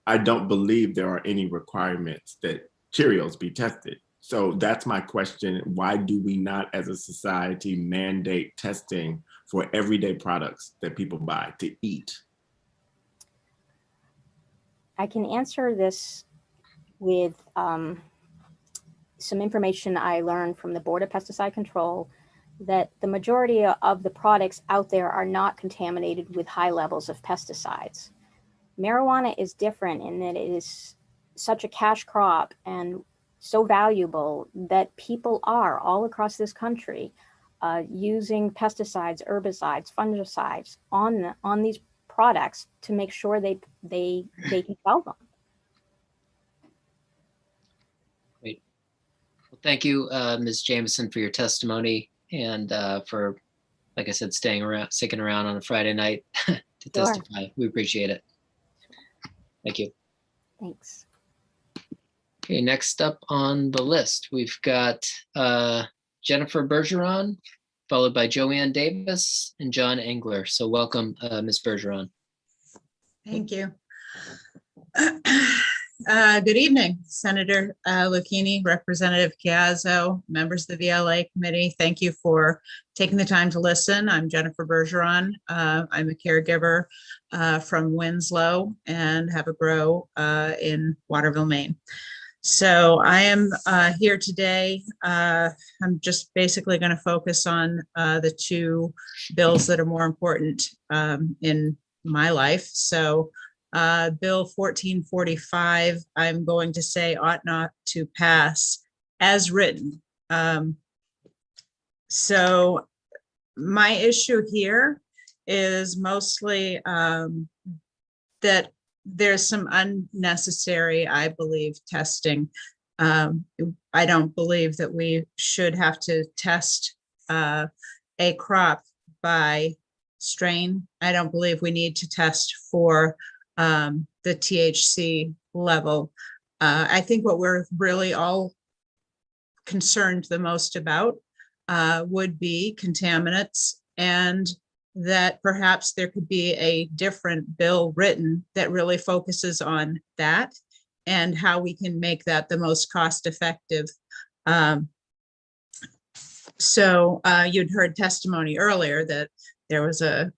I don't believe there are any requirements that Cheerios be tested. So that's my question. Why do we not as a society mandate testing for everyday products that people buy to eat? I can answer this with some information I learned from the Board of Pesticide Control, that the majority of the products out there are not contaminated with high levels of pesticides. Marijuana is different in that it is such a cash crop and so valuable that people are all across this country using pesticides, herbicides, fungicides on these products to make sure they can sell them. Great. Well, thank you, Ms. Jameson, for your testimony and for, like I said, sticking around on a Friday night to testify. We appreciate it. Thank you. Thanks. Okay, next up on the list, we've got Jennifer Bergeron, followed by Joanne Davis and John Engler. So welcome, Ms. Bergeron. Thank you. Good evening, Senator Lucchini, Representative Chiazzo, members of the VLA committee. Thank you for taking the time to listen. I'm Jennifer Bergeron. I'm a caregiver from Winslow and have a grow in Waterville, Maine. So I am here today. I'm just basically going to focus on the two bills that are more important in my life. So Bill 1445, I'm going to say ought not to pass as written. So my issue here is mostly that there's some unnecessary, I believe, testing. I don't believe that we should have to test a crop by strain. I don't believe we need to test for the THC level. I think what we're really all concerned the most about would be contaminants, and that perhaps there could be a different bill written that really focuses on that and how we can make that the most cost effective. So you'd heard testimony earlier that there was a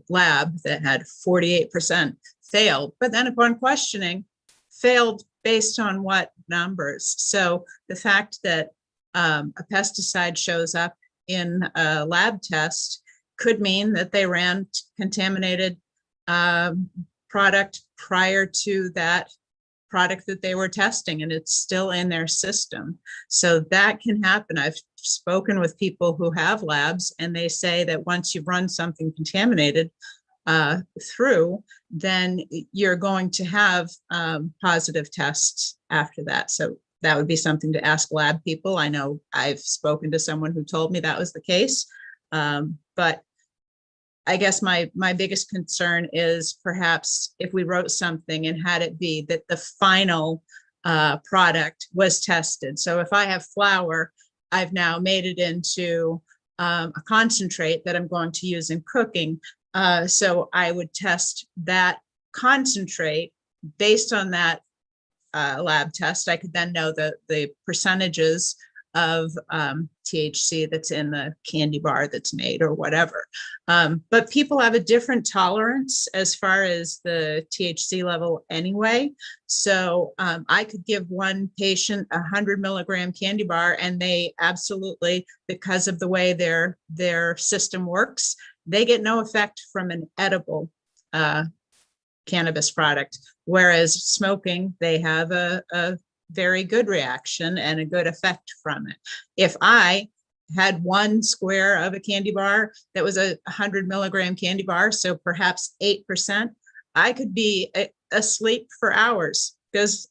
lab that had 48% failed, but then upon questioning, failed based on what numbers? So the fact that a pesticide shows up in a lab test could mean that they ran contaminated product prior to that product that they were testing, and it's still in their system. So that can happen. I've spoken with people who have labs, and they say that once you've run something contaminated through, then you're going to have positive tests after that. So that would be something to ask lab people. I know I've spoken to someone who told me that was the case, but I guess my biggest concern is perhaps if we wrote something and had it be that the final product was tested. So if I have flour, I've now made it into a concentrate that I'm going to use in cooking. So I would test that concentrate based on that lab test. I could then know the percentages of THC that's in the candy bar that's made or whatever. But people have a different tolerance as far as the THC level anyway. So I could give one patient 100 milligram candy bar, and they absolutely, because of the way their system works, they get no effect from an edible cannabis product. Whereas smoking, they have a very good reaction and a good effect from it. If I had one square of a candy bar that was a 100 milligram candy bar, so perhaps 8%, I could be asleep for hours because,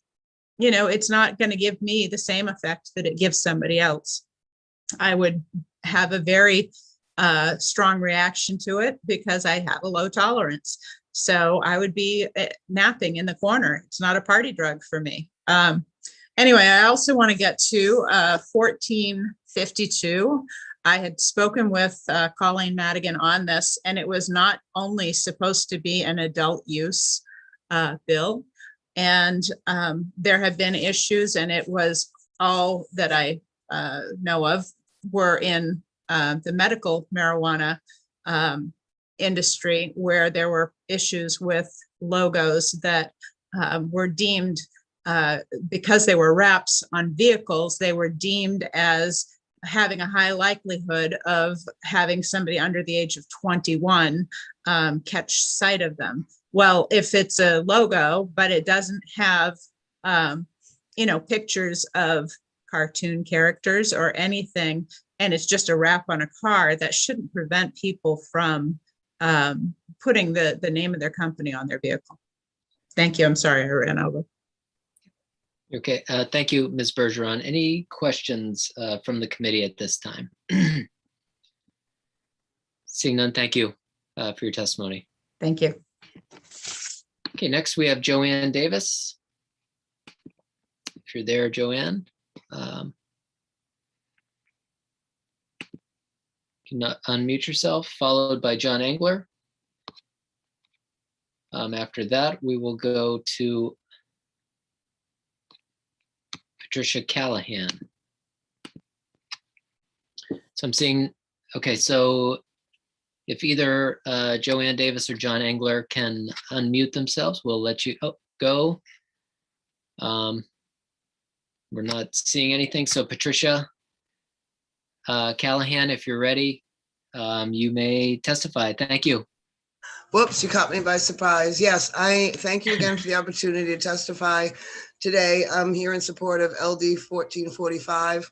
you know, it's not going to give me the same effect that it gives somebody else. I would have a very strong reaction to it because I have a low tolerance. So I would be napping in the corner. It's not a party drug for me. Anyway, I also want to get to 1452. I had spoken with Colleen Madigan on this, and it was not only supposed to be an adult use bill, and there have been issues, and it was all that I know of were in the medical marijuana industry, where there were issues with logos that were deemed, because they were wraps on vehicles, they were deemed as having a high likelihood of having somebody under the age of 21 catch sight of them. Well, if it's a logo, but it doesn't have, you know, pictures of cartoon characters or anything, and it's just a wrap on a car, that shouldn't prevent people from putting the name of their company on their vehicle. Thank you. I'm sorry I ran over. Okay, thank you, Ms. Bergeron. Any questions from the committee at this time? Seeing none, thank you for your testimony. Thank you. Okay, next we have Joanne Davis. If you're there, Joanne. Can unmute yourself, followed by John Engler. After that, we will go to Patricia Callahan. So I'm seeing, okay, so if either Joanne Davis or John Engler can unmute themselves, we'll let you go. We're not seeing anything. So Patricia Callahan, if you're ready, you may testify. Thank you. Whoops, you caught me by surprise. Yes, I thank you again for the opportunity to testify today. I'm here in support of LD 1445.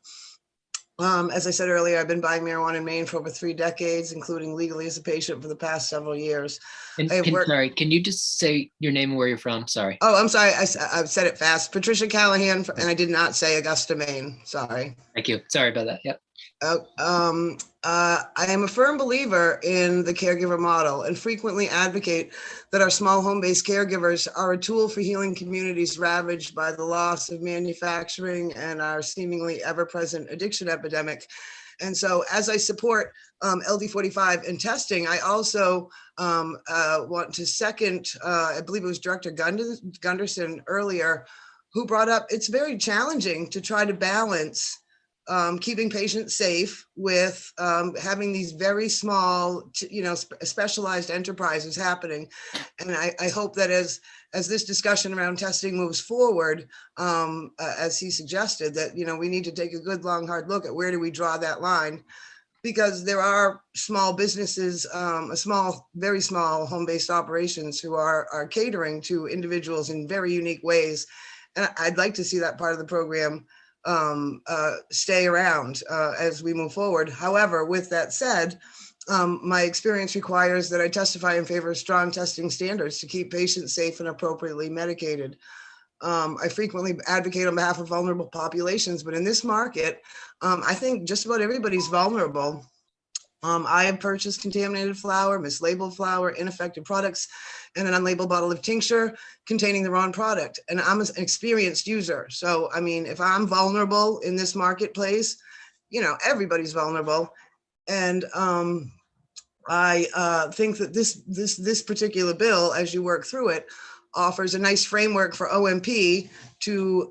As I said earlier, I've been buying marijuana in Maine for over 3 decades, including legally as a patient for the past several years. And sorry, can you just say your name and where you're from? Sorry. Oh, I'm sorry. I've said it fast. Patricia Callahan, and I did not say Augusta, Maine. Sorry. Thank you. Sorry about that. Yep. I am a firm believer in the caregiver model and frequently advocate that our small home-based caregivers are a tool for healing communities ravaged by the loss of manufacturing and our seemingly ever-present addiction epidemic. And so as I support LD45 and testing, I also want to second, I believe it was Director Gunderson earlier, who brought up it's very challenging to try to balance keeping patients safe with having these very small, specialized enterprises happening. And I hope that as this discussion around testing moves forward, as he suggested, that, we need to take a good, long, hard look at where do we draw that line, because there are small businesses, very small home-based operations who are catering to individuals in very unique ways. And I'd like to see that part of the program stay around as we move forward. However, with that said, my experience requires that I testify in favor of strong testing standards to keep patients safe and appropriately medicated. I frequently advocate on behalf of vulnerable populations, but in this market, I think just about everybody's vulnerable. I have purchased contaminated flour, mislabeled flour, ineffective products, and an unlabeled bottle of tincture containing the wrong product. And I'm an experienced user. So, I mean, if I'm vulnerable in this marketplace, everybody's vulnerable. And I think that this particular bill, as you work through it, offers a nice framework for OMP to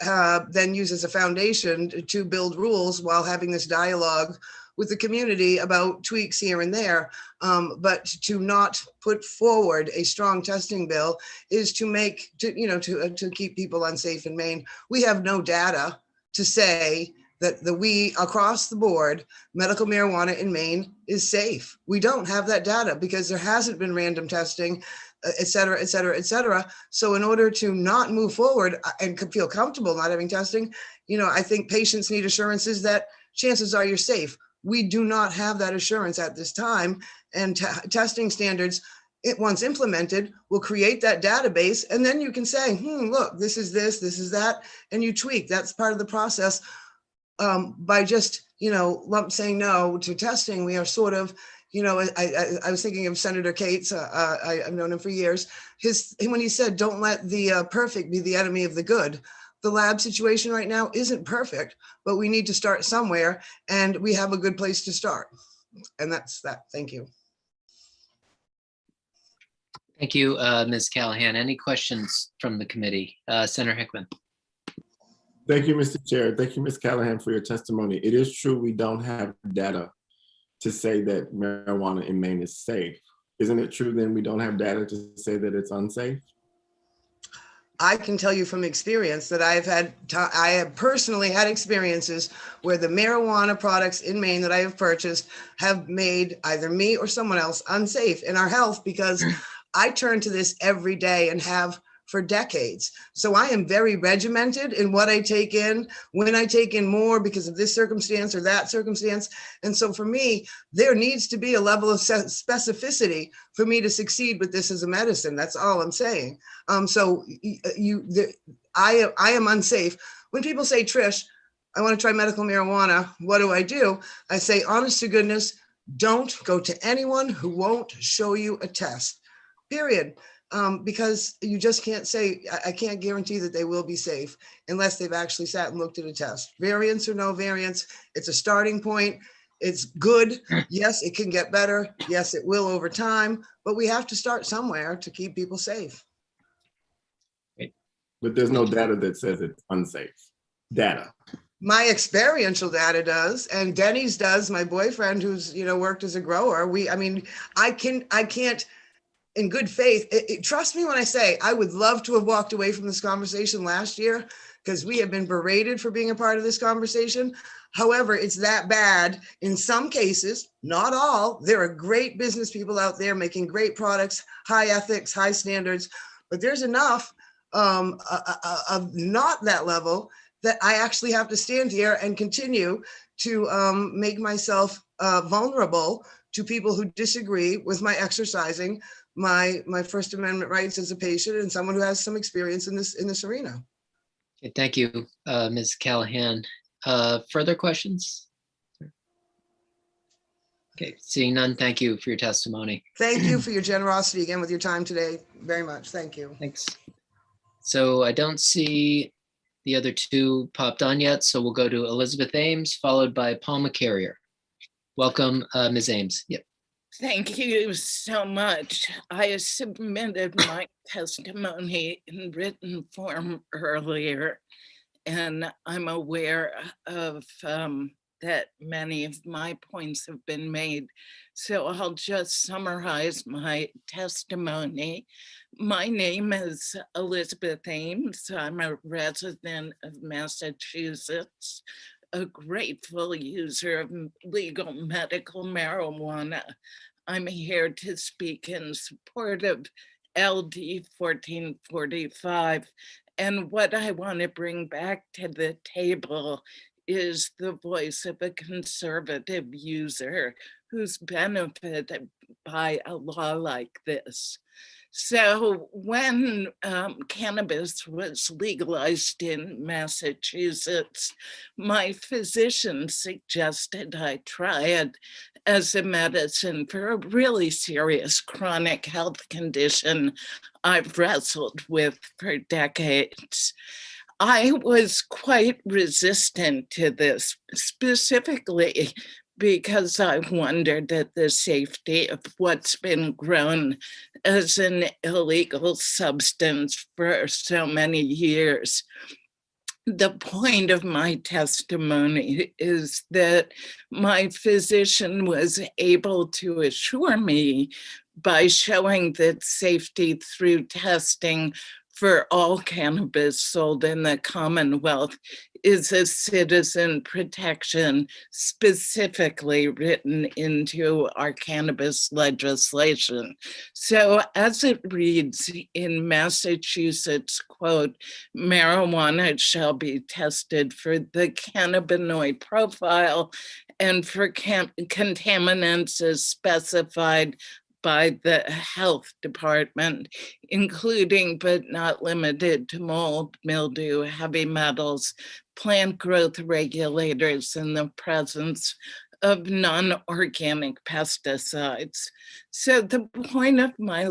then use as a foundation to build rules while having this dialogue with the community about tweaks here and there. But to not put forward a strong testing bill is to keep people unsafe in Maine. We have no data to say that we across the board, medical marijuana in Maine is safe. We don't have that data because there hasn't been random testing, et cetera, et cetera, et cetera. So in order to not move forward and feel comfortable not having testing, I think patients need assurances that chances are you're safe. We do not have that assurance at this time, and testing standards, once implemented, will create that database, and then you can say, look, this is this is that, and you tweak. That's part of the process. By just, saying no to testing, we are sort of, I was thinking of Senator Cates. I've known him for years. When he said, don't let the perfect be the enemy of the good. The lab situation right now isn't perfect, but we need to start somewhere, and we have a good place to start. And that's that. Thank you. Thank you, Ms. Callahan. Any questions from the committee? Senator Hickman. Thank you, Mr. Chair. Thank you, Ms. Callahan, for your testimony. It is true we don't have data to say that marijuana in Maine is safe. Isn't it true then we don't have data to say that it's unsafe? I can tell you from experience that I have personally had experiences where the marijuana products in Maine that I have purchased have made either me or someone else unsafe in our health, because I turn to this every day and have for decades. So I am very regimented in what I take in, when I take in more because of this circumstance or that circumstance. And so for me, there needs to be a level of specificity for me to succeed with this as a medicine. That's all I'm saying. I am unsafe. When people say, Trish, I want to try medical marijuana, what do? I say, honest to goodness, don't go to anyone who won't show you a test, period. Because you just can't say, I can't guarantee that they will be safe unless they've actually sat and looked at a test. Variance or no variance, it's a starting point. It's good. Yes, it can get better. Yes, it will over time, but we have to start somewhere to keep people safe. But there's no data that says it's unsafe. Data. My experiential data does, and Denny's does. My boyfriend, who's worked as a grower, I can't. In good faith, trust me when I say I would love to have walked away from this conversation last year, because we have been berated for being a part of this conversation. However, it's that bad in some cases, not all. There are great business people out there making great products, high ethics, high standards, but there's enough of not that level that I actually have to stand here and continue to make myself vulnerable to people who disagree with my exercising my First Amendment rights as a patient and someone who has some experience in this arena. Okay, thank you, Ms. Callahan. Further questions? Okay, seeing none, thank you for your testimony. Thank you for your generosity again with your time today. Very much. Thank you. Thanks. So I don't see the other two popped on yet, so we'll go to Elizabeth Ames, followed by Paul Carrier. Welcome, Ms. Ames. Yep. Thank you so much. I submitted my testimony in written form earlier, and I'm aware of that many of my points have been made. So I'll just summarize my testimony. My name is Elizabeth Ames. I'm a resident of Massachusetts, a grateful user of legal medical marijuana. I'm here to speak in support of LD 1445. And what I want to bring back to the table is the voice of a conservative user who's benefited by a law like this. So when cannabis was legalized in Massachusetts, my physician suggested I try it as a medicine for a really serious chronic health condition I've wrestled with for decades. I was quite resistant to this, specifically because I wondered at the safety of what's been grown as an illegal substance for so many years. The point of my testimony is that my physician was able to assure me by showing that safety through testing for all cannabis sold in the Commonwealth is a citizen protection specifically written into our cannabis legislation. So as it reads in Massachusetts, quote, marijuana shall be tested for the cannabinoid profile and for contaminants as specified by the health department, including but not limited to mold, mildew, heavy metals, plant growth regulators, and the presence of non-organic pesticides. So the point of my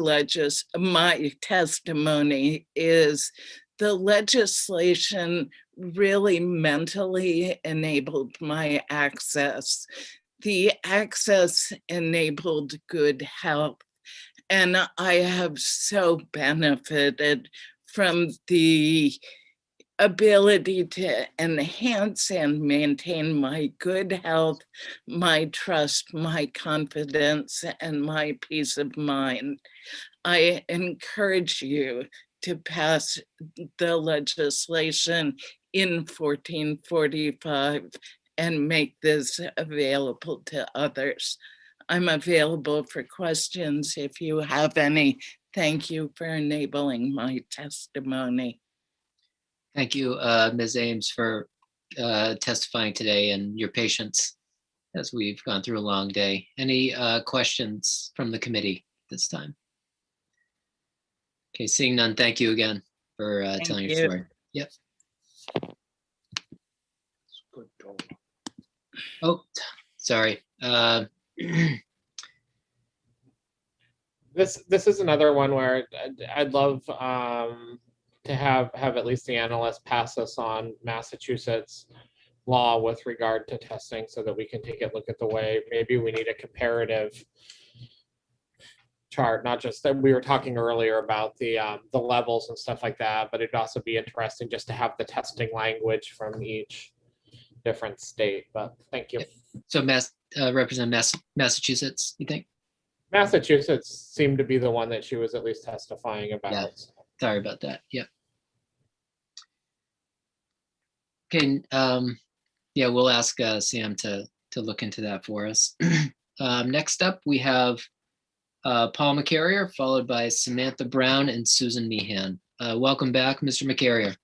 testimony is the legislation really mentally enabled my access. The access enabled good health, and I have so benefited from the ability to enhance and maintain my good health, my trust, my confidence, and my peace of mind. I encourage you to pass the legislation in 1445 and make this available to others. I'm available for questions if you have any. Thank you for enabling my testimony. Thank you, Ms. Ames, for testifying today and your patience as we've gone through a long day. Any questions from the committee this time? Okay, seeing none, thank you again for telling your story. Yep. Oh, sorry. This is another one where I'd love to have at least the analyst pass us on Massachusetts law with regard to testing so that we can take a look at the way maybe we need a comparative chart, not just that we were talking earlier about the levels and stuff like that, but it'd also be interesting just to have the testing language from each different state. But thank you. So Representative Massachusetts, you think? Massachusetts seemed to be the one that she was at least testifying about. Yeah. Sorry about that. Yep. Okay. Yeah, we'll ask Sam to look into that for us. Next up, we have Paul McCarrier, followed by Samantha Brown and Susan Meehan. Welcome back, Mr. McCarrier.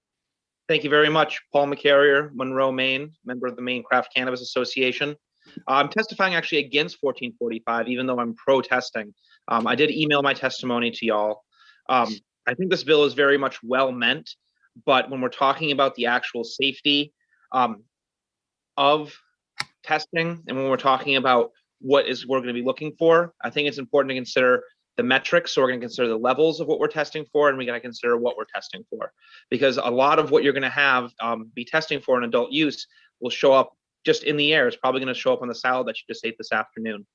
Thank you very much. Paul McCarrier, Monroe, Maine, member of the Maine Craft Cannabis Association. I'm testifying actually against 1445, even though I'm pro-testing. I did email my testimony to y'all. I think this bill is very much well meant, but when we're talking about the actual safety of testing, and when we're talking about what is we're going to be looking for. I think it's important to consider the metrics. So we're going to consider the levels of what we're testing for, and we got to consider what we're testing for, because a lot of what you're going to have be testing for in adult use will show up just in the air. It's probably going to show up on the salad that you just ate this afternoon.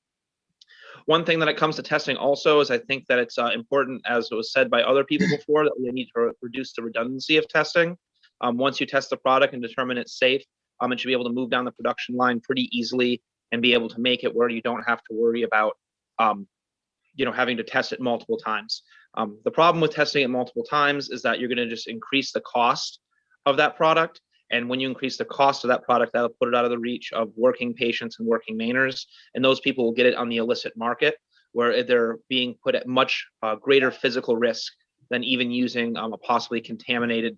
One thing that it comes to testing also is I think that it's important, as was said by other people before, that we need to reduce the redundancy of testing. Once you test the product and determine it's safe, it should be able to move down the production line pretty easily and be able to make it where you don't have to worry about having to test it multiple times. The problem with testing it multiple times is that you're going to just increase the cost of that product. And when you increase the cost of that product, that'll put it out of the reach of working patients and working Mainers. And those people will get it on the illicit market, where they're being put at much greater physical risk than even using a possibly contaminated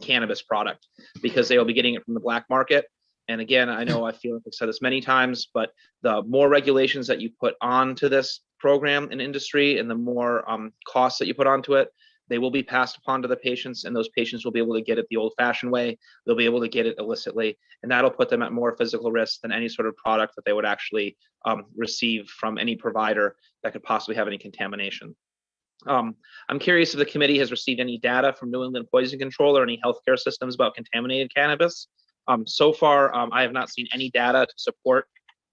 cannabis product, because they will be getting it from the black market. And again, I know I feel like I've said this many times, but the more regulations that you put onto this program and industry, and the more costs that you put onto it, they will be passed upon to the patients, and those patients will be able to get it the old-fashioned way. They'll be able to get it illicitly, and that'll put them at more physical risk than any sort of product that they would actually receive from any provider that could possibly have any contamination. I'm curious if the committee has received any data from New England Poison Control or any healthcare systems about contaminated cannabis. So far, I have not seen any data to support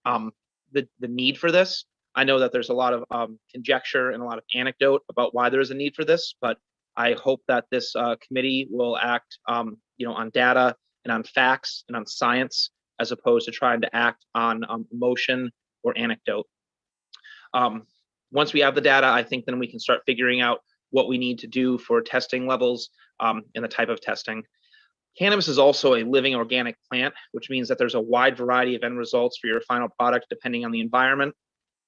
the need for this. I know that there's a lot of conjecture and a lot of anecdote about why there is a need for this, but I hope that this committee will act, on data and on facts and on science, as opposed to trying to act on emotion or anecdote. Once we have the data, I think then we can start figuring out what we need to do for testing levels and the type of testing. Cannabis is also a living organic plant, which means that there's a wide variety of end results for your final product depending on the environment.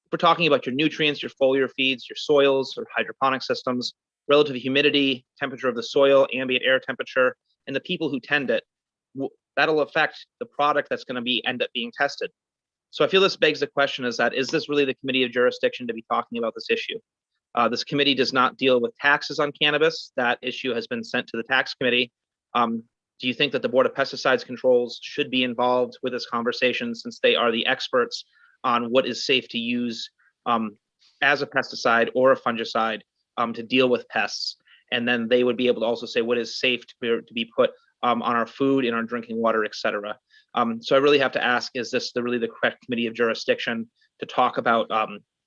If we're talking about your nutrients, your foliar feeds, your soils or hydroponic systems, relative humidity, temperature of the soil, ambient air temperature, and the people who tend it, that'll affect the product that's going to end up being tested. So I feel this begs the question, is this really the committee of jurisdiction to be talking about this issue? This committee does not deal with taxes on cannabis. That issue has been sent to the tax committee. Do you think that the Board of Pesticides Controls should be involved with this conversation, since they are the experts on what is safe to use as a pesticide or a fungicide to deal with pests? And then they would be able to also say what is safe to be put on our food, in our drinking water, et cetera. So I really have to ask, is this really the correct committee of jurisdiction to talk about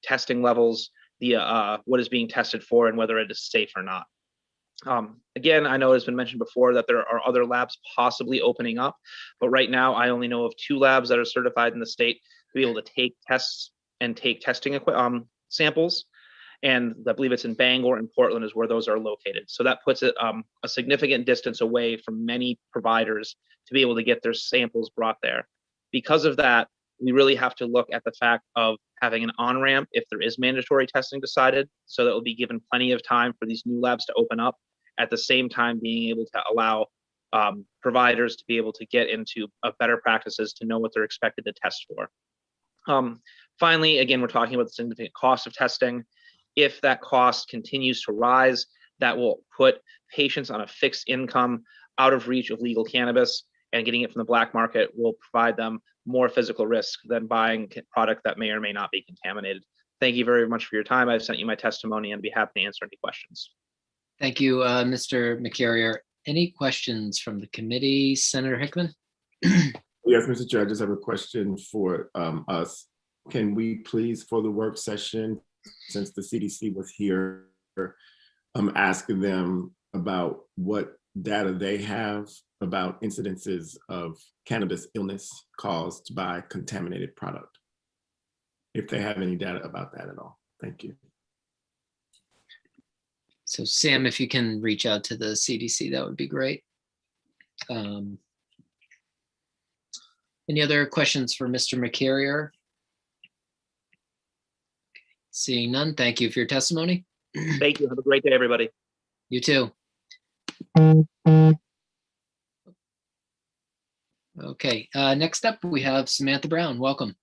testing levels, what is being tested for, and whether it is safe or not? Again, I know it's been mentioned before that there are other labs possibly opening up, but right now I only know of 2 labs that are certified in the state to be able to take tests and take testing samples. And I believe it's in Bangor and Portland is where those are located. So that puts it a significant distance away from many providers to be able to get their samples brought there. Because of that, we really have to look at the fact of having an on-ramp if there is mandatory testing decided, so that will be given plenty of time for these new labs to open up, at the same time being able to allow providers to be able to get into better practices to know what they're expected to test for. Finally, again, we're talking about the significant cost of testing. If that cost continues to rise, that will put patients on a fixed income out of reach of legal cannabis, and getting it from the black market will provide them more physical risk than buying product that may or may not be contaminated. Thank you very much for your time. I've sent you my testimony and be happy to answer any questions. Thank you, Mr. McCarrier. Any questions from the committee? Senator Hickman? Yes, Mr. Chair, I just have a question for us. Can we please, for the work session, since the CDC was here, ask them about what data they have about incidences of cannabis illness caused by contaminated product, if they have any data about that at all. Thank you. So Sam, if you can reach out to the CDC, that would be great. Any other questions for Mr. McCarrier? Seeing none, thank you for your testimony. Thank you. Have a great day, everybody. You too. Okay, next up we have Samantha Brown. Welcome.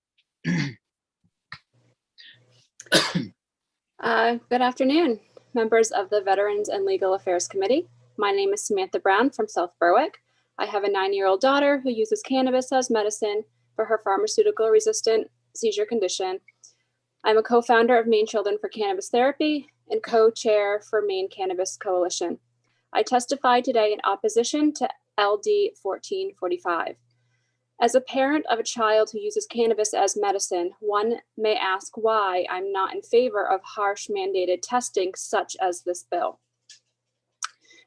Good afternoon, members of the Veterans and Legal Affairs Committee. My name is Samantha Brown from South Berwick. I have a 9-year-old daughter who uses cannabis as medicine for her pharmaceutical resistant seizure condition. I'm a co-founder of Maine Children for Cannabis Therapy and co-chair for Maine Cannabis Coalition. I testify today in opposition to LD 1445. As a parent of a child who uses cannabis as medicine, one may ask why I'm not in favor of harsh mandated testing such as this bill.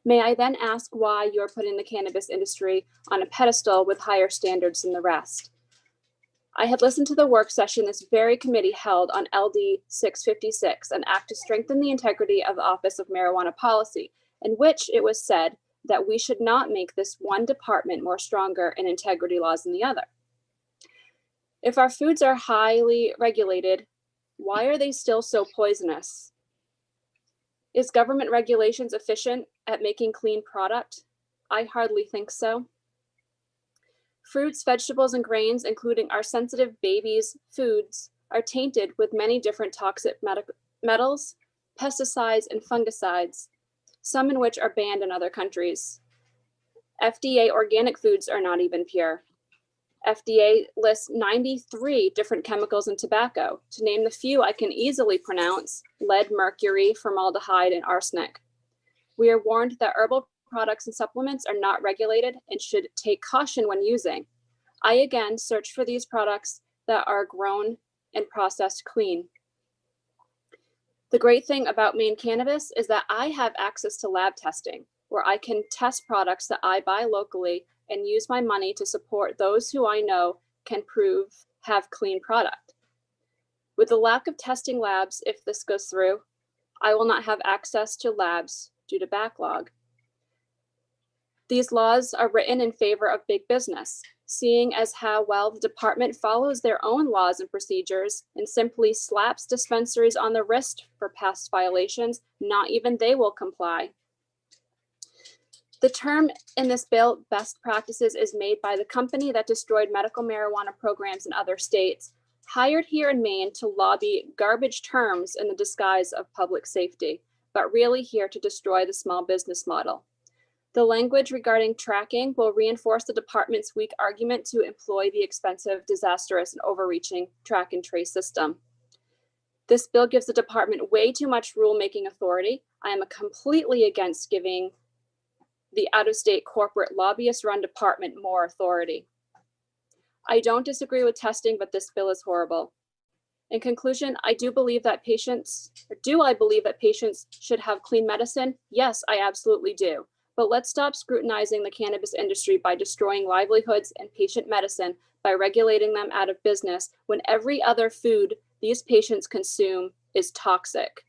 May I then ask why you're putting the cannabis industry on a pedestal with higher standards than the rest? I had listened to the work session this very committee held on LD 656, an act to strengthen the integrity of the Office of Marijuana Policy, in which it was said that we should not make this one department more stronger in integrity laws than the other. If our foods are highly regulated, why are they still so poisonous? Is government regulations efficient at making clean product? I hardly think so. Fruits, vegetables, and grains, including our sensitive babies' foods, are tainted with many different toxic metals, pesticides, and fungicides, some in which are banned in other countries. FDA organic foods are not even pure. FDA lists 93 different chemicals in tobacco. To name the few I can easily pronounce: lead, mercury, formaldehyde, and arsenic. We are warned that herbal products and supplements are not regulated and should take caution when using. I again search for these products that are grown and processed clean. The great thing about Maine Cannabis is that I have access to lab testing, where I can test products that I buy locally and use my money to support those who I know can prove have clean product. With the lack of testing labs, if this goes through, I will not have access to labs due to backlog. These laws are written in favor of big business, seeing as how well the department follows their own laws and procedures and simply slaps dispensaries on the wrist for past violations. Not even they will comply. The term in this bill, best practices, is made by the company that destroyed medical marijuana programs in other states, hired here in Maine to lobby garbage terms in the disguise of public safety, but really here to destroy the small business model. The language regarding tracking will reinforce the department's weak argument to employ the expensive, disastrous, and overreaching track and trace system. This bill gives the department way too much rulemaking authority. I am completely against giving the out-of-state corporate lobbyist-run department more authority. I don't disagree with testing, but this bill is horrible. In conclusion, do I believe that patients should have clean medicine? Yes, I absolutely do. But let's stop scrutinizing the cannabis industry by destroying livelihoods and patient medicine by regulating them out of business when every other food these patients consume is toxic.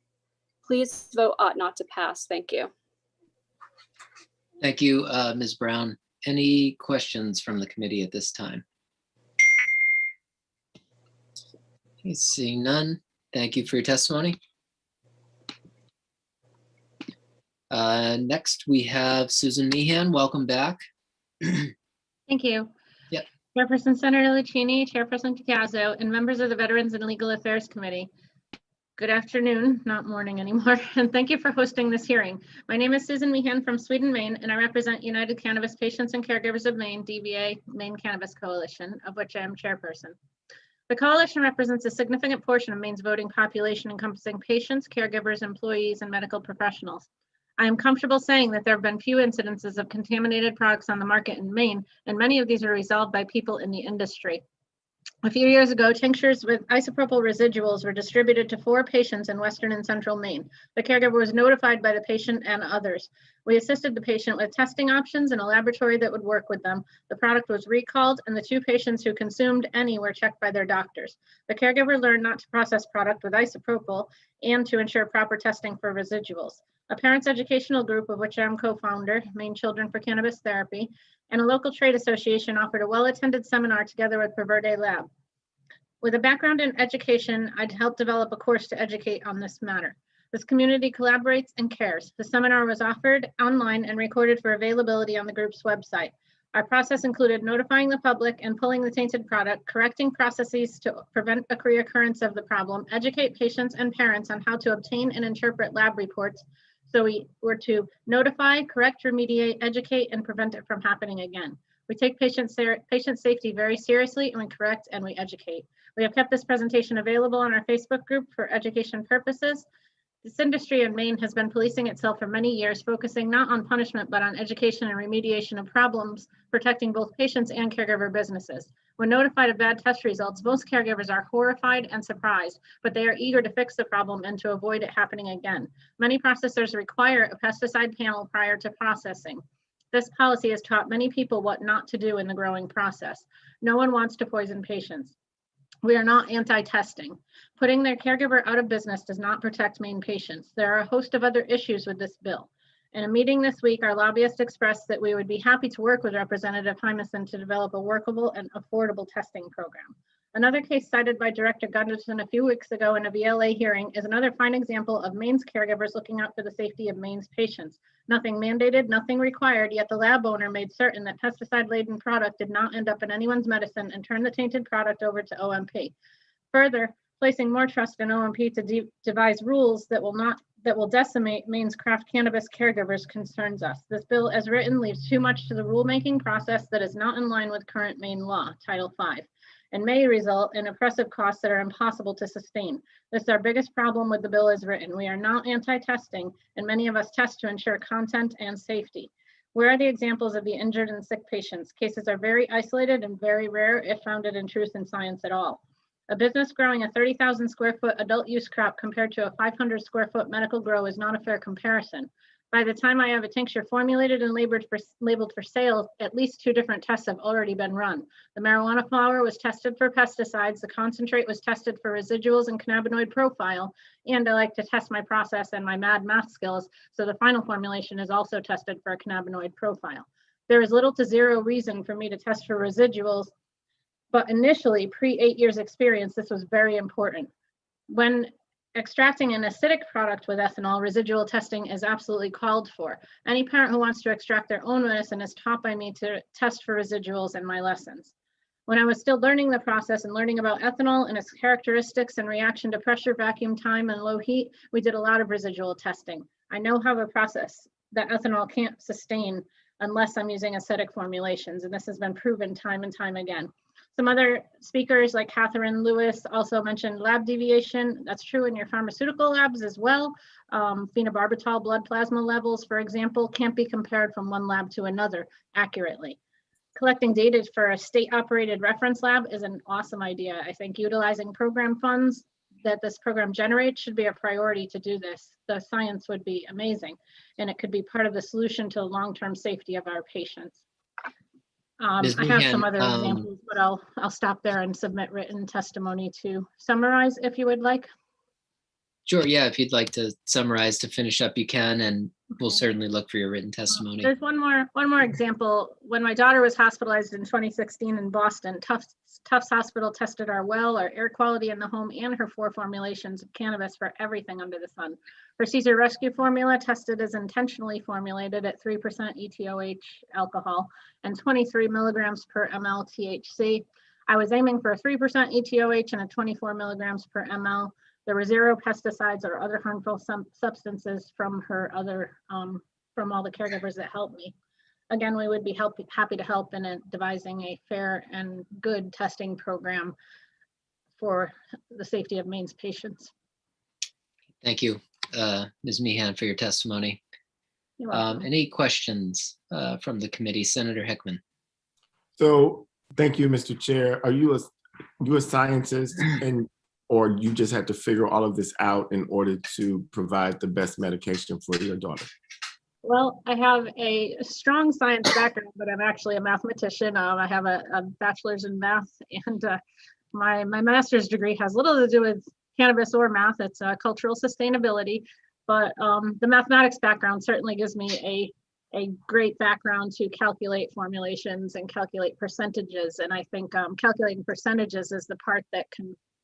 Please vote ought not to pass. Thank you. Thank you, Ms. Brown. Any questions from the committee at this time? Okay, seeing none, thank you for your testimony. Next, we have Susan Meehan. Welcome back. Thank you. Yep. Chairperson Senator Lucchini, Chairperson Piazza, and members of the Veterans and Legal Affairs Committee. Good afternoon, not morning anymore, and thank you for hosting this hearing. My name is Susan Meehan from Sweden, Maine, and I represent United Cannabis Patients and Caregivers of Maine, DBA, Maine Cannabis Coalition, of which I am chairperson. The coalition represents a significant portion of Maine's voting population, encompassing patients, caregivers, employees, and medical professionals. I am comfortable saying that there have been few incidences of contaminated products on the market in Maine, and many of these are resolved by people in the industry. A few years ago, tinctures with isopropyl residuals were distributed to 4 patients in western and central Maine. The caregiver was notified by the patient and others. We assisted the patient with testing options in a laboratory that would work with them. The product was recalled, and the 2 patients who consumed any were checked by their doctors. The caregiver learned not to process product with isopropyl and to ensure proper testing for residuals. A parents' educational group, of which I'm co-founder, Maine Children for Cannabis Therapy, and a local trade association offered a well-attended seminar together with Perverde Lab. With a background in education, I'd helped develop a course to educate on this matter. This community collaborates and cares. The seminar was offered online and recorded for availability on the group's website. Our process included notifying the public and pulling the tainted product, correcting processes to prevent a reoccurrence of the problem, educate patients and parents on how to obtain and interpret lab reports. So we were to notify, correct, remediate, educate, and prevent it from happening again. We take patient safety very seriously, and we correct and we educate. We have kept this presentation available on our Facebook group for education purposes. This industry in Maine has been policing itself for many years, focusing not on punishment, but on education and remediation of problems, protecting both patients and caregiver businesses. When notified of bad test results, most caregivers are horrified and surprised, but they are eager to fix the problem and to avoid it happening again. Many processors require a pesticide panel prior to processing. This policy has taught many people what not to do in the growing process. No one wants to poison patients. We are not anti-testing. Putting their caregiver out of business does not protect Maine patients. There are a host of other issues with this bill. In a meeting this week, our lobbyist expressed that we would be happy to work with Representative Hymanson to develop a workable and affordable testing program. Another case cited by Director Gunderson a few weeks ago in a VLA hearing is another fine example of Maine's caregivers looking out for the safety of Maine's patients. Nothing mandated, nothing required, yet the lab owner made certain that pesticide-laden product did not end up in anyone's medicine and turned the tainted product over to OMP. Further, placing more trust in OMP to devise rules that will decimate Maine's craft cannabis caregivers concerns us. This bill as written leaves too much to the rulemaking process that is not in line with current Maine law, Title V, and may result in oppressive costs that are impossible to sustain. This is our biggest problem with the bill as written. We are not anti-testing, and many of us test to ensure content and safety. Where are the examples of the injured and sick patients? Cases are very isolated and very rare if founded in truth and science at all. A business growing a 30,000 square foot adult use crop compared to a 500 square foot medical grow is not a fair comparison. By the time I have a tincture formulated and labeled for sale, at least 2 different tests have already been run. The marijuana flower was tested for pesticides, the concentrate was tested for residuals and cannabinoid profile, and I like to test my process and my mad math skills, so the final formulation is also tested for a cannabinoid profile. There is little to zero reason for me to test for residuals, but initially, pre-8 years experience, this was very important. When extracting an acidic product with ethanol, residual testing is absolutely called for. Any parent who wants to extract their own medicine is taught by me to test for residuals in my lessons. When I was still learning the process and learning about ethanol and its characteristics and reaction to pressure, vacuum time, and low heat, we did a lot of residual testing. I know how a process that ethanol can't sustain unless I'm using acidic formulations, and this has been proven time and time again. Some other speakers like Catherine Lewis also mentioned lab deviation. That's true in your pharmaceutical labs as well. Phenobarbital blood plasma levels, for example, can't be compared from one lab to another accurately. Collecting data for a state-operated reference lab is an awesome idea. I think utilizing program funds that this program generates should be a priority to do this. The science would be amazing, and it could be part of the solution to the long-term safety of our patients. I have some other examples, but I'll stop there and submit written testimony to summarize if you would like. Sure, yeah, if you'd like to summarize to finish up, you can, and we'll certainly look for your written testimony. There's one more example. When my daughter was hospitalized in 2016 in Boston, Tufts Hospital tested our well, our air quality in the home, and her 4 formulations of cannabis for everything under the sun. Her Caesar Rescue formula tested as intentionally formulated at 3% ETOH alcohol and 23 milligrams per ml THC. I was aiming for a 3% ETOH and a 24 milligrams per ml. There were 0 pesticides or other harmful substances from her other, from all the caregivers that helped me. Again, we would be happy to help in devising a fair and good testing program for the safety of Maine's patients. Thank you, Ms. Meehan, for your testimony. You're welcome. Any questions from the committee? Senator Hickman. So thank you, Mr. Chair. Are you a scientist, and or you just had to figure all of this out in order to provide the best medication for your daughter? Well, I have a strong science background, but I'm actually a mathematician. I have a bachelor's in math, and my master's degree has little to do with cannabis or math. It's cultural sustainability, but the mathematics background certainly gives me a great background to calculate formulations and calculate percentages. And I think calculating percentages is the part that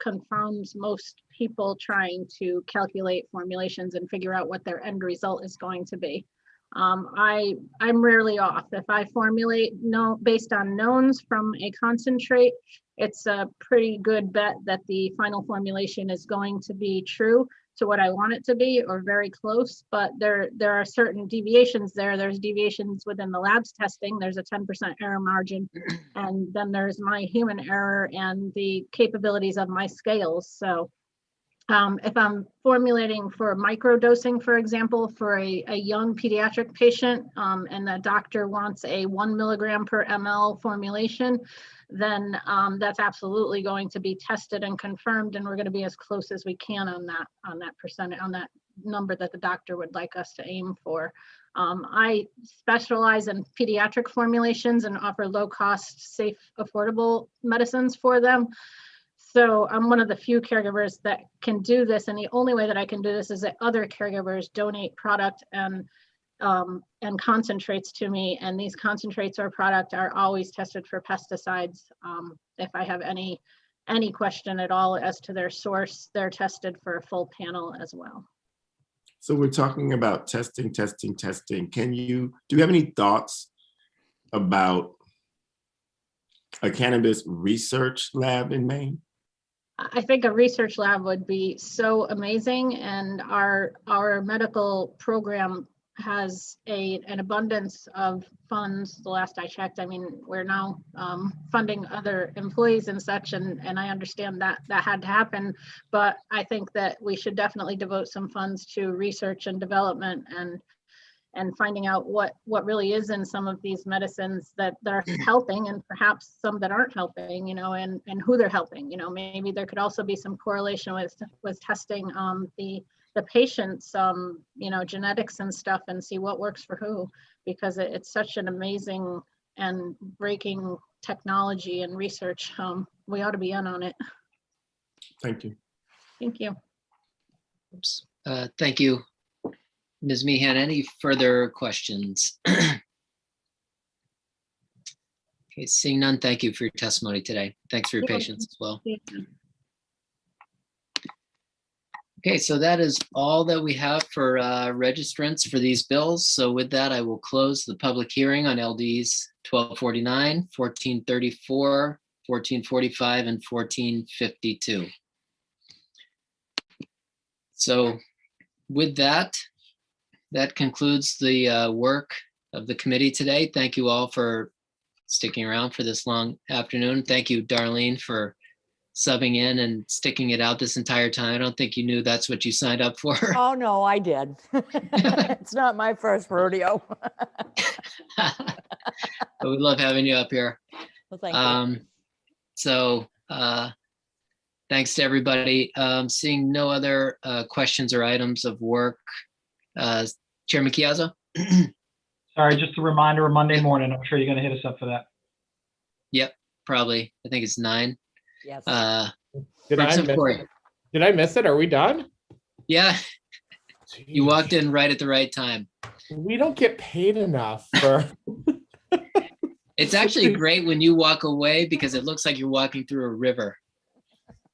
confounds most people trying to calculate formulations and figure out what their end result is going to be. I'm rarely off. If I formulate based on knowns from a concentrate, it's a pretty good bet that the final formulation is going to be true to what I want it to be or very close, but there are certain deviations there. There's deviations within the lab's testing. There's a 10% error margin. And then there's my human error and the capabilities of my scales. So if I'm formulating for microdosing, for example, for a young pediatric patient, and the doctor wants a 1 milligram per ml formulation, then that's absolutely going to be tested and confirmed, and we're going to be as close as we can on that percentage, on that number that the doctor would like us to aim for. I specialize in pediatric formulations and offer low-cost, safe, affordable medicines for them. So I'm one of the few caregivers that can do this, and the only way that I can do this is that other caregivers donate product and concentrates to me, and these concentrates or product are always tested for pesticides. If I have any question at all as to their source, they're tested for a full panel as well. So we're talking about testing. Do you have any thoughts about a cannabis research lab in Maine? I think a research lab would be so amazing, and our medical program has an abundance of funds. The last I checked, I mean, we're now funding other employees and such, and I understand that had to happen, but I think that we should definitely devote some funds to research and development and finding out what really is in some of these medicines that are helping, and perhaps some that aren't helping, you know, and who they're helping. You know, maybe there could also be some correlation with testing the patient's you know, genetics and stuff, and see what works for who, because it's such an amazing and breaking technology and research. We ought to be in on it. Thank you. Thank you. Oops. Thank you, Ms. Meehan. Any further questions? Okay, seeing none, thank you for your testimony today. Thanks for your patience as well. Okay, so that is all that we have for registrants for these bills. So with that, I will close the public hearing on LDs 1249, 1434, 1445, and 1452. So with that, that concludes the work of the committee today. Thank you all for sticking around for this long afternoon. Thank you, Darlene, for subbing in and sticking it out this entire time. I don't think you knew that's what you signed up for. Oh, no, I did. It's not my first rodeo. But we love having you up here. Well, thank you. So thanks to everybody. Seeing no other questions or items of work. Chairman Chiazzo? Sorry, just a reminder of Monday morning. I'm sure you're going to hit us up for that. Yep, probably. I think it's 9. Yes. Did I miss it? Are we done? Yeah. You walked in right at the right time. We don't get paid enough for. It's actually great when you walk away because it looks like you're walking through a river.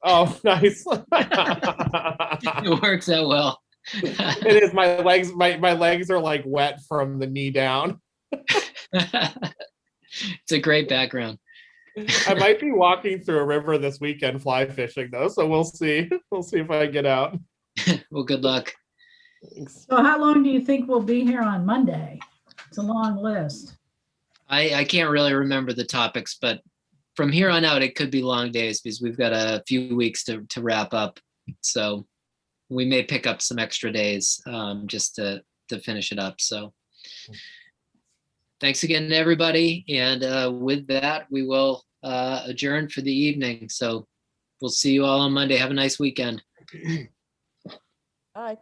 Oh, nice. It works out well. It is. My legs are like wet from the knee down. It's a great background. I might be walking through a river this weekend fly fishing though, so we'll see. We'll see if I get out. Well, good luck. Thanks. So how long do you think we'll be here on Monday? It's a long list. I can't really remember the topics, but from here on out, it could be long days because we've got a few weeks to wrap up. So we may pick up some extra days just to finish it up. So thanks again to everybody. And with that, we will adjourn for the evening. So we'll see you all on Monday. Have a nice weekend. Bye.